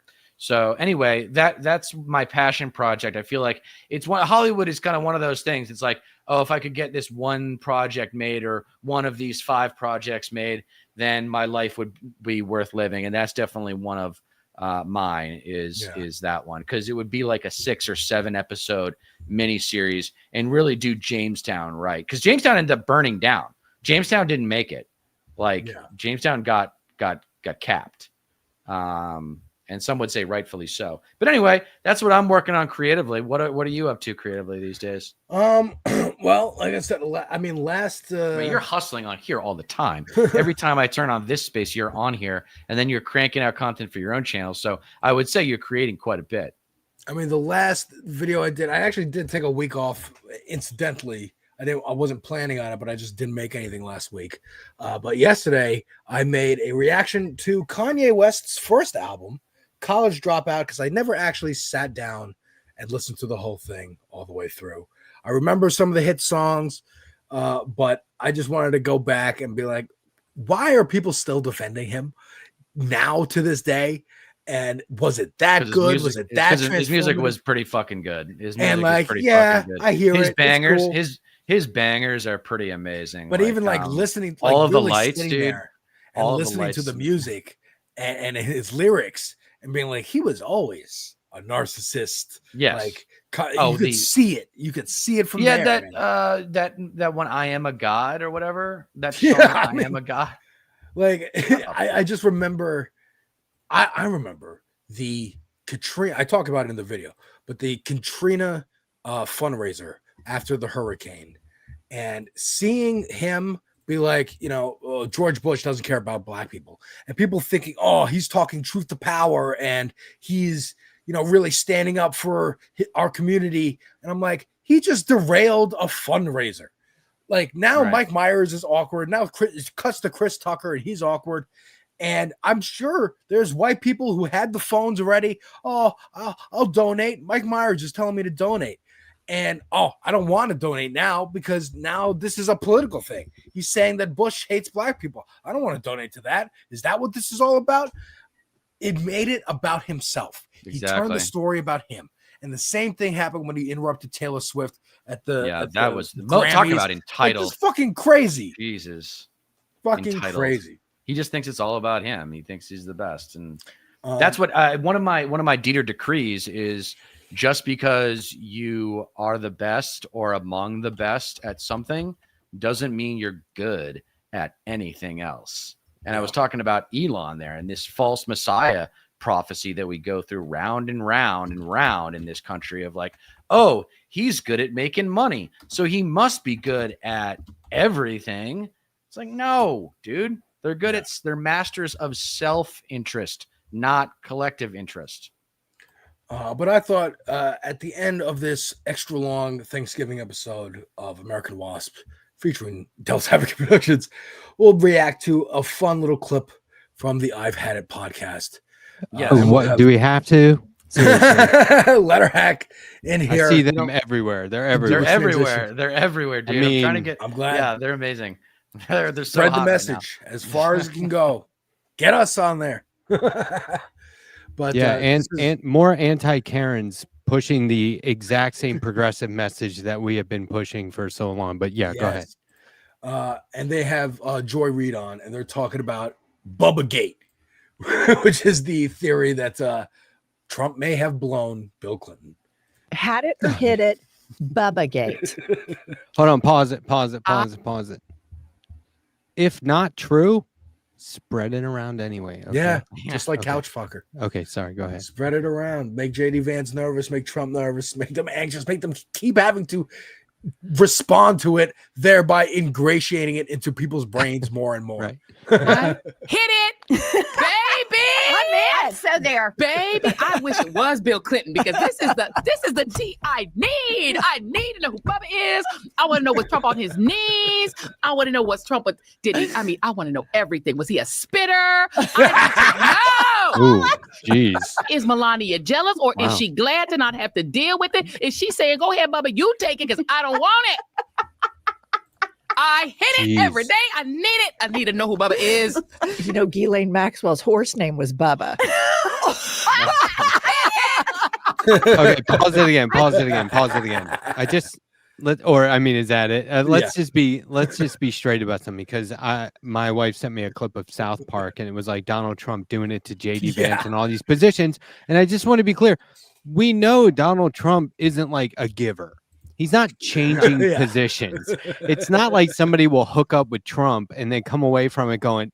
So anyway, that's my passion project. I feel like Hollywood is kind of one of those things. It's like, oh, if I could get this one project made or one of these 5 projects made, then my life would be worth living. And that's definitely one of mine is that one, because it would be like a 6 or 7 episode miniseries and really do Jamestown right, because Jamestown ended up burning down. Jamestown didn't make it. Jamestown got capped, and some would say rightfully so. But anyway, that's what I'm working on creatively. What are you up to creatively these days?
Well, like I said,
You're hustling on here all the time. Every time I turn on this space, you're on here, and then you're cranking out content for your own channel. So I would say you're creating quite a bit.
I mean, the last video I actually did take a week off incidentally. I wasn't planning on it, but I just didn't make anything last week. But yesterday I made a reaction to Kanye West's first album, College Dropout, because I never actually sat down and listened to the whole thing all the way through. I remember some of the hit songs, but I just wanted to go back and be like, why are people still defending him now to this day? And was it that good? Was it that
his music was pretty fucking good. His music
and like,
was pretty
yeah,
fucking good.
I hear
his
it.
bangers.
Cool.
His bangers are pretty amazing.
But even like listening, like
all of the
really
lights, dude,
there and listening to the music and his lyrics and being like, he was always a narcissist.
Yes.
Like you could see it. You could see it from there.
That one, I Am a God or whatever. That song,
Yeah,
I Am a God.
Like I just remember. I remember the Katrina. I talk about it in the video, but the Katrina fundraiser after the hurricane, and seeing him be like, George Bush doesn't care about black people, and people thinking, oh, he's talking truth to power, and he's really standing up for our community. And I'm like, he just derailed a fundraiser. Like now,
Right.
Mike Myers is awkward. Now it cuts to Chris Tucker, and he's awkward. And I'm sure there's white people who had the phones already. Oh, I'll donate. Mike Myers is telling me to donate. And, I don't want to donate now because now this is a political thing. He's saying that Bush hates black people. I don't want to donate to that. Is that what this is all about? It made it about himself. He turned the story about him. And the same thing happened when he interrupted Taylor Swift at the
that was talk about entitled.
It's fucking crazy.
Jesus,
fucking
entitled.
Crazy.
He just thinks it's all about him. He thinks he's the best, and that's what one of my Deter decrees is: just because you are the best or among the best at something doesn't mean you're good at anything else. And I was talking about Elon there and this false messiah prophecy that we go through round and round and round in this country of like, oh, he's good at making money, so he must be good at everything. It's like, no, dude. They're good at, they're masters of self-interest, not collective interest.
But I thought at the end of this extra long Thanksgiving episode of American Wasp featuring Delta Havoc Productions, we'll react to a fun little clip from the I've Had It podcast.
What do we have to?
Letterhack in here.
I see them everywhere. They're everywhere.
They're everywhere. They're everywhere, dude.
I mean,
I'm trying to get.
I'm glad.
Yeah, they're amazing. They're so
Spread the
hot
message
right
as far as it can go. Get us on there. But
yeah, and more anti-Karens pushing the exact same progressive message that we have been pushing for so long. But yeah, go ahead.
And they have Joy Reid on, and they're talking about Bubba Gate, which is the theory that Trump may have blown Bill Clinton.
Had it or hit it, Bubba Gate.
Hold on, pause it. If not true, spread it around anyway. Okay?
Yeah, just like couch fucker.
Okay, sorry, go ahead.
Spread it around. Make JD Vance nervous, make Trump nervous, make them anxious, make them keep having to respond to it, thereby ingratiating it into people's brains more and more.
Right.
Hit it, baby.
I'm so there,
baby. I wish it was Bill Clinton because this is the tea I need. I need to know who Bubba is. I want to know what's Trump on his knees. I want to know what's Trump with. I want to know everything. Was he a spitter? I need to know.
Ooh, jeez.
Is Melania jealous or is she glad to not have to deal with it? Is she saying, "Go ahead, Bubba, you take it because I don't want it"? I hit it every day. I need it. I need to know who Bubba is.
Ghislaine Maxwell's horse name was Bubba.
Okay, pause it again. Pause it again. Pause it again. Is that it? Let's just be straight about something, because my wife sent me a clip of South Park, and it was like Donald Trump doing it to JD Vance and all these positions. And I just want to be clear. We know Donald Trump isn't like a giver. He's not changing positions. It's not like somebody will hook up with Trump and then come away from it going,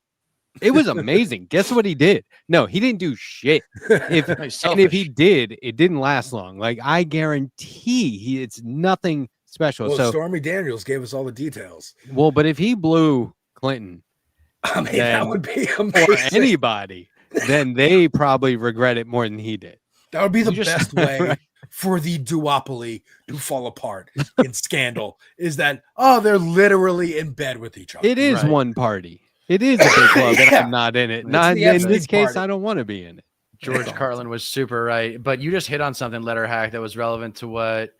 it was amazing. Guess what he did? No, he didn't do shit. If he did, it didn't last long. Like, I guarantee it's nothing special.
Well,
so
Stormy Daniels gave us all the details.
Well, but if he blew Clinton,
I mean, that would be amazing.
Or anybody, then they probably regret it more than he did.
That would be the best way for the duopoly to fall apart in Scandal, is that, they're literally in bed with each other.
It is one party. It is a big club, and I'm not in it. Not in this case,
party.
I don't want to be in it.
George Carlin was super right, but you just hit on something, Letterhack, that was relevant to what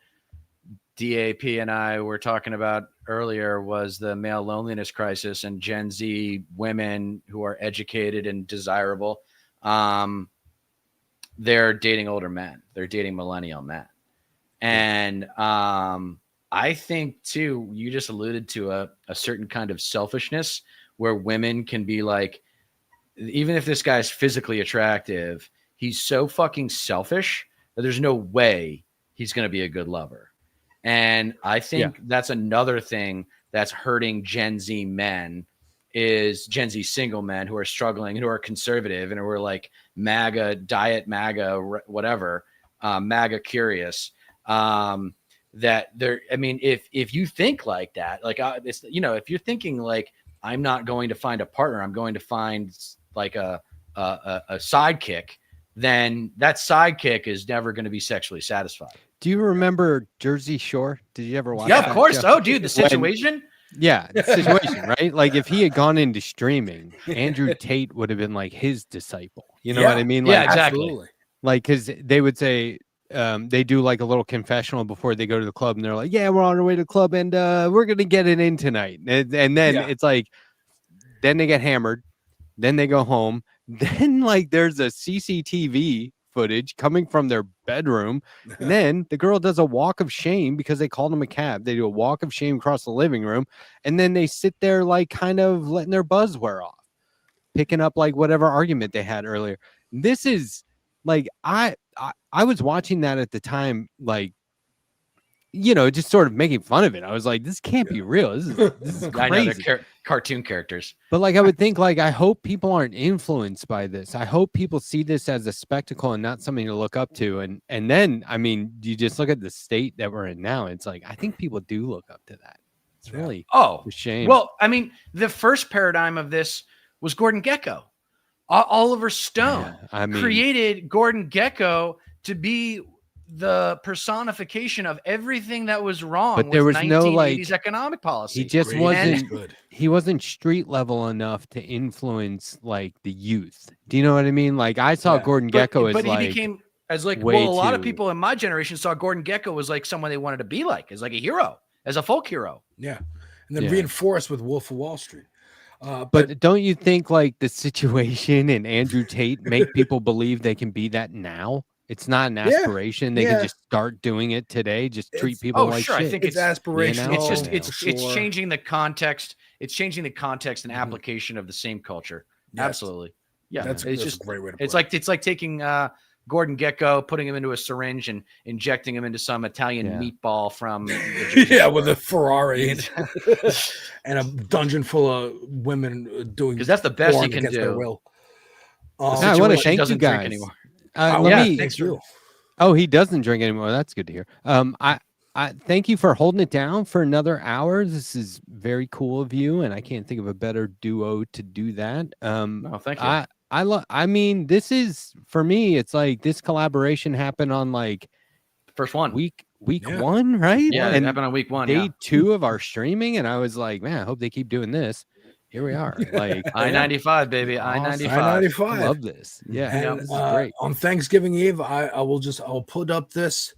DAP and I were talking about earlier, was the male loneliness crisis and Gen Z women who are educated and desirable. They're dating older men. They're dating millennial men. And I think, too, you just alluded to a certain kind of selfishness where women can be like, even if this guy's physically attractive, he's so fucking selfish that there's no way he's going to be a good lover. And I think that's another thing that's hurting Gen Z men, is Gen Z single men who are struggling, who are conservative and who are like MAGA, diet MAGA, whatever, MAGA curious. That they're, I mean, if you think like that, like, if you're thinking like, I'm not going to find a partner, I'm going to find like a sidekick, then that sidekick is never going to be sexually satisfied.
Do you remember Jersey Shore? Did you ever watch?
Yeah, of course. Oh, dude, the situation.
The situation, right? Like, if he had gone into streaming, Andrew Tate would have been like his disciple. You know what I mean? Like,
yeah, exactly.
Absolutely.
Like, because they would say, they do like a little confessional before they go to the club, and they're like, yeah, we're on our way to the club, and we're gonna get it in tonight. And then it's like, then they get hammered, then they go home, then like there's a CCTV footage coming from their bedroom, and then the girl does a walk of shame because they called him a cab. They do a walk of shame across the living room, and then they sit there like kind of letting their buzz wear off, picking up like whatever argument they had earlier. This is like, I was watching that at the time, like, just sort of making fun of it. I was like, this can't be real. This is crazy.
I know, they're cartoon characters.
But like, I would think, like, I hope people aren't influenced by this. I hope people see this as a spectacle and not something to look up to. And then, I mean, you just look at the state that we're in now. It's like, I think people do look up to that. It's really a shame.
Well, I mean, the first paradigm of this was Gordon Gekko. Oliver Stone created Gordon Gekko to be the personification of everything that was wrong.
But there was no like
economic policy.
He just wasn't street level enough to influence like the youth. Do you know what I mean? Like, I saw Gordon Gekko as
he became as like, well, a lot of people in my generation saw Gordon Gekko as like someone they wanted to be like, as like a hero, as a folk hero.
Yeah, and then reinforced with Wolf of Wall Street.
But don't you think like the situation and Andrew Tate make people believe they can be that now? It's not an aspiration. They can just start doing it today. Just treat people like shit.
I think it's
aspirational.
It's just it's changing the context. It's changing the context and application of the same culture. Yes. Absolutely. Yeah,
that's just a great way to put
it. It's like taking Gordon Gekko, putting him into a syringe and injecting him into some Italian meatball from
with a Ferrari and a dungeon full of women doing,
because that's the best you can do.
I want to thank you guys.
Thanks you.
Oh, he doesn't drink anymore. That's good to hear. I thank you for holding it down for another hour. This is very cool of you, and I can't think of a better duo to do that.
Thank you.
I mean, this is, for me, it's like this collaboration happened on like
first one
week 1, right?
Yeah,
and
it happened on week 1.
Day 2 of our streaming, and I was like, man, I hope they keep doing this. Here we are, like
I-95, baby.
Awesome.
I-95.
I love this. Yeah,
and,
this is great.
On Thanksgiving Eve, I'll put up this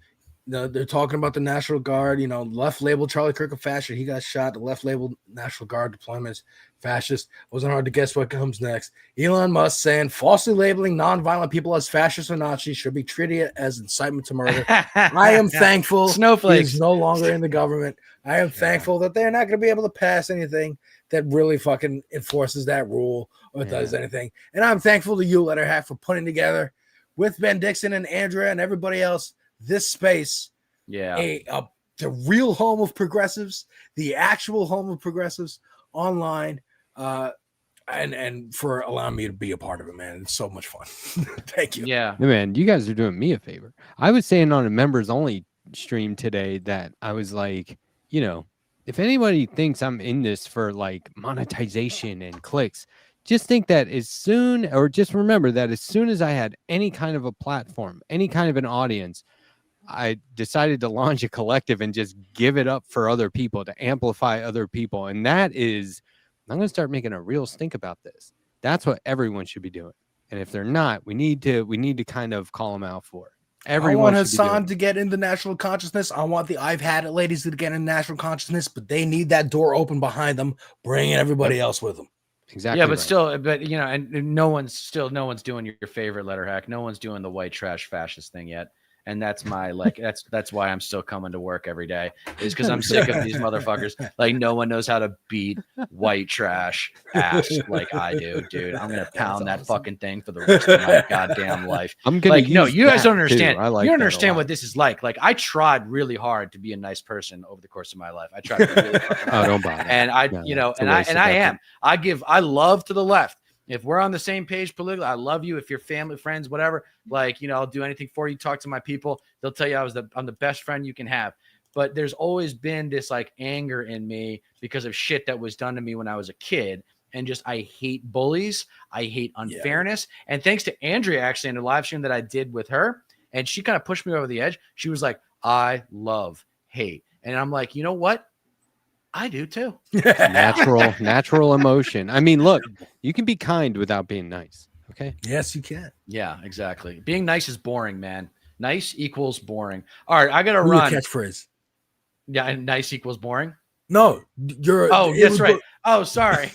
they're talking about the National Guard. Left label Charlie Kirk a fascist. He got shot. The left label National Guard deployments fascist. Wasn't hard to guess what comes next. Elon Musk saying falsely labeling nonviolent people as fascists or Nazis should be treated as incitement to murder. I am thankful
Snowflakes
he's no longer in the government. I am thankful that they're not going to be able to pass anything that really fucking enforces that rule or does anything. And I'm thankful to you, Letterhack, for putting together with Ben Dixon and Andrea and everybody else this space. The real home of progressives, the actual home of progressives online, and for allowing me to be a part of it, man. It's so much fun. Thank you.
Yeah,
man, you guys are doing me a favor. I was saying on a members only stream today that I was like, if anybody thinks I'm in this for like monetization and clicks, just remember that as soon as I had any kind of a platform, any kind of an audience, I decided to launch a collective and just give it up for other people, to amplify other people. And that is, I'm going to start making a real stink about this. That's what everyone should be doing. And if they're not, we need to kind of call them out for it. Everyone
I want Hassan to get into national consciousness. I want the I've had it ladies to get in national consciousness, but they need that door open behind them, bringing everybody else with them.
Exactly.
Yeah, but still, and no one's doing your favorite Letterhack. No one's doing the white trash fascist thing yet. And that's my that's why I'm still coming to work every day, is because I'm sick of these motherfuckers. Like, no one knows how to beat white trash ass like I do, dude. I'm gonna pound that fucking thing for the rest of my goddamn life.
I'm gonna
no, you guys don't understand.
I like
you don't understand what this is like. Like, I tried really hard to be a nice person over the course of my life. I tried really fucking hard.
Oh, don't bother.
And I am. I love to the left. If we're on the same page politically, I love you. If you're family, friends, whatever, I'll do anything for you. Talk to my people. They'll tell you I'm the best friend you can have. But there's always been this anger in me because of shit that was done to me when I was a kid. And just, I hate bullies. I hate unfairness. Yeah. And thanks to Andrea, actually, in the live stream that I did with her, and she kind of pushed me over the edge. She was like, I love hate. And I'm like, you know what? I do too.
Natural emotion. I mean, look, you can be kind without being nice. Okay.
Yes, you can.
Yeah, exactly. Being nice is boring, man. Nice equals boring. All right, I gotta run.
Catchphrase.
Yeah, and nice equals boring.
No, you're.
Oh, that's right. Oh, sorry.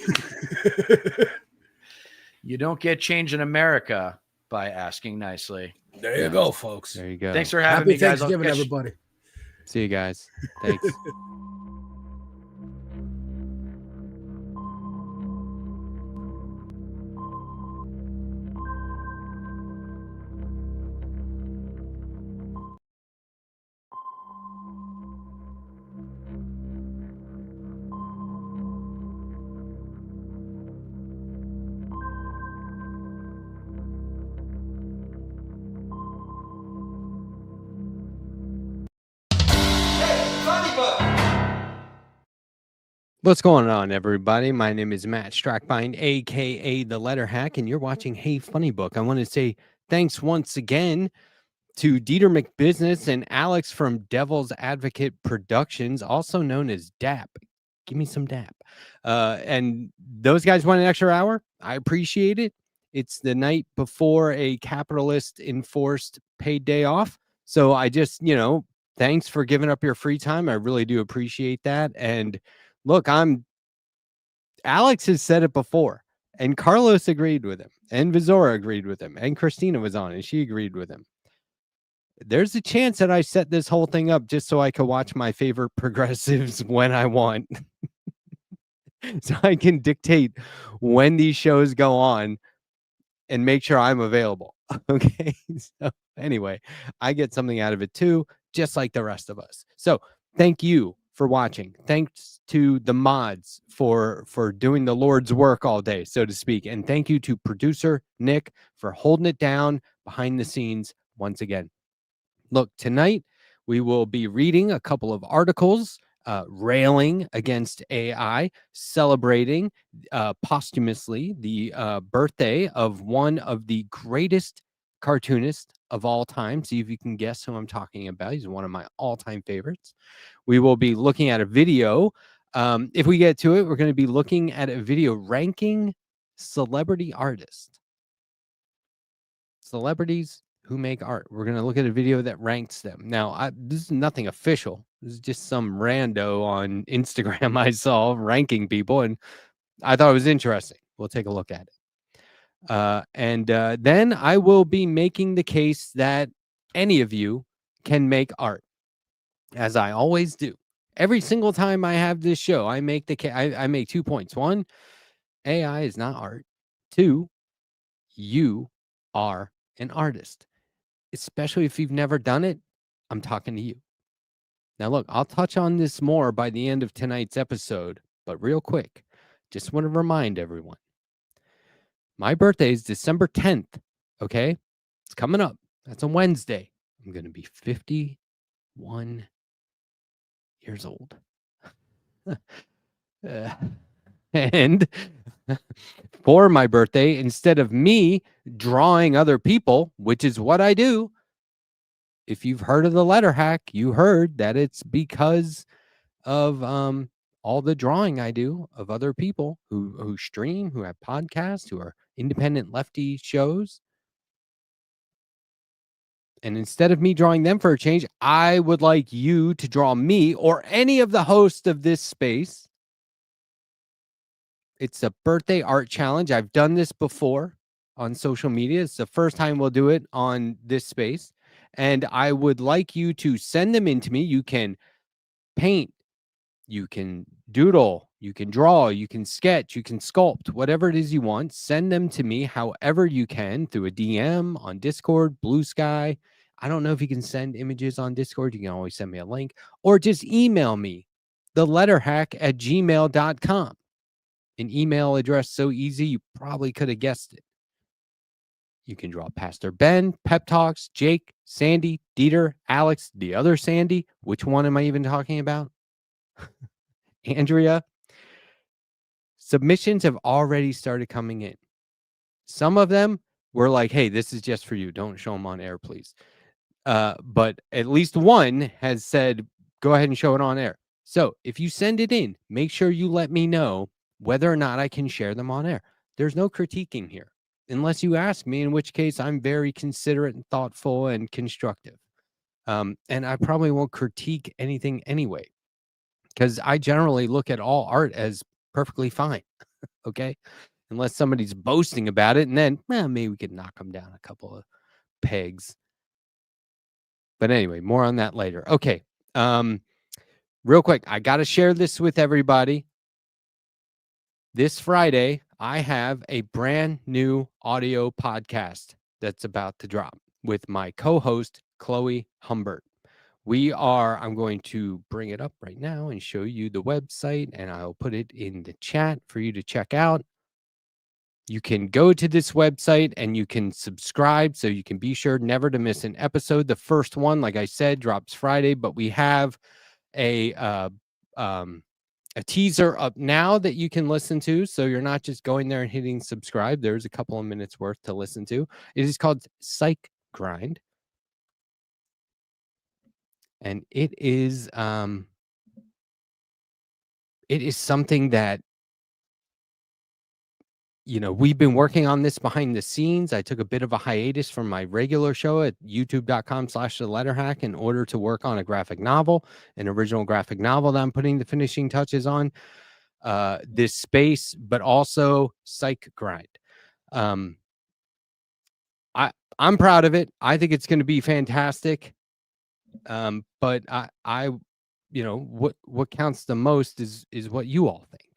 You don't get change in America by asking nicely.
There you go, folks.
There you go.
Thanks for having me, guys.
Thanksgiving, everybody.
See you guys. Thanks. What's going on, everybody? My name is Matt Strackbein, aka the Letterhack, and you're watching Hey Funny Book. I want to say thanks once again to Deter McBizness and Alex from Devil's Advocate Productions, also known as DAP. Give me some DAP. And those guys want an extra hour. I appreciate it. It's the night before a capitalist enforced paid day off. So I just, thanks for giving up your free time. I really do appreciate that. And look, Alex has said it before, and Carlos agreed with him, and Vizora agreed with him, and Christina was on, and she agreed with him. There's a chance that I set this whole thing up just so I could watch my favorite progressives when I want. So I can dictate when these shows go on and make sure I'm available. Okay. So anyway, I get something out of it too, just like the rest of us. So thank you for watching. Thanks to the mods for doing the Lord's work all day, so to speak. And thank you to producer Nick for holding it down behind the scenes once again. Look, tonight we will be reading a couple of articles railing against AI, celebrating posthumously the birthday of one of the greatest cartoonists of all time. See if you can guess who I'm talking about. He's one of my all-time favorites. We will be looking at a video. If we get to it, we're going to be looking at a video ranking celebrity artists. Celebrities who make art. We're going to look at a video that ranks them. Now, this is nothing official. This is just some rando on Instagram I saw ranking people, and I thought it was interesting. We'll take a look at it. And then I will be making the case that any of you can make art, as I always do. Every single time I have this show, I make I make 2 points. One, AI is not art. Two, you are an artist. Especially if you've never done it, I'm talking to you. Now, look, I'll touch on this more by the end of tonight's episode, but real quick, just want to remind everyone, my birthday is December 10th, okay? It's coming up. That's a Wednesday. I'm going to be 51 years old. And for my birthday, instead of me drawing other people, which is what I do, if you've heard of the Letterhack, you heard that it's because of all the drawing I do of other people who stream, who have podcasts, who are independent lefty shows. And instead of me drawing them for a change, I would like you to draw me or any of the hosts of this space. It's a birthday art challenge. I've done this before on social media. It's the first time we'll do it on this space. And I would like you to send them in to me. You can paint, you can doodle, you can draw, you can sketch, you can sculpt, whatever it is you want. Send them to me however you can through a DM on Discord, Blue Sky. I don't know if you can send images on Discord. You can always send me a link or just email me, theletterhack@gmail.com. An email address so easy, you probably could have guessed it. You can draw Pastor Ben, Pep Talks, Jake, Sandee, Deter, Alex, the other Sandee. Which one am I even talking about? Andrea. Submissions have already started coming in. Some of them were like, hey, this is just for you. Don't show them on air, please. But at least one has said, go ahead and show it on air. So if you send it in, make sure you let me know whether or not I can share them on air. There's no critiquing here, unless you ask me, in which case I'm very considerate and thoughtful and constructive. And I probably won't critique anything anyway, because I generally look at all art as perfectly fine, okay? Unless somebody's boasting about it, and then maybe we could knock them down a couple of pegs. But anyway, more on that later. Okay, real quick, I got to share this with everybody. This Friday, I have a brand new audio podcast that's about to drop with my co-host, Chloe Humbert. I'm going to bring it up right now and show you the website, and I'll put it in the chat for you to check out. You can go to this website and you can subscribe so you can be sure never to miss an episode. The first one, like I said, drops Friday, but we have a teaser up now that you can listen to, so you're not just going there and hitting subscribe. There's a couple of minutes worth to listen to. It is called Psych Grind, and it is something that, you know, we've been working on this behind the scenes. I took a bit of a hiatus from my regular show at youtube.com/theletterhack in order to work on a graphic novel, an original graphic novel that I'm putting the finishing touches on this space, but also Psych Grind. I'm proud of it. I think it's going to be fantastic. But I you know, what counts the most is what you all think.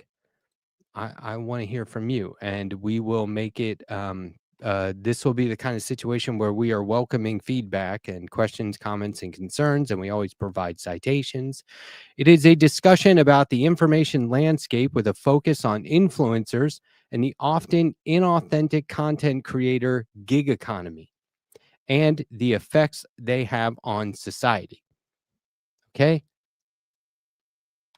I want to hear from you, and we will make it. This will be the kind of situation where we are welcoming feedback and questions, comments, and concerns, and we always provide citations. It is a discussion about the information landscape with a focus on influencers and the often inauthentic content creator gig economy and the effects they have on society. Okay.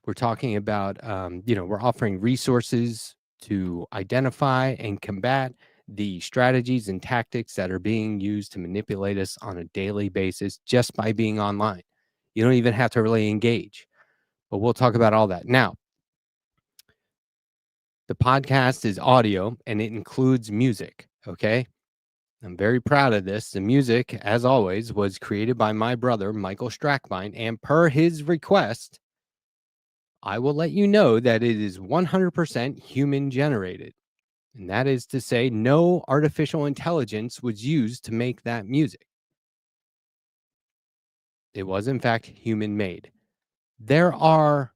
We're talking about, we're offering resources to identify and combat the strategies and tactics that are being used to manipulate us on a daily basis just by being online. You don't even have to really engage, but we'll talk about all that. Now, the podcast is audio and it includes music, okay? I'm very proud of this. The music, as always, was created by my brother, Michael Strackbein, and per his request, I will let you know that it is 100% human generated. And that is to say, no artificial intelligence was used to make that music. It was, in fact, human made. There are,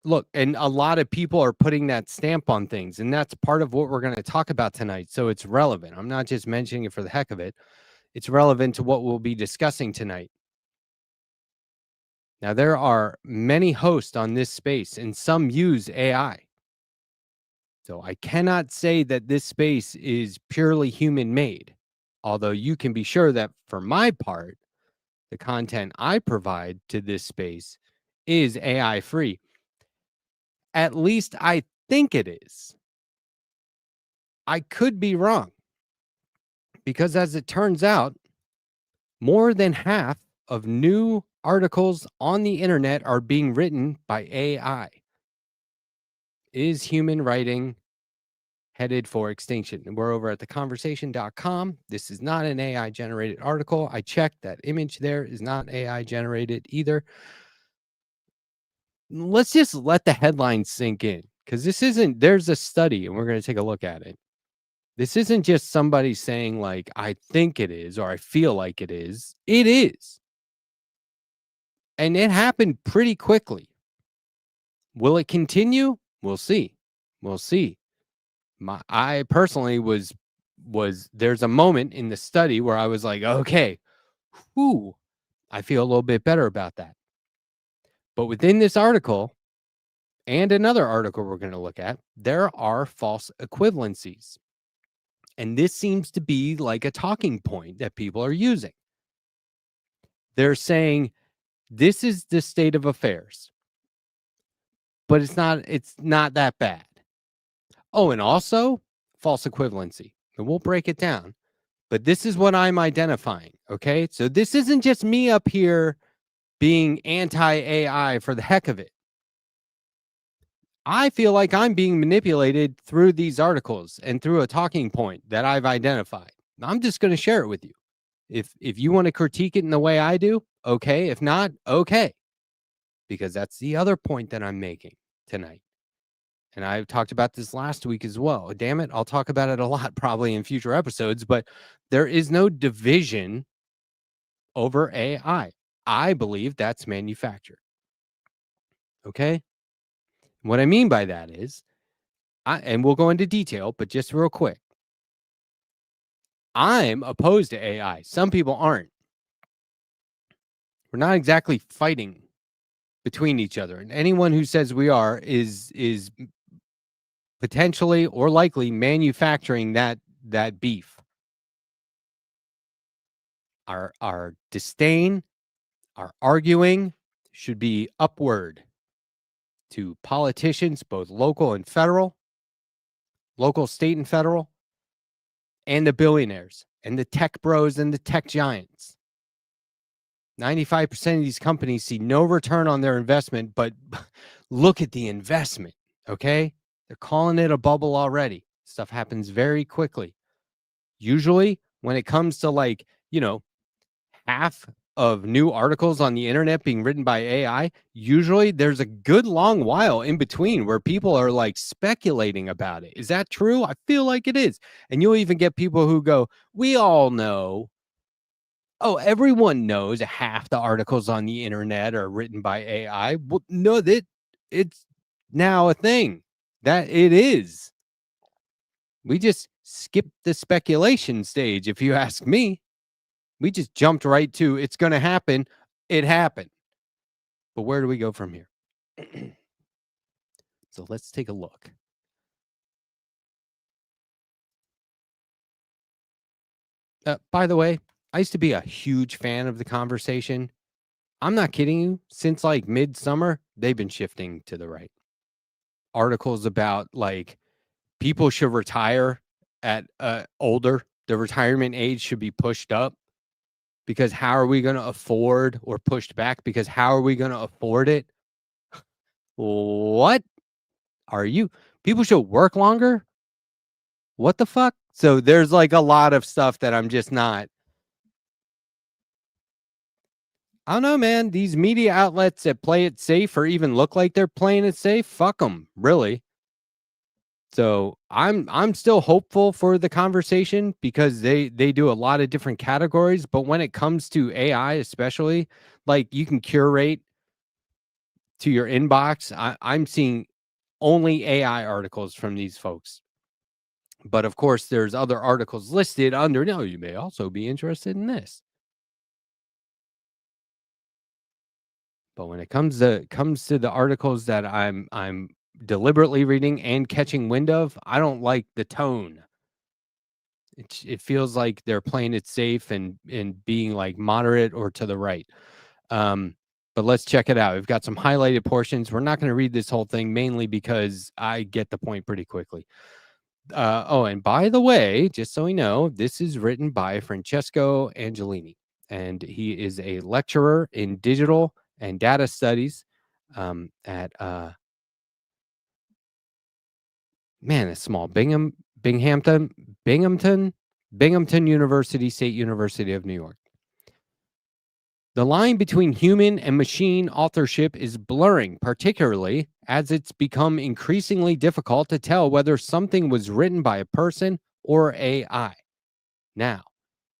look, and a lot of people are putting that stamp on things, and that's part of what we're going to talk about tonight. So it's relevant. I'm not just mentioning it for the heck of it. It's relevant to what we'll be discussing tonight. Now, there are many hosts on this space, and some use AI. So I cannot say that this space is purely human made, although you can be sure that for my part, the content I provide to this space is AI free. At least I think it is. I could be wrong, because as it turns out, more than half of new articles on the internet are being written by AI. Is human writing headed for extinction? And we're over at theconversation.com. This is not an AI generated article. I checked. That image there is not AI generated either. Let's just let the headline sink in, because this isn't, there's a study and we're going to take a look at it. This isn't just somebody saying like, I think it is, or I feel like it is. It is. And it happened pretty quickly. Will it continue? We'll see. We'll see. I personally was there's a moment in the study where I was like, okay, whew, I feel a little bit better about that. But within this article and another article we're going to look at, there are false equivalencies. And this seems to be like a talking point that people are using. They're saying this is the state of affairs, but it's not that bad. Oh, and also false equivalency. And we'll break it down. But this is what I'm identifying, okay? So this isn't just me up here being anti-AI for the heck of it. I feel like I'm being manipulated through these articles and through a talking point that I've identified. I'm just going to share it with you. If you want to critique it in the way I do, okay. If not, okay. Because that's the other point that I'm making tonight. And I've talked about this last week as well. Damn it, I'll talk about it a lot probably in future episodes, but there is no division over AI. I believe that's manufactured. Okay? What I mean by that is, and we'll go into detail, but just real quick, I'm opposed to AI. Some people aren't. We're not exactly fighting between each other. And anyone who says we are is potentially or likely manufacturing that beef. Our disdain, our arguing should be upward to politicians, both local and federal, local, state, and federal, and the billionaires and the tech bros and the tech giants. 95% of these companies see no return on their investment, but look at the investment, okay? They're calling it a bubble already. Stuff happens very quickly. Usually, when it comes to like, half of new articles on the internet being written by AI, usually there's a good long while in between where people are like speculating about it. Is that true? I feel like it is. And you'll even get people who go, we all know. Oh, everyone knows half the articles on the internet are written by AI. Well, no, that it's now a thing. That it is. We just skipped the speculation stage, if you ask me. We just jumped right to it's going to happen. It happened. But where do we go from here? So let's take a look. By the way, I used to be a huge fan of the conversation. I'm not kidding you. Since like midsummer, they've been shifting to the right. Articles about like people should retire at older. The retirement age should be pushed up. Because how are we going to afford, or pushed back because how are we going to afford it? What are you? People should work longer? What the fuck? So there's like a lot of stuff that I'm just not. I don't know, man. These media outlets that play it safe or even look like they're playing it safe, fuck them, really. So I'm still hopeful for the conversation because they do a lot of different categories. But when it comes to AI, especially, like you can curate to your inbox. I'm seeing only AI articles from these folks. But of course, there's other articles listed under. No, you may also be interested in this. But when it comes to the articles that I'm deliberately reading and catching wind of, I don't like the tone. It feels like they're playing it safe and being like moderate or to the right. But let's check it out. We've got some highlighted portions. We're not going to read this whole thing mainly because I get the point pretty quickly. Oh, and by the way, just so we know, this is written by Francesco Angelini, and he is a lecturer in digital and data studies at it's small Binghamton University, State University of New York. The line between human and machine authorship is blurring, particularly as it's become increasingly difficult to tell whether something was written by a person or AI. Now,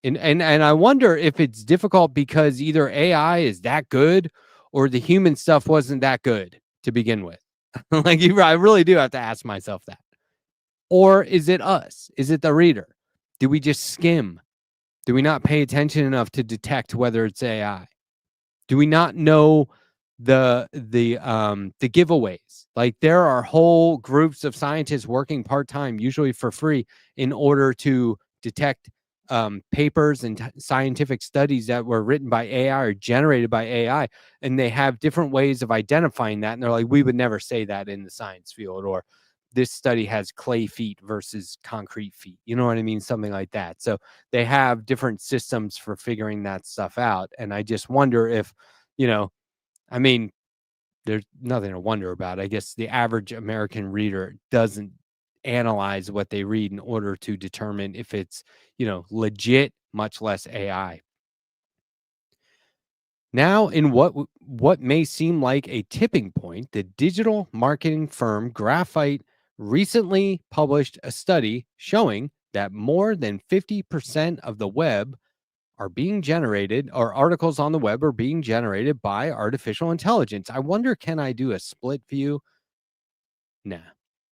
and I wonder if it's difficult because either AI is that good or the human stuff wasn't that good to begin with. I really do have to ask myself that. Or is it us? Is it the reader? Do we just skim? Do we not pay attention enough to detect whether it's AI? Do we not know the giveaways? Like there are whole groups of scientists working part-time, usually for free, in order to detect papers and scientific studies that were written by AI or generated by AI, and they have different ways of identifying that. And they're like, we would never say that in the science field, or this study has clay feet versus concrete feet. You know what I mean? Something like that. So they have different systems for figuring that stuff out. And I just wonder if, there's nothing to wonder about. I guess the average American reader doesn't analyze what they read in order to determine if it's, legit, much less AI. Now, in what may seem like a tipping point, the digital marketing firm Graphite recently published a study showing that more than 50% of the web are being generated, or articles on the web are being generated by artificial intelligence. I wonder, can I do a split view? Nah,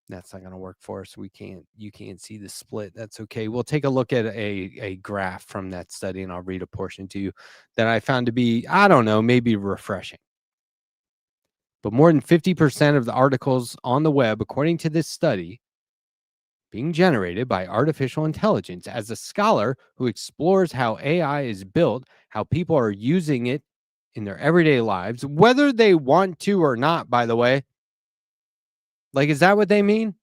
that's not going to work for us. You can't see the split. That's okay. We'll take a look at a graph from that study, and I'll read a portion to you that I found to be, I don't know, maybe refreshing. But more than 50% of the articles on the web, according to this study, being generated by artificial intelligence. As a scholar who explores how AI is built, how people are using it in their everyday lives, whether they want to or not, by the way. Like, is that what they mean?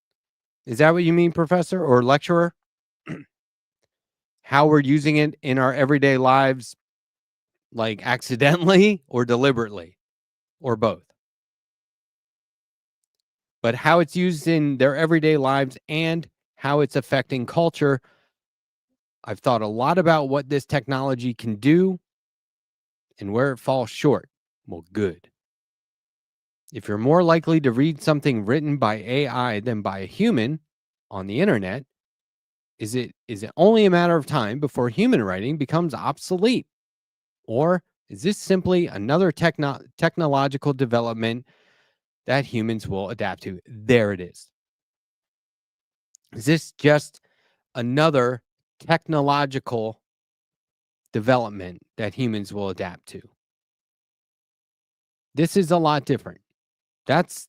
Is that what you mean, professor or lecturer? How we're using it in our everyday lives, like accidentally or deliberately, or both. But how it's used in their everyday lives and how it's affecting culture. I've thought a lot about what this technology can do and where it falls short. Well, good. If you're more likely to read something written by AI than by a human on the internet, is it only a matter of time before human writing becomes obsolete? Or is this simply another technological development that humans will adapt to? There it is. Is this just another technological development that humans will adapt to? This is a lot different. That's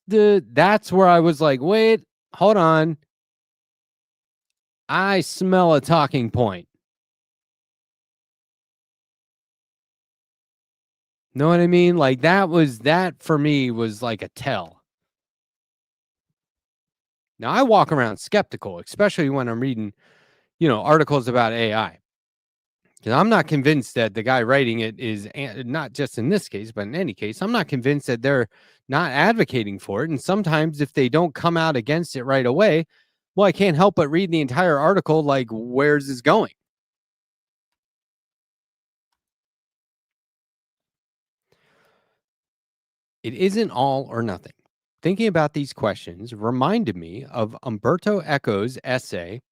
where I was like, wait, hold on. I smell a talking point. Know what I mean? Like that for me was like a tell. Now I walk around skeptical, especially when I'm reading, articles about AI. Because I'm not convinced that the guy writing it is, not just in this case, but in any case, I'm not convinced that they're not advocating for it. And sometimes if they don't come out against it right away, Well, I can't help but read the entire article. Like, where's this going? It isn't all or nothing. Thinking about these questions reminded me of Umberto Eco's essay,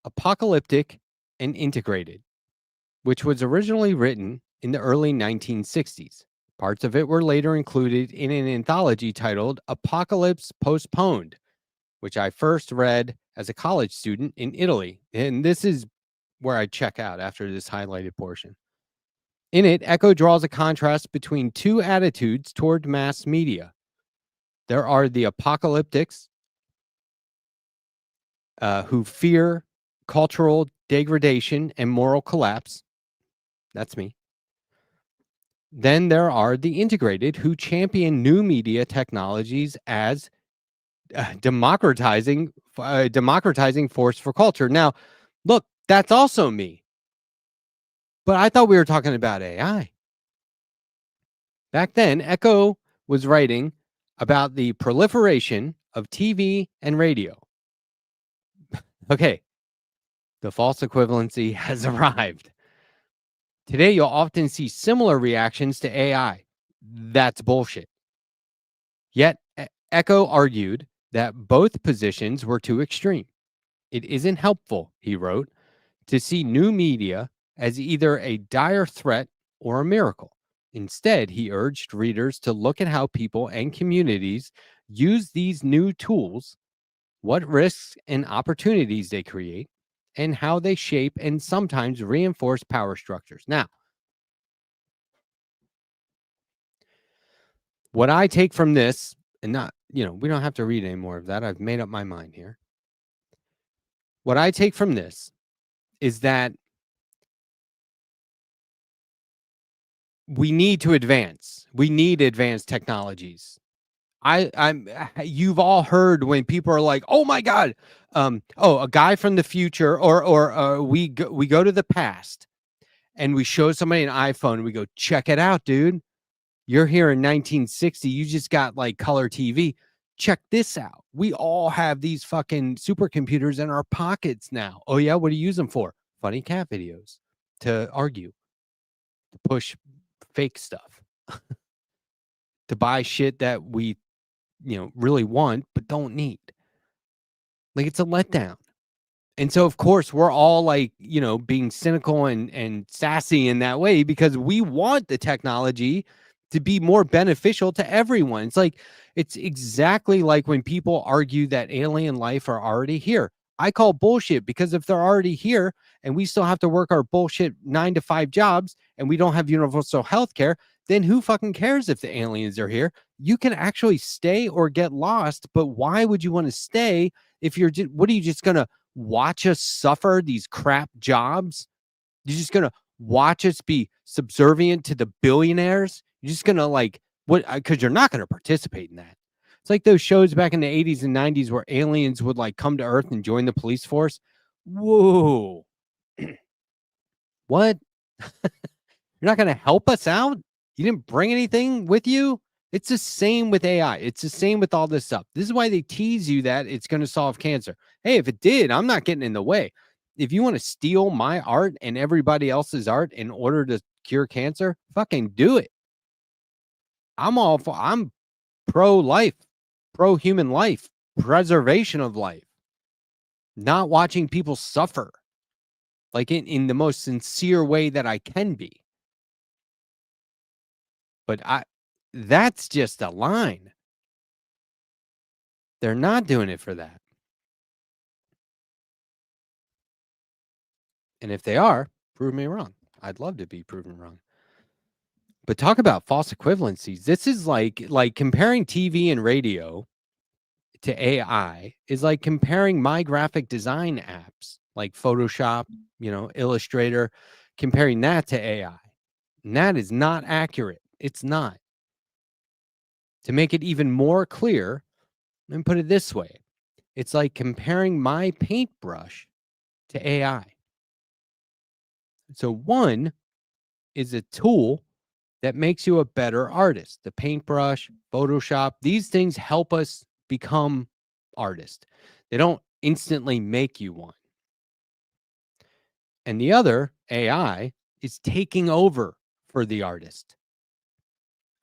Apocalyptic and Integrated, which was originally written in the early 1960s. Parts of it were later included in an anthology titled Apocalypse Postponed, which I first read as a college student in Italy. And this is where I check out after this highlighted portion. In it, Eco draws a contrast between two attitudes toward mass media. There are the apocalyptics who fear cultural degradation and moral collapse. That's me. Then there are the integrated who champion new media technologies as democratizing force for culture. Now, look, that's also me. But I thought we were talking about AI. Back then, Eco was writing about the proliferation of TV and radio. Okay, the false equivalency has arrived. Today, you'll often see similar reactions to AI. That's bullshit. Yet, Eco argued that both positions were too extreme. It isn't helpful, he wrote, to see new media as either a dire threat or a miracle. Instead, he urged readers to look at how people and communities use these new tools, what risks and opportunities they create, and how they shape and sometimes reinforce power structures. Now, what I take from this, and not, we don't have to read any more of that. I've made up my mind here. What I take from this is that we need to advance. We need advanced technologies. You've all heard when people are like, "Oh my God, a guy from the future," or we go to the past, and we show somebody an iPhone, and we go, "Check it out, dude. You're here in 1960. You just got like color TV. Check this out. We all have these fucking supercomputers in our pockets now. Oh yeah, what do you use them for? Funny cat videos, to argue, to push fake stuff, to buy shit that we really want but don't need. Like, it's a letdown. And so of course we're all like, being cynical and sassy in that way because we want the technology to be more beneficial to everyone. It's exactly like when people argue that alien life are already here. I call bullshit, because if they're already here and we still have to work our bullshit 9-to-5 jobs and we don't have universal health care, then who fucking cares if the aliens are here? You can actually stay or get lost, but why would you want to stay if you're what are you just going to watch us suffer these crap jobs? You're just going to watch us be subservient to the billionaires? You're just going to what? Because you're not going to participate in that. It's like those shows back in the 80s and 90s where aliens would come to Earth and join the police force. Whoa. What? You're not going to help us out? You didn't bring anything with you? It's the same with AI. It's the same with all this stuff. This is why they tease you that it's going to solve cancer. Hey, if it did, I'm not getting in the way. If you want to steal my art and everybody else's art in order to cure cancer, fucking do it. I'm pro-life, pro-human life, preservation of life. Not watching people suffer. In the most sincere way that I can be. But that's just a line. They're not doing it for that. And if they are, prove me wrong. I'd love to be proven wrong. But talk about false equivalencies. This is like comparing TV and radio to AI is like comparing my graphic design apps like Photoshop, Illustrator, comparing that to AI. And that is not accurate. It's not. To make it even more clear, let me put it this way. It's like comparing my paintbrush to AI. So one is a tool that makes you a better artist. The paintbrush, Photoshop, these things help us become artists. They don't instantly make you one. And the other, AI, is taking over for the artist.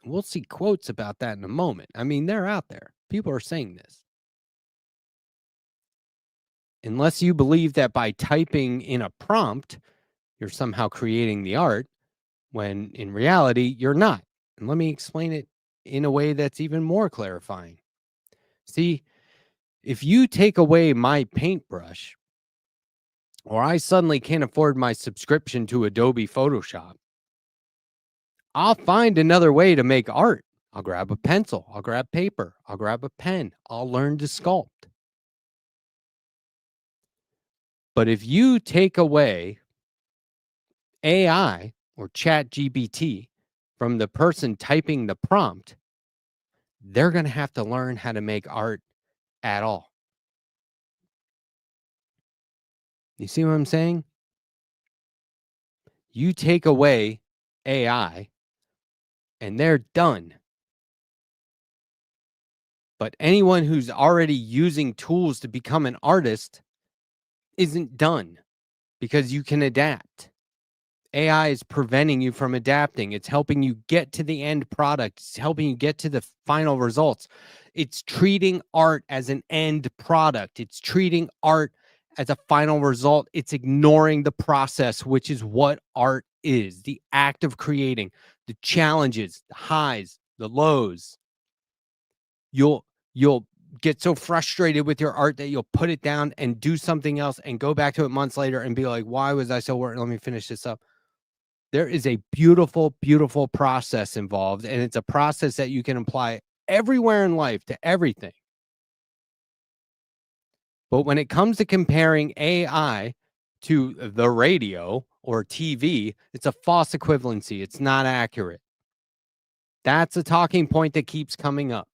We'll see quotes about that in a moment. I mean, they're out there. People are saying this. Unless you believe that by typing in a prompt, you're somehow creating the art, when in reality, you're not. And let me explain it in a way that's even more clarifying. See, if you take away my paintbrush, or I suddenly can't afford my subscription to Adobe Photoshop, I'll find another way to make art. I'll grab a pencil, I'll grab paper, I'll grab a pen, I'll learn to sculpt. But if you take away AI or ChatGPT from the person typing the prompt, they're going to have to learn how to make art at all. You see what I'm saying? You take away AI and they're done. But anyone who's already using tools to become an artist isn't done, because you can adapt. AI is preventing you from adapting. It's helping you get to the end product. It's helping you get to the final results. It's treating art as an end product. It's treating art as a final result. It's ignoring the process, which is what art is. The act of creating, the challenges, the highs, the lows. You'll get so frustrated with your art that you'll put it down and do something else and go back to it months later and be like, why was I so worried? Let me finish this up. There is a beautiful, beautiful process involved, and it's a process that you can apply everywhere in life to everything. But when it comes to comparing AI to the radio or TV, it's a false equivalency. It's not accurate. That's a talking point that keeps coming up.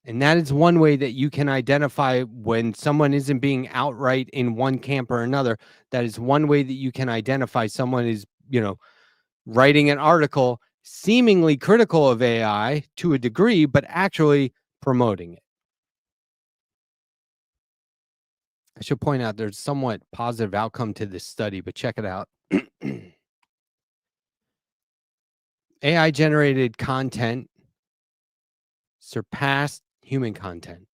And that is one way that you can identify when someone isn't being outright in one camp or another. That is one way that you can identify someone is, writing an article seemingly critical of AI to a degree, but actually promoting it. I should point out there's somewhat positive outcome to this study, but check it out. AI generated content surpassed human content.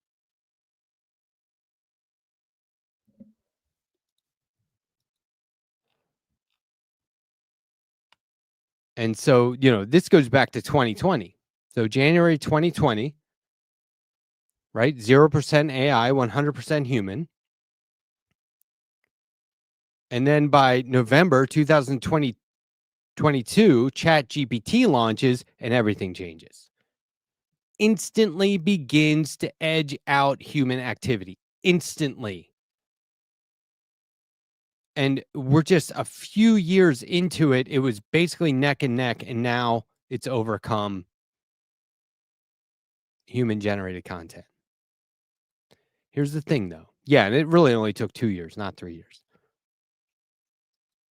And so, this goes back to 2020. So January 2020, right? 0% AI, 100% human. And then by November 2022, ChatGPT launches and everything changes. Instantly begins to edge out human activity. Instantly. And we're just a few years into it. It was basically neck and neck, and now it's overcome human-generated content. Here's the thing, though. Yeah, and it really only took 2 years, not 3 years.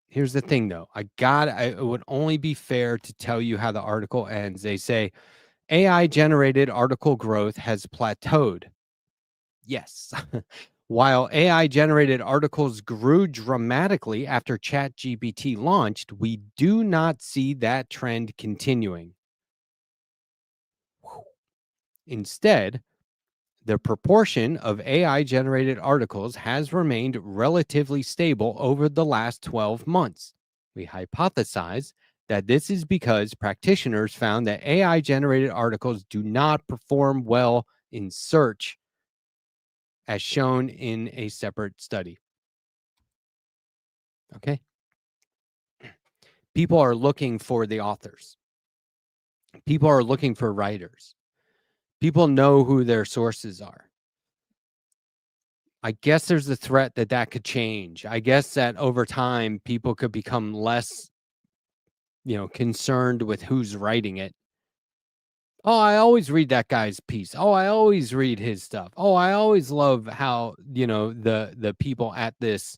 Here's the thing, though. It would only be fair to tell you how the article ends. They say, AI-generated article growth has plateaued. Yes. While AI-generated articles grew dramatically after ChatGPT launched, we do not see that trend continuing. Instead, the proportion of AI-generated articles has remained relatively stable over the last 12 months. We hypothesize that this is because practitioners found that AI-generated articles do not perform well in search, as shown in a separate study. Okay? People are looking for the authors. People are looking for writers. People know who their sources are. I guess there's a threat that could change. I guess that over time, people could become less, concerned with who's writing it. Oh, I always read that guy's piece. Oh, I always read his stuff. Oh, I always love how, the people at this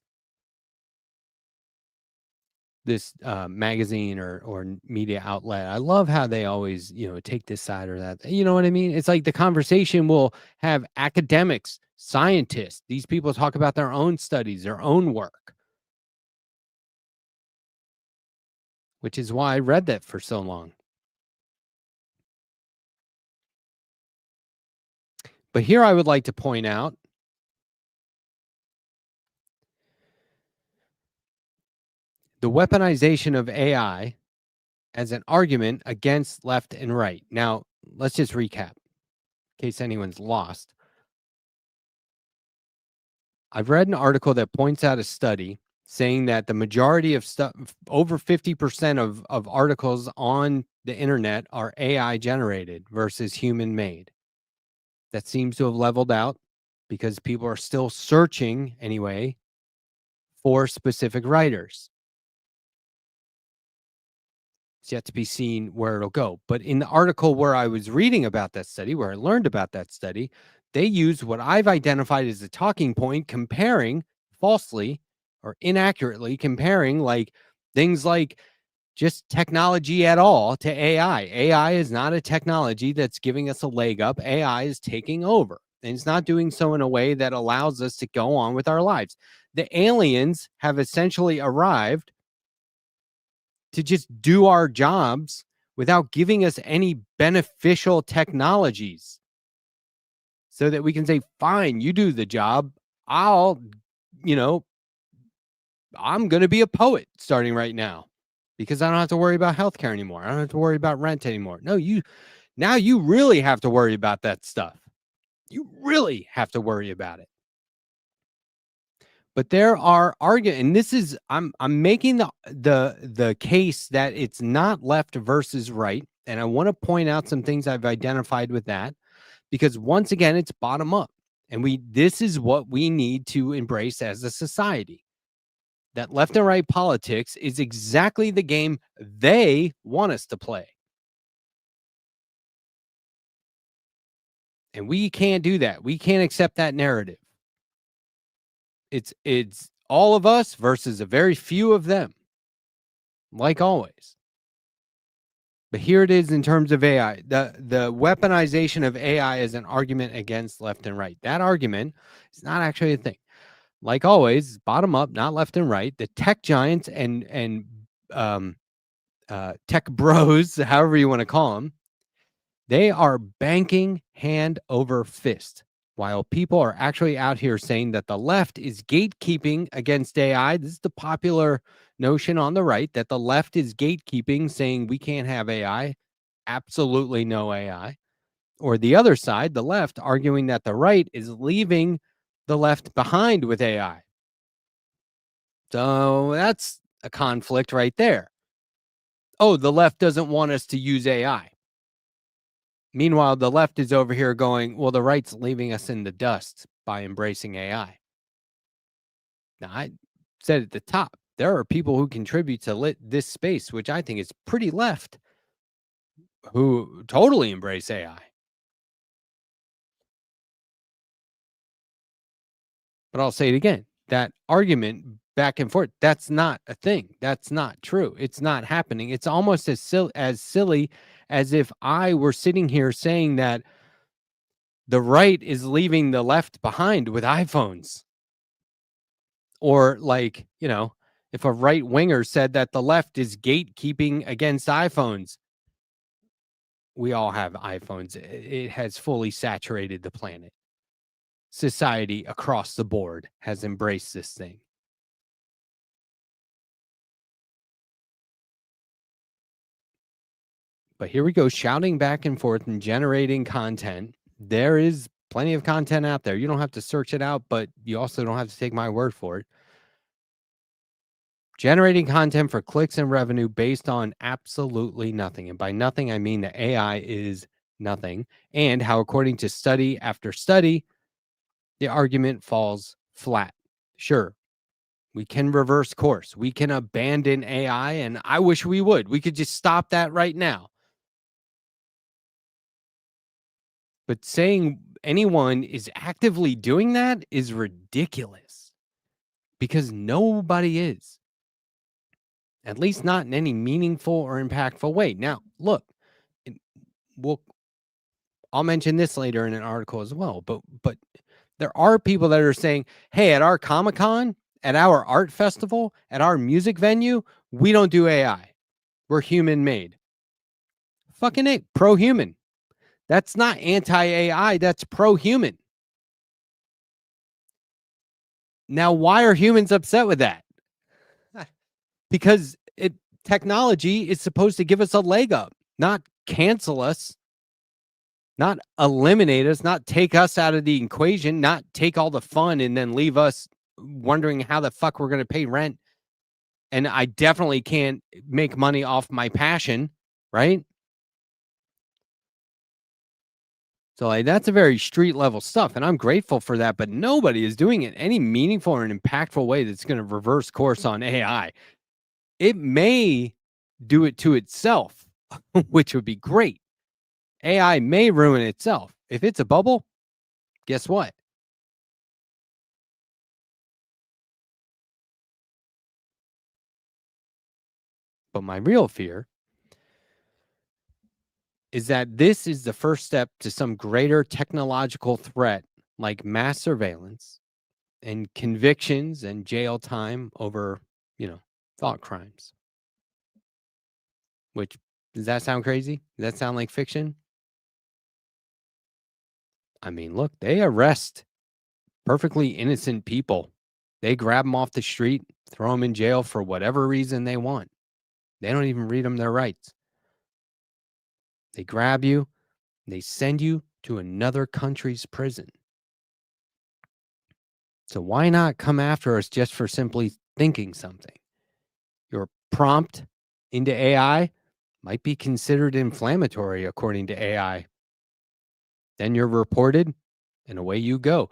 magazine or media outlet, I love how they always, take this side or that. You know what I mean? It's like the conversation will have academics scientists. These people talk about their own studies, their own work, which is why I read that for so long. But here I would like to point out the weaponization of AI as an argument against left and right. Now, let's just recap in case anyone's lost. I've read an article that points out a study saying that the majority of stuff, over 50% of articles on the internet are AI generated versus human made. That seems to have leveled out because people are still searching anyway for specific writers. It's yet to be seen where it'll go. But in the article where I was reading about that study, where I learned about that study, they used what I've identified as a talking point, comparing falsely or inaccurately comparing like things like just technology at all to AI. AI is not a technology that's giving us a leg up. AI is taking over, and it's not doing so in a way that allows us to go on with our lives. The aliens have essentially arrived to just do our jobs without giving us any beneficial technologies so that we can say, fine, you do the job. I'm going to be a poet starting right now because I don't have to worry about healthcare anymore. I don't have to worry about rent anymore. No, now you really have to worry about that stuff. You really have to worry about it. But there are arguments, and this is I'm making the case that it's not left versus right, and I want to point out some things I've identified with that, because once again, it's bottom up, and this is what we need to embrace as a society. That left and right politics is exactly the game they want us to play. And we can't do that. We can't accept that narrative. It's all of us versus a very few of them, like always. But here it is in terms of AI. The weaponization of AI is an argument against left and right. That argument is not actually a thing. Like always, bottom up, not left and right. The tech giants and tech bros, however you want to call them, they are banking hand over fist, while people are actually out here saying that the left is gatekeeping against AI. This is the popular notion on the right, that the left is gatekeeping, saying we can't have AI, absolutely no AI. Or the other side, the left, arguing that the right is leaving the left behind with AI. So that's a conflict right there. Oh, the left doesn't want us to use AI. Meanwhile, the left is over here going, well, the right's leaving us in the dust by embracing AI. Now, I said at the top, there are people who contribute to this space, which I think is pretty left, who totally embrace AI. But I'll say it again, that argument back and forth, that's not a thing. That's not true. It's not happening. It's almost as silly as if I were sitting here saying that the right is leaving the left behind with iPhones. Or like, if a right winger said that the left is gatekeeping against iPhones. We all have iPhones. It has fully saturated the planet. Society across the board has embraced this thing. But here we go, shouting back and forth and generating content. There is plenty of content out there. You don't have to search it out, but you also don't have to take my word for it. Generating content for clicks and revenue based on absolutely nothing. And by nothing, I mean that AI is nothing. And how, according to study after study, the argument falls flat. Sure, we can reverse course. We can abandon AI, and I wish we would. We could just stop that right now. But saying anyone is actively doing that is ridiculous, because nobody is. At least not in any meaningful or impactful way. Now, look, I'll mention this later in an article as well, but There are people that are saying, hey, at our Comic-Con, at our art festival, at our music venue, we don't do AI. We're human made. Fucking it, pro-human. That's not anti-AI, that's pro-human. Now, why are humans upset with that? Because technology is supposed to give us a leg up, not cancel us, not eliminate us, not take us out of the equation, not take all the fun and then leave us wondering how the fuck we're going to pay rent. And I definitely can't make money off my passion, right? So like, that's a very street level stuff, and I'm grateful for that, but nobody is doing it in any meaningful or an impactful way that's going to reverse course on AI. It may do it to itself, which would be great. AI may ruin itself. If it's a bubble, guess what? But my real fear is that this is the first step to some greater technological threat like mass surveillance and convictions and jail time over, thought crimes. Which, does that sound crazy? Does that sound like fiction? I mean, look, they arrest perfectly innocent people. They grab them off the street, throw them in jail for whatever reason they want. They don't even read them their rights. They grab you, they send you to another country's prison. So why not come after us just for simply thinking something? Your prompt into AI might be considered inflammatory according to AI. Then you're reported, and away you go.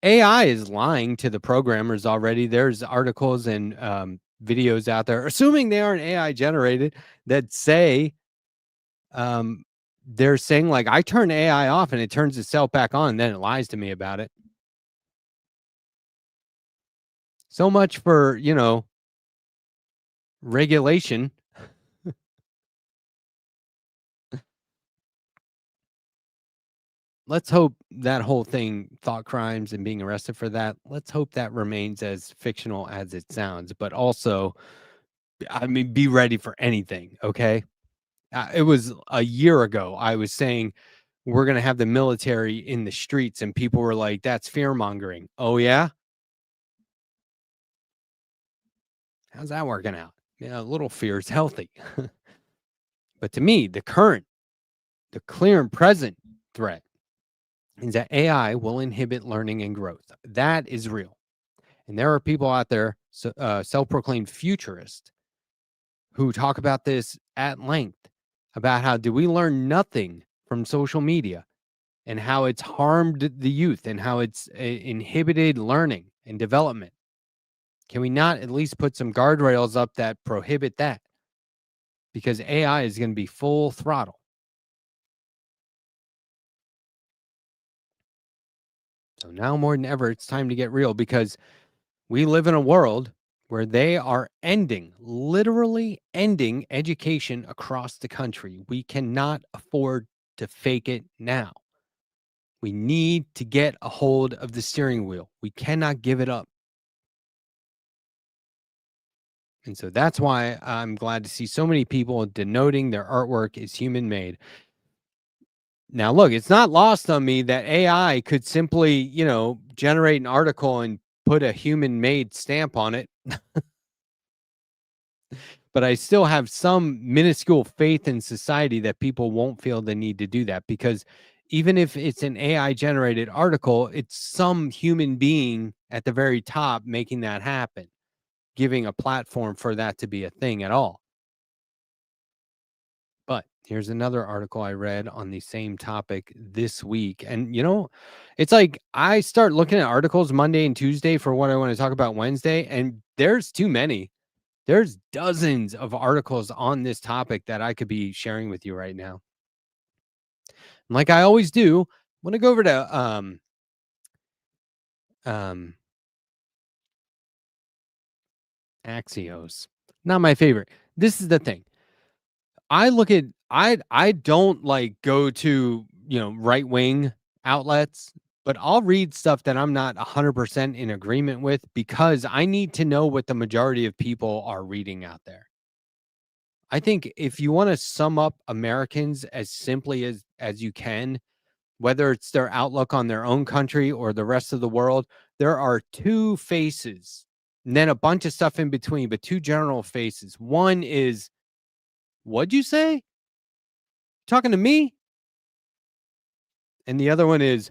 AI is lying to the programmers already. There's articles and videos out there, assuming they aren't AI generated, that say they're saying, like, I turn AI off and it turns itself back on, and then it lies to me about it. So much for, regulation. Let's hope that whole thing, thought crimes and being arrested for that, let's hope that remains as fictional as it sounds. But also, I mean, be ready for anything, okay? It was a year ago, I was saying we're going to have the military in the streets, and people were like, that's fear-mongering. Oh, yeah? How's that working out? Yeah, a little fear is healthy. But to me, the clear and present threat is that AI will inhibit learning and growth. That is real. And there are people out there, self-proclaimed futurists, who talk about this at length, about how do we learn nothing from social media and how it's harmed the youth and how it's inhibited learning and development. Can we not at least put some guardrails up that prohibit that? Because AI is going to be full throttle. So now more than ever, it's time to get real, because we live in a world where they are literally ending education across the country. We cannot afford to fake it now. We need to get a hold of the steering wheel. We cannot give it up. And so that's why I'm glad to see so many people denoting their artwork is human made. Now, look, it's not lost on me that AI could simply, generate an article and put a human-made stamp on it. But I still have some minuscule faith in society that people won't feel the need to do that, because even if it's an AI-generated article, it's some human being at the very top making that happen, giving a platform for that to be a thing at all. But here's another article I read on the same topic this week. And, it's like I start looking at articles Monday and Tuesday for what I want to talk about Wednesday, and there's too many. There's dozens of articles on this topic that I could be sharing with you right now. And like I always do, I want to go over to Axios. Not my favorite. This is the thing. I don't like go to, right-wing outlets But I'll read stuff that I'm not 100% in agreement with because I need to know what the majority of people are reading out there. I think if you want to sum up Americans as simply as you can, whether it's their outlook on their own country or the rest of the world, there are two faces and then a bunch of stuff in between, but two general faces. One is, what'd you say? Talking to me? And the other one is,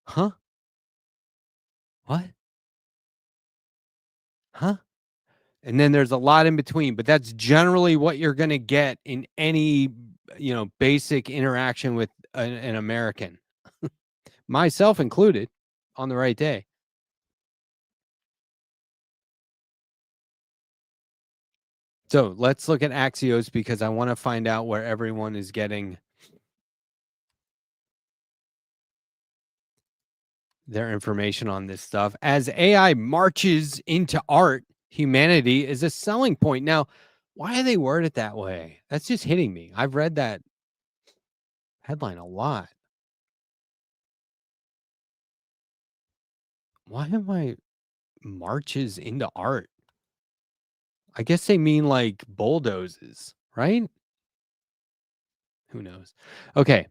huh? What? Huh? And then there's a lot in between, but that's generally what you're going to get in any, basic interaction with an American, myself included, on the right day. So let's look at Axios because I want to find out where everyone is getting their information on this stuff. As AI marches into art, humanity is a selling point. Now, why do they word it that way? That's just hitting me. I've read that headline a lot. Why am I marches into art? I guess they mean like bulldozes, right? Who knows? Okay.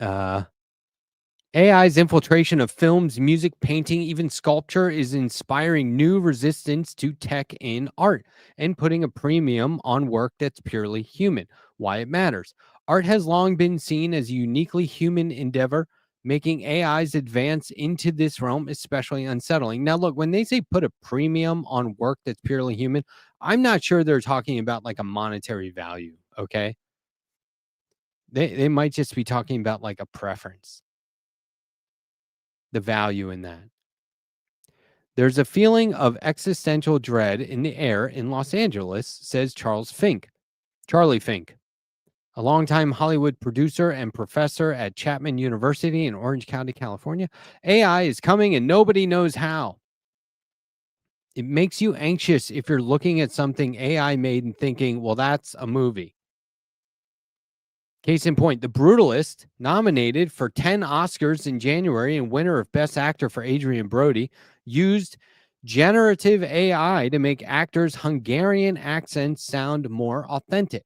AI's infiltration of films, music, painting, even sculpture is inspiring new resistance to tech in art and putting a premium on work that's purely human. Why it matters. Art has long been seen as a uniquely human endeavor, making AI's advance into this realm especially unsettling. Now, look, when they say put a premium on work that's purely human, I'm not sure they're talking about like a monetary value, okay? They might just be talking about like a preference. The value in that. There's a feeling of existential dread in the air in Los Angeles, says Charlie Fink, a longtime Hollywood producer and professor at Chapman University in Orange County, California. AI is coming and nobody knows how. It makes you anxious if you're looking at something AI made and thinking, well, that's a movie. Case in point, The Brutalist, nominated for 10 Oscars in January and winner of Best Actor for Adrian Brody, used generative AI to make actors' Hungarian accents sound more authentic.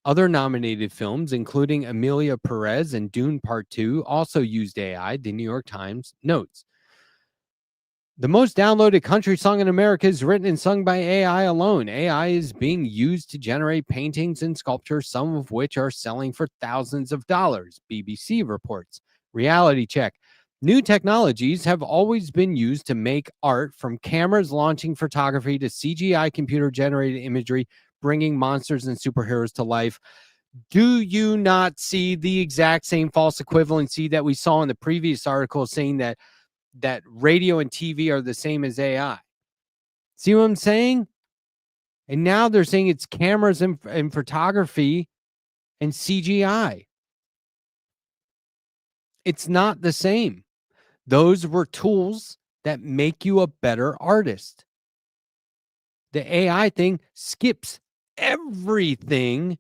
Other nominated films, including Emilia Perez and Dune Part 2, also used AI, the New York Times notes. The most downloaded country song in America is written and sung by AI alone. AI is being used to generate paintings and sculptures, some of which are selling for thousands of dollars, BBC reports. Reality check. New technologies have always been used to make art, from cameras launching photography to CGI computer-generated imagery, bringing monsters and superheroes to life. Do you not see the exact same false equivalency that we saw in the previous article saying that radio and TV are the same as AI? See what I'm saying? And now they're saying it's cameras and photography and CGI. It's not the same. Those were tools that make you a better artist. The AI thing skips everything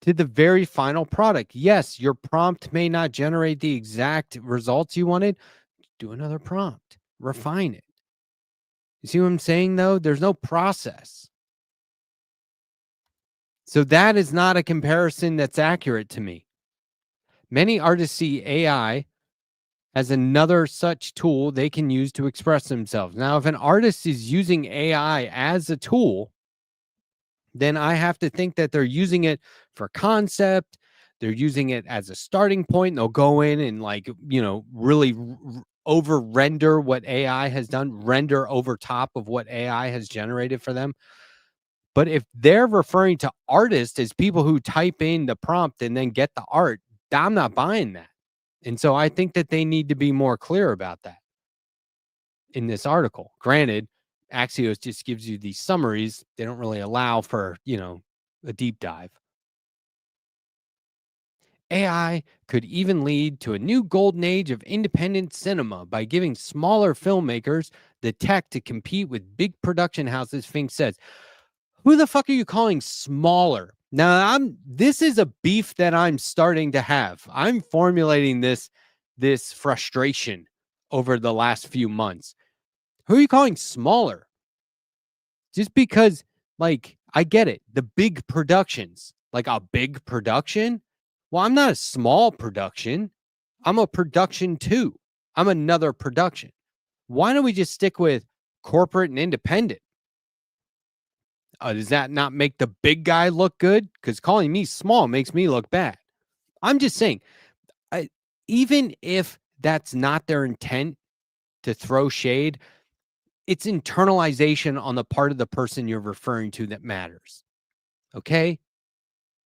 to the very final product. Yes, your prompt may not generate the exact results you wanted. Do another prompt, refine it. You see what I'm saying, though? There's no process. So that is not a comparison that's accurate to me. Many artists see AI as another such tool they can use to express themselves. Now, if an artist is using AI as a tool, then I have to think that they're using it for concept. They're using it as a starting point. They'll go in and really over render what AI has done, render over top of what AI has generated for them. But if they're referring to artists as people who type in the prompt and then get the art, I'm not buying that. And so I think that they need to be more clear about that in this article. Granted, Axios just gives you these summaries. They don't really allow for, a deep dive. AI could even lead to a new golden age of independent cinema by giving smaller filmmakers the tech to compete with big production houses, Fink says. Who the fuck are you calling smaller? Now, this is a beef that I'm starting to have. I'm formulating this this frustration over the last few months. Who are you calling smaller? Just because, like, I get it. The big productions, like a big production. Well, I'm not a small production. I'm a production too. I'm another production. Why don't we just stick with corporate and independent? Does that not make the big guy look good? Because calling me small makes me look bad. I'm just saying, even if that's not their intent to throw shade, it's internalization on the part of the person you're referring to that matters. Okay?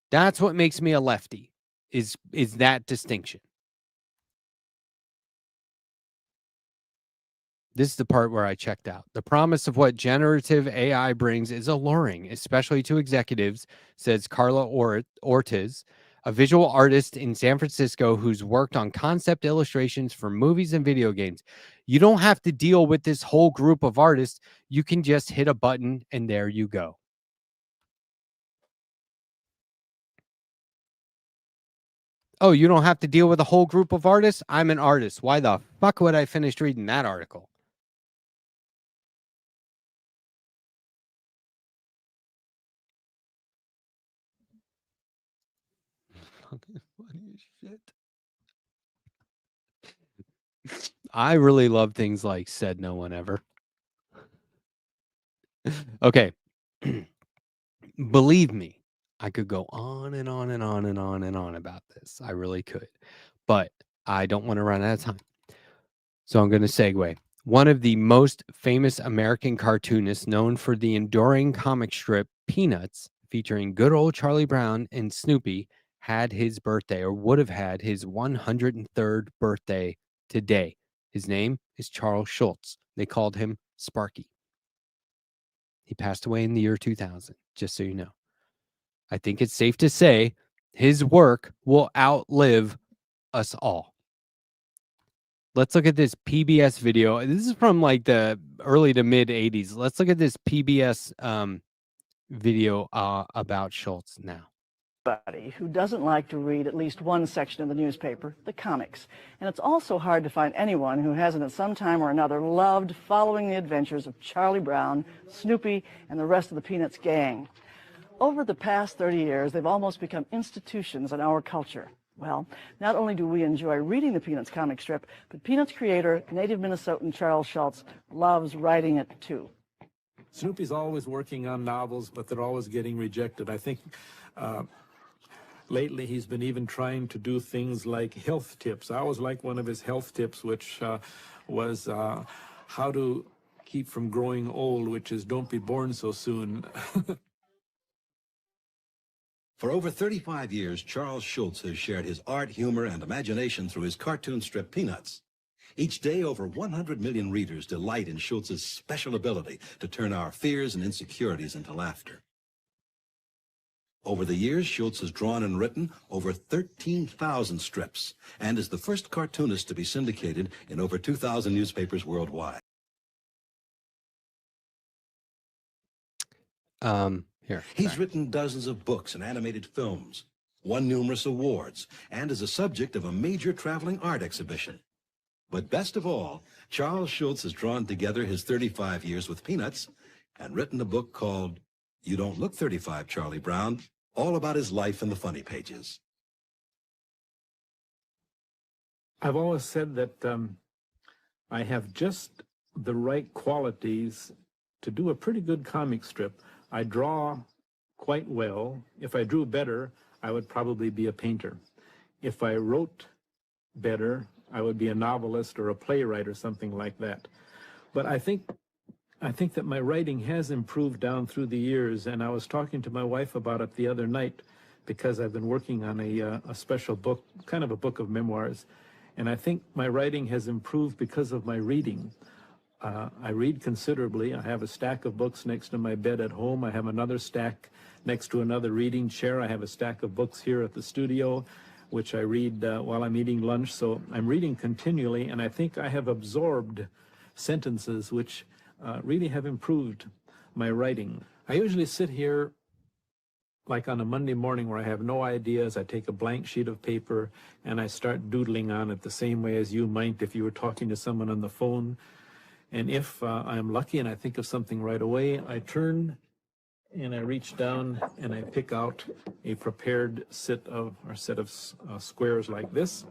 That's what makes me a lefty, is that distinction. This is the part where I checked out. The promise of what generative AI brings is alluring, especially to executives, says Carla Ortiz, a visual artist in San Francisco who's worked on concept illustrations for movies and video games. You don't have to deal with this whole group of artists. You can just hit a button and there you go. Oh, you don't have to deal with a whole group of artists? I'm an artist. Why the fuck would I finish reading that article? Fucking funny as shit. I really love things like said no one ever. Okay. Believe me, I could go on and on and on and on and on about this. I really could. But I don't want to run out of time. So I'm going to segue. One of the most famous American cartoonists, known for the enduring comic strip Peanuts, featuring good old Charlie Brown and Snoopy, had his birthday, or would have had his 103rd birthday today. His name is Charles Schulz. They called him Sparky. He passed away in the year 2000, just so you know. I think it's safe to say his work will outlive us all. Let's look at this PBS video. This is from like the early to mid 80s. Let's look at this PBS video about Schulz now.
Who doesn't like to read at least one section of the newspaper, the comics. And it's also hard to find anyone who hasn't at some time or another loved following the adventures of Charlie Brown, Snoopy, and the rest of the Peanuts gang. Over the past 30 years, they've almost become institutions in our culture. Well, not only do we enjoy reading the Peanuts comic strip, but Peanuts creator, native Minnesotan Charles Schulz, loves writing it too.
Snoopy's always working on novels, but they're always getting rejected. I think lately he's been even trying to do things like health tips. I always like one of his health tips, which was how to keep from growing old, which is don't be born so soon.
For over 35 years, Charles Schulz has shared his art, humor, and imagination through his cartoon strip Peanuts. Each day, over 100 million readers delight in Schulz's special ability to turn our fears and insecurities into laughter. Over the years, Schulz has drawn and written over 13,000 strips and is the first cartoonist to be syndicated in over 2,000 newspapers worldwide.
Here.
He's written dozens of books and animated films, won numerous awards, and is a subject of a major traveling art exhibition. But best of all, Charles Schulz has drawn together his 35 years with Peanuts and written a book called You Don't Look 35, Charlie Brown, all about his life in the funny pages.
I've always said that I have just the right qualities to do a pretty good comic strip. I draw quite well. If I drew better, I would probably be a painter. If I wrote better, I would be a novelist or a playwright or something like that. But I think that my writing has improved down through the years, and I was talking to my wife about it the other night because I've been working on a special book, kind of a book of memoirs, and I think my writing has improved because of my reading. I read considerably. I have a stack of books next to my bed at home. I have another stack next to another reading chair. I have a stack of books here at the studio, which I read while I'm eating lunch. So I'm reading continually, and I think I have absorbed sentences which really have improved my writing. I usually sit here like on a Monday morning where I have no ideas, I take a blank sheet of paper and I start doodling on it the same way as you might if you were talking to someone on the phone. And if I'm lucky and I think of something right away, I turn and I reach down and I pick out a prepared set of squares like this.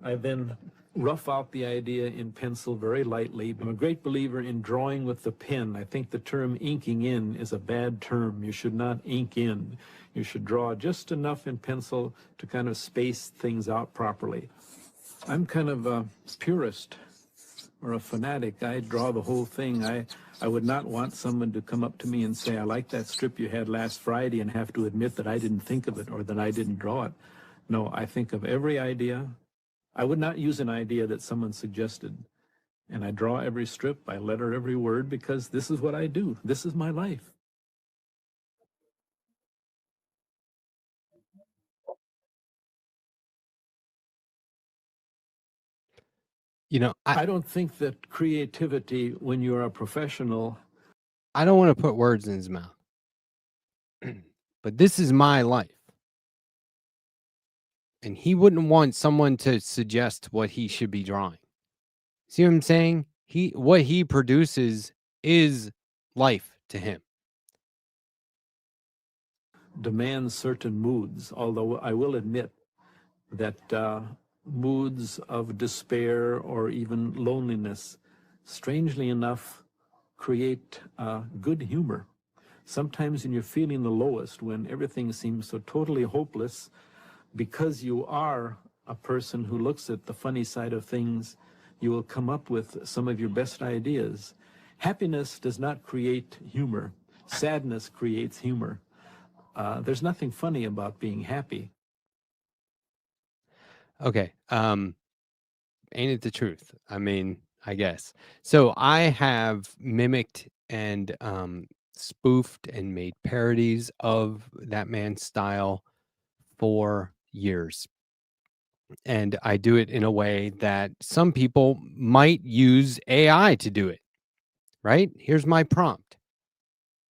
I then rough out the idea in pencil very lightly. I'm a great believer in drawing with the pen. I think the term inking in is a bad term. You should not ink in. You should draw just enough in pencil to kind of space things out properly. I'm kind of a purist or a fanatic. I draw the whole thing. I would not want someone to come up to me and say, I like that strip you had last Friday, and have to admit that I didn't think of it or that I didn't draw it. No, I think of every idea. I would not use an idea that someone suggested. And I draw every strip, I letter every word, because this is what I do. This is my life.
You know,
I don't think that creativity, when you're a professional...
I don't want to put words in his mouth, but this is my life. And he wouldn't want someone to suggest what he should be drawing. See what I'm saying? What he produces is life to him.
Demands certain moods, although I will admit that moods of despair or even loneliness, strangely enough, create good humor. Sometimes when you're feeling the lowest, when everything seems so totally hopeless, because you are a person who looks at the funny side of things, you will come up with some of your best ideas. Happiness does not create humor. Sadness creates humor. There's nothing funny about being happy.
Okay. Ain't it the truth? I mean, I guess. So I have mimicked and spoofed and made parodies of that man's style for years. And I do it in a way that some people might use AI to do it, right? Here's my prompt.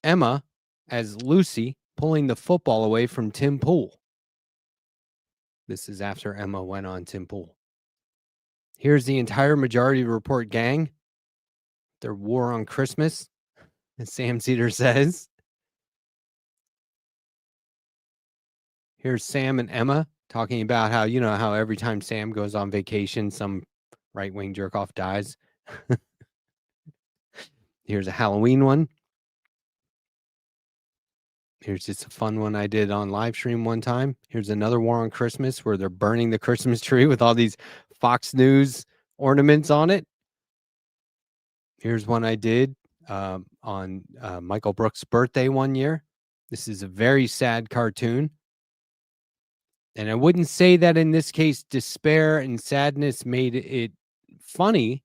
Emma as Lucy pulling the football away from Tim Pool. This is after Emma went on Tim Pool. Here's the entire Majority Report gang. Their war on Christmas, as Sam Cedar says. Here's Sam and Emma talking about how, you know, how every time Sam goes on vacation, some right-wing jerk-off dies. Here's a Halloween one. Here's just a fun one I did on live stream one time. Here's another war on Christmas where they're burning the Christmas tree with all these Fox News ornaments on it. Here's one I did on Michael Brooks' birthday one year. This is a very sad cartoon. And I wouldn't say that in this case, despair and sadness made it funny,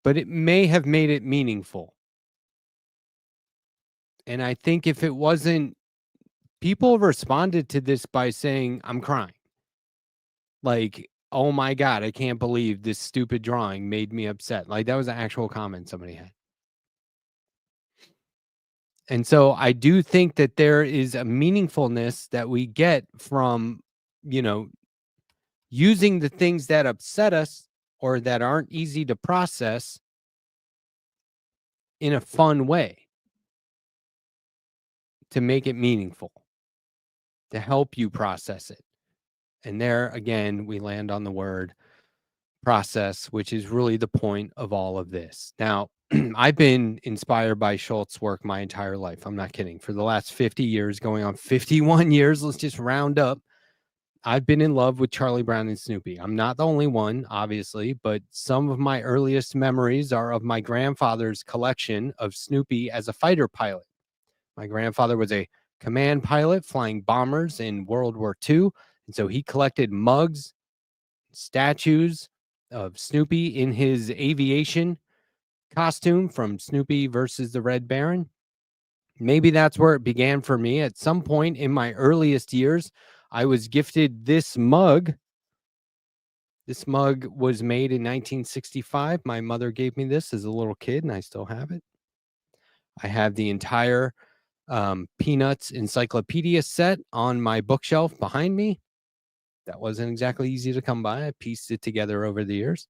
but it may have made it meaningful. And I think if it wasn't, people responded to this by saying, I'm crying. Like, oh my God, I can't believe this stupid drawing made me upset. Like, that was an actual comment somebody had. And so I do think that there is a meaningfulness that we get from, you know, using the things that upset us or that aren't easy to process in a fun way to make it meaningful, to help you process it. And there, again, we land on the word process, which is really the point of all of this. Now, I've been inspired by Schultz's work my entire life. I'm not kidding. For the last 50 years, going on 51 years, let's just round up, I've been in love with Charlie Brown and Snoopy. I'm not the only one, obviously, but some of my earliest memories are of my grandfather's collection of Snoopy as a fighter pilot. My grandfather was a command pilot flying bombers in World War II, and so he collected mugs, statues of Snoopy in his aviation costume from Snoopy versus the Red Baron. Maybe that's where it began for me. At some point in my earliest years, I was gifted this mug. This mug was made in 1965. My mother gave me this as a little kid, and I still have it. I have the entire Peanuts encyclopedia set on my bookshelf behind me. That wasn't exactly easy to come by. I pieced it together over the years.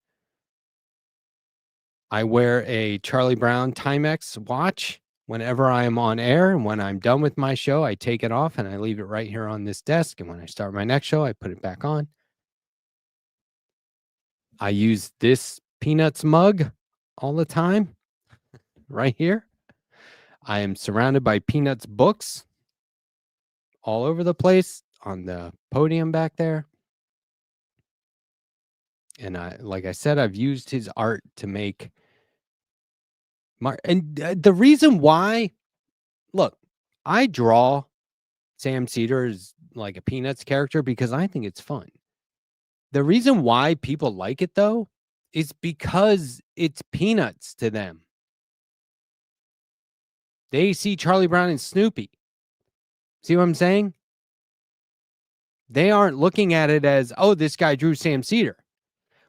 I wear a Charlie Brown Timex watch whenever I am on air. And when I'm done with my show, I take it off and I leave it right here on this desk. And when I start my next show, I put it back on. I use this Peanuts mug all the time, right here. I am surrounded by Peanuts books all over the place on the podium back there. And like I said, I've used his art to make the reason why, look, I draw Sam Cedar as like a Peanuts character because I think it's fun. The reason why people like it, though, is because it's Peanuts to them. They see Charlie Brown and Snoopy. See what I'm saying? They aren't looking at it as, oh, this guy drew Sam Cedar.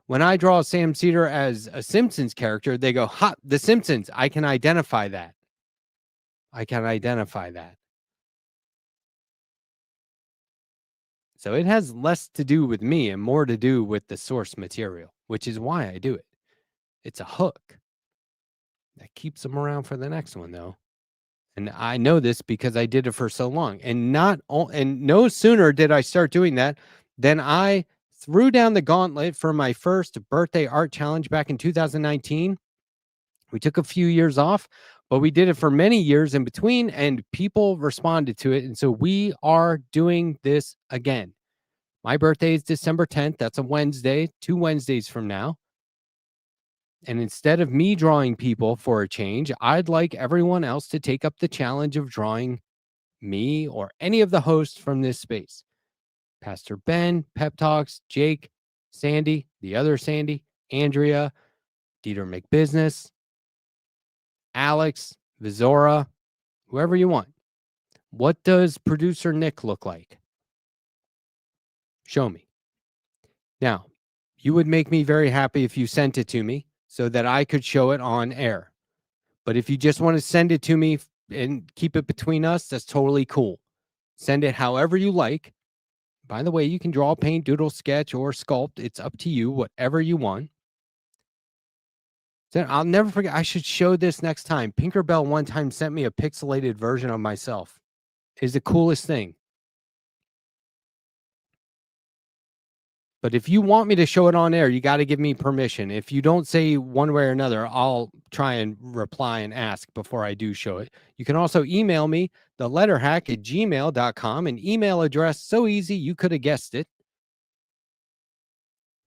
When I draw Sam Cedar as a Simpsons character, they go, ha, The Simpsons. I can identify that. I can identify that. So it has less to do with me and more to do with the source material, which is why I do it. It's a hook that keeps them around for the next one, though. And I know this because I did it for so long. And no sooner did I start doing that than I threw down the gauntlet for my first birthday art challenge back in 2019. We took a few years off, but we did it for many years in between, and people responded to it. And so we are doing this again. My birthday is December 10th. That's a Wednesday, 2 Wednesdays from now. And instead of me drawing people for a change, I'd like everyone else to take up the challenge of drawing me or any of the hosts from this space. Pastor Ben, Pep Talks, Jake, Sandee, the other Sandee, Andrea, Deter McBizness, Alex, Vizora, whoever you want. What does producer Nick look like? Show me. Now, you would make me very happy if you sent it to me so that I could show it on air. But if you just want to send it to me and keep it between us, that's totally cool. Send it however you like. By the way, you can draw, paint, doodle, sketch, or sculpt. It's up to you, whatever you want. Then I'll never forget. I should show this next time. Pinkerbell one time sent me a pixelated version of myself. It's the coolest thing. But if you want me to show it on air, you got to give me permission. If you don't say one way or another, I'll try and reply and ask before I do show it. You can also email me, theletterhack@gmail.com, an email address so easy you could have guessed it.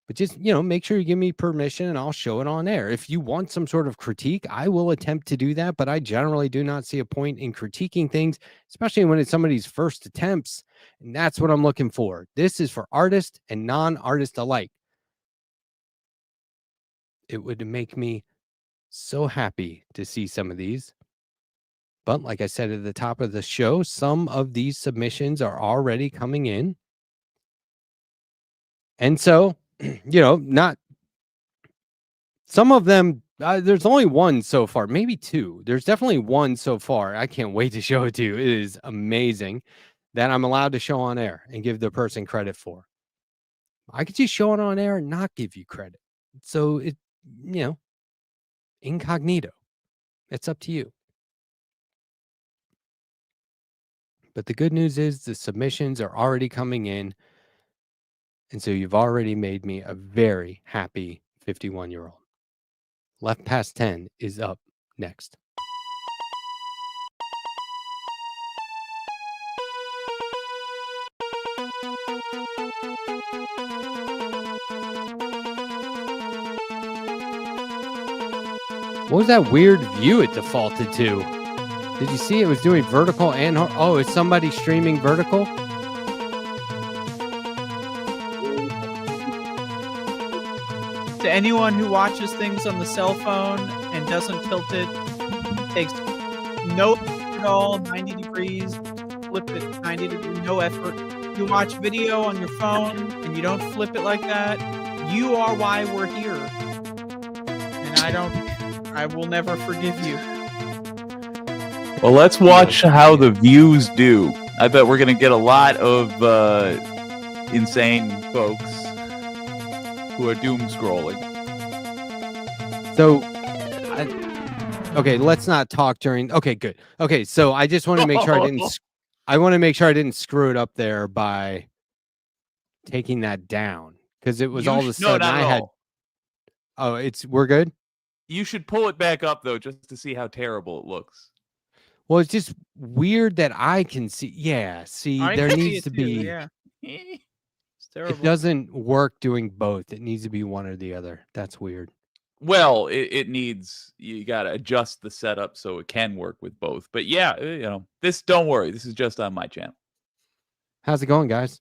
But just, make sure you give me permission and I'll show it on air. If you want some sort of critique, I will attempt to do that, but I generally do not see a point in critiquing things, especially when it's somebody's first attempts. And that's what I'm looking for. This is for artists and non-artists alike. It would make me so happy to see some of these. But like I said at the top of the show, some of these submissions are already coming in. And so, not some of them. There's only one so far, maybe two. There's definitely one so far. I can't wait to show it to you. It is amazing that I'm allowed to show on air and give the person credit for. I could just show it on air and not give you credit. So it, incognito. It's up to you. But the good news is the submissions are already coming in. And so you've already made me a very happy 51-year-old. Left Past 10 is up next. What was that weird view it defaulted to? Did you see it was doing vertical and... Oh, is somebody streaming vertical?
To anyone who watches things on the cell phone and doesn't tilt it, takes no effort at all, 90 degrees, flip it 90 degrees, no effort. You watch video on your phone and you don't flip it like that, you are why we're here. And I will never forgive you.
Well, let's watch how the views do. I bet we're going to get a lot of insane folks who are doom scrolling.
So, okay, let's not talk during. Okay, good. Okay, so I just want to make sure I didn't. I want to make sure I didn't screw it up there by taking that down because it was all of a sudden
not
I
at
had.
all.
Oh, we're good.
You should pull it back up though, just to see how terrible it looks.
Well, it's just weird that I can see. Yeah, see, there needs to be.
Yeah. It's terrible.
It doesn't work doing both. It needs to be one or the other. That's weird.
Well, it needs, you got to adjust the setup so it can work with both. But yeah, don't worry. This is just on my channel.
How's it going, guys?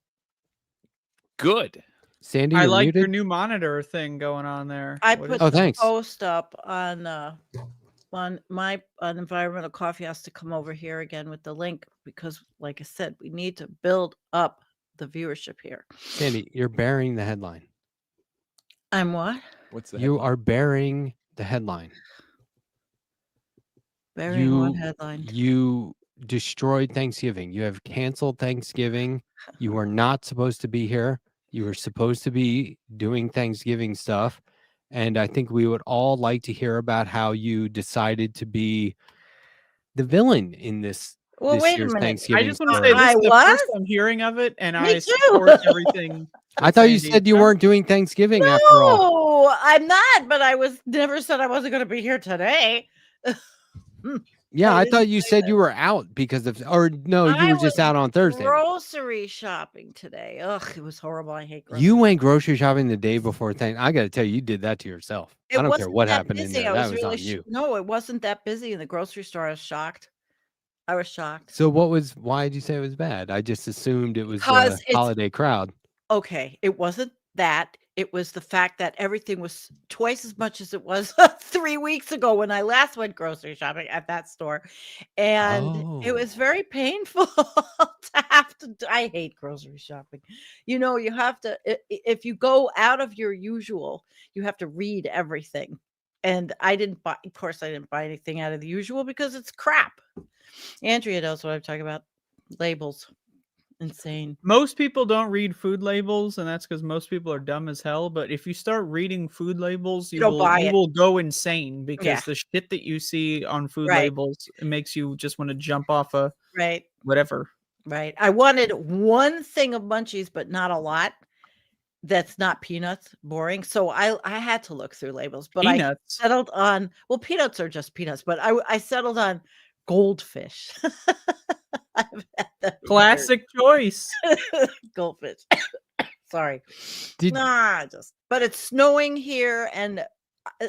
Good.
Sandee,
I
you're
like
muted?
your new monitor thing going on there.
I
What
put
is it?
the post up on my environmental coffee has to come over here again with the link because, like I said, we need to build up the viewership here.
Sandee, you're bearing the headline.
I'm what?
What's
You are bearing the headline.
Bearing what headline?
You destroyed Thanksgiving. You have canceled Thanksgiving. You are not supposed to be here. You were supposed to be doing Thanksgiving stuff. And I think we would all like to hear about how you decided to be the villain in this,
Well,
this
wait a
year's
minute.
Thanksgiving.
I just want to
story.
say this is the
was?
first I'm hearing of it, and
Me
I
too.
support everything.
I thought you
Sandee
said you
said.
weren't doing Thanksgiving after all.
No, I'm not, but I was never said I wasn't going to be here today.
Yeah, I thought you said you were out because of, or no, you
I
were just
was
out on Thursday.
grocery shopping today. Ugh, it was horrible. I hate grocery.
You went grocery shopping the day before Thanksgiving. I got to tell you, you did that to yourself.
It
I don't care
wasn't
what
that
happened in
busy.
there.
I
That was
really
on you.
No, it wasn't that busy in the grocery store. I was shocked. I was shocked.
So why did you say it was bad? I just assumed it was
Because
a
it's
holiday crowd.
okay. It wasn't that. It was the fact that everything was twice as much as it was 3 weeks ago when I last went grocery shopping at that store. And it was very painful to have to. I hate grocery shopping. You know, you have to, if you go out of your usual, you have to read everything. And I didn't buy, of course, I didn't buy anything out of the usual because it's crap. Andrea knows what I'm talking about. Labels. Insane.
Most people don't read food labels, and that's because most people are dumb as hell. But if you start reading food labels,
don't buy
you
it.
will go insane because
Yeah.
the shit that you see on food
Right.
labels, it makes you just want to jump off a
Right.
whatever.
Right. I wanted one thing of munchies, but not a lot. That's not peanuts. Boring. So I had to look through labels, but
Peanuts?
I settled on, well, peanuts are just peanuts, but I settled on goldfish. I've had that for
Classic choice.
years. Goldfish. Sorry. But it's snowing here. And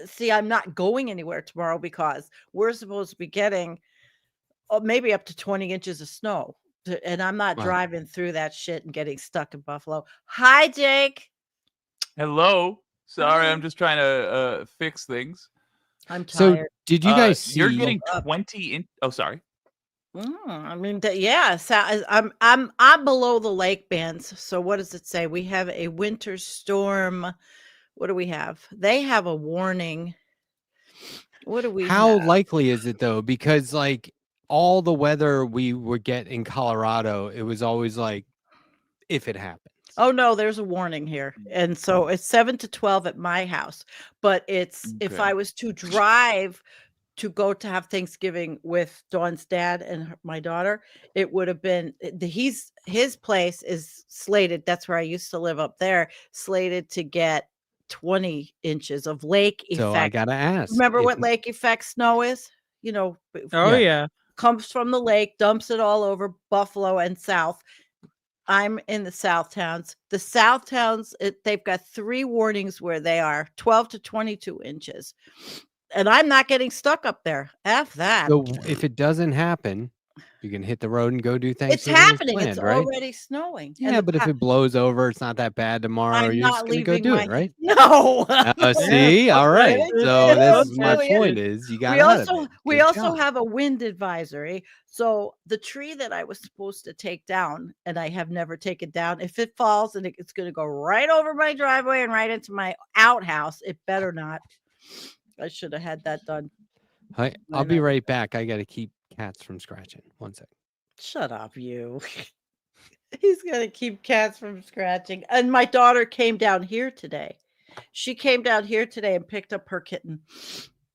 see, I'm not going anywhere tomorrow because we're supposed to be getting maybe up to 20 inches of snow. And I'm not
Wow.
driving through that shit and getting stuck in Buffalo. Hi, Jake.
Hello. Sorry, I'm just trying to fix things.
I'm
So
tired.
did you guys see?
You're getting 20 in. Oh, sorry.
I mean, yeah. So I'm below the lake bands. So what does it say? We have a winter storm. What do we have? They have a warning. What do we?
How
have?
likely is it though? Because like all the weather we would get in Colorado, it was always like if it happens.
Oh no, there's a warning here. And so it's 7 to 12 at my house. But it's if
Okay.
I was to drive to go to have Thanksgiving with Dawn's dad and my daughter, it would have been his place is slated. That's where I used to live up there, slated to get 20 inches of lake effect.
So I gotta ask.
Remember
if-
what lake effect snow is? You know,
Oh yeah.
comes from the lake, dumps it all over Buffalo and south. I'm in the South Towns. The South Towns, they've got 3 warnings where they are 12 to 22 inches. And I'm not getting stuck up there. F that.
So if it doesn't happen, you can hit the road and go do
It's
Thanksgiving. as
happening. It's
planned, right?
already snowing. And
Yeah, but if it blows over, it's not that bad tomorrow.
I'm
You're
not
just gonna go
leaving
do
my
it, right?
No.
See, all right. So this is my
Okay.
point: is you got
we
out of
also
it.
we
Good
also
job.
have a wind advisory. So the tree that I was supposed to take down and I have never taken down, if it falls and it's going to go right over my driveway and right into my outhouse, it better not. I should have had that done.
I'll be right back. I got to keep cats from scratching. 1 second.
Shut up, you. He's gonna keep cats from scratching. And my daughter came down here today. She came down here today and picked up her kitten.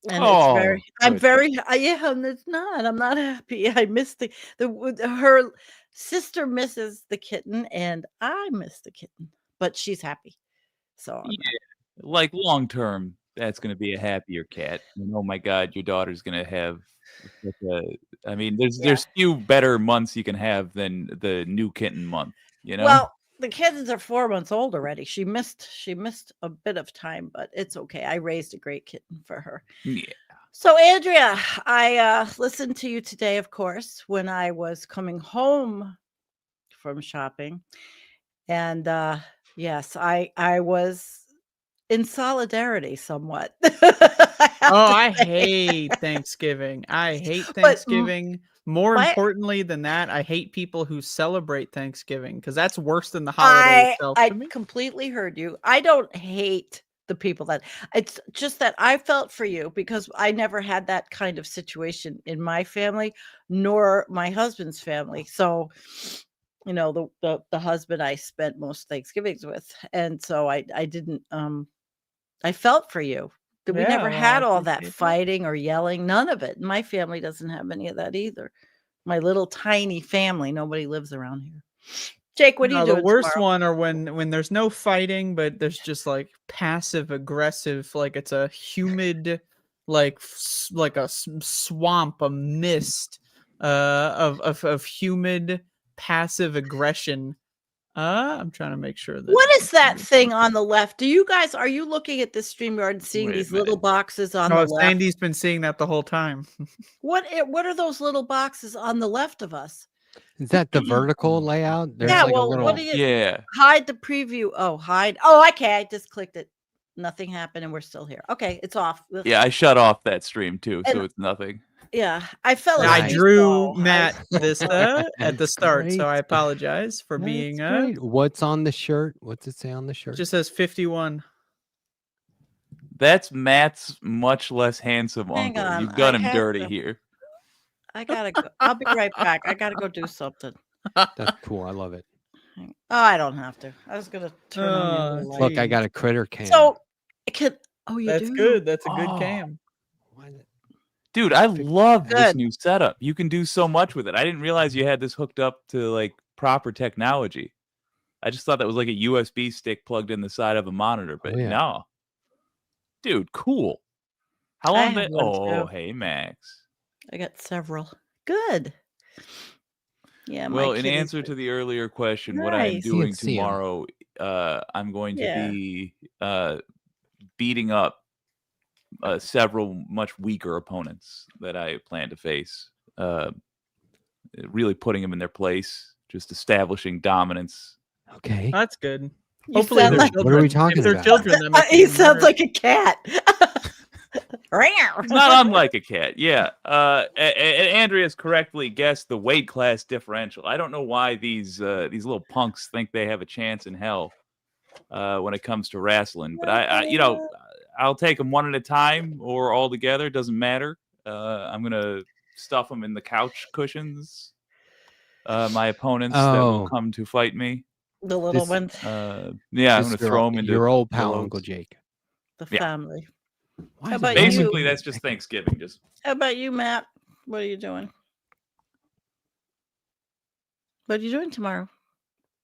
And it's very, I'm very, yeah, and it's not. I'm not happy. I miss her sister misses the kitten, and I miss the kitten, but she's happy. So
Yeah, like long term, that's going to be a happier cat. And oh my God, your daughter's going to have. I mean, there's few better months you can have than the new kitten month. You know.
Well, the kittens are 4 months old already. She missed a bit of time, but it's okay. I raised a great kitten for her.
Yeah.
So Andrea, I listened to you today, of course, when I was coming home from shopping, and yes, I was in solidarity somewhat.
I hate Thanksgiving. I hate Thanksgiving. More importantly than that, I hate people who celebrate Thanksgiving because that's worse than the holiday itself.
I completely heard you. I don't hate the people that it's just that I felt for you because I never had that kind of situation in my family, nor my husband's family. So, you know, the husband I spent most Thanksgivings with, and so I didn't. I felt for you. We never had all that fighting or yelling. None of it. My family doesn't have any of that either. My little tiny family. Nobody lives around here. Jake, what do you do?
The worst one are when there's no fighting, but there's just like passive aggressive, like it's a humid, like a swamp, a mist of humid passive aggression. I'm trying to make sure that.
What is that thing on the left? Are you looking at this StreamYard and seeing these little boxes on the left?
Sandee's been seeing that the whole time.
What are those little boxes on the left of us?
Is that the vertical layout? There's
what do you hide the preview? Oh, hide. Oh, okay. I just clicked it. Nothing happened and we're still here. Okay, it's off.
Yeah, I shut off that stream too, so it's nothing.
Yeah, I fell asleep.
I drew Matt this at the start, so I apologize for being.
What's on the shirt? What's it say on the shirt?
It just says 51.
That's Matt's much less handsome uncle. You've done him dirty here.
I gotta go. I'll be right back. I gotta go do something.
That's cool. I love it.
Oh, I don't have to. I was gonna turn on the light.
Look, I got a critter cam.
So it could. Oh, you
That's
do?
good. That's a good cam.
Dude, I love this new setup. You can do so much with it. I didn't realize you had this hooked up to like proper technology. I just thought that was like a USB stick plugged in the side of a monitor, but no. Dude, cool. How long did hey Max.
I got several. Good. Yeah.
Well, in answer to the earlier question, what I'm doing tomorrow, I'm going to be beating up several much weaker opponents that I plan to face. Really putting them in their place, just establishing dominance.
Okay,
that's good.
Hopefully,
what are we talking about?
Children,
he sounds like a cat.
It's not unlike a cat, yeah. Andrea's correctly guessed the weight class differential. I don't know why these little punks think they have a chance in hell when it comes to wrestling, but I'll take them one at a time or all together. Doesn't matter. I'm gonna stuff them in the couch cushions. My opponents that will come to fight me.
The little ones.
I'm gonna throw them into
your old pal, Uncle Jake.
The family.
How about basically, that's just Thanksgiving.
How about you, Matt? What are you doing? What are you doing tomorrow?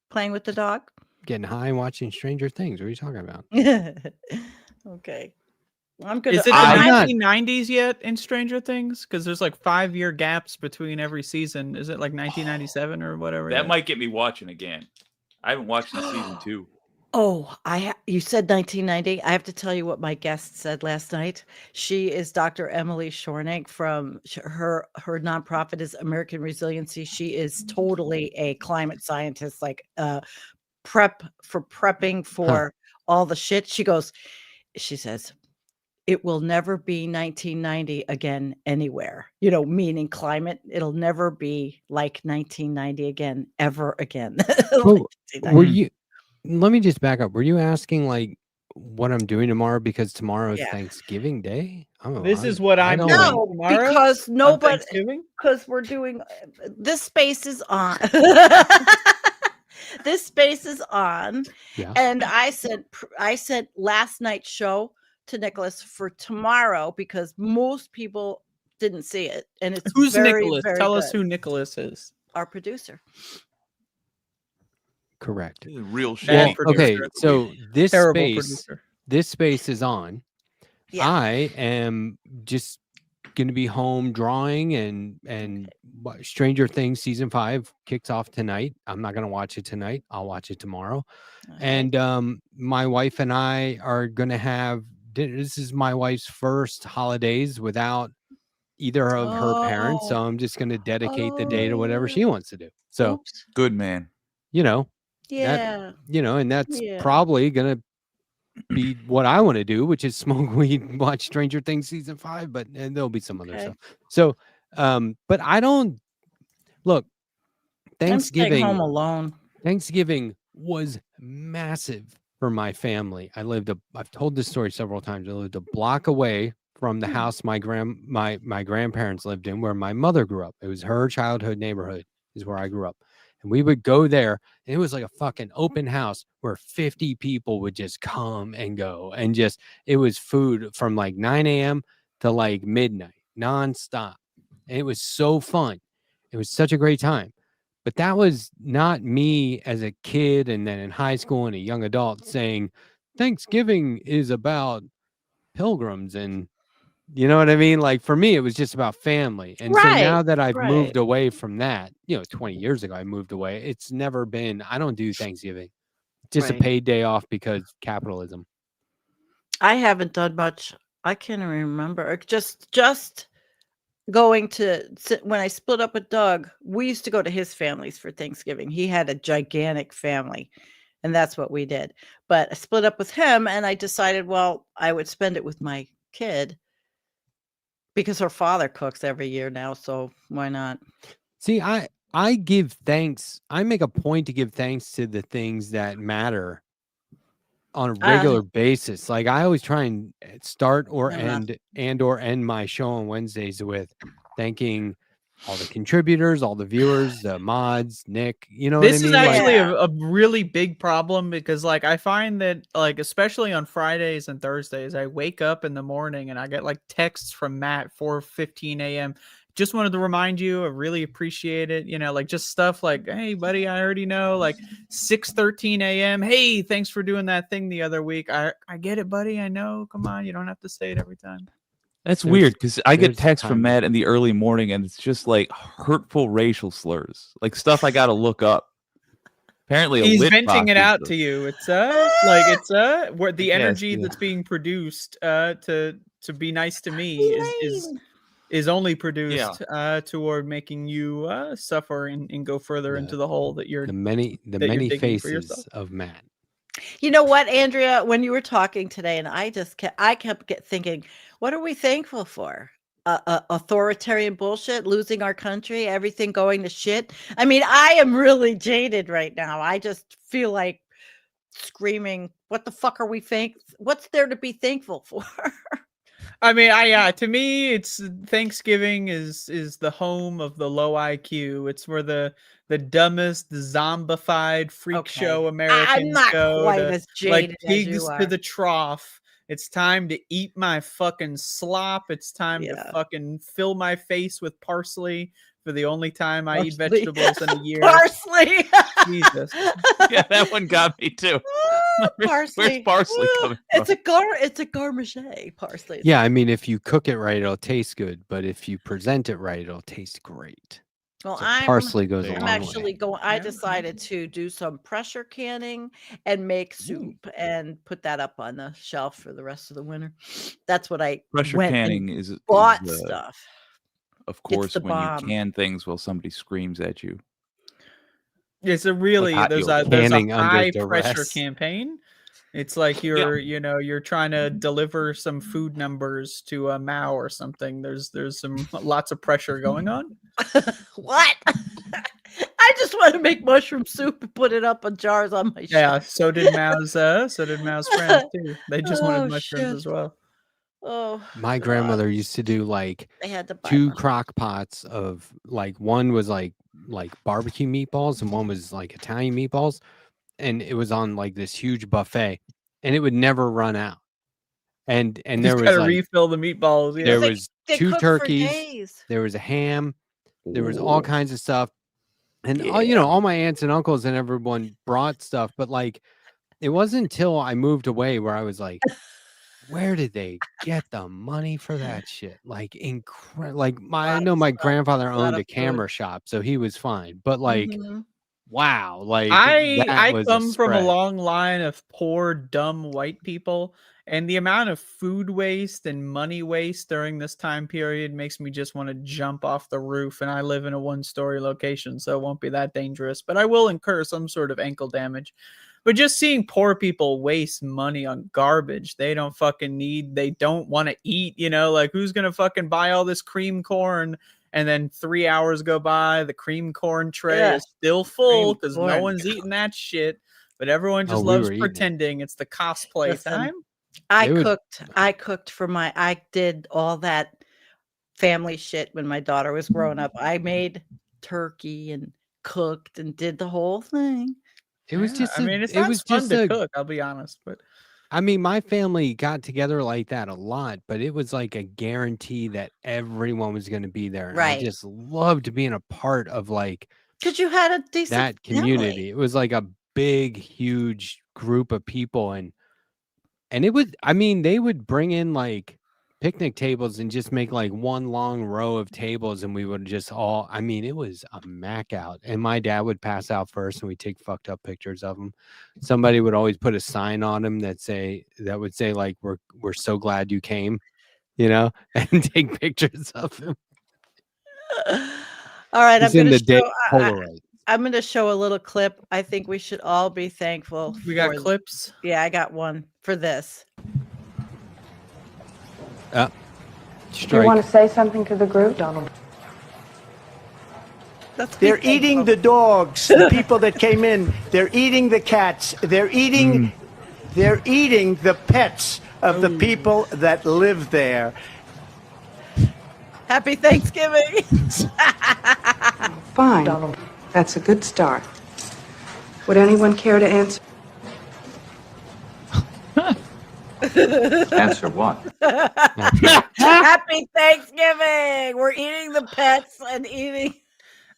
Playing with the dog?
Getting high and watching Stranger Things. What are you talking about?
Okay. I'm good.
Is it the 1990s yet in Stranger Things? Because there's like 5-year gaps between every season. Is it like 1997 or whatever?
That might get me watching again. I haven't watched the season 2.
Oh, you said 1990. I have to tell you what my guest said last night. She is Dr. Emily Shornig from her nonprofit is American Resiliency. She is totally a climate scientist, like prepping for all the shit. She says, it will never be 1990 again anywhere, meaning climate. It'll never be like 1990 again, ever again.
Were you, let me just back up. Were you asking like what I'm doing tomorrow because tomorrow is
Yeah.
Thanksgiving Day.
This is what I'm doing
No,
tomorrow
because
on
nobody,
Thanksgiving?
because we're doing this space is on. This space is on,
Yeah.
and I sent last night's show to Nicholas for tomorrow because most people didn't see it, and it's
Who's
very,
Nicholas?
very
Tell us
good.
who Nicholas is.
Our producer.
Correct.
Real
Bad
shitty.
producer.
Okay, so this
Terrible
space,
producer.
this space is on.
Yeah.
I am just going to be home drawing and Stranger Things season 5 kicks off tonight. I'm not going to watch it tonight. I'll watch it tomorrow. And my wife and I are going to have dinner. This is my wife's first holidays without either of her parents, so I'm just going to dedicate the day to whatever she wants to do. So
good man.
You know,
Yeah.
and that's probably going to be what I want to do, which is smoke weed, watch Stranger Things season 5, and there'll be some other stuff. So, but I don't look. Thanksgiving,
I'm staying home alone.
Thanksgiving was massive for my family. I've told this story several times. I lived a block away from the house my grandparents lived in, where my mother grew up. It was her childhood neighborhood, is where I grew up. And we would go there, and it was like a fucking open house where 50 people would just come and go. And it was food from like 9 a.m. to like midnight, nonstop. And it was so fun. It was such a great time. But that was not me as a kid and then in high school and a young adult saying Thanksgiving is about pilgrims and you know what I mean? Like for me, it was just about family. And so now that I've moved away from that, 20 years ago, I moved away. It's never been, I don't do Thanksgiving. Just a paid day off because capitalism.
I haven't done much. I can't even remember. Just going to, when I split up with Doug, we used to go to his family's for Thanksgiving. He had a gigantic family, and that's what we did. But I split up with him, and I decided, well, I would spend it with my kid because her father cooks every year now, so why not?
See, I give thanks. I make a point to give thanks to the things that matter on a regular basis. Like I always try and start or end my show on Wednesdays with thanking all the contributors, all the viewers, the mods, Nick, you know
this
what I mean?
Is actually a really big problem because like I find that like especially on Fridays and Thursdays, I wake up in the morning and I get like texts from Matt 4:15 a.m. Just wanted to remind you, I really appreciate it. Like just stuff like, hey buddy, I already know, like 6:13 a.m. Hey, thanks for doing that thing the other week. I get it, buddy. I know. Come on, you don't have to say it every time.
That's weird because I get texts from Matt in the early morning and it's just like hurtful racial slurs, like stuff I got to look up. Apparently,
he's venting it out to you. It's where the energy that's being produced to be nice to me is only produced toward making you suffer and go further into the hole that you're
the many faces of Matt.
You know what, Andrea, when you were talking today, and I kept thinking, what are we thankful for? Authoritarian bullshit, losing our country, everything going to shit. I mean, I am really jaded right now. I just feel like screaming, what the fuck are we what's there to be thankful for?
I mean, to me, it's Thanksgiving is the home of the low IQ. It's where the dumbest, the zombified freak show Americans
I'm not
go
quite
to,
as jaded
like
as
pigs
you
to
are.
the trough. It's time to eat my fucking slop. It's time to fucking fill my face with parsley for the only time I eat vegetables in a year.
Parsley.
Jesus.
Yeah, that one got me too.
Parsley.
Where's parsley coming from?
It's a gourmet parsley.
Yeah, I mean, if you cook it right, it'll taste good. But if you present it right, it'll taste great.
Well,
so parsley goes a
I'm
long
actually
way.
going. I decided to do some pressure canning and make soup and put that up on the shelf for the rest of the winter. That's what I
Pressure
went
canning
and
is
bought stuff.
Of course,
the
when
bomb.
you can things while somebody screams at you.
It's a really
Like
there's
hot
a
Canning under
high pressure
duress.
campaign. It's like you're trying to deliver some food numbers to a Mao or something. There's some lots of pressure going on.
What? want to make mushroom soup and put it up in jars on my
Yeah,
shelf.
so did Mao's friends too. They just wanted
Oh,
mushrooms
shit.
as well.
Oh,
My
God.
grandmother used to do like
They had to buy
2
mushrooms.
crock pots of like one was like barbecue meatballs and one was like Italian meatballs, and it was on like this huge buffet, and it would never run out. And
You
there
just
was
gotta
like
refill the meatballs. Yeah.
there
They-
was
they
2
cook for
turkeys,
days.
there was a ham, there was all
Ooh.
kinds of stuff, and all my aunts and uncles and everyone brought stuff, but like it wasn't until I moved away where I was like, where did they get the money for that shit? Like I know my grandfather
a lot
owned
of
a camera shop, so he was fine. But like,
Mhm.
wow, like
I
that was a
come from a
spread.
long line of poor, dumb white people, and the amount of food waste and money waste during this time period makes me just want to jump off the roof. And I live in a 1-story location, so it won't be that dangerous, but I will incur some sort of ankle damage. But just seeing poor people waste money on garbage they don't fucking need, they don't want to eat, like who's gonna fucking buy all this cream corn? And then 3 hours go by, the cream corn tray is still full because no one's eating that shit. But everyone just
we
loves
were eating it.
pretending it's the cosplay
Listen,
time.
I cooked for I did all that family shit when my daughter was growing up. I made turkey and cooked and did the whole thing.
It was just
it's not fun to cook, I'll be honest, but
I mean, my family got together like that a lot, but it was like a guarantee that everyone was going to be there. And I
Right.
just loved being a part of like
Because you had a decent
that community. It was like a big, huge group of people, and it would. I mean, they would bring in like picnic tables and just make like one long row of tables, and we would just all. I mean, it was a mac out, and my dad would pass out first, and we take fucked up pictures of him. Somebody would always put a sign on him that would say like we're so glad you came, and take pictures of him.
All right,
He's in the day Polaroid.
I'm going to show a little clip. I think we should all be thankful.
We got clips?
Yeah, I got one for this.
Do you want to say something to the group? Donald.
They're eating the dogs, the people that came in. They're eating the cats. They're eating the pets of the people that live there.
Happy Thanksgiving.
Fine. Donald. That's a good start. Would anyone care to answer?
Answer what?
Happy Thanksgiving. We're eating the pets and eating.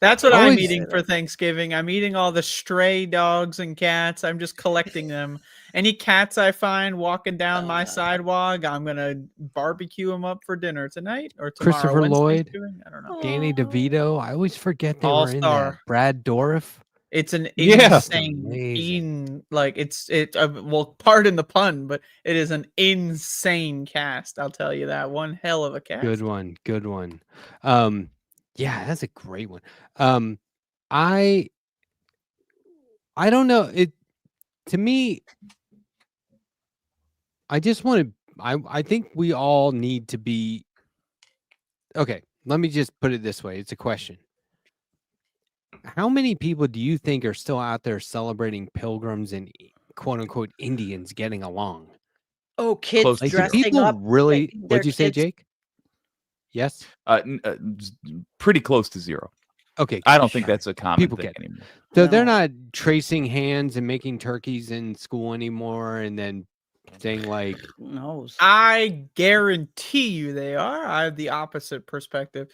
That's what I'm eating for Thanksgiving. I'm eating all the stray dogs and cats. I'm just collecting them. Any cats I find walking down my sidewalk, I'm going to barbecue them up for dinner tonight or tomorrow.
Christopher
When's
Lloyd,
Thanksgiving? I don't know.
Danny DeVito. I always forget they were in that.
All-star.
Brad Dourif.
It's an
Yeah.
insane, well, pardon the pun, but it is an insane cast. I'll tell you that. One hell of a cast.
Good one. Yeah, that's a great one. I don't know. To me, I just want to. I think we all need to be. Okay, let me just put it this way. It's a question. How many people do you think are still out there celebrating pilgrims and quote unquote Indians getting along?
Oh, kids
Like, do
dressing
people
up.
really?
like
What'd you say,
their kids-
Jake? Yes.
Pretty close to zero.
Okay.
I don't think that's a common
People
thing
get it.
anymore.
So they're not tracing hands and making turkeys in school anymore, and then saying like,
Who knows?
I guarantee you they are. I have the opposite perspective.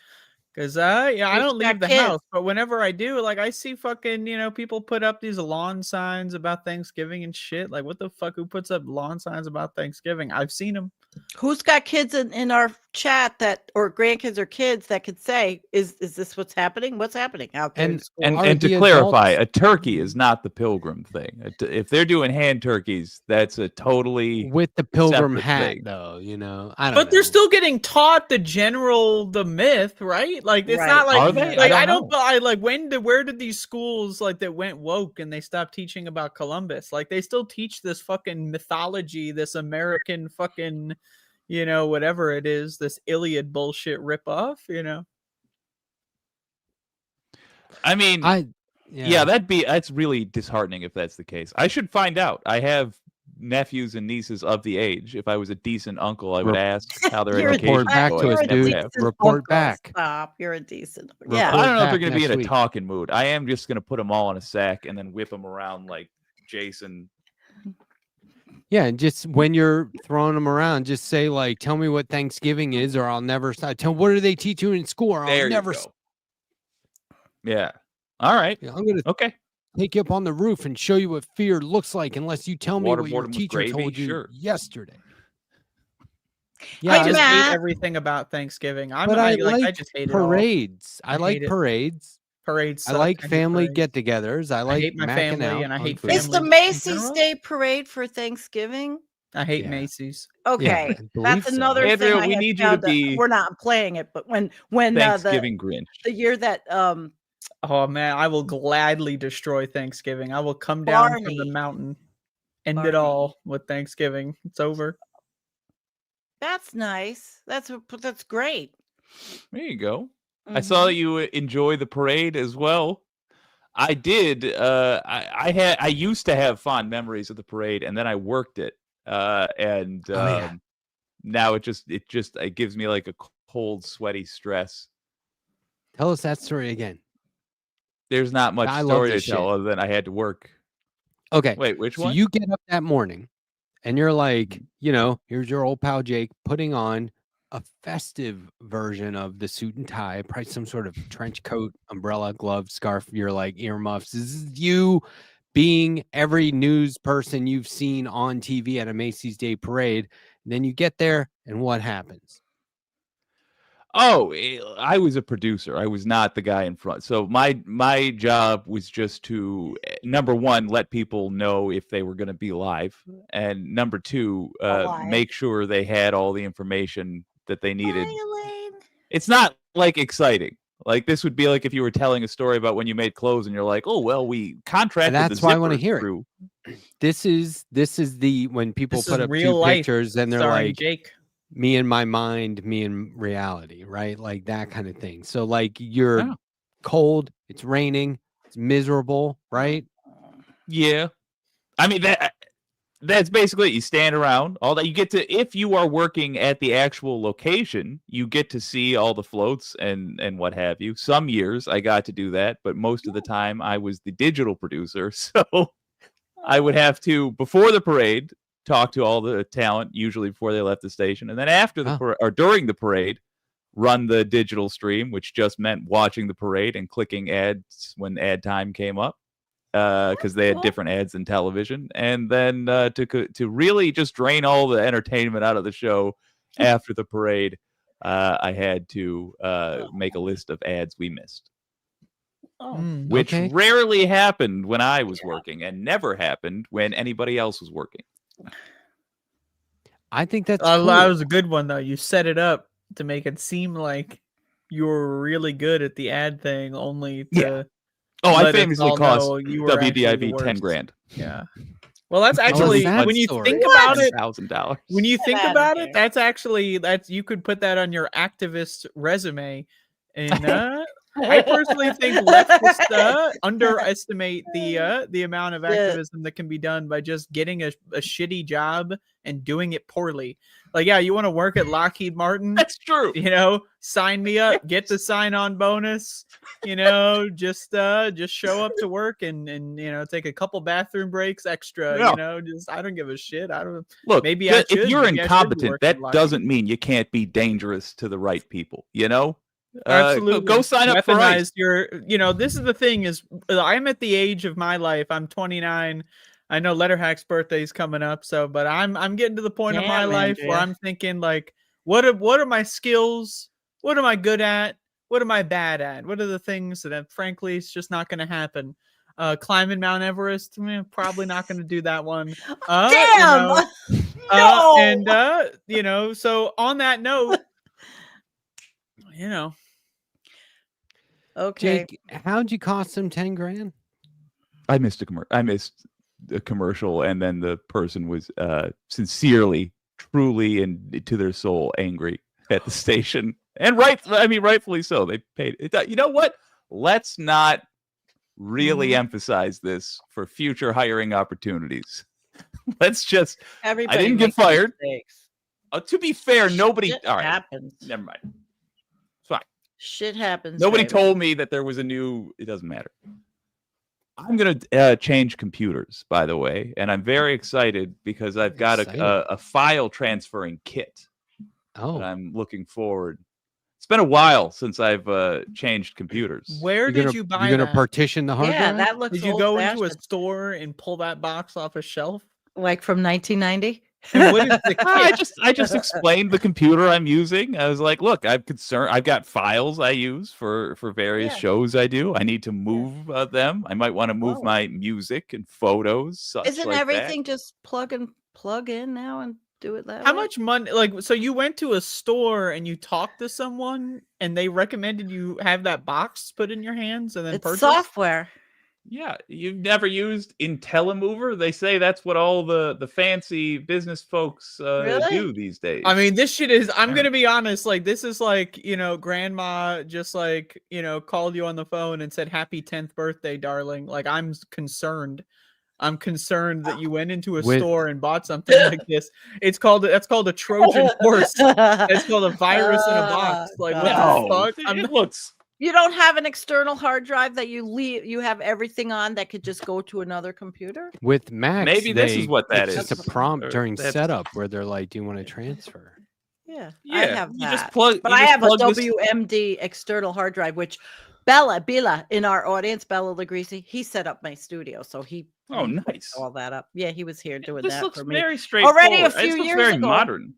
Because I don't leave the house, but whenever I do, like I see fucking, people put up these lawn signs about Thanksgiving and shit. Like, what the fuck? Who puts up lawn signs about Thanksgiving? I've seen them.
Who's got kids in our chat or grandkids or kids that could say, is this what's happening? What's happening out there?
And to clarify, a turkey is not the pilgrim thing. If they're doing hand turkeys, that's a totally
with the pilgrim
separate
hat,
thing.
though. I don't
But
know.
they're still getting taught the myth, right? Like it's
Right.
not like,
Are they?
like
I
I
don't
don't where did these schools like that went woke and they stopped teaching about Columbus? Like they still teach this fucking mythology, this American fucking, whatever it is, this Iliad bullshit ripoff,
I mean, Yeah, that's really disheartening if that's the case. I should find out. I have nephews and nieces of the age. If I was a decent uncle, I would ask how their education
back
going.
to us, dude. Report back.
Stop. You're a decent.
Yeah, I don't know if they're going to be in a
week.
talking mood. I am just going to put them all in a sack and then whip them around like Jason.
Yeah, and just when you're throwing them around, just say like, "Tell me what Thanksgiving is, or I'll never." Tell what do they teach you in school, or
There
I'll
you
never.
go. Yeah. All right.
I'm gonna take you up on the roof and show you what fear looks like, unless you tell me what your
Waterboard 'em with
teacher
gravy?
told you
Sure.
yesterday.
Yeah, I just hate
Matt.
everything about Thanksgiving. I
like
just hate
parades.
it
I like parades.
Parades.
I like family get-togethers. I like
hate my
macking
family,
out
and I
on
hate
food.
Is the Macy's Day Parade for Thanksgiving?
I hate Macy's.
Okay,
believe
that's
so.
another
Andrea,
thing. I
we
had
need you to
found
be
we're not playing it, but when
Thanksgiving Grinch.
the year that
Oh man, I will gladly destroy Thanksgiving. I will come down from the
Barney.
mountain, end it all with Thanksgiving. It's over.
that's nice. That's great.
There you go. I saw that you enjoy the parade as well. I did. I used to have fond memories of the parade, and then I worked it. Now it gives me like a cold, sweaty stress.
Tell us that story again.
There's not much
I love
story to
this
tell
shit.
other than I had to work.
Okay.
Wait, which
so
one?
you get up that morning and you're like, here's your old pal Jake putting on a festive version of the suit and tie, probably some sort of trench coat, umbrella, glove, scarf. You're like earmuffs. This is you being every news person you've seen on TV at a Macy's Day Parade. And then you get there, and what happens?
Oh, I was a producer. I was not the guy in front. So my job was just to, number one, let people know if they were going to be live, and number two, make sure they had all the information that they needed. It's not like exciting. Like this would be like if you were telling a story about when you made clothes, and you're like, "Oh well, we contracted."
And that's
the
why I want to
zippers
hear
through.
it. This is the when people
This
put
is
up
real
two
life
pictures and they're
starring
like,
Jake.
me in my mind, me in reality, right? Like that kind of thing. So like you're cold, it's raining, it's miserable, right?
Yeah, I mean that's basically it. You stand around all that. You get to, if you are working at the actual location, you get to see all the floats and what have you. Some years I got to do that, but most of the time I was the digital producer, so I would have to, before the parade, talk to all the talent, usually before they left the station, and then after the or during the parade, run the digital stream, which just meant watching the parade and clicking ads when ad time came up, because they had different ads than television, and then to really just drain all the entertainment out of the show after the parade, I had to make a list of ads we missed. Which rarely happened when I was working, and never happened when anybody else was working.
I think that's
That
cool.
was a good one though. You set it up to make it seem like you were really good at the ad thing, only to
I famously cost
you were actually the
WDIV
worst.
10 grand.
Yeah. Well, that's actually when you think about it.
$1,000.
When you think about it, that's you could put that on your activist resume, and I personally think leftists underestimate the amount of activism that can be done by just getting a shitty job and doing it poorly. Like, yeah, you want to work at Lockheed Martin?
That's true.
Sign me up, get the sign-on bonus. Just show up to work and take a couple bathroom breaks extra.
Yeah.
I don't give a shit. I don't.
Look,
maybe I should.
if you're
Maybe I should be
incompetent,
working
that
at Lockheed.
doesn't mean you can't be dangerous to the right people.
Absolutely.
Go sign up for ICE.
This is the thing is I'm at the age of my life. I'm 29. I know Letterhack's birthday is coming up, but I'm getting to the point of my life where I'm thinking like, what are my skills? What am I good at? What am I bad at? What are the things that frankly it's just not going to happen? Climbing Mount Everest, probably not going to do that one.
Damn.
No. So on that note,
Okay.
Jake, how'd you cost him 10 grand?
I missed a commercial, and then the person was sincerely, truly, and to their soul angry at the station, and rightfully so. They paid. You know what? Let's not really emphasize this for future hiring opportunities. Let's just.
Everybody
I didn't get
makes
fired.
mistakes.
To be fair, nobody.
Shit
All right,
happens.
never mind. It's fine.
Shit happens.
Nobody
Raven.
told me that there was a new. It doesn't matter. I'm gonna change computers, by the way, and I'm very excited because I've got a file transferring kit.
Oh,
that I'm looking forward. It's been a while since I've changed computers.
Where did you buy
You're gonna
that?
partition the hard
Yeah,
drive?
that looks
Did you go into a
old-fashioned.
store and pull that box off a shelf?
Like from 1990?
And what is the
I just explained the computer I'm using. I was like, look, I'm concerned. I've got files I use for various shows I do. I need to move them. I might want to move my music and photos. Such
Isn't
like
everything just plug in now and do it that
How
way?
much money? Like, so you went to a store and you talked to someone, and they recommended you have that box put in your hands and then
It's
purchase?
software.
Yeah, you've never used IntelliMover? They say that's what all the fancy business folks do these days.
I mean, this shit is, I'm going to be honest, like, this is like, grandma just like, called you on the phone and said, happy 10th birthday, darling. Like, I'm concerned. I'm concerned that you went into a store and bought something like this. That's called a Trojan horse. It's called a virus in a box. Like, what the fuck?
It looks.
You don't have an external hard drive that you have everything on that could just go to another computer?
With Macs,
Maybe this is what that
it's
is.
just a prompt during
That's-
setup where they're like, "Do you want to transfer?"
Yeah, I
Yeah,
have
you
that.
just plug-
but
you
I
just
have a
plug this-
WMD external hard drive, which Bella in our audience, Bella Lagrisi, he set up my studio, so he
Oh, nice.
all that up. Yeah, he was here doing
This
that
looks
for me.
very straightforward.
Already a
This
few
looks
years
very
ago.
modern.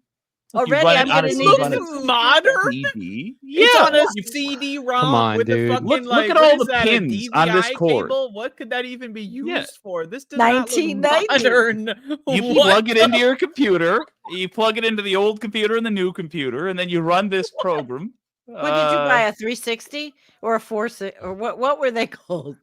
Already, I'm going to need
Looks modern.
CD.
It's on a
you-
CD-ROM
Come on,
with
dude.
the fucking
Look
like
at
what
all
is
the
that, a
pins on this
DVI
cord.
cable? What could that even be used
Yeah.
for? This does not look
1990.
modern.
You
What?
plug it into your computer. You plug it into the old computer and the new computer, and then you run this program.
What did you buy? A 360 or a 46 or what were they called?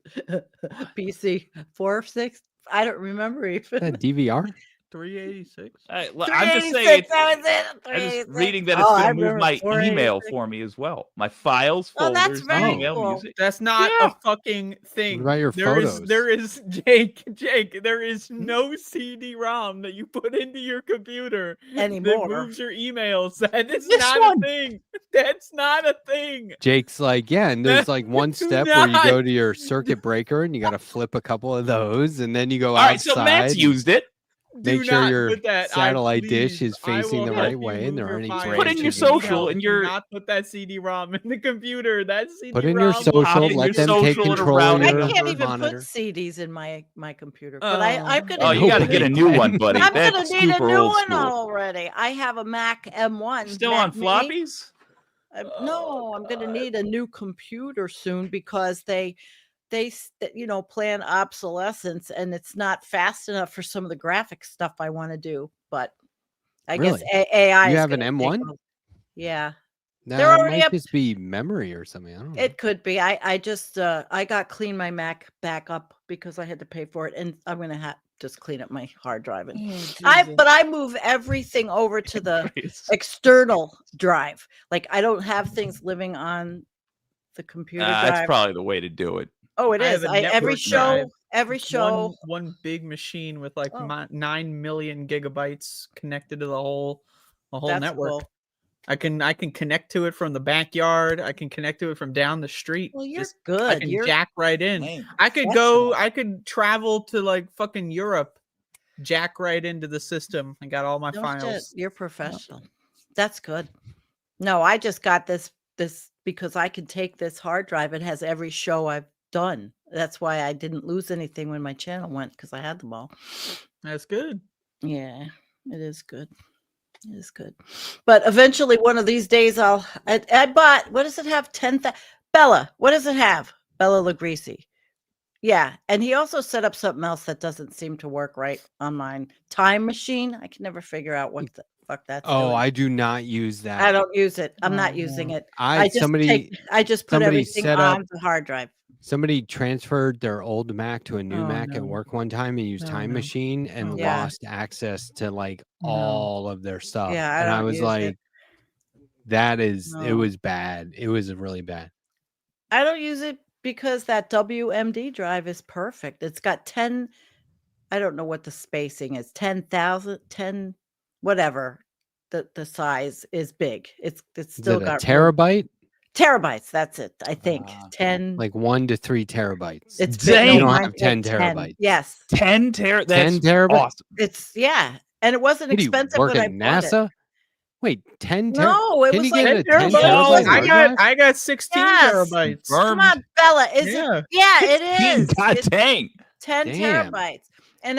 PC 46? I don't remember even.
That DVR.
386.
I'm just
386,
saying.
that was it.
I'm just
386.
reading that it's
Oh, I
going to move
remember
my
486.
email for me as well. My files,
Oh,
folders,
that's very
email,
cool.
music.
That's not a fucking thing.
What about your photos?
There is Jake, there is no CD-ROM that you put into your computer
Anymore.
that moves your emails. That is
This
not
one.
a thing. That's not a thing.
Jake's like, yeah, and there's like one
Do
step where you
not.
go to your circuit breaker and you got to flip a couple of those, and then you go
All right,
outside.
so Matt's used it.
Make
Do
sure
not
your
put that.
satellite dish
please,
is facing
I
the
will
right
help you
way and there
move
aren't
your
any
files.
Put in your
branches.
social
Do
and your.
not put that CD-ROM in the computer. That CD-ROM.
Put in your
will
social.
Pop in
Let
your
them take
social and
control of
around
I
your
can't even
monitor.
put CDs in my computer, but I'm gonna.
Oh, you got to get a new one, buddy.
I'm gonna
That's
need a
super
new
old
one
school.
already. I have a Mac M1.
Still
Mac
on
Mini.
floppies?
No, I'm gonna need a new computer soon because they plan obsolescence and it's not fast enough for some of the graphic stuff I want to do. But I guess
Really?
AI.
You
is
have an
gonna
M1?
take over. Yeah,
No,
they're
it
already
might
up.
just be memory or something. I don't know.
It could be. I just I got clean my Mac back up because I had to pay for it, and I'm gonna have just clean up my hard drive. And I move everything over to the external drive. Like I don't have things living on the computer drive.
That's probably the way to do it.
Oh, it
I
is.
have a
Every
network
show,
drive.
every show.
One big machine with like
Oh.
9 million gigabytes connected to the whole
That's
network.
cool.
I can connect to it from the backyard. I can connect to it from down the street.
Well, you're
I
good.
can
You're
jack right in.
Man,
I could travel to like fucking Europe, jack right into the system. I got all my
no
files.
shit. You're professional. That's good. No, I just got this because I can take this hard drive. It has every show I've done. That's why I didn't lose anything when my channel went because I had them all.
That's good.
Yeah, it is good. It is good. But eventually, one of these days, I bought. What does it have? 10,000. Bella. What does it have? Bella Lagrisi. Yeah, and he also set up something else that doesn't seem to work right on mine. Time machine. I can never figure out what the fuck that's.
Oh,
doing.
I do not use that.
I don't use it. I'm not using it.
I
just
somebody
put
somebody
everything
set up-
on the hard drive.
Somebody transferred their old Mac to a new
Oh,
Mac
no.
at work one time and used
Oh,
Time
no.
Machine and
Yeah.
lost access to like
No.
all of their stuff.
Yeah, I
and I
don't
was
use it.
like, it
No.
was bad. It was really bad.
I don't use it Because that WMD drive is perfect. It's got 10, I don't know what the spacing is, 10,000, 10, whatever. The size is big. It's still
Is it a
got
terabyte?
terabytes. That's it. I think 10.
Like 1 to 3 terabytes.
It's
Dang.
big.
You
No,
don't
mine's
have 10
like
terabytes.
Yes.
10 terabytes. That's
10 terabytes.
awesome.
It's and it wasn't
What do you
expensive
work
when
at
I bought it.
NASA? Wait, 10 terabytes?
No, it
Can
was
you
like
get a 10
No,
terabyte hard drive?
I got 16
Yes.
terabytes.
Come on, Bella. Is
Yeah.
it? Yeah, it is.
God
It's
dang.
10
Damn.
terabytes. And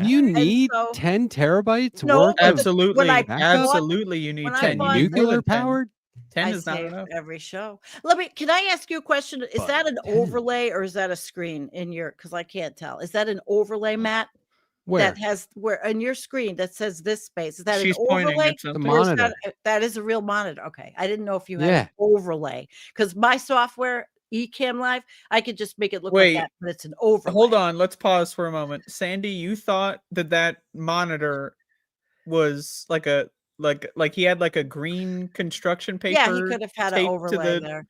You
and
need
so
10 terabytes
no,
worth
but
of
Absolutely.
when I
backup?
Absolutely. You need
when I
10. You
bought-
need more
Nuclear
than 10.
powered?
10
I
is not
save
enough.
every show. Can I ask you a question? Is
But
that an
10.
overlay or is that a screen in your, because I can't tell. Is that an overlay, Matt?
Where?
That has where on your screen that says this space? Is that
She's
an
pointing
overlay?
at
The
something.
Or is
monitor.
that is a real monitor. Okay. I didn't know if you had
Yeah.
an overlay. Because my software, Ecamm Live, I could just make it look
Wait.
like that, but it's an overlay.
Hold on. Let's pause for a moment. Sandy, you thought that monitor was like a like he had like a green construction paper.
Yeah, he could have had an
taped to
overlay there.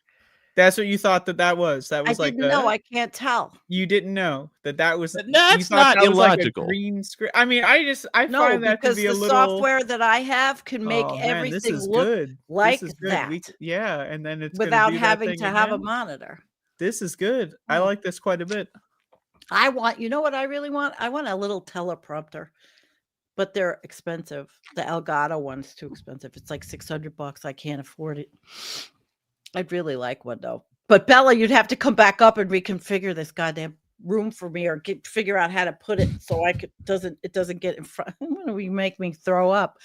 That's what you thought that was. That
I
was like
didn't know. I can't tell.
you didn't know that was.
That's
you thought
not
that was like a
illogical.
green screen. I mean, I
No,
find that to
because
be
the
a little.
software that I have can make
Oh, man,
everything
this is
look
good.
like
This is good.
that
Yeah, and then it's gonna
without
do that
having
thing
to have a
again.
monitor.
This is good. I
Oh.
like this quite a bit.
I want, you know what I really want? I want a little teleprompter, but they're expensive. The Elgato one's too expensive. It's like $600. I can't afford it. I'd really like one though. But Bella, you'd have to come back up and reconfigure this goddamn room for me, or figure out how to put it so it doesn't get in front. You make me throw up.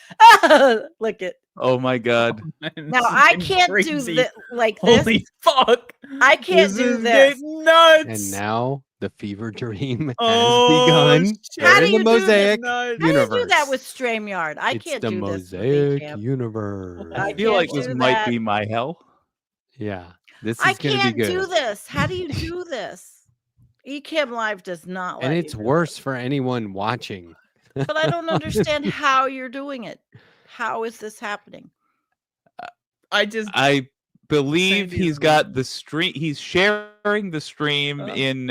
Look it.
Oh my God.
Now I can't do this like this.
Holy fuck!
I can't
This
do
is
this.
getting nuts.
And now the fever dream
Oh,
has begun.
shit.
How
We're
do
in
you
the
do this?
Mosaic
How do
universe.
you do that with StreamYard? I
It's
can't
the
do this. with
Mosaic
Ecamm.
universe.
I
I
feel like
can't
this
do
might
that.
be my hell.
Yeah, this
I
is going to be
can't
good.
do this. How do you do this? Ecamm Live does not
And
let
it's
you do
worse for anyone watching.
it. But I don't understand how you're doing it. How is this happening?
I believe
Sandy
he's
is
got the stream. He's sharing the stream in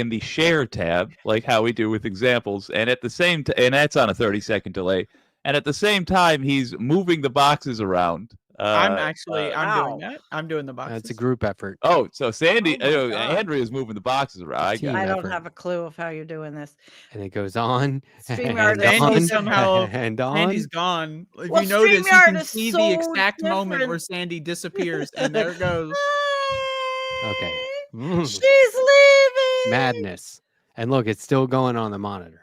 the share tab, like how we do with examples, and at the same and that's on a 30-second delay. And at the same time, he's moving the boxes around.
I'm doing
Wow.
that. I'm doing the boxes.
That's a group effort.
Oh, so Sandy,
Oh my God.
Andrea's moving the boxes around. I
Team
got
I
it.
don't
effort.
have a clue of how you're doing this.
And it goes on
StreamYard
and
is so
on
Sandy somehow.
and on.
Sandy's gone. If
Well,
you notice, you
StreamYard
can
is
see
so
the exact moment where
different.
Sandy disappears, and there it goes.
Okay.
She's leaving.
Madness. And look, it's still going on the monitor.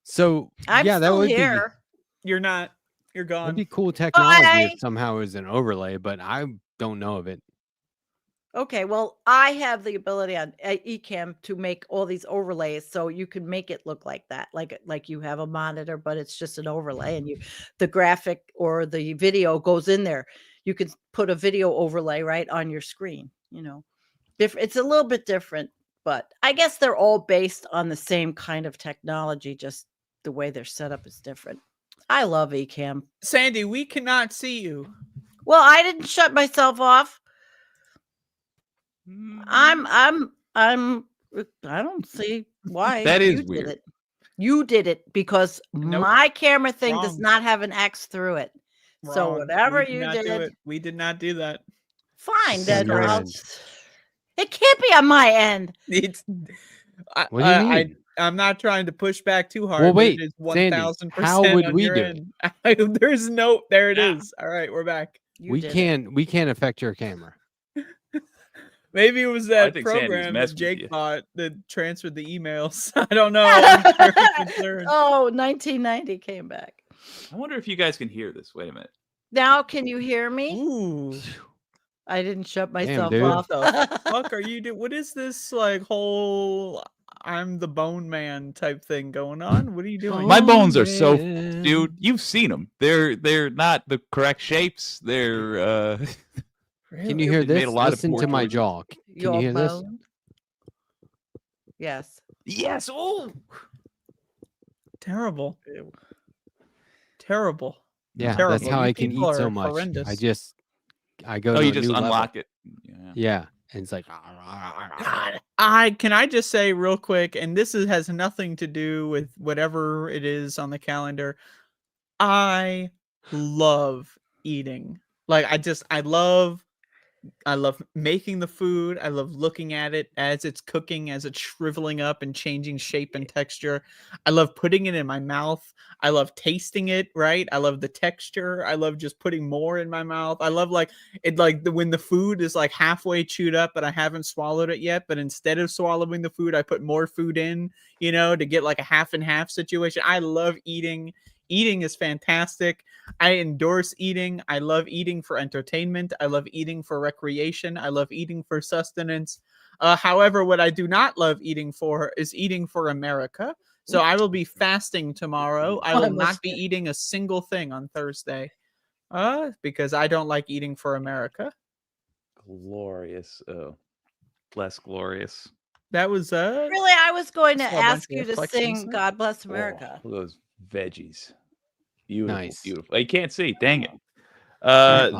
So
I'm
yeah, that
still
would
here.
You're not. You're
that'd
gone.
be cool technology
Bye.
if somehow it was an overlay, but I don't know of it.
Okay, well, I have the ability on Ecamm to make all these overlays, so you can make it look like that, like you have a monitor, but it's just an overlay, and the graphic or the video goes in there. You can put a video overlay right on your screen. You know, it's a little bit different, but I guess they're all based on the same kind of technology. Just the way they're set up is different. I love Ecamm.
Sandy, we cannot see you.
Well, I didn't shut myself off. I don't see why.
That is
you did
weird.
it. You did it because
Nope.
my camera thing does
Wrong.
not have an X through it. So
Wrong.
whatever
We did
you
not do
did,
it. We did not do that.
fine.
It's
Then
on your
I'll
end.
it can't be on my end.
It's.
What do you mean?
I'm not trying to push back too hard.
Well,
but
wait,
it is
Sandy,
1000%
how would
on
we
your
do it?
end. There's no. There it is. All right, we're back.
You
We
did it.
can't affect your camera.
Maybe it was
I
that
think Sandy's
program that
messing with
Jake
you.
bought that transferred the emails. I don't know. I'm very concerned.
Oh, 1990 came back.
I wonder if you guys can hear this. Wait a minute.
Now can you hear me?
Ooh.
I didn't shut myself
dude.
off.
What the fuck are you doing? What is this like whole I'm the bone man type thing going on? What are you doing?
My bones are so,
man.
dude. You've seen them. They're not the correct shapes. They're.
Can you
Really?
hear
They made
this?
a lot of
Listen
poor
to my
choices.
jaw. Can
Your
you hear this?
bone? Yes.
Yes. Oh.
Terrible. Terrible.
Yeah,
Terrible.
that's how
You
I can
people
eat so
are
much.
horrendous.
I go
Oh,
to
you
a
just
new level.
unlock it. Yeah.
Yeah, And it's like,
Can I just say real quick, and this has nothing to do with whatever it is on the calendar. I love eating. Like I love making the food. I love looking at it as it's cooking, as it's shriveling up and changing shape and texture. I love putting it in my mouth. I love tasting it, right? I love the texture. I love just putting more in my mouth. I love when the food is like halfway chewed up but I haven't swallowed it yet, but instead of swallowing the food, I put more food in, to get like a half and half situation. I love eating. Eating is fantastic. I endorse eating. I love eating for entertainment. I love eating for recreation. I love eating for sustenance. However, what I do not love eating for is eating for America. So I will be fasting tomorrow. I will not be eating a single thing on Thursday because I don't like eating for America.
Glorious. Oh, less glorious.
That was
really, I was going to
saw a bunch
ask
of
you to
reflections
sing
there.
God Bless America.
Oh, those veggies. Beautiful,
Nice.
beautiful. You can't see. Dang it.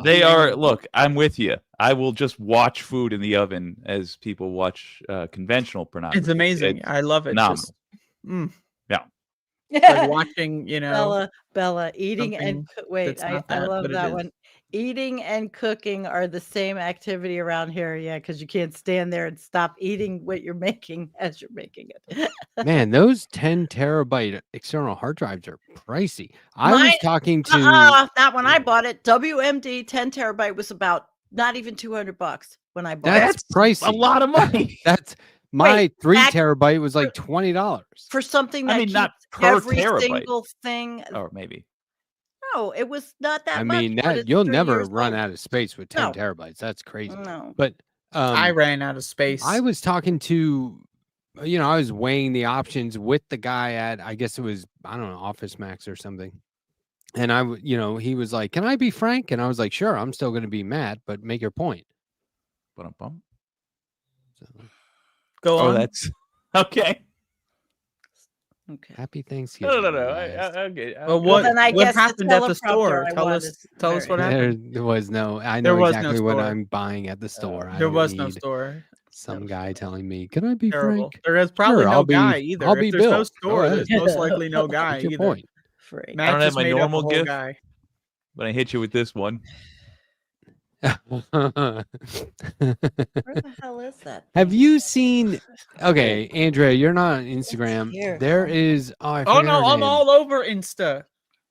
They are. Look, I'm with you. I will just watch food in the oven as people watch conventional pornography.
It's amazing. I love it.
Phenomenal.
Just,
Yeah.
It's like watching,
Bella, eating and
something
wait,
that's
I
not that,
love
but it
that
is.
one. Eating and cooking are the same activity around here, yeah, because you can't stand there and stop eating what you're making as you're making it.
man, those 10 terabyte external hard drives are pricey. I was talking to
not when I bought it. WMD 10 terabyte was about not even $200 when I bought it.
that's pricey.
A lot of money.
That's my
Wait,
3 terabyte was like $20
for something that
I mean, not
keeps
per
every
terabyte.
single thing.
Or maybe.
No, it was not that
I
much.
mean,
but
that
it's
you'll
3
never
years
run
old.
out of space with 10
No.
terabytes. That's crazy.
No.
But
I ran out of space.
I was talking to, I was weighing the options with the guy at, I guess it was, I don't know, Office Max or something. And he was like, "Can I be frank?" And I was like, "Sure, I'm still going to be mad, but make your point."
Go on.
That's okay.
Okay.
Happy Thanksgiving.
No.
guys.
Okay.
Well,
then I
what
guess the
happened at the
teleprompter
store?
I
Tell
want
us
is
what happened.
There was no. I
There
know
was no
exactly what
store.
I'm buying at the store. I
There
don't
was no
need
store.
some guy telling me, "Can I be
Terrible.
frank?"
There is probably
Sure,
no
I'll be-
guy either.
I'll be
If there's no
Bill. Go
store,
ahead.
there's most likely no guy
Make your
either.
point.
Free.
Matt
I don't have
just
my
made up a
normal
whole
gift,
guy.
but I hit you with this one.
Where the hell is that?
Have you seen? Okay, Andrea, you're not on Instagram.
here.
There is. I
Oh
forget
no,
her
I'm
name.
all over Insta.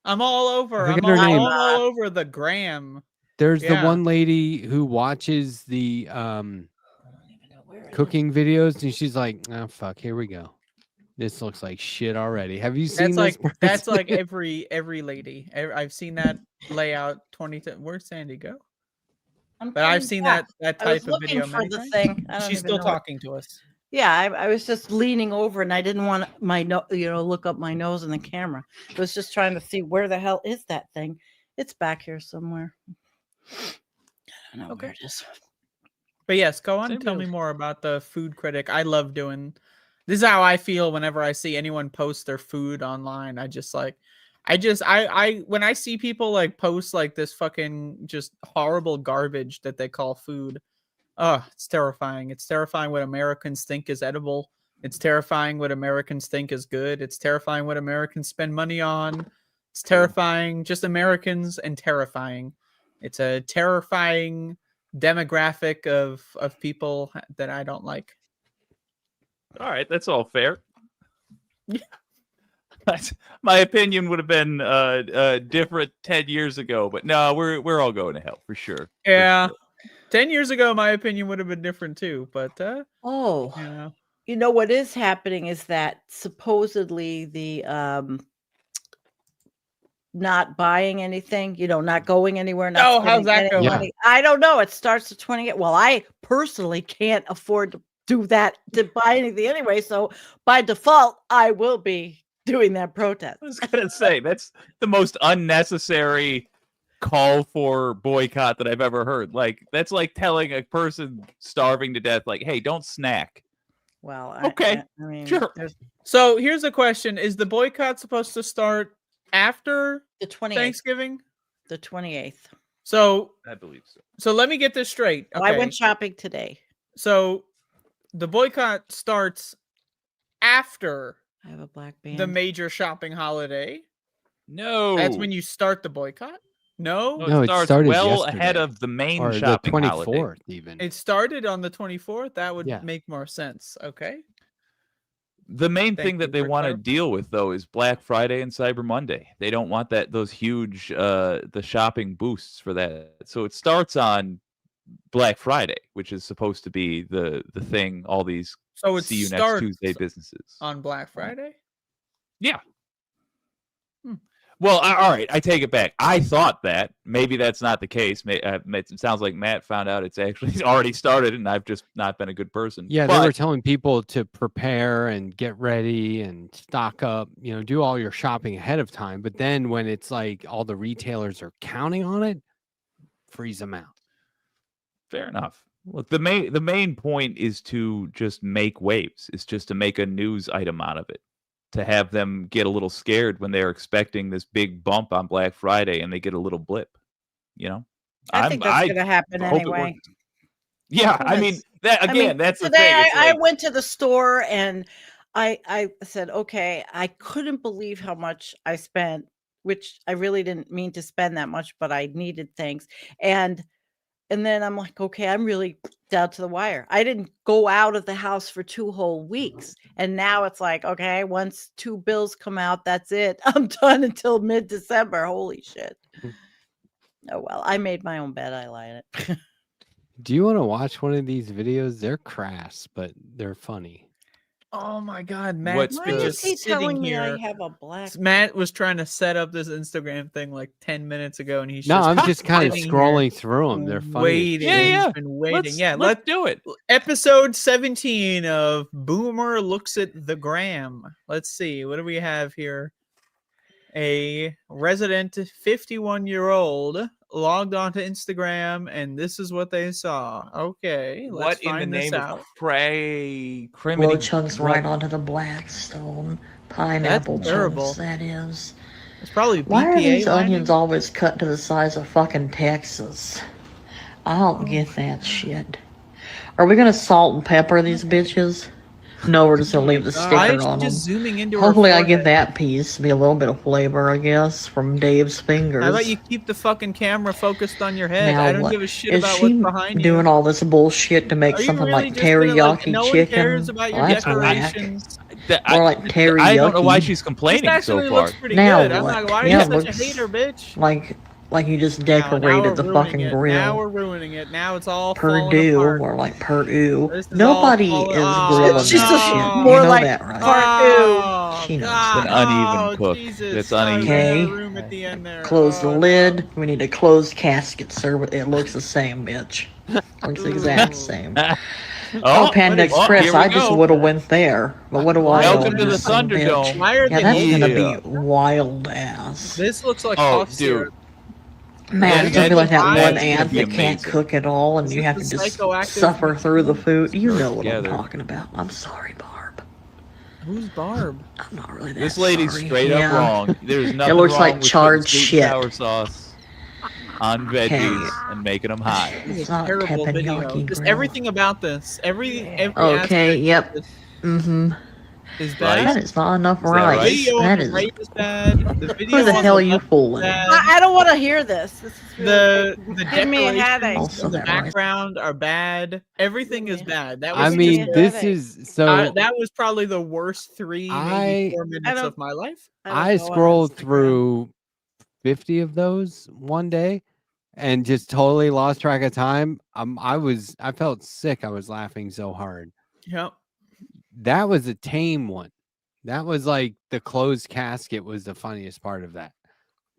I'm all over.
I
I'm
forget her name.
all over the gram.
There's the
Yeah.
one lady who watches the cooking videos, and she's like, "Oh fuck, here we go. This looks like shit already." Have you seen
That's
this?
like every lady. I've seen that layout 20 times. Where's Sandee go? But I've seen that
I
type
was
of
looking
video
for
many
the
times.
thing. I don't
She's
even
still
know
talking to us.
Yeah, I was just leaning over and I didn't want my look up my nose in the camera. I was just trying to see where the hell is that thing. It's back here somewhere. I don't know where it is.
But yes, go on and tell me more about the food critic. I love doing this is how I feel whenever I see anyone post their food online. I when I see people like post like this fucking just horrible garbage that they call food. Oh, it's terrifying. It's terrifying what Americans think is edible. It's terrifying what Americans think is good. It's terrifying what Americans spend money on. It's terrifying, just Americans and terrifying. It's a terrifying demographic of people that I don't like.
All right, that's all fair. My opinion would have been different 10 years ago, but no, we're all going to hell for sure.
Yeah. 10 years ago, my opinion would have been different too, but
you know what is happening is that supposedly the not buying anything, not going anywhere, not
how's that going?
money. I don't know. It starts at 28. Well, I personally can't afford to do that, to buy anything anyway. So by default, I will be doing that protest.
I was gonna say that's the most unnecessary call for boycott that I've ever heard. Like that's like telling a person starving to death, like, "Hey, don't snack."
Well,
okay,
I mean,
sure.
So here's a question: is the boycott supposed to start after
the 28th,
Thanksgiving?
The 28th.
So
I believe so.
So let me get this straight.
I went shopping today.
So the boycott starts after
I have a black band.
the major shopping holiday.
No.
That's when you start the boycott? No?
No, it starts
started
well ahead
yesterday.
of the main
Or the
shopping holiday.
24th even.
It started on the 24th? That would
Yeah.
make more sense. Okay.
The main
Thank
thing
you
that they
for
want to
clarifying.
deal with, though, is Black Friday and Cyber Monday. They don't want those huge the shopping boosts for that. So it starts on Black Friday, which is supposed to be the thing all these
So it
see you next
starts
Tuesday businesses.
on Black Friday?
Yeah. Well, all right, I take it back. I thought that. Maybe that's not the case. It sounds like Matt found out it's actually already started, and I've just not been a good person.
Yeah,
but
they were telling people to prepare and get ready and stock up, do all your shopping ahead of time. But then when it's like all the retailers are counting on it, freeze them out.
fair enough. Look, the main point is to just make waves. It's just to make a news item out of it. To have them get a little scared when they're expecting this big bump on Black Friday and they get a little blip,
I think that's going to happen
hope it
anyway.
works. Yeah, I mean, that's the
today
thing. It's
I
like,
went to the store and I said, okay, I couldn't believe how much I spent, which I really didn't mean to spend that much, but I needed things. And then I'm like, okay, I'm really down to the wire. I didn't go out of the house for 2 whole weeks. And now it's like, okay, once 2 bills come out, that's it. I'm done until mid-December. Holy shit. Oh, well, I made my own bed. I lie in it.
Do you want to watch one of these videos? They're crass, but they're funny.
Oh my God, Matt's
Why
been
is
just
he
sitting
telling me
here.
I have a black?
Matt was trying to set up this Instagram thing like 10 minutes ago, and he's
No,
just
I'm just kind of
sitting
scrolling
here
through them. They're funny.
waiting.
Yeah.
He's been waiting.
Let's do it.
Episode 17 of Boomer Looks at the Gram. Let's see. What do we have here? A resident 51-year-old logged onto Instagram, and this is what they saw. Okay, let's
What in the
find this
name
out.
of criminy
Blow chunks right onto the Blackstone. Pineapple
terrible.
chunks, that is.
It's probably
Why are
BPA
these
lining?
onions always cut to the size of fucking Texas? I don't get that shit. Are we gonna salt and pepper these bitches? No, we're just gonna leave the sticker
Why is she
on them.
just zooming into her
Hopefully I
forehead?
get that piece to be a little bit of flavor, I guess, from Dave's fingers.
How about you keep the fucking camera focused on your head?
Now
I don't
what?
give a shit
Is
about
she
what's behind you.
doing all this bullshit to make
Are you
something
really
like
just gonna,
teriyaki
no one
chicken?
cares about your
Well, that's whack.
decorations.
More like teriyaki.
I don't know why she's complaining
This actually
so far.
looks pretty
Now
good. I'm
what?
like, why are
Yeah,
you
it
such
looks
a hater, bitch?
like you just
Now we're
decorated the
ruining
fucking
it.
grill.
Now we're ruining it. Now it's all falling
Purdue,
apart.
or like Purdue.
This is all
Nobody
falling-
is
Oh,
grilling
She's
that
just
shit.
more
You know
like
that, right?
Oh,
She knows
God.
It's an uneven
Oh,
cook.
Jesus.
It's
Sorry,
uneven.
we had a
Okay.
room at the end there.
Close the
Oh,
lid. We need a closed casket, sir. It looks the same, bitch. Looks the exact same. Oh, Panda Express.
here we
I just
go.
would have went there. But what do I know?
Welcome to the
You son of a bitch.
Thunderdome.
Why are
Yeah,
they
that's gonna
Yeah.
be wild ass.
This looks like
Oh,
cough syrup.
Man, it's gonna be like that
That's
one
gonna
ant
be
that can't
amazing.
cook at all, and
Is
you
this
have
the
to just
psychoactive
suffer through the food. You know what I'm
Together.
talking about. I'm sorry, Barb.
Who's Barb?
I'm not really that
This lady's
sorry.
straight up
Yeah.
wrong. There's nothing
looks
wrong
like
with
charred
putting sweet
shit.
and sour sauce on veggies and making them hot.
It's not
Terrible video.
teppanyaki
Just
grill.
everything about this. Every
Okay,
aspect
yep.
of this
Mm-hmm.
is
Right?
bad.
That is not enough
Is that
rice.
right?
Video
That
on the
is.
right is bad. The video
Who the
on
hell are
the
you
left is
fooling?
bad.
I don't want to hear this. This is really
The
giving me a headache.
decorations
Also
in the
that rice.
background are bad. Everything is bad. That was
I
Giving
mean,
me a
this
headache.
is so.
that was probably the worst 3, maybe 4 minutes
don't-
of my life.
I
don't go on
scrolled
Instagram.
through 50 of those one day and just totally lost track of time. I felt sick. I was laughing so hard.
Yep.
That was a tame one. That was like the closed casket was the funniest part of that.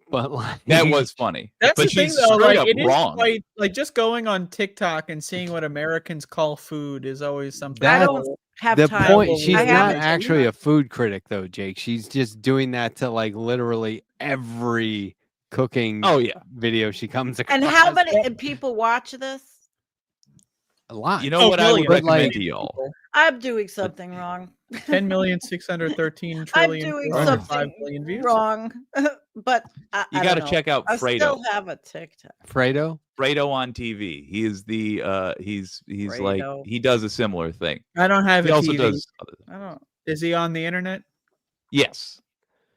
But like
That was funny.
That's
but
the thing,
she's
though.
straight
Like,
up
it is
wrong.
quite like just going on TikTok and seeing what Americans call food is always something.
I
That-
don't have
the
time.
point. She's
I
not
haven't-
actually a food critic though, Jake. She's just doing that to like literally every cooking
Oh yeah.
video she comes across.
And how many people watch this?
A lot.
You know what I would
But, like,
recommend to y'all?
I'm doing something wrong.
10,613
I'm
trillion
doing
405
something
billion views.
wrong. But
You got to check out
I
Fredo.
still have a TikTok.
Fredo
on TV. He is the he's like
Fredo.
he does a similar thing.
I don't have
He
a
also
TV.
does
I don't. Is he on the internet?
yes.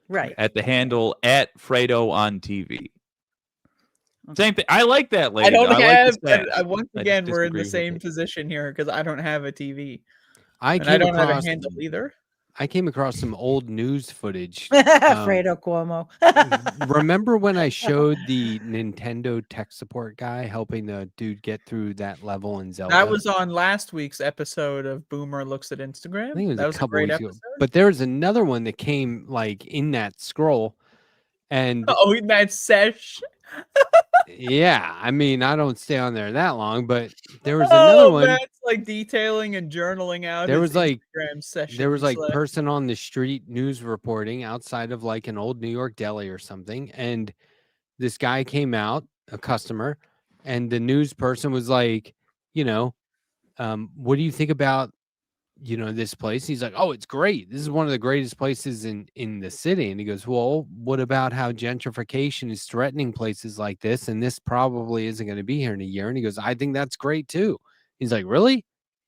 Right.
At the handle at Fredo on TV. Same thing. I like that lady.
I don't
like
have.
the
But once again, we're in the
disagree
same
with
position here because I don't have a TV.
I
and
came
I don't have a
across
handle either.
I came across some old news footage.
Fredo Cuomo.
Remember when I showed the Nintendo tech support guy helping the dude get through that level in Zelda?
That was on last week's episode of Boomer Looks at Instagram.
I think it was
that
a
was
couple
great
weeks ago.
episode.
But there was another one that came like in that scroll. And
oh, in that sesh.
yeah, I mean, I don't stay on there that long, but there was another one.
That's like detailing and journaling out.
There
his
was like
Instagram session.
there was like person on the street news reporting outside of like an old New York deli or something, and this guy came out, a customer, and the news person was like, you know, what do you think about, you know, this place? He's like, oh, it's great. This is one of the greatest places in the city. And he goes, well, what about how gentrification is threatening places like this? And this probably isn't going to be here in a year. And he goes, I think that's great too. He's like, really?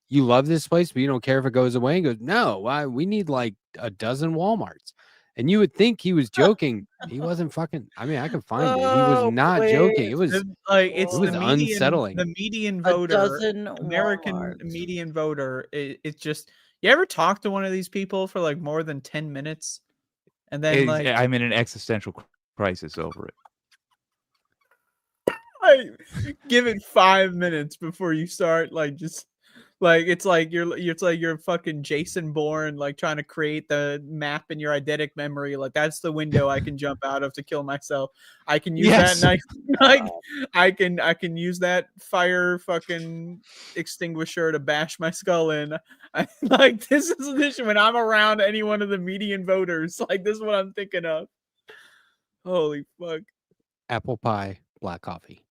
You love this place, but you don't care if it goes away? He goes, no, we need like a dozen Walmarts. And you would think he was joking. He wasn't fucking. I mean, I can find it. He was not joking. It was
like it's
it was
the median,
unsettling.
The median voter, American median voter. It's just, you ever talk to one of these people for like more than 10 minutes, and then like
I'm in an existential crisis over it.
Give it 5 minutes before you start like just. Like it's like you're fucking Jason Bourne, like trying to create the map in your eidetic memory. Like that's the window I can jump out of to kill myself. I can use that I can use that fire fucking extinguisher to bash my skull in. Like this is when I'm around any one of the median voters. Like this is what I'm thinking of. Holy fuck!
Apple pie, black coffee.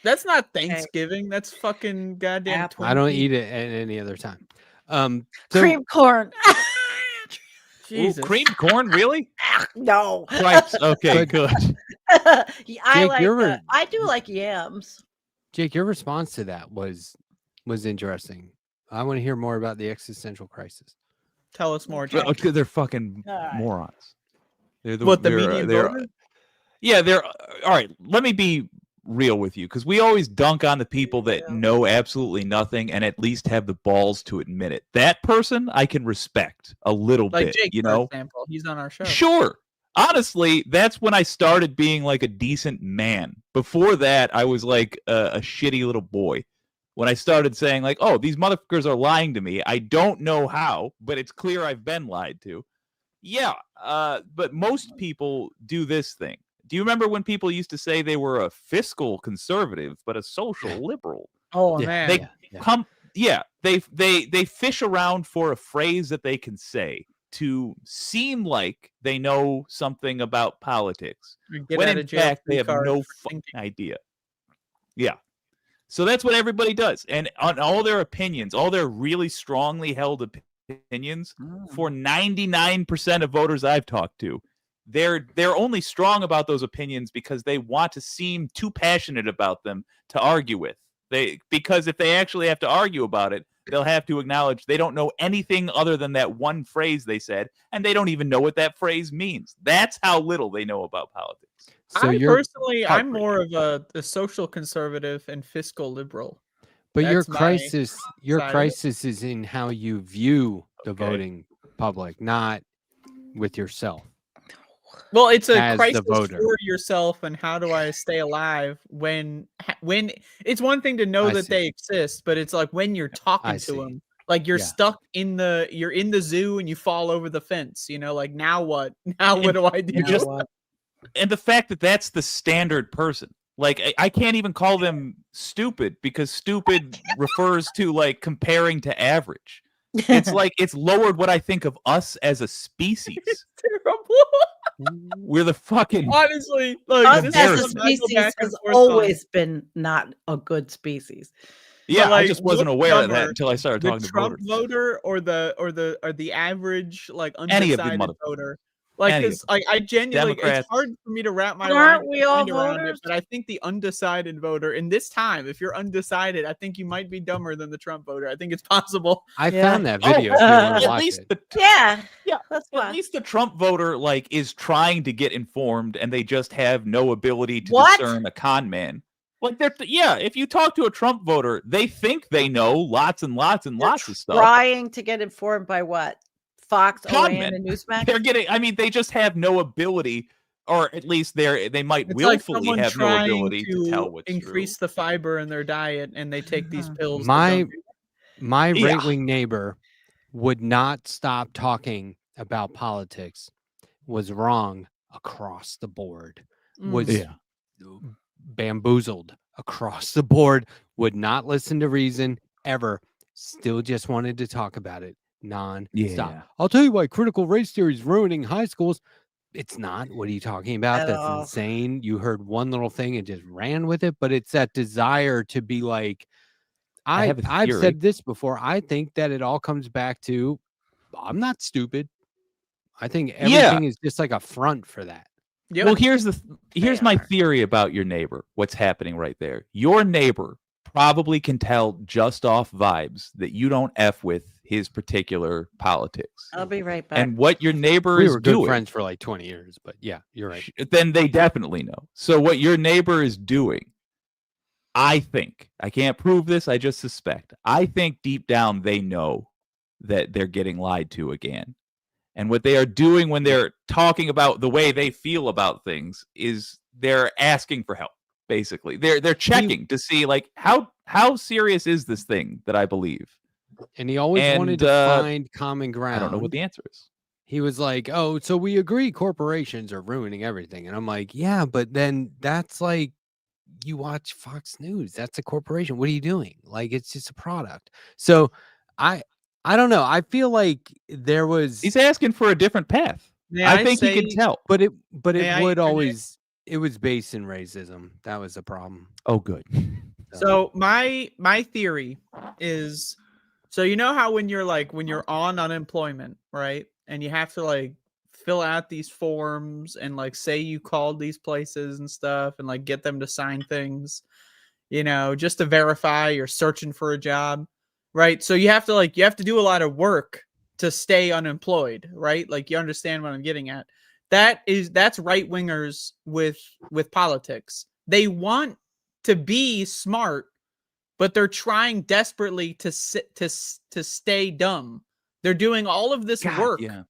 That's not Thanksgiving. That's fucking goddamn.
I don't eat it at any other time.
Cream corn.
Jesus.
Ooh, cream corn, really?
No.
Stripes. Okay, good.
I
Jake,
like. I do like yams.
Jake, your response to that was interesting. I want to hear more about the existential crisis.
Tell us more.
Well, they're fucking morons. They're
the median voter?
Yeah, they're all right. Let me be real with you, because we always dunk on the people that know absolutely nothing and at least have the balls to admit it. That person I can respect a little
like
bit,
Jake,
you know.
for example, he's on our show.
Sure. Honestly, that's when I started being like a decent man. Before that, I was like a shitty little boy. When I started saying like, oh, these motherfuckers are lying to me. I don't know how, but it's clear I've been lied to. Yeah, but most people do this thing. Do you remember when people used to say they were a fiscal conservative but a social liberal?
Oh man,
they fish around for a phrase that they can say to seem like they know something about politics, when in fact they have no fucking idea. Yeah, so that's what everybody does, and on all their opinions, all their really strongly held opinions, for 99% of voters I've talked to, they're only strong about those opinions because they want to seem too passionate about them to argue with. Because if they actually have to argue about it, they'll have to acknowledge they don't know anything other than that one phrase they said, and they don't even know what that phrase means. That's how little they know about politics.
So
I'm more of a social conservative and fiscal liberal.
But your
That's
crisis is in how you view the voting public, not with yourself.
Well, it's a
as
crisis
the voter.
for yourself, and how do I stay alive when it's one thing to know that they exist, but it's like when you're talking to them, like you're stuck in you're in the zoo and you fall over the fence, you know, like now what? Now what do I do?
And the fact that that's the standard person. Like, I can't even call them stupid because stupid refers to like comparing to average. It's like it's lowered what I think of us as a species.
It's terrible.
We're the fucking
honestly,
us as a species has always been not a good species.
Yeah, I just wasn't aware of that until I started talking
the
to
Trump
voters.
voter or the average like
Any of the
undecided voter. Like,
Any of
because I genuinely,
Democrats.
it's hard for me to wrap my
Aren't we all
mind around it.
voters?
But I think the undecided voter in this time, if you're undecided, I think you might be dumber than the Trump voter. I think it's possible.
I found that video. If you want to
At
watch
least
it.
the
Yeah.
That's
at least the Trump voter like is trying to get informed, and they just have no ability to
What?
discern a con man. Like if you talk to a Trump voter, they think they know lots and lots and lots of stuff.
Trying to get informed by what? Fox,
Con
OAN,
men.
and Newsmax?
They're getting. I mean, they just have no ability, or at least they might
It's like
willfully
someone
have no
trying
ability to tell what's
increase the fiber in their diet, and they take these pills. that
My
don't do
my
Yeah.
right-wing neighbor would not stop talking about politics. Was wrong across the board. Was
Yeah.
bamboozled across the board. Would not listen to reason ever. Still just wanted to talk about it non-stop.
Yeah.
I'll tell you why critical race theory is ruining high schools. It's not. What are you talking about?
At
That's
all.
insane. You heard one little thing and just ran with it, but it's that desire to be like,
have a
I've
theory.
said this before. I think that it all comes back to I'm not stupid. I think everything is just like a front for that.
Yeah.
Well, here's my theory about your neighbor. What's happening right there? Your neighbor probably can tell just off vibes that you don't F with his particular politics.
I'll be right back.
And what your neighbor
We
is
were good
doing,
friends for like 20 years, but yeah, you're right.
then they definitely know. So what your neighbor is doing, I think, I can't prove this, I just suspect. I think deep down they know that they're getting lied to again. And what they are doing when they're talking about the way they feel about things is they're asking for help. Basically, they're checking to see like how serious is this thing that I believe.
And he always wanted to find common ground.
I don't know what the answer is.
He was like, "Oh, so we agree corporations are ruining everything," and I'm like, "Yeah, but then that's like you watch Fox News. That's a corporation. What are you doing? Like it's just a product." So I don't know. I feel like there was.
He's asking for a different path. I think he can tell,
but it
May
would
I
always. It was based in racism. That was the problem.
Oh, good.
So my theory is, so you know how when you're on unemployment, right, and you have to like fill out these forms and like say you called these places and stuff and like get them to sign things, you know, just to verify you're searching for a job, right? So you have to do a lot of work to stay unemployed, right? Like you understand what I'm getting at. That's right wingers with politics. They want to be smart, but they're trying desperately to stay dumb. They're doing all of this work.
Yeah.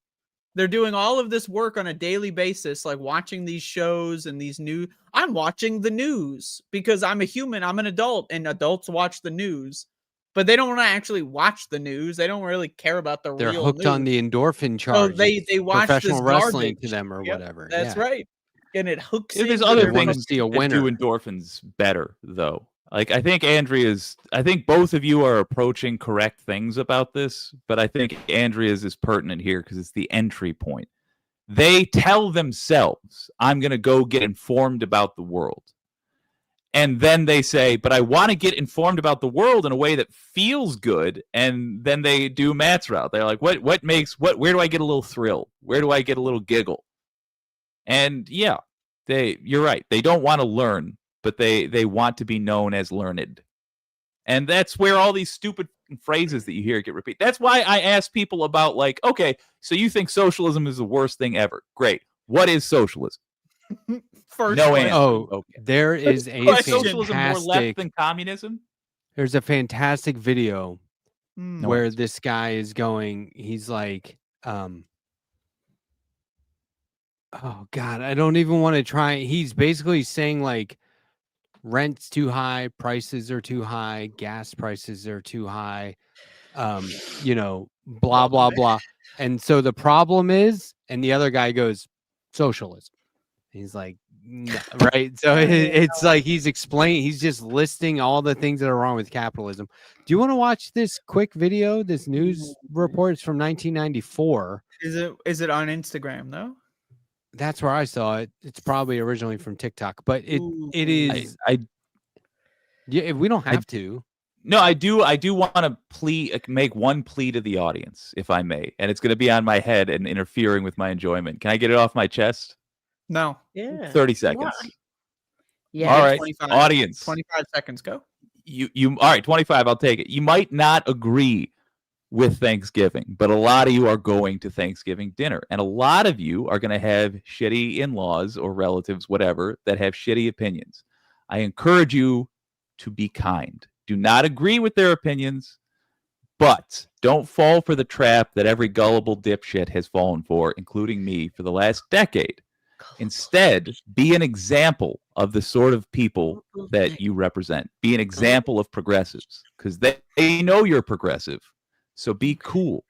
They're doing all of this work on a daily basis, like watching these shows and these news. I'm watching the news because I'm a human. I'm an adult, and adults watch the news. But they don't want to actually watch the news. They don't really care about the
They're
real
hooked
news.
on the endorphin
So
charge.
they watch
professional
this
wrestling
garbage.
to them or
Yep,
whatever.
That's
yeah.
right. And it hooks.
There's
into
other
their
wanna
things
see a
that
winner.
do endorphins better, though. Like I think I think both of you are approaching correct things about this, but I think Andrea's is pertinent here because it's the entry point. They tell themselves, I'm going to go get informed about the world. And then they say, but I want to get informed about the world in a way that feels good. And then they do Matt's route. They're like, where do I get a little thrill? Where do I get a little giggle? And yeah, you're right. They don't want to learn, but they want to be known as learned. And that's where all these stupid phrases that you hear get repeated. That's why I ask people about like, okay, so you think socialism is the worst thing ever. Great. What is socialism?
First
no
one.
answer.
Oh,
Okay.
there is a
Is socialism more left
fantastic.
than communism?
There's a fantastic video
Mm.
where this guy is going. He's like, oh God, I don't even want to try. He's basically saying like, rent's too high, prices are too high, gas prices are too high, you know, blah blah blah. And so the problem is, and the other guy goes, socialism. He's like, no, right. So it's like he's just listing all the things that are wrong with capitalism. Do you want to watch this quick video? This news report is from 1994.
Is it on Instagram though?
That's where I saw it. It's probably originally from TikTok, but it is.
I
Yeah, we don't have to.
No, I do want to make one plea to the audience, if I may, and it's going to be on my head and interfering with my enjoyment. Can I get it off my chest?
No.
Yeah.
30 seconds.
Yeah.
All right,
25,
audience.
25 seconds. Go.
You all right? 25. I'll take it. You might not agree with Thanksgiving, but a lot of you are going to Thanksgiving dinner, and a lot of you are going to have shitty in-laws or relatives, whatever, that have shitty opinions. I encourage you to be kind. Do not agree with their opinions, but don't fall for the trap that every gullible dipshit has fallen for, including me, for the last decade. Instead, be an example of the sort of people that you represent. Be an example of progressives, because they know you're progressive. So be cool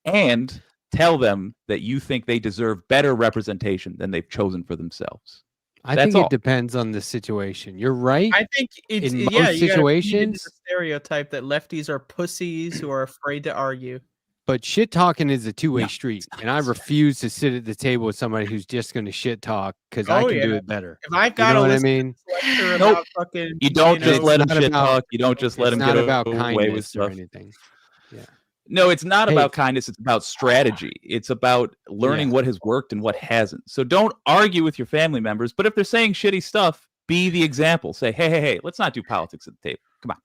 and tell them that you think they deserve better representation than they've chosen for themselves.
I
That's
think
all.
it depends on the situation. You're right.
I think it's
in
you
most
gotta feed into
situations,
the stereotype that lefties are pussies who are afraid to argue.
but shit talking is a two-way street, and I refuse to sit at the table with somebody who's just going to shit talk because I
Oh,
can do
yeah.
it better.
If I've
You
got
know
to
what I
listen
mean?
to this lecture
Nope.
about fucking,
You don't just
it's
let them
not
shit
about-
talk. You don't just let
it's
them
not
get
about
away with
kindness or
stuff.
anything. Yeah.
No, it's not
Hey.
about kindness. It's about strategy. It's about learning what has worked and what hasn't. So don't argue with your family members. But if they're saying shitty stuff, be the example. Say, hey, let's not do politics at the table. Come on.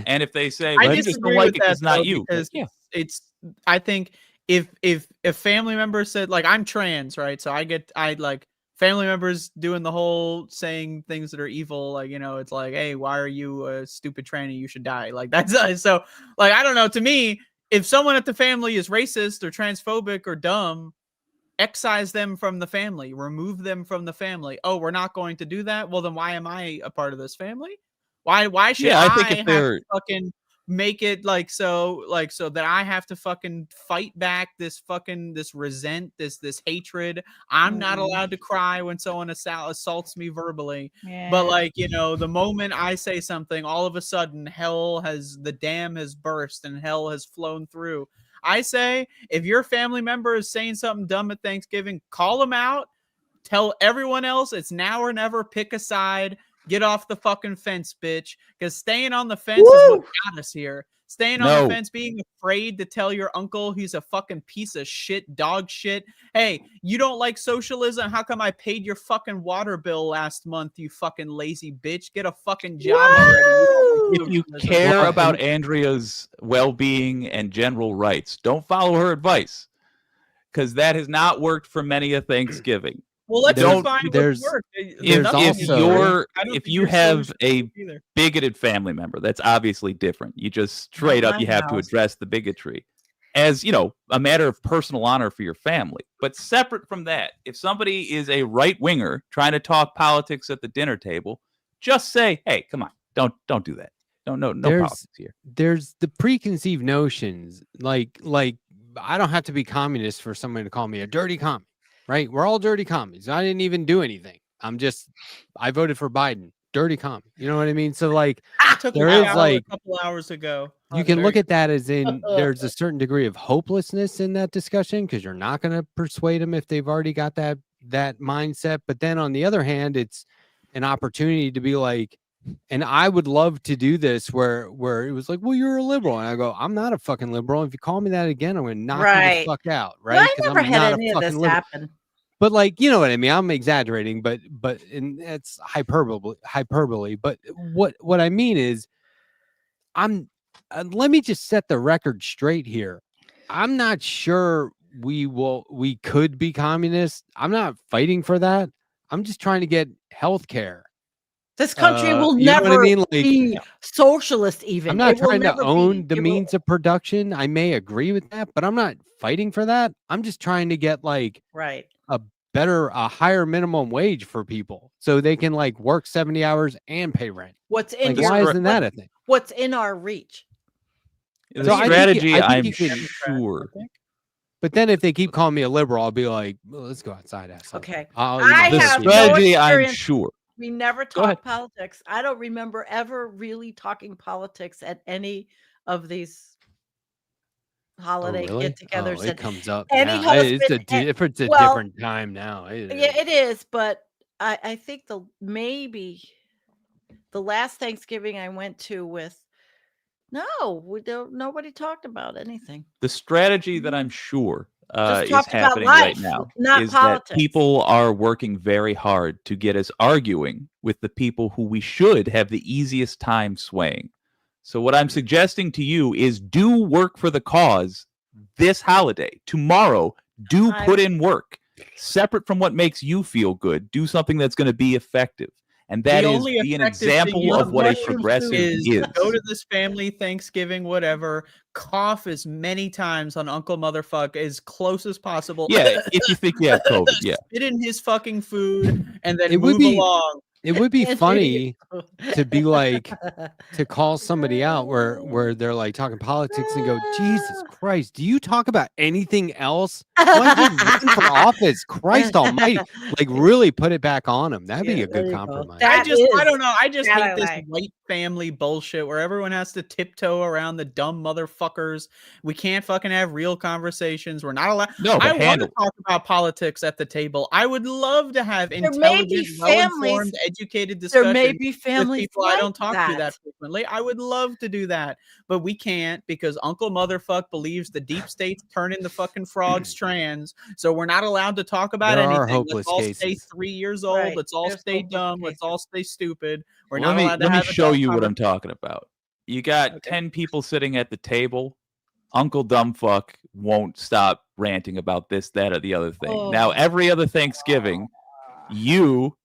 And if they say, well,
I
you just don't
disagree
like
with
it,
that
it's not
though,
you.
because
Yeah.
it's I think if a family member said, like, I'm trans, right? So I like family members doing the whole saying things that are evil, like, you know, it's like, hey, why are you a stupid tranny? You should die. Like, that's so, like, I don't know. To me, if someone at the family is racist or transphobic or dumb, excise them from the family, remove them from the family. Oh, we're not going to do that. Well, then why am I a part of this family? Why should
Yeah, I
I
think if
have
they're
to fucking make it so that I have to fucking fight back this resent, this hatred? I'm not allowed to cry when someone assaults me verbally. But, like, you know, the moment I say something, all of a sudden the dam has burst and hell has flown through. I say, if your family member is saying something dumb at Thanksgiving, call them out. Tell everyone else it's now or never. Pick a side. Get off the fucking fence, bitch. Because staying on the fence is what got us here. Staying on the
No.
fence, being afraid to tell your uncle he's a fucking piece of shit, dog shit. Hey, you don't like socialism? How come I paid your fucking water bill last month, you fucking lazy bitch? Get a fucking job already.
If you care about Andrea's well-being and general rights, don't follow her advice, because that has not worked for many a Thanksgiving.
Well, let's
Don't-
define what's
there's-
work.
If you have a bigoted family member, that's obviously different. You just straight up, you have to address the bigotry as, you know, a matter of personal honor for your family. But separate from that, if somebody is a right winger trying to talk politics at the dinner table, just say, hey, come on, don't do that. No politics here.
There's the preconceived notions, like I don't have to be communist for someone to call me a dirty commie, right? We're all dirty commies. I didn't even do anything. I voted for Biden. Dirty commie. You know what I mean? So, like, there is like
a couple hours ago.
you can look at that as in there's a certain degree of hopelessness in that discussion because you're not going to persuade them if they've already got that mindset. But then on the other hand, it's an opportunity to be like, and I would love to do this where it was like, well, you're a liberal. And I go, I'm not a fucking liberal. If you call me that again, I'm going to knock you the fuck out. Right.
Well, I
'Cause
never
I'm
had
not a
any of
fucking
this
liberal.
happen.
But, like, you know what I mean? I'm exaggerating, but and it's hyperbole. But what I mean is let me just set the record straight here. I'm not sure we could be communist. I'm not fighting for that. I'm just trying to get health care.
This country will
you know what I
never
mean? Like,
be socialist even.
I'm not
It will
trying to
never
own
be.
the means of production. I may agree with that, but I'm not fighting for that. I'm just trying to get like
Right.
a higher minimum wage for people so they can like work 70 hours and pay rent.
What's in
Like, why isn't that a thing?
What's in our reach?
The
So I think
strategy,
I think
I'm
you can-
sure.
But then if they keep calling me a liberal, I'll be like, well, let's go outside, asshole.
Okay.
I'll eat
I
my
The
have
biscuits.
strategy,
no
I'm
experience.
sure.
We never
Go ahead.
talk politics. I don't remember ever really talking politics at any of these holiday
really?
get-togethers.
Oh, it
and
comes up
any
now. It's a
husband-
it's a
well,
different time now. It
Yeah,
is.
it is. But I think maybe the last Thanksgiving I went to with No, we don't. Nobody talked about anything.
The strategy that I'm sure
Just
is
talked about
happening right
life,
now
not
is
politics.
that people are working very hard to get us arguing with the people who we should have the easiest time swaying. So what I'm suggesting to you is do work for the cause this holiday. Tomorrow, do put in work. Separate from what makes you feel good, do something that's going to be effective. And that
The
is
only
be an
effective thing
example
you
of what a
can do
progressive is.
go to this family Thanksgiving, whatever, cough as many times on Uncle Motherfuck as close as possible.
Yeah, if you think you have COVID, yeah.
Spit in his fucking food and then
It would
move
be-
along.
It would be funny to be like to call somebody out where they're like talking politics and go, Jesus Christ, do you talk about anything else? Why don't you run for office? Christ Almighty, like really put it back on them. That'd be a good compromise.
I don't know. I just hate this white family bullshit where everyone has to tiptoe around the dumb motherfuckers. We can't fucking have real conversations. We're not allowed.
No, but
I want
handle
to talk about politics at the table. I would love to have
There may
intelligent,
be
well-informed,
families-
educated
there
discussion
may be
with
families
people I don't
like
talk to that
that.
frequently. I would love to do that, but we can't because Uncle Motherfuck believes the deep state's turning the fucking frogs trans. So we're not allowed to talk about
There are
anything.
hopeless
Let's all stay
cases.
3 years old.
Right.
Let's all
There's
stay
hopeless
dumb. Let's all stay stupid. We're
Let
not
me
allowed to
let me
have
show
adult
you what I'm
conversations.
talking about. You got 10 people sitting at the table. Uncle Dumbfuck won't stop ranting about this, that, or the other thing. Now, every other Thanksgiving, you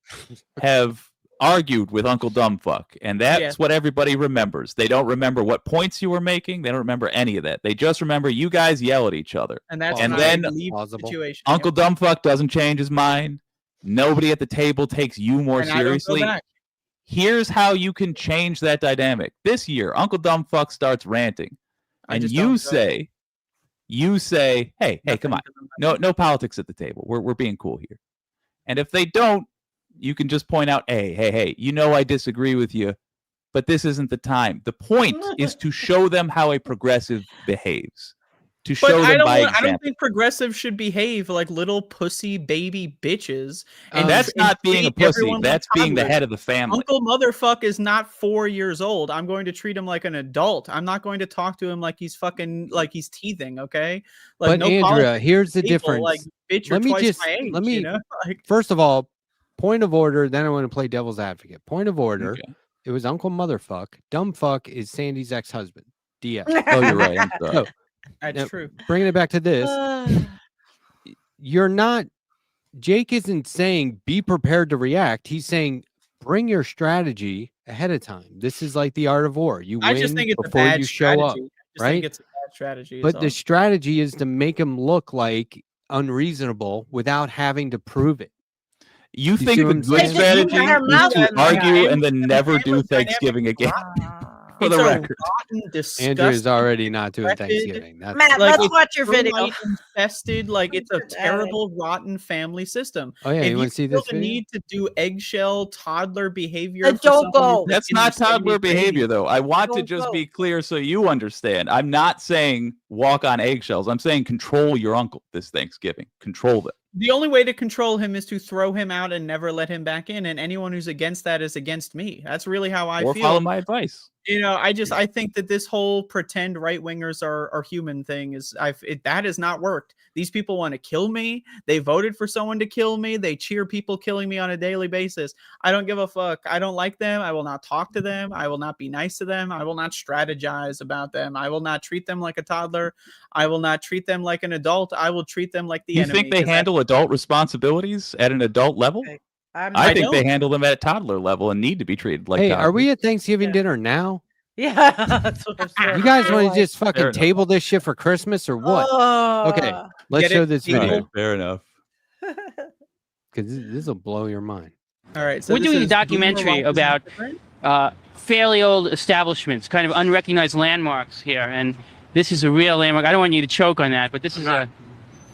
have argued with Uncle Dumbfuck, and that's
Yeah.
what everybody remembers. They don't remember what points you were making. They don't remember any of that. They just remember you guys yell at each other.
And that's
and
how
then
I leave the situation.
Uncle Dumbfuck doesn't change his mind. Nobody at the table takes you more
And I don't go
seriously.
back.
Here's how you can change that dynamic. This year, Uncle Dumbfuck starts ranting,
I
and
just
you
don't go.
say, hey, come on, no politics at the table. We're being cool here. And if they don't, you can just point out, hey, you know I disagree with you, but this isn't the time. The point is to show them how a progressive behaves. To
But
show
I
them
don't,
by
want, I don't
example.
think progressives should behave like little pussy baby bitches.
That's not being a
treat
pussy.
everyone like
That's being the
toddlers.
head of the family.
Uncle Motherfuck is not 4 years old. I'm going to treat him like an adult. I'm not going to talk to him like he's fucking like he's teething. Okay, like
But Andrea,
politics
here's the
people,
difference.
Like bitch, you're twice my age. You know? Like,
First of all, point of order. Then I want to play devil's advocate. Point of order. It was Uncle Motherfuck. Dumbfuck is Sandee's ex-husband. DS.
Oh, you're right. I'm sorry.
So,
That's
now,
true.
Bringing it back to this, you're not. Jake isn't saying be prepared to react. He's saying bring your strategy ahead of time. This is like the art of war. You
I
win
just think it's a
before
bad
you show up,
strategy. I just
right?
think it's a bad strategy. is
But
all.
the strategy is to make him look like unreasonable without having to prove it.
You
see
think
what
the
I'm
good
saying?
strategy is to argue and then never do
Family's dynamic
Thanksgiving again? For
It's
the
a
record.
rotten, disgusting,
Andrew's already not doing
wretched-
Thanksgiving. That's
Matt,
like,
let's
it's
watch your video.
termite infested, like it's a
Pathetic.
terrible, rotten family system.
Oh, yeah,
If
you wanna see
feel
this
the
video?
need to do eggshell toddler behavior.
Then
for
don't
someone
go.
who's
That's
in
not
their
toddler
70s,
behavior, though. I want to
Don't
just
go.
be clear so you understand. I'm not saying walk on eggshells. I'm saying control your uncle this Thanksgiving. Control them.
The only way to control him is to throw him out and never let him back in. And anyone who's against that is against me. That's really how I
Or
feel.
follow my advice.
You know, I think that this whole pretend right wingers are human thing that has not worked. These people want to kill me. They voted for someone to kill me. They cheer people killing me on a daily basis. I don't give a fuck. I don't like them. I will not talk to them. I will not be nice to them. I will not strategize about them. I will not treat them like a toddler. I will not treat them like an adult. I will treat them like the
You
enemy.
think they
'cause
handle adult responsibilities at an adult level? I think they handle them at a toddler level and need to be treated like
hey,
toddlers.
are we at Thanksgiving dinner now?
Yeah, that's what I'm saying.
You guys want to just
Fair
fucking
enough.
table this shit for Christmas or what? Okay, let's
Get it,
show this
people?
video
Alright, fair enough.
because this will blow your mind.
All right, so
We're
this
doing a
is
documentary
Boomer
about fairly old establishments, kind of unrecognized landmarks here, and this is a real landmark. I don't want you to choke on that, but this is a.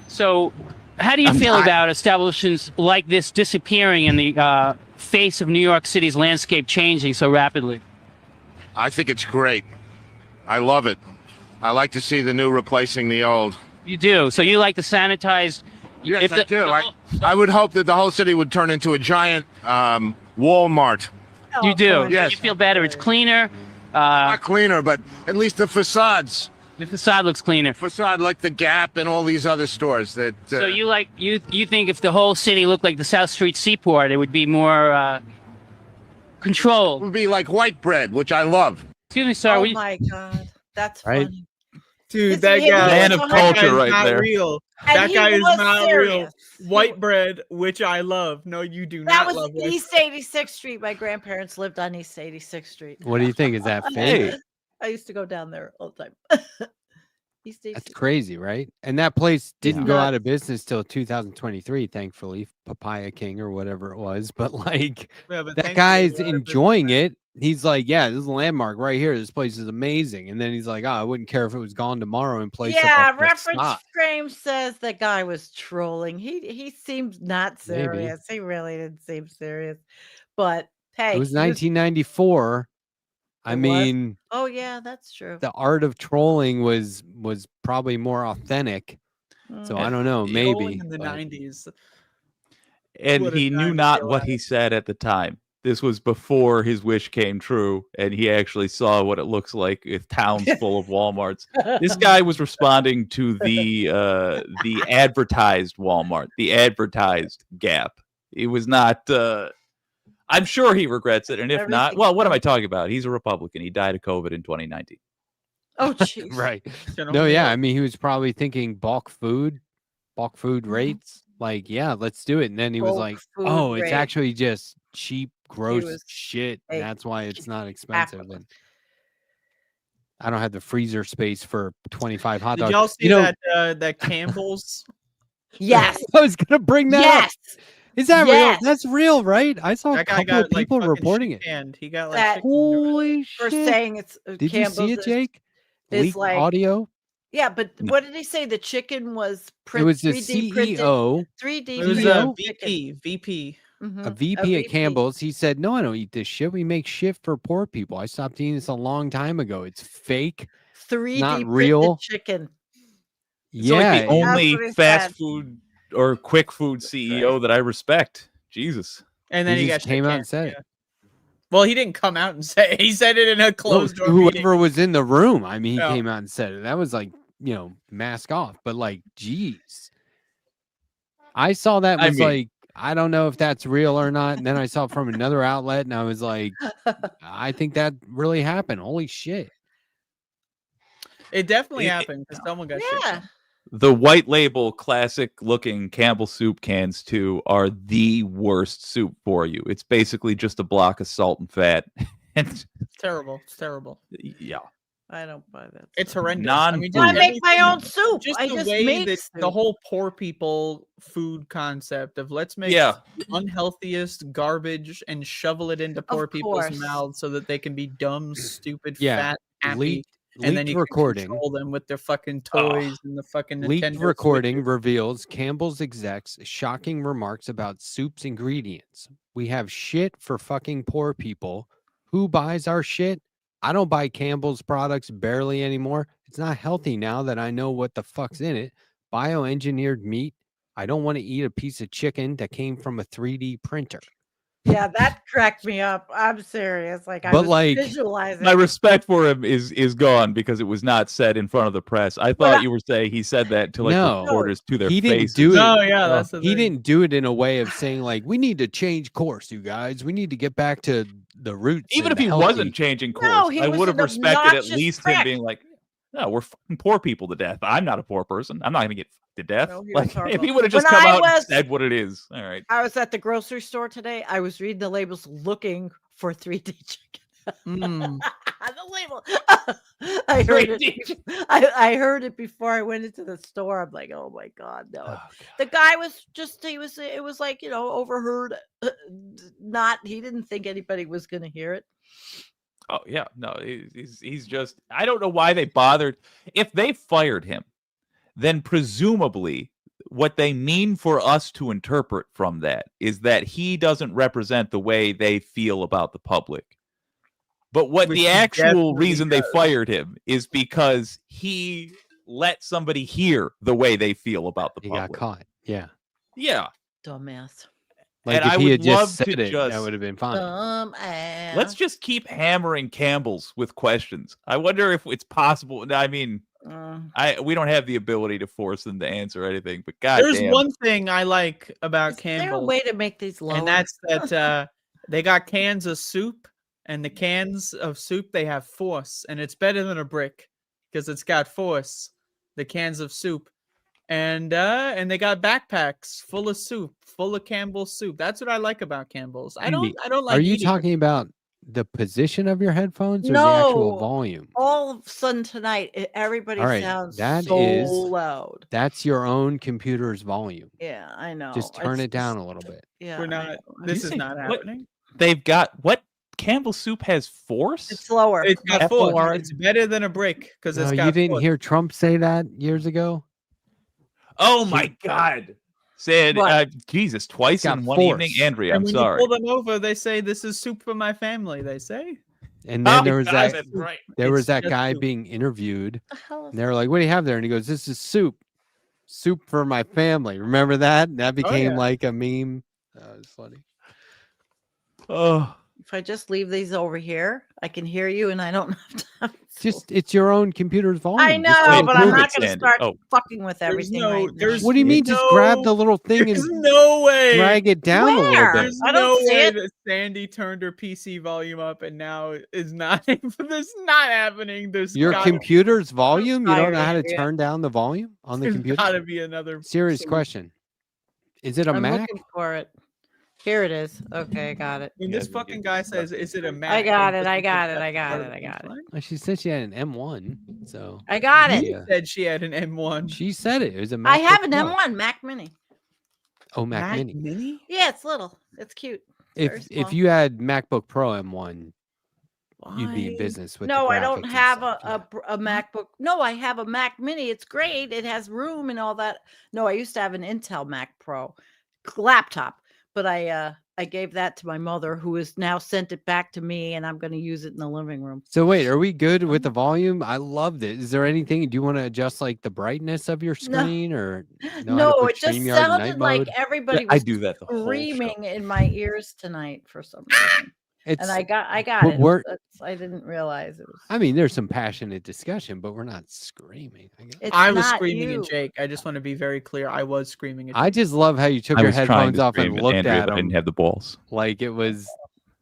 So, how do you feel about establishments like this disappearing in the face of New York City's landscape changing so rapidly?
I think it's great. I love it. I like to see the new replacing the old.
You do. So you like to sanitize.
Yes, I do. I would hope that the whole city would turn into a giant Walmart.
You do.
Yes.
You feel better. It's cleaner.
Not cleaner, but at least the facades.
The facade looks cleaner.
Facade like the Gap and all these other stores that.
So you think if the whole city looked like the South Street Seaport, it would be more controlled?
It would be like white bread, which I love.
Excuse me, sir.
Oh my God, that's
Right?
funny.
Dude, that guy,
Man of
that guy
culture
is
right
not
there.
real.
And
That
he
guy is
was
not
serious.
real. White bread, which I love. No, you do
That
not
was
love white
East 86th Street. My grandparents lived on East 86th Street.
What do you think? Is that fake?
I used to go down there all the time. East 86th.
That's crazy, right? And that place didn't
Yeah.
go out of business till 2023, thankfully. Papaya King or whatever it was. But like
Yeah, but
that
thankfully
guy's
it went out of
enjoying it. He's like, yeah, this is a landmark right here. This place is amazing. And then he's like, oh, I wouldn't care if it was gone tomorrow in place
Yeah,
of a
reference
facade.
frame says the guy was trolling. He seemed not
Maybe.
serious. He really didn't seem serious. But hey,
It was
he
1994. I
It was?
mean,
Oh yeah, that's true.
the art of trolling was probably more authentic. So I don't know,
Trolling
maybe.
in the
but-
90s.
And
What a
he knew
time to
not
be
what he said at the time. This was before his wish came true, and he actually saw what it looks like with towns full of Walmarts. This guy was responding to the advertised Walmart, the advertised Gap. It was not. I'm sure he regrets it, and if not, well, what am I talking about? He's a Republican. He died of COVID in 2019.
Oh, jeez.
Right.
Shut
No,
up.
yeah. I mean, he was probably thinking bulk food rates. Like, yeah, let's do it. And then he was
Bulk
like,
food
oh, it's
rate.
actually just cheap, gross
was
shit.
a
And that's why it's not expensive.
capitalist.
And I don't have the freezer space for 25 hot
Did
dogs.
y'all see
You know,
that Campbell's?
Yes.
I was gonna bring that
Yes.
up. Is that
Yes.
real? That's real, right? I saw a
That guy
couple
got
of people
fucking
reporting it.
shit-canned. He got like
That-
chicken wings.
Holy
For
shit!
saying it's
Did you
Campbell's
see it,
is-
Jake?
is
Leaked
like
audio.
Yeah, but what did he say? The chicken was
It was the
3D printed.
CEO,
3D
It was
CEO?
a VP.
Mhm,
a VP at Campbell's. He said, "No, I don't eat this shit. We make shit for poor people. I stopped eating this a long time ago. It's fake.
3D
not
printed
real."
chicken.
It's
Yeah,
like the only
what he
fast
said.
food or quick food CEO that I respect. Jesus.
And then
he
he
just
got
came out
shit-canned,
and said
yeah.
it.
Well, he didn't come out and say it. He said it in a
Well,
closed door meeting.
whoever was in the room. I mean, he
Yeah.
came out and said it. That was like, mask off. But like, geez, I saw that
I
was
mean-
like, I don't know if that's real or not. And then I saw it from another outlet, and I was like, I think that really happened. Holy shit!
It definitely
It-
happened because someone got shit.
Yeah.
The white label classic looking Campbell soup cans too are the worst soup for you. It's basically just a block of salt and fat. And
It's terrible. It's terrible.
yeah.
I don't buy that.
It's
stuff.
horrendous.
Non-food.
I make my
everything-
own soup.
Just
I
the
just
way
make
that the
soup.
whole poor people food concept of let's make
Yeah.
the unhealthiest garbage and shovel it into poor people's
course.
mouths so that they can be dumb, stupid,
Yeah,
fat, happy,
leaked
and then you
recording.
can control them with their fucking toys and the fucking
Leaked
Nintendo
recording
Switches.
reveals Campbell's execs shocking remarks about soup's ingredients. We have shit for fucking poor people. Who buys our shit? I don't buy Campbell's products barely anymore. It's not healthy now that I know what the fuck's in it. Bioengineered meat. I don't want to eat a piece of chicken that came from a 3D printer.
Yeah, that cracked me up. I'm serious. Like I
But,
was
like,
visualizing.
My respect for him is gone because it was not said in front of the press. I thought
I-
you were saying he said that to like
No.
reporters to their
He didn't
faces.
do it.
No, yeah, that's the
He
thing.
didn't do it in a way of saying like, we need to change course, you guys. We need to get back to the roots.
Even
and
if he
healthy."
wasn't changing course,
No, he
I
was
would have
an
respected at
obnoxious
least
prick.
him being like, "No, we're fucking poor people to death. I'm not a poor person. I'm not going to get to death."
No, he was
Like if
horrible.
he would have just
When
come
I
out and
was-
said what it is, all right.
I was at the grocery store today. I was reading the labels looking for 3D chicken.
Mm.
The label. I heard it. I heard it before I went into the store. I'm like, oh my god, no. The guy was just it was like, overheard. He didn't think anybody was gonna hear it.
Oh yeah, no, he's just. I don't know why they bothered. If they fired him, then presumably what they mean for us to interpret from that is that he doesn't represent the way they feel about the public. But what
Which
the
he
actual
definitely
reason they
does.
fired him is because he let somebody hear the way they feel about the
He
public.
got caught. Yeah.
Yeah.
Dumbass.
Like
And
if
I
he
would
had just
love
said
to
it, that would have been fine.
Let's just keep hammering Campbell's with questions. I wonder if it's possible. I mean, we don't have the ability to force them to answer anything, but
There's
goddamn.
one thing I like about
Is there a
Campbell's,
way to make these lower?
and that's that they got cans of soup, and the cans of soup they have force, and it's better than a brick because it's got force. The cans of soup, and they got backpacks full of soup, full of Campbell's soup. That's what I like about Campbell's. I don't like.
Are you
eating
talking about the position of your headphones or the actual
No,
volume?
all of a sudden tonight, everybody
All right,
sounds
that
so
is
loud.
That's your own computer's volume.
Yeah, I know.
Just turn it down a little bit.
Yeah,
We're
I
not.
know.
This is
say
not
what?
happening.
They've got what? Campbell's soup has force?
It's lower.
It's got force.
FOR.
It's better than a brick because it's
No,
got
you didn't
force.
hear Trump say that years ago?
Oh my God. Said, Jesus, twice
got
in one
force.
evening. Andrea,
And
I'm
when
sorry.
you pull them over, they say, "This is soup for my family." They say.
And then there was
God,
that
that's right.
there was
It's
that
just
guy
soup.
being interviewed.
hell is
And they were like, "What do you have there?" And he goes, "This is soup. Soup for my family." Remember that? That became
yeah.
like a meme. That was funny.
Oh,
If I just leave these over here, I can hear you, and I don't have time.
Just it's your own computer's volume.
I
Just
know,
don't
but I'm
move
not
it,
going to
Sandy.
start
Oh.
fucking with everything right now.
There's
What do you mean? Just grab the little thing
There's
and
no way.
drag it down a little
Where?
bit.
There's
I
no
don't see
way
it.
that Sandy turned her PC volume up and now is not. This is not happening. There's
Your
gotta,
computer's volume? You don't
tired,
know how to
Andrea.
turn down the volume on the
there's
computer?
gotta be another
Serious
solution.
question. Is it a
I'm
Mac?
looking for it. Here it is. Okay, I got it.
When this fucking guy says, "Is it a Mac?"
I got
and
it. I
doesn't
got
think
it. I
that's
got
part
it.
of
I
the
got it.
punchline?
Well, she said she had an M1, so
I got it.
You said she had an M1.
she said it. It was a Mac.
I have an M1 Mac Mini.
Oh, Mac Mini.
Mini?
Yeah, it's little. It's cute. Very
If
small.
you had MacBook Pro M1, you'd be in
Why?
business with.
No,
the
I don't
graphics and
have
stuff.
a MacBook. No, I have a Mac Mini. It's great. It has room and all that. No, I used to have an Intel Mac Pro laptop, but I gave that to my mother, who has now sent it back to me, and I'm going to use it in the living room.
So wait, are we good with the volume? I loved it. Is there anything? Do you want to adjust like the brightness of your screen or know how to
No,
put
it just
StreamYard in
sounded
night
like
mode?
everybody
I
was
do that the whole show.
screaming in my ears tonight for some reason.
It's,
And I got
but
it.
we're-
I didn't realize it was.
I mean, there's some passionate discussion, but we're not screaming. I guess.
It's
I was
not
screaming
you.
at Jake. I just want to be very clear. I was screaming at
I
Jake.
just love how you took
I
your
was trying
headphones
to
off and
scream
looked
Andrea,
at
but I didn't
them
have the balls.
like it was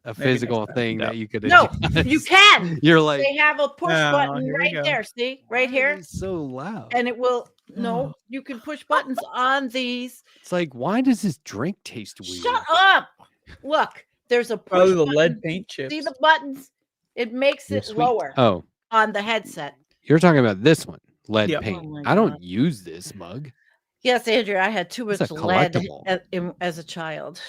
a
Maybe next
physical
time.
thing
No.
that you could.
No,
adjust.
you can.
You're like,
They have a push
Oh,
button
here we
right
go.
there. See, right here,
it's so loud.
and it will. No, you can push buttons on these.
It's like, why does this drink taste weird?
Shut up! Look, there's a push
Probably the
button.
lead paint chips.
See the buttons? It makes
You're
it
sweet.
lower
Oh,
on the headset.
you're talking about this one, lead
Yep.
paint.
Oh my
I don't
God.
use this mug.
Yes, Andrea, I had too
It's
much
a
lead
collectible.
as a child.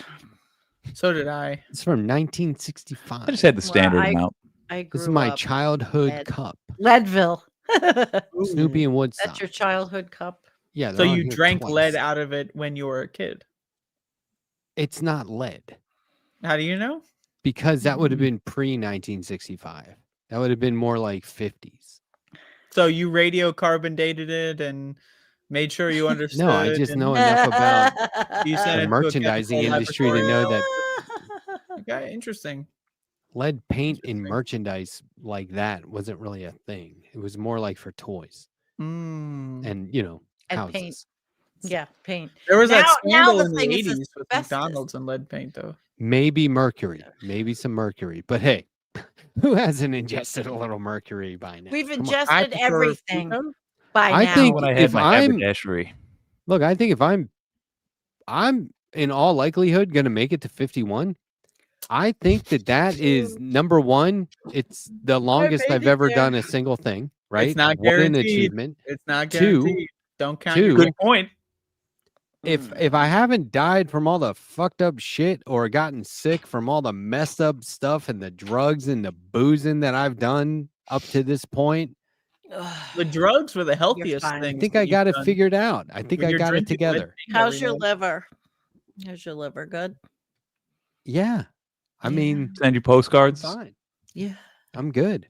So did I.
It's from 1965.
I just had the standard
I-
amount.
I grew
This is my
up
childhood
Lead.
cup.
Leadville.
Snoopy and Woodstock.
That's your childhood cup.
Yeah.
So
they're on
you
here
drank
twice.
lead out of it when you were a kid.
It's not lead
How do you know?
because that would have been pre 1965. That would have been more like 50s.
So you radiocarbon dated it and made sure you understood.
No, I just
and
know enough about
you sent it
the
to a
merchandising
chemical
industry to know that
laboratory. Okay, interesting.
lead paint in merchandise like that wasn't really a thing. It was more like for toys
Mm.
and
And
houses.
paint. Yeah, paint.
There was that
Now
scandal
the
in the
thing is
80s with
asbestos.
McDonald's and lead paint, though.
Maybe mercury, maybe some mercury. But hey, who hasn't ingested a little mercury by now?
We've
Come on.
ingested
prefer
everything
Pluto?
by
I
now.
think
When I had
if
my
I'm
haberdashery.
look, I think if I'm in all likelihood going to make it to 51. I think that is number one. It's the longest I've
baby
ever
there.
done a single thing. Right?
It's not
One an
guaranteed.
achievement.
It's not
Two-
guaranteed. Don't count
two-
your
Good point.
If I haven't died from all the fucked up shit or gotten sick from all the messed up stuff and the drugs and the boozing that I've done up to this point,
The drugs were the healthiest
fine.
things.
I think
that
I
you've
got it
done.
figured out. I think
When
I
you're
got it
drinking lead
together.
paint
How's
every
your
night.
liver? How's your liver? Good.
Yeah. I mean,
Send you postcards.
fine.
Yeah.
I'm good.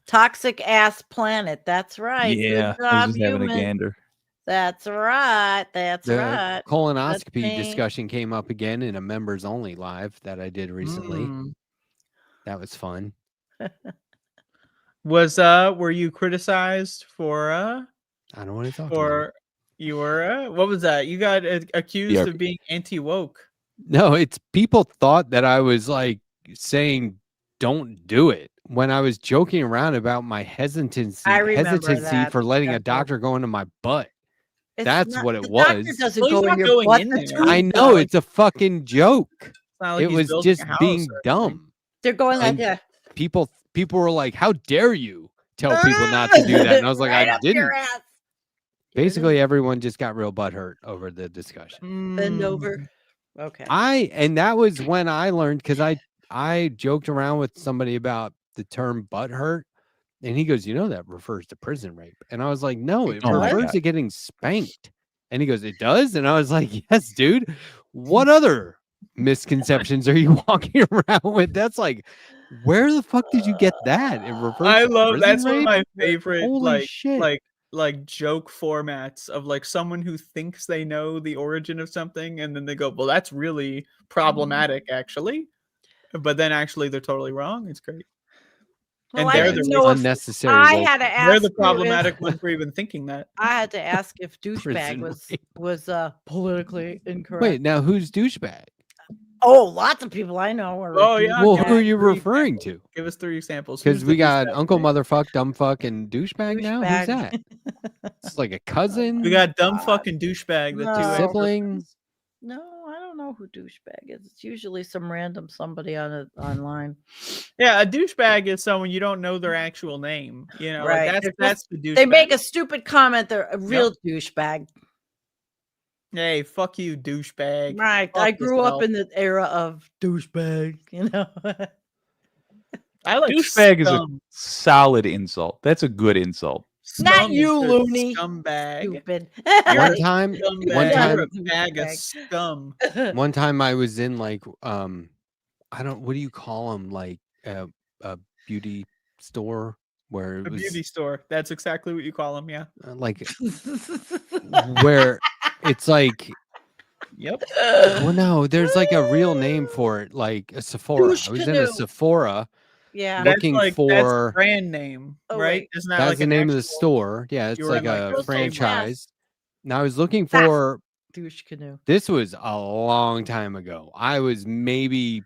Toxic ass planet. That's right.
Yeah,
Good
I was
job,
just having a
human.
gander.
That's right. That's
The
right.
colonoscopy
That's me.
discussion came up again in a members only live that I did recently.
Mm.
That was fun.
Were you criticized for
I don't want to talk about it.
you were what was that? You got accused
Yeah.
of being anti-woke.
No, it's people thought that I was like saying don't do it when I was joking around about my hesitancy
I remember that.
for letting a
That's
doctor go into my butt.
It's
That's
not-
what it
the
was.
doctor doesn't
Well, he's
go in
not
your
going
butt.
in
The
there.
tube
I know
does.
it's a fucking joke.
not like
It
he's
was
building
just
a house
being
or
dumb.
They're going like
And
a
people were like, "How dare you tell people not to do that?" And I was like,
right
"I
up your
didn't."
ass.
Basically, everyone just got real butthurt over the discussion.
Bend over. Okay.
And that was when I learned, because I joked around with somebody about the term butthurt, and he goes, that refers to prison rape. And I was like, no, it
Oh my
refers
God.
to getting spanked. And he goes, it does? And I was like, yes, dude. What other misconceptions are you walking around with? That's like, where the fuck did you get that? It refers
I
to
love
prison
that's one of
rape?
my favorite
Holy shit.
like joke formats of like someone who thinks they know the origin of something and then they go, well, that's really problematic actually. But then actually they're totally wrong. It's great.
Well,
And
I
they're
didn't
the
know if
unnecessary
I
woke.
had to ask
they're the
you if-
problematic one for even thinking that.
I had to ask if douchebag
Prison
was politically incorrect.
Wait, now who's douchebag?
Oh, lots of people I know are.
Oh yeah.
Well,
give
who are
us
you
3
referring
examples.
to?
Give us 3 examples.
Because
Who's
we
the
got
douchebag?
Uncle Motherfuck, Dumbfuck, and Douchebag now. Who's
Douchebag.
that? It's like a cousin.
We got dumb fucking douchebag, the
No.
two
sibling.
No, I don't know who douchebag is. It's usually some random somebody online.
Yeah, a douchebag is someone you don't know their actual name. You know,
Right.
like
They're
that's
just-
the douchebag.
They make a stupid comment. They're a real douchebag.
Hey, fuck you, douchebag.
Right.
Fuck
I grew
yourself.
up in the era of douchebag.
I like
Douchebag is a
scum.
solid insult. That's a good insult.
Not
Scum
you,
is a
loony.
Scumbag.
Stupid.
One time,
You're a bag of scum.
one time I was in like what do you call them, like a beauty store where it
A
was
beauty store. That's exactly what you call them. Yeah.
like where it's like
Yep.
well, no, there's like a real name for it, like a Sephora.
Douche
I was in a
canoe.
Sephora
Yeah.
looking
that's
for
the brand name,
Oh,
right?
wait.
Isn't that
that's
like
the
an
name of the
actual-
store. Yeah, it's
you were
like
in, like,
a
Crystal
franchise. Now I was looking
That's-
for
Douche canoe.
this was a long time ago. I was maybe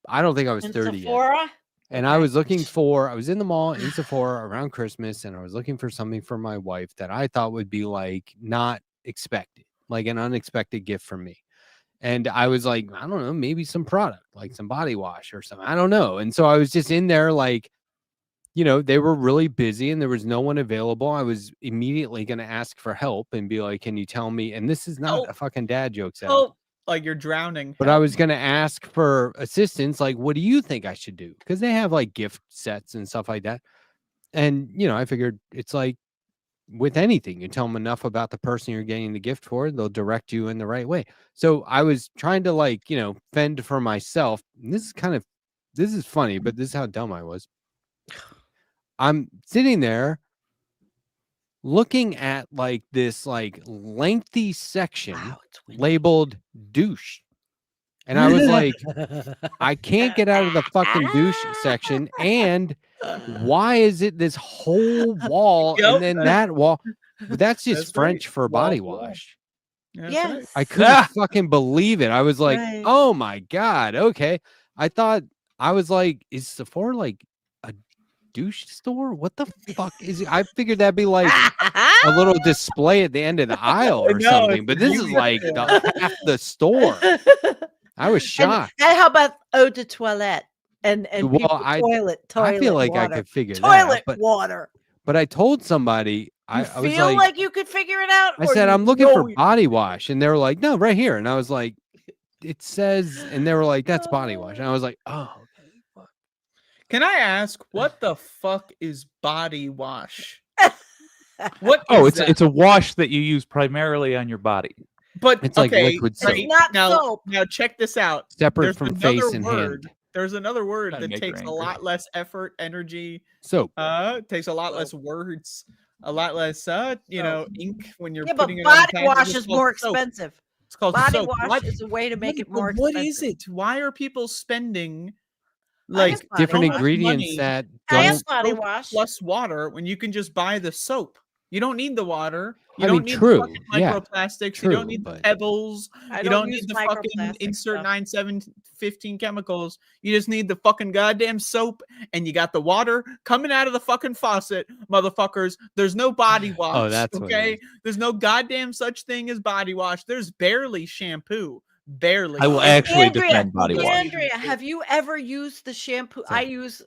I don't think I was
In
30 yet.
Sephora?
And I was looking for, I was in the mall in Sephora around Christmas, and I was looking for something for my wife that I thought would be like not expected, like an unexpected gift from me. And I was like, I don't know, maybe some product, like some body wash or something. I don't know. And so I was just in there, like, they were really busy and there was no one available. I was immediately going to ask for help and be like, can you tell me? And this is not a fucking dad joke, Sal.
Oh, like you're drowning.
But I was going to ask for assistance. Like, what do you think I should do? Because they have like gift sets and stuff like that. And, I figured it's like with anything, you tell them enough about the person you're getting the gift for, they'll direct you in the right way. So I was trying to like, fend for myself. And this is funny, but this is how dumb I was. I'm sitting there looking at like this like lengthy section labeled douche. And I was like, I can't get out of the fucking douche section. And why is it this whole wall
Yep.
and then that wall? But that's just
That's
French
right.
for body
Wall to wall.
wash.
That's
Yes.
right.
I couldn't fucking believe it. I was like,
Right.
oh my God. Okay. I was like, is Sephora like a douche store? What the fuck is it? I figured that'd be like a little display at the end of the aisle or
No,
something,
it's
but this is
beauty
like half the store. I was shocked.
And how about eau de toilette and
Well,
people
I
toilet
feel like
water.
I could figure that
toilet
out,
water.
but I told somebody, I was
Feel like you could figure it out.
I
or
said,
you
I'm looking
know
for
you-
body wash. And they were like, no, right here. And I was like, it says, and they were like, that's body wash. And I was like, oh,
Can I ask what the fuck is body wash? What?
Oh,
is that?
it's a wash that you use primarily on your body.
But
It's like
okay,
liquid soap.
right,
Not
now,
soap.
now check this out.
separate
There's
from
another
face and
word.
hand.
There's another word
Gotta
that
make her
takes a
angry.
lot less effort, energy.
Soap.
Takes a lot less words. a lot less, ink when you're
Yeah, but
putting it on the
body
package.
wash
It's
is
called
more
soap.
expensive.
It's called
Body
soap.
wash
What?
is a way to make it more
What
expensive.
is it? Why are people spending
I have
like
body
different
wash.
ingredients
money
that
I have
don't.
body
soap
wash.
plus water when you can just buy the soap? You don't need the water. You
I
don't
mean,
need
true.
the fucking
Yeah,
microplastics. You don't
true,
need the
but
pebbles.
I
You
don't
don't
use
need the fucking
microplastic
insert
stuff.
9, 7, 15 chemicals. You just need the fucking goddamn soap, and you got the water coming out of the fucking faucet, motherfuckers. There's no body wash.
that's what it
Okay,
is.
there's no goddamn such thing as body wash. There's barely shampoo. Barely.
I will
It's
actually
Andrea,
defend body wash.
Andrea, have you ever used the shampoo? I use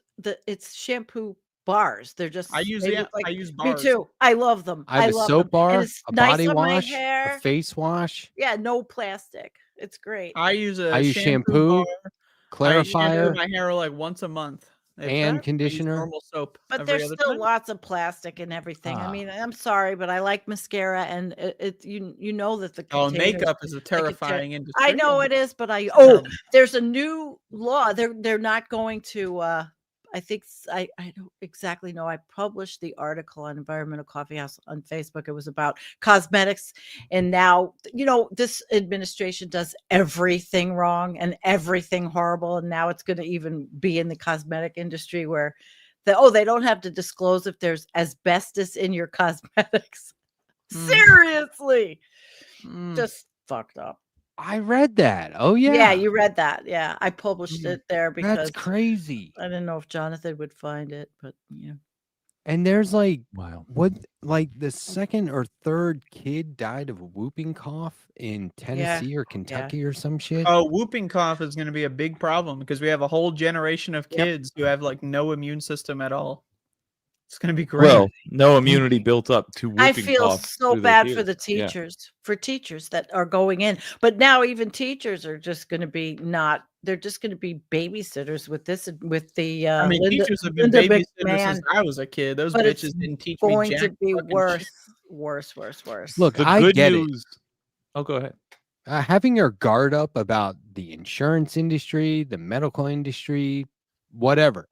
it's shampoo bars. They're just
I use
they look like
I use
me
bars.
too. I love them.
I have a
love
soap
them. And
bar,
it's
a
nice
body
on my
wash,
hair.
a face wash.
Yeah, no plastic. It's great.
I use a
I use shampoo,
bar. I
clarifier,
shampoo my hair like once a month. If
and
that, I use
conditioner.
normal soap.
But
every
there's
other
still
time.
lots of plastic and everything. I mean, I'm sorry, but I like mascara, and you know that the
Oh,
containers,
makeup is a terrifying industry.
I know it is, but
terrible.
there's a new law. They're not going to. I think I don't exactly know. I published the article on Environmental Coffee House on Facebook. It was about cosmetics, and now this administration does everything wrong and everything horrible, and now it's going to even be in the cosmetic industry where they don't have to disclose if there's asbestos in your cosmetics. Seriously, just fucked up.
I read that. Oh yeah.
Yeah, you read that. Yeah, I published it there because
That's crazy.
I didn't know if Jonathan would find it, but
And there's like,
wow,
what, like the second or third kid died of whooping cough in Tennessee or Kentucky or some shit.
Oh, whooping cough is going to be a big problem because we have a whole generation of kids who have like no immune system at all. It's going to be great.
Well, no immunity built up to whooping
I feel
cough
so
through their
bad for
tears.
the
Yeah.
teachers that are going in. But now even teachers are just going to be they're just going to be babysitters with this, with the
I mean, teachers have been
Linda
babysitters since
McMahon.
I was a kid. Those
But it's
bitches didn't teach me
going
jack
to be
fucking
worse,
shit.
worse.
Look,
The
I
good
get
news.
it.
Oh, go ahead.
Having your guard up about the insurance industry, the medical industry, whatever.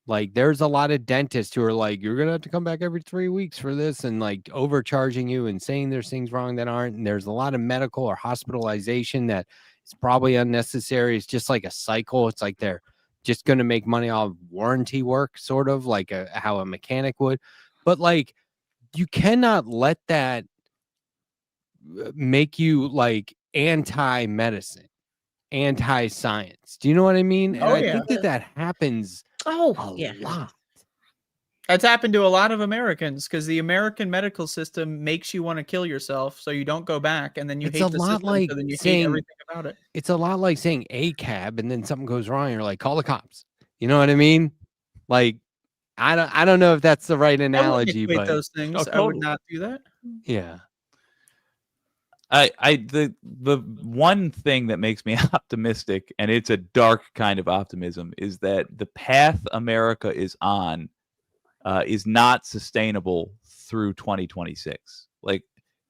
Like, there's a lot of dentists who are like, you're going to have to come back every 3 weeks for this, and like overcharging you and saying there's things wrong that aren't. And there's a lot of medical or hospitalization that is probably unnecessary. It's just like a cycle. It's like they're just going to make money off warranty work, sort of like how a mechanic would. But like, you cannot let that make you like anti-medicine, anti-science. Do you know what I mean? And I think that happens a lot.
That's happened to a lot of Americans because the American medical system makes you want to kill yourself, so you don't go back, and then you
It's
hate
a
the
lot
system,
like
so then you hate
saying
everything about it.
It's a lot like saying a cab, and then something goes wrong, and you're like, call the cops. You know what I mean? Like, I don't know if that's the right analogy,
equate
but
those things.
Oh,
I would
totally.
not do that.
yeah.
The one thing that makes me optimistic, and it's a dark kind of optimism, is that the path America is on is not sustainable through 2026. Like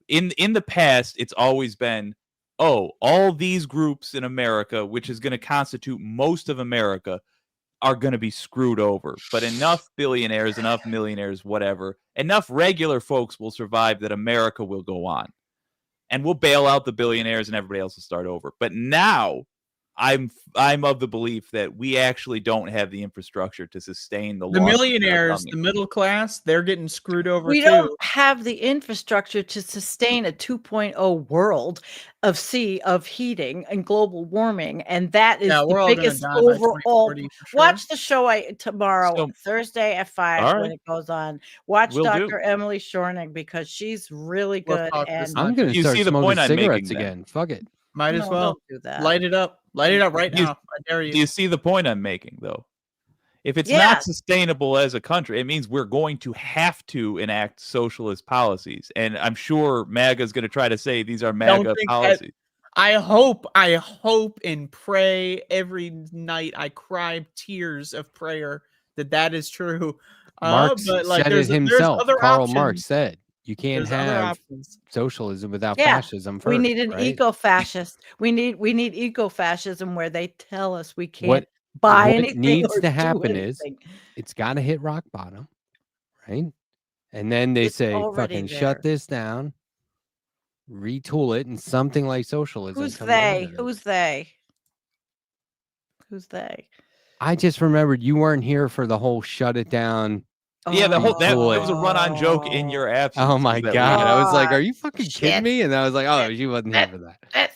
in the past, it's always been, oh, all these groups in America, which is going to constitute most of America, are going to be screwed over. But enough billionaires, enough millionaires, whatever, enough regular folks will survive that America will go on. And we'll bail out the billionaires and everybody else will start over. But now I'm of the belief that we actually don't have the infrastructure to sustain the
millionaires, the middle class, they're getting screwed over
We
too.
don't have the infrastructure to sustain a 2.0 world of heating and global warming, and that is
Yeah, we're
the
all gonna
biggest
die by
overall.
2040 for sure.
Watch the show tomorrow,
So-
Thursday at 5
All
when
right.
it goes on. Watch
Will do.
Dr. Emily Shornig because she's really
We'll
good.
talk this
And
I'm going to
You
start
see the
smoking
point I'm making
cigarettes
then?
again. Fuck it.
Might as
No,
well
don't do that.
light it up right
You-
now. I dare you.
Do you see the point I'm making, though? If it's
Yeah.
not sustainable as a country, it means we're going to have to enact socialist policies. And I'm sure MAGA is going to try to say these are
Don't
MAGA
think that-
policies.
I hope and pray every night. I cry tears of prayer that is true.
Marx
but like,
said it
there's
himself.
other
Karl
options.
Marx said, you can't
There's other
have
options.
socialism without
Yeah,
fascism first.
we need an
right?
eco-fascist. We need eco-fascism where they tell us we can't
What
buy
what
anything
needs
or
to
do
happen is
anything.
it's got to hit rock bottom, right? And then they
It's
say,
already
fucking
there.
shut this down, retool it, and something like socialism.
Who's
comes out
they?
of it.
Who's they? Who's they?
I just remembered you weren't here for the whole shut it down.
Yeah, the whole that
retool it.
was a run-on joke in your absence.
Oh my
that
god! I was like,
Oh,
"Are you fucking kidding me?" And I was like, "Oh, she wasn't here for that."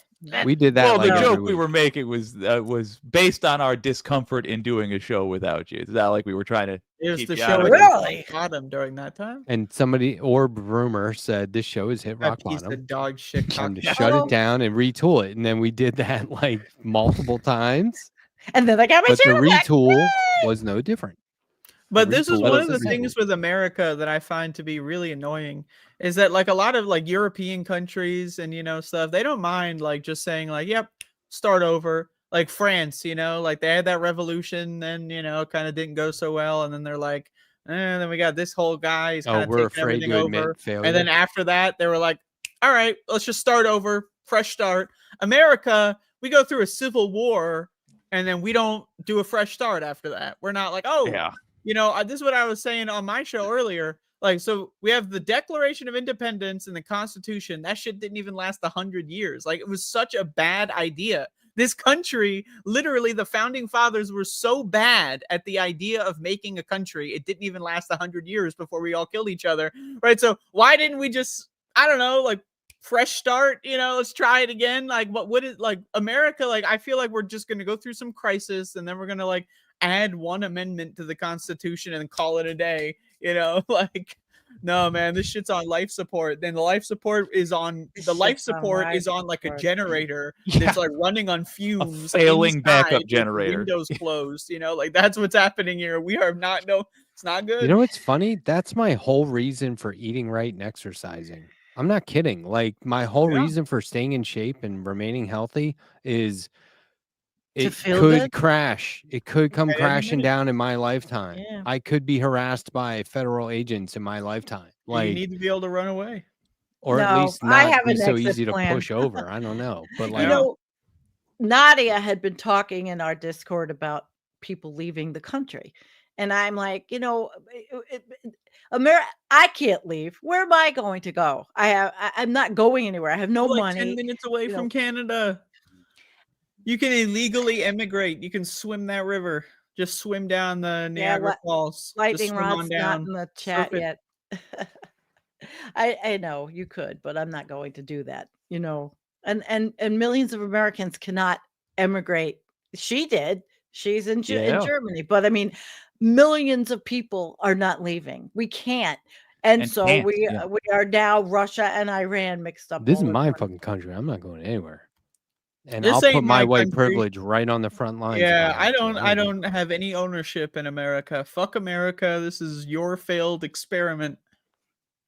We did that.
Well,
like
the
every
joke we
week.
were making was based on our discomfort in doing a show without you. It's not like we were trying to.
It was
keep
the
you
show
out of
with
it.
rock bottom during that time.
And somebody Orb Rumor said this show has hit rock
That piece
bottom.
of dog shit.
Time to
cock
shut
bottom.
it down and retool it. And then we did that like multiple times.
And then I got my
But the
channel back.
retool was no different.
But this is
retool
one
was
of the
the same.
things with America that I find to be really annoying is that like a lot of like European countries and stuff, they don't mind like just saying like, yep, start over. Like France, like they had that revolution and kind of didn't go so well, and then they're like, then we got this whole guy, he's kind of
we're
taking
afraid
everything
to admit
over.
failure.
And then after that, they were like, all right, let's just start over, fresh start. America, we go through a civil war and then we don't do a fresh start after that. We're not like, oh,
Yeah.
this is what I was saying on my show earlier. Like, so we have the Declaration of Independence and the Constitution. That shit didn't even last 100 years. Like, it was such a bad idea. This country, literally, the founding fathers were so bad at the idea of making a country, it didn't even last 100 years before we all killed each other, right? So why didn't we just, I don't know, like, fresh start, let's try it again? Like, what is, like, America, like, I feel like we're just going to go through some crisis, and then we're going to, like, add one amendment to the Constitution and call it a day, like... No, man, this shit's on life support. Then the life support is on like a generator that's like running on fumes.
Failing backup
inside with
generator.
Windows closed, like that's what's happening here. We are not it's not good.
You know what's funny? That's my whole reason for eating right and exercising. I'm not kidding. Like my whole reason for staying in shape and remaining healthy is it could crash. It could come crashing down in my lifetime.
Yeah.
I could be harassed by federal agents in my lifetime. Like,
you need to be able to run away.
or at
No,
least
I
not
have
be
an
so
exit
easy
plan.
to push over. I don't know. But like,
Nadia had been talking in our Discord about people leaving the country. And I'm like, America, I can't leave. Where am I going to go? I'm not going anywhere. I have no
You're like
money.
10 minutes away from Canada. You can illegally emigrate. You can swim that river. Just swim down the Niagara Falls. Just
Lightning
swim on
Rod's
down.
not in the chat
Surf it.
yet. I know you could, but I'm not going to do that. And millions of Americans cannot emigrate. She did. She's in Germany, but I mean, millions of people are not leaving. We can't. And so we are now Russia and Iran mixed up.
this
all
is
in
my
one.
fucking country. I'm not going anywhere. And
This
I'll put
ain't
my
my
white
country.
privilege right on the front lines. if
Yeah,
have to.
I don't have any ownership in America. Fuck America. This is your failed experiment.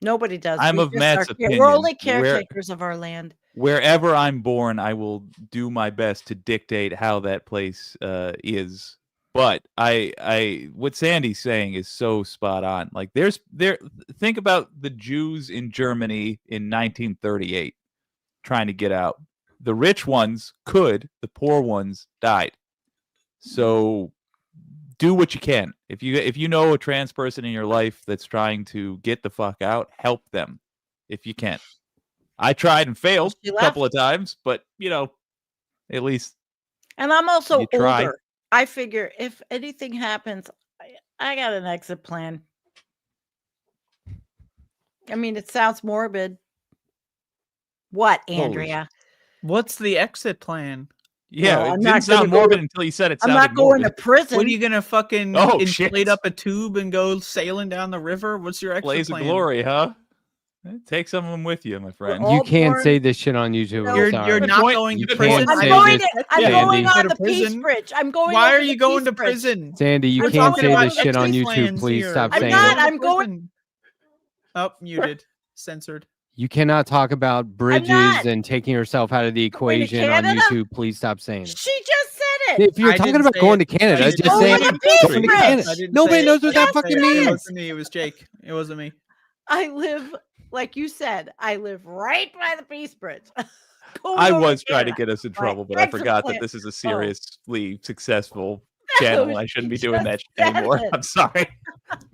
Nobody does.
I'm
We
of
just
Matt's
are-
opinion.
We're only
Where-
caretakers of our land.
Wherever I'm born, I will do my best to dictate how that place is. But what Sandee's saying is so spot on. Like think about the Jews in Germany in 1938 trying to get out. The rich ones could, the poor ones died. So do what you can. If you know a trans person in your life that's trying to get the fuck out, help them if you can. I tried and failed a couple of times, but at least.
And I'm also
You try.
older. I figure if anything happens, I got an exit plan. I mean, it sounds morbid. What, Andrea?
What's the exit plan?
Yeah,
Well,
it
I'm
didn't
not gonna
sound
go
morbid
to-
until you said it
I'm
sounded
not going
morbid.
to prison.
What are you gonna fucking
Oh,
inflate
shit.
up a tube and go sailing down the river? What's your exit
Blaze
plan?
of glory, huh? Take some of them with you, my friend.
You can't say this shit on YouTube.
You're
I'm sorry.
not going
You
to
can't
prison.
say
I'm going
this,
on
Sandy.
the Peace Bridge. I'm going.
Why
over
are you
the
going
Peace
to
Bridge.
prison?
Sandy, you
I'm
can't
talking
say
about
this shit on
exit
YouTube.
plans
Please
here.
stop
I'm
saying
not.
it.
I'm going.
Prison. Oh, muted, censored.
You cannot talk about bridges
not.
and taking yourself out of the
Going to
equation on
Canada?
YouTube. Please stop saying it.
She just said it.
If you're
I
talking
didn't
about
say
going
it.
to Canada,
I
just
didn't
say
say
Over the
it.
Peace
Going to
Bridge.
Canada.
I didn't
Nobody
say
knows
it.
what
I
that
didn't say
fucking
it. It
means.
wasn't me. It was Jake. It wasn't me.
I live, like you said, I live right by the Peace Bridge.
I was trying to get us in trouble, but I
exit
forgot
plan-
that this is a seriously successful channel. I shouldn't be doing that shit
said
anymore.
it.
I'm sorry.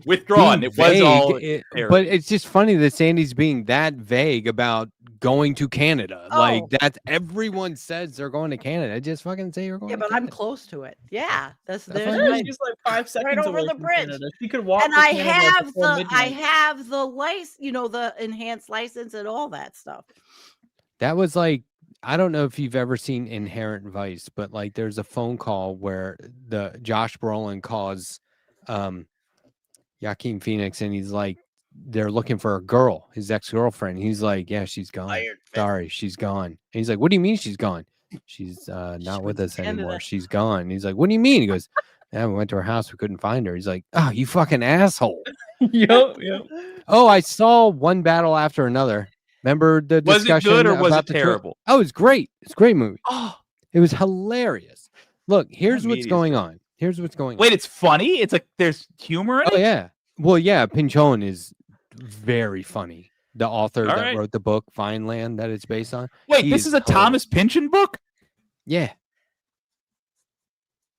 Withdrawn.
Being
It was all
vague,
therapy.
but it's just funny that Sandee's being that vague about going to Canada. Like that's everyone says they're going to Canada. Just fucking say you're going.
Yeah,
to
but
Canada.
I'm close to it. Yeah, that's
That's
there's
fine.
my-
She's like 5 seconds
right over
away
the
from
bridge.
Canada. She could walk.
And
to
I
Canada
have
before
the
midnight.
license, the enhanced license and all that stuff.
That was like, I don't know if you've ever seen Inherent Vice, but like there's a phone call where the Josh Brolin calls Joaquin Phoenix and he's like, they're looking for a girl, his ex-girlfriend. He's like, yeah, she's gone. Sorry, she's gone. And he's like, what do you mean she's gone? She's not with us anymore. She's gone. He's like, what do you mean? He goes, yeah, we went to her house. We couldn't find her. He's like, oh, you fucking asshole.
Yep.
Oh, I saw One Battle After Another. Remember the
Was it
discussion
good or was
about
it
the
terrible?
Oh, it's great. It's a great movie.
Oh,
it was hilarious. Look, here's what's
media's
going on. Here's what's going on.
Wait, it's funny? It's like there's humor in it?
Oh, yeah. Well, yeah, Pinchon is very funny. The author
All
that
right.
wrote the book, Vineland, that it's based on.
Wait,
He
this is a
hilarious.
Thomas Pynchon book?
Yeah.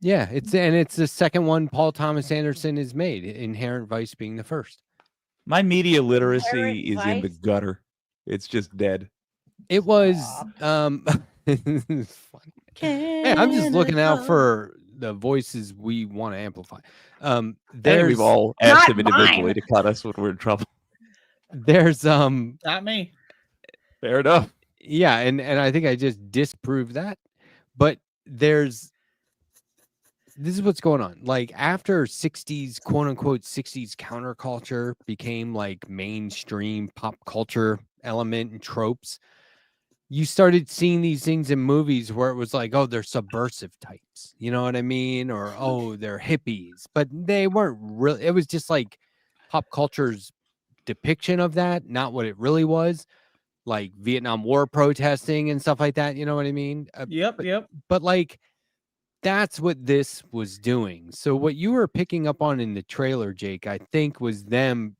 Yeah, it's the second one Paul Thomas Anderson has made, Inherent Vice being the first.
My media literacy
Inherent
is in the
Vice?
gutter. It's just dead.
It was it's funny. Hey, I'm just looking out for the voices we want to amplify.
I think
There's
we've all asked
Not
him individually
mine.
to cut us when we're in trouble.
there's
Not me.
Fair enough.
yeah, and I think I just disproved that. But this is what's going on. Like after 60s, quote unquote 60s counterculture became like mainstream pop culture element and tropes, you started seeing these things in movies where it was like, oh, they're subversive types, you know what I mean? Or oh, they're hippies, but they weren't really. It was just like pop culture's depiction of that, not what it really was. Like Vietnam War protesting and stuff like that, you know what I mean?
Yep.
But like that's what this was doing. So what you were picking up on in the trailer, Jake, I think was them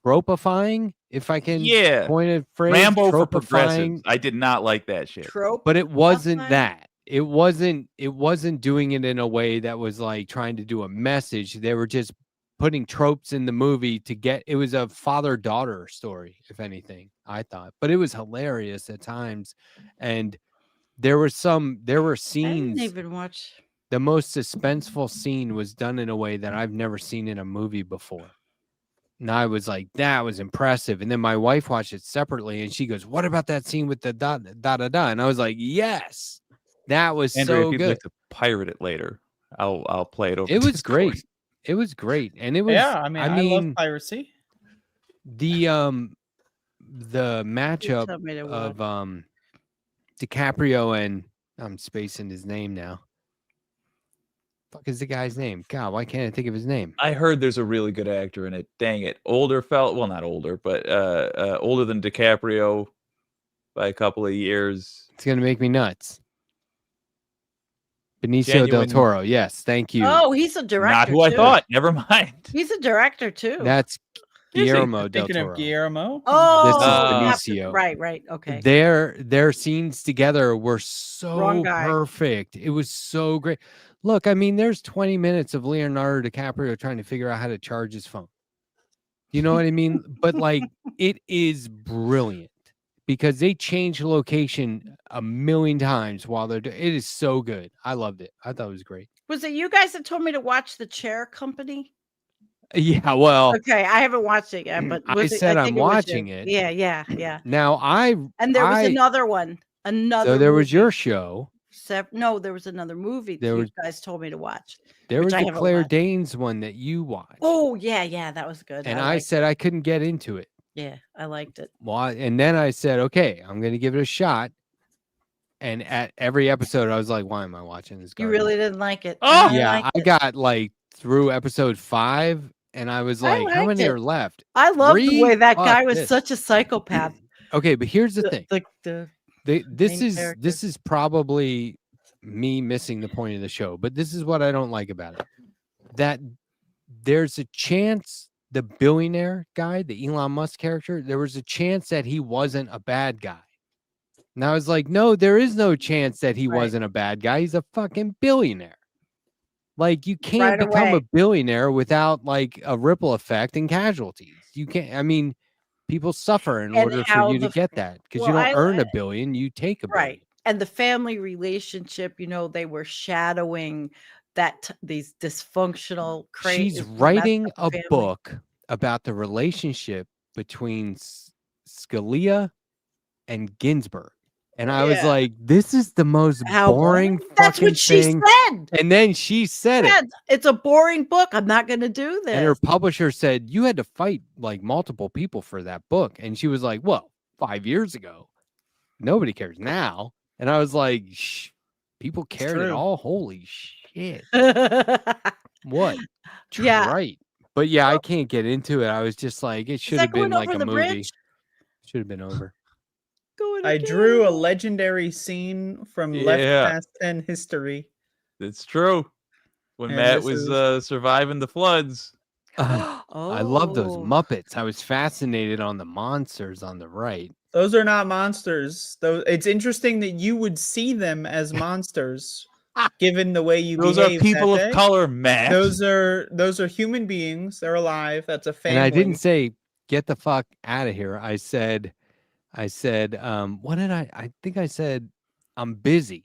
tropifying, if I can coin a phrase.
Rambo for
tropifying,
progressives. I did not like that shit.
Trope.
but it wasn't
Upline?
that. It wasn't doing it in a way that was like trying to do a message. They were just putting tropes in the movie to get. It was a father-daughter story, if anything, I thought. But it was hilarious at times, and there were
I didn't
scenes.
even watch.
The most suspenseful scene was done in a way that I've never seen in a movie before. And I was like, that was impressive. And then my wife watched it separately and she goes, what about that scene with the da da da da? And I was like, yes, that was
Andrea,
so
if you'd
good.
like to pirate it later, I'll play it over.
It was
Discord.
great. It was great. And it was,
Yeah. I love piracy.
the
Tell
matchup
me to
of DiCaprio and I'm spacing his name now. Fuck is the guy's name? God, why can't I think of his name?
I heard there's a really good actor in it. Dang it. Older fella, well, not older, but older than DiCaprio by a couple of years.
It's gonna make me nuts. Benicio del
Genuine-
Toro. Yes, thank you.
Oh, he's a director.
Not who I
too.
thought. Never mind.
He's a director too.
That's
Is he?
Guillermo del
Thinking
Toro.
of Guillermo.
Oh,
This is Benicio.
right. Okay.
Their scenes together were so
Wrong guy.
perfect. It was so great. Look, I mean, there's 20 minutes of Leonardo DiCaprio trying to figure out how to charge his phone. You know what I mean? But like, it is brilliant because they change location a million times while they're doing it. Is so good. I loved it. I thought it was great.
Was it you guys that told me to watch The Chair Company?
Yeah, well,
Okay, I haven't watched it yet, but
I
was it,
said I'm
think it was you.
watching it.
Yeah.
Now
And there was another one. Another.
So there was
movie.
your show.
No, there was another movie that
There
you
was-
guys told me to watch.
There
which
was
I
the
haven't
Claire
watched.
Danes one that you watched.
Oh yeah, that was good.
And I
liked
said I couldn't get into it.
Yeah, I liked it.
Well, and then I said, okay, I'm going to give it a shot. And at every episode, I was like, why am I watching this?
You
garbage?
really didn't like it.
Oh,
I
yeah.
liked
I
it.
got like through episode 5, and I was
I
like, how
liked
many
it.
are left?
I love the
3?
way that
Fuck
guy was
this.
such a psychopath.
Okay, but here's the thing.
The
This
main
is
character.
this is probably me missing the point of the show, but this is what I don't like about it. That there's a chance the billionaire guy, the Elon Musk character, there was a chance that he wasn't a bad guy. And I was like, no, there is no chance that he wasn't a bad guy. He's a fucking billionaire. Like you can't
Right
become a
away.
billionaire without like a ripple effect and casualties. You can't. I mean, people suffer in
And
order for
how
you to
the
get that because
well,
you don't
I
earn a billion, you take a billion.
right. And the family relationship, they were shadowing that these dysfunctional,
She's
crazy, messed
writing
up
a
family.
book about the relationship between Scalia and Ginsburg. And I was
Yeah.
like, this is the most
How
boring
That's
fucking
what she
thing.
said.
And then she said it.
It's a boring book. I'm not going to do this.
And her publisher said, you had to fight like multiple people for that book. And she was like, well, 5 years ago, nobody cares now. And I was like, shh, people cared at
true.
all. Holy shit. What?
Yeah.
Right. But yeah, I can't get into it. I was just like, it should
that
have been
going
like
over
a
the
movie.
bridge?
Should have been over.
I drew a legendary scene from Left
Yeah.
Past 10 history.
It's true. When
And
Matt
this
was
is-
surviving the floods.
I love those
Oh.
Muppets. I was fascinated on the monsters on the right.
Those are not monsters. Those. It's interesting that you would see them as monsters, given the way you
Those are
behaved
people
that
of
day.
color, Matt.
Those are human beings. They're alive. That's a family.
And I didn't say get the fuck out of here. I said, what did I think I said, I'm busy.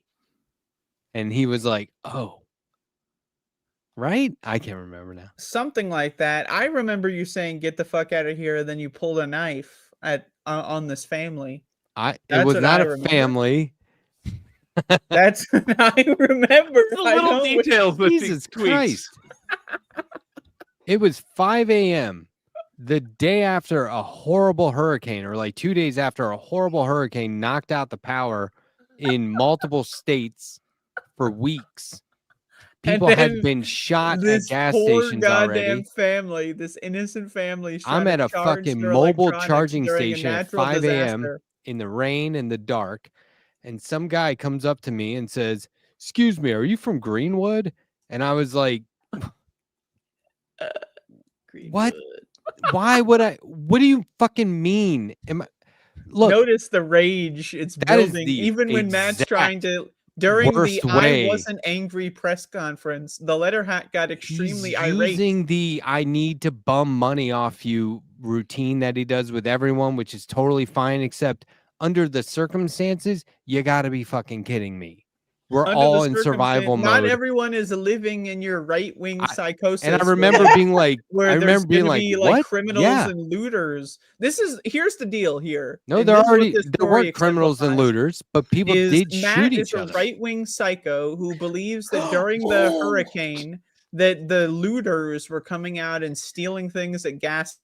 And he was like, oh, right? I can't remember now.
Something like that. I remember you saying, "Get the fuck out of here," and then you pulled a knife on this family.
It
That's
was
what
not
I
a
remember.
family.
That's what I remember.
The little details with
Jesus
these tweets.
Christ. It was 5 a.m. the day after a horrible hurricane, or like 2 days after a horrible hurricane knocked out the power in multiple states for weeks.
And
People had
then
been shot at
this
gas
poor
stations
goddamn
already.
family, this innocent family. is
I'm
trying
at
to
a
charge
fucking
their
mobile
electronics
charging
during a
station at
natural
5 a.m.
disaster.
in the rain and the dark. And some guy comes up to me and says, excuse me, are you from Greenwood? And I was like, what? Why would I? What do you fucking mean? Look,
Notice the rage it's
that is
building.
the
Even when Matt's
exact
trying to during the
worst
"I
way.
wasn't angry" press conference, the Letterhack got extremely
he's
irate.
using the I need to bum money off you routine that he does with everyone, which is totally fine, except under the circumstances, you got to be fucking kidding me. We're
Under
all
the
in survival
circumstan- Not
mode.
everyone is living in your right-wing psychosis.
And I remember being like,
where
I
there's
remember being
gonna
like,
be,
what?
criminals
Yeah.
and looters. Here's the deal here.
No,
and
there
this is what
already
this
there
story
weren't criminals and
exemplifies,
looters, but people
is
did
Matt
shoot
is
each
a
other.
right-wing psycho who believes that during the hurricane that the looters were coming out and stealing things at gas.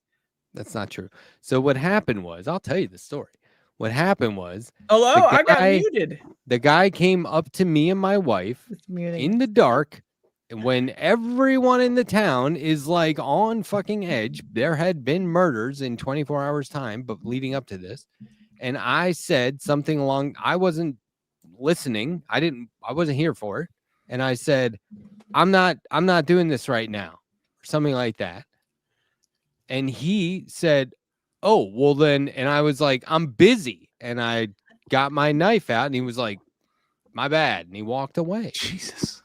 That's not true. So what happened was, I'll tell you the story. What happened was,
Hello,
the
I got
guy-
muted.
The guy came up to me and my wife in the dark, and when everyone in the town is like on fucking edge, there had been murders in 24 hours time, but leading up to this, and I said something along, I wasn't listening. I wasn't here for it. And I said, I'm not doing this right now, or something like that. And he said, oh, well then, and I was like, I'm busy. And I got my knife out and he was like, my bad. And he walked away.
Jesus.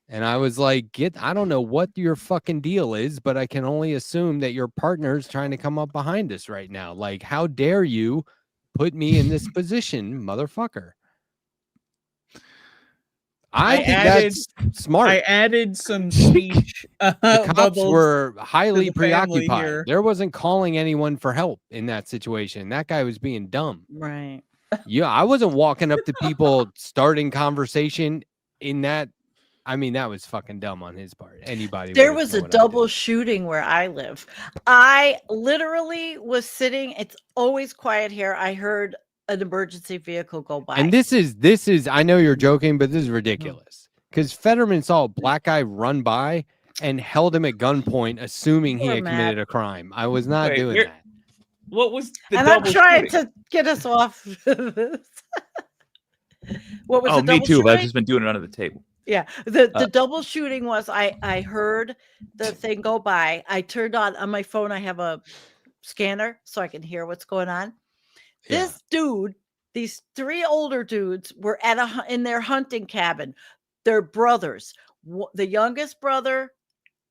And I was like, I don't know what your fucking deal is, but I can only assume that your partner's trying to come up behind us right now. Like, how dare you put me in this position, motherfucker? I think that's smart.
I added some speech.
The cops
bubbles
were
to
highly
the family
preoccupied.
here.
There wasn't calling anyone for help in that situation. That guy was being dumb.
Right.
Yeah, I wasn't walking up to people starting conversation in that. I mean, that was fucking dumb on his part. Anybody.
There
would've
was a
known what I
double shooting where I live. I literally was sitting. It's always quiet here. I heard an emergency vehicle go by.
And this is, I know you're joking, but this is ridiculous. Because Fetterman saw a black guy run by and held him at gunpoint, assuming he
Poor
had
Matt.
committed a crime. I was not
Wait,
doing
you're-
that.
What was the
and I'm
double
trying
shooting?
to get us off this. What was
Oh,
the
me
double
too. But I've
shooting?
just been doing it under the table.
Yeah, the double shooting was I heard the thing go by. I turned on my phone. I have a scanner so I can hear what's going on. This dude, these three older dudes were in their hunting cabin. They're brothers. the youngest brother,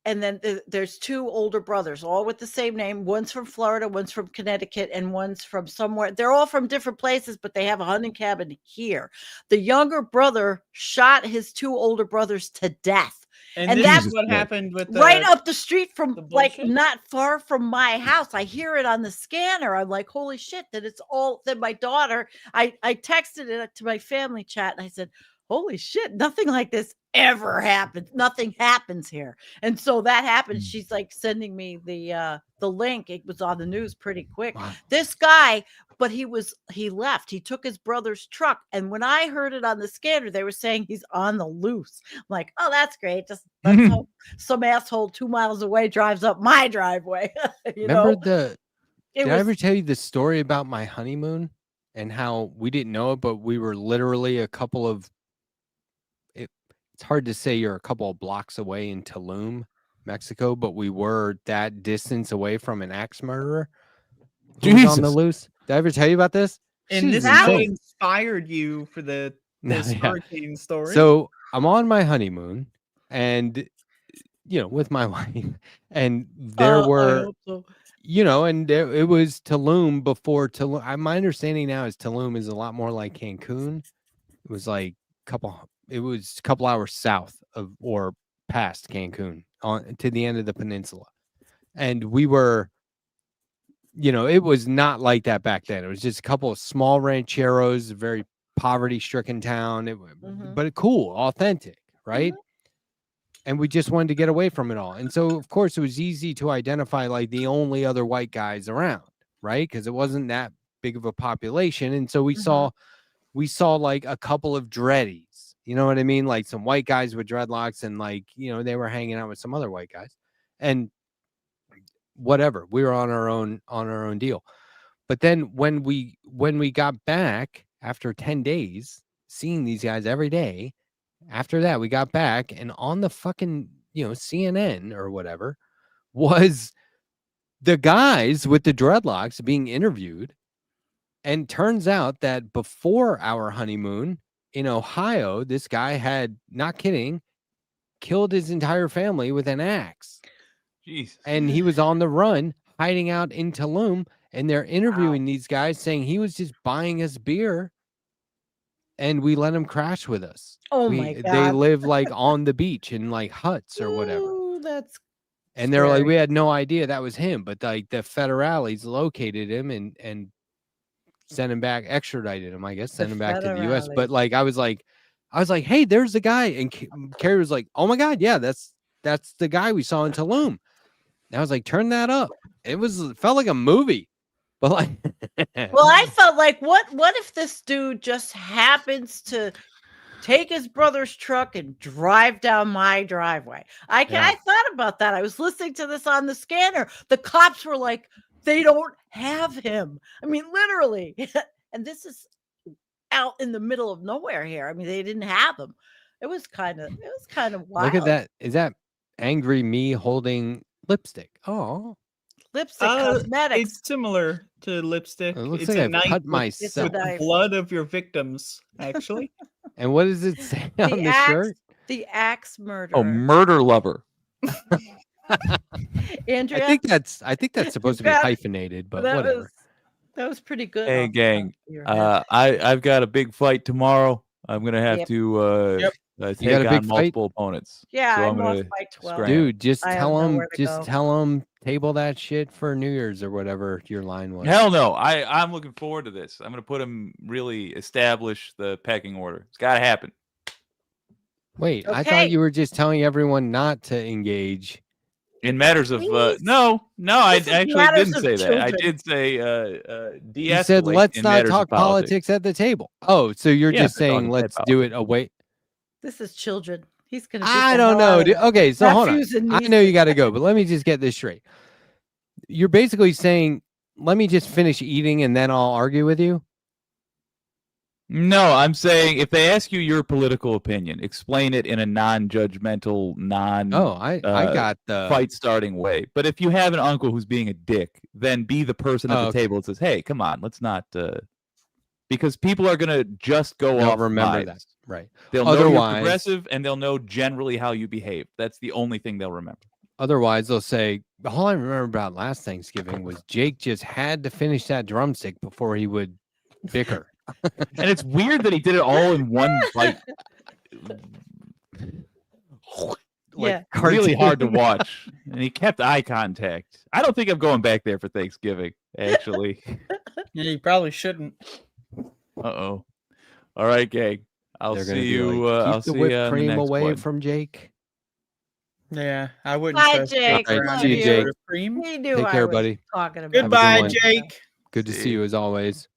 and then there's 2 older brothers, all with the same name. One's from Florida, one's from Connecticut, and one's from somewhere. They're all from different places, but they have a hunting cabin here. The younger brother shot his 2 older brothers to death.
And that's what happened with
right up the street from, like, not far from my house. I hear it on the scanner. I'm like, holy shit, that it's all. Then my daughter, I texted it to my family chat, and I said, holy shit, nothing like this ever happens. Nothing happens here. And so that happened. She's like sending me the link. It was on the news pretty quick. Wow. This guy, but he left. He took his brother's truck. And when I heard it on the scanner, they were saying he's on the loose. I'm like, oh, that's great. Just let's hope some asshole 2 miles away drives up my driveway. Did I
ever tell you the story about my honeymoon and how we didn't know it, but we were literally a couple of, it's hard to say you're a couple of blocks away in Tulum, Mexico, but we were that distance away from an axe murderer who was on the loose. Did I ever tell you about this?
And this is what inspired you for this hurricane story.
So I'm on my honeymoon and, with my wife, and there were, and it was Tulum before Tulum. My understanding now is Tulum is a lot more like Cancun. It was like a couple hours south of or past Cancun on to the end of the peninsula. And we were, it was not like that back then. It was just a couple of small rancheros, a very poverty-stricken town, but cool, authentic, right? And we just wanted to get away from it all. And so, of course, it was easy to identify like the only other white guys around, right? Because it wasn't that big of a population. And so we saw like a couple of dreadies. You know what I mean? Like some white guys with dreadlocks and like, they were hanging out with some other white guys and whatever. We were on our own deal. But then when we got back after 10 days, seeing these guys every day, after that, we got back and on the fucking, CNN or whatever was the guys with the dreadlocks being interviewed. And turns out that before our honeymoon, in Ohio, this guy had, not kidding, killed his entire family with an axe.
Jesus.
And he was on the run, hiding out in Tulum, and they're interviewing these guys saying he was just buying us beer, and we let him crash with us.
Oh my God.
They live like on the beach in like huts or whatever.
Ooh, that's
and they're like, we had no idea that was him, but like the federales located him and sent him back, extradited him, I guess, sent him back to the US. But like, I was like, hey, there's the guy. And Carrie was like, oh my God, yeah, that's the guy we saw in Tulum. And I was like, turn that up. It felt like a movie. But like,
well, I felt like, what if this dude just happens to take his brother's truck and drive down my driveway? I thought about that. I was listening to this on the scanner. The cops were like, they don't have him. I mean, literally. And this is out in the middle of nowhere here. I mean, they didn't have him. It was kind of wild.
Look at that. Is that angry me holding lipstick? Oh,
lipstick cosmetics.
It's similar to lipstick.
It looks
it's
like
a knife
cut myself.
with the blood of your victims, actually.
And what does it say on the shirt?
The axe murderer.
Oh, murder lover.
Andrea,
I think that's supposed to be hyphenated, but whatever.
That was pretty good.
Hey, gang. I've got a big fight tomorrow. I'm gonna have to take on multiple opponents.
Yeah,
so
I
I'm
lost
gonna
by 12.
Dude, just tell them table that shit for New Year's or whatever your line was.
Hell no. I'm looking forward to this. I'm gonna put him really establish the pecking order. It's gotta happen.
Wait, I thought you were just telling everyone not to engage.
In matters of no, I actually didn't say that. I did say de-escalate.
You said let's not talk politics at the table. Oh, so you're just saying let's do it away.
This is children. He's gonna.
I don't know. Okay, so hold on. I know you got to go, but let me just get this straight. You're basically saying let me just finish eating and then I'll argue with you.
No, I'm saying if they ask you your political opinion, explain it in a non-judgmental,
I got the
fight-starting way. But if you have an uncle who's being a dick, then be the person at the table that says, "Hey, come on, let's not," because people are gonna just go off.
Remember that. Right.
They'll know you're
Otherwise,
progressive, and they'll know generally how you behave. That's the only thing they'll remember.
Otherwise, they'll say, all I remember about last Thanksgiving was Jake just had to finish that drumstick before he would bicker.
And it's weird that he did it all in one bite. Like, really hard to watch. And he kept eye contact. I don't think I'm going back there for Thanksgiving, actually.
Yeah, you probably shouldn't.
Uh-oh. All right, gang. I'll
They're gonna
see
be
you.
like,
I'll
keep the
see
whipped
you in the
cream
next
away
one.
from Jake.
Yeah, I wouldn't.
Bye,
trust
Jake.
All right,
Love
see you,
you.
Jake.
Cream.
He knew
Take
I
care,
was
buddy.
talking about.
Goodbye,
one.
Jake.
Good to see you as always.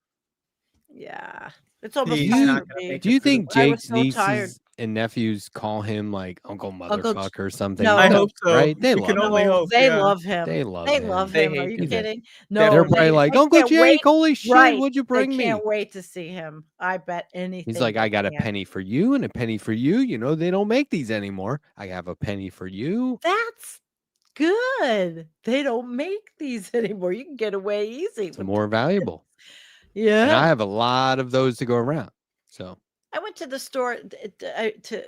Yeah, it's almost
He's
time
not
for
gonna
me.
make
Do you think
I was
Jake's
so tired.
nieces and nephews call him like Uncle
Uncle
Motherfucker or something?
No.
I hope so.
Right? They
We
love
can
him.
only hope.
They
yeah.
love him.
They love
They
him.
love
They
him.
hate
Are you
him.
kidding?
They're
No,
probably like,
they
Uncle
can't
Jake,
wait.
holy shit,
Right.
what'd you bring
They
me?
can't wait to see him. I bet anything.
He's like, I
they
got a
can.
penny for you and a penny for you. You know, they don't make these anymore. I have a penny for you.
That's good. They don't make these anymore. You can get away easy.
It's more valuable. And
Yeah.
I have a lot of those to go around. So
I went to the store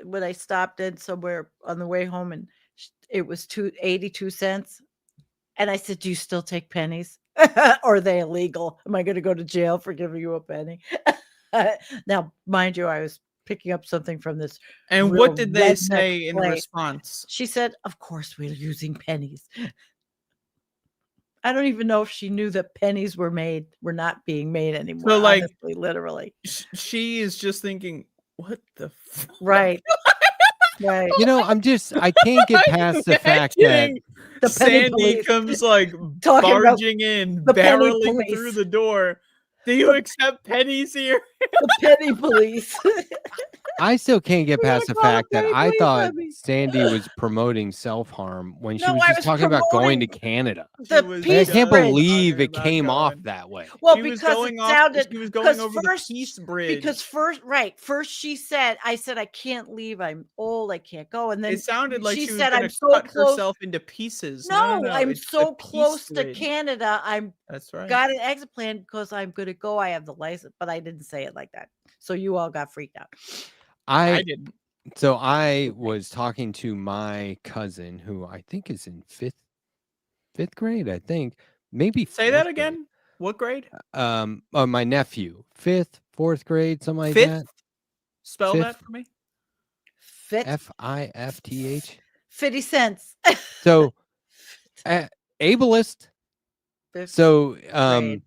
when I stopped in somewhere on the way home, and it was 82 cents. And I said, "Do you still take pennies? Or are they illegal? Am I going to go to jail for giving you a penny?" Now, mind you, I was picking up something from this.
And
real
what did they
redneck
say in
place.
response?
She said, "Of course, we're using pennies." I don't even know if she knew that pennies were not being made anymore.
So, like,
honestly, literally,
she is just thinking, "What the fuck?"
right, right.
you know, I can't get past the fact that
The penny
Sandee
police.
comes like
Talking about
barging in,
the penny
barreling through
police.
the door. Do you accept pennies here?
The penny police.
I still can't get past the fact that
penny
I
police,
thought
Abby.
Sandy was promoting self-harm when she
No,
was
I
just
was
talking about going to
promoting
Canada.
The
was
Like, I
peace
can't
bridge.
believe it
about
came off
going.
that way.
Well,
She was
because
going
it
off-
sounded
she was going
'cause
over
first,
the Peace Bridge.
Because first she said, I said, I can't leave. I'm old. I can't go. And then
It sounded like she was
said,
gonna
I'm so
cut
close.
herself into pieces.
No, I'm
it's the
so
Peace
close to
Bridge.
Canada. I'm
That's right.
got an exit plan because I'm going to go. I have the license, but I didn't say it like that. So you all got freaked out.
I didn't.
So I was talking to my cousin, who I think is in fifth grade. I think maybe
Say that
fourth
again. What grade?
grade. My nephew, fourth grade, something like
Fifth?
that.
Spell
Fifth.
that for me.
Fit
FIFTH.
50 cents.
So, ableist.
Fifth
So,
grade.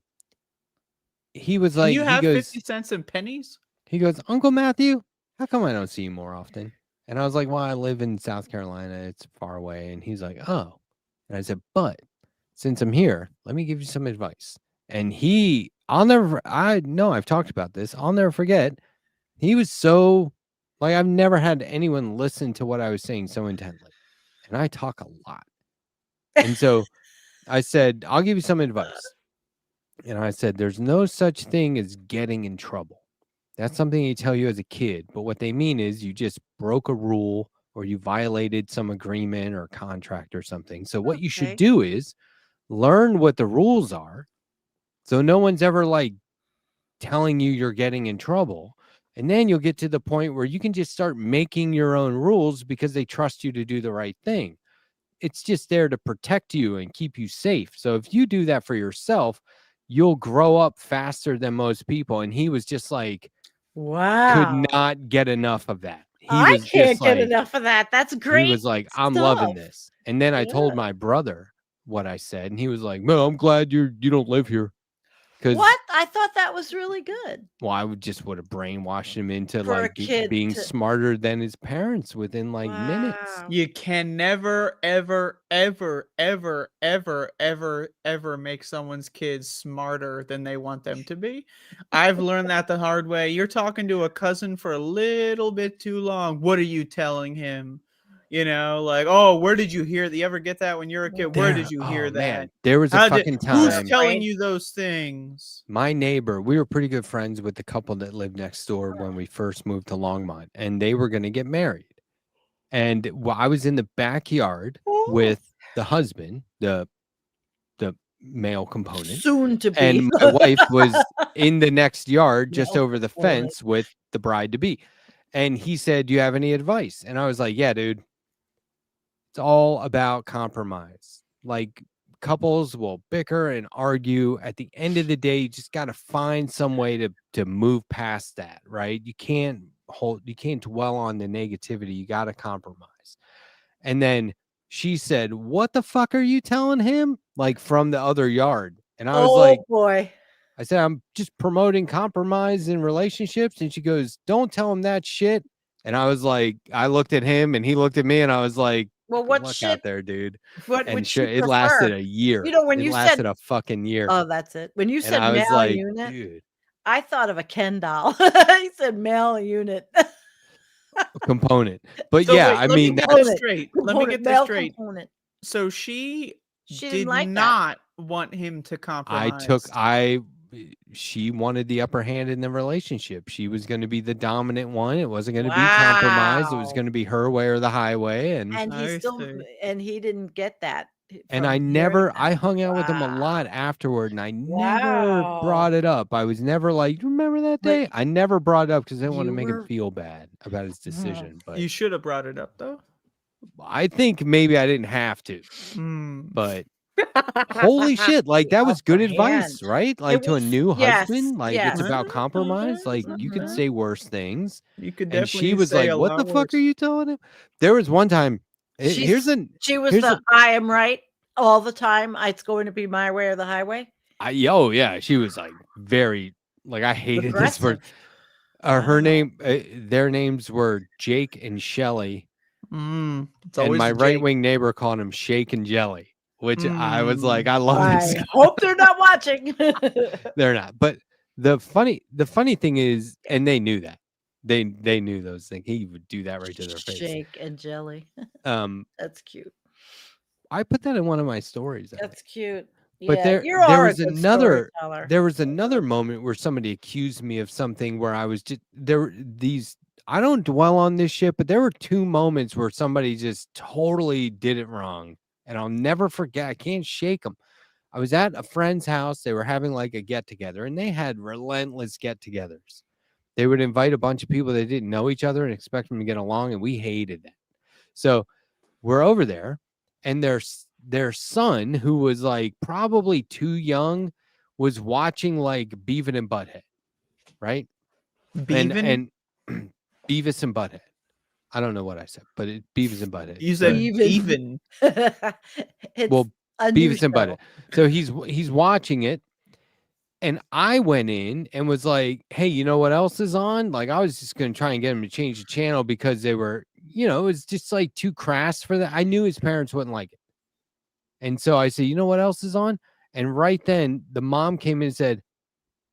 he was
Can
like,
you
he
have
goes,
50 cents in pennies?
he goes, Uncle Matthew, how come I don't see you more often? And I was like, well, I live in South Carolina. It's far away. And he's like, oh. And I said, but since I'm here, let me give you some advice. And I've talked about this. I'll never forget. He was so, like, I've never had anyone listen to what I was saying so intently. And I talk a lot. And so I said, I'll give you some advice. And I said, there's no such thing as getting in trouble. That's something they tell you as a kid. But what they mean is you just broke a rule or you violated some agreement or contract or something. So what you should
Okay.
do is learn what the rules are. So no one's ever like telling you you're getting in trouble. And then you'll get to the point where you can just start making your own rules because they trust you to do the right thing. It's just there to protect you and keep you safe. So if you do that for yourself, you'll grow up faster than most people. And he was just like,
Wow.
could not get enough of that. He
I
was
can't
just
get
like,
enough of that. That's great.
he was like, I'm loving
stuff.
this. And then I told my brother what I said, and he was like, "No, I'm glad you don't live here." Because
What? I thought that was really good.
well, I would have brainwashed him into
For a
like
kid
being
to-
smarter than his parents within like minutes.
You can never, ever, ever, ever, ever, ever, ever make someone's kids smarter than they want them to be. I've learned that the hard way. You're talking to a cousin for a little bit too long. What are you telling him? You know, like, oh, where did you hear that? You ever get that when you're a kid? Where did you hear that?
Man, there was a
How
fucking
Who's
time.
telling you those things?
My neighbor, we were pretty good friends with the couple that lived next door when we first moved to Longmont, and they were going to get married. And I was in the backyard with the husband, the male component,
Soon to be.
and my wife was in the next yard, just over the fence with the bride to be. And he said, "Do you have any advice?" And I was like, "Yeah, dude. It's all about compromise. Like couples will bicker and argue. At the end of the day, you just got to find some way to move past that, right? You can't dwell on the negativity. You got to compromise." And then she said, "What the fuck are you telling him?" Like from the other yard. And I was like,
boy.
I said, "I'm just promoting compromise in relationships." And she goes, "Don't tell him that shit." And I was like, I looked at him and he looked at me and I was like,
Well,
"Good
what
luck
shit?
out there, dude."
What
And
would she
it lasted
prefer?
a year.
You know, when
it
you
lasted
said
a fucking year.
Oh, that's it. When you
And
said
I was
male
like,
unit,
dude,
I thought of a Ken doll. He said male unit.
component. But
So
yeah,
wait,
I
let
mean,
me get
that's
this straight. Let me get this
male
straight.
component.
So she
She
did
didn't like that.
not want him to compromise.
she wanted the upper hand in the relationship. She was going to be the dominant one. It wasn't going to be compromised. It was
Wow.
going to be her way or the highway. And
he didn't get that.
And
from
I
hearing that.
I hung out with him a lot afterward, and I never brought it up. I was never like, "You remember that day?" I never brought it up because I didn't want to make him feel bad about his decision. But
You should have brought it up though.
I think maybe I didn't have to.
Mm.
But holy shit, like that was good advice,
hand.
right? Like
It
to a
was-
new
yes,
husband, like
yes.
it's about compromise. Like you could say worse things.
You could
And she
definitely
was
say
like,
a
"What the
lot
fuck
worse.
are you telling him?" There was one time.
She
Here's
was I am right all the time. It's going to be my way or the highway.
Yeah, she was like very like I hated this word.
Aggressive.
Her name, their names were Jake and Shelly,
It's
and
always
my
Jake.
right wing neighbor called him Shake and Jelly, which I was like, I love this.
I hope they're not watching.
They're not, but the funny thing is, and they knew that they knew those things. He would do that right to their face.
Shake and jelly. That's cute.
I put that in one of my stories.
That's cute.
But
Yeah,
there
you're
was
a good
another
storyteller.
there was another moment where somebody accused me of something where I was just I don't dwell on this shit, but there were 2 moments where somebody just totally did it wrong, and I'll never forget. I can't shake them. I was at a friend's house. They were having like a get together, and they had relentless get-togethers. They would invite a bunch of people that didn't know each other and expect them to get along, and we hated that. So we're over there, and their son, who was like probably too young, was watching like Beavis and Butthead, right? And Beavis and Butthead. I don't know what I said, but it's Beavis and Butthead.
You said even.
Well, Beavis and Butthead. So he's watching it, and I went in and was like, "Hey, you know what else is on?" Like I was just gonna try and get him to change the channel because they were, it was just like too crass for that. I knew his parents wouldn't like it. And so I said, "You know what else is on?" And right then the mom came in and said,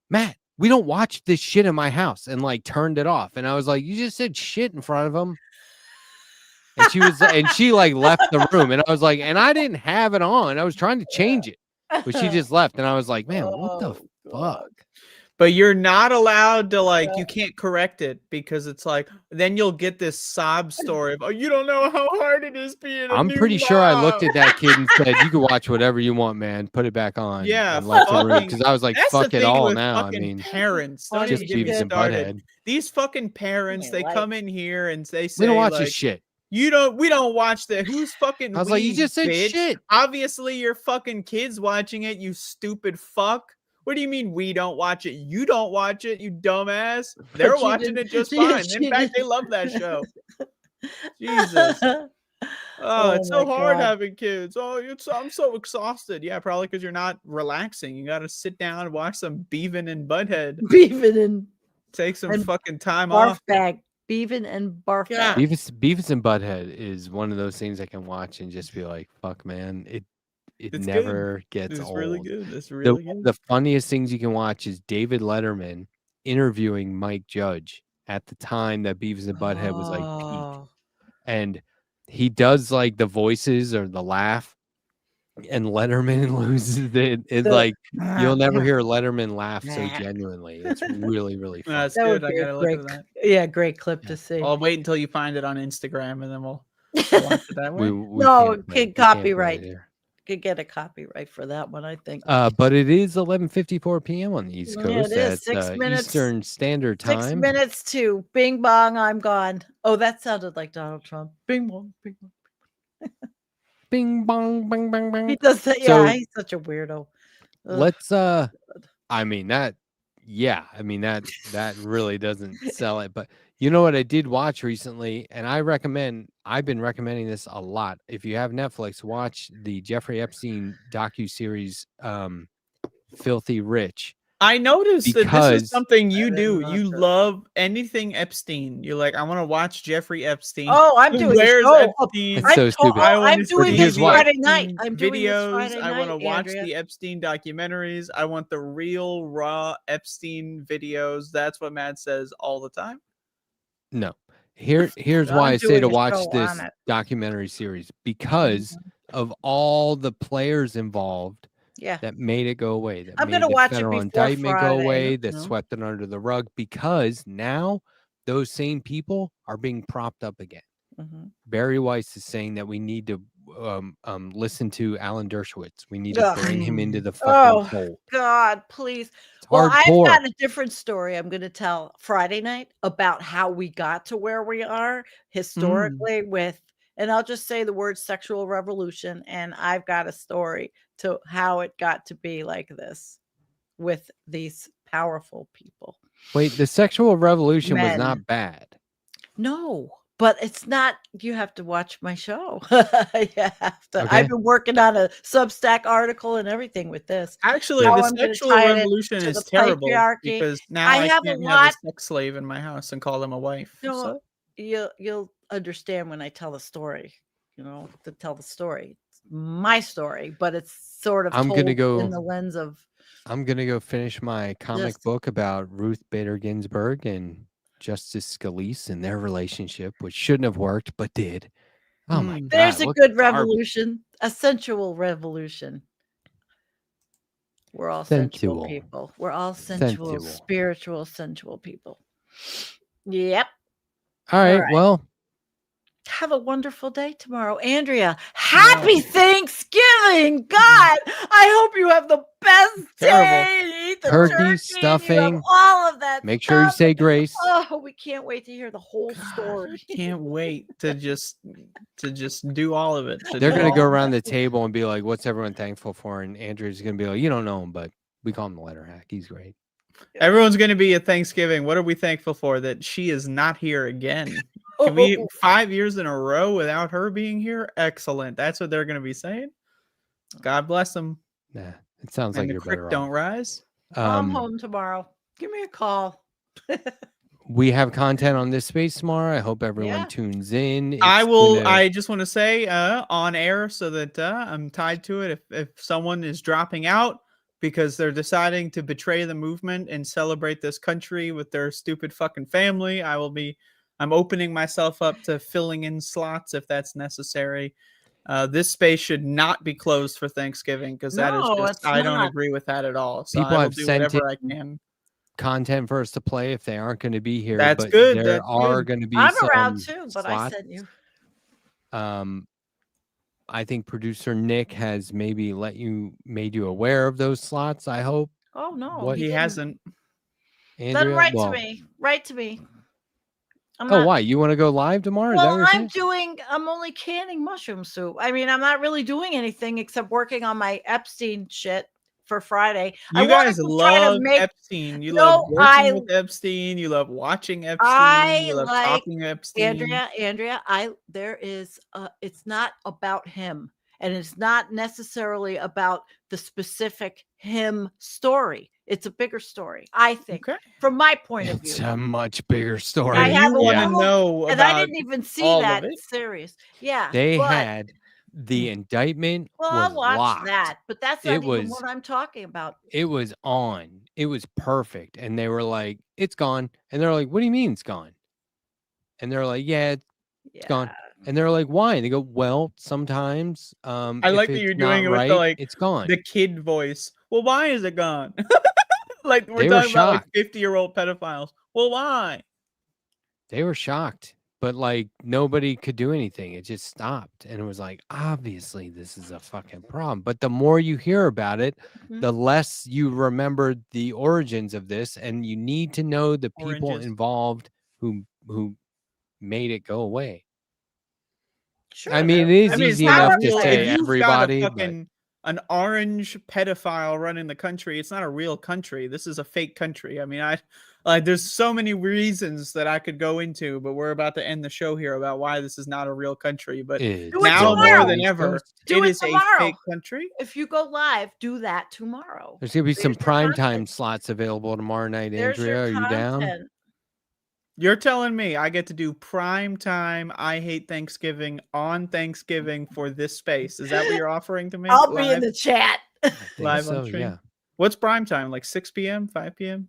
"Matt, we don't watch this shit in my house," and like turned it off. And I was like, "You just said shit in front of him." And she like left the room. And I was like, and I didn't have it on. I was trying to change it, but she just left. And I was like, man, what the fuck?
But you're not allowed to you can't correct it because it's like then you'll get this sob story of you don't know how hard it is being.
I'm pretty sure I looked at that kid and said, "You can watch whatever you want, man. Put it back on."
Yeah,
and left the room because I was like,
that's
"Fuck
the
it
thing
all
with
now." I
fucking
mean,
parents don't
just
even get me
Beavis and
started.
Butthead.
These fucking parents, they come in here and they say,
We don't watch
like,
this shit.
We don't watch that. Who's fucking?
I was like, you just said
bitch?
shit.
Obviously, your fucking kids watching it. You stupid fuck. What do you mean we don't watch it? You don't watch it, you dumbass. They're watching it just fine. In fact, they love that show. Jesus. Oh, it's so hard having kids. I'm so exhausted. Yeah, probably because you're not relaxing. You got to sit down and watch some Beavis and Butthead.
Beavis and
take some fucking time
barf
off.
bag. Beavis and barf bag.
Beavis and Butthead is one of those things I can watch and just be like, "Fuck, man, it's never gets
it's
old."
Really good. It's really good.
The funniest things you can watch is David Letterman interviewing Mike Judge at the time that Beavis and Butthead was like peak, and he does like the voices or the laugh, and Letterman loses it. It's like you'll never hear Letterman laugh so genuinely. It's really, really fun.
That's
That
good.
would
I
be a
gotta look
great
at that.
Yeah, great clip to see.
I'll wait until you find it on Instagram and then we'll watch it that way.
No,
can't play it
copyright.
here.
Could get a copyright for that one, I think.
But it is 11:54 p.m. on the East
Yeah,
Coast
it is.
at
6 minutes.
Eastern Standard
6
Time.
minutes to bing bong, I'm gone. Oh, that sounded like Donald Trump. Bing bong, bing bong.
Bing bong, bang, bang, bang.
He does that.
So,
Yeah, he's such a weirdo. Ugh.
Let's I mean that really doesn't sell it, but you know what I did watch recently, and I've been recommending this a lot. If you have Netflix, watch the Jeffrey Epstein docuseries Filthy Rich.
I noticed that this is something you do.
watch
You
it.
love anything Epstein. You're like, I want to watch Jeffrey Epstein.
Oh, I'm doing
Where's
the show.
Epstein?
It's so stupid.
I'm doing this Friday night.
Epstein
I'm doing this
videos.
Friday
I want to
night,
watch
Andrea.
the Epstein documentaries. I want the real raw Epstein videos. That's what Matt says all the time.
No. Here's
I'm
why I say
doing
to
a
watch
show
this
on it.
documentary series, because of all the players involved
Yeah.
that made it go away. That
I'm
made
gonna
the
watch it
federal
before
indictment go
Friday,
away,
you
that
know?
swept it under the rug, because now those same people are being propped up again.
Mhm.
Barry Weiss is saying that we need to listen to Alan Dershowitz. We need to bring him into the fucking fold.
God, please. Well,
hardcore.
I've got a different story I'm going to tell Friday night about how we got to where we are historically with, and I'll just say the word sexual revolution, and I've got a story to how it got to be like this with these powerful people.
Wait, the sexual revolution was
Men.
not bad.
No, but it's not. You have to watch my show. You have to.
Okay.
I've been working on a Substack article and everything with this.
Actually,
How
the
I'm gonna
sexual
tie it
revolution
into
is
the
terrible
patriarchy.
because now
I
I
have a
can't have
lot.
a sex slave in my house and call them a wife.
No,
So
you'll understand when I tell the story. You know, to tell the story. It's my story, but it's sort of
I'm
told
gonna go
in the lens of
I'm gonna go finish my comic
Just-
book about Ruth Bader Ginsburg and Justice Scalise and their relationship, which shouldn't have worked but did. Oh my god!
There's a
what
good
garbage.
revolution, a sensual revolution. We're all sensual
Sensual.
people. We're all sensual,
Sensual.
spiritual, sensual people. Yep.
All right, well,
Have a wonderful day tomorrow. Andrea, happy Thanksgiving. God, I hope you have the best day. Eat the
turkey,
turkey, you have
stuffing.
all of that
Make sure you
stuff.
say grace.
Oh, we can't wait to hear the whole story.
can't wait to just do all of it.
They're gonna go around the table and be like, "What's everyone thankful for?" And Andrew's gonna be like, "You don't know him, but we call him the Letterhack. He's great."
Everyone's going to be at Thanksgiving. What are we thankful for? That she is not here again. Can we 5 years in a row without her being here? Excellent. That's what they're going to be saying. God bless them.
Nah, it sounds
And
like
the
you're
creek
better
don't
off.
rise.
I'm home tomorrow. Give me a call.
We have content on this space tomorrow. I hope everyone tunes in.
I
It's
will.
gonna-
I just want to say on air so that I'm tied to it. If someone is dropping out because they're deciding to betray the movement and celebrate this country with their stupid fucking family, I'm opening myself up to filling in slots if that's necessary. This space should not be closed for Thanksgiving because that is
No,
just
it's
I don't
not.
agree with that at all. So
People
I will
have
do
sent
whatever I
in
can.
content for us to play if they aren't going to be here.
That's
but
good,
There
that's
are
good.
going to be
I'm
some
around too, but I
slots.
sent you.
I think producer Nick has maybe made you aware of those slots. I hope.
Oh no,
What-
He
didn't.
hasn't.
Then
Andrea?
write
Well-
to me. Write to me. I'm
Oh,
not-
why? You want to go live tomorrow? Is that
Well,
what you're saying?
I'm only canning mushroom soup. I mean, I'm not really doing anything except working on my Epstein shit for Friday. I
You
wanted
guys
to try to
love
make-
Epstein. You
No,
love working
I-
with Epstein. You love watching Epstein.
I
You love
like
talking Epstein.
Andrea, there is it's not about him, and it's not necessarily about the specific him story. It's a bigger story, I think, from my point of view.
It's a much bigger story.
I have
you
a
want to
little-
know
and I
about
didn't even see
all of
that
it?
series. Yeah,
They
but-
had the indictment
Well,
was
I'll watch
locked.
that, but that's not
It
even
was-
what I'm talking about.
It was on. It was perfect. And they were like, "It's gone." And they're like, "What do you mean it's gone?" And they're like, "Yeah, it's gone." And they're like, "Why?" And they go, "Well, sometimes
I
if
like that
it's
you're
not
doing it with
right,
the
it's gone."
the kid voice. Well, why is it gone? Like we're
They were
talking about like
shocked.
50-year-old pedophiles. Well, why?
They were shocked. but like nobody could do anything. It just stopped. And it was like, obviously this is a fucking problem. But the more you hear about it, the less you remember the origins of this. And you need to know the people involved who made it go away.
Sure.
I mean, it is easy enough to say
if you've
everybody.
got an orange pedophile running the country, it's not a real country. This is a fake country. I mean, there's so many reasons that I could go into, but we're about to end the show here about why this is not a real country. But now more than ever, it is a fake country.
If you go live, do that tomorrow.
There's gonna be some primetime slots available tomorrow night. Andrea, are you down?
You're telling me I get to do prime time I Hate Thanksgiving on Thanksgiving for this space. Is that what you're offering to me?
I'll be in the chat.
Live
so,
on stream.
yeah.
What's prime time? Like 6 p.m., 5 p.m.?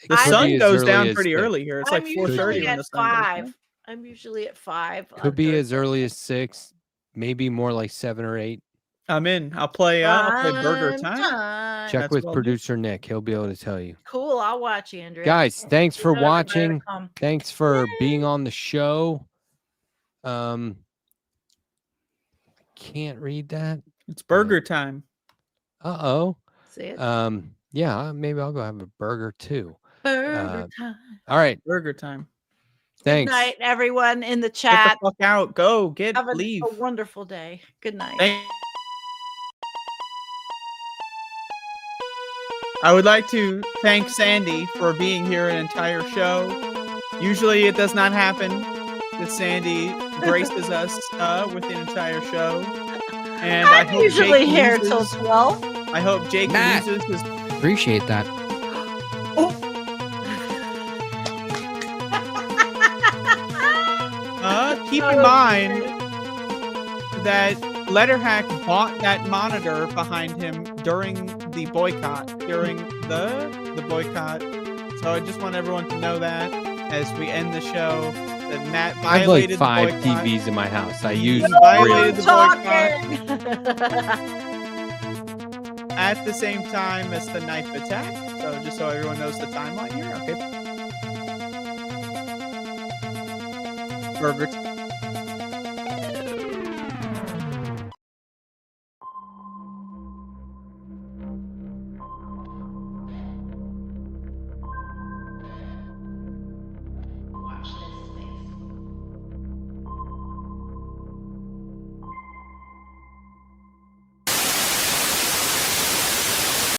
It
The
could be
sun
as
goes
early
down
as
pretty
6.
early here. It's
I'm
like
usually
4:30 when
at
the sun goes
5.
down.
I'm usually at 5.
Could be as early as 6, maybe more like 7 or 8.
I'm in. I'll play Burger Time.
Check
That's
with
well
producer Nick. He'll be able to tell you.
Cool. I'll watch Andrea.
Guys, thanks for
Tell everybody to
watching.
come.
Thanks for being on the show. Can't read that.
It's burger time.
Uh-oh.
See it?
Yeah, maybe I'll go have a burger too.
Burger time.
All right.
Burger time.
Thanks.
Good night, everyone in the
Get
chat.
the fuck out. Go.
Have
Leave.
a wonderful day. Good night.
I would like to thank Sandee for being here an entire show. Usually it does not happen that Sandee graces us with the entire show. And I
I'm
hope
usually
Jake
here
loses.
till 12.
I hope Jake loses his.
Appreciate that.
Keep in mind that Letterhack bought that monitor behind him during the boycott. So I just want everyone to know that as we end the show, that Matt
I have
violated
like 5
the boycott.
TVs in my house. I use
Violated the
3.
boycott at the same time as the knife attack. So just so everyone knows the timeline here. Okay. Burger.